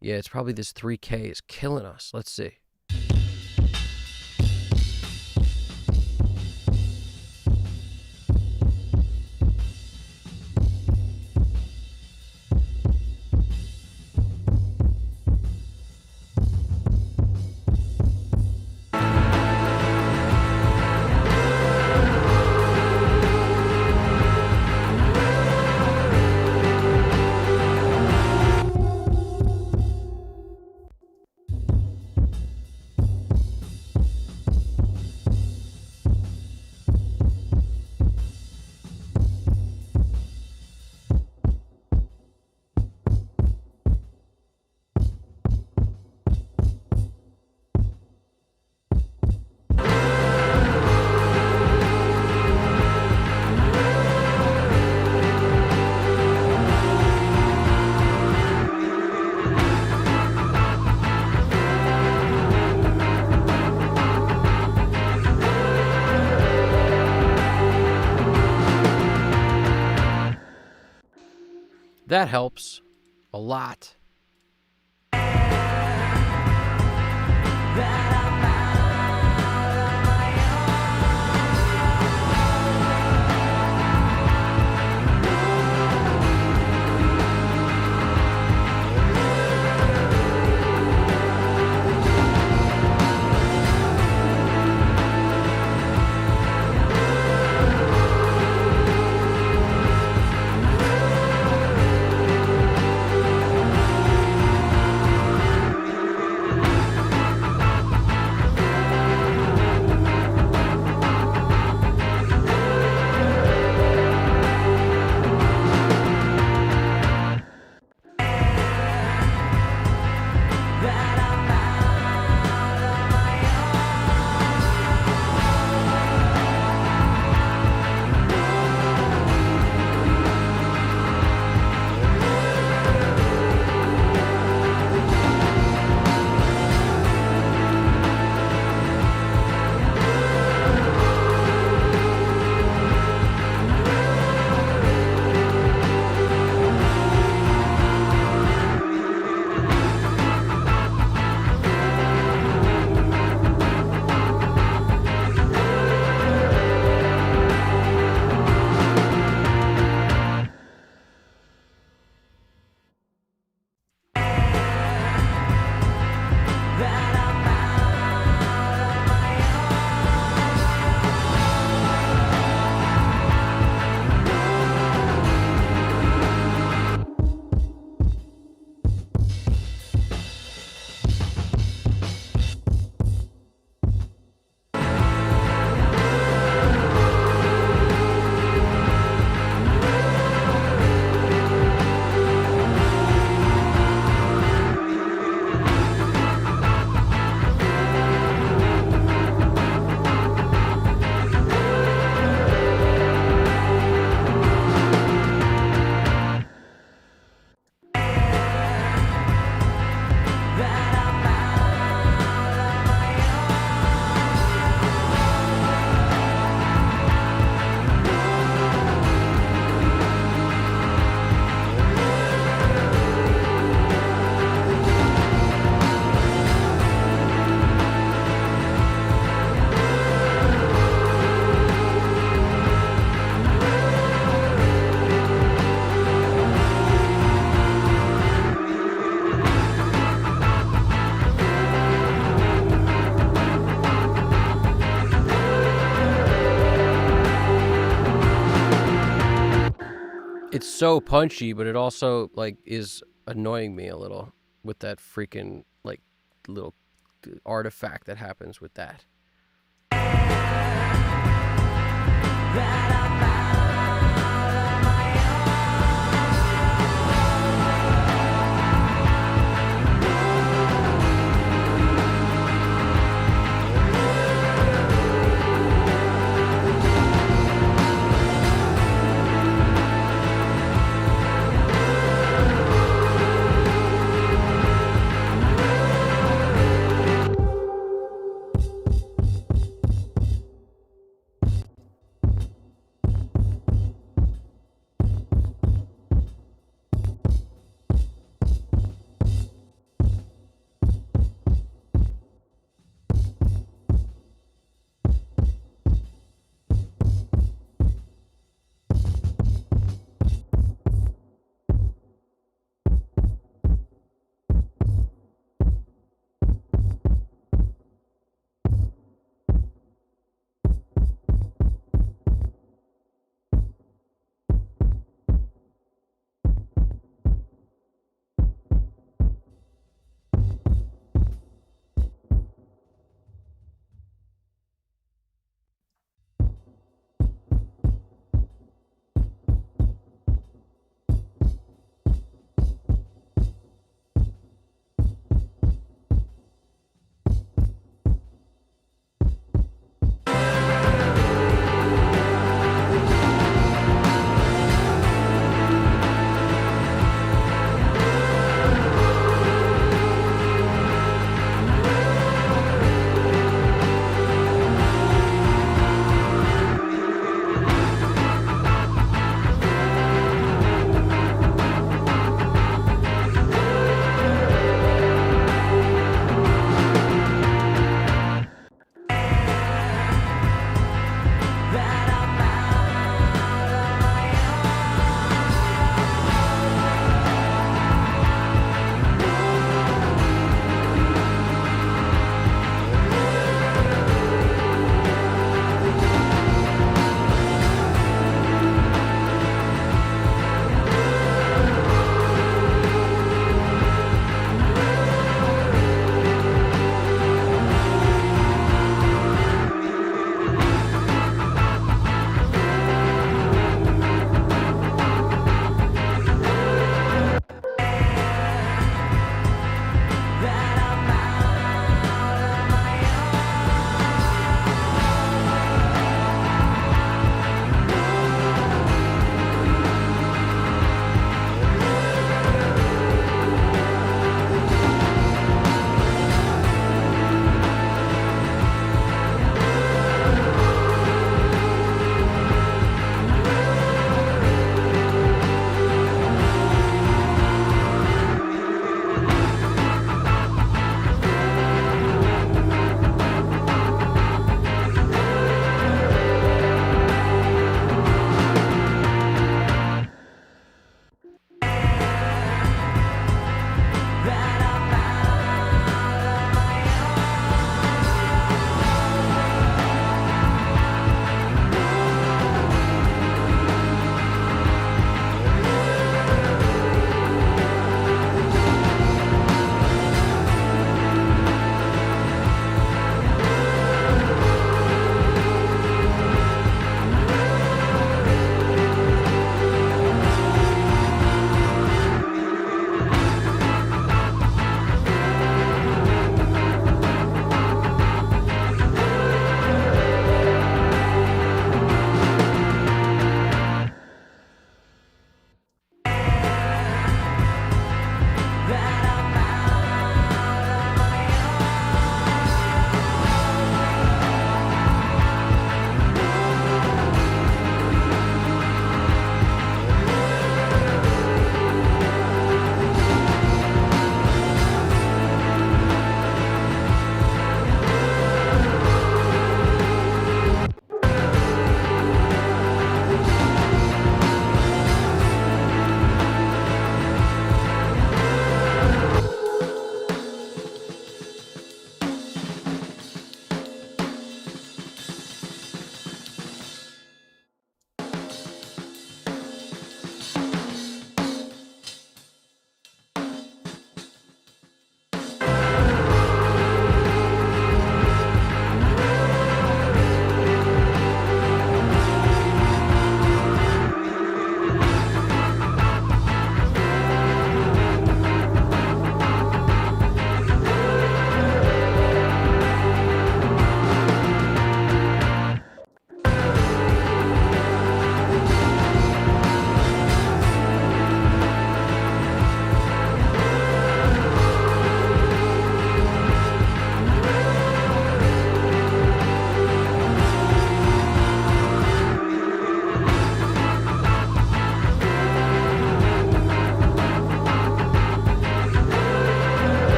Speaker 1: Yeah, it's probably this 3K is killing us. Let's see. That helps a lot. It's so punchy, but it also like is annoying me a little with that freaking like little artifact that happens with that.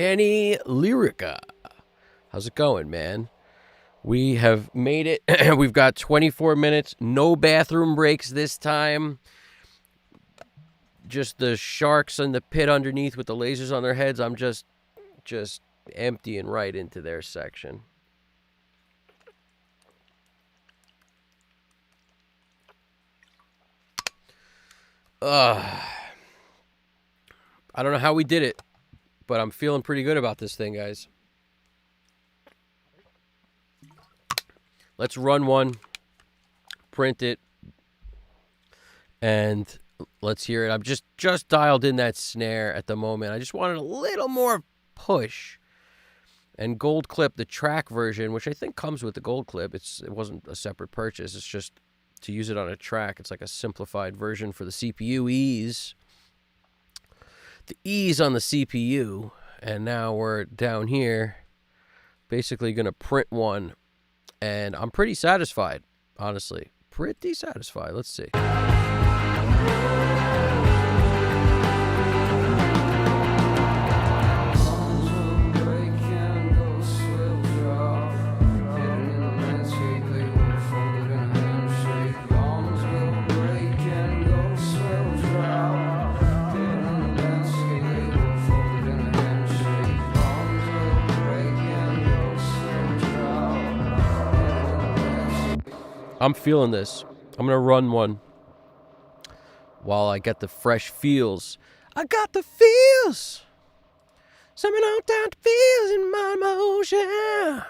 Speaker 1: Danny Lyrica. How's it going, man? We have made it. We've got 24 minutes. No bathroom breaks this time. Just the sharks in the pit underneath with the lasers on their heads. I'm just emptying right into their section. I don't know how we did it, but I'm feeling pretty good about this thing, guys. Let's run one, print it, and let's hear it. I'm just dialed in that snare at the moment. I just wanted a little more push. And Gold Clip, the track version, which I think comes with the Gold Clip, it wasn't a separate purchase. It's just to use it on a track. It's like a simplified version for the CPU ease. The ease on the CPU. And now we're down here, basically going to print one. And I'm pretty satisfied, honestly. Pretty satisfied. Let's see. I'm feeling this. I'm going to run one while I get the fresh feels. I got the feels. Something on down feels in my motion.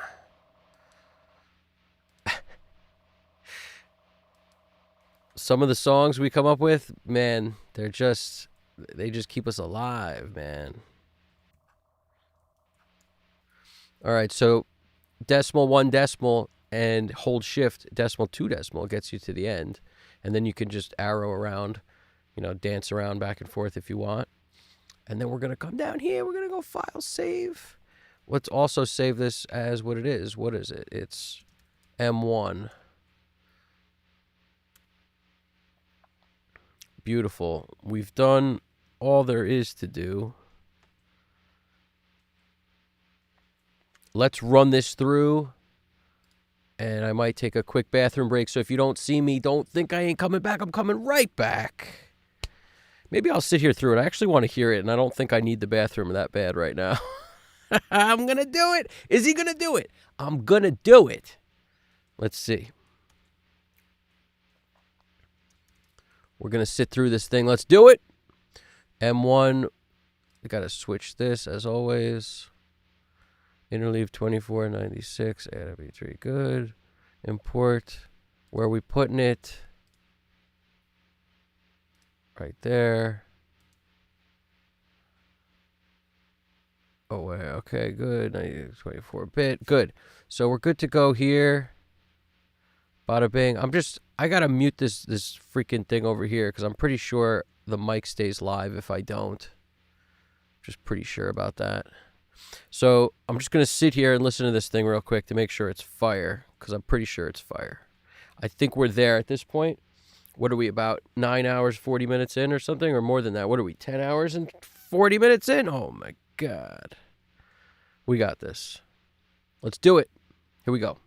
Speaker 1: Some of the songs we come up with, man, they just keep us alive, man. All right, so decimal, 1 decimal, and hold shift, decimal, 2 decimal gets you to the end. And then you can just arrow around, dance around back and forth if you want. And then we're going to come down here. We're going to go file save. Let's also save this as what it is. What is it? It's M1. Beautiful. We've done all there is to do. Let's run this through. And I might take a quick bathroom break. So if you don't see me, don't think I ain't coming back. I'm coming right back. Maybe I'll sit here through it. I actually want to hear it, and I don't think I need the bathroom that bad right now. I'm going to do it. Is he going to do it? I'm going to do it. Let's see. We're going to sit through this thing. Let's do it. M1. I got to switch this, as always. Interleave 2496, add MP3, good. Import, where are we putting it? Right there. Oh, wait, okay, good. 24-bit, good. So we're good to go here. Bada bing. I gotta mute this freaking thing over here because I'm pretty sure the mic stays live if I don't. Just pretty sure about that. So I'm just going to sit here and listen to this thing real quick to make sure it's fire, because I'm pretty sure it's fire. I think we're there at this point. What are we, about 9 hours, 40 minutes in or something, or more than that? What are we, 10 hours and 40 minutes in? Oh, my God. We got this. Let's do it. Here we go.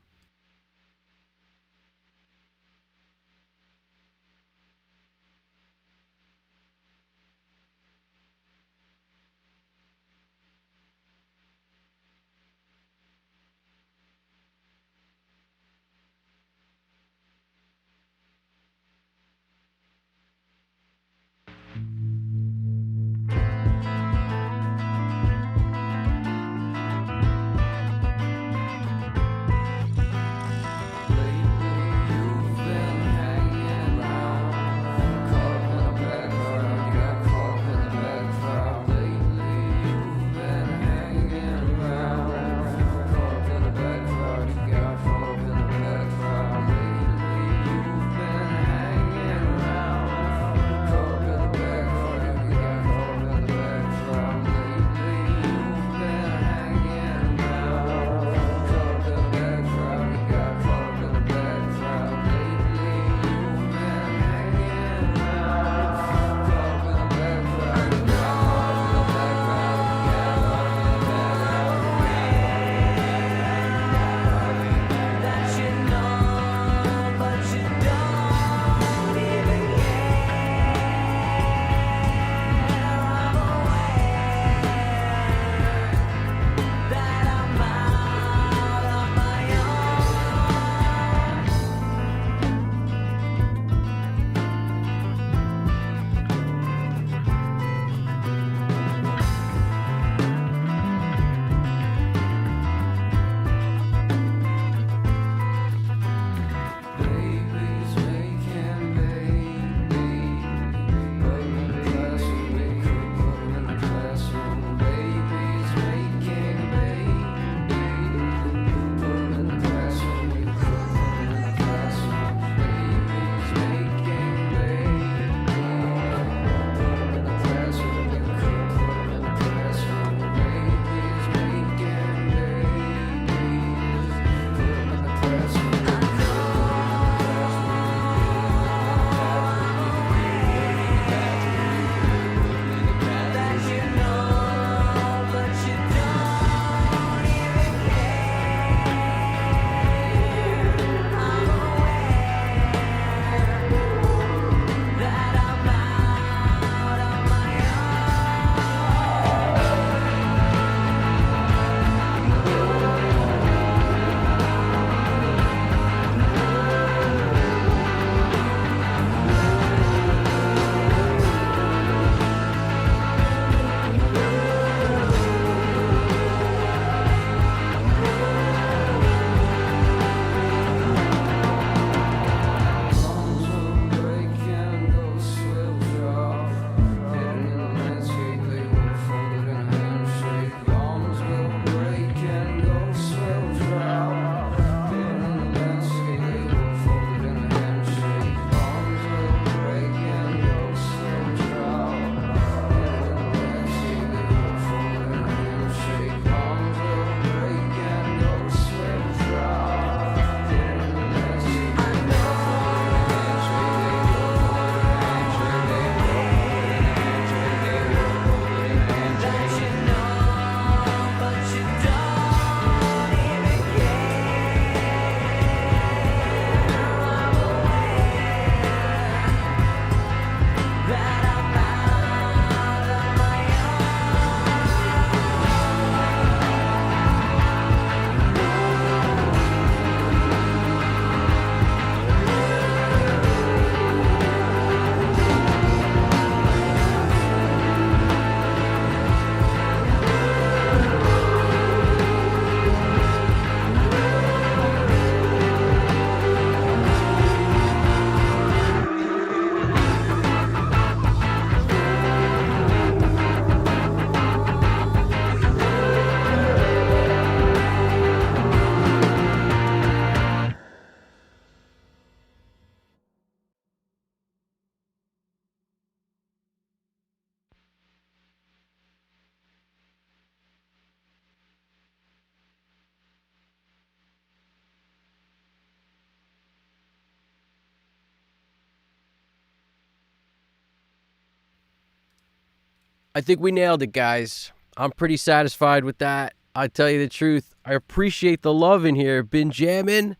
Speaker 1: I think we nailed it, guys. I'm pretty satisfied with that. I tell you the truth. I appreciate the love in here. Been jamming.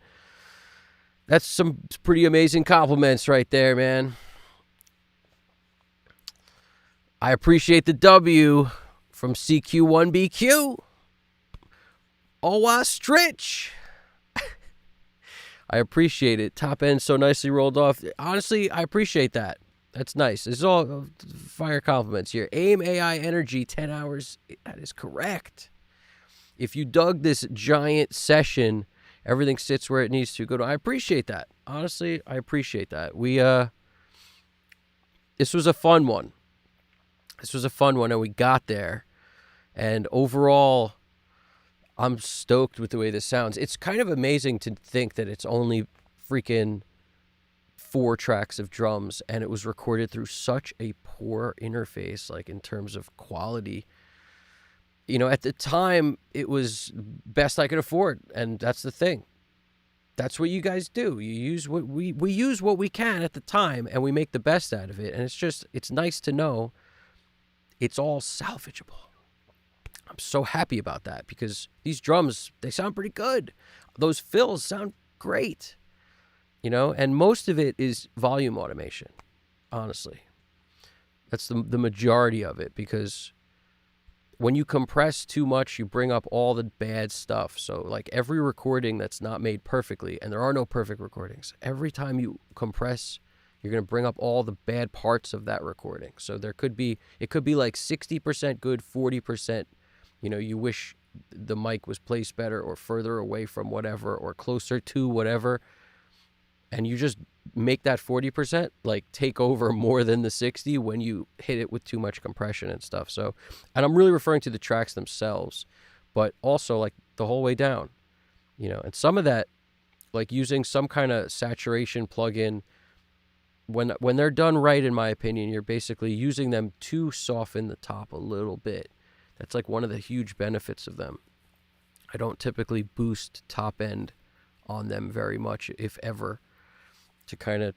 Speaker 1: That's some pretty amazing compliments right there, man. I appreciate the W from CQ1BQ. Ostrich. I appreciate it. Top end so nicely rolled off. Honestly, I appreciate that. That's nice. This is all fire compliments here. AIM AI Energy, 10 hours. That is correct. If you dug this giant session, everything sits where it needs to go to. I appreciate that. Honestly, I appreciate that. This was a fun one. And we got there. And overall, I'm stoked with the way this sounds. It's kind of amazing to think that it's only freaking 4 tracks of drums, and it was recorded through such a poor interface, like in terms of quality. You know, at the time, it was best I could afford, and that's the thing. That's what you guys do. You use what we use what we can at the time, and we make the best out of it. And it's nice to know it's all salvageable. I'm so happy about that because these drums, they sound pretty good. Those fills sound great, you know, and most of it is volume automation, honestly. That's the majority of it, because when you compress too much, you bring up all the bad stuff. So like every recording that's not made perfectly, and there are no perfect recordings, every time you compress, you're going to bring up all the bad parts of that recording. So it could be like 60% good, 40%, you know, you wish the mic was placed better or further away from whatever or closer to whatever. And you just make that 40% like take over more than the 60 when you hit it with too much compression and stuff. So, and I'm really referring to the tracks themselves, but also like the whole way down, you know, and some of that, like using some kind of saturation plugin, when they're done right, in my opinion, you're basically using them to soften the top a little bit. That's like one of the huge benefits of them. I don't typically boost top end on them very much, if ever, to kind of,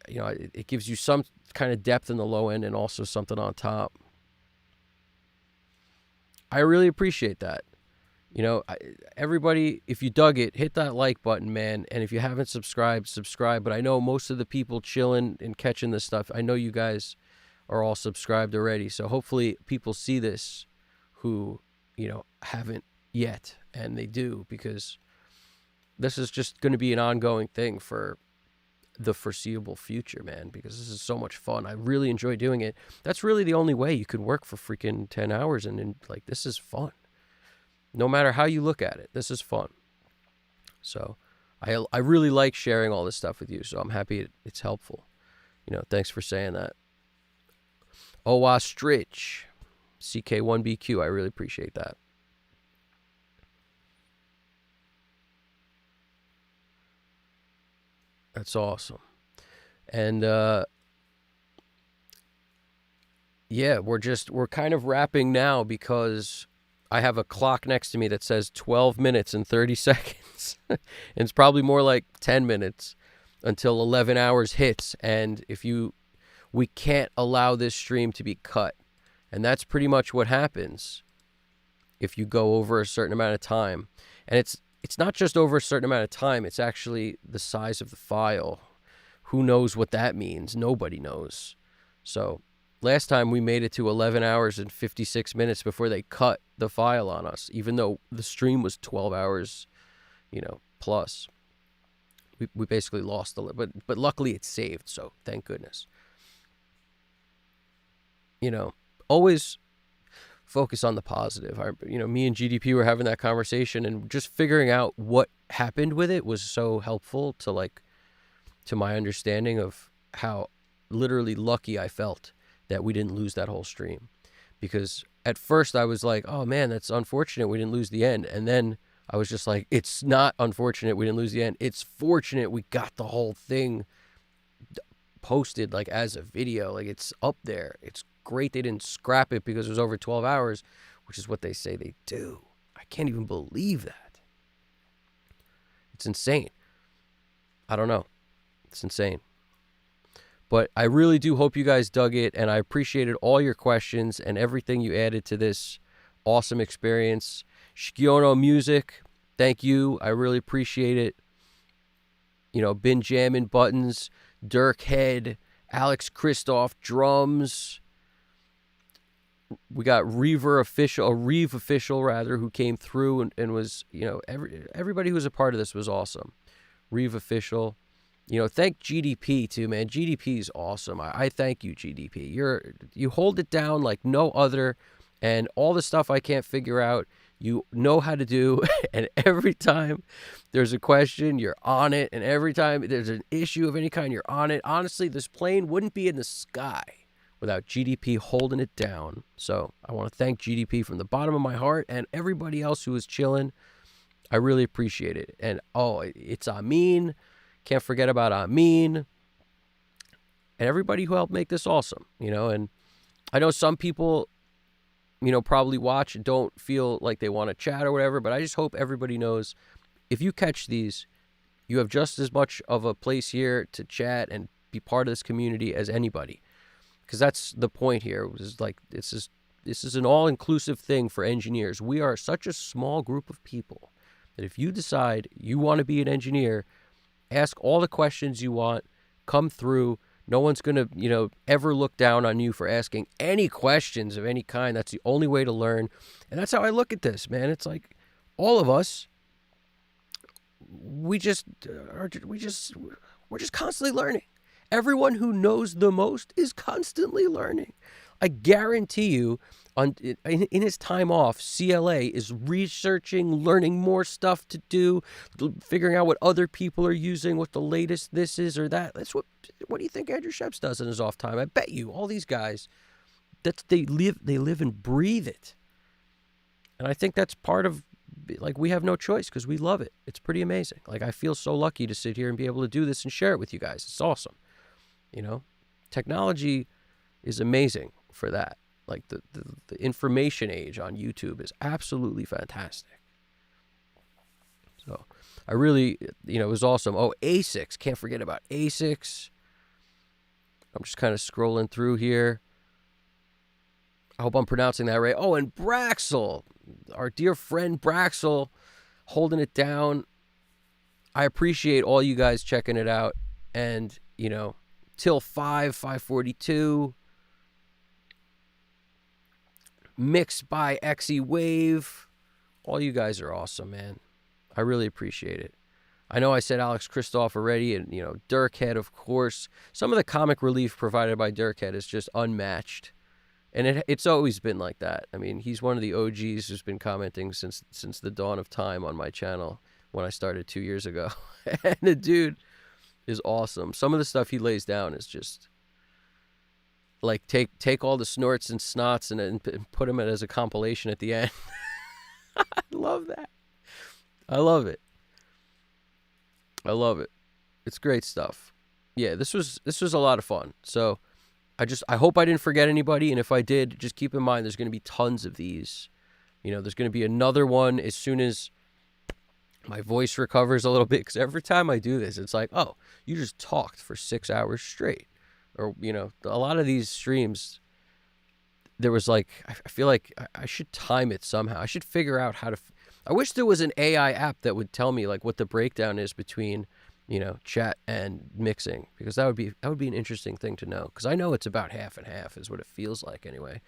Speaker 1: you know, it gives you some kind of depth in the low end and also something on top. I really appreciate that. You know, everybody, if you dug it, hit that like button, man. And if you haven't subscribed, subscribe. But I know most of the people chilling and catching this stuff, I know you guys are all subscribed already. So hopefully people see this who, you know, haven't yet, and they do, because this is just going to be an ongoing thing for the foreseeable future, man, because this is so much fun. I really enjoy doing it. That's really the only way you could work for freaking 10 hours. And like, this is fun. No matter how you look at it, this is fun. So I really like sharing all this stuff with you. So I'm happy it's helpful. You know, thanks for saying that. Ostrich. CK1BQ, I really appreciate that. That's awesome. And yeah, we're kind of wrapping now because I have a clock next to me that says 12 minutes and 30 seconds. And it's probably more like 10 minutes until 11 hours hits. And we can't allow this stream to be cut. And that's pretty much what happens if you go over a certain amount of time. And it's not just over a certain amount of time. It's actually the size of the file. Who knows what that means? Nobody knows. So last time we made it to 11 hours and 56 minutes before they cut the file on us, even though the stream was 12 hours, you know, plus. We basically lost a little, but luckily it's saved. So thank goodness. You know, always focus on the positive. Me and GDP were having that conversation, and just figuring out what happened with it was so helpful to my understanding of how literally lucky I felt that we didn't lose that whole stream. Because at first I was like, oh man, that's unfortunate we didn't lose the end. And then I was just like, it's not unfortunate we didn't lose the end. It's fortunate we got the whole thing posted like as a video. Like, it's up there. It's great they didn't scrap it because it was over 12 hours, which is what they say they do. I can't even believe that. It's insane. I don't know. It's insane. But I really do hope you guys dug it, and I appreciated all your questions and everything you added to this awesome experience. Shikiono Music, thank you. I really appreciate it. Been jamming buttons, Dirk Head, Alex Christoph, drums. We got Reeve official, who came through and was, everybody who was a part of this was awesome. Reeve official. Thank GDP too, man. GDP is awesome. I thank you, GDP. You hold it down like no other, and all the stuff I can't figure out, you know how to do. And every time there's a question, you're on it. And every time there's an issue of any kind, you're on it. Honestly, this plane wouldn't be in the sky without GDP holding it down. So I want to thank GDP from the bottom of my heart, and everybody else who was chilling. I really appreciate it. And it's Amin. Can't forget about Amin. And everybody who helped make this awesome, and I know some people, probably watch and don't feel like they want to chat or whatever, but I just hope everybody knows, if you catch these, you have just as much of a place here to chat and be part of this community as anybody. Because that's the point here. This is an all-inclusive thing for engineers. We are such a small group of people that if you decide you want to be an engineer, ask all the questions you want, come through. No one's going to, ever look down on you for asking any questions of any kind. That's the only way to learn. And that's how I look at this, man. It's like all of us, we're just constantly learning. Everyone who knows the most is constantly learning. I guarantee you, in his time off, CLA is researching, learning more stuff to do, figuring out what other people are using, what the latest this is or that. That's what do you think Andrew Sheps does in his off time? I bet you all these guys, they live and breathe it. And I think that's part of, we have no choice because we love it. It's pretty amazing. I feel so lucky to sit here and be able to do this and share it with you guys. It's awesome. Technology is amazing for that. The information age on YouTube is absolutely fantastic. So I really, it was awesome. Oh, A6. Can't forget about A6. I'm just kind of scrolling through here. I hope I'm pronouncing that right. Oh, and Braxel, our dear friend Braxel, holding it down. I appreciate all you guys checking it out. And, till 542. Mixed by XE Wave. All you guys are awesome, man. I really appreciate it. I know I said Alex Christoph already, and, Dirk Head, of course. Some of the comic relief provided by Dirk Head is just unmatched. And it's always been like that. I mean, he's one of the OGs who's been commenting since the dawn of time on my channel when I started 2 years ago. And the dude is awesome. Some of the stuff he lays down is just take all the snorts and snots and put them as a compilation at the end. I love that. I love it. It's great stuff. Yeah, this was a lot of fun. So I hope I didn't forget anybody, and if I did, just keep in mind there's going to be tons of these. There's going to be another one as soon as my voice recovers a little bit, because every time I do this, it's like, oh, you just talked for 6 hours straight. Or, a lot of these streams, there was I feel like I should time it somehow. I should figure out how to, I wish there was an AI app that would tell me what the breakdown is between, chat and mixing, because that would be an interesting thing to know. Because I know it's about half and half is what it feels like anyway,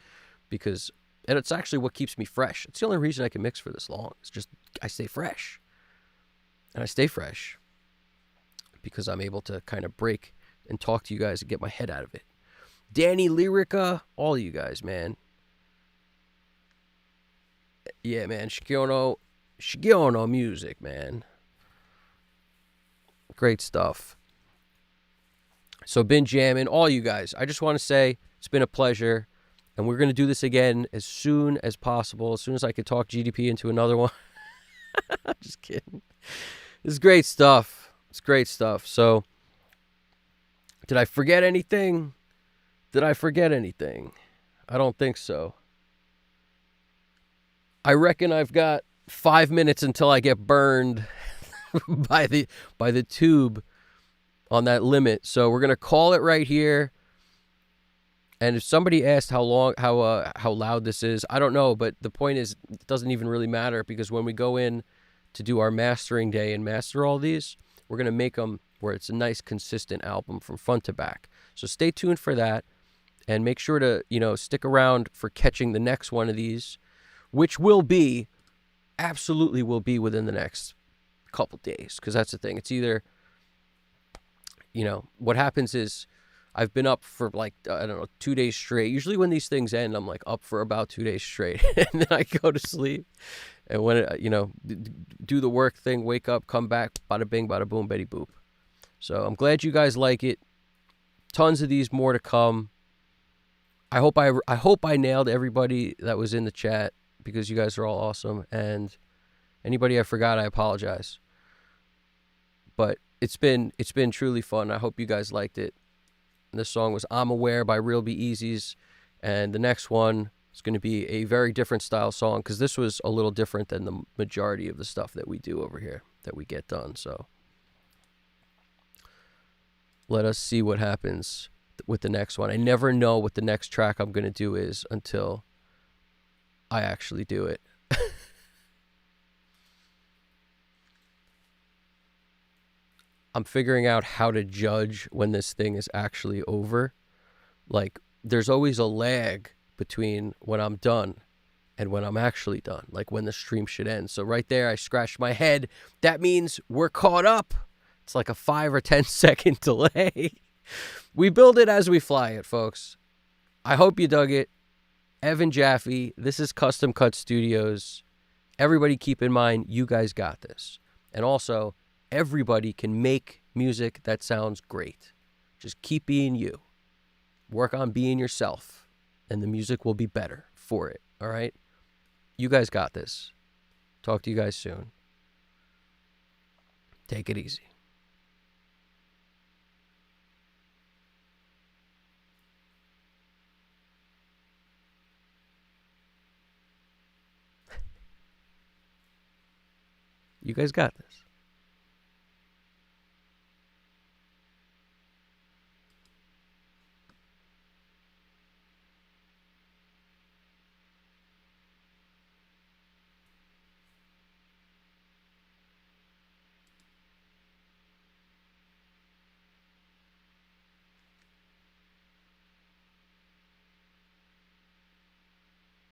Speaker 1: and it's actually what keeps me fresh. It's the only reason I can mix for this long. It's just, I stay fresh. And I stay fresh because I'm able to kind of break and talk to you guys and get my head out of it. Danny Lyrica, all you guys, man. Yeah, man. Shigiono music, man. Great stuff. So been jamming, all you guys. I just want to say it's been a pleasure. And we're going to do this again as soon as possible. As soon as I can talk GDP into another one. I'm just kidding. This is great stuff. It's great stuff. So, did I forget anything? I don't think so. I reckon I've got 5 minutes until I get burned by the tube on that limit. So we're gonna call it right here. And if somebody asked how loud this is, I don't know. But the point is, it doesn't even really matter, because when we go in to do our mastering day and master all these, we're gonna make them where it's a nice, consistent album from front to back. So stay tuned for that, and make sure to stick around for catching the next one of these, which absolutely will be within the next couple days, because that's the thing. It's either, what happens is, I've been up for like, I don't know, 2 days straight. Usually when these things end, I'm like up for about 2 days straight. And then I go to sleep. And when, do the work thing, wake up, come back, bada bing, bada boom, betty boop. So I'm glad you guys like it. Tons of these more to come. I hope I nailed everybody that was in the chat, because you guys are all awesome. And anybody I forgot, I apologize. But it's been truly fun. I hope you guys liked it. This song was I'm Aware by Real Be Easy's. And the next one is going to be a very different style song, because this was a little different than the majority of the stuff that we do over here, that we get done. So let us see what happens with the next one. I never know what the next track I'm going to do is until I actually do it. I'm figuring out how to judge when this thing is actually over. Like, there's always a lag between when I'm done and when I'm actually done, like when the stream should end. So right there, I scratched my head. That means we're caught up. It's like a 5 or 10 second delay. We build it as we fly it, folks. I hope you dug it. Evan Jaffe, this is Custom Cut Studios. Everybody keep in mind, you guys got this. And also, everybody can make music that sounds great. Just keep being you. Work on being yourself, and the music will be better for it, all right? You guys got this. Talk to you guys soon. Take it easy. You guys got this.